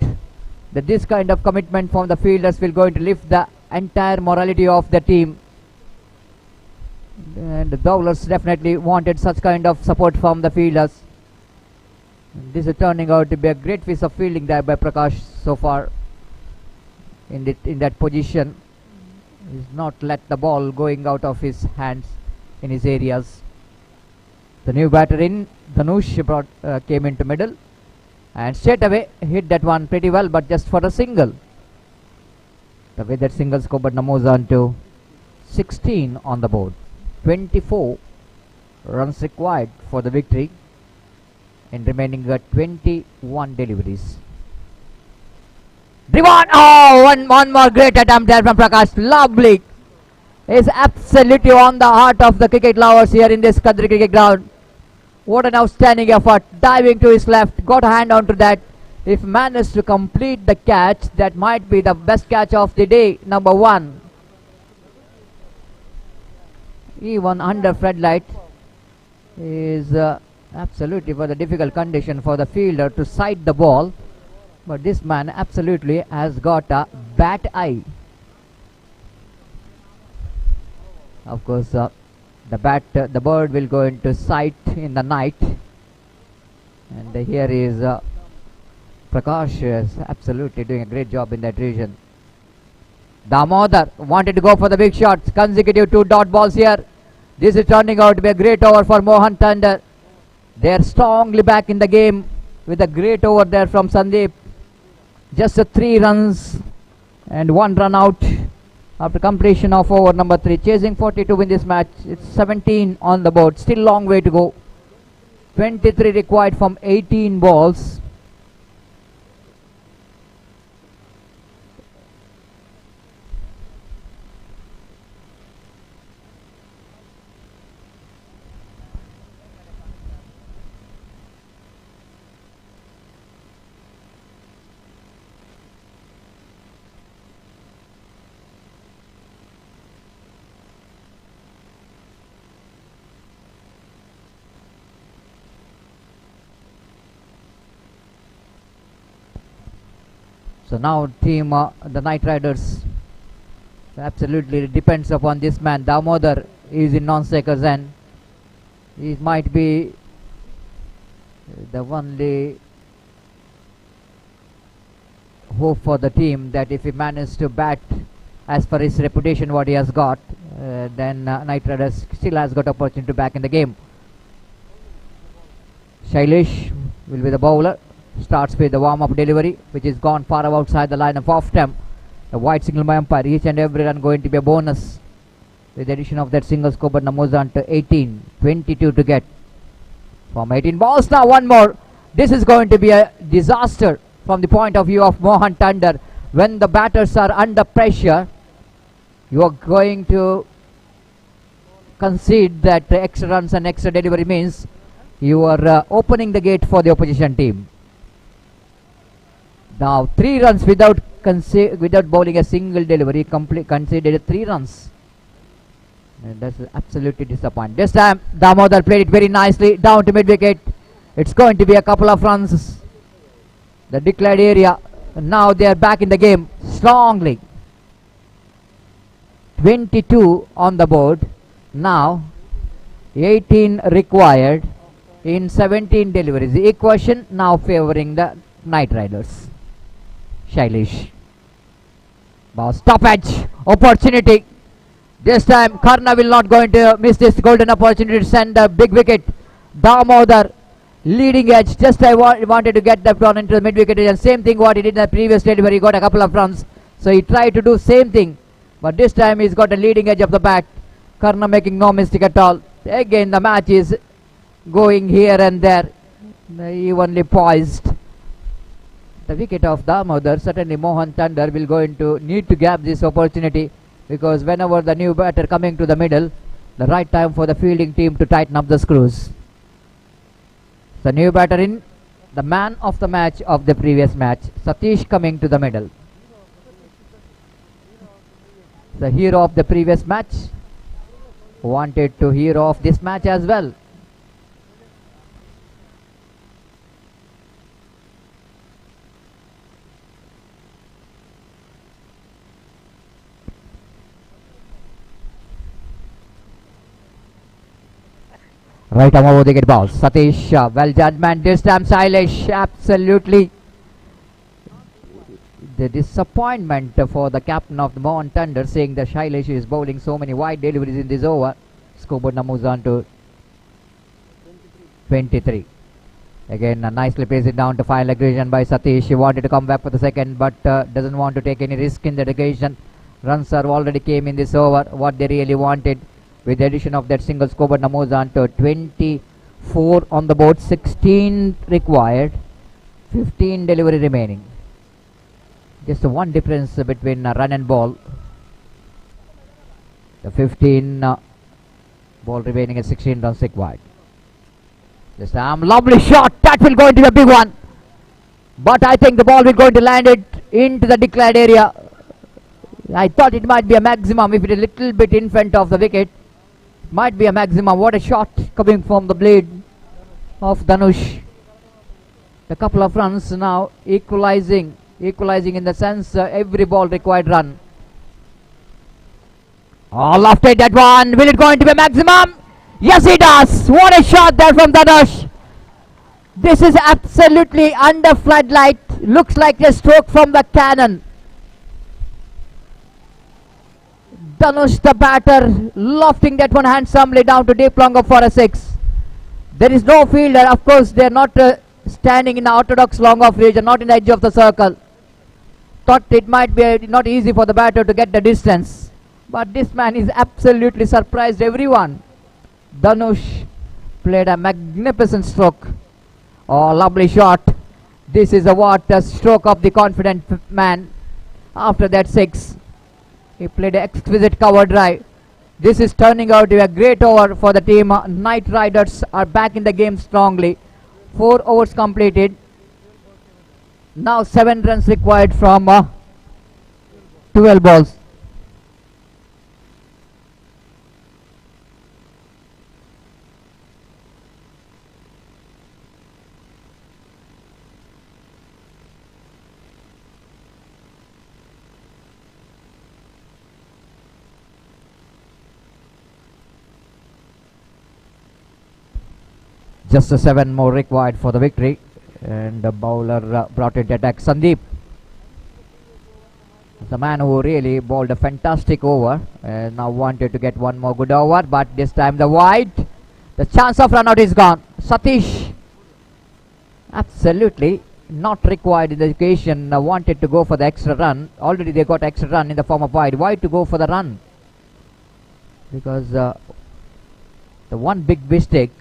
This kind of commitment from the fielders will going to lift the entire morality of the team. And the bowlers definitely wanted such kind of support from the fielders. And this is turning out to be a great piece of fielding there by Prakash so far. In that position, he's not let the ball going out of his hands in his areas. The new batter in Dhanush came into middle and straight away hit that one pretty well, but just for a single. The way that single scored moves on to 16 on the board. 24 runs required for the victory in remaining 21 deliveries. Driven! Oh, one more great attempt there from Prakash. Lovely. Is absolutely on the heart of the cricket lovers here in this Kadri cricket ground. What an outstanding effort. Diving to his left. Got a hand onto that. If managed to complete the catch, that might be the best catch of the day. Number 1. Even under floodlight is absolutely for the difficult condition for the fielder to sight the ball, but this man absolutely has got a bat eye. Of course, the bird will go into sight in the night, and here is Prakash is absolutely doing a great job in that region. Damodar wanted to go for the big shots. Consecutive 2 dot balls here. This is turning out to be a great over for Mohan Thunder. They are strongly back in the game with a great over there from Sandeep. Just 3 runs and 1 run out after completion of over number 3. Chasing 42 in this match. It's 17 on the board. Still long way to go. 23 required from 18 balls. So now team, the Knight Riders absolutely depends upon this man. Damodar is in non-strikers and he might be the only hope for the team that if he manages to bat as per his reputation what he has got, then Knight Riders still has got opportunity to back in the game. Shailesh will be the bowler. Starts with the warm-up delivery, which is gone far outside the line of off-stump. A wide signal by umpire. Each and every run going to be a bonus. With the addition of that single score, but moves on to 18. 22 to get. From 18 balls now, 1 more. This is going to be a disaster from the point of view of Mohan Thunder. When the batters are under pressure, you are going to concede that extra runs and extra delivery means you are opening the gate for the opposition team. Now 3 runs without without bowling a single delivery, conceded 3 runs. And that's absolutely disappointing. This time, Damodar played it very nicely down to mid wicket. It's going to be a couple of runs. The declared area. Now they are back in the game strongly. 22 on the board. Now 18 required in 17 deliveries. The equation now favoring the Knight Riders. Shailesh. Stoppage opportunity. This time Karna will not going to miss this golden opportunity to send a big wicket. Damodar leading edge. Just I wanted to get that run into the mid wicket, and same thing what he did in the previous delivery. He got a couple of runs, so he tried to do same thing, but this time he's got a leading edge of the bat. Karna making no mistake at all. Again the match is going here and there, evenly poised. The wicket of Damodar, certainly Mohan Tandar will going to need to grab this opportunity, because whenever the new batter coming to the middle, the right time for the fielding team to tighten up the screws. The new batter in, the man of the match of the previous match, Satish, coming to the middle. The hero of the previous match wanted to hero of this match as well. Right arm over the wicket ball. Satish, well judgment this time. Shailesh, absolutely. The disappointment for the captain of the Mohan Thunder, saying that Shailesh is bowling so many wide deliveries in this over. Scoreboard now moves on to 23. Again, nicely plays it down to final aggression by Satish. He wanted to come back for the second, but doesn't want to take any risk in that occasion. Runs are already came in this over, what they really wanted. With the addition of that single, scoreboard now moves on to 24 on the board, 16 required, 15 delivery remaining. Just one difference between run and ball. The 15 ball remaining at 16 runs required. This time, lovely shot. That will go into a big one. But I think the ball will going to land it into the declared area. I thought it might be a maximum if it is a little bit in front of the wicket. Might be a maximum. What a shot coming from the blade of Dhanush. A couple of runs now equalizing in the sense every ball required run. Oh, lofted that one. Will it go into a maximum? Yes, it does. What a shot there from Dhanush. This is absolutely under floodlight. Looks like a stroke from the cannon. Dhanush, the batter, lofting that one handsomely down to deep longer for a 6. There is no fielder. Of course, they are not standing in the orthodox long off region, not in the edge of the circle. Thought it might be not easy for the batter to get the distance. But this man is absolutely surprised everyone. Dhanush played a magnificent stroke. Oh, lovely shot. This is a stroke of the confident man. After that 6. He played an exquisite cover drive. This is turning out to be a great over for the team. Knight Riders are back in the game strongly. 4 overs completed. Now 7 runs required from 12 balls. Just 7 more required for the victory, and the bowler brought it attack. Sandeep, the man who really bowled a fantastic over, and now wanted to get one more good over, but this time the wide, the chance of run out is gone. Satish, absolutely not required in the occasion, wanted to go for the extra run. Already they got extra run in the form of wide. Why to go for the run? Because the one big mistake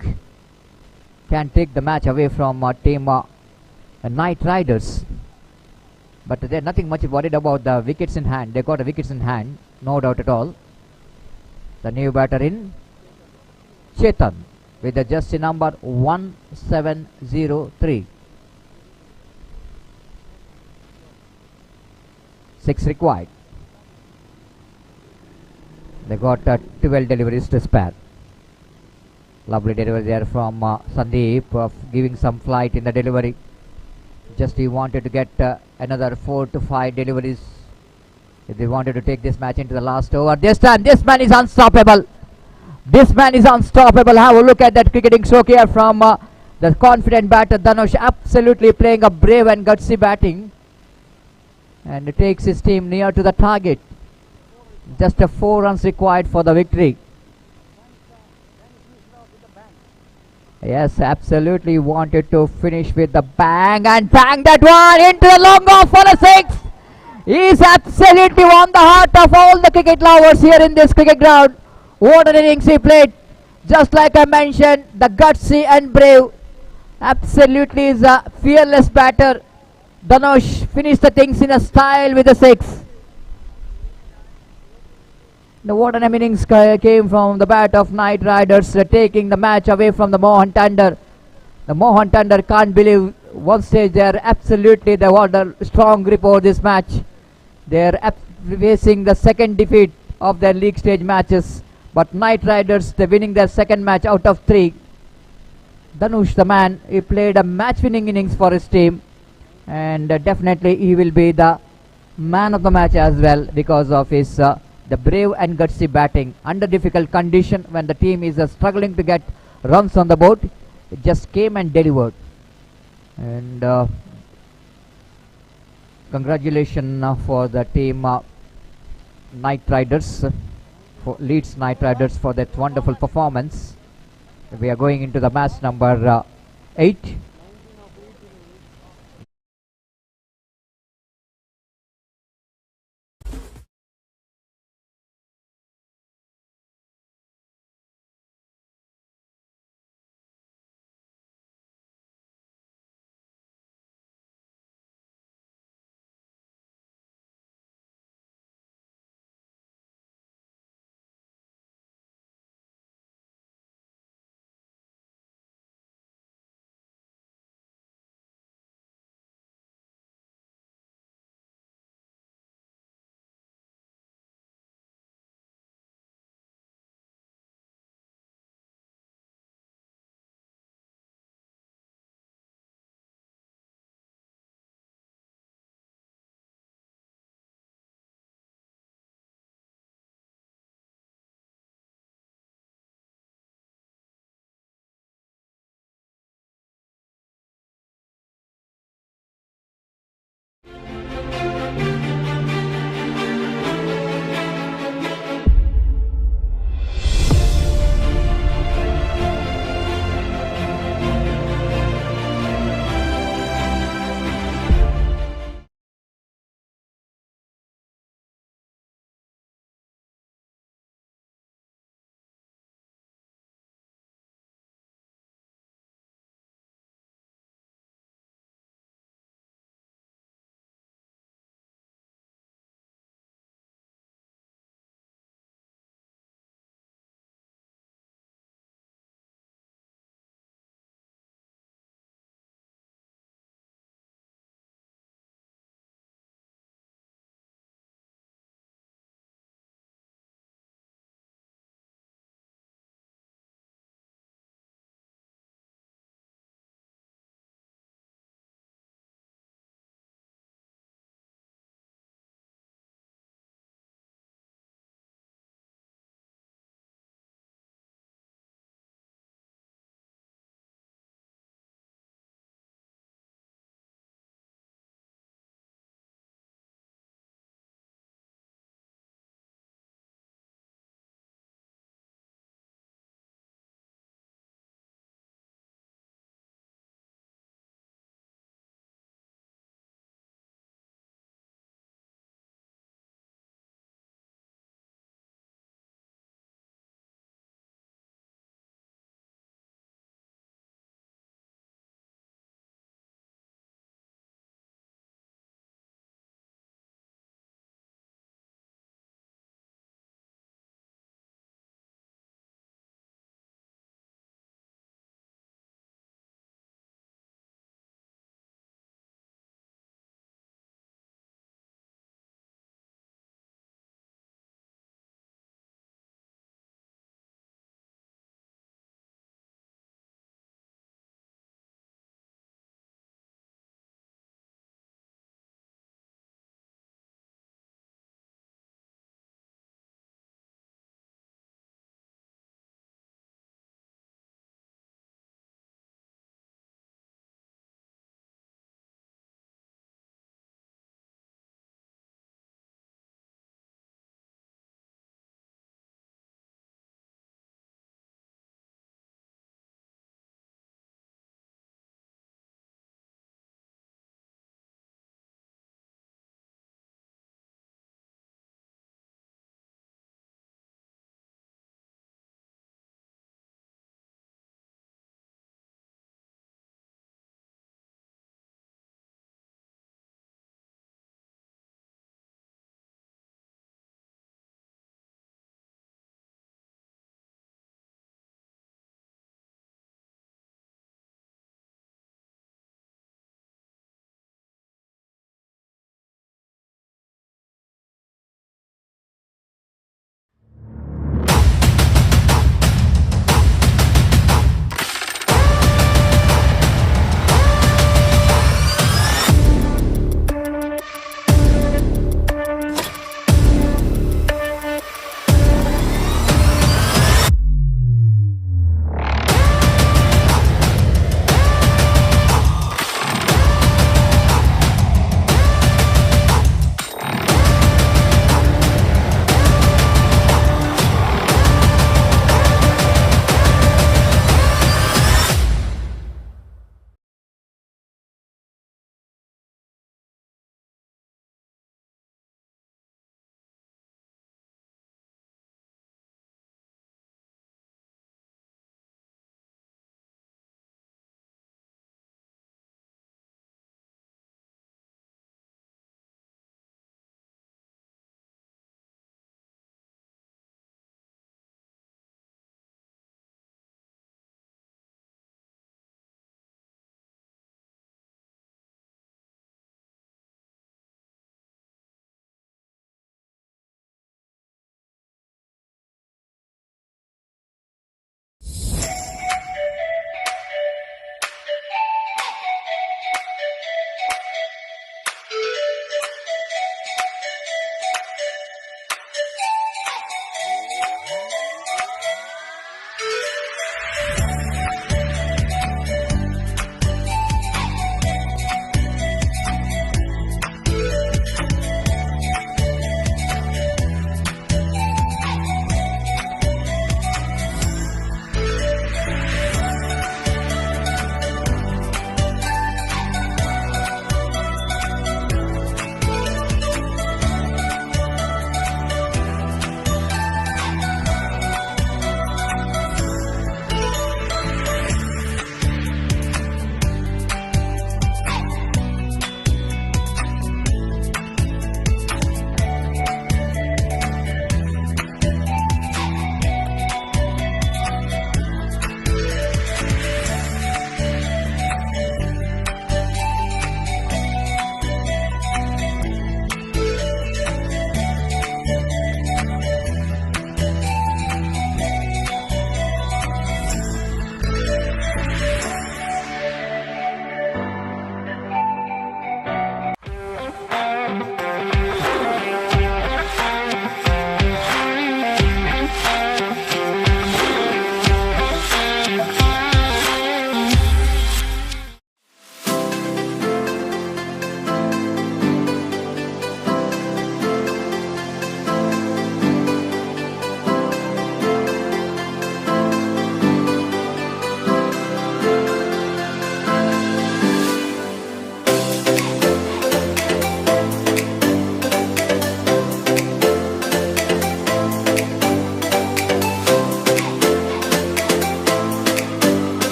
can take the match away from team Knight Riders. But they're nothing much worried about the wickets in hand. They got the wickets in hand, no doubt at all. The new batter in, Chetan, with the jersey number 1703. 6 required. They got 12 deliveries to spare. Lovely delivery there from Sandeep, giving some flight in the delivery. Just he wanted to get another 4 to 5 deliveries if they wanted to take this match into the last over. This time, this man is unstoppable. This man is unstoppable. Have a look at that cricketing stroke here from the confident batter Dhanush. Absolutely playing a brave and gutsy batting. And it takes his team near to the target. Just 4 runs required for the victory. Yes, absolutely wanted to finish with the bang and bang that one into the long off for a 6. He's absolutely won the heart of all the cricket lovers here in this cricket ground. What an innings he played. Just like I mentioned, the gutsy and brave. Absolutely is a fearless batter. Dhanush finished the things in a style with a 6. The what an innings came from the bat of Knight Riders, taking the match away from the Mohan Thunder. The Mohan Thunder can't believe one stage they are absolutely, they want a strong grip over this match. They are facing the second defeat of their league stage matches. But Knight Riders, they're winning their second match out of 3. Dhanush, the man, he played a match-winning innings for his team. And definitely he will be the man of the match as well because of his the brave and gutsy batting under difficult condition when the team is struggling to get runs on the board. It just came and delivered. And congratulations for the team Knight Riders, for Leeds Knight Riders, for that wonderful performance. We are going into the match number 8.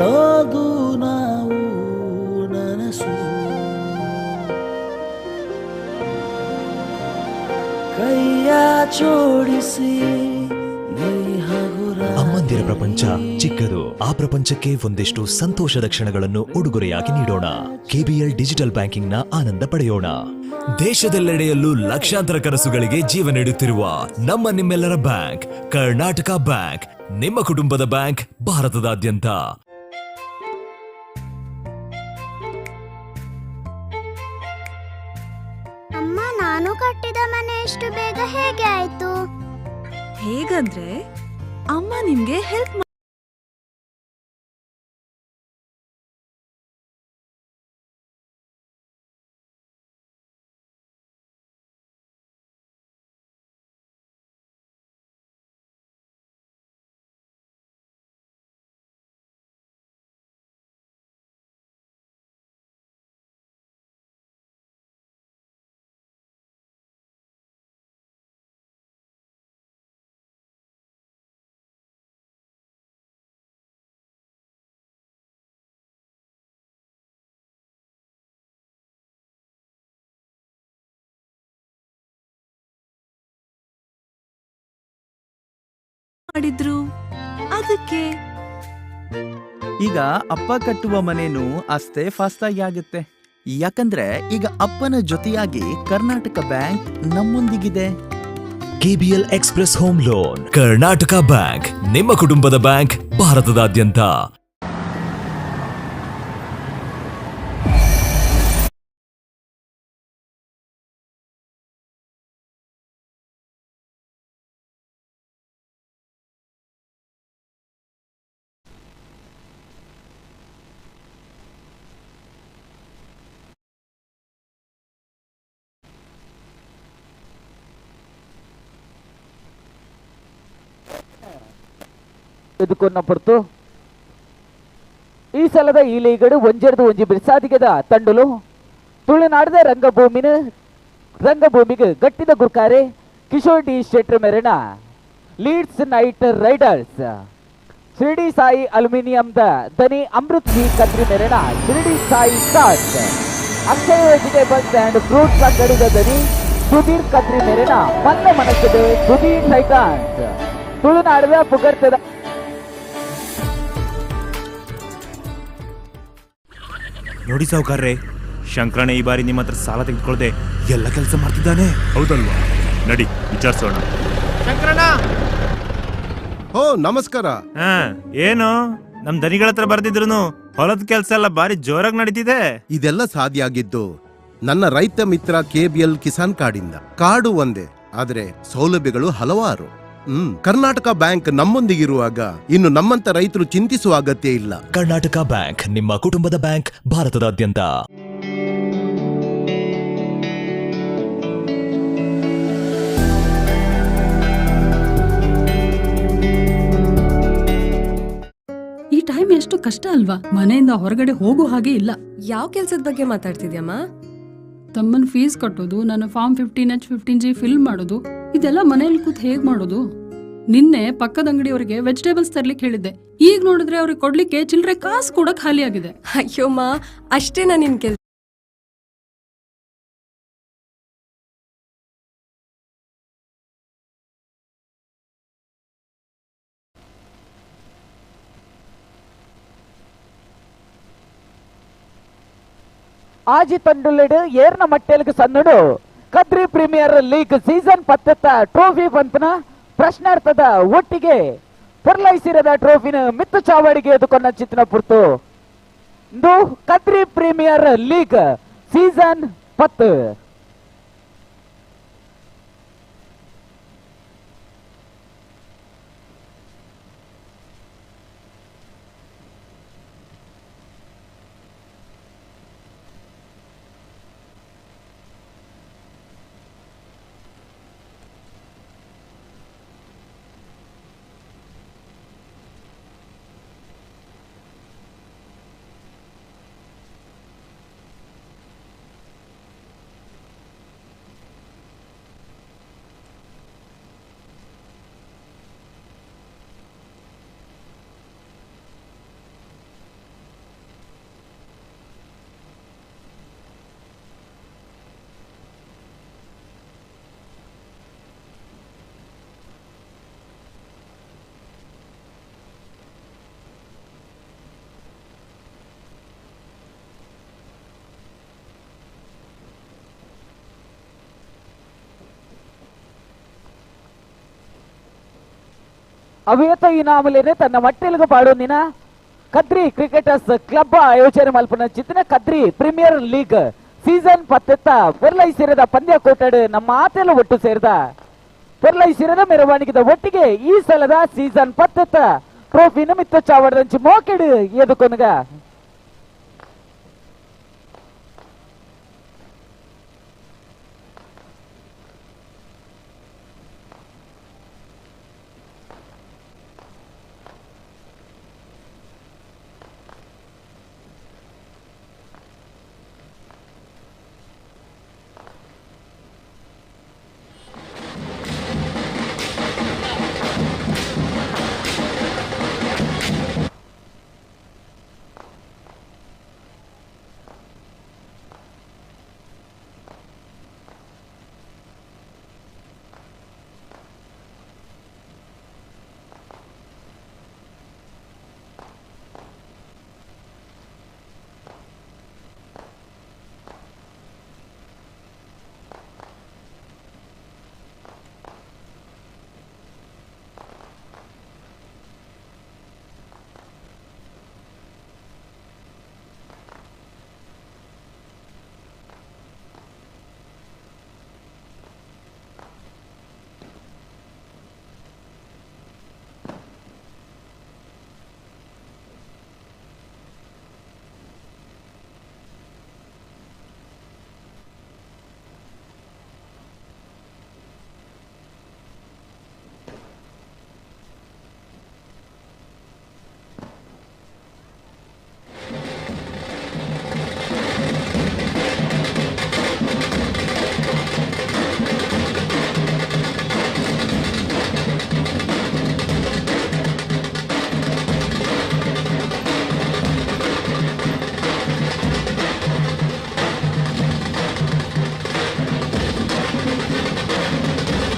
ಮಾಡೋದು ನಾವು ನನಸು ಕೈಯ ಜೋಡಿಸಿ ಅಮ್ಮಂದಿರ ಪ್ರಪಂಚ ಚಿಕ್ಕದು. ಆ ಪ್ರಪಂಚಕ್ಕೆ ಒಂದಿಷ್ಟು ಸಂತೋಷದ ಕ್ಷಣಗಳನ್ನು ಉಡುಗೊರೆಯಾಗಿ ನೀಡೋಣ. ಕೆಬಿಎಲ್ ಡಿಜಿಟಲ್ ಬ್ಯಾಂಕಿಂಗ್ ನ ಆನಂದ ಪಡೆಯೋಣ. ದೇಶದೆಲ್ಲೆಡೆಯಲ್ಲೂ ಲಕ್ಷಾಂತರ ಕನಸುಗಳಿಗೆ ಜೀವ ನೀಡುತ್ತಿರುವ ನಿಮ್ಮೆಲ್ಲರ ಬ್ಯಾಂಕ್ ಕರ್ನಾಟಕ ಬ್ಯಾಂಕ್, ನಿಮ್ಮ ಕುಟುಂಬದ ಬ್ಯಾಂಕ್, ಭಾರತದಾದ್ಯಂತ. ಅಮ್ಮ, ನಾನು ಕಟ್ಟಿದ ಮನೆ ಎಷ್ಟು ಬೇಗ ಹೇಗೆ ಆಯ್ತು? ಹೇಗಂದ್ರೆ ಅಮ್ಮ ನಿಮ್ಗೆ ಹೆಲ್ಪ್ ಮಾಡಿದ್ರು ಅದಕ್ಕೆ. ಈಗ ಅಪ್ಪ ಕಟ್ಟುವ ಮನೇನು ಅಷ್ಟೇ ಫಾಸ್ಟ್ ಆಗಿ ಆಗುತ್ತೆ. ಯಾಕಂದ್ರೆ ಈಗ ಅಪ್ಪನ ಜೊತೆಯಾಗಿ ಕರ್ನಾಟಕ ಬ್ಯಾಂಕ್ ನಮ್ಮೊಂದಿಗಿದೆ. KBL express home loan. Karnataka bank, ನಿಮ್ಮ ಕುಟುಂಬದ ಬ್ಯಾಂಕ್, ಭಾರತದಾದ್ಯಂತ. ಎದುಕೊನ್ನ ಪೊರ್ತು ಈ ಸಲದ ಈ ಲೀಗಡು ಒಂಜೆರ್ದು ಒಂಜಿ ಬಿರ್ಸಾದಿಗೆದ ತಂಡುಲು ತುಳುನಾಡದ ರಂಗಭೂಮಿಗೆ ಗಟ್ಟಿದ ಗುರ್ಕಾರೆ ಕಿಶೋರ್ ಡಿ ಶೆಟ್ರ್ ಮೆರೆನ Leeds night riders Shirdi Sai ಅಲ್ಯೂಮಿನಿಯಂದ ದನಿ ಅಮೃತ್ ವಿ ಕದ್ರಿ ಮೆರೆನ Shirdi Sai stars Akshaya vegetables and fruits ಅಂಗಡಿದ ದನಿ ಸುಧೀರ್ ಕದ್ರಿ ಮೆರೆನ ಮಲ್ಲ ಮನಸ್ಸದ ಸುಧೀರ್ ಸೈಕಾನ್ಸ್ ತುಳುನಾಡದ ಪುಗರ್ತದ. ನೋಡಿ ಸಾವುಕಾರ್ರೆ, ಶಂಕರಣ್ಣ ಈ ಬಾರಿ ನಿಮ್ಮ ಹತ್ರ ಸಾಲ ತೆಗೆದುಕೊಳ್ಳದೆ ಎಲ್ಲ ಕೆಲಸ ಮಾಡ್ತಿದ್ದಾನೆ, ಹೌದಲ್ವಾ? ನಡಿ ವಿಚಾರಿಸೋಣ. ಶಂಕರಣ್ಣ, ಓ ನಮಸ್ಕಾರ. ಏನು ನಮ್ ದನಿಗಳ ಹತ್ರ ಬರ್ದಿದ್ರು ಹೊಲದ ಕೆಲಸ ಎಲ್ಲ ಬಾರಿ ಜೋರಾಗಿ ನಡೀತಿದೆ. ಇದೆಲ್ಲ ಸಾಧ್ಯ ಆಗಿದ್ದು ನನ್ನ ರೈತ ಮಿತ್ರ ಕೆಬಿಎಲ್ ಕಿಸಾನ್ ಕಾರ್ಡಿಂದ. ಕಾರ್ಡು ಒಂದೇ, ಆದ್ರೆ ಸೌಲಭ್ಯಗಳು ಹಲವಾರು. ಕರ್ನಾಟಕ ಬ್ಯಾಂಕ್ ನಮ್ಮೊಂದಿಗಿರುವಾಗ ಇನ್ನು ನಮ್ಮಂತ ರೈತರು ಚಿಂತಿಸುವ ಅಗತ್ಯ ಇಲ್ಲ. ಕರ್ನಾಟಕ ಬ್ಯಾಂಕ್, ನಿಮ್ಮ ಕುಟುಂಬದ ಬ್ಯಾಂಕ್, ಭಾರತದಾದ್ಯಂತ. ಈ ಟೈಮ್ ಎಷ್ಟು ಕಷ್ಟ ಅಲ್ವಾ? ಮನೆಯಿಂದ ಹೊರಗಡೆ ಹೋಗೋ ಹಾಗೆ ಇಲ್ಲ. ಯಾವ ಕೆಲ್ಸದ ಬಗ್ಗೆ ಮಾತಾಡ್ತಿದ್ಯಮ್ಮ? ತಮ್ಮನ್ ಫೀಸ್ ಕಟ್ಟೋದು, ನನ್ನ ಫಾರ್ಮ್ 15H 15G ಫಿಲ್ ಮಾಡೋದು, ಇದೆಲ್ಲ ಮನೇಲಿ ಕೂತ್ ಹೇಗ್ ಮಾಡೋದು? ನಿನ್ನೆ ಪಕ್ಕದ ಅಂಗಡಿಯವರಿಗೆ ವೆಜಿಟೇಬಲ್ಸ್ ತರ್ಲಿಕ್ಕೆ ಹೇಳಿದ್ದೆ. ಈಗ ನೋಡಿದ್ರೆ ಅವ್ರಿಗೆ ಕೊಡ್ಲಿಕ್ಕೆ ಚಿಲ್ಲರೆ ಕಾಸು ಕೂಡ ಖಾಲಿ ಆಗಿದೆ. ಅಯ್ಯೋಮ್ಮ, ಅಷ್ಟೇನಾ ನಿನ್ ಕೆಲ್ಸ? ಆಜಿ ತಂಡುಲೆಡು ಏರ್ನ ಮಟ್ಟೆಲ್ಗೆ ಸನ್ನಡು Kadri premier league season 10 trophy ಪಂಪನ ಪ್ರಶ್ನಾರ್ಥದ ಒಟ್ಟಿಗೆ ಪೊರ್ಲೈಸಿರದ ಟ್ರೋಫಿನ ಮಿತ್ತು ಚಾವಡಿಗೆ ಎದುಕೊಂಡ ಚಿತ್ರ ಪುರ್ತು ಇಂದು ಕದ್ರಿ ಪ್ರೀಮಿಯರ್ ಲೀಗ್ ಸೀಸನ್ 10. ಅವಿಯತ ಇನಾಮಲೇನೆ ತನ್ನ ಮಟ್ಟೆಲ್ಗು ಪಾಡೊಂದಿನ ಕದ್ರಿ ಕ್ರಿಕೆಟರ್ಸ್ ಕ್ಲಬ್ ಆಯೋಜನೆ ಮಲ್ಪನ ಚಿತ್ತಿನ ಕದ್ರಿ ಪ್ರೀಮಿಯರ್ ಲೀಗ್ ಸೀಸನ್ 10 ಪೊರ್ಲೈಸಿರದ ಪಂದ್ಯ ಕೋಟಡ್ ನಮ್ಮ ಆತೆಲ್ಲ ಒಟ್ಟು ಸೇರಿದ ಪೊರ್ಲೈಸಿರದ ಮೆರವಣಿಗೆದ ಒಟ್ಟಿಗೆ ಈ ಸಲದ ಸೀಸನ್ 10 ಟ್ರೋಫಿನ ಮಿತ್ತ ಚಾವಡದಂಚಿ ಮೋಕೆಡು ಎದುಕೊನಗ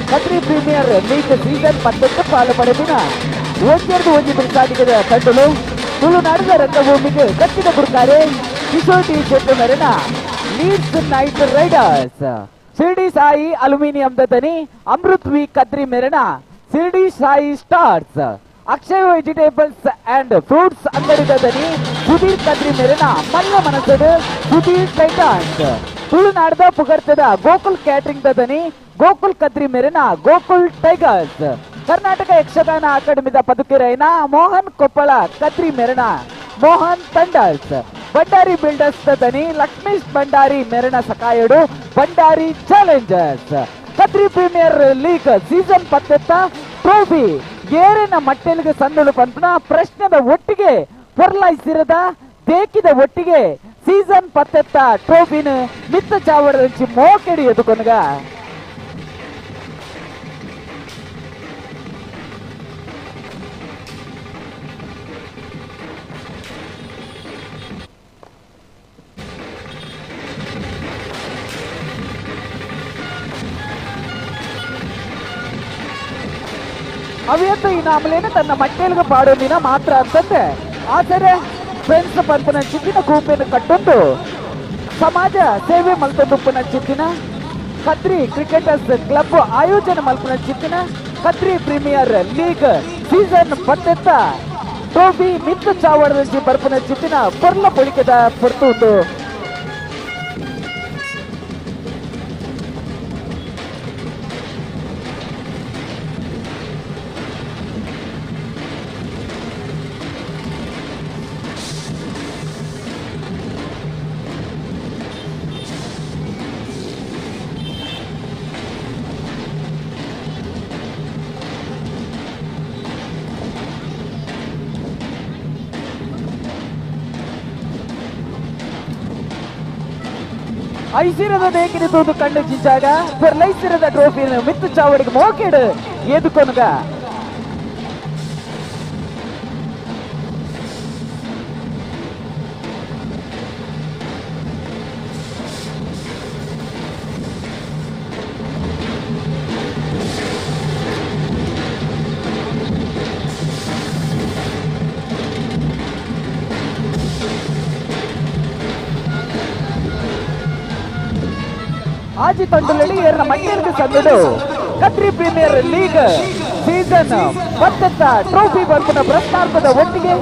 ಕದ್ರಿ ಪ್ರೀಮಿಯರ್ ಲೀಗ್ ಸೀಸನ್ 10 ಪಾಲು ಪಡೆದಿನ ಒಂಜಿ ಬಿರುಸಾಟಿಗದ ತಂಡಲು ತುಳುನಾಡಿನ ರಂಗಭೂಮಿಗೆ ಕಟ್ಟಿದ ಬುರ್ಕಾರೆ ಕಿಶೋರ್ ಟಿ ಶೆಟ್ಟಿ ಮೆರೆನ Leeds night riders Shirdi Sai aluminium ದನಿ ಅಮೃತ್ ವಿ ಕದ್ರಿ ಮೆರೆನ Shirdi Sai stars Akshay vegetables and fruits ಅಂಗಡಿದ ದನಿ ಸುಧೀರ್ ಕದ್ರಿ ಮೆರೆನ ಮಲ್ಲ ಮನಸ್ಸದು ಸುಧೀರ್ ಟೈಟಾನ್ಸ್ ತುಳುನಾಡದ ಪುಗರ್ತದ ಗೋಕುಲ್ ಕ್ಯಾಟರಿಂಗ್ ದನಿ ಗೋಕುಲ್ ಕದ್ರಿ ಮೆರೆನ ಗೋಕುಲ್ ಟೈಗರ್ಸ್ ಕರ್ನಾಟಕ ಯಕ್ಷಗಾನ ಅಕಾಡೆಮಿದ ಪದುಕಿರೈನ ಮೋಹನ್ ಕೊಪ್ಪಳ ಕದ್ರಿ ಮೆರೆನ ಮೋಹನ್ ತಂಡಲ್ಸ್ ಬಂಡಾರಿ ಬಿಲ್ಡರ್ಸ್ ದನಿ ಲಕ್ಷ್ಮೀಶ್ ಬಂಡಾರಿ ಮೆರೆನ ಸಕಾಯಡು Bhandari challengers Kadri premier league season 10 trophy ಏರಿನ ಮಟ್ಟೆಲಿಗೆ ಸಂದಳು ಪಂಪನ ಪ್ರಶ್ನದ ಒಟ್ಟಿಗೆ ಪೊರ್ಲಾಯಿಸಿರದ ದೇಕಿದ ಒಟ್ಟಿಗೆ ಸೀಸನ್ 10 ಟ್ರೋಫಿನ ಮಿತ್ತ ಚಾವಡದಂಚಿ ಮೋಕೆಡಿ ಎದುಕೊನಗ ಅವಿಯತ್ತು ಇನಾಮಲೇನೆ ತನ್ನ ಮಟ್ಟೆಲ್ಗೆ ಪಾಡೋದಿನ ಮಾತ್ರ ಅಂತಂದ್ರೆ ಆದರೆ ಫ್ರೆಂಡ್ಸ್ ಪಂಪನ ಚಿತ್ತಿನ ಕೂಪಿನ ಕಟ್ಟೊಂದು ಸಮಾಜ ಸೇವೆ ಮಲ್ತೊಂದುಪ್ಪನ ಚಿತ್ತಿನ ಕದ್ರಿ ಕ್ರಿಕೆಟರ್ಸ್ ಕ್ಲಬ್ ಆಯೋಜನೆ ಮಲ್ಪನ ಚಿತ್ತಿನ Kadri premier league season 10 trophy ಮಿತ್ತ ಚಾವಡದಂಚಿ ಬರ್ಪನ ಚಿತ್ತಿನ ಪೊರ್ಲ ಪೊಳಿಕೆದ ಪೊರ್ತುಂಡು ಐಸಿರದ ದೇಕಿನ ತೂದು ಕಂಡು ಜಿಂಚಾಗ ಪೊರ್ಲೈಸಿರದ ಟ್ರೋಫಿಯನ್ನು ಮಿತ್ತು ಚಾವಡಿಗೆ ಮೋಕೆಡು ಎದುಕೊನಗ ಆಜಿ ತಂಡದಲ್ಲಿ ಏರ್ನ ಮಟ್ಟೆಲ್ಗೆ ಸಂದಡು Kadri premier league season 10 trophy ಬಂಪನ ಪ್ರಸ್ತಾಪದ ಒಟ್ಟಿಗೆ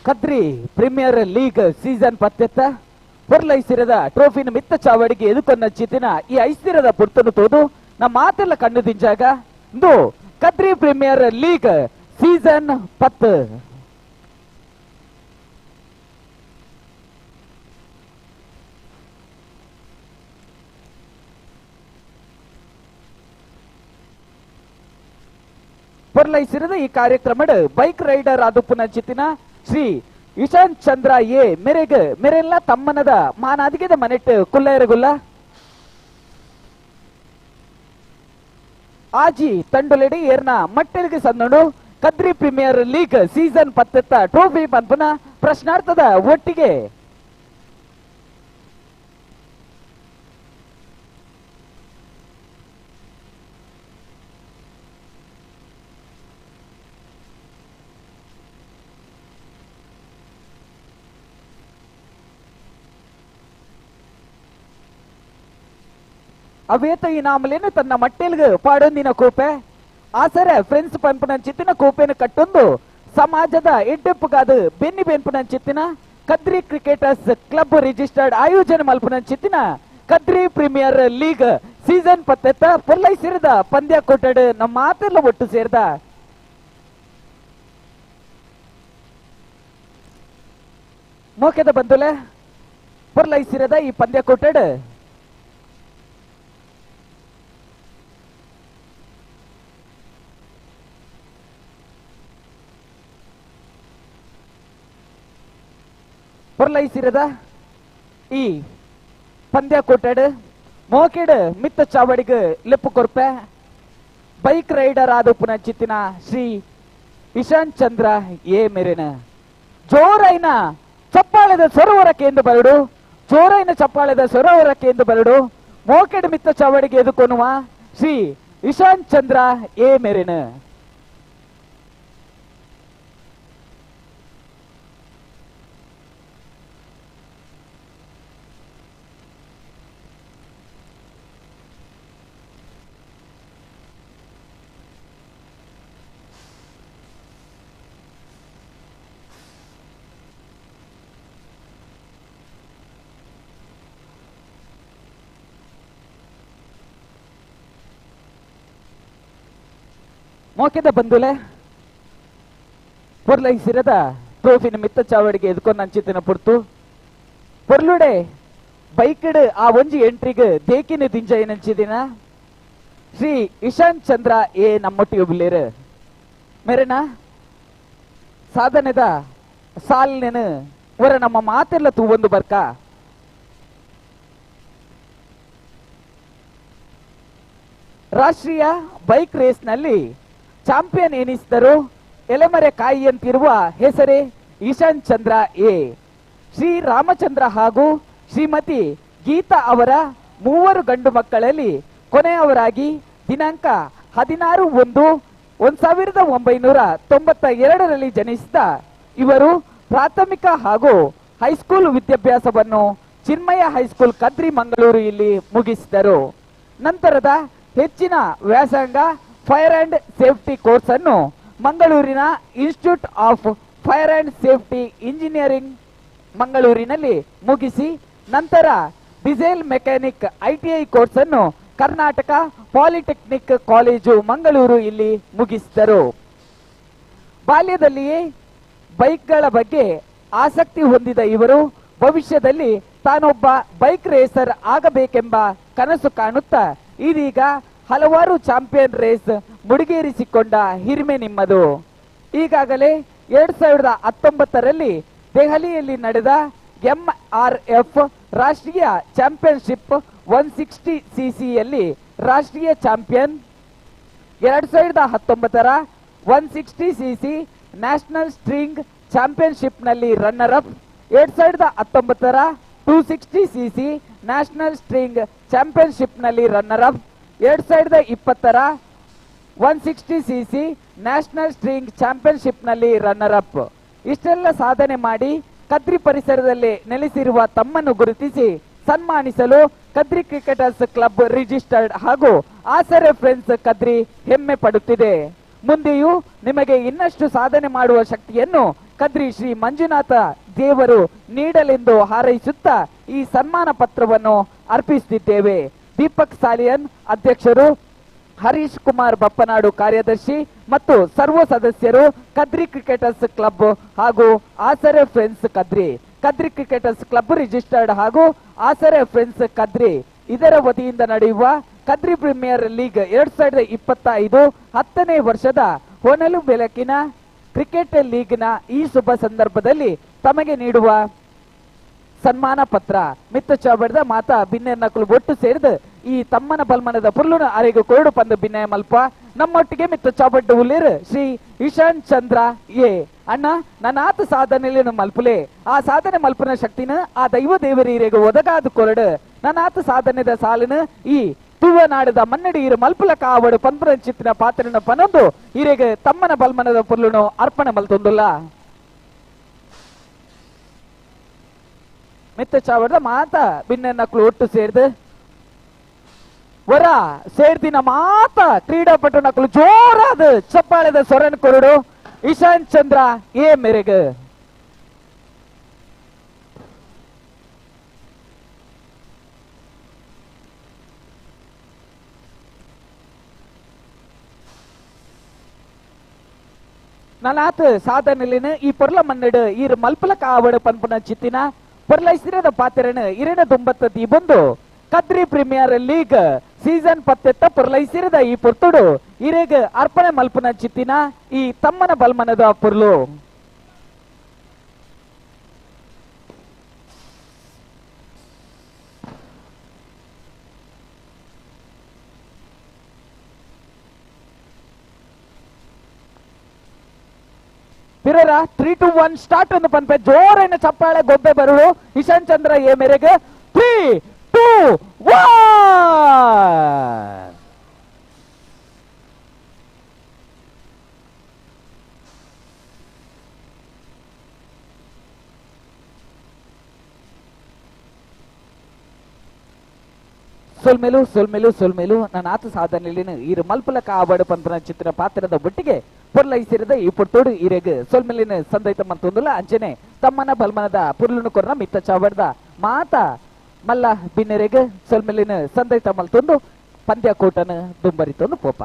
ಕದ್ರಿ ಪ್ರೀಮಿಯರ್ ಲೀಗ್ ಸೀಸನ್ 10 ಪೊರ್ಲೈಸಿರದ ಟ್ರೋಫಿನ ಮಿತ್ತ ಚಾವಡಿಗೆ ಎದುಕೊನ್ನ ಚಿತಿನ ಈ ಐಸ್ತಿರದ ಪುರ್ತನು ತೋದು ನಮ್ಮ ಮಾತೆಲ್ಲ ಕಣ್ಣು ದಿಂಜಾಗ ಇಂದು ಕದ್ರಿ ಪ್ರೀಮಿಯರ್ ಲೀಗ್ ಸೀಸನ್ 10 ಪೊರ್ಲೈಸಿರದ ಈ ಕಾರ್ಯಕ್ರಮದ ಬೈಕ್ ರೈಡರ್ ಆದುಪ್ಪುನ ಚಿತಿನ ಶ್ರೀ ಇಶಾಂತ್ ಚಂದ್ರ ಎ ಮೆರೆಲ್ಲ ತಮ್ಮನದ ಮಾನಾದಿಗೆದ ಮನೆಟ್ ಕುಲ್ಲೈರಗುಲ್ಲ ಆಜಿ ತಂಡುಲೆಡಿ ಏರ್ನ ಮಟ್ಟೆಲ್ಗೆ ಸಂದೋಡು Kadri premier league season 10 trophy ಪಂಪನ ಪ್ರಶ್ನಾರ್ಥದ ಒಟ್ಟಿಗೆ ಅವೇತ ಇನಾಮಲೇನು ತನ್ನ ಮಟ್ಟೆಲ್ಗೆ ಪಾಡೊಂದಿನ ಕೂಪೆ ಆಸರೆ ಫ್ರೆಂಡ್ಸ್ ಪಂಪನ ಚಿತ್ತಿನ ಕೂಪೆನ ಕಟ್ಟೊಂದು ಸಮಾಜದ ಎಡ್ಡೆಪ್ಪುಗಾದ ಬೆನ್ನಿ ಬೆನ್ಪುನ ಚಿತ್ತಿನ ಕದ್ರಿ ಕ್ರಿಕೆಟರ್ಸ್ ಕ್ಲಬ್ ರಿಜಿಸ್ಟರ್ಡ್ ಆಯೋಜನೆ ಮಲ್ಪನ ಚಿತ್ತಿನ ಕದ್ರಿ ಪ್ರೀಮಿಯರ್ ಲೀಗ್ ಸೀಸನ್ 10 ಪೊಲ್ಲೈ ಸೇರಿದ ಪಂದ್ಯ ಕೊಟ್ಟಡ ನಮ್ಮ ಮಾತೆಲ್ಲ ಒಟ್ಟು ಸೇರಿದ ಮೋಕೆದ ಬಂದುಲೆ ಪೊಲ್ಲೈ ಸೇರಿದ ಈ ಪಂದ್ಯ ಕೊಟ್ಟಡ ಪೊರ್ಲೈಸಿರದ ಈ ಪಂದ್ಯ ಕೊಟ್ಟಡ ಮೋಕೆಡ್ ಮಿತ್ತ ಚಾವಡಿಗೆ ಲೆಪ್ಪು ಕೊರ್ಪೆ ಬೈಕ್ ರೈಡರ್ ಆದುಪ್ಪುನ ಚಿತ್ತಿನ ಶ್ರೀ ಇಶಾಂತ್ ಚಂದ್ರ ಎ ಮೆರೆನ ಜೋರೈನ ಚಪ್ಪಾಳೆದ ಸರೋವರಕ್ಕೆ ಎಂದು ಬರಡು ಜೋರೈನ ಚಪ್ಪಾಳೆದ ಸರೋವರಕ್ಕೆ ಎಂದು ಬರಡು ಮೋಕೆಡ್ ಮಿತ್ತ ಚಾವಡಿಗೆ ಎದುಕೊನ್ನುವ ಶ್ರೀ ಇಶಾಂತ್ ಚಂದ್ರ ಎ ಮೆರೆನ ಮೋಕೆದ ಬಂದುಲೆ ಪೊರ್ಲೈಸಿರದ ಟ್ರೋಫಿನ ಮಿತ್ತ ಚಾವಡಿಗೆ ಎದ್ಕೊಂಡು ಅಂಚಿತಿನ ಪುರ್ತು ಪೊರ್ಲುಡೆ ಬೈಕಡ್ ಆ ಒಂಜಿ ಎಂಟ್ರಿಗೆ ದೇಕಿನ ದಿಂಜ ಏನಂಚಿದಿನ ಶ್ರೀ ಇಶಾಂತ್ ಚಂದ್ರ ಎ ನಮ್ಮೊಟ್ಟಿಗೆ ಬಿಲ್ಲೇರು ಮೇರೆನ ಸಾಧನೆದ ಸಾಲಿನ ಹೊರ ನಮ್ಮ ಮಾತೆಲ್ಲ ತೂವೊಂದು ಬರ್ಕ ರಾಷ್ಟ್ರೀಯ ಬೈಕ್ ರೇಸ್ ನಲ್ಲಿ ಚಾಂಪಿಯನ್ ಎನಿಸಿದರು ಎಲೆಮರೆ ಕಾಯಿಯಂತಿರುವ ಹೆಸರೇ ಇಶಾಂತ್ ಚಂದ್ರ ಎ ಶ್ರೀ ರಾಮಚಂದ್ರ ಹಾಗೂ ಶ್ರೀಮತಿ ಗೀತಾ ಅವರ ಮೂವರು ಗಂಡು ಮಕ್ಕಳಲ್ಲಿ ಕೊನೆಯವರಾಗಿ ದಿನಾಂಕ 16/1/1992 ಜನಿಸಿದ ಇವರು ಪ್ರಾಥಮಿಕ ಹಾಗೂ ಹೈಸ್ಕೂಲ್ ವಿದ್ಯಾಭ್ಯಾಸವನ್ನು ಚಿನ್ಮಯ ಹೈಸ್ಕೂಲ್ ಕದ್ರಿ ಮಂಗಳೂರು ಇಲ್ಲಿ ಮುಗಿಸಿದರು. ನಂತರದ ಹೆಚ್ಚಿನ ವ್ಯಾಸಂಗ ಫೈರ್ ಅಂಡ್ ಸೇಫ್ಟಿ ಕೋರ್ಸ್ ಅನ್ನು ಮಂಗಳೂರಿನ institute of fire and safety engineering ಮಂಗಳೂರಿನಲ್ಲಿ ಮುಗಿಸಿ ನಂತರ ಡೀಸೆಲ್ ಮೆಕ್ಯಾನಿಕ್ ITI ಕೋರ್ಸ್ ಅನ್ನು ಕರ್ನಾಟಕ ಪಾಲಿಟೆಕ್ನಿಕ್ ಕಾಲೇಜು ಮಂಗಳೂರು ಇಲ್ಲಿ ಮುಗಿಸಿದರು. ಬಾಲ್ಯದಲ್ಲಿಯೇ ಬೈಕ್ಗಳ ಬಗ್ಗೆ ಆಸಕ್ತಿ ಹೊಂದಿದ ಇವರು ಭವಿಷ್ಯದಲ್ಲಿ ತಾನೊಬ್ಬ ಬೈಕ್ ರೇಸರ್ ಆಗಬೇಕೆಂಬ ಕನಸು ಕಾಣುತ್ತಾ ಇದೀಗ ಹಲವಾರು ಚಾಂಪಿಯನ್ ರೇಸ್ ಮುಡಿಗೇರಿಸಿಕೊಂಡ ಹಿರಿಮೆ ನಿಮ್ಮದು. ಈಗಾಗಲೇ 2019ರಲ್ಲಿ ದೆಹಲಿಯಲ್ಲಿ ನಡೆದ MRF ರಾಷ್ಟ್ರೀಯ ಚಾಂಪಿಯನ್ಶಿಪ್ 160cc ರಾಷ್ಟ್ರೀಯ ಚಾಂಪಿಯನ್, 2019ರ 160cc ನ್ಯಾಷನಲ್ ಸ್ಟ್ರಿಂಗ್ ಚಾಂಪಿಯನ್ಶಿಪ್ನಲ್ಲಿ ರನ್ನರ್ ಅಪ್, 2019ರ 260cc ನ್ಯಾಷನಲ್ ಸ್ಟ್ರಿಂಗ್ ಚಾಂಪಿಯನ್ಶಿಪ್ನಲ್ಲಿ ರನ್ನರ್ ಅಪ್, 2020ರ 160cc ನ್ಯಾಷನಲ್ ಸ್ಟ್ರಿಂಗ್ ಚಾಂಪಿಯನ್ಶಿಪ್ನಲ್ಲಿ ರನ್ನರ್ ಅಪ್. ಇಷ್ಟೆಲ್ಲ ಸಾಧನೆ ಮಾಡಿ ಕದ್ರಿ ಪರಿಸರದಲ್ಲಿ ನೆಲೆಸಿರುವ ತಮ್ಮನ್ನು ಗುರುತಿಸಿ ಸನ್ಮಾನಿಸಲು ಕದ್ರಿ ಕ್ರಿಕೆಟರ್ಸ್ ಕ್ಲಬ್ ರಿಜಿಸ್ಟರ್ಡ್ ಹಾಗೂ ಆಸರೆ ಫ್ರೆಂಡ್ಸ್ ಕದ್ರಿ ಹೆಮ್ಮೆ ಪಡುತ್ತಿದೆ. ಮುಂದೆಯೂ ನಿಮಗೆ ಇನ್ನಷ್ಟು ಸಾಧನೆ ಮಾಡುವ ಶಕ್ತಿಯನ್ನು ಕದ್ರಿ ಶ್ರೀ ಮಂಜುನಾಥ ದೇವರು ನೀಡಲೆಂದು ಹಾರೈಸುತ್ತಾ ಈ ಸನ್ಮಾನ ಪತ್ರವನ್ನು ಅರ್ಪಿಸುತ್ತಿದ್ದೇವೆ. ದೀಪಕ್ ಸಾಲಿಯನ್ ಅಧ್ಯಕ್ಷರು, ಹರೀಶ್ ಕುಮಾರ್ ಬಪ್ಪನಾಡು ಕಾರ್ಯದರ್ಶಿ ಮತ್ತು ಸರ್ವ ಸದಸ್ಯರು, ಕದ್ರಿ ಕ್ರಿಕೆಟರ್ಸ್ ಕ್ಲಬ್ ಹಾಗೂ ಆಸರೆ friends Kadri, Kadri cricketers club registered ಹಾಗೂ ಆಸರೆ ಫ್ರೆಂಡ್ಸ್ ಕದ್ರಿ ಇದರ ವತಿಯಿಂದ ನಡೆಯುವ ಕದ್ರಿ ಪ್ರೀಮಿಯರ್ ಲೀಗ್ 2025 10ನೇ ವರ್ಷದ ಹೊನಲು ಬೆಳಕಿನ ಕ್ರಿಕೆಟ್ ಲೀಗ್ನ ಈ ಶುಭ ಸಂದರ್ಭದಲ್ಲಿ ತಮಗೆ ನೀಡುವ ಸನ್ಮಾನ ಪತ್ರ ಮಿತ್ತ ಚಾಬಡ್ದ ಮಾತಾ ಬಿನ್ನೆ ನಕಲು ಒಟ್ಟು ಸೇರಿದ ಈ ತಮ್ಮನ ಬಲ್ಮನದ ಪುರ್ಲುನ ಅರೆಗೆ ಕೊರಡು ಪಂದು ಬಿನ್ನೆ ಮಲ್ಪ ನಮ್ಮೊಟ್ಟಿಗೆ ಮಿತ್ತ ಚಾಬಡ್ಡ ಉಲ್ಲಿರ್ ಶ್ರೀ ಇಶಾನ್ ಚಂದ್ರ ಎ ಅಣ್ಣ ನನ್ನ ಆತ ಸಾಧನೆ ಮಲ್ಪುಲೆ ಆ ಸಾಧನೆ ಮಲ್ಪನ ಶಕ್ತಿನ ಆ ದೈವ ದೇವರೀರೆಗೆ ಒದಗಾದ ಕೊರಡು ನನ್ನ ಆತ ಸಾಧನೆದ ಸಾಲಿನ ಈ ತುವನಾಡದ ಮನ್ನಡಿ ಇರು ಮಲ್ಪುಲ ಕಾವಡು ಪಂಪನ ಚಿತ್ತಿನ ಪಾತ್ರನ ಪನೊಂದು ಇರೆಗೆ ತಮ್ಮನ ಬಲ್ಮನದ ಪುರ್ಲುನು ಅರ್ಪಣೆ ಮಲ್ತೊಂದುಲ್ಲ. ಮಿತ್ತ ಚಾವಡ್ದ ಮಾತ ಬಿನ್ನೆ ನಕ್ಲು ಒಟ್ಟು ಸೇರ್ದು ವರ ಸೇರ್ದಿನ ಮಾತ ಕ್ರೀಡಾಪಟು ನಕ್ಲು ಜೋರಾದ ಚಪ್ಪಾಳೆದ ಸೊರನ್ ಕೊರಡು ಇಶಾನ್ ಚಂದ್ರ ಎ ಮೆರೆಗೆ ನನಾತ್ ಸಾಧನೆಲಿನ ಈ ಪೊರ್ಲ ಮನ್ನಡು ಈರ್ ಮಲ್ಪಲ ಕಾವಡು ಪನ್ಪನ ಚಿತ್ತಿನ ಪೊರ್ಲೈಸಿರದ ಪಾತ್ರನ 2009 ಬಂದು ಕದ್ರಿ ಪ್ರೀಮಿಯರ್ ಲೀಗ್ ಸೀಸನ್ 10 ಪೊರ್ಲೈಸಿರದ ಈ ಪೊರ್ತುಡು ಇರೇಗ ಅರ್ಪಣೆ ಮಲ್ಪನ ಚಿತ್ತಿನ ಈ ತಮ್ಮನ ಬಲ್ಮನದ ಪೊರ್ಲು ಪಿರರ 3 to 1 ಸ್ಟಾರ್ಟ್ ಒಂದು ಪನ್ಪೆ ಜೋರೈನ ಚಪ್ಪಾಳೆ ಗೊಬ್ಬೆ ಬರುಳು ಇಶಾನ್ ಚಂದ್ರ ಎ ಮೇರೆಗೆ 3, 2, 1 ಸೊಲ್ಮೆಲು ನನ್ನ ಆತ ಸಾಧನೆಲಿನ ಈರು ಮಲ್ಪಲ ಕಾವಡು ಪಂಪನ ಚಿತ್ರ ಪಾತ್ರದ ಬುಟ್ಟಿಗೆ ಪೊರ್ಲೈಸಿರದ ಈ ಪುಟ್ಟೋಡು ಈರೆಗ್ ಸೊಲ್ಮೆಲಿನ ಸಂದೈತ ಮಂತೊಂದುಲ ಅಂಚನೆ ತಮ್ಮನ ಬಲ್ಮನದ ಪುರ್ಲುನು ಕೊರ್ನ ಮಿತ್ತ ಚಾವಡ್ದ ಮಾತ ಮಲ್ಲ ಬಿನ್ನೆರೆಗ್ ಸೊಲ್ಮೆಲಿನ ಸಂದೈತ ಮಲ್ತೊಂದು ಪಂದ್ಯ ಕೋಟನ ದುಂಬರಿತೊಂದು ಪೋಪ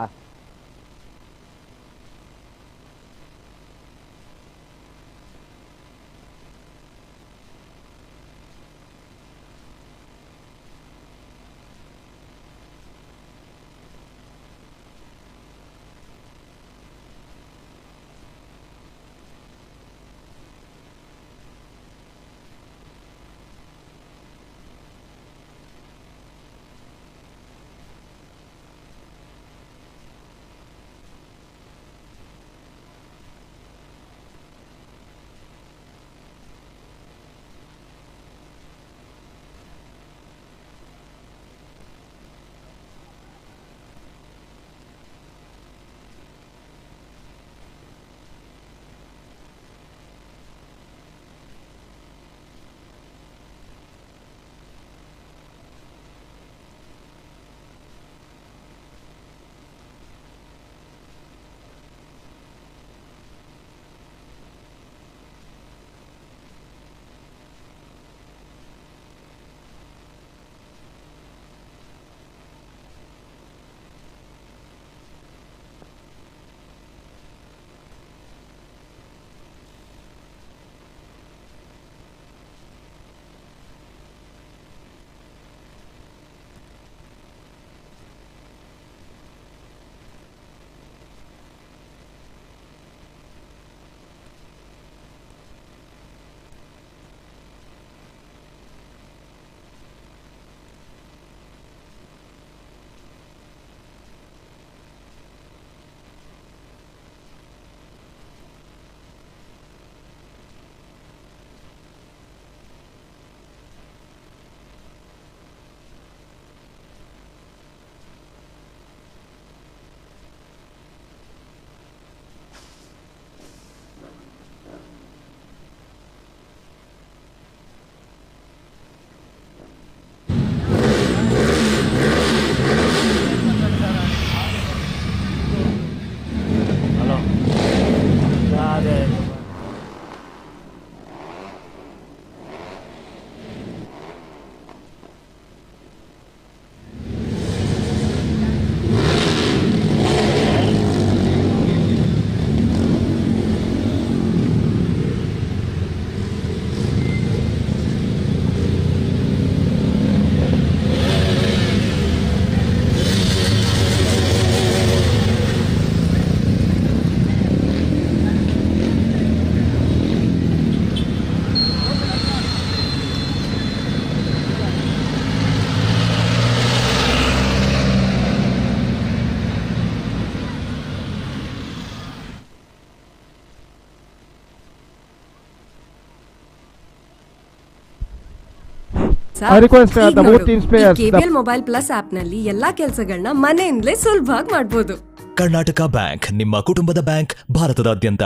ಕೆಲ್ಸ I request the both teams players. KPL mobile plus app ನಲ್ಲಿ ಎಲ್ಲಾ ಕೆಲಸಗಳನ್ನ ಮನೆಯಿಂದಲೇ ಸುಲಭವಾಗಿ ಮಾಡಬಹುದು. ಕರ್ನಾಟಕ ಬ್ಯಾಂಕ್, ನಿಮ್ಮ ಕುಟುಂಬದ ಬ್ಯಾಂಕ್, ಭಾರತದಾದ್ಯಂತ.